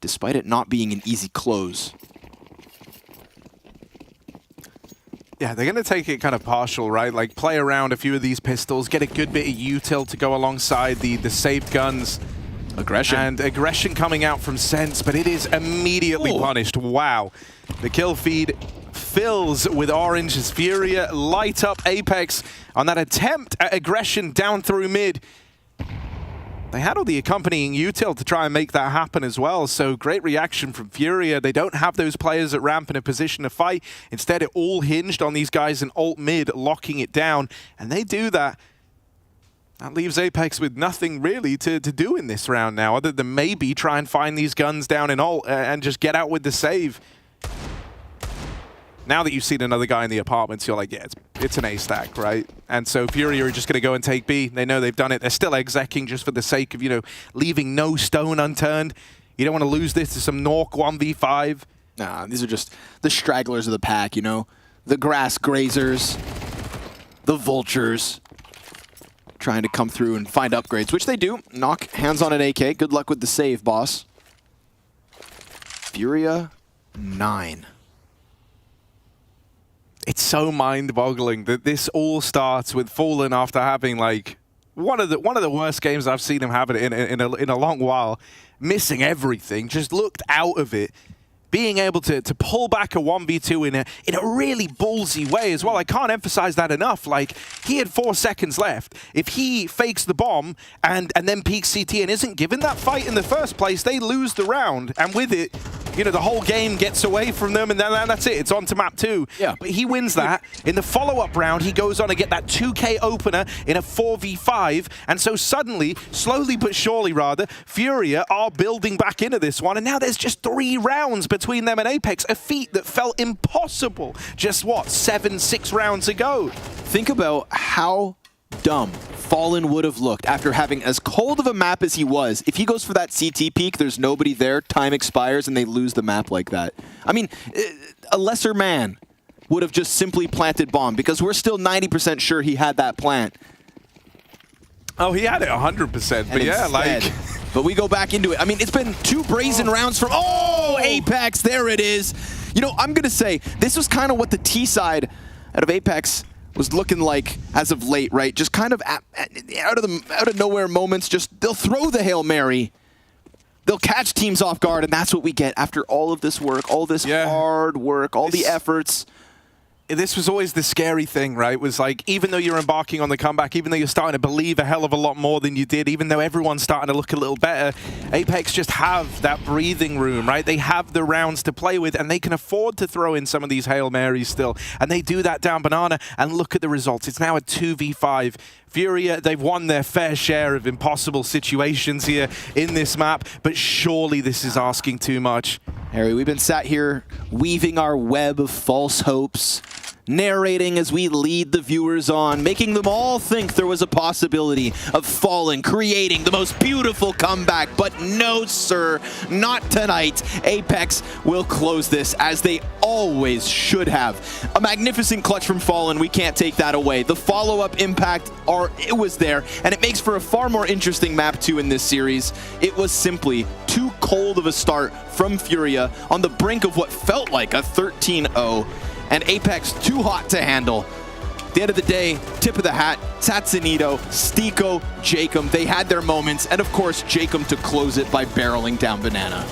despite it not being an easy close. Yeah, they're going to take it kind of partial, right? Like, play around a few of these pistols, get a good bit of util to go alongside the saved guns. Aggression. And aggression coming out from Sense, but it is immediately punished. Wow. The kill feed fills with orange as Furia light up Apex on that attempt at aggression down through mid. They had all the accompanying util to try and make that happen as well, so great reaction from Furia. They don't have those players at ramp in a position to fight. Instead, it all hinged on these guys in alt mid locking it down, and they do that. That leaves Apex with nothing really to do in this round now, other than maybe try and find these guns down in alt and just get out with the save. Now that you've seen another guy in the apartments, you're like, yeah, it's an A stack, right? And so Furia are just going to go and take B. They know they've done it. They're still execing just for the sake of, you know, leaving no stone unturned. You don't want to lose this to some Nork 1v5. Nah, these are just the stragglers of the pack, you know? The grass grazers, the vultures, trying to come through and find upgrades, which they do. Knock, hands on an AK. Good luck with the save, boss. Furia, 9. It's so mind-boggling that this all starts with Fallen after having like one of the worst games I've seen him have in a long while, missing everything, just looked out of it, being able to pull back a 1v2 in a really ballsy way as well. I can't emphasize that enough. Like, he had 4 seconds left. If he fakes the bomb and then peeks CT and isn't given that fight in the first place, they lose the round, and with it, you know, the whole game gets away from them, and then that's it. It's on to map 2. Yeah. But he wins that. In the follow-up round, he goes on to get that 2K opener in a 4v5, and so suddenly, slowly but surely rather, Furia are building back into this one, and now there's just 3 rounds between them and Apex, a feat that felt impossible just, what, 6 rounds ago? Think about how dumb Fallen would have looked after having as cold of a map as he was. If he goes for that CT peek, there's nobody there, time expires, and they lose the map like that. I mean, a lesser man would have just simply planted bomb, because we're still 90% sure he had that plant. Oh, he had it 100%, but yeah, like... But we go back into it. I mean, it's been 2 brazen rounds from... Oh, Apex, there it is. You know, I'm going to say, this was kind of what the T side out of Apex was looking like as of late, right? Just kind of out of nowhere moments, just they'll throw the Hail Mary. They'll catch teams off guard, and that's what we get after all of this work, all this hard work, all the efforts. This was always the scary thing, right? Was like, even though you're embarking on the comeback, even though you're starting to believe a hell of a lot more than you did, even though everyone's starting to look a little better, Apex just have that breathing room, right? They have the rounds to play with, and they can afford to throw in some of these Hail Marys still. And they do that down Banana, and look at the results. It's now a 2v5. Furia, they've won their fair share of impossible situations here in this map, but surely this is asking too much. Harry, we've been sat here weaving our web of false hopes, narrating as we lead the viewers on, making them all think there was a possibility of Fallen creating the most beautiful comeback. But no, sir, not tonight. Apex will close this, as they always should have. A magnificent clutch from Fallen. We can't take that away. The follow-up impact, it was there, and it makes for a far more interesting map 2 in this series. It was simply too cold of a start from Furia on the brink of what felt like a 13-0. And Apex too hot to handle. At the end of the day, tip of the hat, Tatsunito, Stiko, Jacob, they had their moments, and of course, Jacob to close it by barreling down Banana.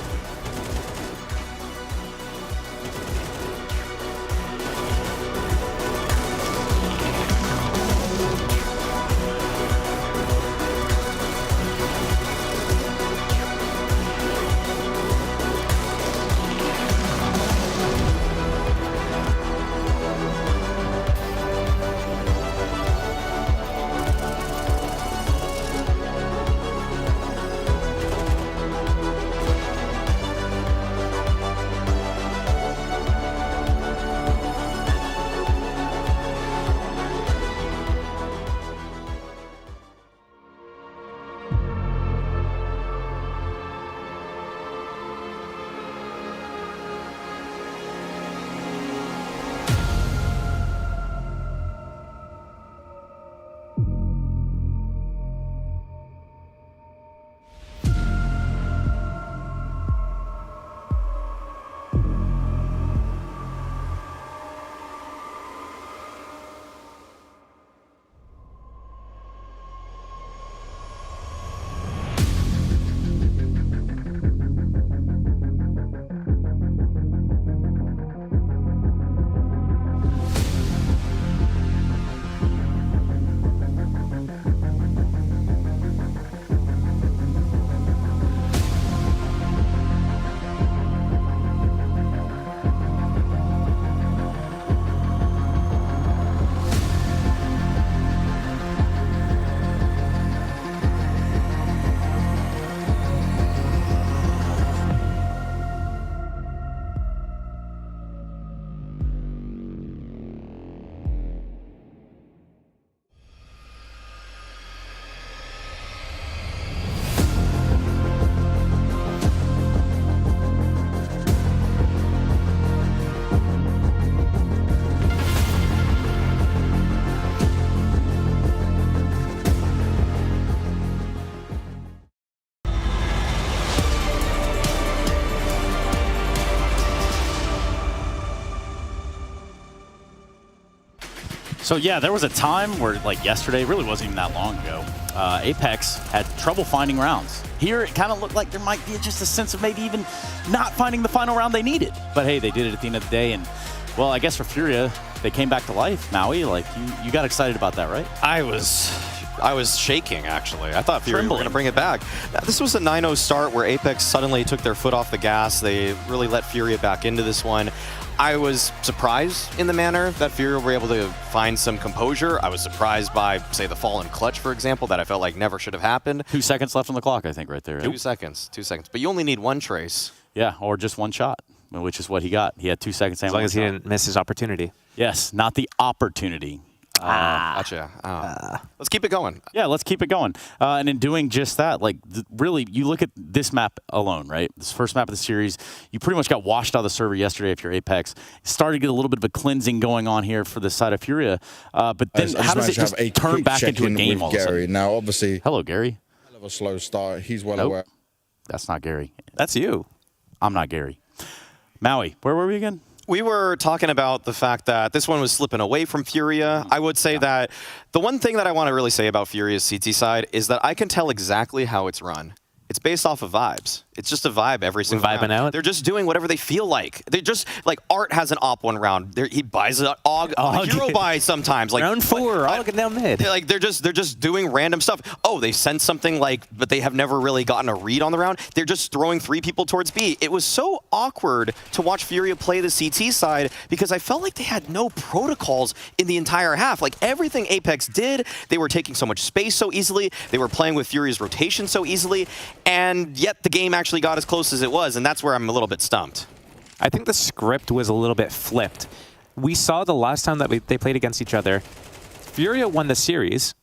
So yeah, there was a time where, like yesterday, it really wasn't even that long ago, Apex had trouble finding rounds. Here, it kind of looked like there might be just a sense of maybe even not finding the final round they needed. But hey, they did it at the end of the day, and well, I guess for Furia, they came back to life. Maui, like you got excited about that, right? I was shaking, actually. I thought Fury were going to bring it back. This was a 9-0 start where Apex suddenly took their foot off the gas. They really let Furia back into this one. I was surprised in the manner that Furia were able to find some composure. I was surprised by, say, the fall in clutch, for example, that I felt like never should have happened. 2 seconds left on the clock, I think, right there. 2 seconds. But you only need one trace. Yeah, or just one shot, which is what he got. He had 2 seconds. As long as he didn't miss his opportunity. Yes, not the opportunity. Gotcha. Let's keep it going. Yeah, let's keep it going. And in doing just that, like really, you look at this map alone, right? This first map of the series, you pretty much got washed out of the server yesterday if you're Apex. Started to get a little bit of a cleansing going on here for the side of Furia. But then how does it just turn back into a game all of a sudden? Now, obviously, hello, Gary. Hell of a slow start. He's well aware. That's not Gary. That's you. I'm not Gary. Maui, where were we again? We were talking about the fact that this one was slipping away from Furia. I would say that the one thing that I want to really say about Furia's CT side is that I can tell exactly how it's run. It's based off of vibes. It's just a vibe every single round. Vibing out. They're just doing whatever they feel like. They're just like Art has an op one round. He buys an AUG. Hero buys sometimes. Like round 4, all looking down mid. Like they're just doing random stuff. Oh, they sent something but they have never really gotten a read on the round. They're just throwing 3 people towards B. It was so awkward to watch Furia play the CT side because I felt like they had no protocols in the entire half. Like everything Apex did, they were taking so much space so easily. They were playing with Furia's rotation so easily, and yet the game actually got as close as it was, and that's where I'm a little bit stumped. I think the script was a little bit flipped. We saw the last time that they played against each other, Furia won the series,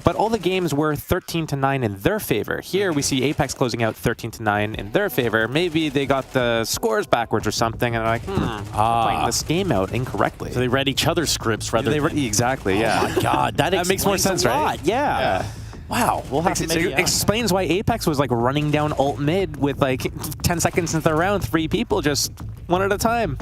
but all the games were 13-9 in their favor. Here we see Apex closing out 13-9 in their favor. Maybe they got the scores backwards or something, and they're like, they're playing this game out incorrectly. So they read each other's scripts rather than... Exactly, yeah. Oh my God, that makes more sense, right? Yeah. Wow, we'll have to it explains why Apex was like running down ult mid with like 10 seconds into the round, 3 people just one at a time.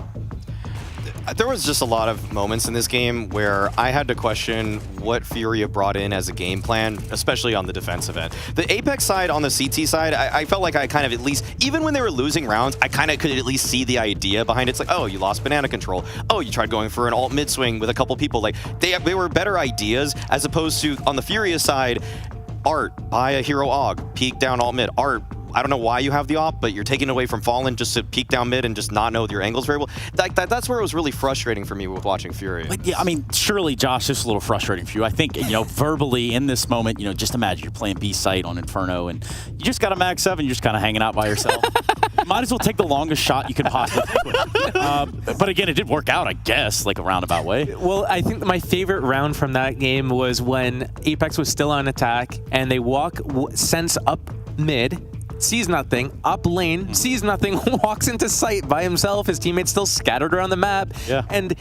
There was just a lot of moments in this game where I had to question what Furia brought in as a game plan, especially on the defensive end. The Apex side, on the CT side, I felt like I kind of at least, even when they were losing rounds, I kind of could at least see the idea behind it. It's like, oh, you lost banana control. Oh, you tried going for an alt mid swing with a couple people. Like they were better ideas as opposed to on the Furia side, Art, buy a hero AUG, peek down alt mid. Art, I don't know why you have the op, but you're taking away from Fallen just to peek down mid and just not know your angles very well. That's where it was really frustrating for me with watching Furia. But yeah, I mean, surely, Josh, this is a little frustrating for you. I think, verbally in this moment, just imagine you're playing B site on Inferno and you just got a mag 7, you're just kind of hanging out by yourself. Might as well take the longest shot you could possibly take with it. But again, it did work out, I guess, like a roundabout way. Well, I think my favorite round from that game was when Apex was still on attack and they sense up mid, sees nothing, up lane, sees nothing, walks into sight by himself, his teammates still scattered around the map, and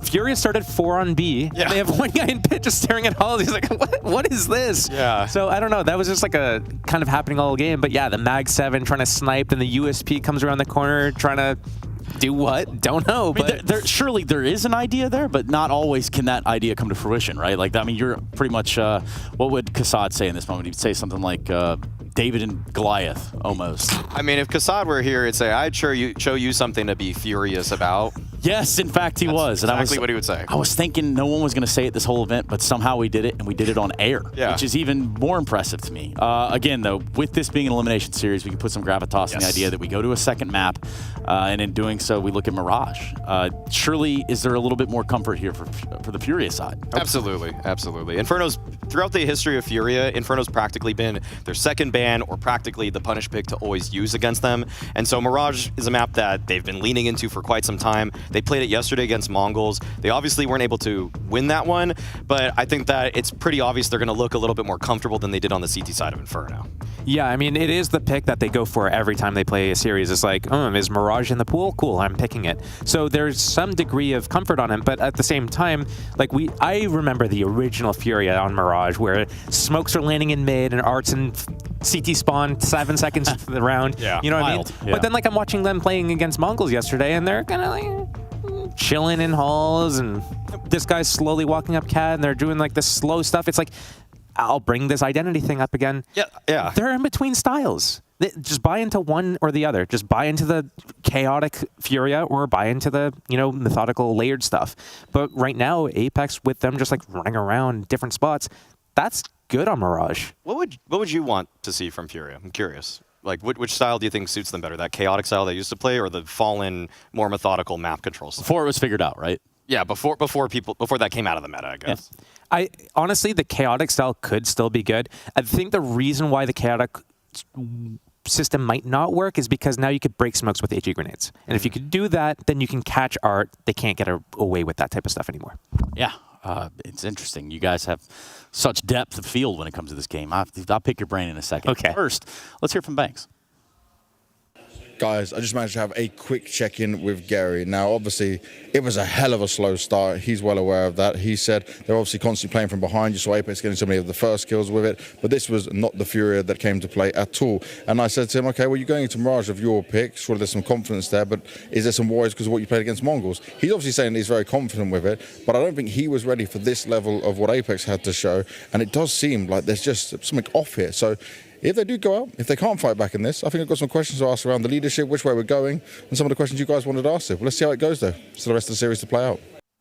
Furia started 4 on B, and they have one guy in pit just staring at Halls. He's like, what is this? Yeah. So I don't know, that was just like a kind of happening all game, but yeah, the Mag 7 trying to snipe, and the USP comes around the corner trying to do what? Don't know. But surely there is an idea there, but not always can that idea come to fruition, right? Like, I mean, you're pretty much, what would Kassad say in this moment? He'd say something like, David and Goliath, almost. I mean, if Kassad were here, he'd say, I'd show you something to be furious about. Yes, in fact, he was. And exactly what he would say. I was thinking no one was going to say it this whole event, but somehow we did it, and we did it on air, which is even more impressive to me. Again, though, with this being an elimination series, we can put some gravitas in the idea that we go to a second map, and in doing so, we look at Mirage. Surely, is there a little bit more comfort here for the Furia side? Absolutely, absolutely. Inferno's, throughout the history of Furia, Inferno's practically been their second ban or practically the punish pick to always use against them. And so Mirage is a map that they've been leaning into for quite some time. They played it yesterday against Mongols. They obviously weren't able to win that one, but I think that it's pretty obvious they're going to look a little bit more comfortable than they did on the CT side of Inferno. Yeah, I mean, it is the pick that they go for every time they play a series. It's like, is Mirage in the pool? Cool, I'm picking it. So there's some degree of comfort on him, but at the same time, like I remember the original Furia on Mirage where smokes are landing in mid and Arts and CT spawn 7 seconds into the round. Yeah, you know what wild. I mean? Yeah. But then like I'm watching them playing against Mongols yesterday and they're kind of like chilling in halls, and this guy's slowly walking up cat, and they're doing like this slow stuff. It's like, I'll bring this identity thing up again. Yeah. They're in between styles. Just buy into one or the other. Just buy into the chaotic Furia or buy into the, methodical layered stuff. But right now, Apex with them just like running around different spots, that's good on Mirage. What would you want to see from Furia? I'm curious. Like, which style do you think suits them better? That chaotic style they used to play, or the fallen, more methodical map control style? Before it was figured out, right? Yeah, before that came out of the meta, I guess. Yeah. Honestly, the chaotic style could still be good. I think the reason why the chaotic system might not work is because now you could break smokes with HE grenades. And if you could do that, then you can catch art. They can't get away with that type of stuff anymore. Yeah, it's interesting. You guys have such depth of field when it comes to this game. I'll pick your brain in a second. Okay. First, let's hear from Banks. Guys, I just managed to have a quick check-in with Gary. Now, obviously, it was a hell of a slow start. He's well aware of that. He said they're obviously constantly playing from behind. You saw Apex getting so many of the first kills with it, but this was not the Furia that came to play at all. And I said to him, okay, well, you're going into Mirage of your pick. Surely there's some confidence there, but is there some worries because of what you played against Mongols? He's obviously saying he's very confident with it, but I don't think he was ready for this level of what Apex had to show. And it does seem like there's just something off here. So if they do go out, if they can't fight back in this, I think I've got some questions to ask around the leadership, which way we're going, and some of the questions you guys wanted to ask. Well, let's see how it goes, though. So the rest of the series to play out.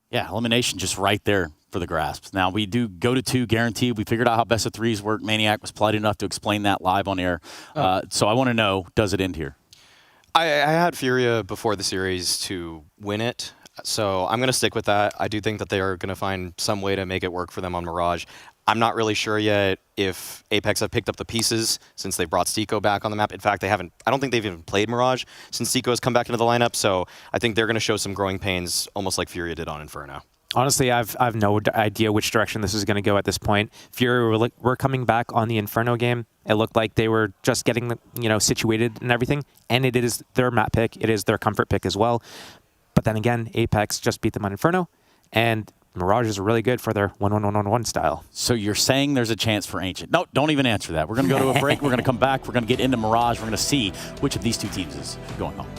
Yeah, elimination just right there for the grasp. Now, we do go to 2 guaranteed. We figured out how best of 3s work. Maniac was polite enough to explain that live on air. So I want to know, does it end here? I had Furia before the series to win it, so I'm going to stick with that. I do think that they are going to find some way to make it work for them on Mirage. I'm not really sure yet if Apex have picked up the pieces since they brought Stico back on the map. In fact, I don't think they've even played Mirage since Stico has come back into the lineup, so I think they're going to show some growing pains, almost like Furia did on Inferno. Honestly, I've no idea which direction this is going to go at this point. Furia were coming back on the Inferno game. It looked like they were just getting situated and everything, and it is their map pick. It is their comfort pick as well. But then again, Apex just beat them on Inferno, and Mirage is really good for their 1-1-1-1-1 style. So you're saying there's a chance for Ancient. No, don't even answer that. We're going to go to a break. We're going to come back. We're going to get into Mirage. We're going to see which of these 2 teams is going home.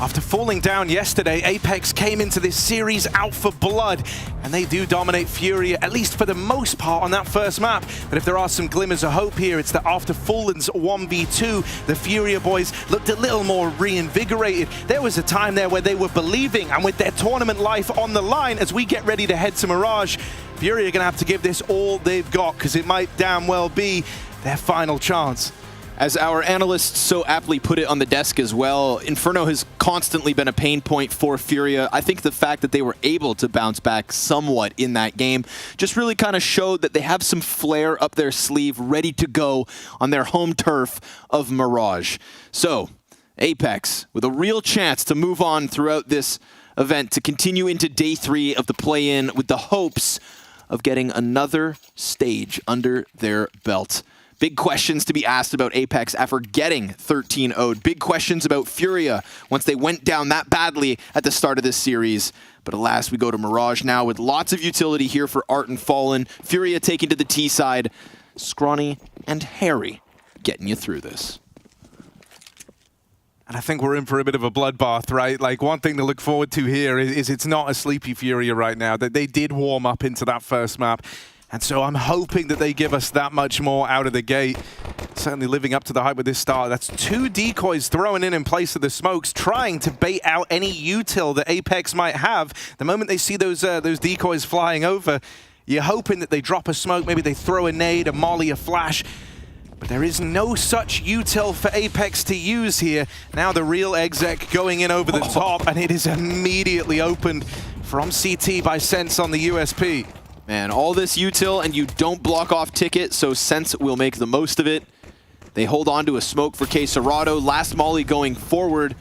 After falling down yesterday, Apex came into this series out for blood, and they do dominate Furia, at least for the most part on that first map. But if there are some glimmers of hope here, it's that after Fallen's 1v2, the Furia boys looked a little more reinvigorated. There was a time there where they were believing, and with their tournament life on the line as we get ready to head to Mirage, Furia are going to have to give this all they've got, because it might damn well be their final chance. As our analysts so aptly put it on the desk as well, Inferno has constantly been a pain point for Furia. I think the fact that they were able to bounce back somewhat in that game just really kind of showed that they have some flair up their sleeve ready to go on their home turf of Mirage. So, Apex, with a real chance to move on throughout this event, to continue into day 3 of the play-in with the hopes of getting another stage under their belt. Big questions to be asked about Apex after getting 13-0'd. Big questions about Furia once they went down that badly at the start of this series. But alas, we go to Mirage now with lots of utility here for Art and Fallen. Furia taking to the T side. Scrawny and Harry getting you through this. And I think we're in for a bit of a bloodbath, right? Like, one thing to look forward to here is it's not a sleepy Furia right now. That they did warm up into that first map. And so I'm hoping that they give us that much more out of the gate. Certainly living up to the hype with this start. That's 2 decoys thrown in place of the smokes, trying to bait out any util that Apex might have. The moment they see those decoys flying over, you're hoping that they drop a smoke, maybe they throw a nade, a molly, a flash. But there is no such util for Apex to use here. Now the real exec going in over the top, and it is immediately opened from CT by Sense on the USP. Man, all this util and you don't block off Ticket, so Sense will make the most of it. They hold on to a smoke for K Serrato. Last molly going forward.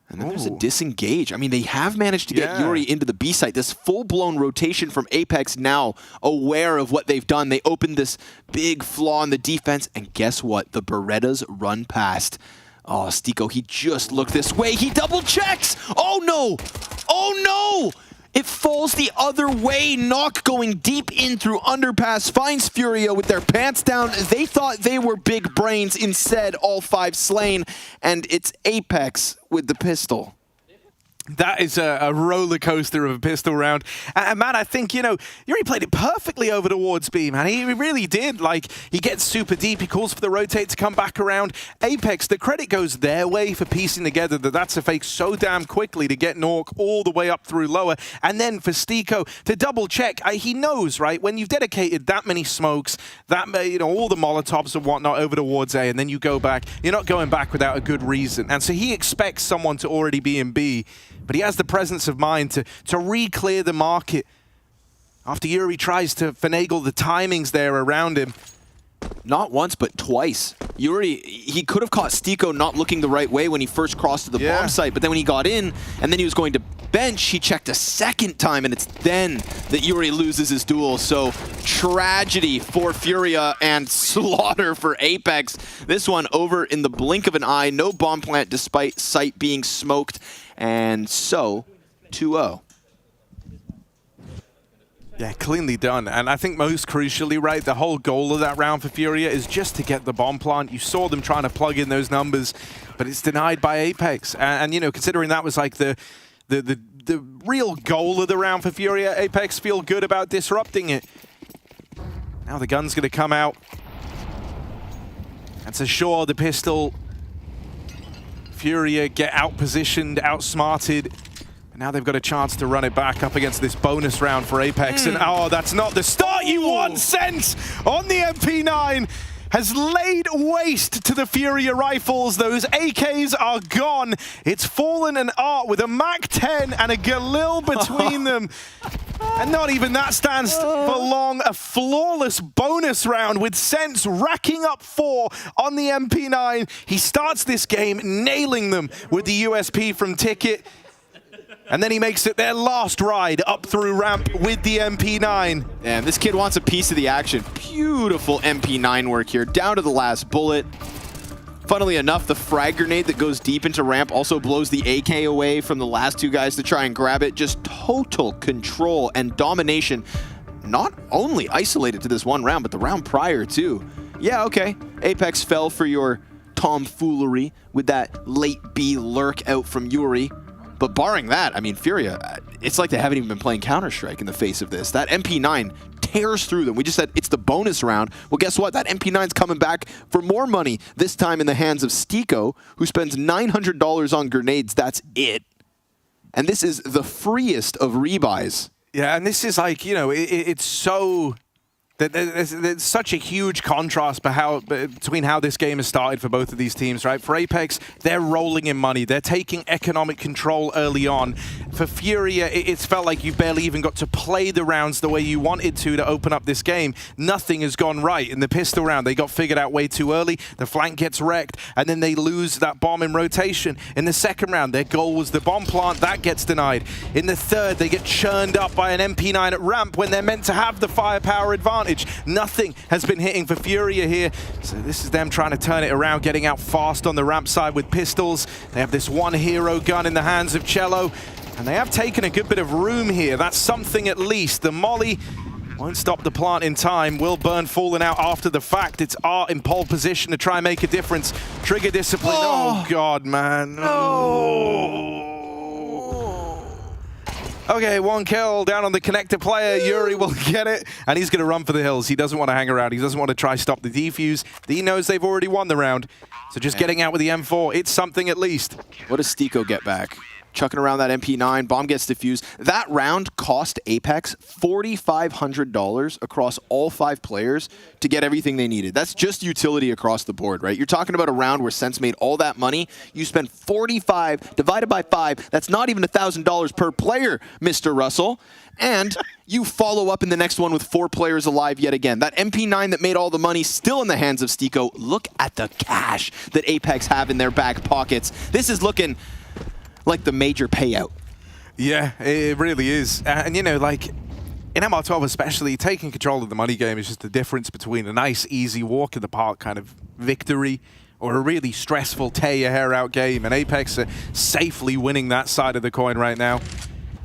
And then there's a disengage. I mean, they have managed to get Yuri into the B site. This full-blown rotation from Apex now aware of what they've done. They opened this big flaw in the defense, and guess what? The Berettas run past. Oh, Stiko, he just looked this way. He double checks! Oh no! Oh no! It falls the other way. Knock going deep in through underpass finds Furia with their pants down. They thought they were big brains. Instead, all 5 slain. And it's Apex with the pistol. That is a roller coaster of a pistol round. And man, I think, you know, Yuri played it perfectly over towards B, man. He really did. Like, he gets super deep. He calls for the rotate to come back around. Apex, the credit goes their way for piecing together that's a fake so damn quickly to get Nork all the way up through lower. And then for Stiko to double check. He knows, right, when you've dedicated that many smokes, that, you know, all the Molotovs and whatnot over towards A, and then you go back, you're not going back without a good reason. And so he expects someone to already be in B. But he has the presence of mind to re-clear the market after Yuri tries to finagle the timings there around him. Not once, but twice. Yuri, he could have caught Stiko not looking the right way when he first crossed to the bomb site, but then when he got in and then he was going to bench, he checked a second time, and it's then that Yuri loses his duel. So tragedy for Furia and slaughter for Apex. This one over in the blink of an eye. No bomb plant despite site being smoked. And so, 2-0. Yeah, cleanly done. And I think most crucially, right, the whole goal of that round for Furia is just to get the bomb plant. You saw them trying to plug in those numbers, but it's denied by Apex. And you know, considering that was like the real goal of the round for Furia, Apex feel good about disrupting it. Now the gun's going to come out. And so sure, the pistol... Furia get out-positioned, outsmarted. And now they've got a chance to run it back up against this bonus round for Apex. And oh, that's not the start you want. Sense on the MP9 has laid waste to the Furia rifles. Those AKs are gone. It's Fallen and Art with a MAC-10 and a Galil between them. And not even that stands for long. A flawless bonus round with Sense racking up 4 on the MP9. He starts this game nailing them with the USP from Ticket. And then he makes it their last ride up through ramp with the MP9. And this kid wants a piece of the action. Beautiful MP9 work here, down to the last bullet. Funnily enough, the frag grenade that goes deep into ramp also blows the AK away from the last 2 guys to try and grab it. Just total control and domination, not only isolated to this one round, but the round prior too. Yeah, okay, Apex fell for your tomfoolery with that late B lurk out from Yuri. But barring that, I mean, Furia, it's like they haven't even been playing Counter-Strike in the face of this. That MP9 tears through them. We just said it's the bonus round. Well, guess what? That MP9's coming back for more money, this time in the hands of Stiko, who spends $900 on grenades. That's it. And this is the freest of rebuys. Yeah, and this is like, you know, it's so... There's such a huge contrast between how this game has started for both of these teams, right? For Apex, they're rolling in money. They're taking economic control early on. For Furia, it's felt like you barely even got to play the rounds the way you wanted to open up this game. Nothing has gone right. In the pistol round, they got figured out way too early. The flank gets wrecked, and then they lose that bomb in rotation. In the second round, their goal was the bomb plant. That gets denied. In the third, they get churned up by an MP9 at ramp when they're meant to have the firepower advantage. Nothing has been hitting for Furia here. So this is them trying to turn it around, getting out fast on the ramp side with pistols. They have this one hero gun in the hands of Cello, and they have taken a good bit of room here. That's something at least. The molly won't stop the plant in time. Will burn falling out after the fact. It's Art in pole position to try and make a difference. Trigger discipline. Oh God, man. No. Okay, one kill down on the connector player. Yuri will get it, and he's going to run for the hills. He doesn't want to hang around. He doesn't want to try stop the defuse. He knows they've already won the round. So just getting out with the M4, it's something at least. What does Stiko get back? Chucking around that MP9, bomb gets defused. That round cost Apex $4,500 across all 5 players to get everything they needed. That's just utility across the board, right? You're talking about a round where Sense made all that money. You spend 45 divided by 5. That's not even $1,000 per player, Mr. Russell. And you follow up in the next one with 4 players alive yet again. That MP9 that made all the money still in the hands of Stiko. Look at the cash that Apex have in their back pockets. This is looking like the major payout. Yeah, it really is. And you know, like, in MR12 especially, taking control of the money game is just the difference between a nice, easy walk in the park kind of victory or a really stressful tear-your-hair-out game. And Apex are safely winning that side of the coin right now.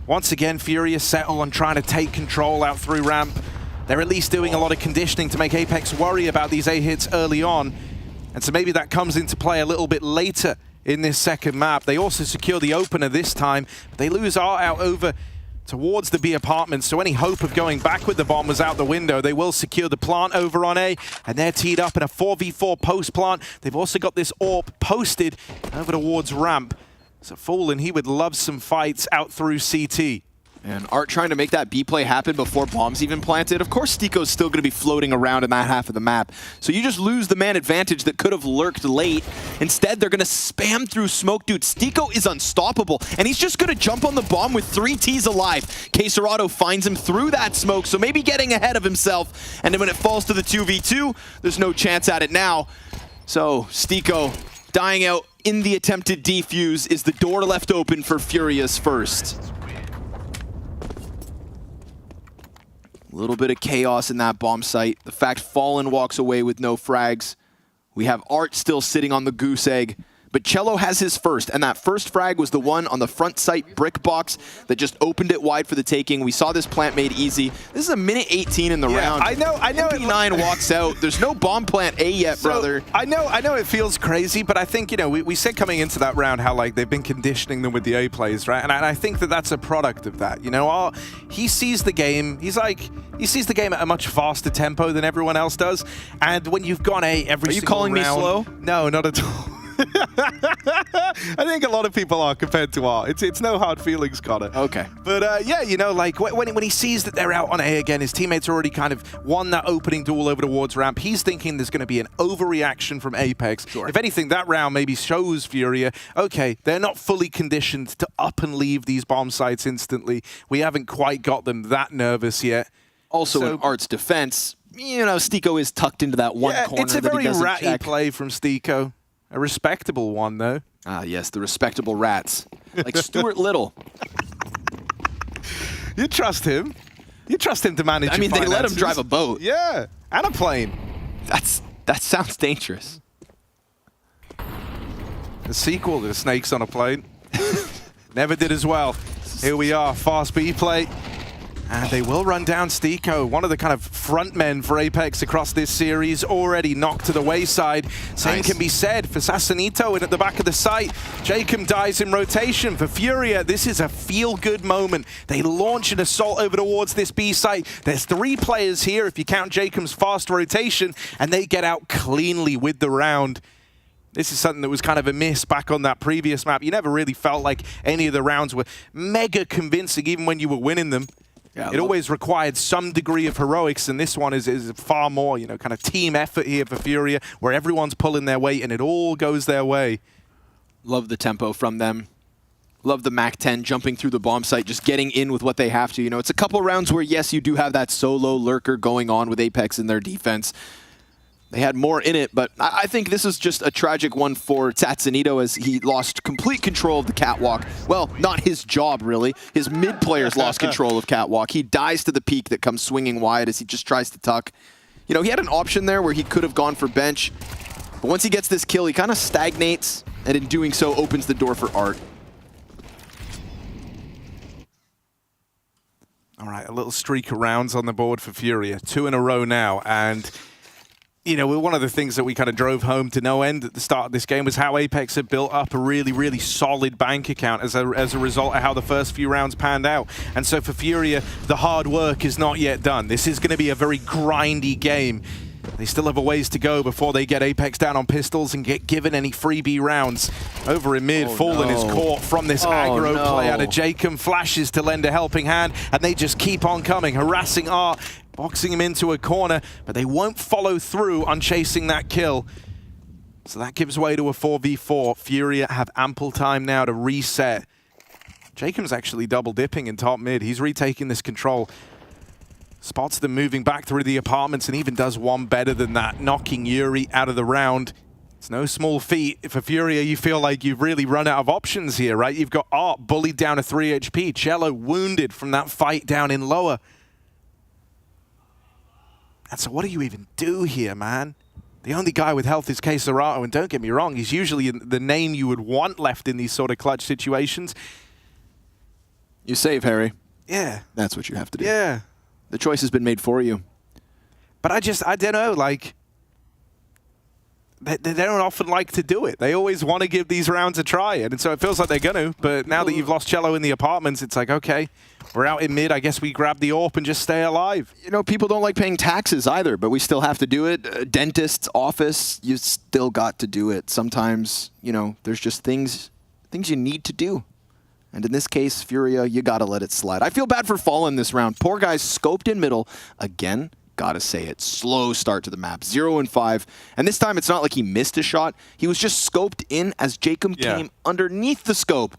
Once again, Furia settle on trying to take control out through ramp. They're at least doing a lot of conditioning to make Apex worry about these A hits early on. And so maybe that comes into play a little bit later in this second map. They also secure the opener this time, but they lose Art out over towards the B apartments, so any hope of going back with the bomb was out the window. They will secure the plant over on A, and they're teed up in a 4v4 post plant. They've also got this AWP posted over towards ramp. So Fallen, he would love some fights out through CT. And Art trying to make that B play happen before bombs even planted. Of course, Stiko's still going to be floating around in that half of the map. So you just lose the man advantage that could have lurked late. Instead, they're going to spam through smoke. Dude, Stiko is unstoppable. And he's just going to jump on the bomb with 3 Ts alive. Queserato finds him through that smoke, so maybe getting ahead of himself. And then when it falls to the 2v2, there's no chance at it now. So Stiko dying out in the attempted defuse is the door left open for Furia's first. A little bit of chaos in that bomb site. The fact Fallen walks away with no frags. We have Art still sitting on the goose egg. But Cello has his first, and that first frag was the one on the front sight brick box that just opened it wide for the taking. We saw this plant made easy. This is a minute 18 in the round. I know. MP9 walks out. There's no bomb plant A yet, brother. I know it feels crazy, but I think, you know, we said coming into that round how, like, they've been conditioning them with the A plays, right? And I think that that's a product of that. You know, he sees the game. He sees the game at a much faster tempo than everyone else does. And when you've gone A every single round... Are you calling me slow? No, not at all. I think a lot of people are compared to Art. It's no hard feelings, Connor. Okay. But yeah, you know, like when he sees that they're out on A again, his teammates already kind of won that opening duel over towards ramp. He's thinking there's going to be an overreaction from Apex. Sure. If anything, that round maybe shows Furia, okay, they're not fully conditioned to up and leave these bomb sites instantly. We haven't quite got them that nervous yet. Also, in Art's defense, you know, Stiko is tucked into that one corner. It's a very ratty play from Stiko. A respectable one, though. Ah, yes, the respectable rats. Like Stuart Little. You trust him. You trust him to manage I mean, your they let him finances. drive a boat. Yeah, and a plane. That sounds dangerous. The sequel to the Snakes on a Plane. Never did as well. Here we are, fast B play. And they will run down Stiko, one of the kind of front men for Apex across this series, already knocked to the wayside. Same can be said for Sassanito in at the back of the site. Jacob dies in rotation. For Furia, this is a feel-good moment. They launch an assault over towards this B site. There's 3 players here, if you count Jacob's fast rotation, and they get out cleanly with the round. This is something that was kind of a miss back on that previous map. You never really felt like any of the rounds were mega convincing, even when you were winning them. Yeah, it always required some degree of heroics, and this one is far more, you know, kind of team effort here for Furia, where everyone's pulling their weight and it all goes their way. Love the tempo from them. Love the MAC-10 jumping through the bomb site, just getting in with what they have to. You know, it's a couple rounds where, yes, you do have that solo lurker going on with Apex in their defense. They had more in it, but I think this is just a tragic one for Tatsunito as he lost complete control of the catwalk. Well, not his job, really. His mid players lost control of catwalk. He dies to the peak that comes swinging wide as he just tries to tuck. You know, he had an option there where he could have gone for bench, but once he gets this kill, he kind of stagnates, and in doing so, opens the door for Art. All right, a little streak of rounds on the board for Furia. 2 in a row now, and you know, one of the things that we kind of drove home to no end at the start of this game was how Apex had built up a really, really solid bank account as a result of how the first few rounds panned out. And so for Furia, the hard work is not yet done. This is going to be a very grindy game. They still have a ways to go before they get Apex down on pistols and get given any freebie rounds. Over in mid, Fallen is caught from this aggro play out of Jacob, flashes to lend a helping hand, and they just keep on coming, harassing Art, boxing him into a corner, but they won't follow through on chasing that kill. So that gives way to a 4v4. Furia have ample time now to reset. Jacob's actually double dipping in top mid. He's retaking this control. Spots them moving back through the apartments and even does one better than that, knocking Yuri out of the round. It's no small feat. For Furia, you feel like you've really run out of options here, right? You've got Art bullied down to 3 HP, Cello wounded from that fight down in lower. And so what do you even do here, man? The only guy with health is Keserato, and don't get me wrong, he's usually the name you would want left in these sort of clutch situations. You save, Harry. Yeah. That's what you have to do. Yeah. The choice has been made for you. But I don't know, like, they don't often like to do it. They always want to give these rounds a try, and so it feels like they're going to. But now that you've lost Cello in the apartments, it's like, okay, we're out in mid. I guess we grab the AWP and just stay alive. You know, people don't like paying taxes either, but we still have to do it. Dentist's office, you still got to do it. Sometimes, you know, there's just things you need to do. And in this case, Furia, you got to let it slide. I feel bad for Fallen this round. Poor guy's scoped in middle. Again, got to say it. Slow start to the map. 0 and 5. And this time, it's not like he missed a shot. He was just scoped in as Jacob came underneath the scope,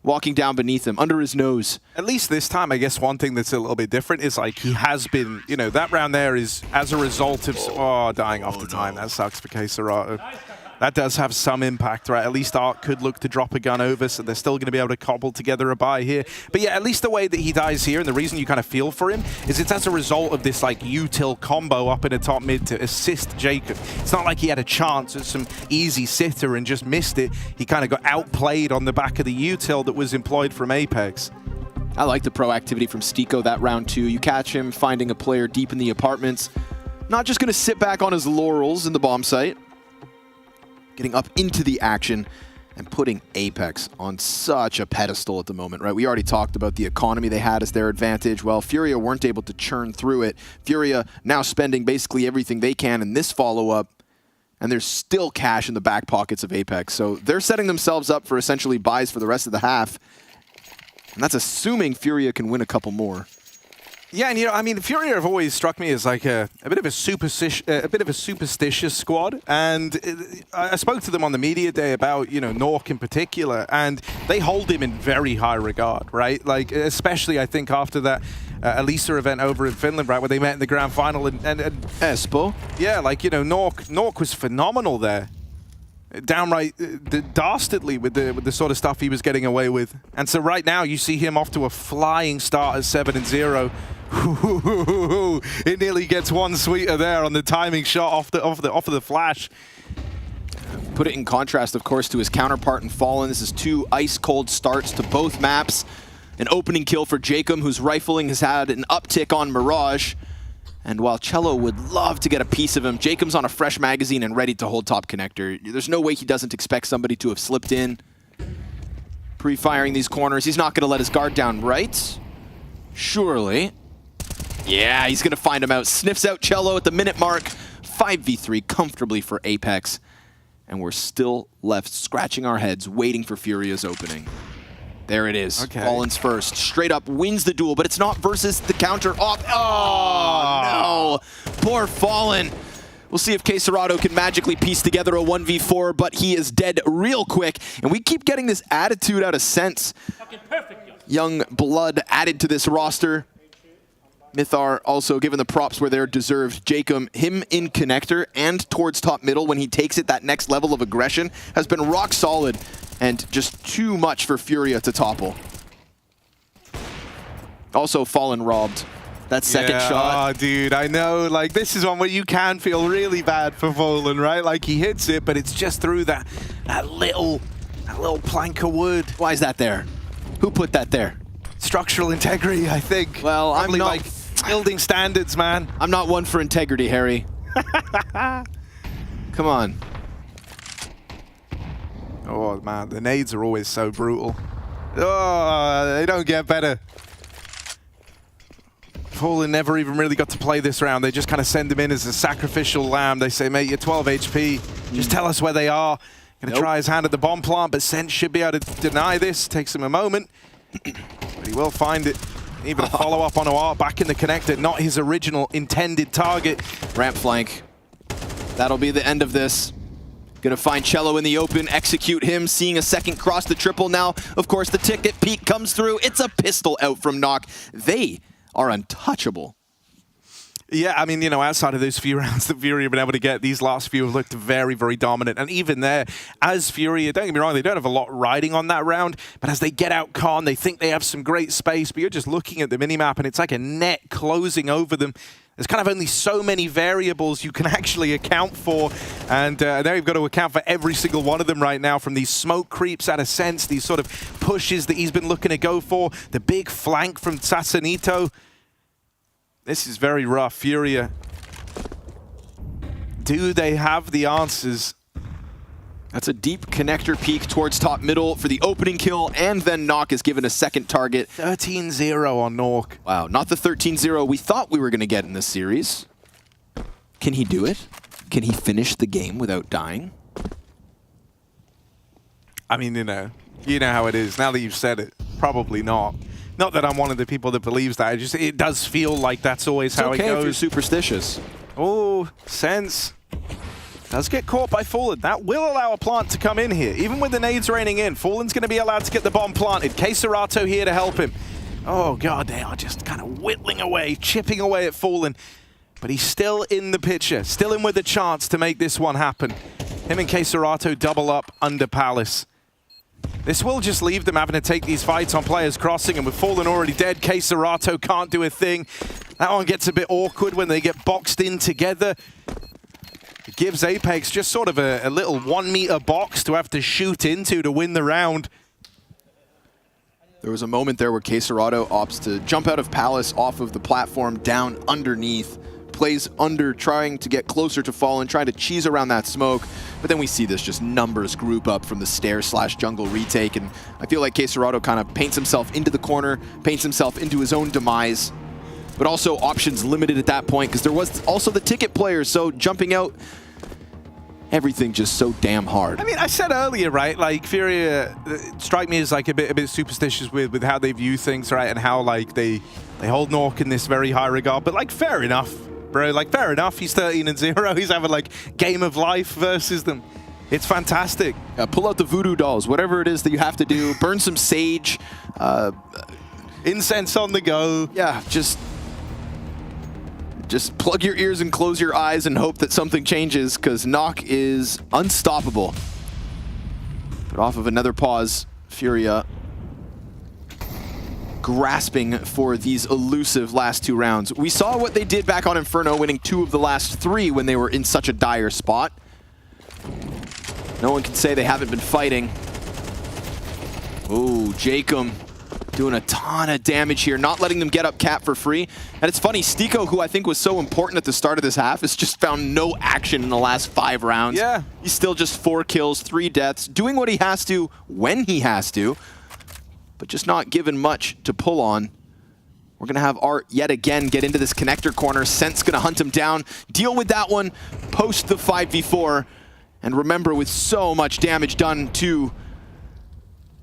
walking down beneath him, under his nose. At least this time, I guess one thing that's a little bit different is, like, he has been, you know, that round there is as a result of, dying off the time. That sucks for Keserato. That does have some impact, right? At least Art could look to drop a gun over, so they're still going to be able to cobble together a buy here. But yeah, at least the way that he dies here, and the reason you kind of feel for him, is it's as a result of this, like, util combo up in the top mid to assist Jacob. It's not like he had a chance at some easy sitter and just missed it. He kind of got outplayed on the back of the util that was employed from Apex. I like the proactivity from Stiko that round too. You catch him finding a player deep in the apartments. Not just going to sit back on his laurels in the bomb site. Getting up into the action and putting Apex on such a pedestal at the moment, right? We already talked about the economy they had as their advantage. Well, Furia weren't able to churn through it. Furia now spending basically everything they can in this follow-up, and there's still cash in the back pockets of Apex. So they're setting themselves up for essentially buys for the rest of the half. And that's assuming Furia can win a couple more. Yeah, and you know, I mean, Furia have always struck me as like a bit of a superstitious squad, and I spoke to them on the media day about, you know, Nork in particular, and they hold him in very high regard, right? Like, especially I think after that Elisa event over in Finland, right, where they met in the grand final, and Espo. Yeah, like, you know, Nork was phenomenal there. Downright dastardly with the sort of stuff he was getting away with. And so right now you see him off to a flying start at 7-0. It nearly gets one sweeter there on the timing shot off of the flash. Put it in contrast, of course, to his counterpart in Fallen. This is 2 ice-cold starts to both maps. An opening kill for Jacob, whose rifling has had an uptick on Mirage. And while Cello would love to get a piece of him, Jacob's on a fresh magazine and ready to hold top connector. There's no way he doesn't expect somebody to have slipped in. Pre-firing these corners. He's not going to let his guard down, right? Surely. Yeah, he's going to find him out. Sniffs out Cello at the minute mark. 5v3 comfortably for Apex. And we're still left scratching our heads, waiting for Furia's opening. There it is. Okay. Fallen's first. Straight up wins the duel, but it's not versus the counter off. Oh, no. Poor Fallen. We'll see if Queserado can magically piece together a 1v4, but he is dead real quick. And we keep getting this attitude out of Sense. Young blood added to this roster. Mythar also given the props where they're deserved. Jacob, him in connector and towards top middle when he takes it that next level of aggression has been rock solid and just too much for Furia to topple. Also Fallen robbed. That second shot. Oh, dude, I know. Like, this is one where you can feel really bad for Fallen, right? Like, he hits it, but it's just through that little plank of wood. Why is that there? Who put that there? Structural integrity, I think. Well, probably I'm not like building standards, man. I'm not one for integrity, Harry. Come on. Oh, man, the nades are always so brutal. Oh, they don't get better. Fallen never even really got to play this round. They just kind of send him in as a sacrificial lamb. They say, mate, you're 12 HP. Just tell us where they are. Gonna try his hand at the bomb plant, but Sense should be able to deny this. Takes him a moment. But he will find it. Even a follow-up on Oart back in the connector. Not his original intended target. Ramp flank. That'll be the end of this. Gonna find Cello in the open, execute him, seeing a second cross the triple now. Of course, the ticket peak comes through. It's a pistol out from Nock. They are untouchable. Yeah, I mean, you know, outside of those few rounds that Fury have been able to get, these last few have looked very, very dominant. And even there, as Fury, don't get me wrong, they don't have a lot riding on that round, but as they get out con, they think they have some great space, but you're just looking at the minimap and it's like a net closing over them. There's kind of only so many variables you can actually account for, and now you've got to account for every single one of them right now, from these smoke creeps out of Sense, these sort of pushes that he's been looking to go for, the big flank from Sassanito. This is very rough. Furia, do they have the answers? That's a deep connector peek towards top middle for the opening kill, and then Nock is given a second target. 13-0 on Nork. Wow, not the 13-0 we thought we were going to get in this series. Can he do it? Can he finish the game without dying? I mean, you know how it is. Now that you've said it, probably not. Not that I'm one of the people that believes that. It does feel like that's always how it goes. It's okay if you're superstitious. Oh, Sense does get caught by Fallen. That will allow a plant to come in here. Even with the nades raining in, Fallen's going to be allowed to get the bomb planted. Queserato here to help him. Oh, God, they are just kind of whittling away, chipping away at Fallen. But he's still in the picture, still in with a chance to make this one happen. Him and Queserato double up under Palace. This will just leave them having to take these fights on players crossing, and with Fallen already dead, Queserato can't do a thing. That one gets a bit awkward when they get boxed in together. It gives Apex just sort of a little 1 meter box to have to shoot into to win the round. There was a moment there where Queserato opts to jump out of Palace off of the platform down underneath. Plays under, trying to get closer to Fallen, trying to cheese around that smoke. But then we see this just numbers group up from the stairs/jungle retake, and I feel like Queserato kind of paints himself into the corner, paints himself into his own demise. But also options limited at that point, because there was also the ticket players, so jumping out, everything just so damn hard. I mean, I said earlier, right, like Furia strike me as like a bit superstitious with how they view things, right, and how like they hold Nork in this very high regard, but like fair enough. Bro, like, fair enough. He's 13-0. He's having, like, game of life versus them. It's fantastic. Pull out the voodoo dolls, whatever it is that you have to do. Burn some sage. Incense on the go. Yeah, just plug your ears and close your eyes and hope that something changes, because Nock is unstoppable. But off of another pause, Furia grasping for these elusive last two rounds. We saw what they did back on Inferno, winning 2 of the last 3 when they were in such a dire spot. No one can say they haven't been fighting. Ooh, Jacob doing a ton of damage here, not letting them get up cap for free. And it's funny, Stiko, who I think was so important at the start of this half, has just found no action in the last 5 rounds. Yeah. He's still just 4 kills, 3 deaths, doing what he has to when he has to, but just not given much to pull on. We're going to have Art yet again get into this connector corner. Sent's going to hunt him down, deal with that one, post the 5v4. And remember, with so much damage done too,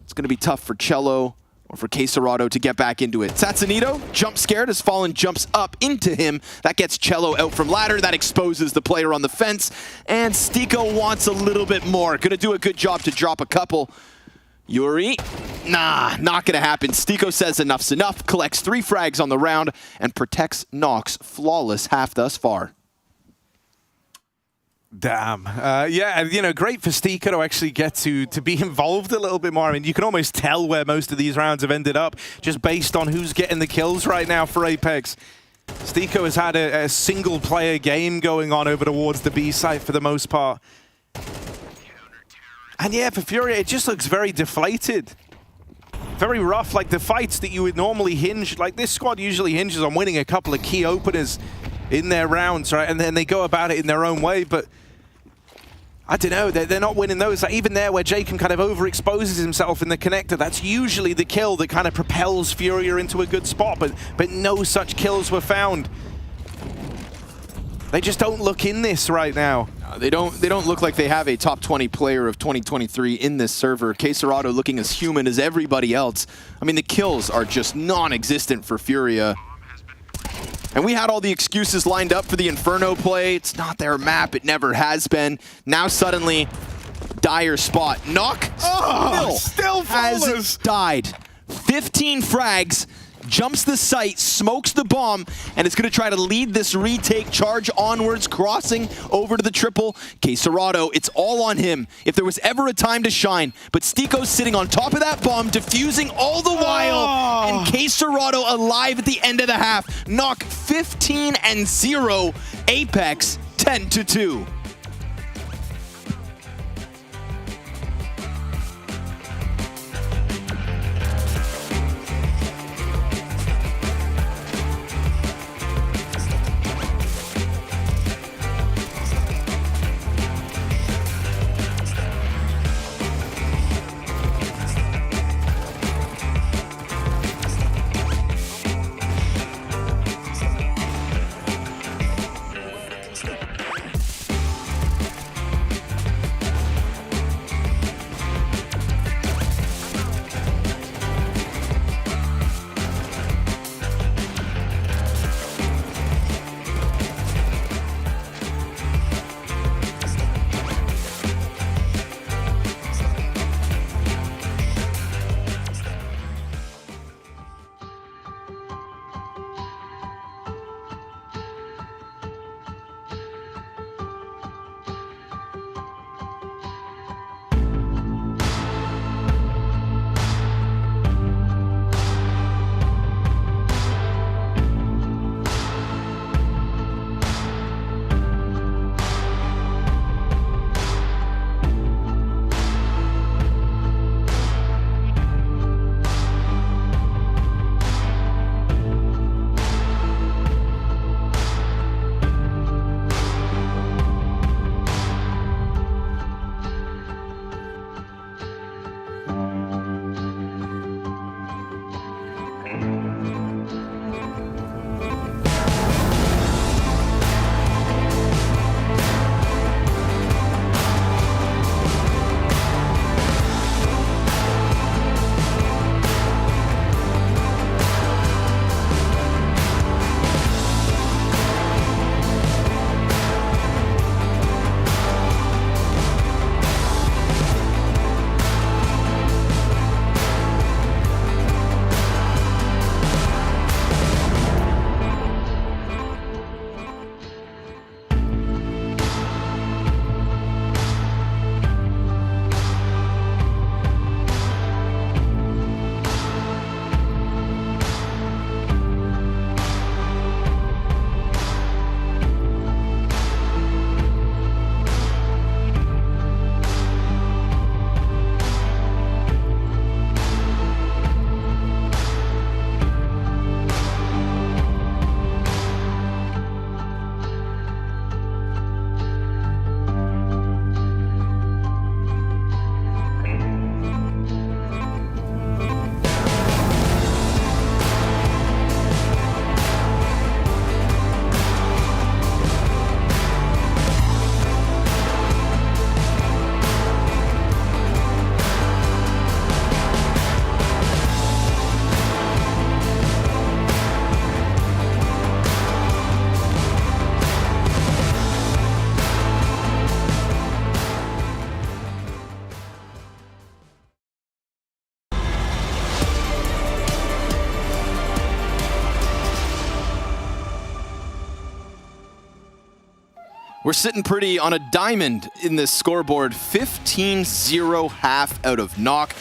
it's going to be tough for Cello or for Quesarado to get back into it. Satsanito, jump scared as Fallen jumps up into him. That gets Cello out from ladder. That exposes the player on the fence. And Stiko wants a little bit more. Going to do a good job to drop a couple. Yuri, nah, not gonna happen. Stiko says enough's enough, collects 3 frags on the round, and protects Nox. Flawless half thus far. Damn. Yeah, you know, great for Stiko to actually get to be involved a little bit more. I mean, you can almost tell where most of these rounds have ended up just based on who's getting the kills right now for Apex. Stiko has had a single-player game going on over towards the B site for the most part. And yeah, for Furia, it just looks very deflated. Very rough, like the fights that you would normally hinge, like this squad usually hinges on winning a couple of key openers in their rounds, right? And then they go about it in their own way, but I don't know, they're not winning those. Like even there where Jacob kind of overexposes himself in the connector, that's usually the kill that kind of propels Furia into a good spot, but no such kills were found. They just don't look in this right now. They don't look like they have a top 20 player of 2023 in this server. Quesarado looking as human as everybody else. I mean, the kills are just non-existent for Furia. And we had all the excuses lined up for the Inferno play. It's not their map. It never has been. Now suddenly, dire spot. Knock still has died. 15 frags. Jumps the site, smokes the bomb, and is going to try to lead this retake charge onwards, crossing over to the triple. Quesarado, it's all on him. If there was ever a time to shine, but Stiko's sitting on top of that bomb, diffusing all the while, and Quesarado alive at the end of the half. Knock 15-0, Apex 10-2. We're sitting pretty on a diamond in this scoreboard. 15-0 half out of Knock.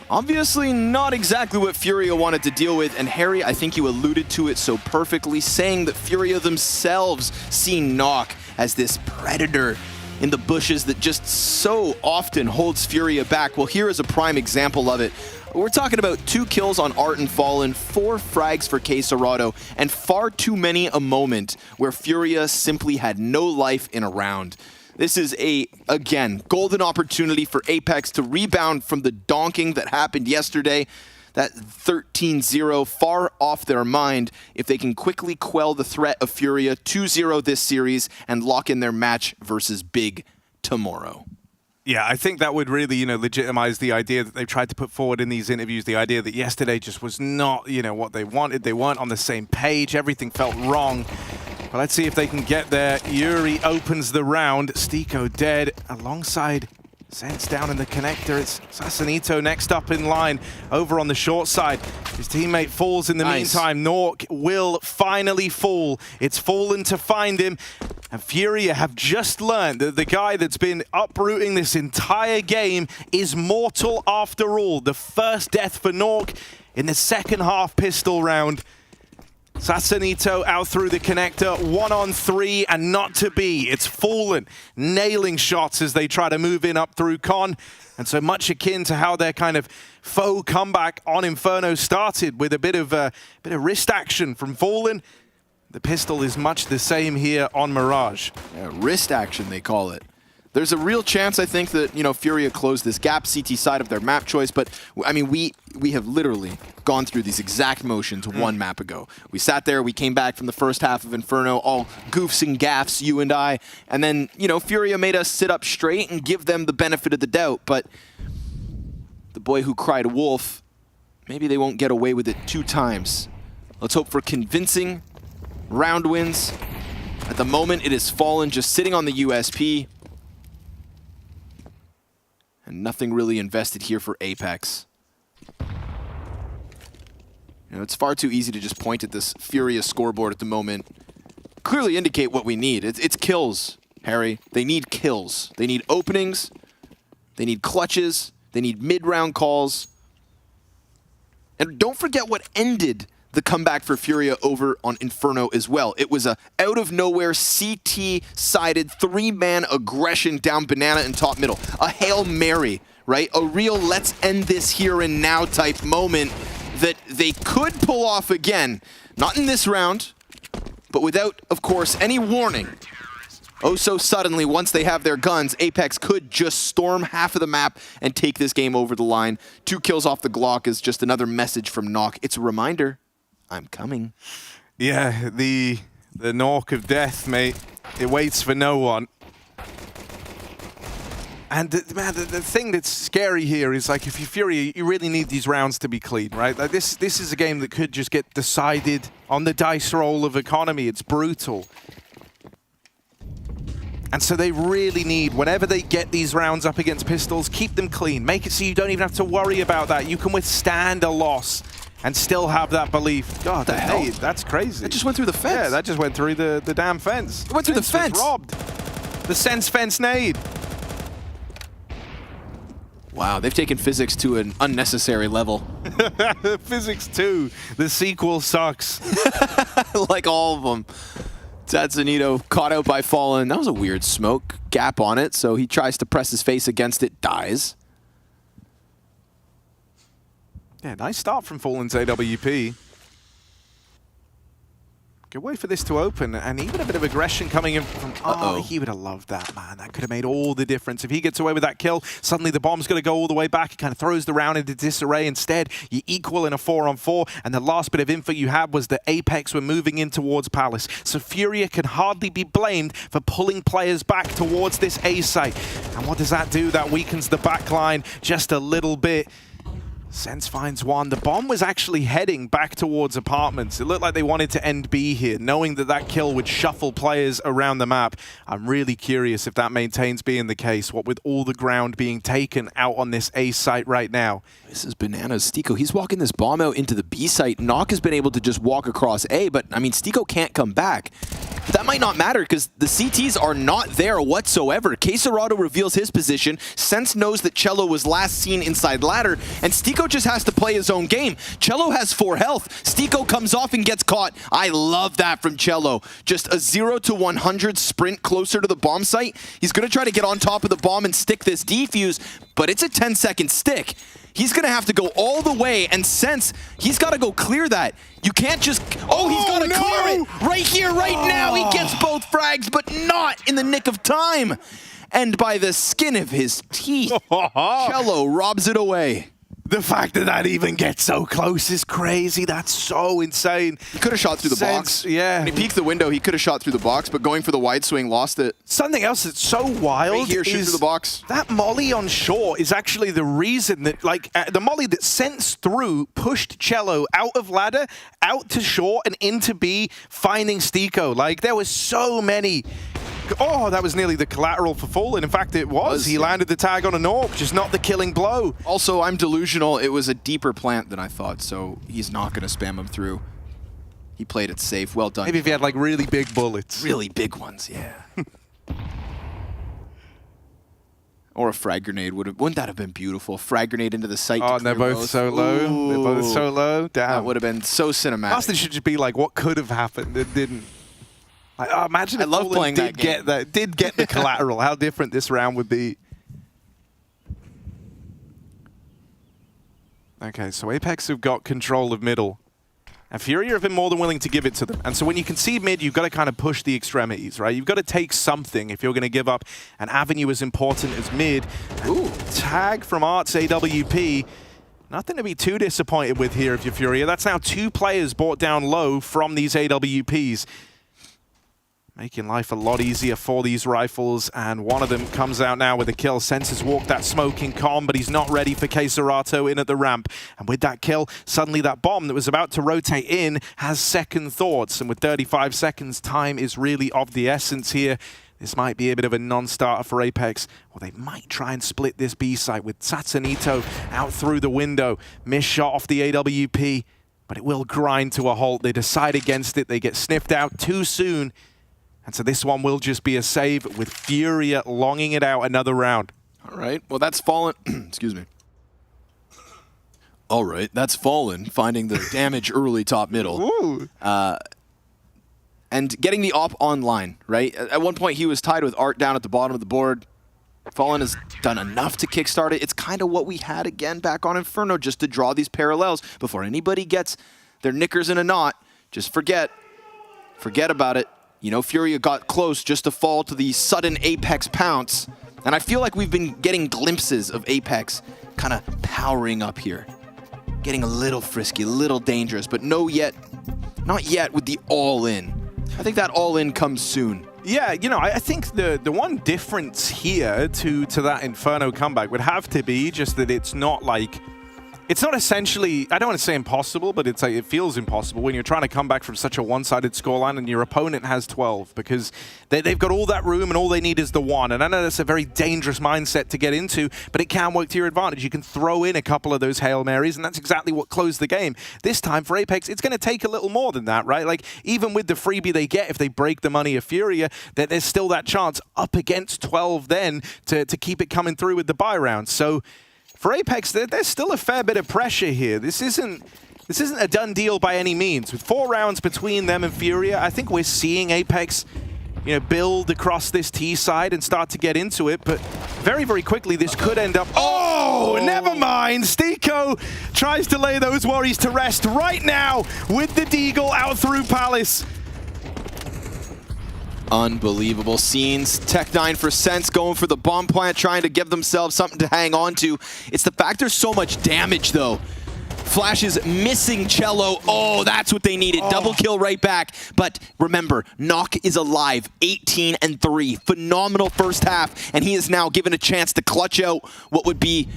Obviously not exactly what Furia wanted to deal with, and Harry, I think you alluded to it so perfectly, saying that Furia themselves see Knock as this predator in the bushes that just so often holds Furia back. Well, here is a prime example of it. We're talking about 2 kills on Art and Fallen, 4 frags for Quesarado, and far too many a moment where Furia simply had no life in a round. This is again, golden opportunity for Apex to rebound from the donking that happened yesterday. That 13-0 far off their mind if they can quickly quell the threat of Furia 2-0 this series and lock in their match versus Big tomorrow. Yeah, I think that would really, legitimize the idea that they've tried to put forward in these interviews, the idea that yesterday just was not, what they wanted. They weren't on the same page. Everything felt wrong. But let's see if they can get there. Yuri opens the round. Stiko dead alongside Sense down in the connector. It's Sassanito next up in line over on the short side. His teammate falls in the meantime. Nork will finally fall. It's Fallen to find him. And Furia have just learned that the guy that's been uprooting this entire game is mortal after all. The first death for Nork in the second half pistol round. Sassanito out through the connector, 1-on-3 and not to be. It's Fallen nailing shots as they try to move in up through Con. And so much akin to how their kind of faux comeback on Inferno started with a bit of wrist action from Fallen. The pistol is much the same here on Mirage. Yeah, wrist action, they call it. There's a real chance, I think, that, Furia closed this gap, CT side of their map choice, but, I mean, we have literally gone through these exact motions one map ago. We sat there, we came back from the first half of Inferno, all goofs and gaffs, you and I, and then, Furia made us sit up straight and give them the benefit of the doubt, but the boy who cried wolf, maybe they won't get away with it 2 times. Let's hope for convincing round wins. At the moment, it is Fallen just sitting on the USP. And nothing really invested here for Apex. It's far too easy to just point at this Furia scoreboard at the moment. Clearly indicate what we need. It's kills, Harry. They need kills. They need openings. They need clutches. They need mid-round calls. And don't forget what ended the comeback for Furia over on Inferno as well. It was a out-of-nowhere CT-sided 3-man aggression down Banana and top middle. A Hail Mary, right? A real let's end this here and now type moment that they could pull off again. Not in this round, but without, of course, any warning. Oh, so suddenly, once they have their guns, Apex could just storm half of the map and take this game over the line. 2 kills off the Glock is just another message from Knock. It's a reminder. I'm coming. Yeah, the Nork of death, mate. It waits for no one. And the thing that's scary here is, like, if you're Furia, you really need these rounds to be clean, right? Like, this is a game that could just get decided on the dice roll of economy. It's brutal. And so they really need, whenever they get these rounds up against pistols, keep them clean. Make it so you don't even have to worry about that. You can withstand a loss and still have that belief. God, the hell? That's crazy. That just went through the fence. Yeah, that just went through the damn fence. It went through the fence. Was robbed. The Sense fence nade. Wow, they've taken physics to an unnecessary level. Physics 2. The sequel sucks. Like all of them. Sassanito caught out by Fallen. That was a weird smoke gap on it, so he tries to press his face against it, dies. Yeah, nice start from Fallen's AWP. Good way for this to open, and even a bit of aggression coming in from... Oh, he would have loved that, man. That could have made all the difference. If he gets away with that kill, suddenly the bomb's going to go all the way back. It kind of throws the round into disarray. Instead, you equal in a 4-on-4, and the last bit of info you had was that Apex were moving in towards Palace. So Furia can hardly be blamed for pulling players back towards this A site. And what does that do? That weakens the backline just a little bit. Sense finds one. The bomb was actually heading back towards apartments. It looked like they wanted to end B here, knowing that that kill would shuffle players around the map. I'm really curious if that maintains being the case, what with all the ground being taken out on this A site right now. This is bananas. Stiko, he's walking this bomb out into the B site. Knock has been able to just walk across A, but, I mean, Stiko can't come back. But that might not matter because the CTs are not there whatsoever. Queserato reveals his position. Sense knows that Cello was last seen inside ladder, and Stiko just has to play his own game. Cello has 4 health. Stiko comes off and gets caught. I love that from Cello. Just a 0 to 100 sprint closer to the bomb site. He's going to try to get on top of the bomb and stick this defuse, but it's a 10-second stick. He's going to have to go all the way, and Sense, he's got to go clear that. You can't just... Oh, he's got to clear it! Right here, right now! He gets both frags, but not in the nick of time! And by the skin of his teeth, Cello robs it away. The fact that that even gets so close is crazy. That's so insane. He could have shot through the box. Yeah. When he peeked the window, he could have shot through the box, but going for the wide swing lost it. Something else that's so wild right here, shoot through the box. That molly on shore is actually the reason that, like, the molly that Sense through pushed Cello out of ladder, out to shore, and into B, finding Stiko. Like, there was so many... Oh, that was nearly the collateral for Fallen. In fact, it was. He landed the tag on an AWP, just not the killing blow. Also, I'm delusional. It was a deeper plant than I thought, so he's not going to spam him through. He played it safe. Well done. Maybe if he had, like, really big bullets. Really big ones, yeah. Or a frag grenade. Wouldn't that have been beautiful? Frag grenade into the site. Oh, and they're both so low. Ooh. They're both so low. Damn. That would have been so cinematic. Austin should just be like, what could have happened that didn't. Like, oh, imagine if love playing that game. Did get the collateral. How different this round would be. Okay, so Apex have got control of middle. And Furia have been more than willing to give it to them. And so when you concede mid, you've got to kind of push the extremities, right? You've got to take something if you're going to give up an avenue as important as mid. Ooh, tag from Arts AWP. Nothing to be too disappointed with here if you're Furia. That's now 2 players brought down low from these AWPs. Making life a lot easier for these rifles, and one of them comes out now with a kill. Sense has walked that smoking com, but he's not ready for Queserato in at the ramp. And with that kill, suddenly that bomb that was about to rotate in has second thoughts. And with 35 seconds, time is really of the essence here. This might be a bit of a non-starter for Apex, or they might try and split this B site with Satsanito out through the window. Missed shot off the AWP, but it will grind to a halt. They decide against it. They get sniffed out too soon. And so this one will just be a save with Furia longing it out another round. All right. Well, that's Fallen. Excuse me. All right. That's Fallen finding the damage early top middle. And getting the op online, right? At one point, he was tied with Art down at the bottom of the board. Fallen has done enough to kickstart it. It's kind of what we had again back on Inferno, just to draw these parallels before anybody gets their knickers in a knot. Just forget about it. You know, Furia got close just to fall to the sudden Apex pounce. And I feel like we've been getting glimpses of Apex kind of powering up here. Getting a little frisky, a little dangerous, but not yet with the all-in. I think that all-in comes soon. Yeah, you know, I think the one difference here to that Inferno comeback would have to be just that it's not like... It's not essentially, I don't want to say impossible, but it's like, it feels impossible when you're trying to come back from such a one-sided scoreline and your opponent has 12, because they've got all that room and all they need is the one. And I know that's a very dangerous mindset to get into, but it can work to your advantage. You can throw in a couple of those Hail Marys, and that's exactly what closed the game. This time for Apex, it's going to take a little more than that, right? Like, even with the freebie they get, if they break the money of Furia, there's still that chance up against 12 then to keep it coming through with the buy round. So, for Apex, there's still a fair bit of pressure here. This isn't a done deal by any means. With 4 rounds between them and Furia, I think we're seeing Apex, you know, build across this T side and start to get into it. But very, very quickly, this could end up... Oh, never mind. Stiko tries to lay those worries to rest right now with the Deagle out through Palace. Unbelievable scenes. Tech9 for Sense going for the bomb plant, trying to give themselves something to hang on to. It's the fact there's so much damage, though. Flash is missing Cello. Oh, that's what they needed. Double kill right back. But remember, Nock is alive. 18-3. Phenomenal first half. And he is now given a chance to clutch out what would be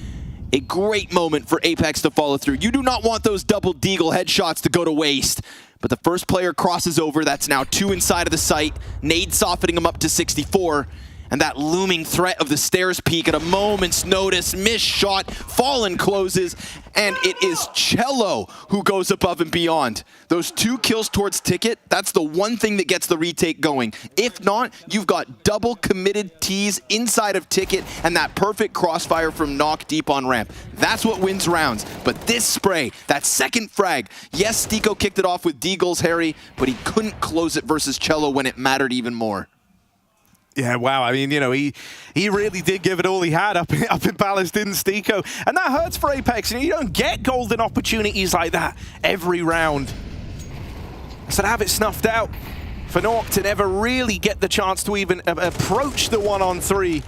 a great moment for Apex to follow through. You do not want those double Deagle headshots to go to waste. But the first player crosses over. That's now 2 inside of the site. Nade softening him up to 64. And that looming threat of the stairs peak at a moment's notice, missed shot, Fallen closes, and it is Cello who goes above and beyond. Those 2 kills towards Ticket, that's the one thing that gets the retake going. If not, you've got double committed Ts inside of Ticket and that perfect crossfire from Knock deep on ramp. That's what wins rounds. But this spray, that second frag, yes, Stiko kicked it off with Deagle's Harry, but he couldn't close it versus Cello when it mattered even more. Yeah, wow. I mean, you know, he really did give it all he had up in Palace, didn't Stiko? And that hurts for Apex. You know, you don't get golden opportunities like that every round. So to have it snuffed out, for Nork to never really get the chance to even approach the 1-on-3.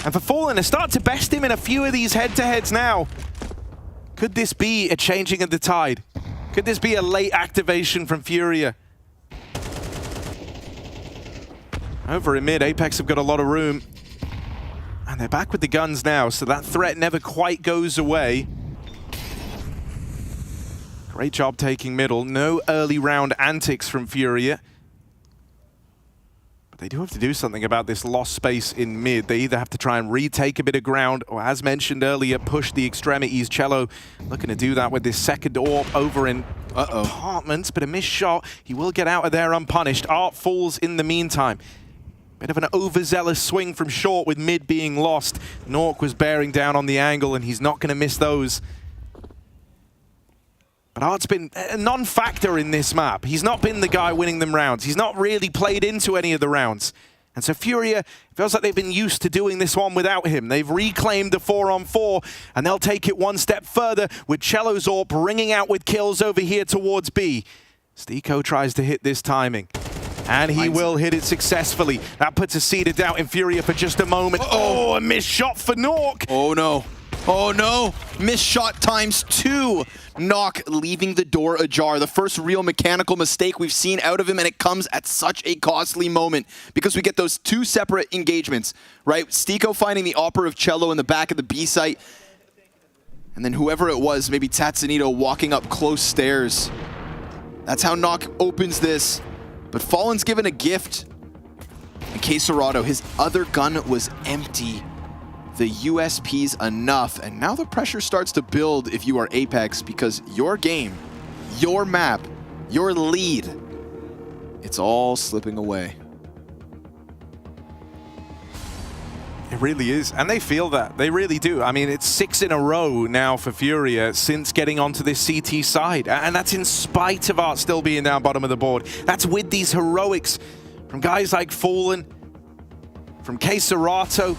And for Fallen to start to best him in a few of these head-to-heads now. Could this be a changing of the tide? Could this be a late activation from Furia? Over in mid, Apex have got a lot of room. And they're back with the guns now, so that threat never quite goes away. Great job taking middle. No early round antics from Furia. But they do have to do something about this lost space in mid. They either have to try and retake a bit of ground, or as mentioned earlier, push the extremities. Cello looking to do that with this second AWP over in apartments, but a missed shot. He will get out of there unpunished. Art falls in the meantime. Bit of an overzealous swing from short with mid being lost. Nork was bearing down on the angle, and he's not going to miss those. But Art's been a non-factor in this map. He's not been the guy winning them rounds. He's not really played into any of the rounds. And so Furia feels like they've been used to doing this one without him. They've reclaimed the 4-on-4, and they'll take it one step further with Cello's AWP ringing out with kills over here towards B. Stiko tries to hit this timing. And he will hit it successfully. That puts a seed of doubt in Furia for just a moment. Oh, a missed shot for Nork. Oh no. Oh no. Missed shot ×2. Knock leaving the door ajar. The first real mechanical mistake we've seen out of him, and it comes at such a costly moment because we get those 2 separate engagements, right? Stiko finding the Opera of Cello in the back of the B site. And then whoever it was, maybe Tatsunito, walking up close stairs. That's how Knock opens this. But Fallen's given a gift. And Quesarado, his other gun was empty. The USP's enough, and now the pressure starts to build if you are Apex, because your game, your map, your lead, it's all slipping away. It really is, and they feel that. They really do. I mean, it's 6 in a row now for Furia since getting onto this CT side, and that's in spite of Art still being down bottom of the board. That's with these heroics from guys like Fallen, from Quesarato,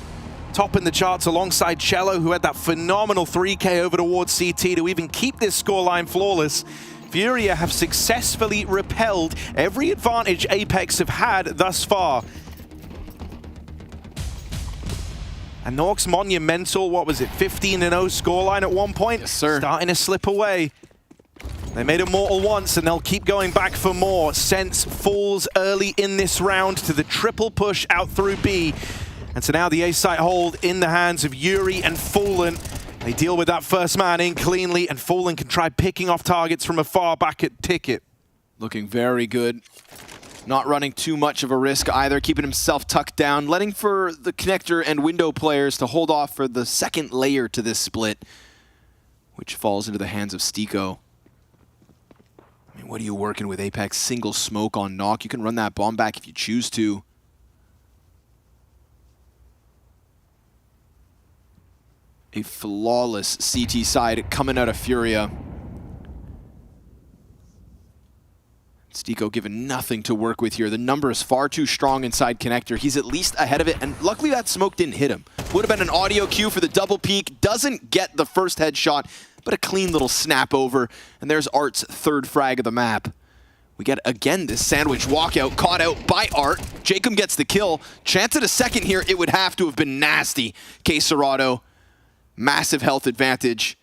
topping the charts alongside Cello, who had that phenomenal 3K over towards CT to even keep this scoreline flawless. Furia have successfully repelled every advantage Apex have had thus far. And Nork's monumental, what was it, 15-0 scoreline at one point? Yes, sir. Starting to slip away. They made it mortal once, and they'll keep going back for more. Sense falls early in this round to the triple push out through B. And so now the A site hold in the hands of Yuri and Fallen. They deal with that first man in cleanly, and Fallen can try picking off targets from afar back at Ticket. Looking very good. Not running too much of a risk either, keeping himself tucked down, letting for the connector and window players to hold off for the second layer to this split, which falls into the hands of Stiko. I mean, what are you working with, Apex? Single smoke on Knock. You can run that bomb back if you choose to. A flawless CT side coming out of Furia. Stiko given nothing to work with here. The number is far too strong inside connector. He's at least ahead of it, and luckily that smoke didn't hit him. Would have been an audio cue for the double peek. Doesn't get the first headshot, but a clean little snap over. And there's Art's third frag of the map. We get, again, this sandwich walkout caught out by Art. Jacob gets the kill. Chance at a second here. It would have to have been nasty. Quesarado, massive health advantage.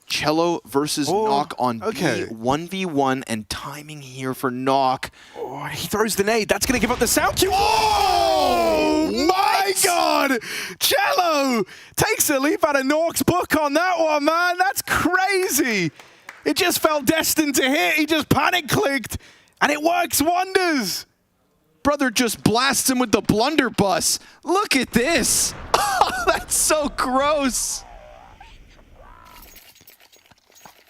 Cello versus Knock on B, 1v1, and timing here for Knock. Oh, he throws the nade. That's going to give up the sound cue. Oh my God! Cello takes a leap out of Knock's book on that one, man. That's crazy. It just felt destined to hit. He just panic clicked, and it works wonders. brother just blasts him with the blunderbuss. Look at this. Oh, that's so gross.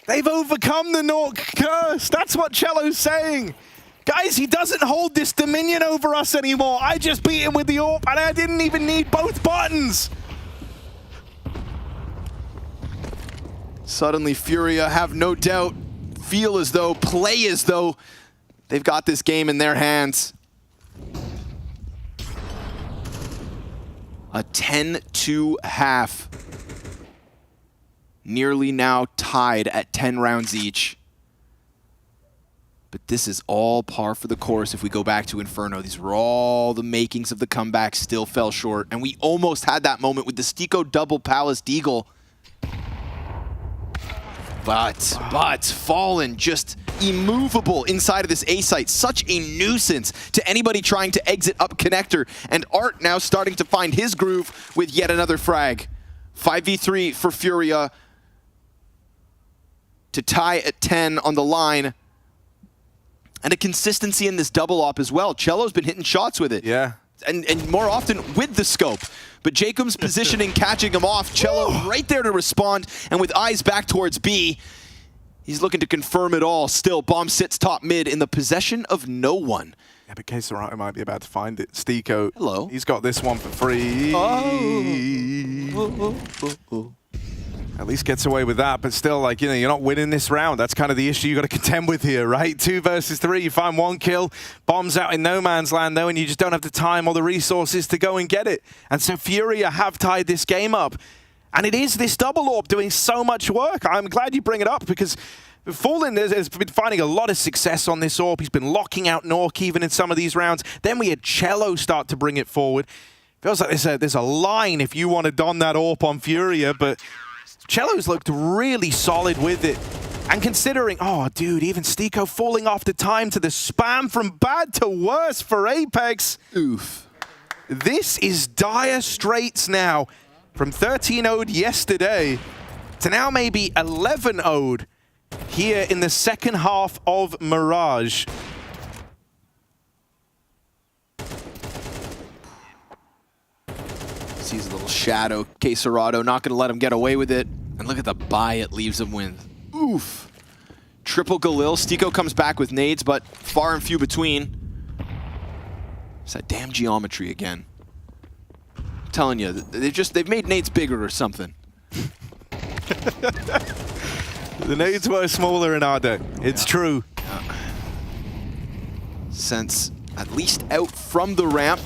They've overcome the Nork curse. That's what Cello's saying. Guys, he doesn't hold this dominion over us anymore. I just beat him with the AWP, and I didn't even need both buttons. Suddenly, Furia have no doubt, feel as though, play as though they've got this game in their hands. A 10-2 half. Nearly now tied at 10 rounds each. But this is all par for the course if we go back to Inferno. These were all the makings of the comeback, still fell short. And we almost had that moment with the Stico double Palace Deagle. But Fallen just immovable inside of this A site. Such a nuisance to anybody trying to exit up connector. And Art now starting to find his groove with yet another frag. 5v3 for Furia to tie at 10 on the line. And a consistency in this double op as well. Cello's been hitting shots with it. Yeah. And more often with the scope. But Jacob's positioning, catching him off. Cello right there to respond. And with eyes back towards B, he's looking to confirm it all. Still, bomb sits top mid in the possession of no one. Yeah, but Katowice might be about to find it. Stico. Hello. He's got this one for free. At least gets away with that, but still, like, you know, you're not winning this round. That's kind of the issue you got to contend with here, right? 2 versus 3, you find 1 kill, bombs out in no man's land, though, and you just don't have the time or the resources to go and get it. And so Furia have tied this game up. And it is this double AWP doing so much work. I'm glad you bring it up because Fallen has been finding a lot of success on this AWP. He's been locking out Nork even in some of these rounds. Then we had Cello start to bring it forward. Feels like there's a line if you want to don that AWP on Furia, but Cello's looked really solid with it. And considering, oh, dude, even Stico falling off the time to the spam from bad to worse for Apex. Oof. This is dire straits now. From 13-0'd yesterday to now maybe 11-0'd here in the second half of Mirage. Sees a little shadow. Quesarado not going to let him get away with it. And look at the buy it leaves him with. Oof. Triple Galil. Stico comes back with nades, but far and few between. It's that damn geometry again. I'm telling you, they've made nades bigger or something. The nades were smaller in our day. It's true. Sense at least out from the ramp.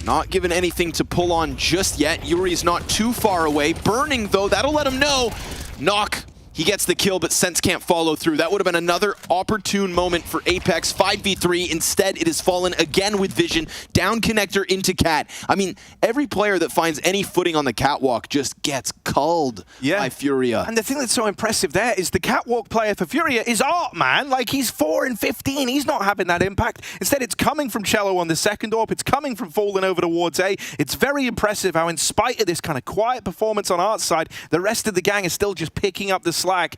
Not given anything to pull on just yet. Yuri's not too far away. Burning, though, that'll let him know. Knock, he gets the kill, but Sense can't follow through. That would have been another opportune moment for Apex. 5v3. Instead, it has Fallen again with Vision. Down connector into Cat. I mean, every player that finds any footing on the catwalk just gets culled by Furia. And the thing that's so impressive there is the catwalk player for Furia is Art, man. Like, he's 4 and 15. He's not having that impact. Instead, it's coming from Cello on the second AWP. It's coming from Fallen over towards A. It's very impressive how, in spite of this kind of quiet performance on Art's side, the rest of the gang is still just picking up the slack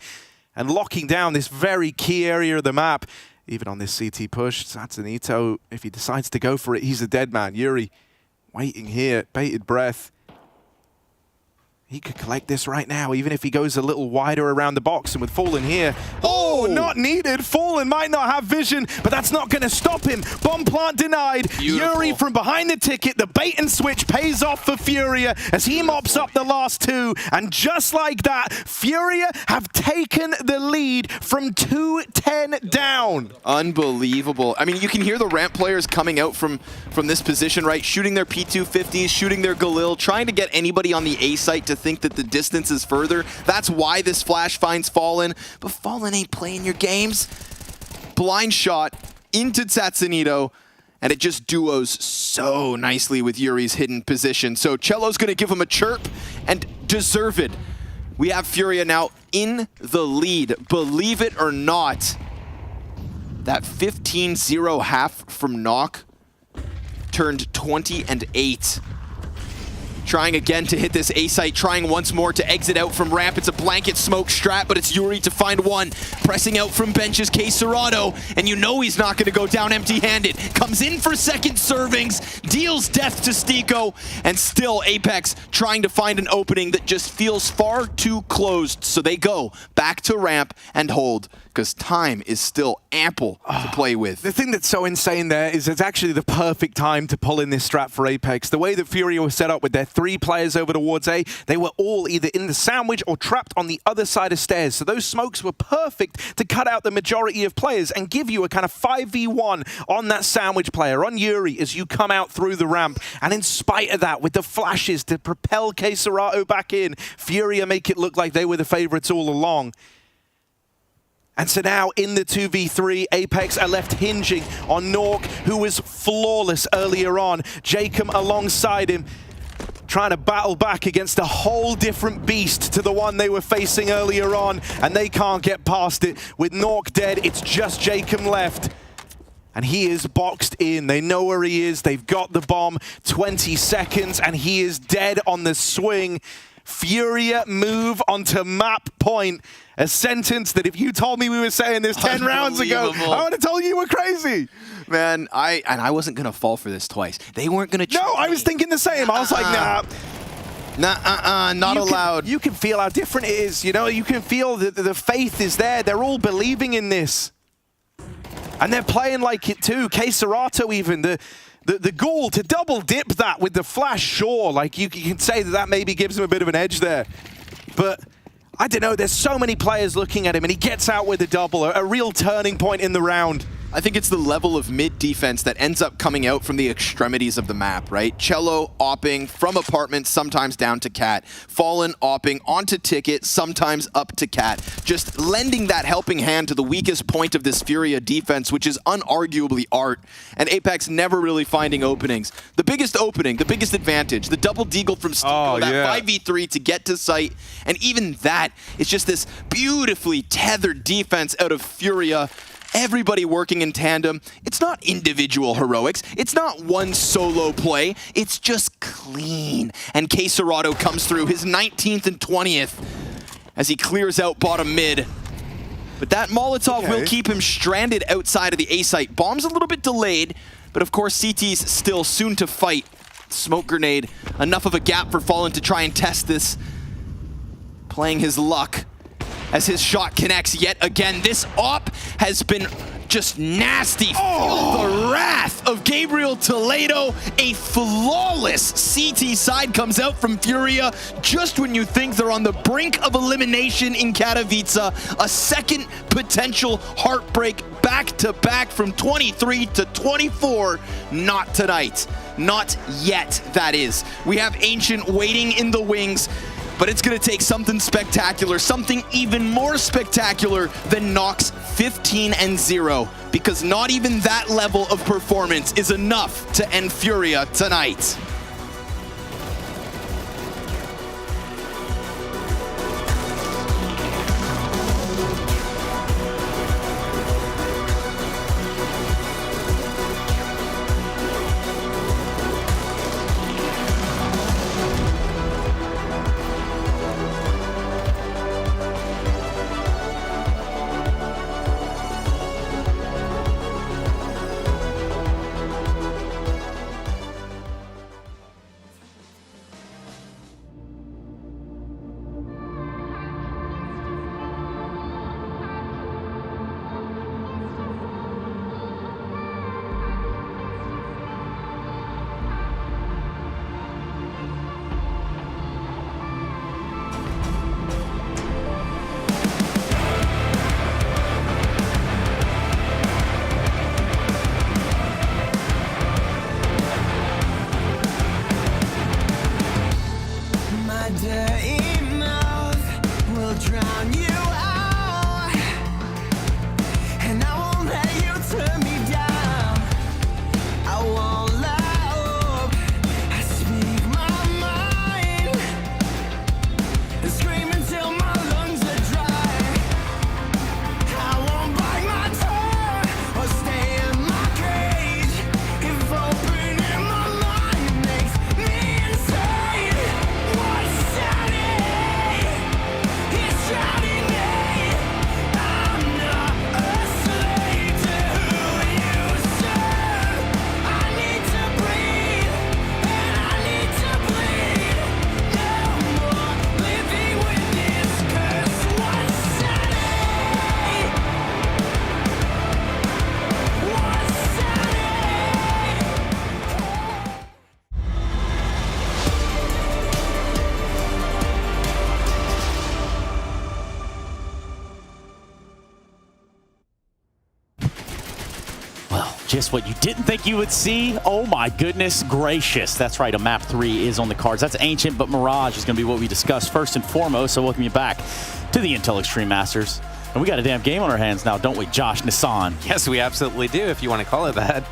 and locking down this very key area of the map. Even on this CT push, Satsanito, if he decides to go for it, he's a dead man. Yuri waiting here, bated breath. He could collect this right now, even if he goes a little wider around the box. And with Fallen here, oh, not needed. Fallen might not have vision, but that's not going to stop him. Bomb plant denied. Beautiful. Yuri from behind the ticket. The bait and switch pays off for Furia as he mops up the last 2. And just like that, Furia have taken the lead from 2-10 down. Unbelievable. I mean, you can hear the ramp players coming out from this position, right? Shooting their P250s, shooting their Galil, trying to get anybody on the A site to think that the distance is further. That's why this flash finds Fallen. But Fallen ain't playing your games. Blind shot into Tatsunito, and it just duos so nicely with Yuri's hidden position. So Cello's going to give him a chirp, and deserve it. We have Furia now in the lead. Believe it or not, that 15-0 half from Knock turned 20-8. trying again to hit this A site, trying once more to exit out from ramp. It's a blanket smoke strat, but it's Yuri to find one. Pressing out from benches, Serato, and you know he's not going to go down empty-handed. Comes in for second servings, deals death to Stiko, and still Apex trying to find an opening that just feels far too closed. So they go back to ramp and hold, because time is still ample to play with. The thing that's so insane there is it's actually the perfect time to pull in this strat for Apex. The way that Furia was set up with their 3 players over towards A, they were all either in the sandwich or trapped on the other side of stairs. So those smokes were perfect to cut out the majority of players and give you a kind of 5v1 on that sandwich player, on Yuri, as you come out through the ramp. And in spite of that, with the flashes to propel Serato back in, Furia make it look like they were the favorites all along. And so now in the 2v3, Apex are left hinging on Nork, who was flawless earlier on. Jacob alongside him, trying to battle back against a whole different beast to the one they were facing earlier on, and they can't get past it. With Nork dead, it's just Jacob left. And he is boxed in. They know where he is. They've got the bomb. 20 seconds, and he is dead on the swing. Furia move onto map point. A sentence that if you told me we were saying this 10 rounds ago, I would have told you were crazy. Man, I wasn't going to fall for this twice. They weren't going to... No, I was thinking the same. I was like, nah. Not allowed. You can feel how different it is. You know, you can feel that the faith is there. They're all believing in this. And they're playing like it too. Serato even, the goal to double dip that with the flash, sure. Like you can say that maybe gives him a bit of an edge there. But I don't know, there's so many players looking at him and he gets out with a double, a real turning point in the round. I think it's the level of mid defense that ends up coming out from the extremities of the map, right? Cello opping from apartment, sometimes down to Cat. Fallen opping onto Ticket, sometimes up to Cat. Just lending that helping hand to the weakest point of this Furia defense, which is unarguably art. And Apex never really finding openings. The biggest opening, the biggest advantage, the double deagle from Stiko, that 5v3 to get to site. And even that is just this beautifully tethered defense out of Furia. Everybody working in tandem. It's not individual heroics. It's not one solo play. It's just clean. And Serato comes through his 19th and 20th as he clears out bottom mid. But that Molotov will keep him stranded outside of the A site. Bomb's a little bit delayed, but of course CT's still soon to fight. Smoke grenade, enough of a gap for Fallen to try and test this. Playing his luck as his shot connects yet again. This op has been just nasty. Feel the wrath of Gabriel Toledo. A flawless CT side comes out from Furia just when you think they're on the brink of elimination in Katowice. A second potential heartbreak back-to-back from 23 to 24. Not tonight. Not yet, that is. We have Ancient waiting in the wings. But it's going to take something spectacular, something even more spectacular than Nox 15-0, because not even that level of performance is enough to end Furia tonight. Just what you didn't think you would see. Oh my goodness gracious. That's right, a map 3 is on the cards. That's Ancient, but Mirage is going to be what we discuss first and foremost. So welcome you back to the Intel Extreme Masters. And we got a damn game on our hands now, don't we, Josh Nissan? Yes, we absolutely do, if you want to call it that.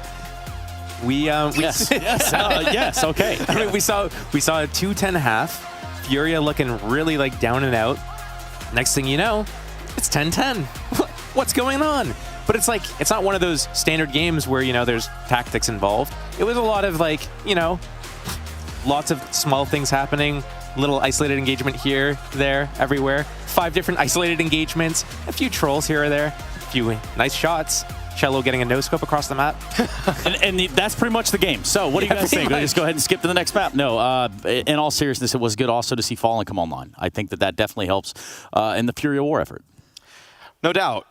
Yes, okay. I mean, we saw a 2-10 half. Furia looking really like down and out. Next thing you know, it's 10-10. What's going on? But it's like, it's not one of those standard games where, you know, there's tactics involved. It was a lot of like, you know, lots of small things happening, little isolated engagement here, there, everywhere. 5 different isolated engagements, a few trolls here or there, a few nice shots. Cello getting a no-scope across the map. and that's pretty much the game. So what do you guys think? Do we just go ahead and skip to the next map? No, in all seriousness, it was good also to see Fallen come online. I think that definitely helps in the Furia War effort. No doubt.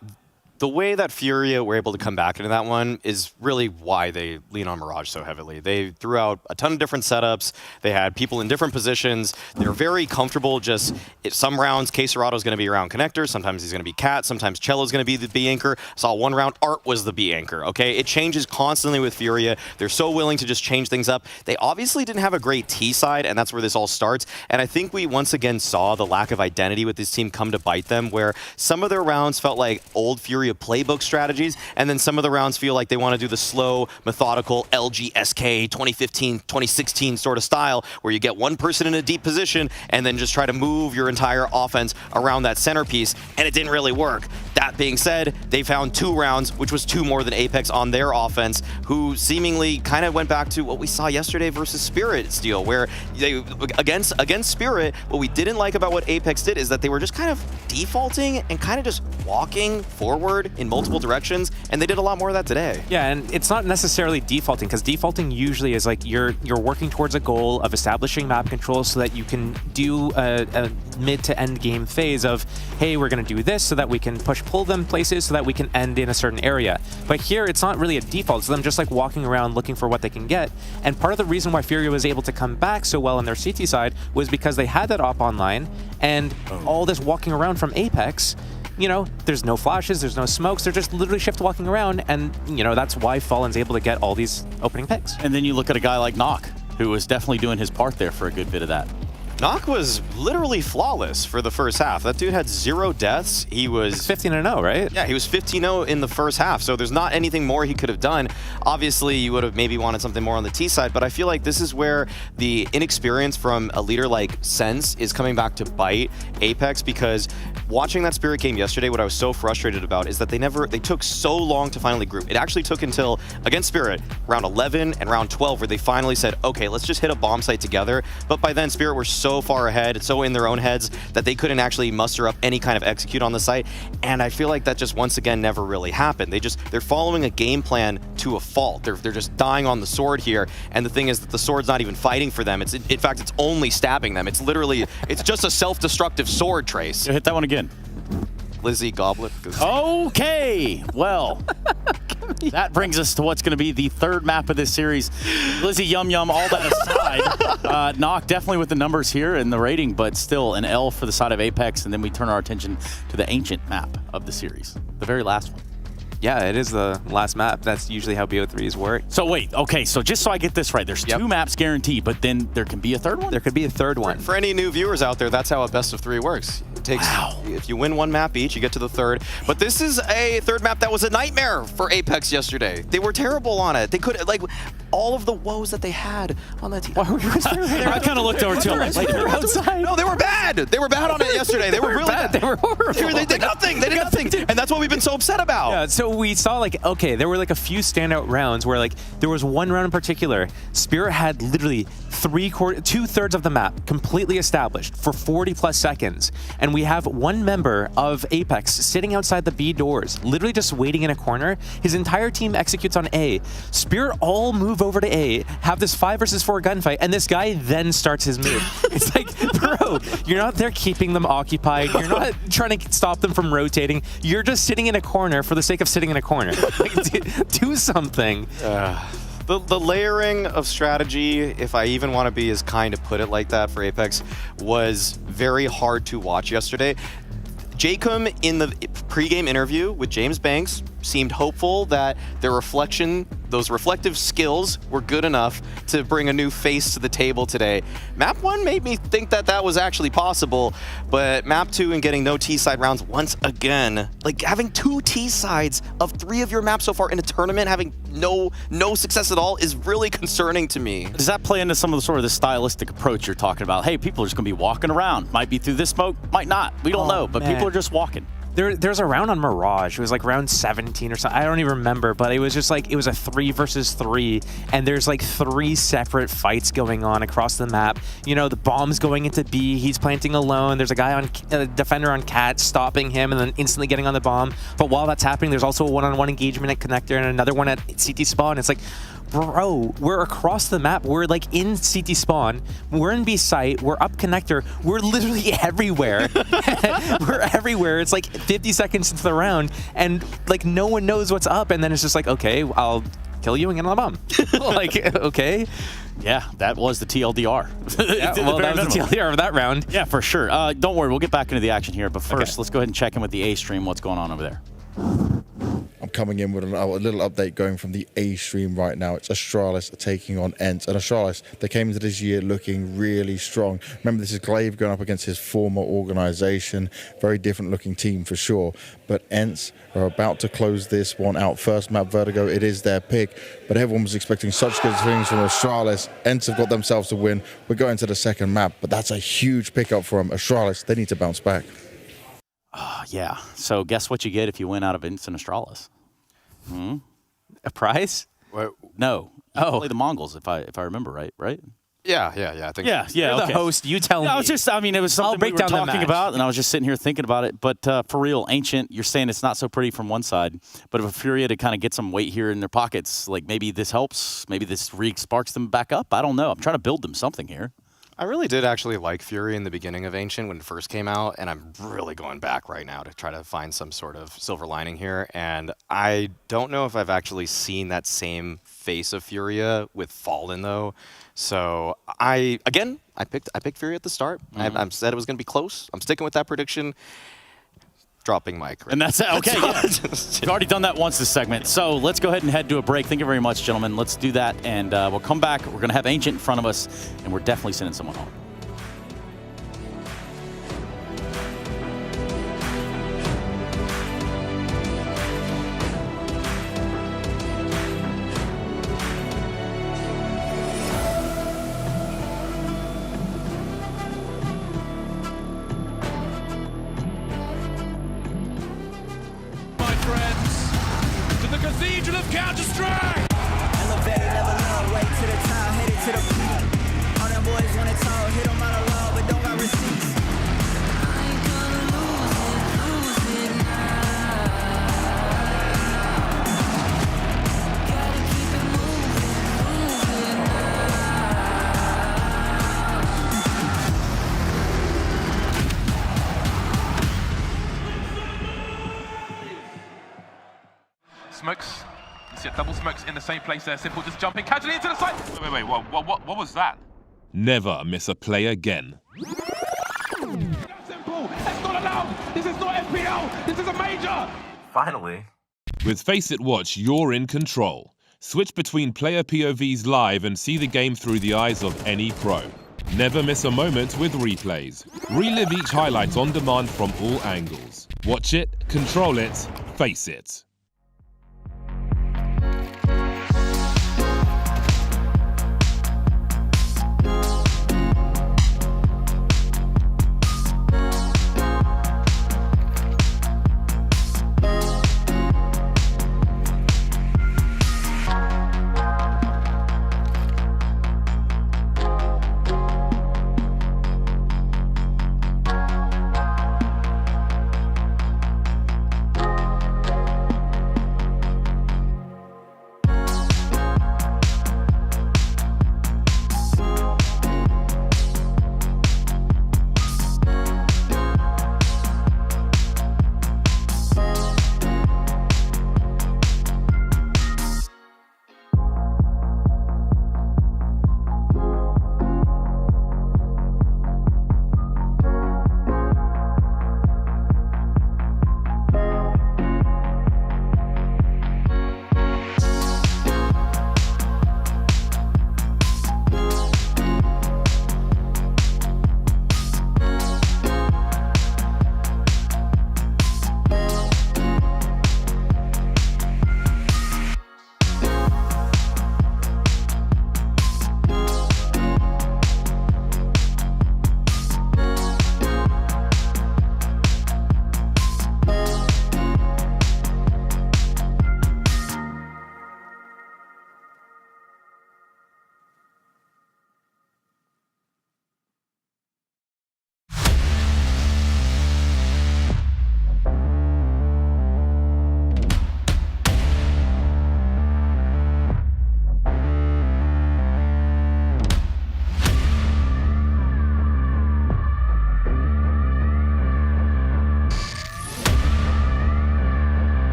The way that Furia were able to come back into that one is really why they lean on Mirage so heavily. They threw out a ton of different setups. They had people in different positions. They're very comfortable just, some rounds, K Serato's going to be around connector. Sometimes he's going to be Cat. Sometimes Cello's going to be the B anchor. I saw one round Art was the B anchor, okay? It changes constantly with Furia. They're so willing to just change things up. They obviously didn't have a great T side, and that's where this all starts. And I think we once again saw the lack of identity with this team come to bite them, where some of their rounds felt like old Furia playbook strategies, and then some of the rounds feel like they want to do the slow, methodical LGSK 2015, 2016 sort of style, where you get one person in a deep position and then just try to move your entire offense around that centerpiece, and it didn't really work. That being said, they found 2 rounds, which was 2 more than Apex on their offense, who seemingly kind of went back to what we saw yesterday versus Spirit Steel, where they against Spirit, what we didn't like about what Apex did is that they were just kind of defaulting and kind of just walking forward in multiple directions, and they did a lot more of that today. Yeah, and it's not necessarily defaulting, because defaulting usually is like you're working towards a goal of establishing map control so that you can do a mid to end game phase of, hey, we're going to do this so that we can pull them places so that we can end in a certain area. But here, it's not really a default. It's them just like walking around looking for what they can get. And part of the reason why Furia was able to come back so well on their CT side was because they had that op online, and all this walking around from Apex, you know, there's no flashes, there's no smokes, they're just literally shift walking around, and, you know, that's why Fallen's able to get all these opening picks. And then you look at a guy like Knock, who was definitely doing his part there for a good bit of that. Knock was literally flawless for the first half. That dude had 0 deaths. He was 15-0, right? Yeah, he was 15-0 in the first half, so there's not anything more he could have done. Obviously, you would have maybe wanted something more on the T side, but I feel like this is where the inexperience from a leader like Sense is coming back to bite Apex, because watching that Spirit game yesterday, what I was so frustrated about is that they took so long to finally group. It actually took until, against Spirit, round 11 and round 12, where they finally said, okay, let's just hit a bomb site together. But by then, Spirit were so far ahead, so in their own heads, that they couldn't actually muster up any kind of execute on the site. And I feel like that just once again never really happened. They're following a game plan to a fault. They're just dying on the sword here. And the thing is that the sword's not even fighting for them. In fact, it's only stabbing them. It's just a self-destructive sword, Trace. Hit that one again. Lizzie Goblet. Okay, well, that brings us to what's going to be the 3rd map of this series. Lizzie Yum Yum, all that aside, Knock definitely with the numbers here and the rating, but still an L for the side of Apex, and then we turn our attention to the Ancient map of the series, the very last one. Yeah, it is the last map. That's usually how BO3s work. So wait, okay, so just so I get this right, there's 2 maps guaranteed, but then there can be a 3rd one? There could be a 3rd one. For any new viewers out there, that's how a best of 3 works. It takes, if you win 1 map each, you get to the 3rd. But this is a 3rd map that was a nightmare for Apex yesterday. They were terrible on it. They could, like, all of the woes that they had on that team. I kind of looked over to them like they were outside. No, they were bad. They were bad on it yesterday. They were really bad. They were horrible. They did nothing. They did nothing. And that's what we've been so upset about. Yeah, so we saw, like, okay, there were like a few standout rounds where, like, there was one round in particular, Spirit had literally 2/3 of the map completely established for 40+ seconds, and we have one member of Apex sitting outside the B doors, literally just waiting in a corner. His entire team executes on A. Spirit all move over to A, have this 5 versus 4 gunfight, and this guy then starts his move. It's like, bro, you're not there keeping them occupied. You're not trying to stop them from rotating. You're just sitting in a corner for the sake of sitting in a corner. Like, do something. The layering of strategy, if I even want to be as kind to put it like that for Apex, was very hard to watch yesterday. Jacob in the pregame interview with James Banks seemed hopeful that their those reflective skills were good enough to bring a new face to the table today. Map 1 made me think that that was actually possible, but Map 2 and getting no T-side rounds once again, like having 2 T-sides of 3 of your maps so far in a tournament, having no success at all is really concerning to me. Does that play into some of the sort of the stylistic approach you're talking about? Hey, people are just going to be walking around. Might be through this smoke, might not. We don't know, but people are just walking. There's a round on Mirage. It was like round 17 or something. I don't even remember, but it was just like, it was a 3 versus 3, and there's like 3 separate fights going on across the map. You know, the bomb's going into B, he's planting alone. There's a guy on a defender on Cat stopping him and then instantly getting on the bomb. But while that's happening, there's also a one-on-one engagement at Connector and another one at CT Spawn. It's like, bro, we're across the map. We're like in CT Spawn. We're in B site. We're up Connector. We're literally everywhere. We're everywhere. It's like 50 seconds into the round, and like no one knows what's up. And then it's just like, okay, I'll kill you and get on the bomb. Like, okay. Yeah, that was the TLDR. Yeah, well, that was the TLDR of that round. Yeah, for sure. Don't worry, we'll get back into the action here. But first, let's go ahead and check in with the A stream. What's going on over there? I'm coming in with a little update going from the A stream right now. It's Astralis taking on Ents. And Astralis, they came into this year looking really strong. Remember, this is Glaive going up against his former organization. Very different looking team for sure. But Ents are about to close this one out. First map, Vertigo, it is their pick. But everyone was expecting such good things from Astralis. Ents have got themselves a win. We're going to the second map, but that's a huge pickup for them. Astralis, they need to bounce back. Yeah. So guess what you get if you win out of Instant Astralis? A prize? No. You play the Mongols, if I remember right? Yeah, I think Yeah, You're okay. the host, you tell me. I was just, it was something we were talking about, and I was just sitting here thinking about it. But for real, Ancient, you're saying it's not so pretty from one side, but if a Furia to kind of get some weight here in their pockets, like maybe this helps, maybe this sparks them back up. I don't know. I'm trying to build them something here. I really did actually like Fury in the beginning of Ancient when it first came out, and I'm really going back right now to try to find some sort of silver lining here. And I don't know if I've actually seen that same face of Furia with Fallen though. So I picked Fury at the start. I said it was going to be close. I'm sticking with that prediction. Dropping mic. And that's okay. Yeah. We've already done that once this segment. So let's go ahead and head to a break. Thank you very much, gentlemen. Let's do that, and we'll come back. We're going to have Ancient in front of us, and we're definitely sending someone home. Cathedral of Counter-Strike! Elevated level up, way to the top, headed to the peak. All them boys wanna talk, hit them out of love, but don't got receipts. I ain't gonna lose it now. Gotta keep it moving now. Smokes. You see a double smokes in the same place there. Simple just jumping casually into the side. Wait. What was that? Never miss a play again. Simple. That's not allowed. This is not FPL. This is a major. Finally. With Face It Watch, you're in control. Switch between player POVs live and see the game through the eyes of any pro. Never miss a moment with replays. Relive each highlight on demand from all angles. Watch it, control it, face it.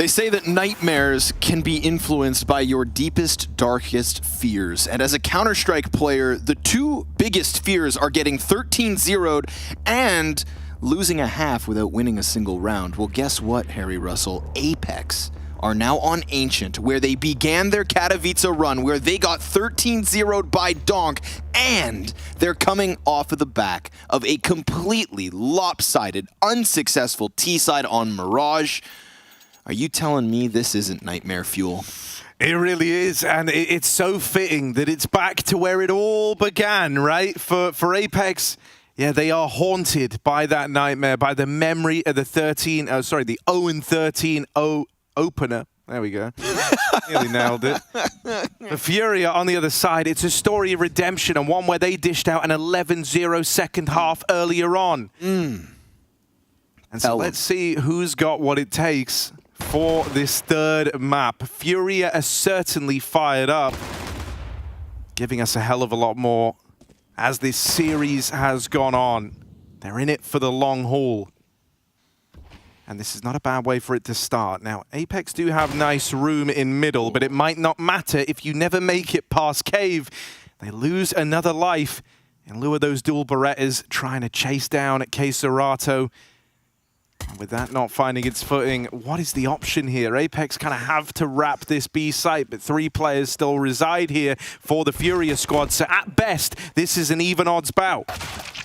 They say that nightmares can be influenced by your deepest, darkest fears. And as a Counter-Strike player, the two biggest fears are getting 13-0'd and losing a half without winning a single round. Well, guess what, Harry Russell? Apex are now on Ancient, where they began their Katowice run, where they got 13-0'd by Donk, and they're coming off of the back of a completely lopsided, unsuccessful T-side on Mirage. Are you telling me this isn't nightmare fuel? It really is, and it's so fitting that it's back to where it all began, right? For Apex, yeah, they are haunted by that nightmare, by the memory of the 0-13 opener. There we go. Nearly nailed it. The Furia on the other side, it's a story of redemption and one where they dished out an 11-0 second half earlier on. And so let's see who's got what it takes for this third map. Furia are certainly fired up, giving us a hell of a lot more as this series has gone on. They're in it for the long haul. And this is not a bad way for it to start. Now, Apex do have nice room in middle, but it might not matter if you never make it past Cave. They lose another life in lieu of those dual Berettas trying to chase down at Serato. And with that not finding its footing, what is the option here? Apex kind of have to wrap this B site, but 3 players still reside here for the Furia squad. So at best, this is an even odds bout.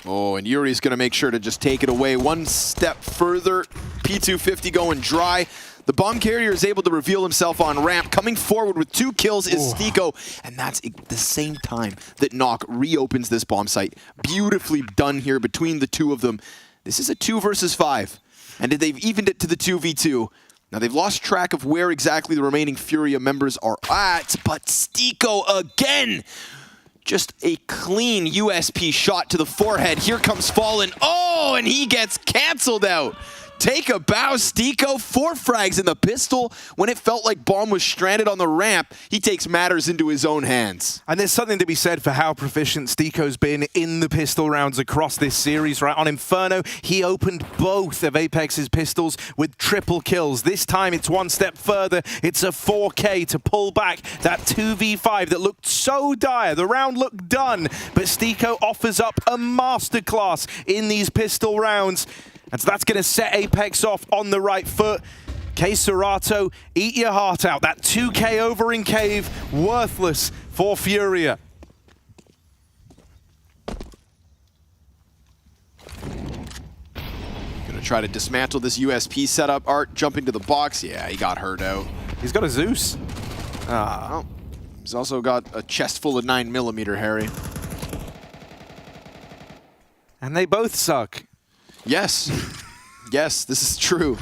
Oh, and Yuri's going to make sure to just take it away one step further. P250 going dry. The bomb carrier is able to reveal himself on ramp. Coming forward with 2 kills is Stiko, and that's at the same time that Nock reopens this bomb site. Beautifully done here between the two of them. This is a 2 versus 5, and they've evened it to the 2v2. Now, they've lost track of where exactly the remaining Furia members are at, but Stiko again! Just a clean USP shot to the forehead. Here comes Fallen. Oh, and he gets canceled out. Take a bow, Stiko. 4 frags in the pistol. When it felt like Bomb was stranded on the ramp, he takes matters into his own hands. And there's something to be said for how proficient Stiko's been in the pistol rounds across this series, right? On Inferno, he opened both of Apex's pistols with triple kills. This time, it's one step further. It's a 4K to pull back that 2v5 that looked so dire. The round looked done, but Stiko offers up a masterclass in these pistol rounds. And so that's going to set Apex off on the right foot. Serato, eat your heart out. That 2K over in Cave, worthless for Furia. Gonna try to dismantle this USP setup. Art jumping to the box. Yeah, he got hurt out. He's got a Zeus. Oh, he's also got a chest full of 9mm, Harry. And they both suck. Yes. Yes, this is true.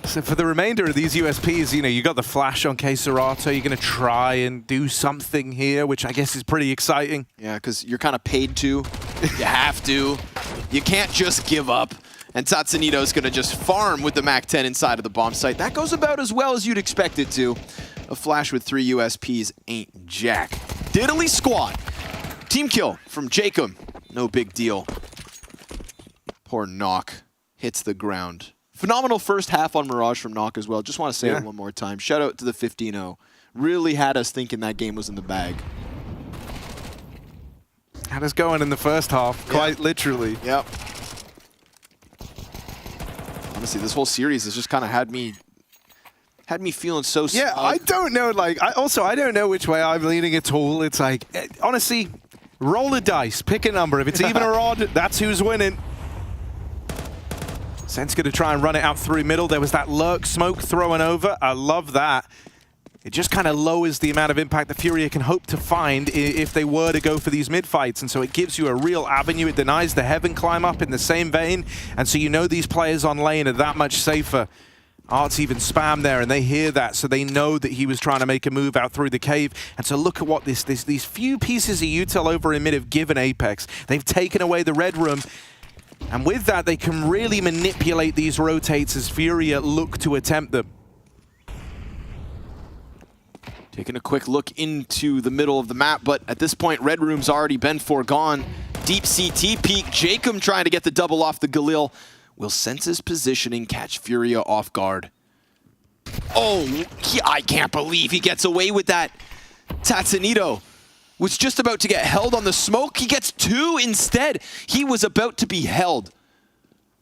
So for the remainder of these USPs, you know, you got the flash on Serato. You're going to try and do something here, which I guess is pretty exciting. Yeah, because you're kind of paid to. You have to. You can't just give up. And Tatsunito's going to just farm with the MAC-10 inside of the bomb site. That goes about as well as you'd expect it to. A flash with 3 USPs ain't jack. Diddly squad. Team kill from Jacob. No big deal. Poor Nock hits the ground. Phenomenal first half on Mirage from Nock as well. Just want to say it one more time. Shout out to the 15-0. Really had us thinking that game was in the bag. Had us going in the first half, quite literally. Yep. Honestly, this whole series has just kind of had me feeling so smug. Yeah, I don't know. Like, I don't know which way I'm leaning at all. It's like, honestly, roll a dice, pick a number. If it's even or odd, that's who's winning. Sen's going to try and run it out through middle. There was that lurk smoke throwing over. I love that. It just kind of lowers the amount of impact the Furia can hope to find if they were to go for these mid-fights. And so it gives you a real avenue. It denies the heaven climb up in the same vein. And so you know these players on lane are that much safer. Art's even spam there, and they hear that, so they know that he was trying to make a move out through the cave. And so look at what these few pieces of util over in mid have given Apex. They've taken away the red room. And with that, they can really manipulate these rotates as Furia look to attempt them. Taking a quick look into the middle of the map, but at this point, red room's already been foregone. Deep CT peek, Jacob trying to get the double off the Galil. Will sense his positioning catch Furia off guard? Oh, I can't believe he gets away with that. Tatsunito was just about to get held on the smoke. He gets 2 instead. He was about to be held.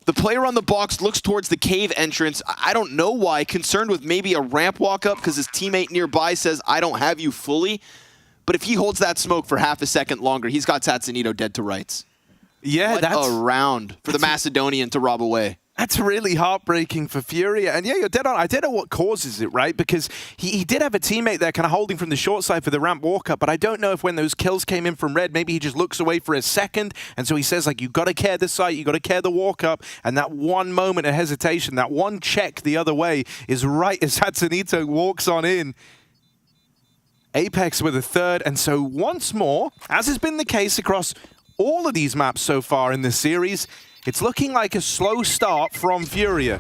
The player on the box looks towards the cave entrance. I don't know why, concerned with maybe a ramp walk up because his teammate nearby says, I don't have you fully. But if he holds that smoke for half a second longer, he's got Tatsunito dead to rights. Yeah, that's a round for the Macedonian to rob away. That's really heartbreaking for Furia. And yeah, you're dead on. I don't know what causes it, right? Because he did have a teammate there kind of holding from the short side for the ramp walk-up, but I don't know if when those kills came in from Red, maybe he just looks away for a second, and so he says, like, you got to care the site, you got to care the walk-up, and that one moment of hesitation, that one check the other way is right as Tatsunito walks on in. Apex with a third, and so once more, as has been the case across all of these maps so far in this series, it's looking like a slow start from Furia.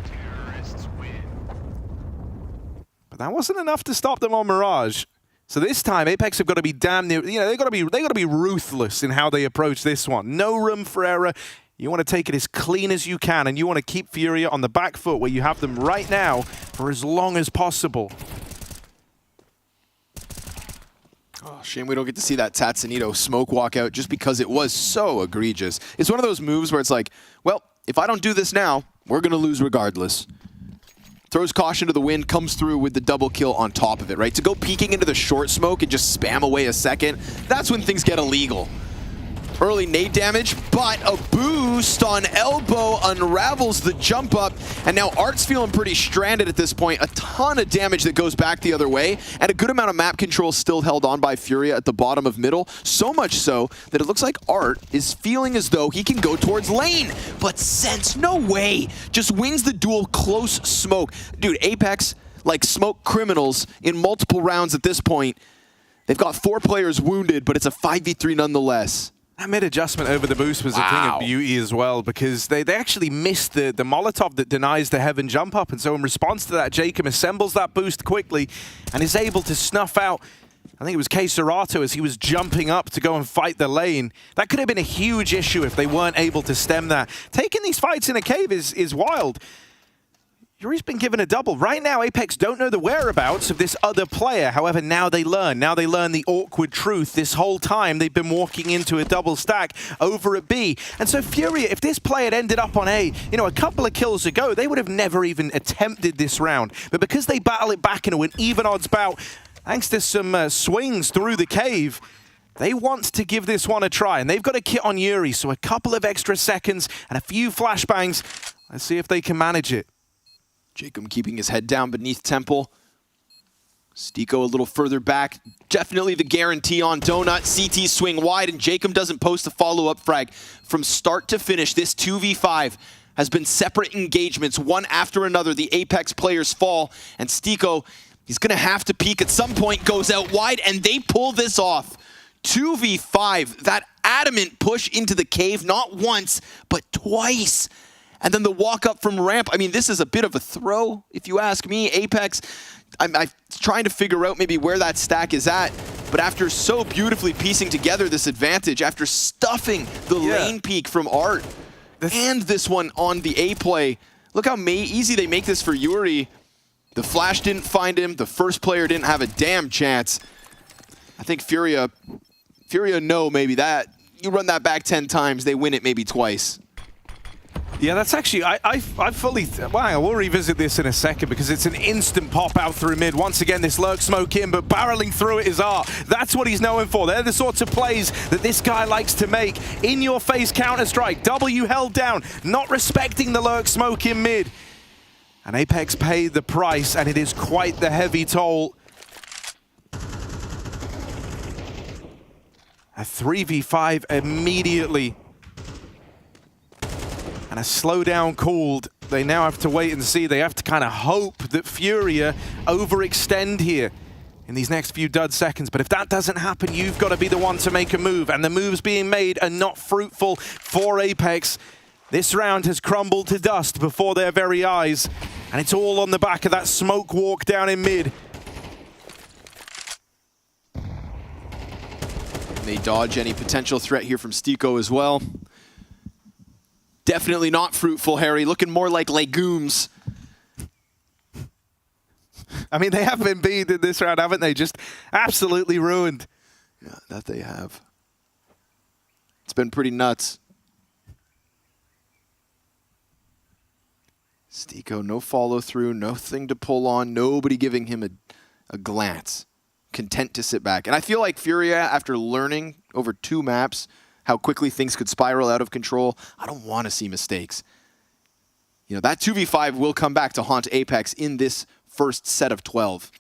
But that wasn't enough to stop them on Mirage. So this time, Apex have got to be damn near, you know, they got to be ruthless in how they approach this one. No room for error. You want to take it as clean as you can, and you want to keep Furia on the back foot where you have them right now for as long as possible. Oh, shame we don't get to see that Tatsunito smoke walkout just because it was so egregious. It's one of those moves where it's like, well, if I don't do this now, we're going to lose regardless. Throws caution to the wind, comes through with the double kill on top of it, right? To go peeking into the short smoke and just spam away a second, that's when things get illegal. Early nade damage, but a boost on elbow unravels the jump up, and now Art's feeling pretty stranded at this point. A ton of damage that goes back the other way, and a good amount of map control still held on by Furia at the bottom of middle, so much so that it looks like Art is feeling as though he can go towards lane, but Sense, no way, just wins the duel close smoke. Dude, Apex, like smoke criminals in multiple rounds at this point. They've got 4 players wounded, but it's a 5v3 nonetheless. That mid-adjustment over the boost was a thing of beauty as well, because they actually missed the Molotov that denies the heaven jump up, and so in response to that, Jacob assembles that boost quickly and is able to snuff out, I think it was K Serato as he was jumping up to go and fight the lane. That could have been a huge issue if they weren't able to stem that. Taking these fights in a cave is wild. Yuri's been given a double. Right now, Apex don't know the whereabouts of this other player. However, now they learn. Now they learn the awkward truth. This whole time, they've been walking into a double stack over at B. And so Furia, if this play had ended up on A, you know, a couple of kills ago, they would have never even attempted this round. But because they battle it back into an even odds bout, thanks to some swings through the cave, they want to give this one a try. And they've got a kit on Yuri, so a couple of extra seconds and a few flashbangs. Let's see if they can manage it. Jacob keeping his head down beneath Temple. Stiko a little further back. Definitely the guarantee on Donut. CT swing wide, and Jacob doesn't post a follow-up frag. From start to finish, this 2v5 has been separate engagements, one after another. The Apex players fall, and Stiko, he's going to have to peek at some point, goes out wide, and they pull this off. 2v5, that adamant push into the cave, not once, but twice. And then the walk up from ramp. I mean, this is a bit of a throw, if you ask me. Apex, I'm trying to figure out maybe where that stack is at. But after so beautifully piecing together this advantage, after stuffing the lane peak from Art, and this one on the A play, look how easy they make this for Yuri. The flash didn't find him. The first player didn't have a damn chance. I think Furia know maybe that. You run that back 10 times, they win it maybe twice. Yeah, that's actually, I fully, wow, we'll revisit this in a second because it's an instant pop out through mid. Once again, this lurk smoke in, but barreling through it is Art. That's what he's known for. They're the sorts of plays that this guy likes to make. In-your-face Counter-Strike, W held down, not respecting the lurk smoke in mid. And Apex paid the price, and it is quite the heavy toll. A 3v5 immediately. And a slowdown called. They now have to wait and see. They have to kind of hope that Furia overextend here in these next few dud seconds. But if that doesn't happen, you've got to be the one to make a move. And the moves being made are not fruitful for Apex. This round has crumbled to dust before their very eyes. And it's all on the back of that smoke walk down in mid. They dodge any potential threat here from Stiko as well. Definitely not fruitful, Harry. Looking more like legumes. I mean, they have been beat in this round, haven't they? Just absolutely ruined. Yeah, that they have. It's been pretty nuts. Stiko, no follow through, nothing to pull on, nobody giving him a glance. Content to sit back. And I feel like Furia, after learning over 2 maps how quickly things could spiral out of control, I don't want to see mistakes. You know, that 2v5 will come back to haunt Apex in this first set of 12.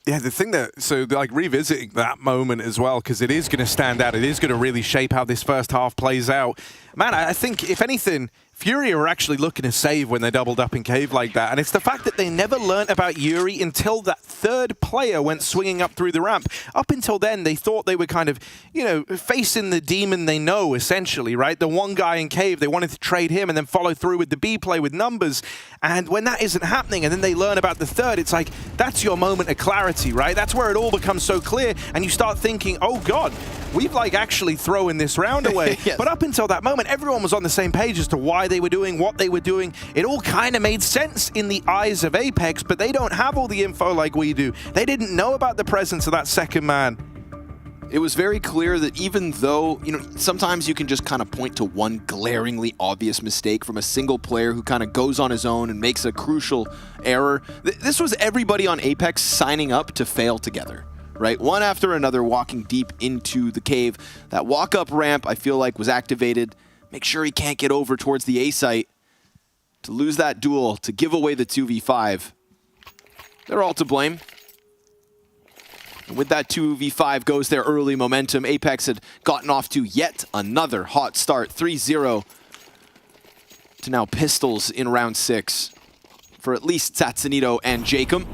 Yeah, the thing that, so like revisiting that moment as well, because it is going to stand out. It is going to really shape how this first half plays out. Man, I think, if anything, Furia were actually looking to save when they doubled up in Cave like that. And it's the fact that they never learnt about Yuri until that 3rd player went swinging up through the ramp. Up until then, they thought they were kind of, you know, facing the demon they know, essentially, right? The one guy in Cave, they wanted to trade him and then follow through with the B play with numbers. And when that isn't happening and then they learn about the 3rd, it's like, that's your moment of clarity, right? That's where it all becomes so clear. And you start thinking, oh God, we've like actually thrown this round away. Yes. But up until that moment, everyone was on the same page as to why they were doing what they were doing. It all kind of made sense in the eyes of Apex, but they don't have all the info like we do. They didn't know about the presence of that 2nd man. It was very clear that even though, you know, sometimes you can just kind of point to one glaringly obvious mistake from a single player who kind of goes on his own and makes a crucial error. This was everybody on Apex signing up to fail together. Right, one after another walking deep into the cave. That walk-up ramp, I feel like, was activated. Make sure he can't get over towards the A site. To lose that duel, to give away the 2v5. They're all to blame. And with that 2v5 goes their early momentum. Apex had gotten off to yet another hot start. 3-0 to now Pistols in round 6 for at least Satsunito and Jacob.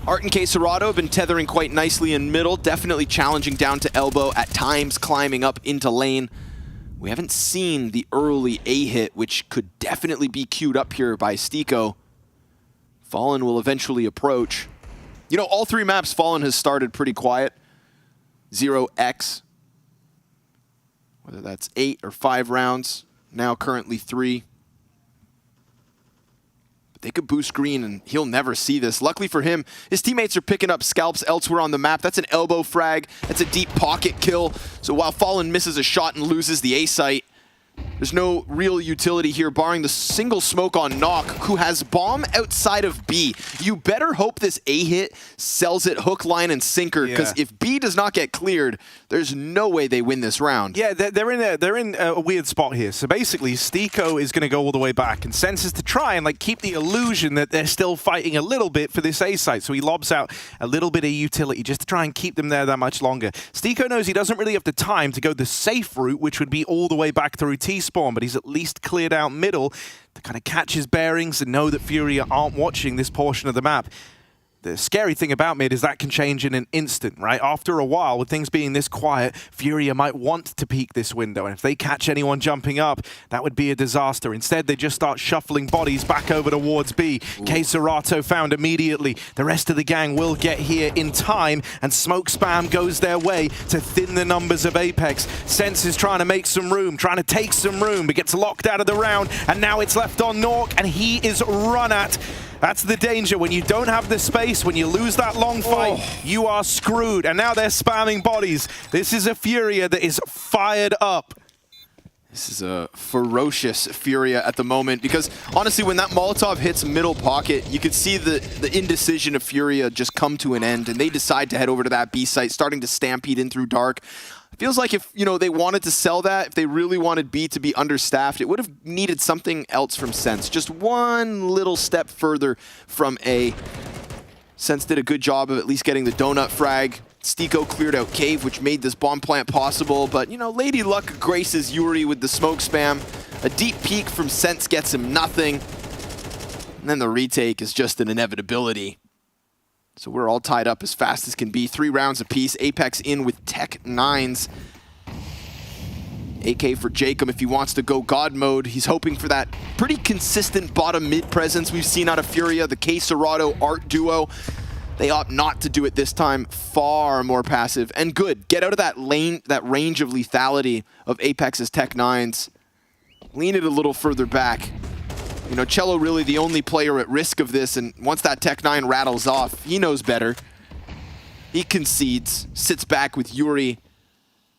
Art and Kserado have been tethering quite nicely in middle, definitely challenging down to elbow, at times climbing up into lane. We haven't seen the early A-hit, which could definitely be queued up here by Stiko. Fallen will eventually approach. You know, all 3 maps, Fallen has started pretty quiet. 0x. Whether that's 8 or 5 rounds, now currently 3. They could boost green and he'll never see this. Luckily for him, his teammates are picking up scalps elsewhere on the map. That's an elbow frag. That's a deep pocket kill. So while Fallen misses a shot and loses the A site, there's no real utility here, barring the single smoke on Knock, who has bomb outside of B. You better hope this A hit sells it hook, line, and sinker, because if B does not get cleared, there's no way they win this round. Yeah, they're in a weird spot here. So basically, Stiko is going to go all the way back and senses to try and like keep the illusion that they're still fighting a little bit for this A site. So he lobs out a little bit of utility just to try and keep them there that much longer. Stiko knows he doesn't really have the time to go the safe route, which would be all the way back through T-spawn, but he's at least cleared out middle to kind of catch his bearings and know that Furia aren't watching this portion of the map. The scary thing about mid is that can change in an instant, right? After a while, with things being this quiet, Furia might want to peek this window, and if they catch anyone jumping up, that would be a disaster. Instead, they just start shuffling bodies back over towards B. Kserado found immediately. The rest of the gang will get here in time, and smoke spam goes their way to thin the numbers of Apex. Sense is trying to make some room, trying to take some room, but gets locked out of the round, and now it's left on Nork, and he is run at. That's the danger. When you don't have the space, when you lose that long fight, you are screwed. And now they're spamming bodies. This is a Furia that is fired up. This is a ferocious Furia at the moment, because honestly, when that Molotov hits middle pocket, you could see the indecision of Furia just come to an end, and they decide to head over to that B site, starting to stampede in through dark. It feels like if, you know, they wanted to sell that, if they really wanted B to be understaffed, it would have needed something else from Sense. Just one little step further from A. Sense did a good job of at least getting the donut frag. Stiko cleared out Cave, which made this bomb plant possible, but, you know, Lady Luck graces Yuri with the smoke spam. A deep peek from Sense gets him nothing. And then the retake is just an inevitability. So we're all tied up as fast as can be. 3 rounds apiece. Apex in with Tech 9s. AK for Jacob if he wants to go God mode. He's hoping for that pretty consistent bottom mid presence we've seen out of Furia, the Kserado Art duo. They opt not to do it this time. Far more passive and good. Get out of that lane, that range of lethality of Apex's Tech 9s. Lean it a little further back. You know, Cello really the only player at risk of this, and once that Tech 9 rattles off, he knows better. He concedes, sits back with Yuri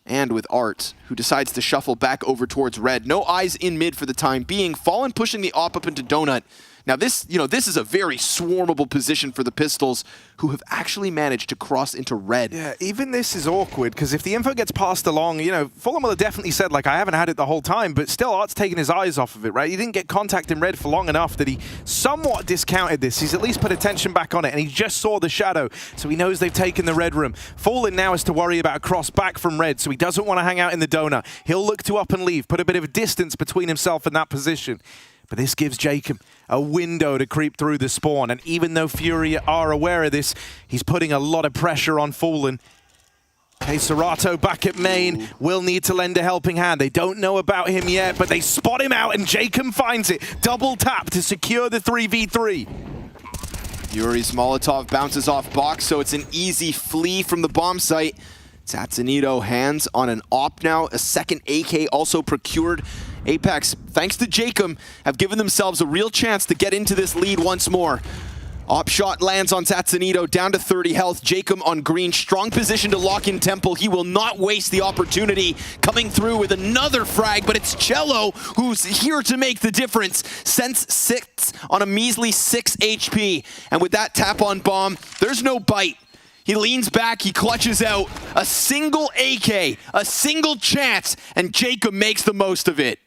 and with Art, who decides to shuffle back over towards red. No eyes in mid for the time being. Fallen pushing the op up into Donut. Now this, this is a very swarmable position for the Pistols, who have actually managed to cross into red. Yeah, even this is awkward, because if the info gets passed along, Fulham will have definitely said, like, I haven't had it the whole time, but still Art's taken his eyes off of it, right? He didn't get contact in red for long enough that he somewhat discounted this. He's at least put attention back on it, and he just saw the shadow, so he knows they've taken the red room. Fallen now has to worry about a cross back from red, so he doesn't want to hang out in the donut. He'll look to up and leave, put a bit of a distance between himself and that position. But this gives Jacob a window to creep through the spawn. And even though Fury are aware of this, he's putting a lot of pressure on Fallen. Hey, Serato back at main will need to lend a helping hand. They don't know about him yet, but they spot him out and Jacob finds it. Double tap to secure the 3v3. Yuri's Molotov bounces off box, so it's an easy flee from the bomb site. Tatsunito hands on an op now. A second AK also procured. Apex, thanks to Jacob, have given themselves a real chance to get into this lead once more. Op shot lands on Tatsunito, down to 30 health. Jacob on green, strong position to lock in Temple. He will not waste the opportunity, coming through with another frag, but it's Cello who's here to make the difference. Sense 6 on a measly 6 HP. And with that tap on bomb, there's no bite. He leans back, he clutches out. A single AK, a single chance, and Jacob makes the most of it.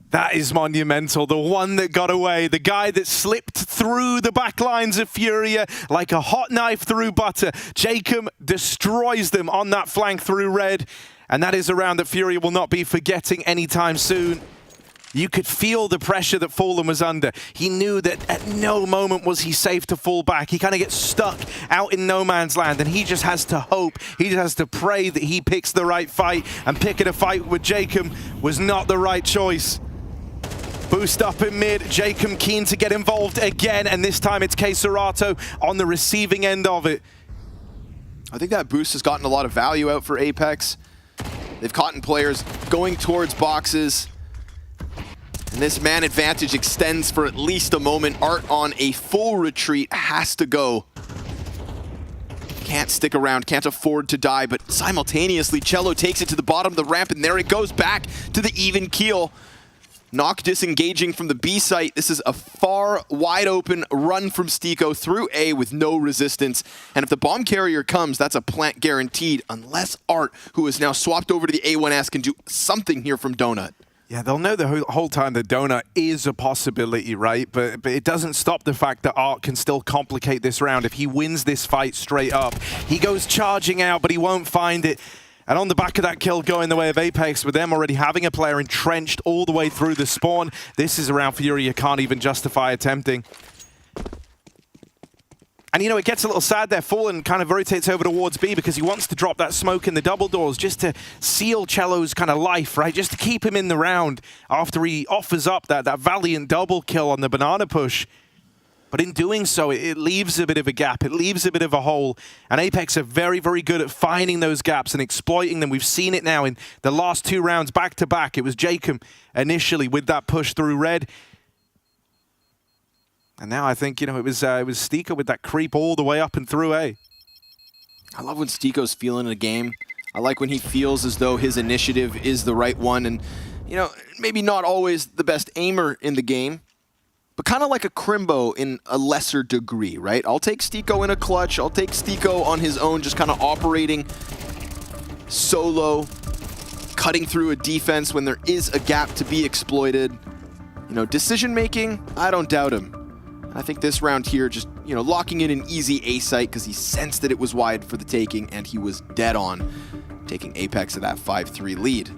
That is monumental. The one that got away. The guy that slipped through the back lines of Furia like a hot knife through butter. Jacob destroys them on that flank through red. And that is a round that Furia will not be forgetting anytime soon. You could feel the pressure that Fallen was under. He knew that at no moment was he safe to fall back. He kind of gets stuck out in no man's land, and he just has to hope, he just has to pray that he picks the right fight, and picking a fight with Jacob was not the right choice. Boost up in mid, Jacob keen to get involved again, and this time it's Serato on the receiving end of it. I think that boost has gotten a lot of value out for Apex. They've caught in players going towards boxes. And this man advantage extends for at least a moment. Art on a full retreat has to go. Can't stick around, can't afford to die, but simultaneously Cello takes it to the bottom of the ramp, and there it goes back to the even keel. Knock disengaging from the B site. This is a far, wide open run from Stiko through A with no resistance. And if the bomb carrier comes, that's a plant guaranteed, unless Art, who is now swapped over to the A1S, can do something here from Donut. Yeah, they'll know the whole time that Donut is a possibility, right? But it doesn't stop the fact that Art can still complicate this round. If he wins this fight straight up, he goes charging out, but he won't find it. And on the back of that kill going the way of Apex, with them already having a player entrenched all the way through the spawn, this is a round Fury you can't even justify attempting. And it gets a little sad there. Fallen kind of rotates over towards B because he wants to drop that smoke in the double doors just to seal Cello's kind of life, right? Just to keep him in the round after he offers up that valiant double kill on the banana push. But in doing so, it leaves a bit of a gap. It leaves a bit of a hole. And Apex are very, very good at finding those gaps and exploiting them. We've seen it now in the last 2 rounds back to back. It was Jacob initially with that push through red. And now I think, it was Stiko with that creep all the way up and through A. I love when Stiko's feeling a game. I like when he feels as though his initiative is the right one. And, maybe not always the best aimer in the game, but kind of like a Crimbo in a lesser degree, right? I'll take Stiko in a clutch. I'll take Stiko on his own, just kind of operating solo, cutting through a defense when there is a gap to be exploited. Decision making, I don't doubt him. I think this round here, just, locking in an easy A site because he sensed that it was wide for the taking, and he was dead on, taking Apex to that 5-3 lead.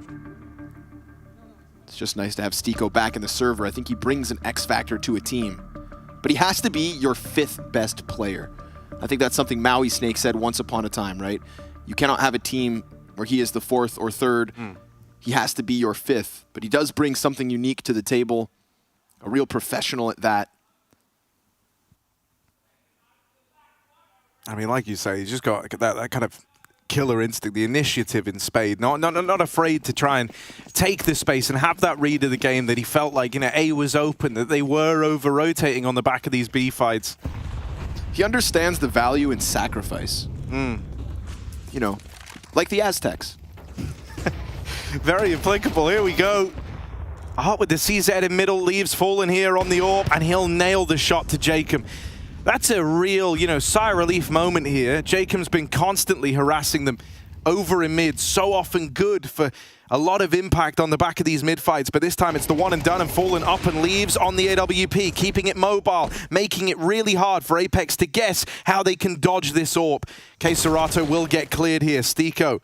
It's just nice to have Stiko back in the server. I think he brings an X factor to a team. But he has to be your 5th best player. I think that's something Maui Snake said once upon a time, right? You cannot have a team where he is the 4th or 3rd. He has to be your 5th. But he does bring something unique to the table, a real professional at that. I mean, like you say, he's just got that kind of killer instinct, the initiative in spade. Not afraid to try and take the space and have that read of the game that he felt like, A was open, that they were over-rotating on the back of these B fights. He understands the value in sacrifice. Like the Aztecs. Very applicable. Here we go. Art with the CZ in middle, leaves Fallen here on the AWP, and he'll nail the shot to Jacob. That's a real, sigh of relief moment here. Jacob's been constantly harassing them over in mid. So often good for a lot of impact on the back of these mid fights, but this time it's the one and done, and Fallen up and leaves on the AWP, keeping it mobile, making it really hard for Apex to guess how they can dodge this AWP. Serato will get cleared here. Stiko,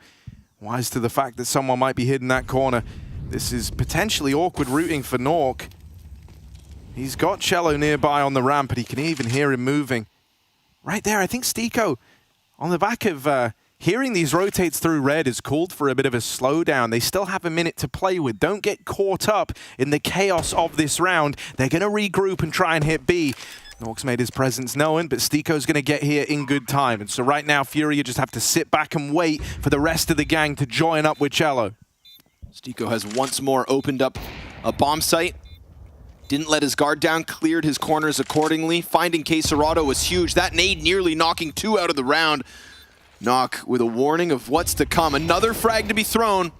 wise to the fact that someone might be hidden that corner. This is potentially awkward routing for Nork. He's got Cello nearby on the ramp, and he can even hear him moving. Right there, I think Stiko, on the back of hearing these rotates through red, has called for a bit of a slowdown. They still have a minute to play with. Don't get caught up in the chaos of this round. They're going to regroup and try and hit B. Nork's made his presence known, but Stiko's going to get here in good time. And so right now, Furia just have to sit back and wait for the rest of the gang to join up with Cello. Stiko has once more opened up a bomb site. Didn't let his guard down, cleared his corners accordingly. Finding Serato was huge. That nade nearly knocking 2 out of the round. Knock with a warning of what's to come. Another frag to be thrown,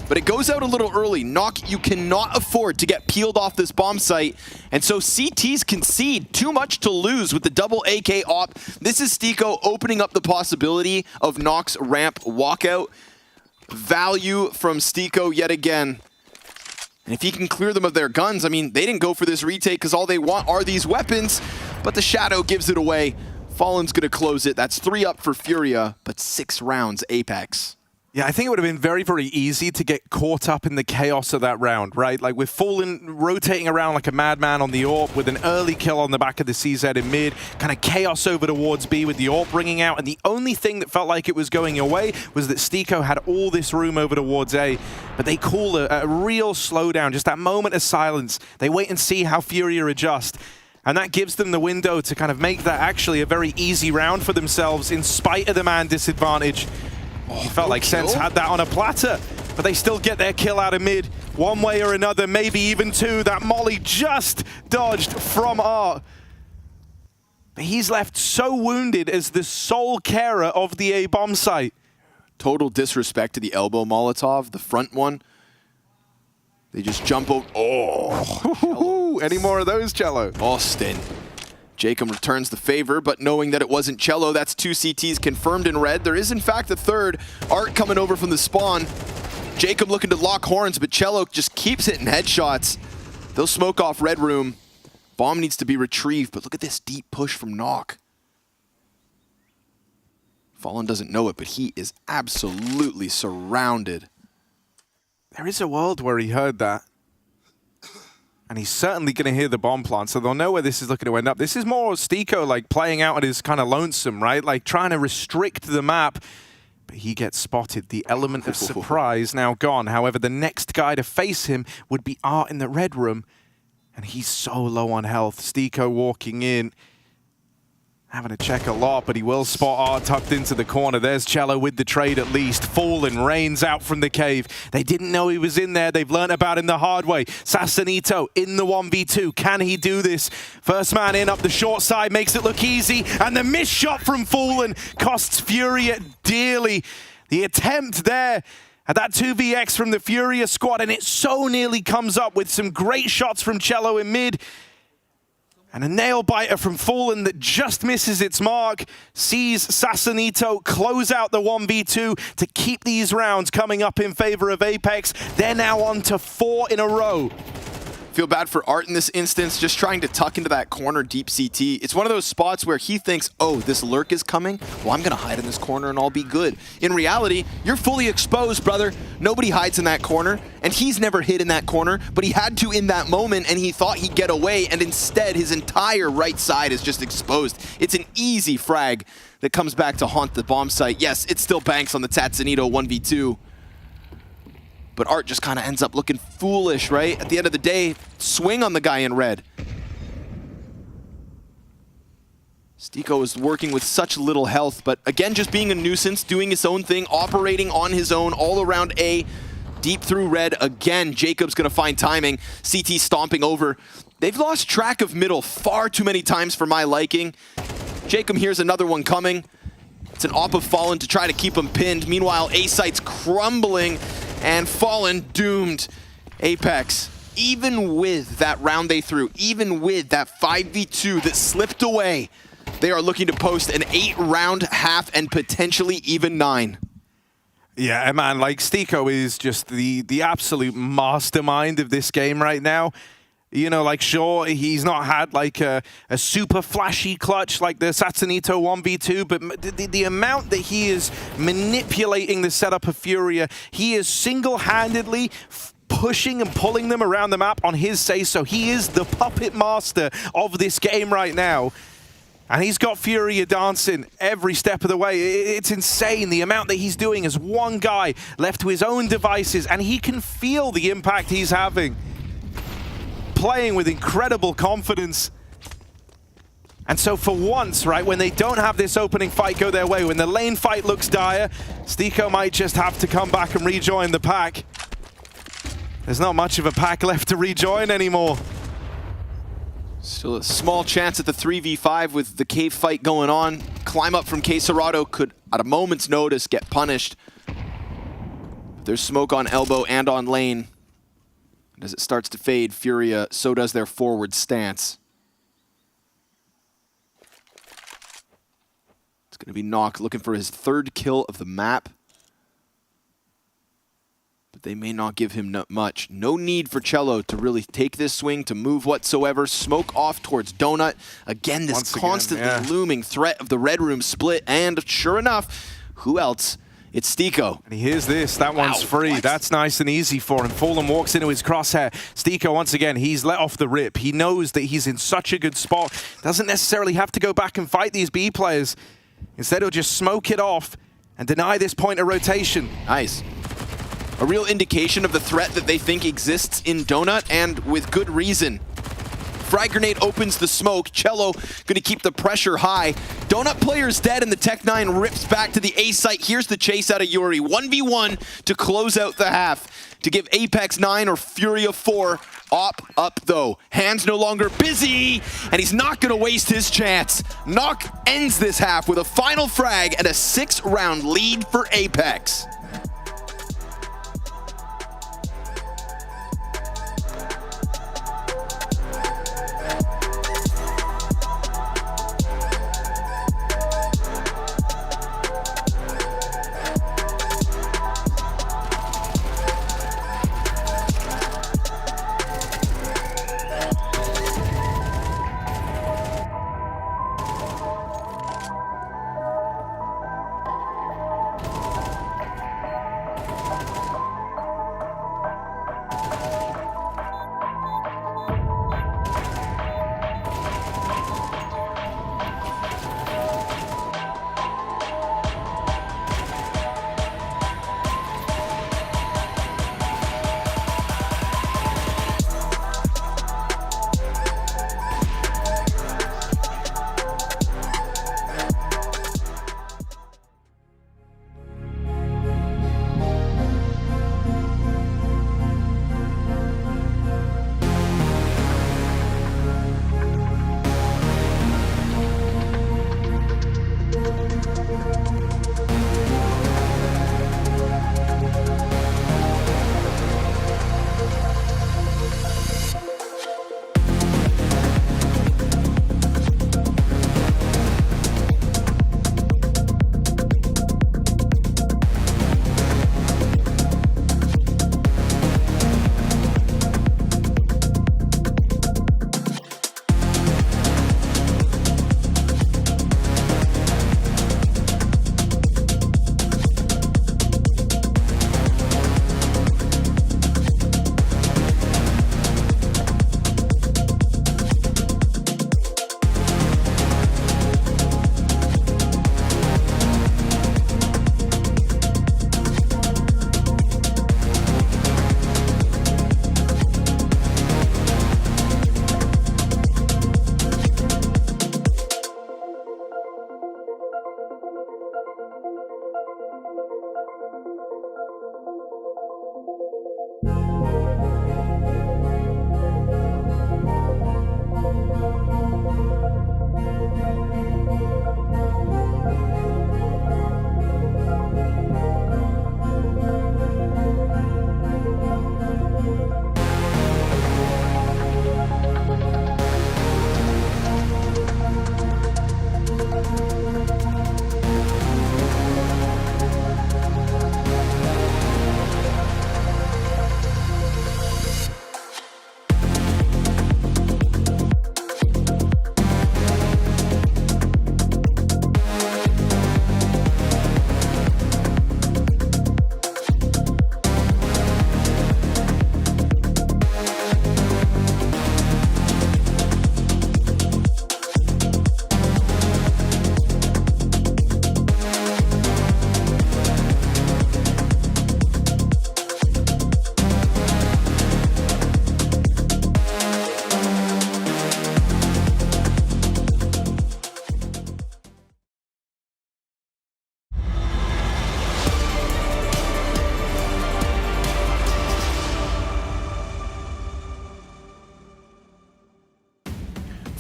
but it goes out a little early. Knock, you cannot afford to get peeled off this bomb site, and so CTs concede. Too much to lose with the double AK op. This is Stiko opening up the possibility of Knock's ramp walkout. Value from Stiko yet again. And if he can clear them of their guns, I mean, they didn't go for this retake because all they want are these weapons, but the Shadow gives it away. Fallen's gonna close it. That's 3 up for Furia, but 6 rounds Apex. Yeah, I think it would have been very, very easy to get caught up in the chaos of that round, right? Like with Fallen rotating around like a madman on the AWP, with an early kill on the back of the CZ in mid, kind of chaos over towards B with the AWP ringing out, and the only thing that felt like it was going your way was that Stiko had all this room over towards A, but they call a real slowdown, just that moment of silence. They wait and see how Furia adjust. And that gives them the window to kind of make that actually a very easy round for themselves in spite of the man disadvantage. It felt like Sense had that on a platter, but they still get their kill out of mid. One way or another, maybe even 2. That molly just dodged from Art. But he's left so wounded as the sole carer of the A bomb site. Total disrespect to the elbow Molotov, the front one. They just jump over. Oh, any more of those, Cello? Austin. Jacob returns the favor, but knowing that it wasn't Cello, that's 2 CTs confirmed in red. There is, in fact, a third. Art coming over from the spawn. Jacob looking to lock horns, but Cello just keeps hitting headshots. They'll smoke off red room. Bomb needs to be retrieved, but look at this deep push from Knock. Fallen doesn't know it, but he is absolutely surrounded. There is a world where he heard that. And he's certainly going to hear the bomb plant, so they'll know where this is looking to end up. This is more Stiko like playing out at his kind of lonesome, right? Like trying to restrict the map. But he gets spotted. The element of surprise now gone. However, the next guy to face him would be Art in the red room. And he's so low on health. Stiko walking in. Having to check a lot, but he will spot Art tucked into the corner. There's Cello with the trade at least. Fallen rains out from the cave. They didn't know he was in there. They've learned about him the hard way. Sassanito in the 1v2. Can he do this? First man in up the short side makes it look easy. And the missed shot from Fallen costs Furia dearly. The attempt there at that 2vx from the Furia squad, and it so nearly comes up with some great shots from Cello in mid. And a nail biter from Fallen that just misses its mark, sees Sassanito close out the 1v2 to keep these rounds coming up in favor of Apex. They're now on to 4 in a row. Feel bad for Art in this instance, just trying to tuck into that corner deep CT. It's one of those spots where he thinks, oh, this lurk is coming? Well, I'm going to hide in this corner and I'll be good. In reality, you're fully exposed, brother. Nobody hides in that corner, and he's never hid in that corner, but he had to in that moment, and he thought he'd get away, and instead his entire right side is just exposed. It's an easy frag that comes back to haunt the bomb site. Yes, it still banks on the Tatsunito 1v2. But Art just kind of ends up looking foolish, right? At the end of the day, swing on the guy in red. Stiko is working with such little health, but again, just being a nuisance, doing his own thing, operating on his own all around A. Deep through red again. Jacob's going to find timing. CT stomping over. They've lost track of middle far too many times for my liking. Jacob here's another one coming. It's an op of Fallen to try to keep him pinned. Meanwhile, A site's crumbling and Fallen doomed. Apex, even with that round they threw, even with that 5v2 that slipped away, they are looking to post an 8-round half and potentially even 9. Yeah, man, like Stiko is just the absolute mastermind of this game right now. You know, like, sure, he's not had like a super flashy clutch like the Satsanito 1v2, but the amount that he is manipulating the setup of Furia, he is single-handedly pushing and pulling them around the map on his say-so. He is the puppet master of this game right now. And he's got Furia dancing every step of the way. It's insane the amount that he's doing as one guy left to his own devices, and he can feel the impact he's having. Playing with incredible confidence. And so for once, right, when they don't have this opening fight go their way, when the lane fight looks dire, Stiko might just have to come back and rejoin the pack. There's not much of a pack left to rejoin anymore. Still a small chance at the 3v5 with the cave fight going on. Climb up from K Serato could, at a moment's notice, get punished. There's smoke on elbow and on lane. And as it starts to fade, Furia, so does their forward stance. It's going to be Nock looking for his 3rd kill of the map. But they may not give him much. No need for Cello to really take this swing, to move whatsoever. Smoke off towards Donut. Again, this constantly looming threat of the Red Room split. And sure enough, who else? It's Stiko. And he hears this. That one's free. What? That's nice and easy for him. Fallen walks into his crosshair. Stiko, once again, he's let off the rip. He knows that he's in such a good spot. Doesn't necessarily have to go back and fight these B players. Instead, he'll just smoke it off and deny this point of rotation. Nice. A real indication of the threat that they think exists in Donut, and with good reason. Frag grenade opens the smoke. Cello gonna keep the pressure high. Donut player's dead, and the Tech-9 rips back to the A site. Here's the chase out of Yuri. 1v1 to close out the half. To give Apex 9 or Furia 4 op up though. Hands no longer busy, and he's not gonna waste his chance. Nock ends this half with a final frag and a 6-round lead for Apex.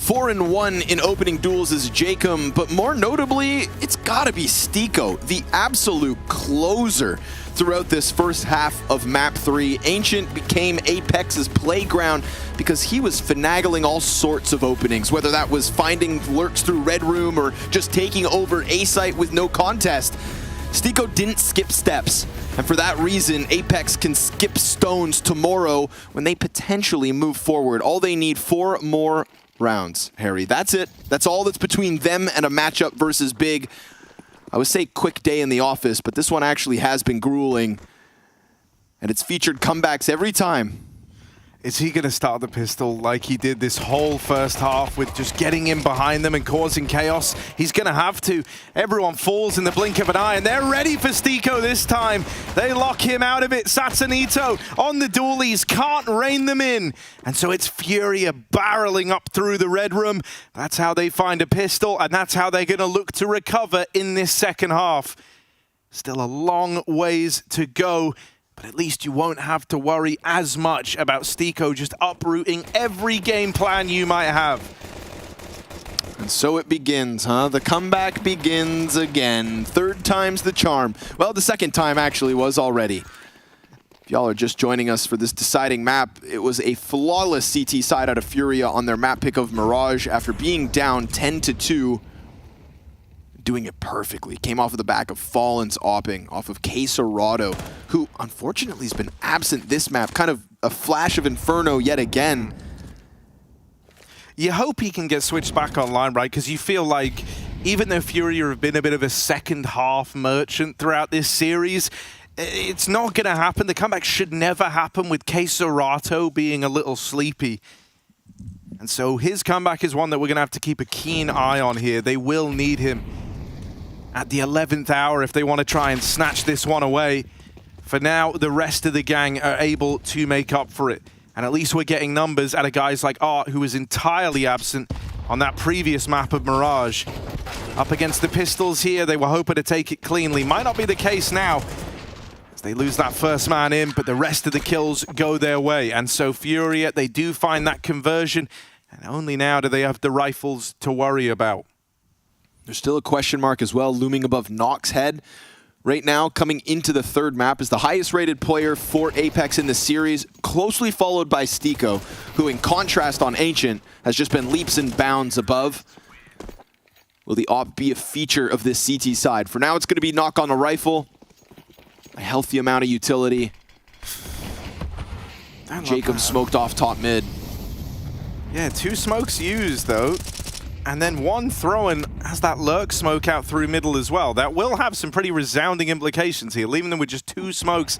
4-1 in opening duels is Jacob, but more notably, it's gotta be Stiko, the absolute closer throughout this first half of Map 3. Ancient became Apex's playground because he was finagling all sorts of openings, whether that was finding lurks through Red Room or just taking over A site with no contest. Stiko didn't skip steps, and for that reason, Apex can skip stones tomorrow when they potentially move forward. All they need 4 more rounds, Harry. That's it. That's all that's between them and a matchup versus Big. I would say quick day in the office, but this one actually has been grueling, and it's featured comebacks every time. Is he going to start the pistol like he did this whole first half with just getting in behind them and causing chaos? He's going to have to. Everyone falls in the blink of an eye, and they're ready for Stiko this time. They lock him out of it. Satsanito on the dualies, can't rein them in. And so it's Furia barreling up through the Red Room. That's how they find a pistol, and that's how they're going to look to recover in this second half. Still a long ways to go. But at least you won't have to worry as much about Stiko just uprooting every game plan you might have. And so it begins, huh? The comeback begins again. 3rd time's the charm. Well, the 2nd time actually was already. If y'all are just joining us for this deciding map, it was a flawless CT side out of Furia on their map pick of Mirage after being down 10-2. Doing it perfectly. Came off of the back of Fallen's opping off of Quesorado, who unfortunately has been absent this map. Kind of a flash of Inferno yet again. You hope he can get switched back online, right? Because you feel like even though Furia have been a bit of a second half merchant throughout this series, it's not going to happen. The comeback should never happen with Quesorado being a little sleepy. And so his comeback is one that we're going to have to keep a keen eye on here. They will need him at the 11th hour if they want to try and snatch this one away. For now, the rest of the gang are able to make up for it. And at least we're getting numbers out of guys like Art, who was entirely absent on that previous map of Mirage. Up against the Pistols here, they were hoping to take it cleanly. Might not be the case now, as they lose that first man in, but the rest of the kills go their way. And so Furia, they do find that conversion, and only now do they have the rifles to worry about. There's still a question mark as well looming above Nox's head. Right now, coming into the 3rd map, is the highest rated player for Apex in the series, closely followed by Stiko, who in contrast on Ancient, has just been leaps and bounds above. Will the op be a feature of this CT side? For now, it's going to be Nox on the rifle. A healthy amount of utility. Jacob smoked off top mid. Yeah, 2 smokes used, though. And then 1 thrown has that lurk smoke out through middle as well. That will have some pretty resounding implications here, leaving them with just 2 smokes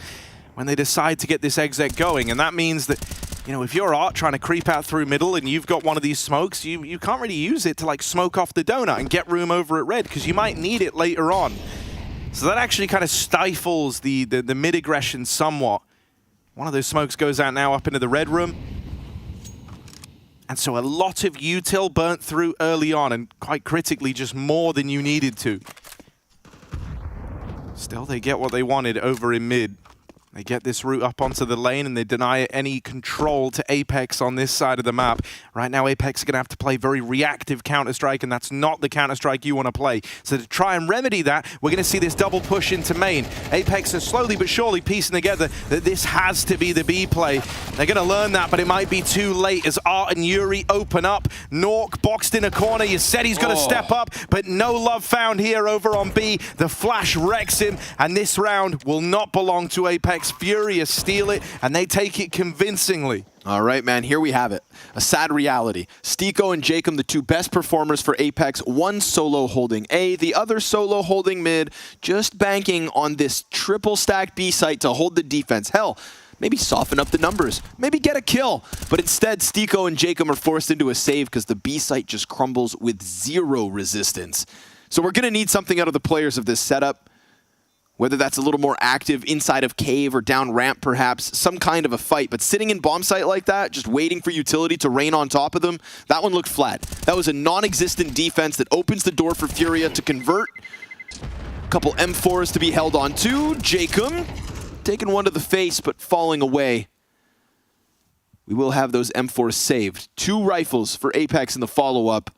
when they decide to get this exec going. And that means that, you know, if you're Art trying to creep out through middle and you've got one of these smokes, you can't really use it to like smoke off the donut and get room over at red, because you might need it later on. So that actually kind of stifles the mid aggression somewhat. One of those smokes goes out now up into the red room. And so a lot of util burnt through early on, and quite critically, just more than you needed to. Still, they get what they wanted over in mid. They get this route up onto the lane, and they deny any control to Apex on this side of the map. Right now, Apex are going to have to play very reactive Counter-Strike, and that's not the Counter-Strike you want to play. So to try and remedy that, we're going to see this double push into main. Apex are slowly but surely piecing together that this has to be the B play. They're going to learn that, but it might be too late as Art and Yuri open up. Nork boxed in a corner. You said he's going to step up, but no love found here over on B. The flash wrecks him, and this round will not belong to Apex. Furia steal it, and they take it convincingly. All right, man, here we have it. A sad reality. Stiko and Jacob, the 2 best performers for Apex, 1 solo holding A, the other solo holding mid, just banking on this triple stack B site to hold the defense. Hell, maybe soften up the numbers, maybe get a kill. But instead, Stiko and Jacob are forced into a save because the B site just crumbles with 0 resistance. So we're going to need something out of the players of this setup. Whether that's a little more active inside of cave or down ramp perhaps, some kind of a fight. But sitting in bomb site like that, just waiting for utility to rain on top of them, that one looked flat. That was a non-existent defense that opens the door for Furia to convert. A couple M4s to be held on to. Jacob taking one to the face, but falling away. we will have those M4s saved. 2 rifles for Apex in the follow-up.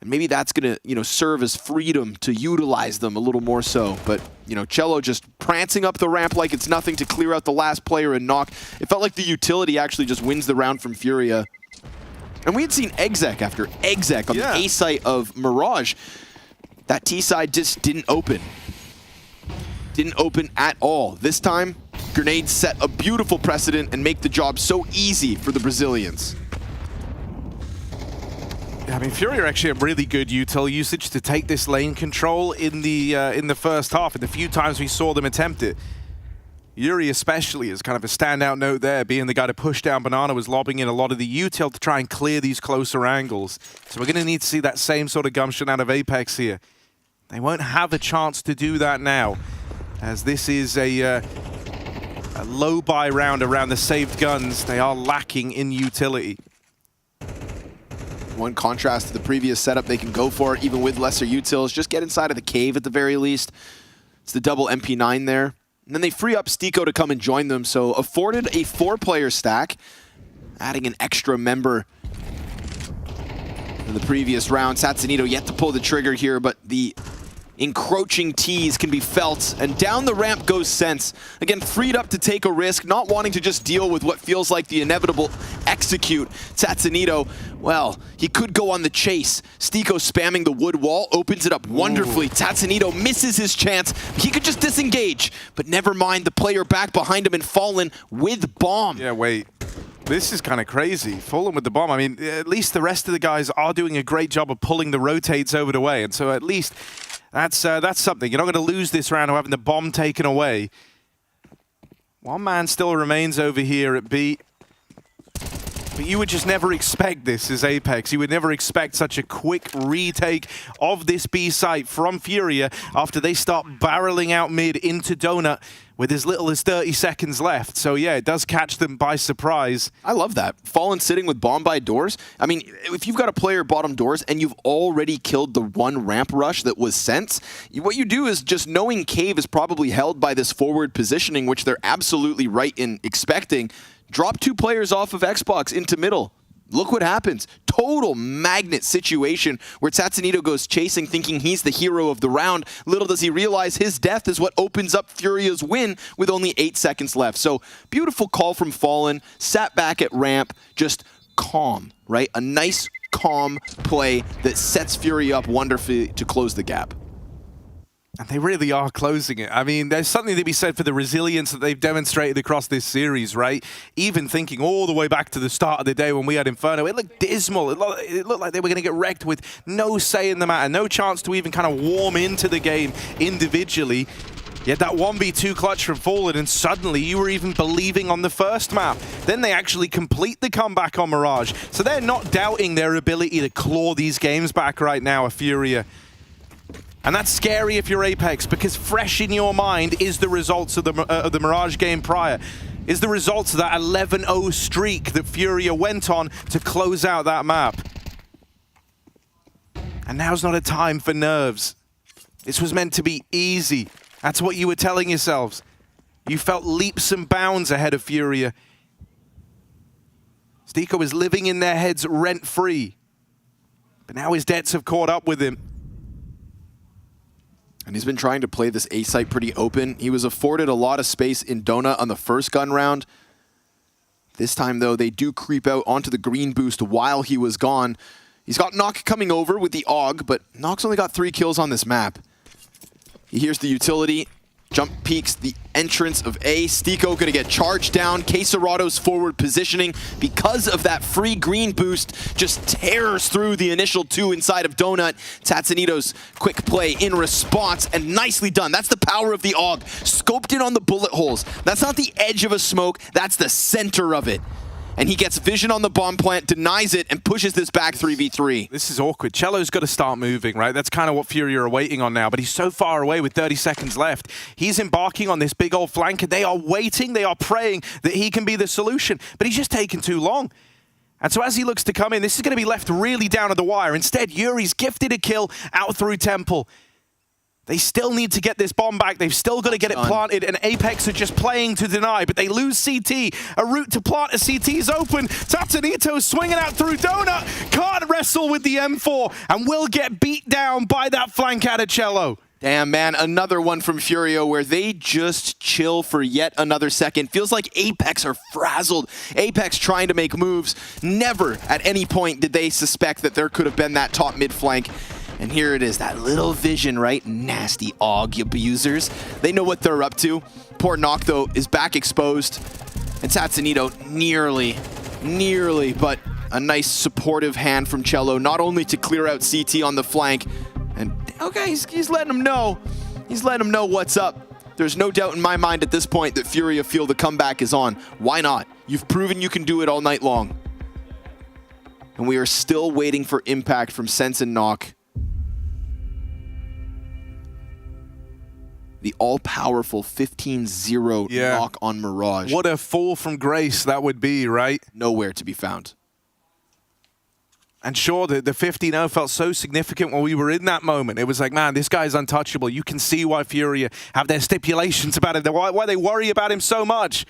And maybe that's going to, serve as freedom to utilize them a little more so. But, Cello just prancing up the ramp like it's nothing to clear out the last player and knock. It felt like the utility actually just wins the round from Furia. And we had seen exec after exec on the A site of Mirage. That T side just didn't open. Didn't open at all. This time, grenades set a beautiful precedent and make the job so easy for the Brazilians. I mean, Furia actually have really good util usage to take this lane control in the first half, and the few times we saw them attempt it. Yuri especially is kind of a standout note there, being the guy to push down Banana, was lobbing in a lot of the util to try and clear these closer angles. So we're going to need to see that same sort of gumption out of Apex here. They won't have a chance to do that now, as this is a low buy round around the saved guns. They are lacking in utility. One contrast to the previous setup, they can go for it even with lesser utils. Just get inside of the cave at the very least. It's the double MP9 there. And then they free up Stiko to come and join them, so afforded a 4-player stack, adding an extra member in the previous round. Satsanito yet to pull the trigger here, but the encroaching tease can be felt, and down the ramp goes Sense. Again, freed up to take a risk, not wanting to just deal with what feels like the inevitable execute. Satsanito, well, he could go on the chase. Stiko spamming the wood wall, opens it up wonderfully. Satsanito misses his chance. He could just disengage, but never mind, the player back behind him and Fallen with bomb. Yeah, wait. This is kind of crazy. Fallen with the bomb. I mean, at least the rest of the guys are doing a great job of pulling the rotates over the way, and so at least that's something. You're not going to lose this round of having the bomb taken away. One man still remains over here at B. But you would just never expect this as Apex. You would never expect such a quick retake of this B site from Furia after they start barreling out mid into Donut with as little as 30 seconds left. So yeah, it does catch them by surprise. I love that. Fallen sitting with bomb by doors. I mean, if you've got a player bottom doors and you've already killed the one ramp rush that was Sense, what you do is just knowing Cave is probably held by this forward positioning, which they're absolutely right in expecting. Drop 2 players off of Xbox into middle. Look what happens. Total magnet situation where Satsanito goes chasing, thinking he's the hero of the round. Little does he realize his death is what opens up Furia's win with only 8 seconds left. So beautiful call from Fallen, sat back at ramp, just calm, right? A nice, calm play that sets Furia up wonderfully to close the gap. And they really are closing it. I mean, there's something to be said for the resilience that they've demonstrated across this series, right? Even thinking all the way back to the start of the day when we had Inferno, it looked dismal. It looked like they were going to get wrecked with no say in the matter, no chance to even kind of warm into the game individually. Yet that 1v2 clutch from Fallen, and suddenly you were even believing on the first map. Then they actually complete the comeback on Mirage. So they're not doubting their ability to claw these games back right now, a Furia. And that's scary if you're Apex, because fresh in your mind is the results of the Mirage game prior. Is the results of that 11-0 streak that Furia went on to close out that map. And now's not a time for nerves. This was meant to be easy. That's what you were telling yourselves. You felt leaps and bounds ahead of Furia. Stiko was living in their heads rent-free. But now his debts have caught up with him. And he's been trying to play this A site pretty open. He was afforded a lot of space in Donut on the first gun round. This time, though, they do creep out onto the green boost while he was gone. He's got Nock coming over with the AUG, but Nock's only got 3 kills on this map. He hears the utility, jump peeks the entrance of A. Stiko gonna get charged down. Quesarado's forward positioning, because of that free green boost, just tears through the initial 2 inside of Donut. Satsanito's quick play in response, and nicely done. That's the power of the AUG. Scoped in on the bullet holes. That's not the edge of a smoke, that's the center of it. And he gets vision on the bomb plant, denies it, and pushes this back 3v3. This is awkward. Cello's got to start moving, right? That's kind of what Furia are waiting on now, but he's so far away with 30 seconds left. He's embarking on this big old flank, and they are waiting, they are praying that he can be the solution, but he's just taking too long. And so as he looks to come in, this is going to be left really down at the wire. Instead, Yuri's gifted a kill out through Temple. They still need to get this bomb back. They've still got to get it planted, and Apex are just playing to deny, but they lose CT. A route to plant a CT is open. Tatanito swinging out through Donut. Can't wrestle with the M4, and will get beat down by that flank out of Cello. Damn, man, another one from Furio where they just chill for yet another second. Feels like Apex are frazzled. Apex trying to make moves. Never at any point did they suspect that there could have been that top mid flank. And here it is, that little vision, right? Nasty AUG abusers. They know what they're up to. Poor Nock, though, is back exposed. And Tatsunito nearly, but a nice supportive hand from Cello, not only to clear out CT on the flank, and okay, he's letting him know. He's letting him know what's up. There's no doubt in my mind at this point that Furia feel the comeback is on. Why not? You've proven you can do it all night long. And we are still waiting for impact from Sense and Nock. The all-powerful 15-0 knock on Mirage. What a fall from grace that would be, right? Nowhere to be found. And sure, the 15-0 felt so significant when we were in that moment. It was like, man, this guy's untouchable. You can see why Furia have their stipulations about it, why they worry about him so much.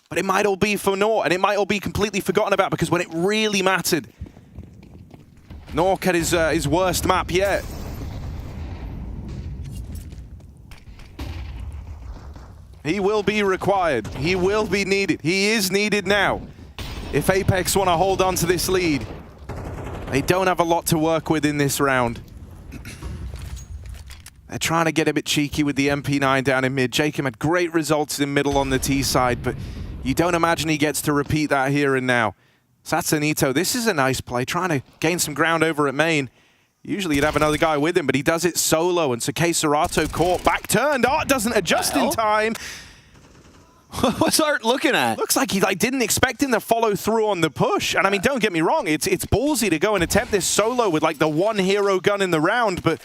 But it might all be for naught, and it might all be completely forgotten about, because when it really mattered, Nork had his worst map yet. He will be required. He will be needed. He is needed now. If Apex want to hold on to this lead, they don't have a lot to work with in this round. They're trying to get a bit cheeky with the MP9 down in mid. Jacob had great results in middle on the T side, but you don't imagine he gets to repeat that here and now. Satsunito, this is a nice play, trying to gain some ground over at main. Usually you'd have another guy with him, but he does it solo, and Sakei Serato caught, back turned. Art doesn't adjust in time. What's Art looking at? Looks like he didn't expect him to follow through on the push. And I mean, don't get me wrong, it's ballsy to go and attempt this solo with like the one hero gun in the round, but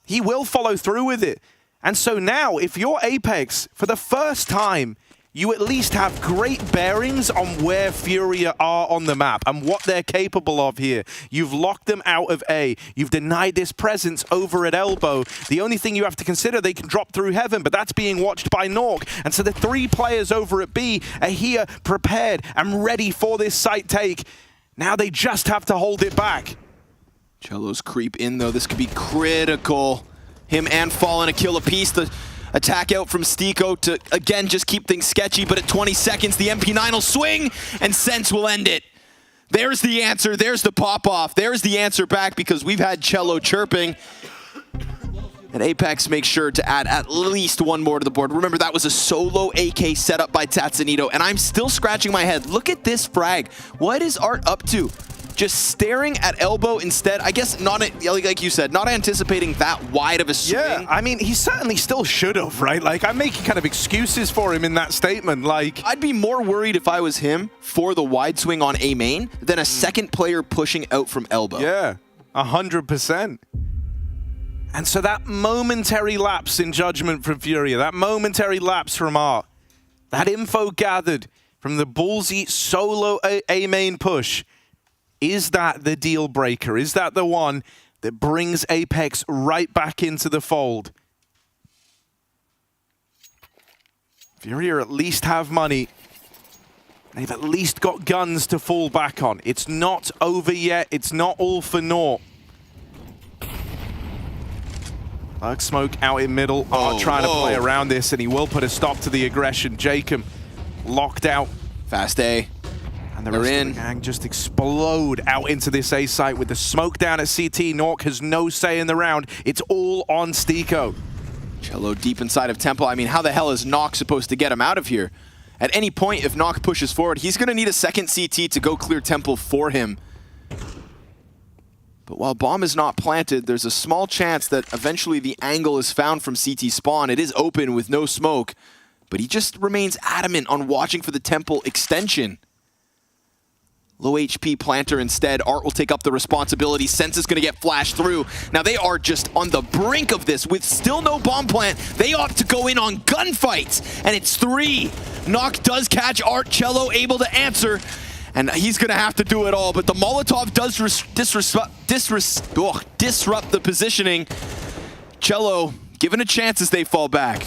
he will follow through with it. And so now, if you're Apex, for the first time, you at least have great bearings on where Furia are on the map and what they're capable of here. You've locked them out of A. You've denied this presence over at Elbow. The only thing you have to consider, they can drop through Heaven, but that's being watched by Nork. And so the 3 players over at B are here, prepared and ready for this site take. Now they just have to hold it back. Cello's creep in, though. This could be critical. Him and Fallen a kill apiece. The attack out from Stiko to, again, just keep things sketchy, but at 20 seconds, the MP9 will swing, and Sense will end it. There's the answer. There's the pop-off. There's the answer back, because we've had Cello chirping. And Apex makes sure to add at least one more to the board. Remember, that was a solo AK set up by Tatsunito, and I'm still scratching my head. Look at this frag. What is Art up to? Just staring at Elbow instead. I guess not, like you said, not anticipating that wide of a swing. Yeah, I mean, he certainly still should have, right? Like, I'm making kind of excuses for him in that statement. Like, I'd be more worried if I was him for the wide swing on A main than a second player pushing out from Elbow. Yeah, 100%. And so that momentary lapse in judgment from Furia, that momentary lapse from Art, that info gathered from the ballsy solo A main push, is that the deal breaker? Is that the one that brings Apex right back into the fold? Furia at least have money. They've at least got guns to fall back on. It's not over yet. It's not all for naught. Lurk Smoke out in middle. Art trying to play around this, and he will put a stop to the aggression. Jacob locked out. Fast A. And the rest of the gang just explode out into this A site with the smoke down at CT. Nork has no say in the round. It's all on Stiko. Cello deep inside of Temple. I mean, how the hell is Nock supposed to get him out of here? At any point, if Nock pushes forward, he's going to need a second CT to go clear Temple for him. But while bomb is not planted, there's a small chance that eventually the angle is found from CT spawn. It is open with no smoke, but he just remains adamant on watching for the Temple extension. Low HP planter instead. Art will take up the responsibility. Sense is going to get flashed through. Now they are just on the brink of this with still no bomb plant. They opt to go in on gunfights, and it's 3. Nock does catch Art. Cello able to answer, and he's going to have to do it all. But the Molotov does disrupt the positioning. Cello given a chance as they fall back.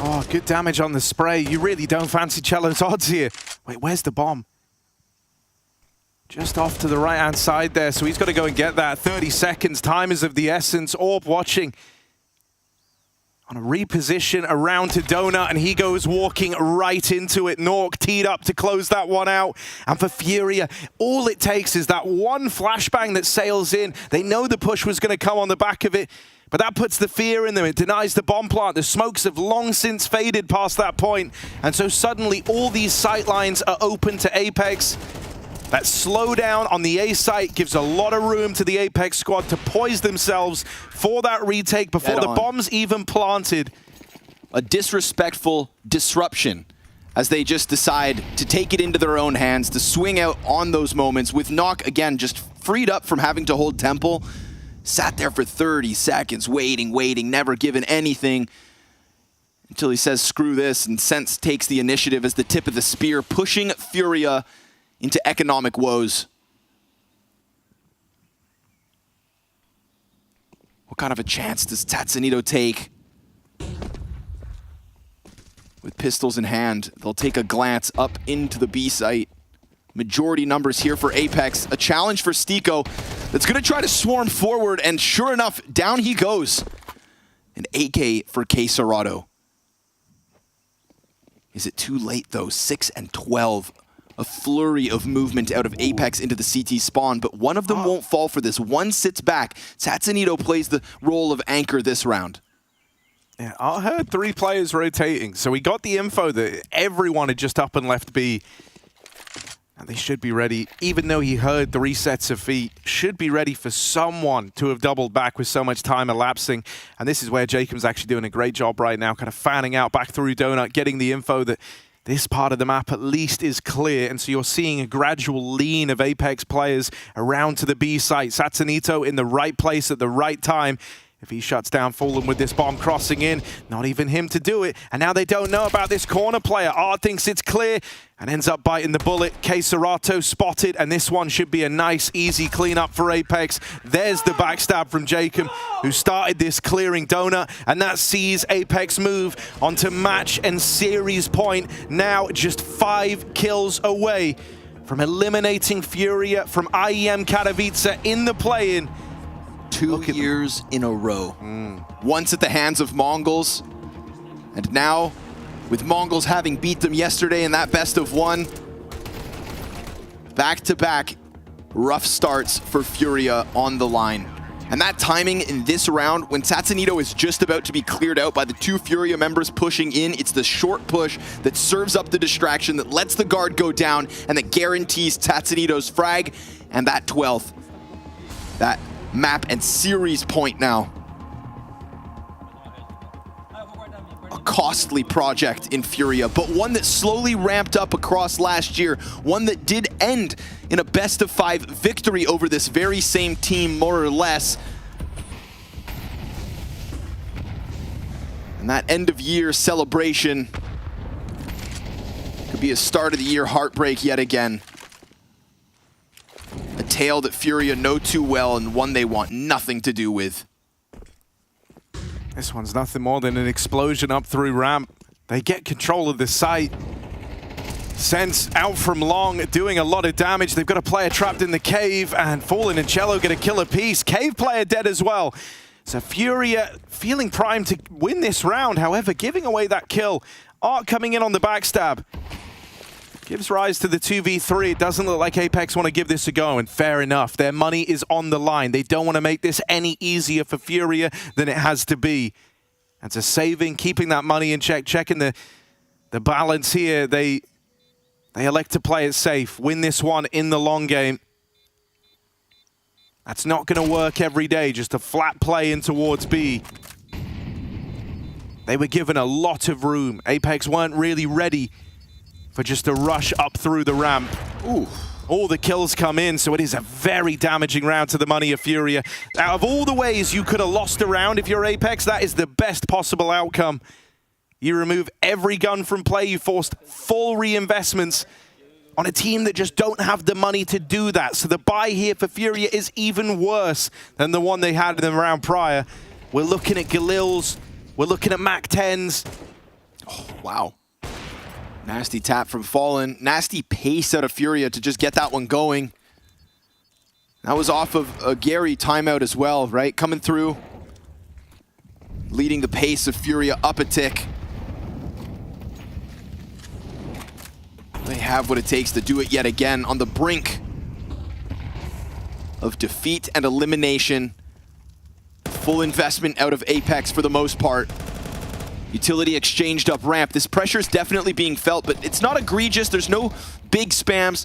Oh, good damage on the spray. You really don't fancy Cello's odds here. Wait, where's the bomb? Just off to the right-hand side there, so he's got to go and get that. 30 seconds, time is of the essence. Orb watching on a reposition around to Donut, and he goes walking right into it. Nork teed up to close that one out. And for Furia, all it takes is that one flashbang that sails in. They know the push was going to come on the back of it, but that puts the fear in them. It denies the bomb plant. The smokes have long since faded past that point. And so suddenly all these sight lines are open to Apex. That slowdown on the A site gives a lot of room to the Apex squad to poise themselves for that retake before the bomb's even planted. A disrespectful disruption as they just decide to take it into their own hands, to swing out on those moments with Knock, again, just freed up from having to hold Temple. Sat there for 30 seconds, waiting, never given anything until he says, screw this, and Sense takes the initiative as the tip of the spear, pushing Furia into economic woes. What kind of a chance does Tatsunito take? With pistols in hand, they'll take a glance up into the B site. Majority numbers here for Apex. A challenge for Stiko that's going to try to swarm forward, and sure enough, down he goes. An AK for K Serato. Is it too late though? 6 and 12. A flurry of movement out of Apex into the CT spawn, but one of them won't fall for this. One sits back. Tatsunito plays the role of anchor this round. Yeah, I heard 3 players rotating, so we got the info that everyone had just up and left B. And they should be ready, even though he heard 3 sets of feet, should be ready for someone to have doubled back with so much time elapsing. And this is where Jacob's actually doing a great job right now, kind of fanning out back through Donut, getting the info that this part of the map at least is clear, and so you're seeing a gradual lean of Apex players around to the B site. Tatsunito in the right place at the right time. If he shuts down Fallen with this bomb crossing in, not even him to do it. And now they don't know about this corner player. Art thinks it's clear and ends up biting the bullet. K Serato spotted, and this one should be a nice, easy cleanup for Apex. There's the backstab from Jacob, who started this clearing Donut, and that sees Apex move onto match and series point. Now just 5 kills away from eliminating Furia from IEM Katowice in the play-in. 2 years in a row. Once at the hands of Mongols, and now with Mongols having beat them yesterday in that best of 1. Back-to-back rough starts for Furia on the line. And that timing in this round, when Tatsunito is just about to be cleared out by the 2 Furia members pushing in, it's the short push that serves up the distraction, that lets the guard go down, and that guarantees Tatsunito's frag, and that 12th. That map and series point now. A costly project in Furia, but one that slowly ramped up across last year. One that did end in a best of 5 victory over this very same team, more or less. And that end of year celebration could be a start of the year heartbreak yet again. A tale that Furia know too well, and one they want nothing to do with. This one's nothing more than an explosion up through ramp. They get control of the site. Sense out from long, doing a lot of damage. They've got a player trapped in the cave, and Fallen and Cello get a kill apiece. Cave player dead as well. So Furia feeling primed to win this round, however, giving away that kill. Art coming in on the backstab. Gives rise to the 2v3. It doesn't look like Apex want to give this a go, and fair enough. Their money is on the line. They don't want to make this any easier for Furia than it has to be. And so saving, keeping that money in check, checking the balance here. They elect to play it safe, win this one in the long game. That's not going to work every day, just a flat play in towards B. They were given a lot of room. Apex weren't really ready for just a rush up through the ramp. Ooh. All the kills come in, so it is a very damaging round to the money of Furia. Out of all the ways you could have lost a round if you're Apex, that is the best possible outcome. You remove every gun from play, you forced full reinvestments on a team that just don't have the money to do that. So the buy here for Furia is even worse than the one they had in the round prior. We're looking at Galil's. We're looking at Mac 10s. Oh, wow. Nasty tap from Fallen. Nasty pace out of Furia to just get that one going. That was off of a Gary timeout as well, right? Coming through, leading the pace of Furia up a tick. They have what it takes to do it yet again on the brink of defeat and elimination. Full investment out of Apex for the most part. Utility exchanged up ramp. This pressure is definitely being felt, but it's not egregious. There's no big spams.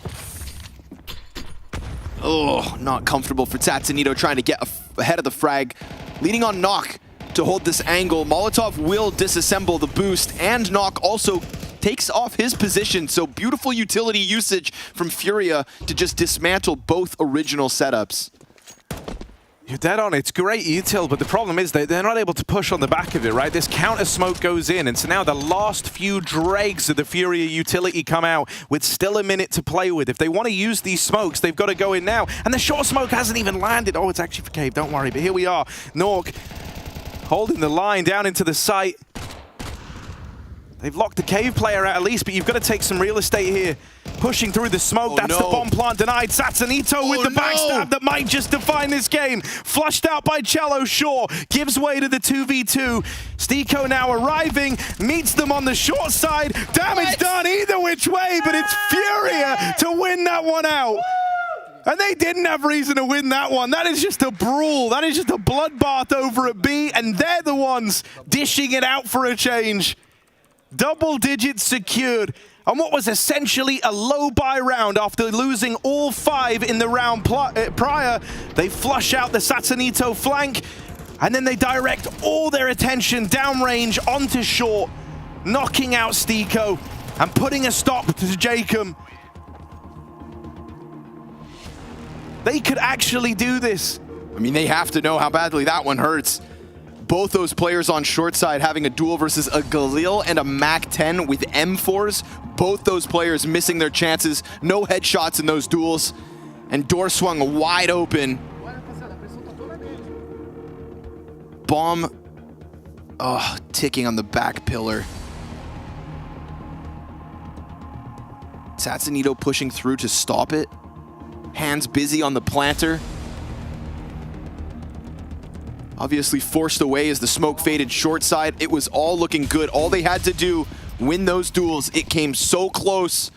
Oh, not comfortable for Tatsunito trying to get ahead of the frag. Leading on Knock to hold this angle. Molotov will disassemble the boost, and Knock also takes off his position. So beautiful utility usage from Furia to just dismantle both original setups. You're dead on. It's great util, but the problem is they're not able to push on the back of it, right? This counter smoke goes in, and so now the last few dregs of the Furia utility come out with still a minute to play with. If they want to use these smokes, they've got to go in now. And the short smoke hasn't even landed. Oh, it's actually for Cave, don't worry. But here we are. Nork holding the line down into the site. They've locked the Cave player out at least, but you've got to take some real estate here. Pushing through the smoke, that's the bomb plant denied. Satsanito with the backstab that might just define this game. Flushed out by Cello, sure. Gives way to the 2v2. Stiko now arriving, meets them on the short side. Damage done either which way, but it's Furia to win that one out. And they didn't have reason to win that one. That is just a brawl. That is just a bloodbath over at B, and they're the ones dishing it out for a change. Double digits secured on what was essentially a low buy round after losing all 5 in the round prior. They flush out the Satsanito flank, and then they direct all their attention downrange onto short, knocking out Stiko and putting a stop to Jacob. They could actually do this. I mean, they have to know how badly that one hurts. Both those players on short side having a duel versus a Galil and a Mac 10 with M4s. Both those players missing their chances. No headshots in those duels. And door swung wide open. Bomb, ticking on the back pillar. Tatsunito pushing through to stop it. Hands busy on the planter. Obviously forced away as the smoke faded short side. It was all looking good. All they had to do, win those duels. It came so close.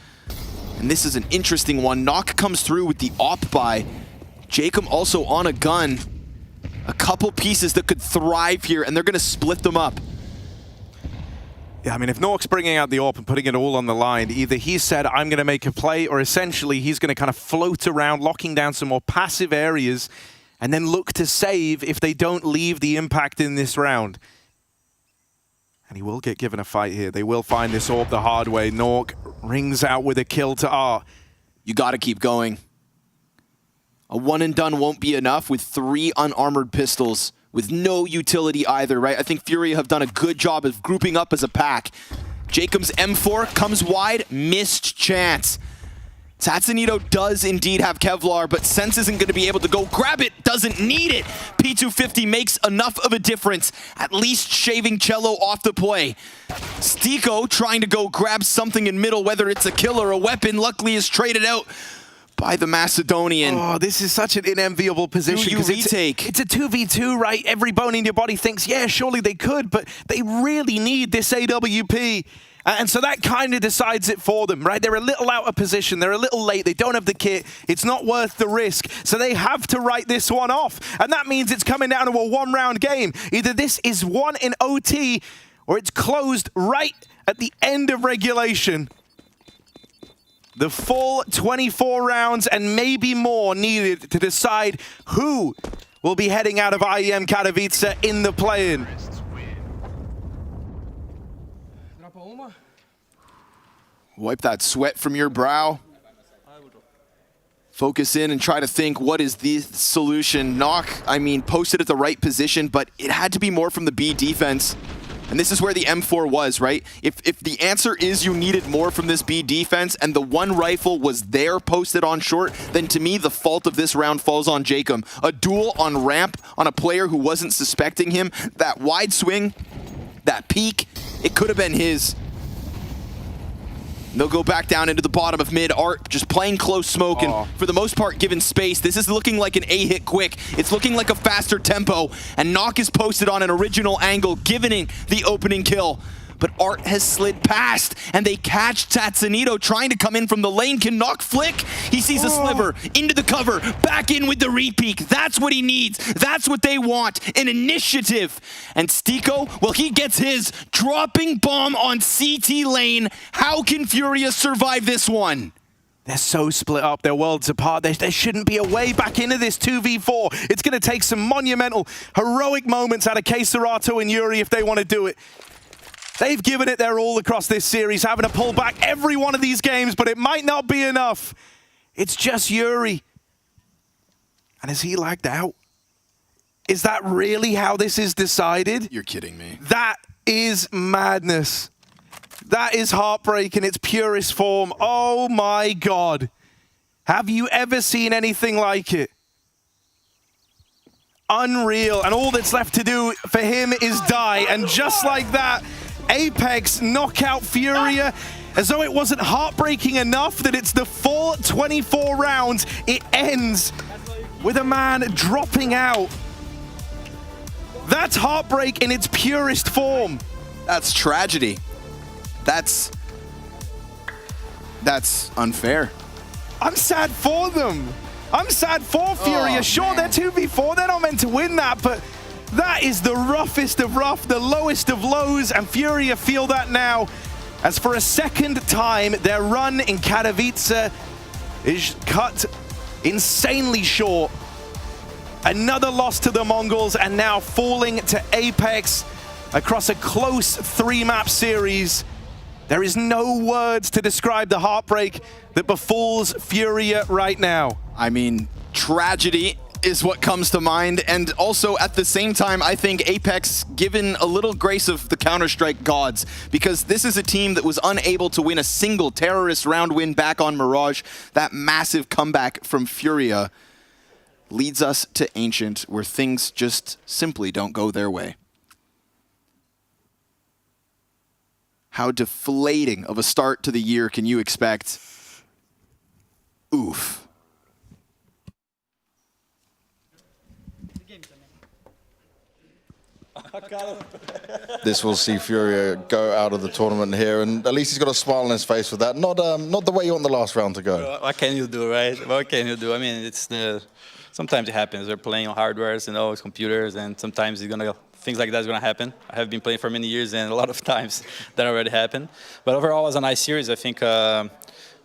And this is an interesting one. Knock comes through with the op buy. Jacob also on a gun. A couple pieces that could thrive here, and they're going to split them up. Yeah, I mean, if Nork's bringing out the AWP and putting it all on the line, either he said, I'm going to make a play, or essentially he's going to kind of float around, locking down some more passive areas, and then look to save if they don't leave the impact in this round. And he will get given a fight here. They will find this AWP the hard way. Nork rings out with a kill to R. You got to keep going. A one and done won't be enough with 3 unarmored pistols, with no utility either, right? I think Furia have done a good job of grouping up as a pack. Jacob's M4 comes wide, missed chance. Tatsunito does indeed have Kevlar, but Sense isn't going to be able to go grab it, doesn't need it. P250 makes enough of a difference, at least shaving Cello off the play. Stiko trying to go grab something in middle, whether it's a kill or a weapon, luckily is traded out by the Macedonian. Oh, this is such an unenviable position. Do you retake? It's a 2v2, right? Every bone in your body thinks, yeah, surely they could, but they really need this AWP. And so that kind of decides it for them, right? They're a little out of position. They're a little late. They don't have the kit. It's not worth the risk. So they have to write this one off. And that means it's coming down to a one-round game. Either this is won in OT or it's closed right at the end of regulation. The full 24 rounds and maybe more needed to decide who will be heading out of IEM Katowice in the play-in. Wipe that sweat from your brow. Focus in and try to think, what is the solution? Knock, I mean, posted at the right position, but it had to be more from the B defense. And this is where the M4 was, right? If the answer is you needed more from this B defense and the one rifle was there posted on short, then to me the fault of this round falls on Jacob. A duel on ramp on a player who wasn't suspecting him. That wide swing, that peek, it could have been his. They'll go back down into the bottom of mid. Art just playing close smoke and for the most part given space. This is looking like an A-hit quick. It's looking like a faster tempo. And Knock is posted on an original angle, giving the opening kill. But Art has slid past, and they catch Tatsunito trying to come in from the lane. Can Knock flick? He sees a sliver, into the cover, back in with the repeak. That's what he needs. That's what they want, an initiative. And Stiko, well, he gets his, dropping bomb on CT lane. How can Furia survive this one? They're so split up, they're worlds apart. There shouldn't be a way back into this 2v4. It's going to take some monumental, heroic moments out of Keiserato and Yuri if they want to do it. They've given it their all across this series, having to pull back every one of these games, but it might not be enough. It's just Yuri. And is he lagged out? Is that really how this is decided? You're kidding me. That is madness. That is heartbreak in its purest form. Oh my God. Have you ever seen anything like it? Unreal. And all that's left to do for him is die. And just like that, Apex knock out Furia as though it wasn't heartbreaking enough that it's the full 24 rounds. It ends with a man dropping out. That's heartbreak in its purest form. That's tragedy. That's unfair. I'm sad for them. I'm sad for Furia. Sure, they're 2v4. They're not meant to win that, but that is the roughest of rough, the lowest of lows, and Furia feel that now. As for a second time, their run in Katowice is cut insanely short. Another loss to the Mongols, and now falling to Apex across a close 3-map series. There is no words to describe the heartbreak that befalls Furia right now. I mean, tragedy is what comes to mind, and also at the same time, I think Apex given a little grace of the Counter-Strike gods, because this is a team that was unable to win a single terrorist round win back on Mirage. That massive comeback from Furia leads us to Ancient, where things just simply don't go their way. How deflating of a start to the year can you expect? Oof. This will see Furia go out of the tournament here, and at least he's got a smile on his face with that. Not the way you want the last round to go. What can you do, right? What can you do? I mean, sometimes it happens. They're playing on hardwares, it's computers, and sometimes things like that is going to happen. I have been playing for many years, and a lot of times that already happened. But overall, it was a nice series. I think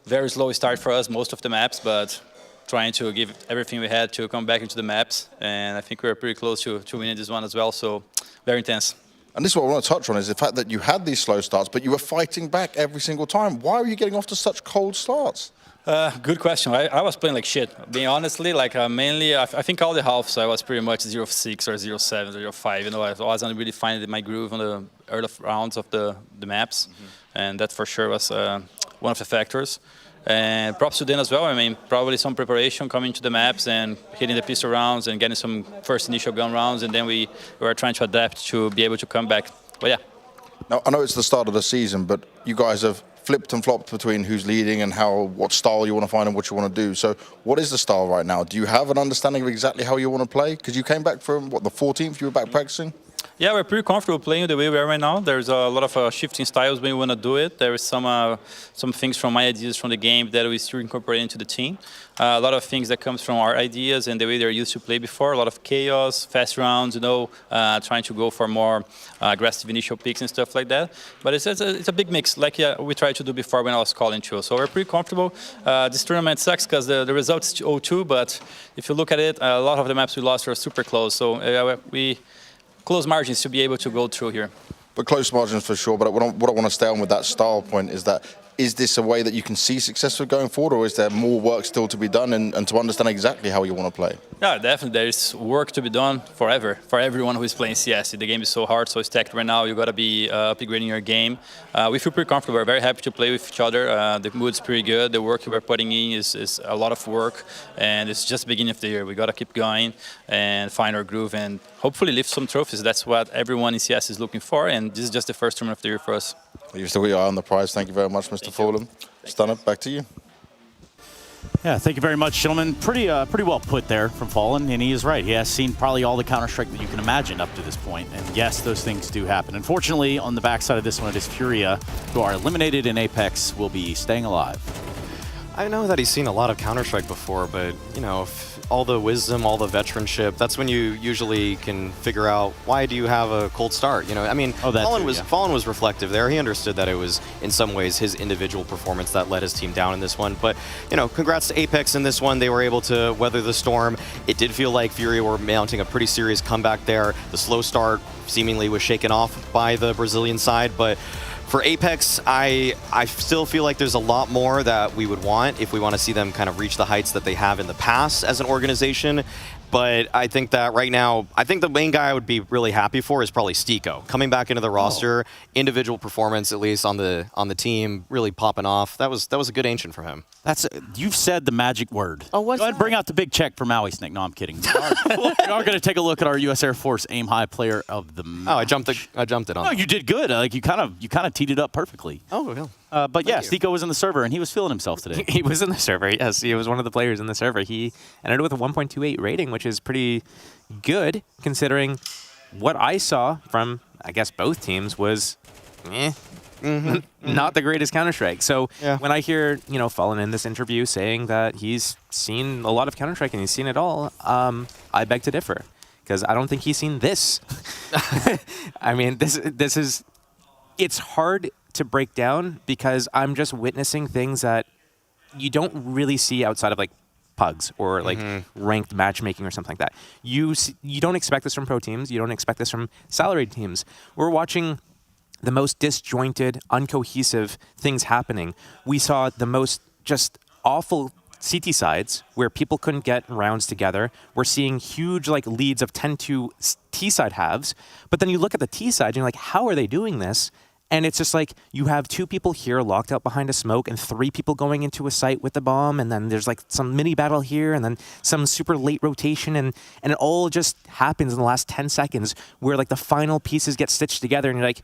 very slow start for us, most of the maps, but trying to give everything we had to come back into the maps. And I think we were pretty close to winning this one as well, so very intense. And this is what I want to touch on, is the fact that you had these slow starts, but you were fighting back every single time. Why were you getting off to such cold starts? Good question. I was playing like shit. Being honestly, mainly, I think all the halves I was pretty much 0-6 or 0-7 or 0-5. I wasn't really finding my groove on the early rounds of the maps, and that for sure was one of the factors. And props to Dan as well. I mean, probably some preparation coming to the maps and hitting the pistol rounds and getting some first initial gun rounds, and then we were trying to adapt to be able to come back. But yeah. Now, I know it's the start of the season, but you guys have flipped and flopped between who's leading and what style you want to find and what you want to do. So what is the style right now? Do you have an understanding of exactly how you want to play? Because you came back from, the 14th? You were back practicing? Yeah, we're pretty comfortable playing the way we are right now. There's a lot of shifting styles when we want to do it. There is some things from my ideas from the game that we still incorporate into the team. A lot of things that comes from our ideas and the way they're used to play before. A lot of chaos, fast rounds, trying to go for more aggressive initial picks and stuff like that. But it's a big mix, like we tried to do before when I was calling too. So we're pretty comfortable. This tournament sucks because the result is 0-2, but if you look at it, a lot of the maps we lost were super close. So we close margins to be able to go through here. But close margins for sure. But what I want to stay on with that style point is that is this a way that you can see success with going forward, or is there more work still to be done and to understand exactly how you want to play? Yeah, definitely. There's work to be done forever for everyone who is playing CS. The game is so hard, so stacked right now. You got to be upgrading your game. We feel pretty comfortable. We're very happy to play with each other. The mood's pretty good. The work we're putting in is a lot of work, and it's just the beginning of the year. We got to keep going and find our groove and hopefully lift some trophies. That's what everyone in CS is looking for, and this is just the first tournament of the year for us. You've still got your eye on the prize. Thank you very much, Mr. Fulham. Stunner, back to you. Yeah, thank you very much, gentlemen. Pretty well put there from Fallen, and he is right. He has seen probably all the Counter-Strike that you can imagine up to this point, and yes, those things do happen. Unfortunately, on the backside of this one, it is Furia, who are eliminated in Apex, will be staying alive. I know that he's seen a lot of Counter-Strike before, but, you know, all the wisdom, all the veteranship, that's when you usually can figure out why do you have a cold start, you know? I mean, Fallen was reflective there. He understood that it was, in some ways, his individual performance that let his team down in this one. But, you know, congrats to Apex in this one. They were able to weather the storm. It did feel like Fury were mounting a pretty serious comeback there. The slow start seemingly was shaken off by the Brazilian side, but for Apex, I still feel like there's a lot more that we would want if we want to see them kind of reach the heights that they have in the past as an organization. But I think that right now, I think the main guy I would be really happy for is probably Stiko. Coming back into the roster, individual performance at least on the team, really popping off. That was a good ancient from him. You've said the magic word. Oh, what's Go ahead and bring out the big check for Maui Snake. No, I'm kidding. We are going to take a look at our U.S. Air Force Aim High Player of the Match. Oh, I jumped it on. No, you did good. Like you kind of teed it up perfectly. Oh, yeah. But yeah, Stiko was in the server, and he was feeling himself today. He was in the server, yes. He was one of the players in the server. He ended with a 1.28 rating, which is pretty good, considering what I saw from, I guess, both teams was, not the greatest Counter-Strike. So when I hear, you know, Fallen in this interview saying that he's seen a lot of Counter-Strike and he's seen it all, I beg to differ, because I don't think he's seen this. I mean, this is, it's hard to break down because I'm just witnessing things that you don't really see outside of like pugs or like ranked matchmaking or something like that. You don't expect this from pro teams. You don't expect this from salaried teams. We're watching the most disjointed, uncohesive things happening. We saw the most just awful CT sides where people couldn't get rounds together. We're seeing huge like leads of 10-2 T side halves. But then you look at the T side and you're like, how are they doing this? And it's just like you have 2 people here locked out behind a smoke and 3 people going into a site with the bomb. And then there's like some mini battle here and then some super late rotation. And it all just happens in the last 10 seconds where like the final pieces get stitched together and you're like,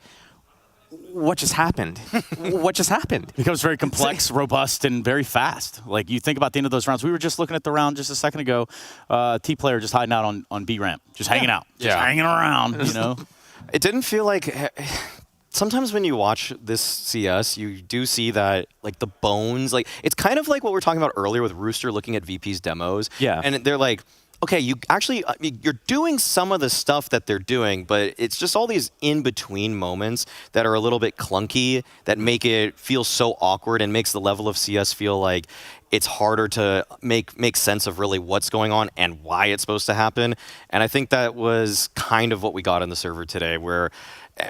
what just happened? What just happened? It becomes very complex, robust, and very fast. Like you think about the end of those rounds. We were just looking at the round just a second ago. T player just hiding out on B ramp, just hanging out, just hanging around, you know? It didn't feel like... Sometimes when you watch this CS, you do see that, like, the bones, like, it's kind of like what we were talking about earlier with Rooster looking at VP's demos. Yeah. And they're like, okay, you actually, you're doing some of the stuff that they're doing, but it's just all these in-between moments that are a little bit clunky, that make it feel so awkward and makes the level of CS feel like it's harder to make sense of really what's going on and why it's supposed to happen. And I think that was kind of what we got in the server today, where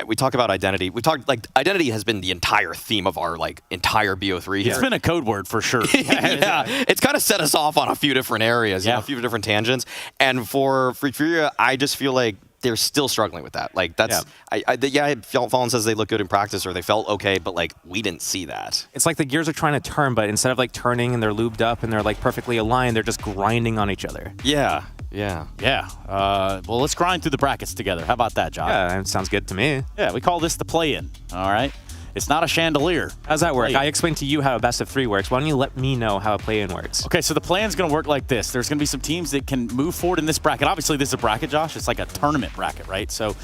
we talk about identity. We talked like identity has been the entire theme of our like entire BO3 here. It's been a code word for sure. Yeah, it's kind of set us off on a few different areas, you know, a few different tangents. And for Furia, I just feel like they're still struggling with that. Like that's, Fallen says they look good in practice or they felt okay, but like we didn't see that. It's like the gears are trying to turn, but instead of like turning and they're lubed up and they're like perfectly aligned, they're just grinding on each other. Yeah. Well, let's grind through the brackets together. How about that, Josh? Yeah, that sounds good to me. Yeah, we call this the play-in. All right. It's not a chandelier. How's that work? I explained to you how a best of 3 works. Why don't you let me know how a play-in works? Okay, so the plan's going to work like this. There's going to be some teams that can move forward in this bracket. Obviously, this is a bracket, Josh. It's like a tournament bracket, right? So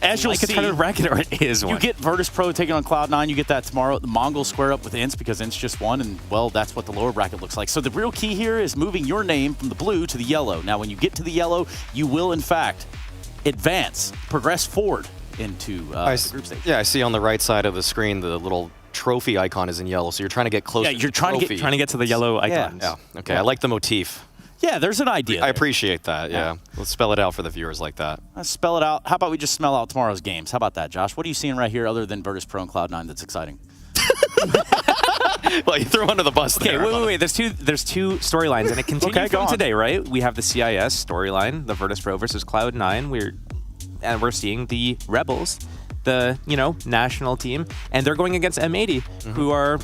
as you'll see, a tournament bracket, or it is one. You get Virtus Pro taking on Cloud9. You get that tomorrow. The Mongols square up with Ints because Ints just won, and, well, that's what the lower bracket looks like. So the real key here is moving your name from the blue to the yellow. Now, when you get to the yellow, you will, in fact, advance, progress forward into the group stage. Yeah, I see on the right side of the screen the little trophy icon is in yellow, so you're trying to get closer. Yeah, you're trying to get to the yellow icon. Yeah. Okay, I like the motif. Yeah, there's an idea. I appreciate that. Yeah. Let's spell it out for the viewers like that. Let's spell it out. How about we just spell out tomorrow's games? How about that, Josh? What are you seeing right here other than Virtus Pro and Cloud9 that's exciting? Well, you threw under the bus Okay, there. wait. There's two storylines, and it continues from today, right? We have the CIS storyline, the Virtus Pro versus Cloud9. We're seeing the Rebels, the national team, and they're going against M80, who are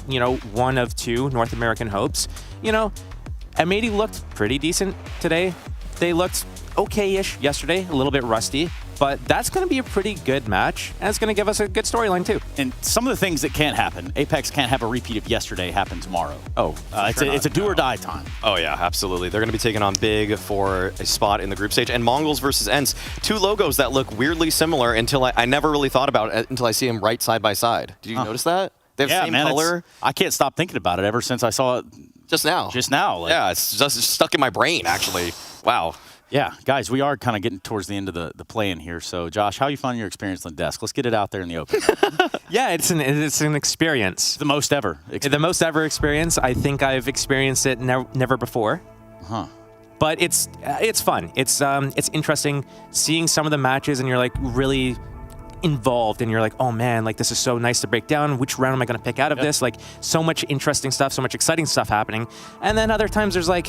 one of two North American hopes. M80 looked pretty decent today. They looked okay-ish yesterday, a little bit rusty. But that's going to be a pretty good match, and it's going to give us a good storyline, too. And some of the things that can't happen, Apex can't have a repeat of yesterday happen tomorrow. Oh, it's a do-or-die time. Oh, yeah, absolutely. They're going to be taking on Big for a spot in the group stage. And Mongols versus Ents, two logos that look weirdly similar until I never really thought about it until I see them right side by side. Did you notice that? They have the same color. I can't stop thinking about it ever since I saw it just now. Yeah, it's just stuck in my brain, actually. Wow. Yeah, guys, we are kind of getting towards the end of the play-in here. So, Josh, how you finding your experience on the desk? Let's get it out there in the open. Yeah, it's an experience. The most ever. The most ever experience. I think I've experienced it never before. But it's fun. It's interesting seeing some of the matches, and you're like really involved, and you're like, oh man, like this is so nice to break down. Which round am I going to pick out of this? Like so much interesting stuff, so much exciting stuff happening. And then other times there's like,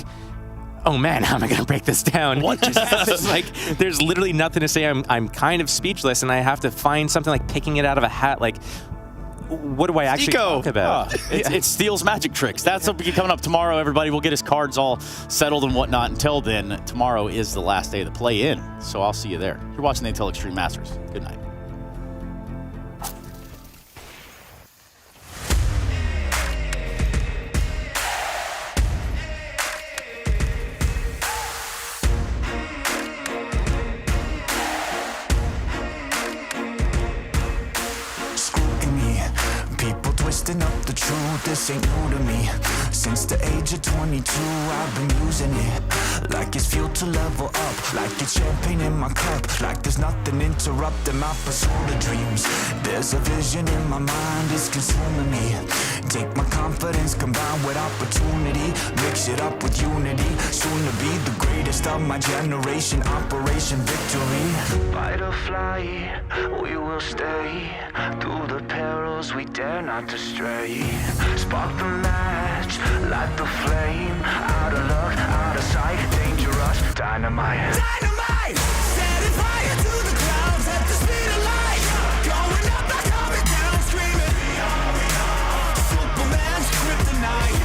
oh man, how am I going to break this down? What just happened? Like, there's literally nothing to say. I'm kind of speechless, and I have to find something like picking it out of a hat. Like, what do I actually talk about? It's Steel's magic tricks. That's what will be coming up tomorrow, everybody. We'll get his cards all settled and whatnot. Until then, tomorrow is the last day of the play-in, so I'll see you there. You're watching the Intel Extreme Masters. Good night. Twisting up the truth, this ain't new to me. Since the age of 22, I've been using it like it's fuel to level up, like it's champagne in my cup, like there's nothing interrupting my pursuit of dreams. There's a vision in my mind, it's consuming me. Take my confidence combined with opportunity, mix it up with unity, soon to be the greatest of my generation. Operation Victory. Fight or fly, we will stay through the perils we dare not to stray. Spark the match, light the flame. Out of luck, out of sight, dangerous, dynamite. Dynamite! Setting fire to the clouds at the speed of light. Going up, not coming down, screaming. Superman's kryptonite.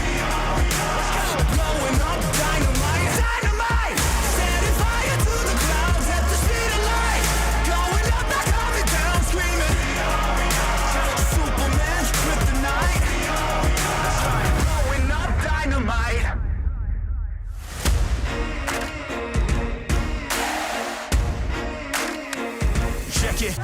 Blowing up dynamite. Dynamite! Setting fire to the clouds at the speed of light. Going up, not coming down, screaming. Superman's kryptonite. Blowing up dynamite. Check it.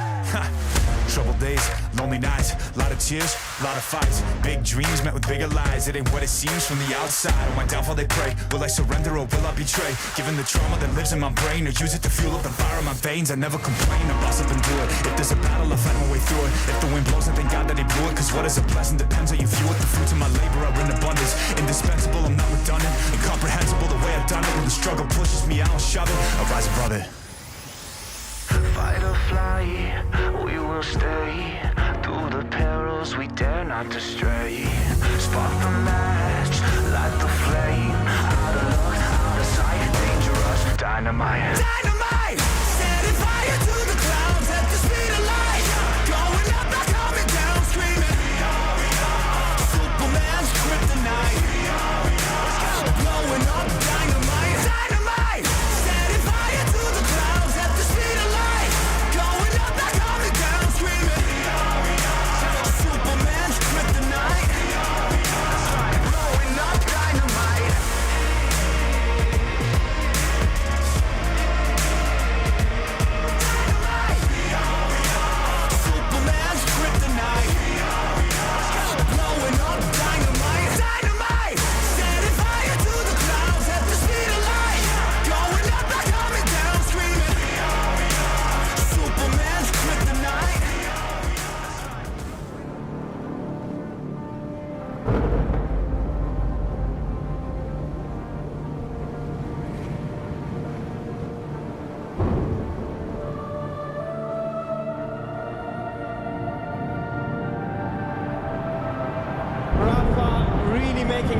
Troubled days, lonely nights, lot of tears, lot of fights. Big dreams met with bigger lies. It ain't what it seems from the outside. On my downfall they pray. Will I surrender or will I betray? Given the trauma that lives in my brain, or use it to fuel up the fire in my veins. I never complain, I boss up and do it. If there's a battle, I find my way through it. If the wind blows, I thank God that he blew it. Cause what is a blessing depends how you view it. The fruits of my labor are in abundance. Indispensable, I'm not redundant. Incomprehensible the way I've done it. When the struggle pushes me, I'll shove it. I rise above it. Fight or fly, we will stay through the perils we dare not to stray. Spark the match, light the flame. Out of luck, out of sight, dangerous, dynamite. Dynamite! Setting fire to the clouds at the speed of light. Going up, not coming down, screaming. Superman's kryptonite. Blowing up dynamite. Dynamite! Setting fire to the clouds at the speed of light. Going up, not coming down, screaming. Superman's kryptonite. Blowing up dynamite.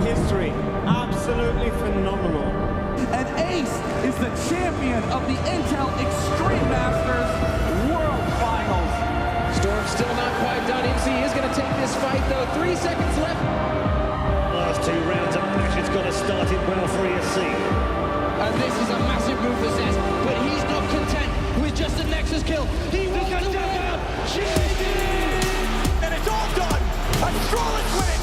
history. Absolutely phenomenal. And Ace is the champion of the Intel Extreme Masters World Finals. Storm's still not quite done. MC is going to take this fight, though. 3 seconds left. Last 2 rounds of Ashes got to start it well for ESC. And this is a massive move for Zez, but he's not content with just a Nexus kill. He wants to win. GG! And it's all done. A flawless win.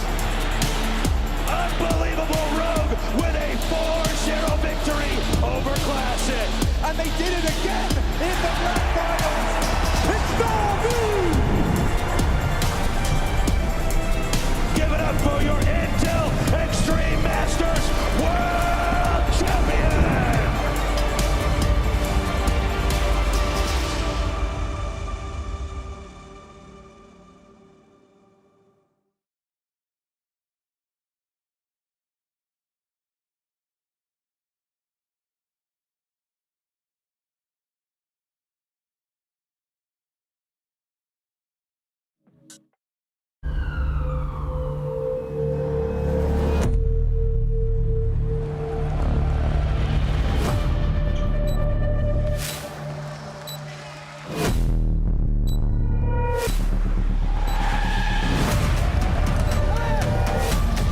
Unbelievable Rogue with a 4-0 victory over Classic. And they did it again in the grand finals. It's Navu! Give it up for your Intel Extreme Masters World Champion!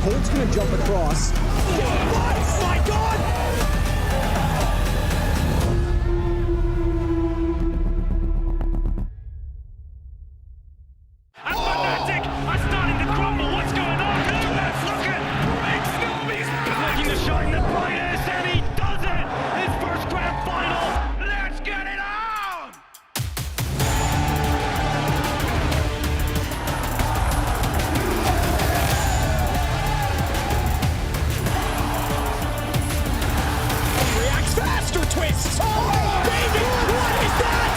Holt's going to jump across. Oh my God! And Fnatic are starting to crumble. What's going on? Let's look at Break Snowby's looking to shine the brightest, and he does it! His first grand final. Let's get it on! Reacts faster twists! Oh, baby! What is that?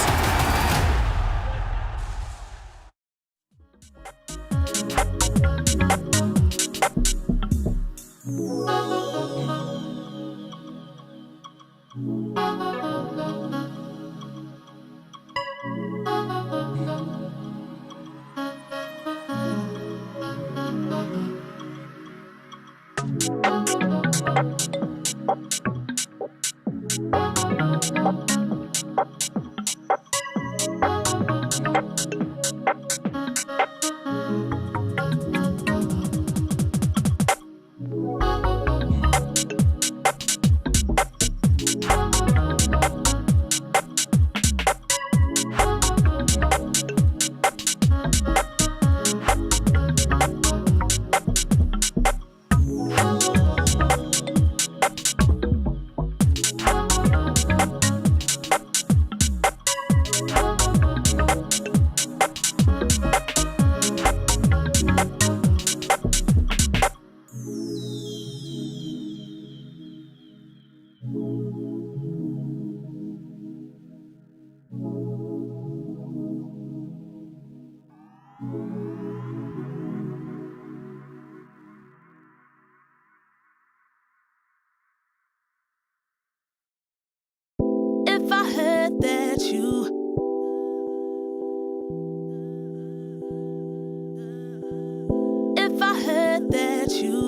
If I heard that you If I heard that you